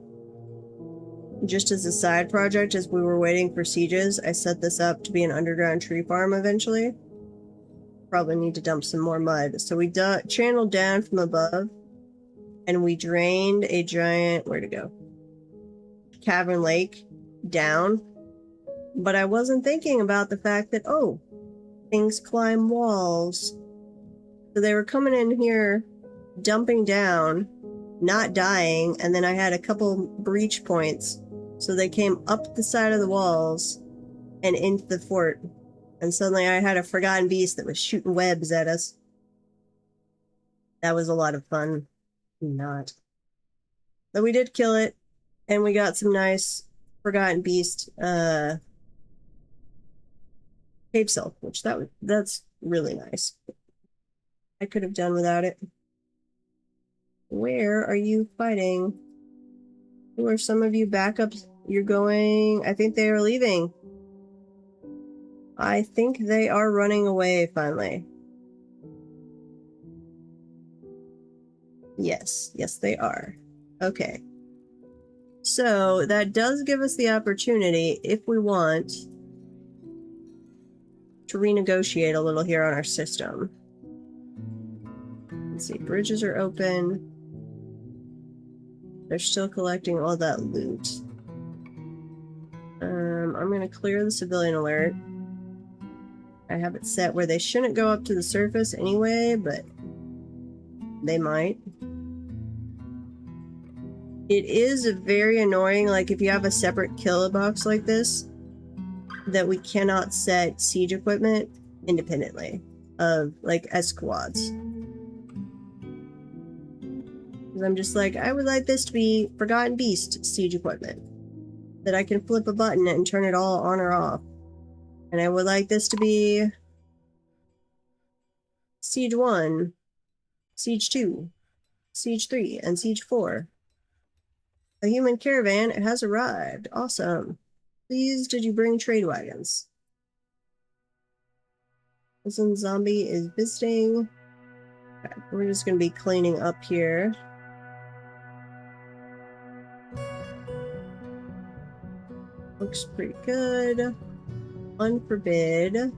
just as a side project, as we were waiting for sieges, I set this up to be an underground tree farm eventually. Probably need to dump some more mud. So we channeled down from above, and we drained a giant, where to go? Cavern lake down. But I wasn't thinking about the fact that, oh, things climb walls. So they were coming in here, dumping down, not dying, and then I had a couple breach points. So they came up the side of the walls and into the fort. And suddenly I had a forgotten beast that was shooting webs at us. That was a lot of fun. Not. But we did kill it, and we got some nice forgotten beast cave silk, which that's really nice. I could have done without it. Where are you fighting? Who are some of you backups? You're going... I think they are leaving. I think they are running away, finally. Yes. Yes, they are. Okay. So, that does give us the opportunity, if we want, to renegotiate a little here on our system. Let's see, bridges are open. They're still collecting all that loot. I'm going to clear the civilian alert. I have it set where they shouldn't go up to the surface anyway, but they might. It is very annoying, like if you have a separate kill box like this, that we cannot set siege equipment independently of, like, as squads. Because I'm just like, I would like this to be Forgotten Beast siege equipment, that I can flip a button and turn it all on or off. And I would like this to be Siege 1, Siege 2, Siege 3, and Siege 4. A human caravan has arrived. Awesome. Please, did you bring trade wagons? Listen, zombie is visiting. Okay, we're just going to be cleaning up here. Looks pretty good. Unforbid.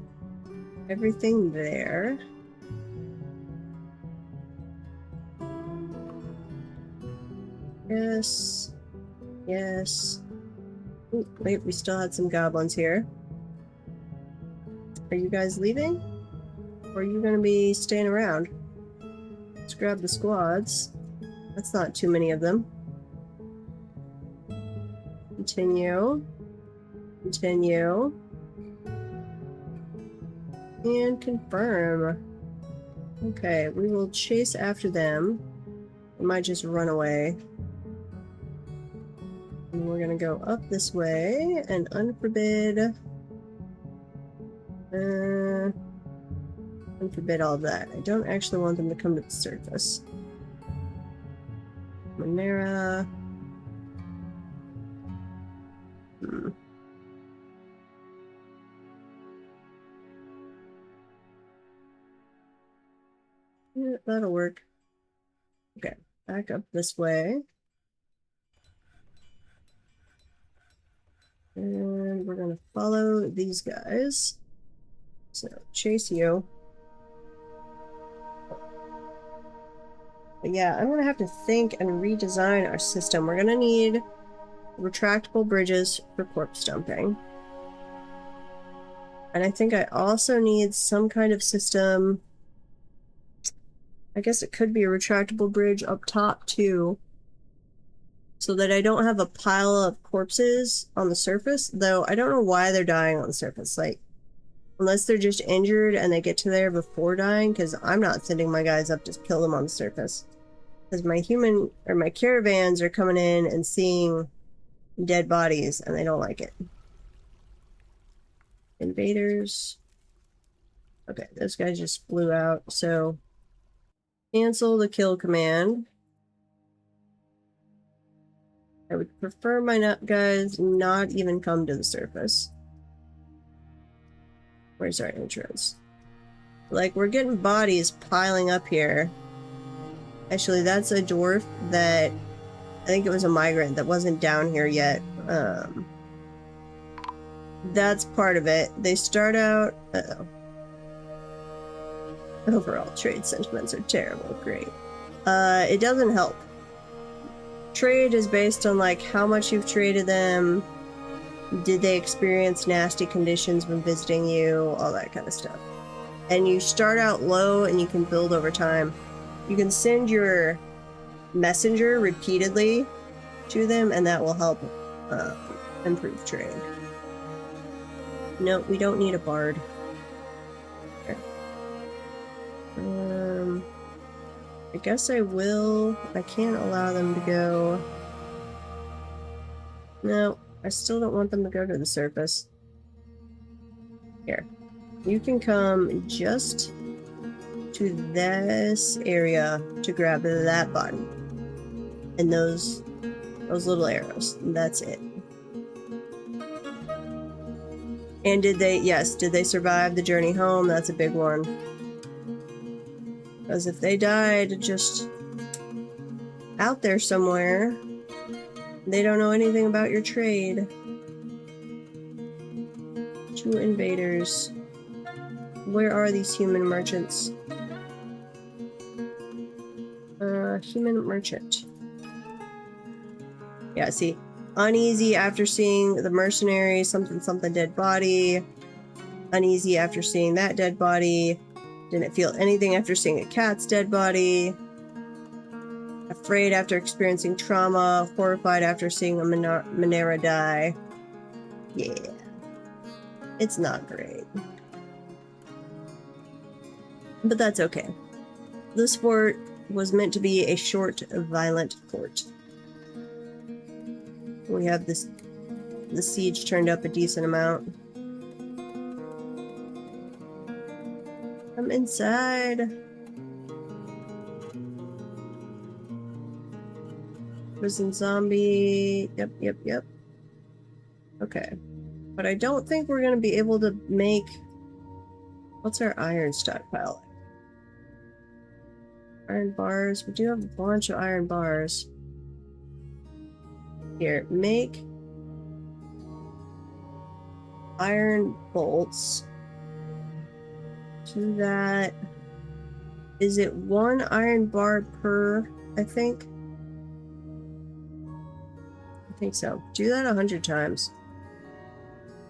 Everything there. Yes. Yes. Ooh, wait, we still had some goblins here. Are you guys leaving? Or are you going to be staying around? Let's grab the squads. That's not too many of them. Continue. Continue. And confirm. Okay, we will chase after them. We might just run away. And we're gonna go up this way and unforbid. Unforbid all that. I don't actually want them to come to the surface. Monera. Yeah, that'll work. Okay, back up this way. And we're gonna follow these guys. So, chase you. But yeah, I'm gonna have to think and redesign our system. We're gonna need retractable bridges for corpse dumping. And I think I also need some kind of system. I guess it could be a retractable bridge up top too, so that I don't have a pile of corpses on the surface, though I don't know why they're dying on the surface. Like, unless they're just injured and they get to there before dying, because I'm not sending my guys up to kill them on the surface. Because my caravans are coming in and seeing dead bodies, and they don't like it. Invaders. Okay, those guys just flew out, so cancel the kill command. I would prefer my guys not even come to the surface. Where's our entrance? Like, we're getting bodies piling up here. Actually, that's a dwarf that... I think it was a migrant that wasn't down here yet. That's part of it. They start out... Uh-oh. Overall, trade sentiments are terrible. Great. It doesn't help. Trade is based on, like, how much you've traded them, did they experience nasty conditions when visiting you, all that kind of stuff. And you start out low and you can build over time. You can send your messenger repeatedly to them, and that will help improve trade. No, we don't need a bard. Okay. I guess I will. I can't allow them to go. No, I still don't want them to go to the surface. Here. You can come just to this area to grab that body. And those little arrows. That's it. And did they survive the journey home? That's a big one. Because if they died just out there somewhere, they don't know anything about your trade. 2 invaders. Where are these human merchants? Human merchant. Yeah, see. Uneasy after seeing the mercenary, something dead body. Uneasy after seeing that dead body. Didn't feel anything after seeing a cat's dead body. Afraid after experiencing trauma. Horrified after seeing a Monera die. Yeah. It's not great. But that's okay. This fort was meant to be a short, violent fort. We have the siege turned up a decent amount. I'm inside. Prison zombie. Yep. Okay. But I don't think we're going to be able to make... What's our iron stockpile? Iron bars. We do have a bunch of iron bars. Here, make iron bolts. Do that. Is it 1 iron bar per, I think? I think so. Do that 100 times.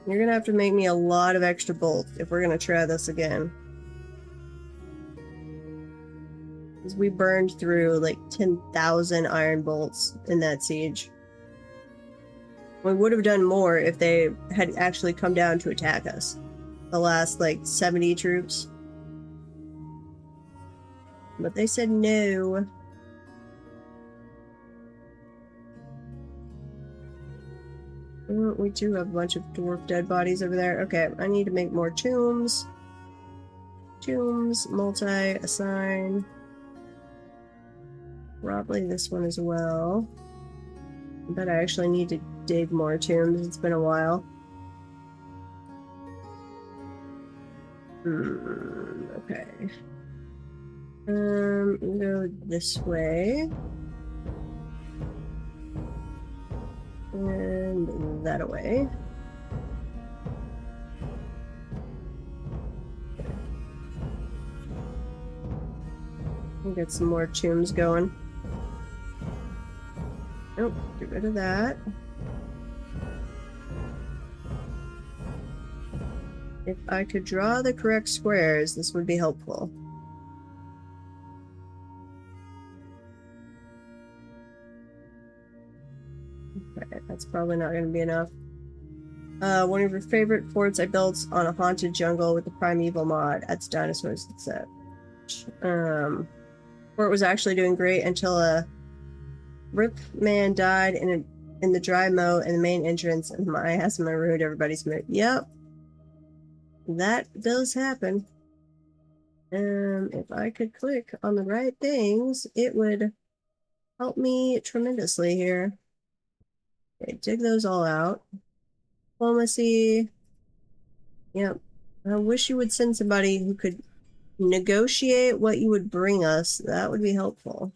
You're gonna have to make me a lot of extra bolts if we're gonna try this again. Because we burned through like 10,000 iron bolts in that siege. We would have done more if they had actually come down to attack us. The last like 70 troops. But they said no. We do have a bunch of dwarf dead bodies over there. Okay, I need to make more tombs. Tombs, multi-assign. Probably this one as well. But I actually need to dig more tombs. It's been a while. Okay. Go this way. And that away. We'll get some more tombs going. Nope, get rid of that. If I could draw the correct squares, this would be helpful. Okay, that's probably not going to be enough. One of your favorite forts I built on a haunted jungle with the primeval mod. Adds dinosaurs and set. Fort was actually doing great until a rip man died in the dry moat in the main entrance, and my asthma ruined everybody's mood. Yep. That does happen. If I could click on the right things, it would help me tremendously here. Okay, dig those all out. Diplomacy. Yep. I wish you would send somebody who could negotiate what you would bring us. That would be helpful.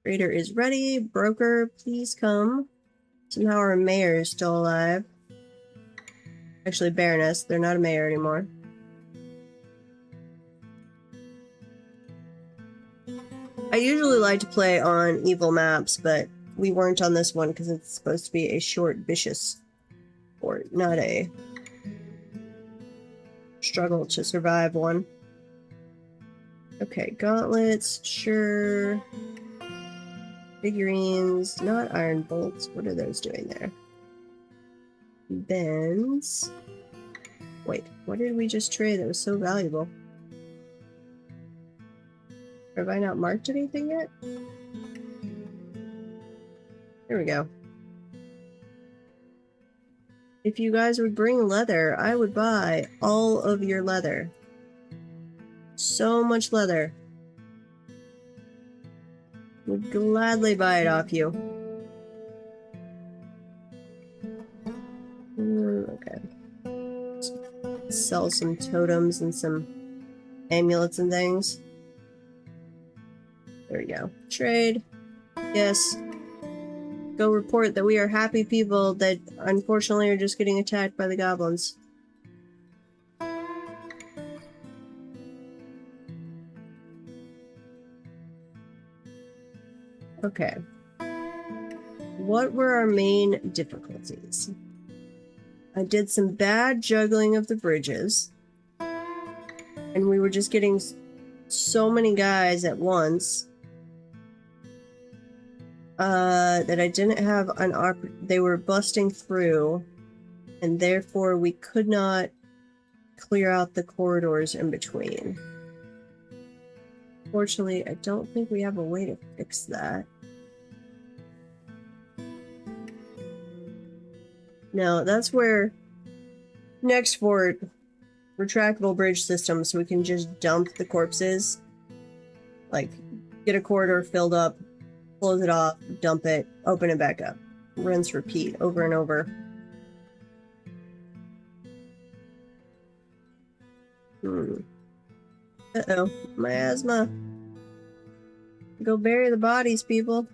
Trader is ready. Broker, please come. Somehow our mayor is still alive. Actually, Baroness. They're not a mayor anymore. I usually like to play on evil maps, but we weren't on this one because it's supposed to be a short, vicious fort, not a struggle to survive one. Okay, gauntlets, sure. Figurines, not iron bolts. What are those doing there? bins. Wait, what did we just trade that was so valuable? Have I not marked anything yet? There we go. If you guys would bring leather, I would buy all of your leather. So much leather. Would gladly buy it off you. Okay. Sell some totems and some amulets and things. There we go. Trade. Yes. Go report that we are happy people that unfortunately are just getting attacked by the goblins. Okay. What were our main difficulties? I did some bad juggling of the bridges. And we were just getting so many guys at once that I didn't have an they were busting through, and therefore we could not clear out the corridors in between. Fortunately, I don't think we have a way to fix that. No, that's where next fort, retractable bridge system, so we can just dump the corpses. Like, get a corridor filled up, close it off, dump it, open it back up. Rinse, repeat, over and over. Uh-oh, my asthma. Go bury the bodies, people.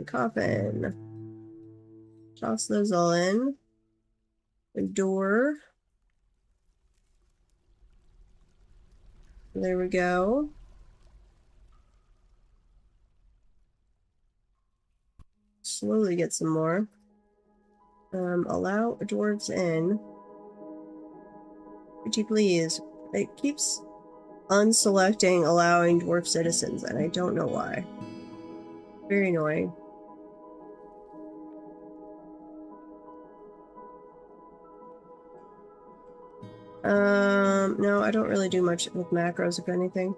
Coffin. Toss those all in. The door. There we go. Slowly get some more. Allow dwarves in. Would you please? It keeps unselecting allowing dwarf citizens, and I don't know why. Very annoying. No, I don't really do much with macros, if anything.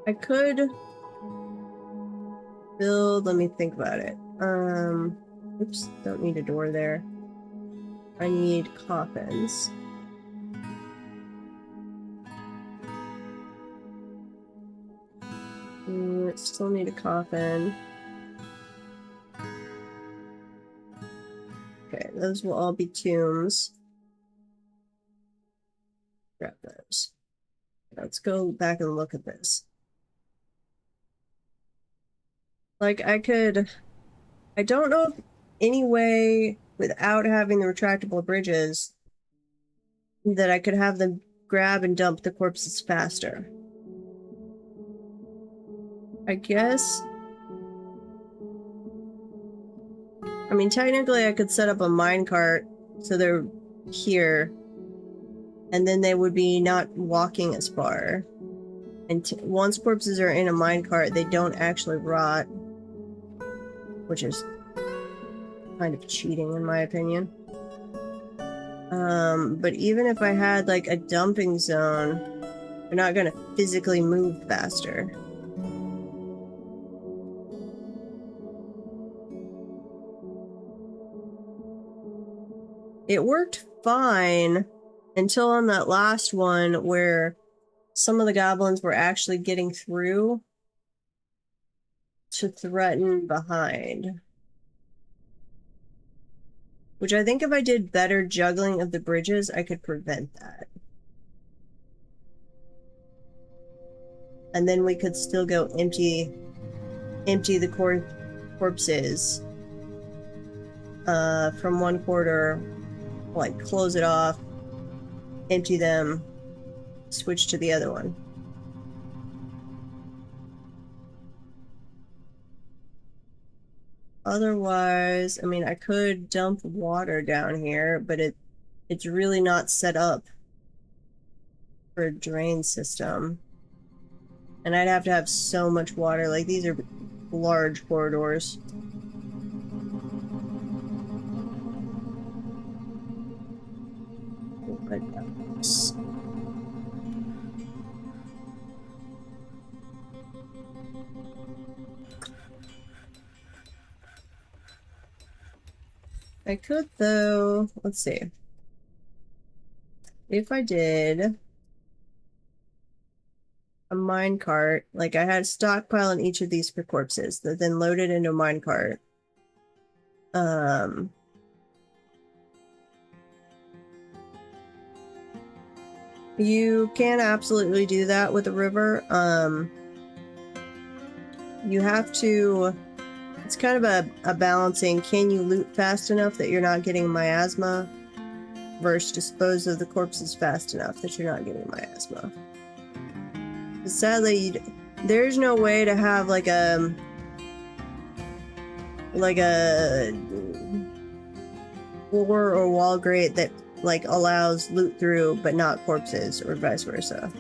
I could build, let me think about it. Oops, don't need a door there. I need coffins. Still need a coffin. Okay, those will all be tombs. Grab those. Let's go back and look at this. Like, I don't know if any way without having the retractable bridges that I could have them grab and dump the corpses faster. I guess. I mean, technically I could set up a minecart so they're here, and then they would be not walking as far. And once corpses are in a minecart, they don't actually rot, which is kind of cheating in my opinion. But even if I had like a dumping zone, they're not gonna physically move faster. It worked fine until on that last one where some of the goblins were actually getting through to threaten behind. Which I think if I did better juggling of the bridges, I could prevent that. And then we could still go empty the corpses from one quarter, like close it off, empty them, switch to the other one. Otherwise, I mean, I could dump water down here, but it's really not set up for a drain system. And I'd have to have so much water. Like, these are large corridors. I could, though. Let's see. If I did a minecart, like I had a stockpile in each of these for corpses that then loaded into a minecart. You can absolutely do that with a river. You have to, it's kind of a balancing. Can you loot fast enough that you're not getting miasma versus dispose of the corpses fast enough that you're not getting miasma? Sadly, there's no way to have like a floor or wall grate that like allows loot through but not corpses, or vice versa.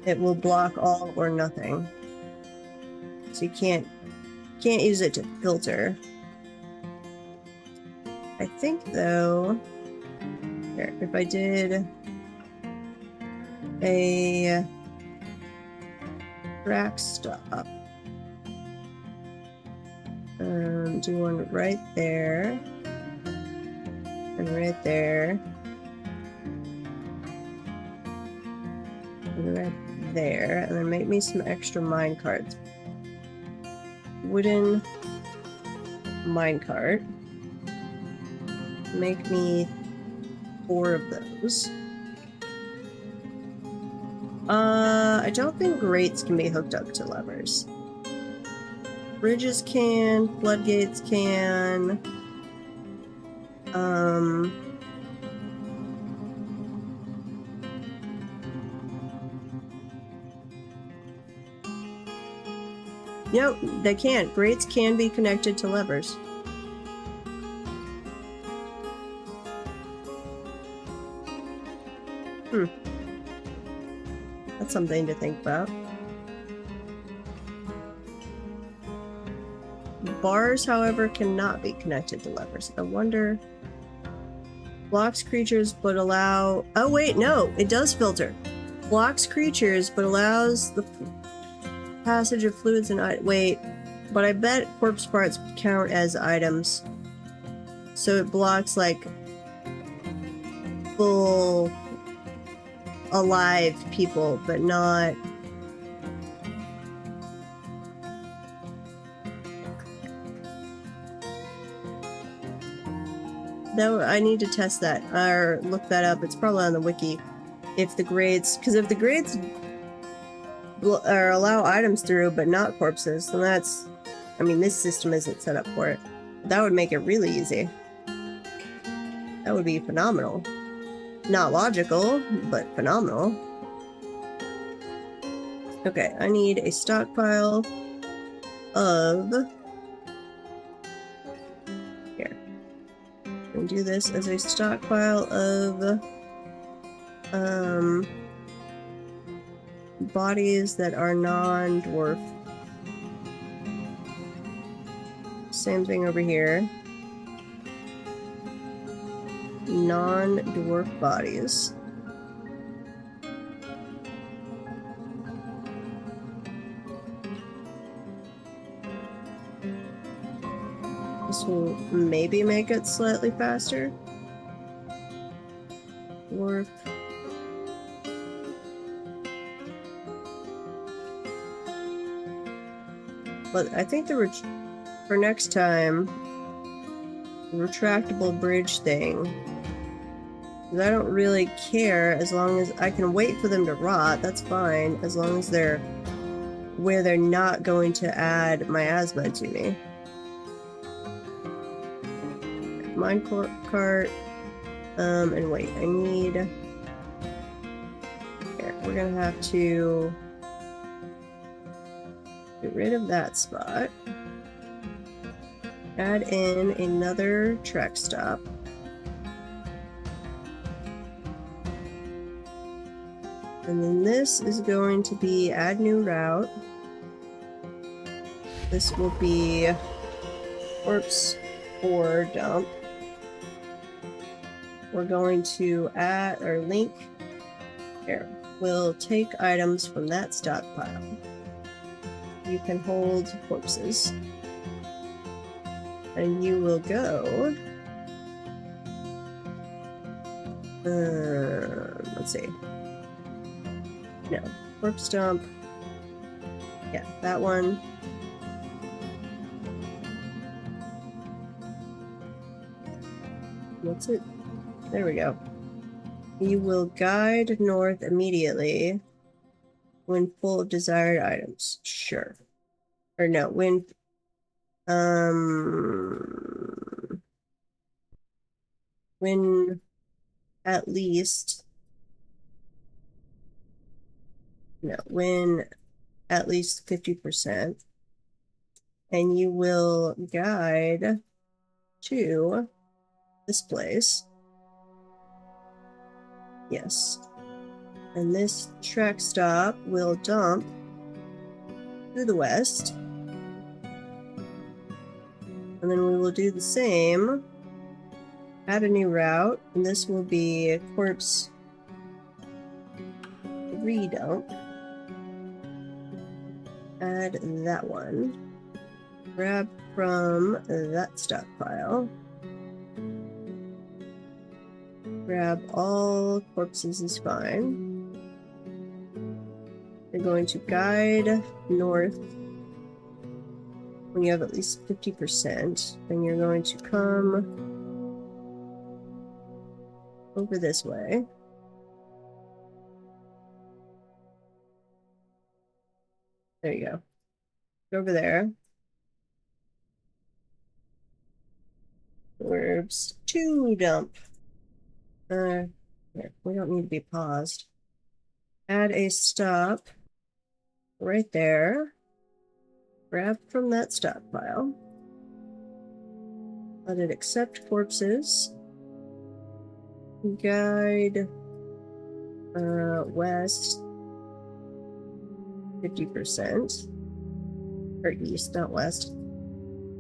It will block all or nothing. So you can't use it to filter. I think though, here, if I did a track stop, do one right there and right there and right there, and then make me some extra mine carts. Wooden minecart. Make me 4 of those. I don't think grates can be hooked up to levers. Bridges can, floodgates can. Nope, they can't. Grates can be connected to levers. That's something to think about. Bars, however, cannot be connected to levers. I wonder... Blocks creatures, but allow... Oh, wait, no! It does filter. Blocks creatures, but allows the passage of fluids and... Wait, but I bet corpse parts count as items. So it blocks, like, full... alive people, but not... No, I need to test that, or look that up. It's probably on the wiki. If the grades... Because if the grades allow items through, but not corpses, then that's... I mean, this system isn't set up for it. That would make it really easy. That would be phenomenal. Not logical, but phenomenal. Okay, I need a stockpile of... Here. I'm gonna do this as a stockpile of... bodies that are non-dwarf. Same thing over here. Non-dwarf bodies. This will maybe make it slightly faster. Dwarf. But I think for next time, the retractable bridge thing, I don't really care as long as I can wait for them to rot. That's fine, as long as they're where they're not going to add miasma to me. Mine cart, and wait, I need... Here, we're gonna have to get rid of that spot. Add in another track stop. And then this is going to be add new route. This will be corpse 4 dump. We're going to add or link here. We'll take items from that stockpile. You can hold corpses. And you will go. Let's see. No, corpse dump. Yeah, that one. What's it? There we go. You will guide north immediately when full of desired items. Sure. Or no, when at least when at least 50%, and you will guide to this place. Yes. And this track stop will dump to the west. And then we will do the same. Add a new route, and this will be a corpse 3 dump. Add that one. Grab from that stockpile. Grab all corpses is fine. You're going to guide north when you have at least 50%. Then you're going to come over this way. There you go. Go over there. Corpse 2 dump. Here, we don't need to be paused. Add a stop right there. Grab from that stockpile. Let it accept corpses. Guide west 50%. Or east, not west.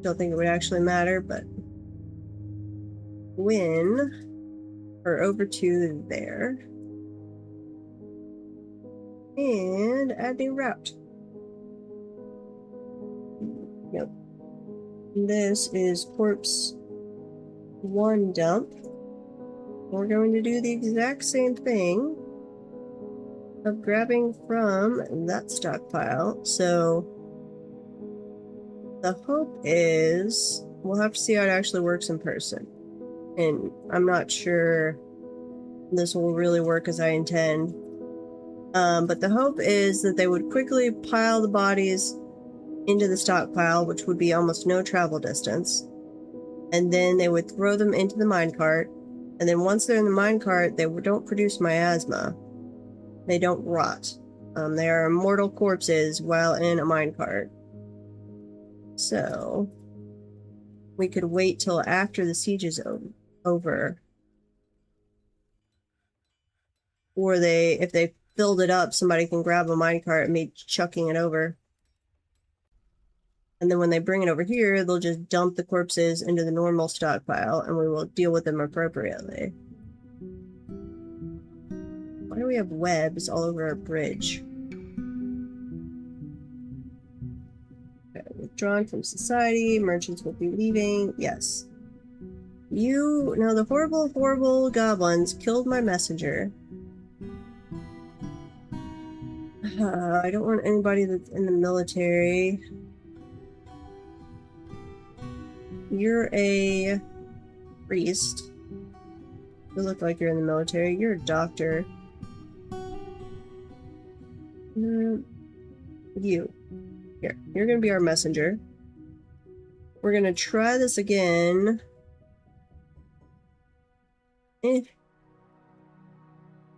Don't think it would actually matter, but when or over to there. And add new route. Yep. This is corpse 1 dump. We're going to do the exact same thing of grabbing from that stockpile. So the hope is we'll have to see how it actually works in person. And I'm not sure this will really work as I intend. But the hope is that they would quickly pile the bodies into the stockpile, which would be almost no travel distance. And then they would throw them into the minecart. And then once they're in the minecart, they don't produce miasma. They don't rot. They are immortal corpses while in a minecart. So we could wait till after the siege is over. Or if they filled it up, somebody can grab a minecart and be chucking it over. And then when they bring it over here, they'll just dump the corpses into the normal stockpile and we will deal with them appropriately. Why do we have webs all over our bridge? Okay, withdrawn from society. Merchants will be leaving. Yes. Now the horrible, horrible goblins killed my messenger. I don't want anybody that's in the military. You're a priest. You look like you're in the military. You're a doctor. You. Here. You're going to be our messenger. We're going to try this again. Who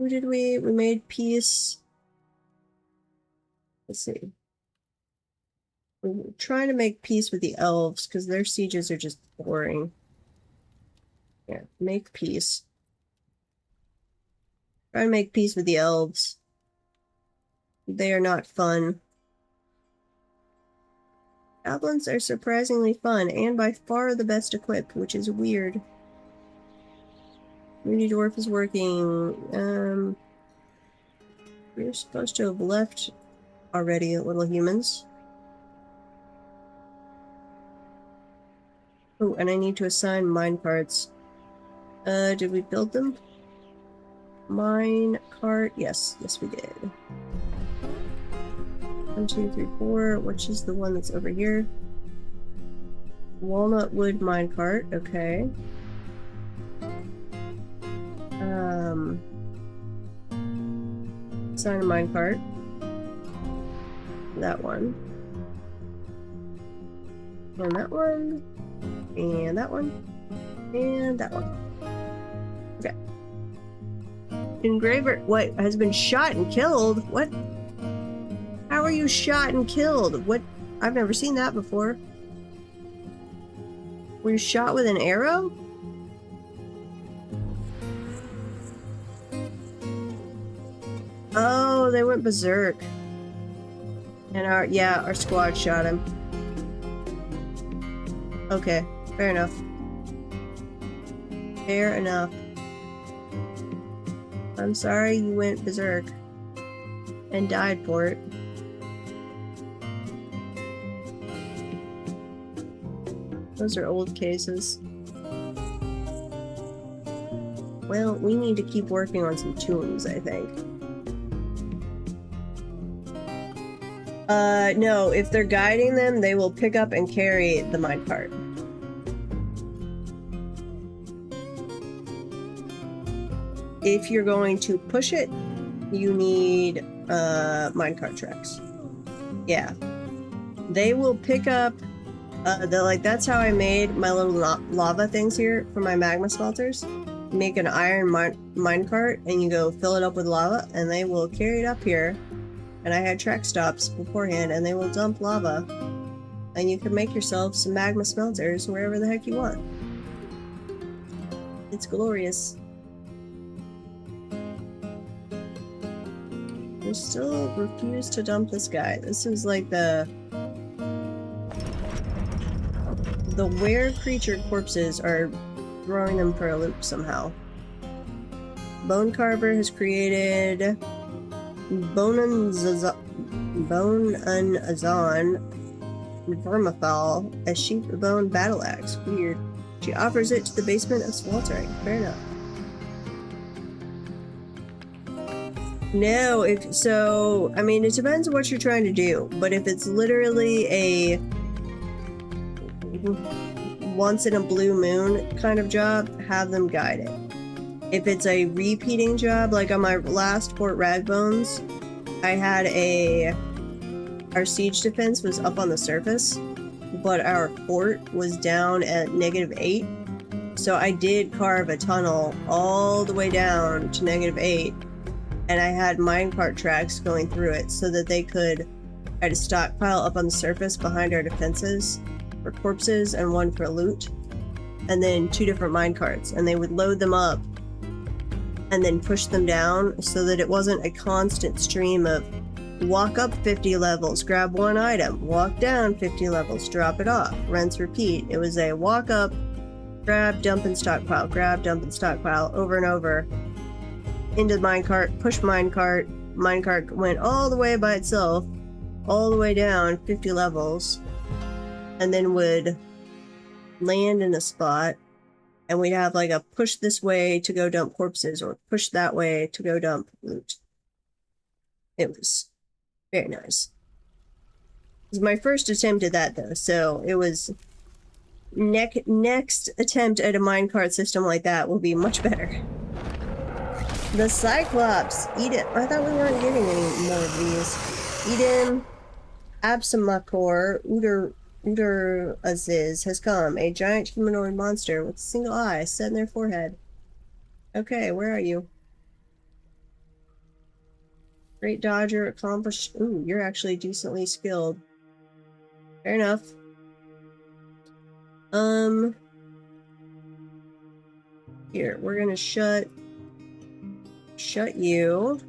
did we made peace. Let's see. We're trying to make peace with the elves because their sieges are just boring. Yeah, make peace. Try to make peace with the elves. They are not fun. Goblins are surprisingly fun, and by far the best equipped, which is weird. Moody Dwarf is working. We're supposed to have left already, little humans. Oh, and I need to assign minecarts. Did we build them? Minecart, yes, we did. 1, 2, 3, 4. Which is the one that's over here? Walnut wood minecart. Okay. Assign a minecart. That one. And that one. And that one. And that one. Okay. Engraver. What? Has been shot and killed? What? How are you shot and killed? What? I've never seen that before. Were you shot with an arrow? Oh, they went berserk. And our squad shot him. Okay, fair enough. Fair enough. I'm sorry you went berserk and died for it. Those are old cases. Well, we need to keep working on some tunes, I think. No, if they're guiding them, they will pick up and carry the minecart. If you're going to push it, you need minecart tracks. Yeah. They will pick up that's how I made my little lava things here for my magma smelters. You make an iron minecart and you go fill it up with lava and they will carry it up here. And I had track stops beforehand and they will dump lava. And you can make yourself some magma smelters wherever the heck you want. It's glorious. We still refuse to dump this guy. This is like the were creature corpses are throwing them for a loop somehow. Bone Carver has created Bone-un-Azan Vermithal, a sheep bone battle axe. Weird. She offers it to the basement of sweltering. Fair enough. No, I mean, it depends on what you're trying to do, but if it's literally a once in a blue moon kind of job, have them guide it. If it's a repeating job, like on my last Fort Ragbones, I had our siege defense was up on the surface, but our fort was down at -8. So I did carve a tunnel all the way down to -8, and I had minecart tracks going through it so that they could had a stockpile up on the surface behind our defenses for corpses and one for loot, and then 2 different minecarts, and they would load them up and then push them down so that it wasn't a constant stream of walk up 50 levels, grab one item, walk down 50 levels, drop it off, rinse, repeat. It was a walk up, grab, dump, and stockpile, grab, dump, and stockpile over and over into the minecart, push minecart. Minecart went all the way by itself, all the way down 50 levels, and then would land in a spot, and we'd have like a push this way to go dump corpses or push that way to go dump loot. It was very nice. It was my first attempt at that though, so it was next attempt at a minecart system like that will be much better. The Cyclops! Eat it. I thought we weren't getting any more of these. Eden Absamakor Uder Aziz has come. A giant humanoid monster with a single eye set in their forehead. Okay, where are you? Great Dodger accomplished. Ooh, you're actually decently skilled. Fair enough. Here, we're gonna shut you.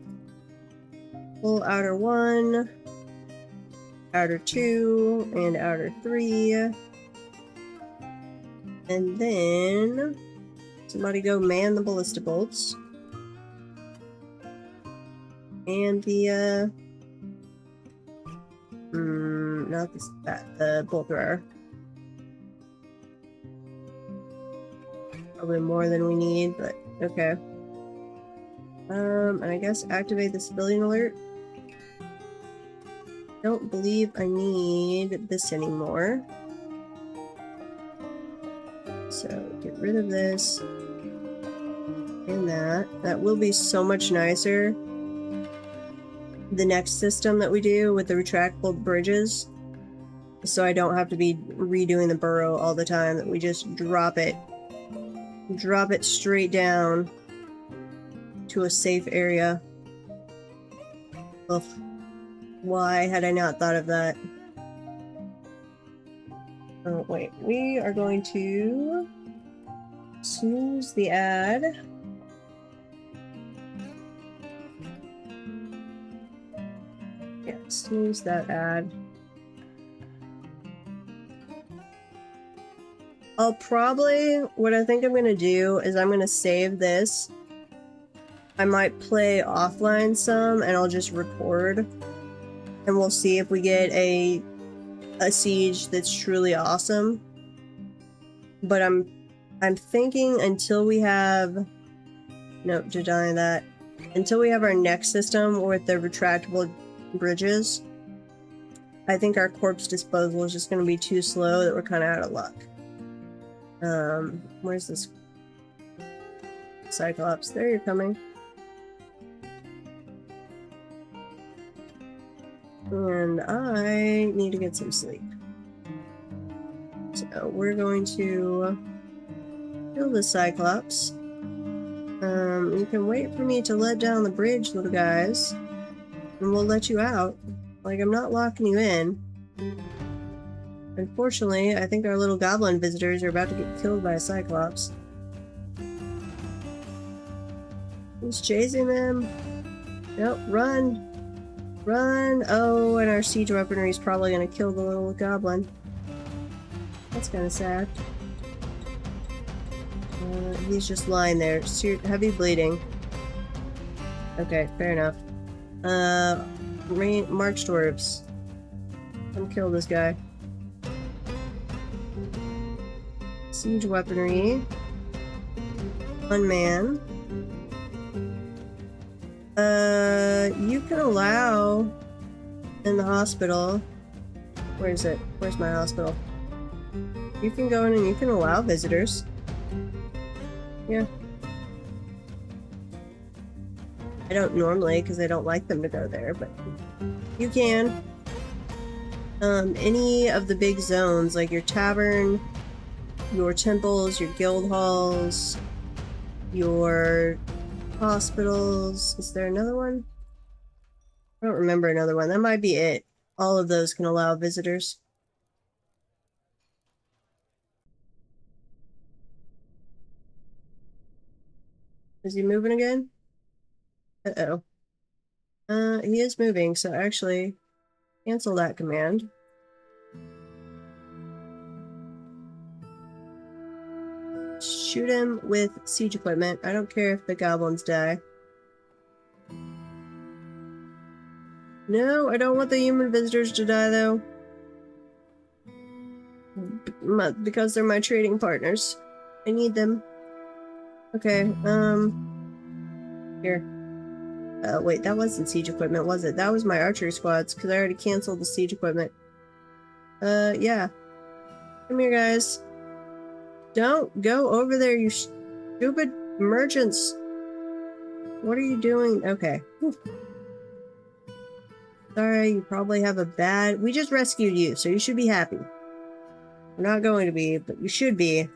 Full outer 1, outer 2, and outer 3. And then somebody go man the ballista bolts. And the not this, the bolt thrower. Probably more than we need, but okay. And I guess activate the civilian alert. Don't believe I need this anymore. So get rid of this and that. That will be so much nicer. The next system that we do with the retractable bridges. So I don't have to be redoing the burrow all the time, that we just drop it straight down to a safe area. Ugh. Why had I not thought of that? Oh wait, we are going to snooze the ad. Yeah, snooze that ad. I'll probably, what I think I'm going to do is I'm going to save this. I might play offline some and I'll just record. And we'll see if we get a siege that's truly awesome. But I'm thinking until we have... Nope, deny that. Until we have our next system with the retractable bridges, I think our corpse disposal is just going to be too slow that we're kind of out of luck. Where's this Cyclops? There, you're coming. And I need to get some sleep. So we're going to kill the Cyclops. You can wait for me to let down the bridge, little guys, and we'll let you out. Like, I'm not locking you in. Unfortunately, I think our little goblin visitors are about to get killed by a Cyclops. Who's chasing them? Nope, run! Run! Oh, and our siege weaponry is probably gonna kill the little goblin. That's kind of sad. He's just lying there. Heavy bleeding. Okay, fair enough. March dwarves. Come kill this guy. Siege weaponry. Unman. You can allow in the hospital. Where is it? Where's my hospital? You can go in and you can allow visitors. Yeah. I don't normally because I don't like them to go there, but you can. Any of the big zones, like your tavern, your temples, your guild halls, your hospitals. Is there another one? I don't remember another one. That might be it. All of those can allow visitors. Is he moving again? Uh-oh. He is moving, so actually cancel that command. Shoot him with siege equipment. I don't care if the goblins die. No, I don't want the human visitors to die, though. Because they're my trading partners. I need them. Okay, here. Wait, that wasn't siege equipment, was it? That was my archery squads, because I already canceled the siege equipment. Yeah. Come here, guys. Don't go over there, you stupid merchants. What are you doing? Okay. Whew. Sorry, you probably have a bad... We just rescued you, so you should be happy. We're not going to be, but you should be.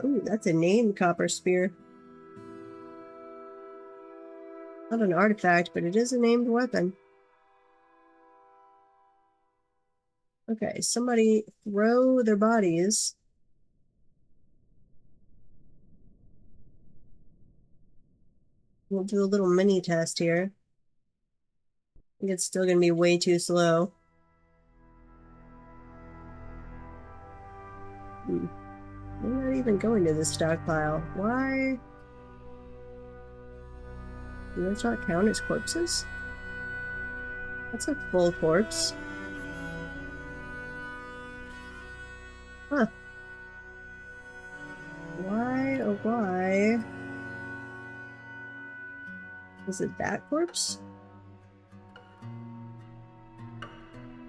Ooh, that's a named copper spear. Not an artifact, but it is a named weapon. Okay, somebody throw their bodies. We'll do a little mini test here. I think it's still gonna be way too slow. We're not even going to the stockpile. Why? Do those not count as corpses? That's a full corpse. Huh. Why, oh why? Is it that corpse?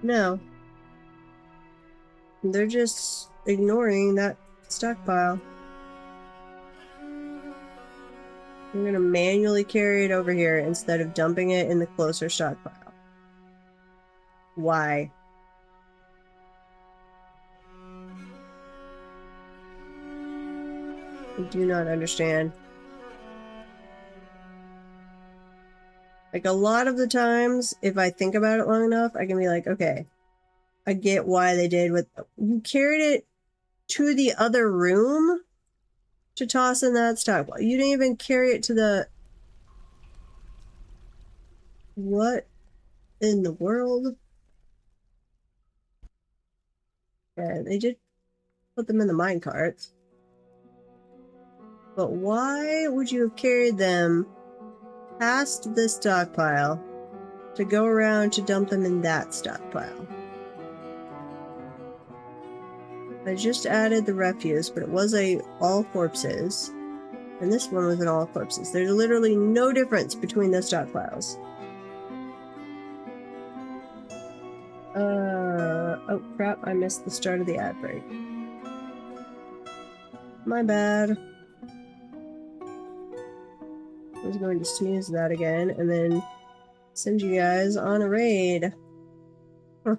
No. They're just ignoring that stockpile. I'm gonna manually carry it over here instead of dumping it in the closer stockpile. Why? I do not understand. Like, a lot of the times, if I think about it long enough, I can be like, okay, I get why they did what... You carried it to the other room to toss in that stockpile. You didn't even carry it to the... What in the world? Yeah, they did put them in the minecarts. But why would you have carried them past this stockpile to go around to dump them in that stockpile? I just added the refuse, but it was a all corpses. And this one was an all corpses. There's literally no difference between those stockpiles. Oh crap, I missed the start of the ad break. My bad. I was going to snooze that again and then send you guys on a raid. Huh.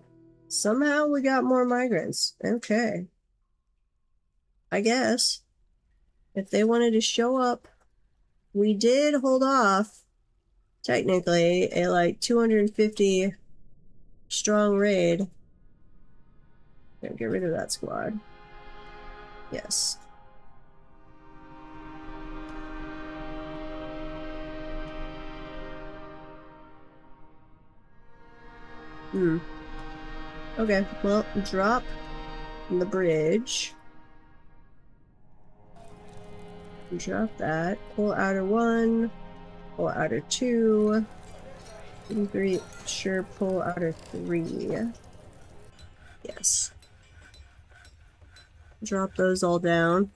Somehow we got more migrants. Okay. I guess. If they wanted to show up, we did hold off, technically, a like 250 strong raid. Gonna get rid of that squad. Yes. Okay, well, drop the bridge. Drop that. Pull outer 1. Pull outer 2. 3. Sure, pull outer 3. Yes. Drop those all down.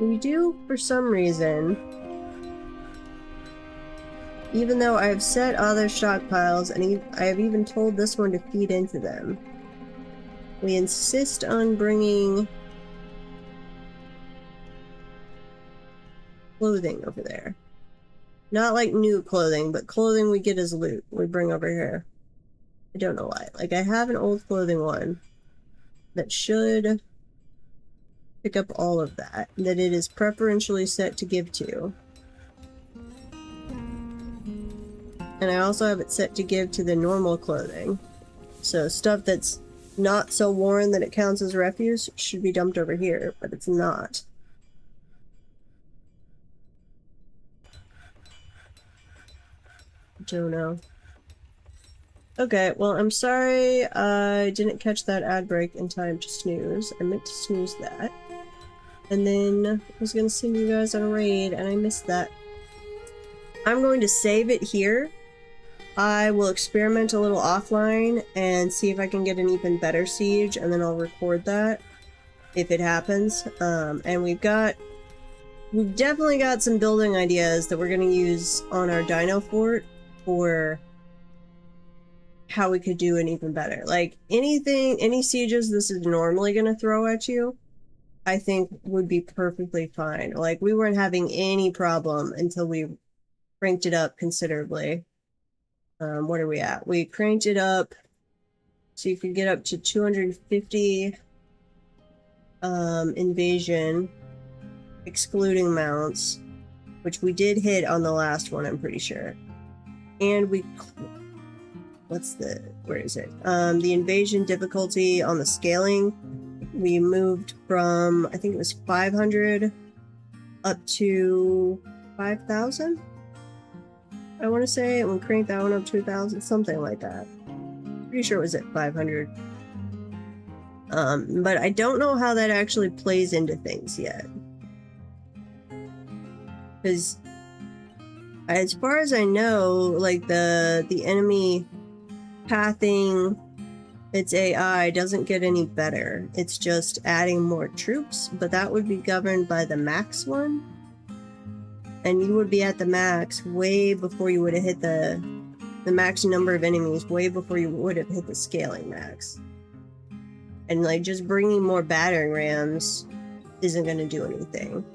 We do, for some reason, even though I've set other stockpiles and I have even told this one to feed into them, we insist on bringing clothing over there. Not like new clothing, but clothing we get as loot we bring over here. I don't know why. Like, I have an old clothing one that should pick up all of that it is preferentially set to give to. And I also have it set to give to the normal clothing. So stuff that's not so worn that it counts as refuse should be dumped over here, but it's not. Don't know. Okay, well, I'm sorry I didn't catch that ad break in time to snooze. I meant to snooze that. And then I was gonna send you guys on a raid, and I missed that. I'm going to save it here. I will experiment a little offline and see if I can get an even better siege, and then I'll record that if it happens. And we've definitely got some building ideas that we're gonna use on our dino fort for how we could do an even better. Like, any sieges this is normally gonna throw at you, I think would be perfectly fine. Like, we weren't having any problem until we cranked it up considerably. What are we at? We cranked it up so you could get up to 250 invasion, excluding mounts, which we did hit on the last one, I'm pretty sure. And we where is it? The invasion difficulty on the scaling, we moved from, I think it was 500 up to 5,000. I want to say, and we cranked that one up to 1,000, something like that. Pretty sure it was at 500. But I don't know how that actually plays into things yet. Because as far as I know, like the enemy pathing its AI doesn't get any better. It's just adding more troops, but that would be governed by the max one. And you would be at the max way before you would have hit the max number of enemies, way before you would have hit the scaling max. And like just bringing more battering rams isn't going to do anything.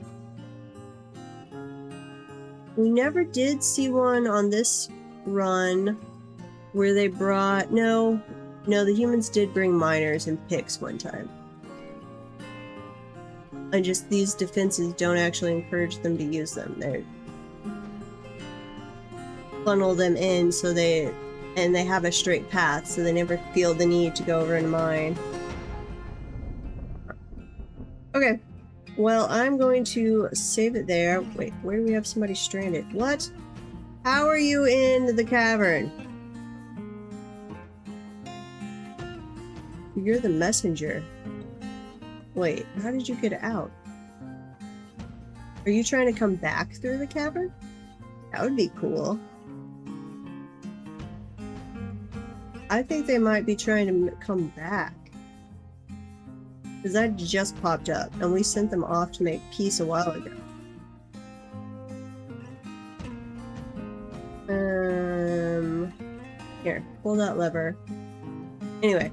We never did see one on this run where they brought... No, the humans did bring miners and picks one time. And just these defenses don't actually encourage them to use them. They funnel them in so they have a straight path, so they never feel the need to go over and mine. Okay. Well, I'm going to save it there. Wait, where do we have somebody stranded? What? How are you in the cavern? You're the messenger. Wait, how did you get out? Are you trying to come back through the cavern? That would be cool. I think they might be trying to come back. Because that just popped up, and we sent them off to make peace a while ago. Here, pull that lever. Anyway,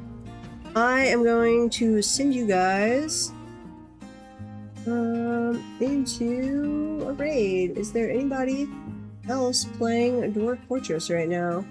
I am going to send you guys into a raid. Is there anybody else playing Dwarf Fortress right now?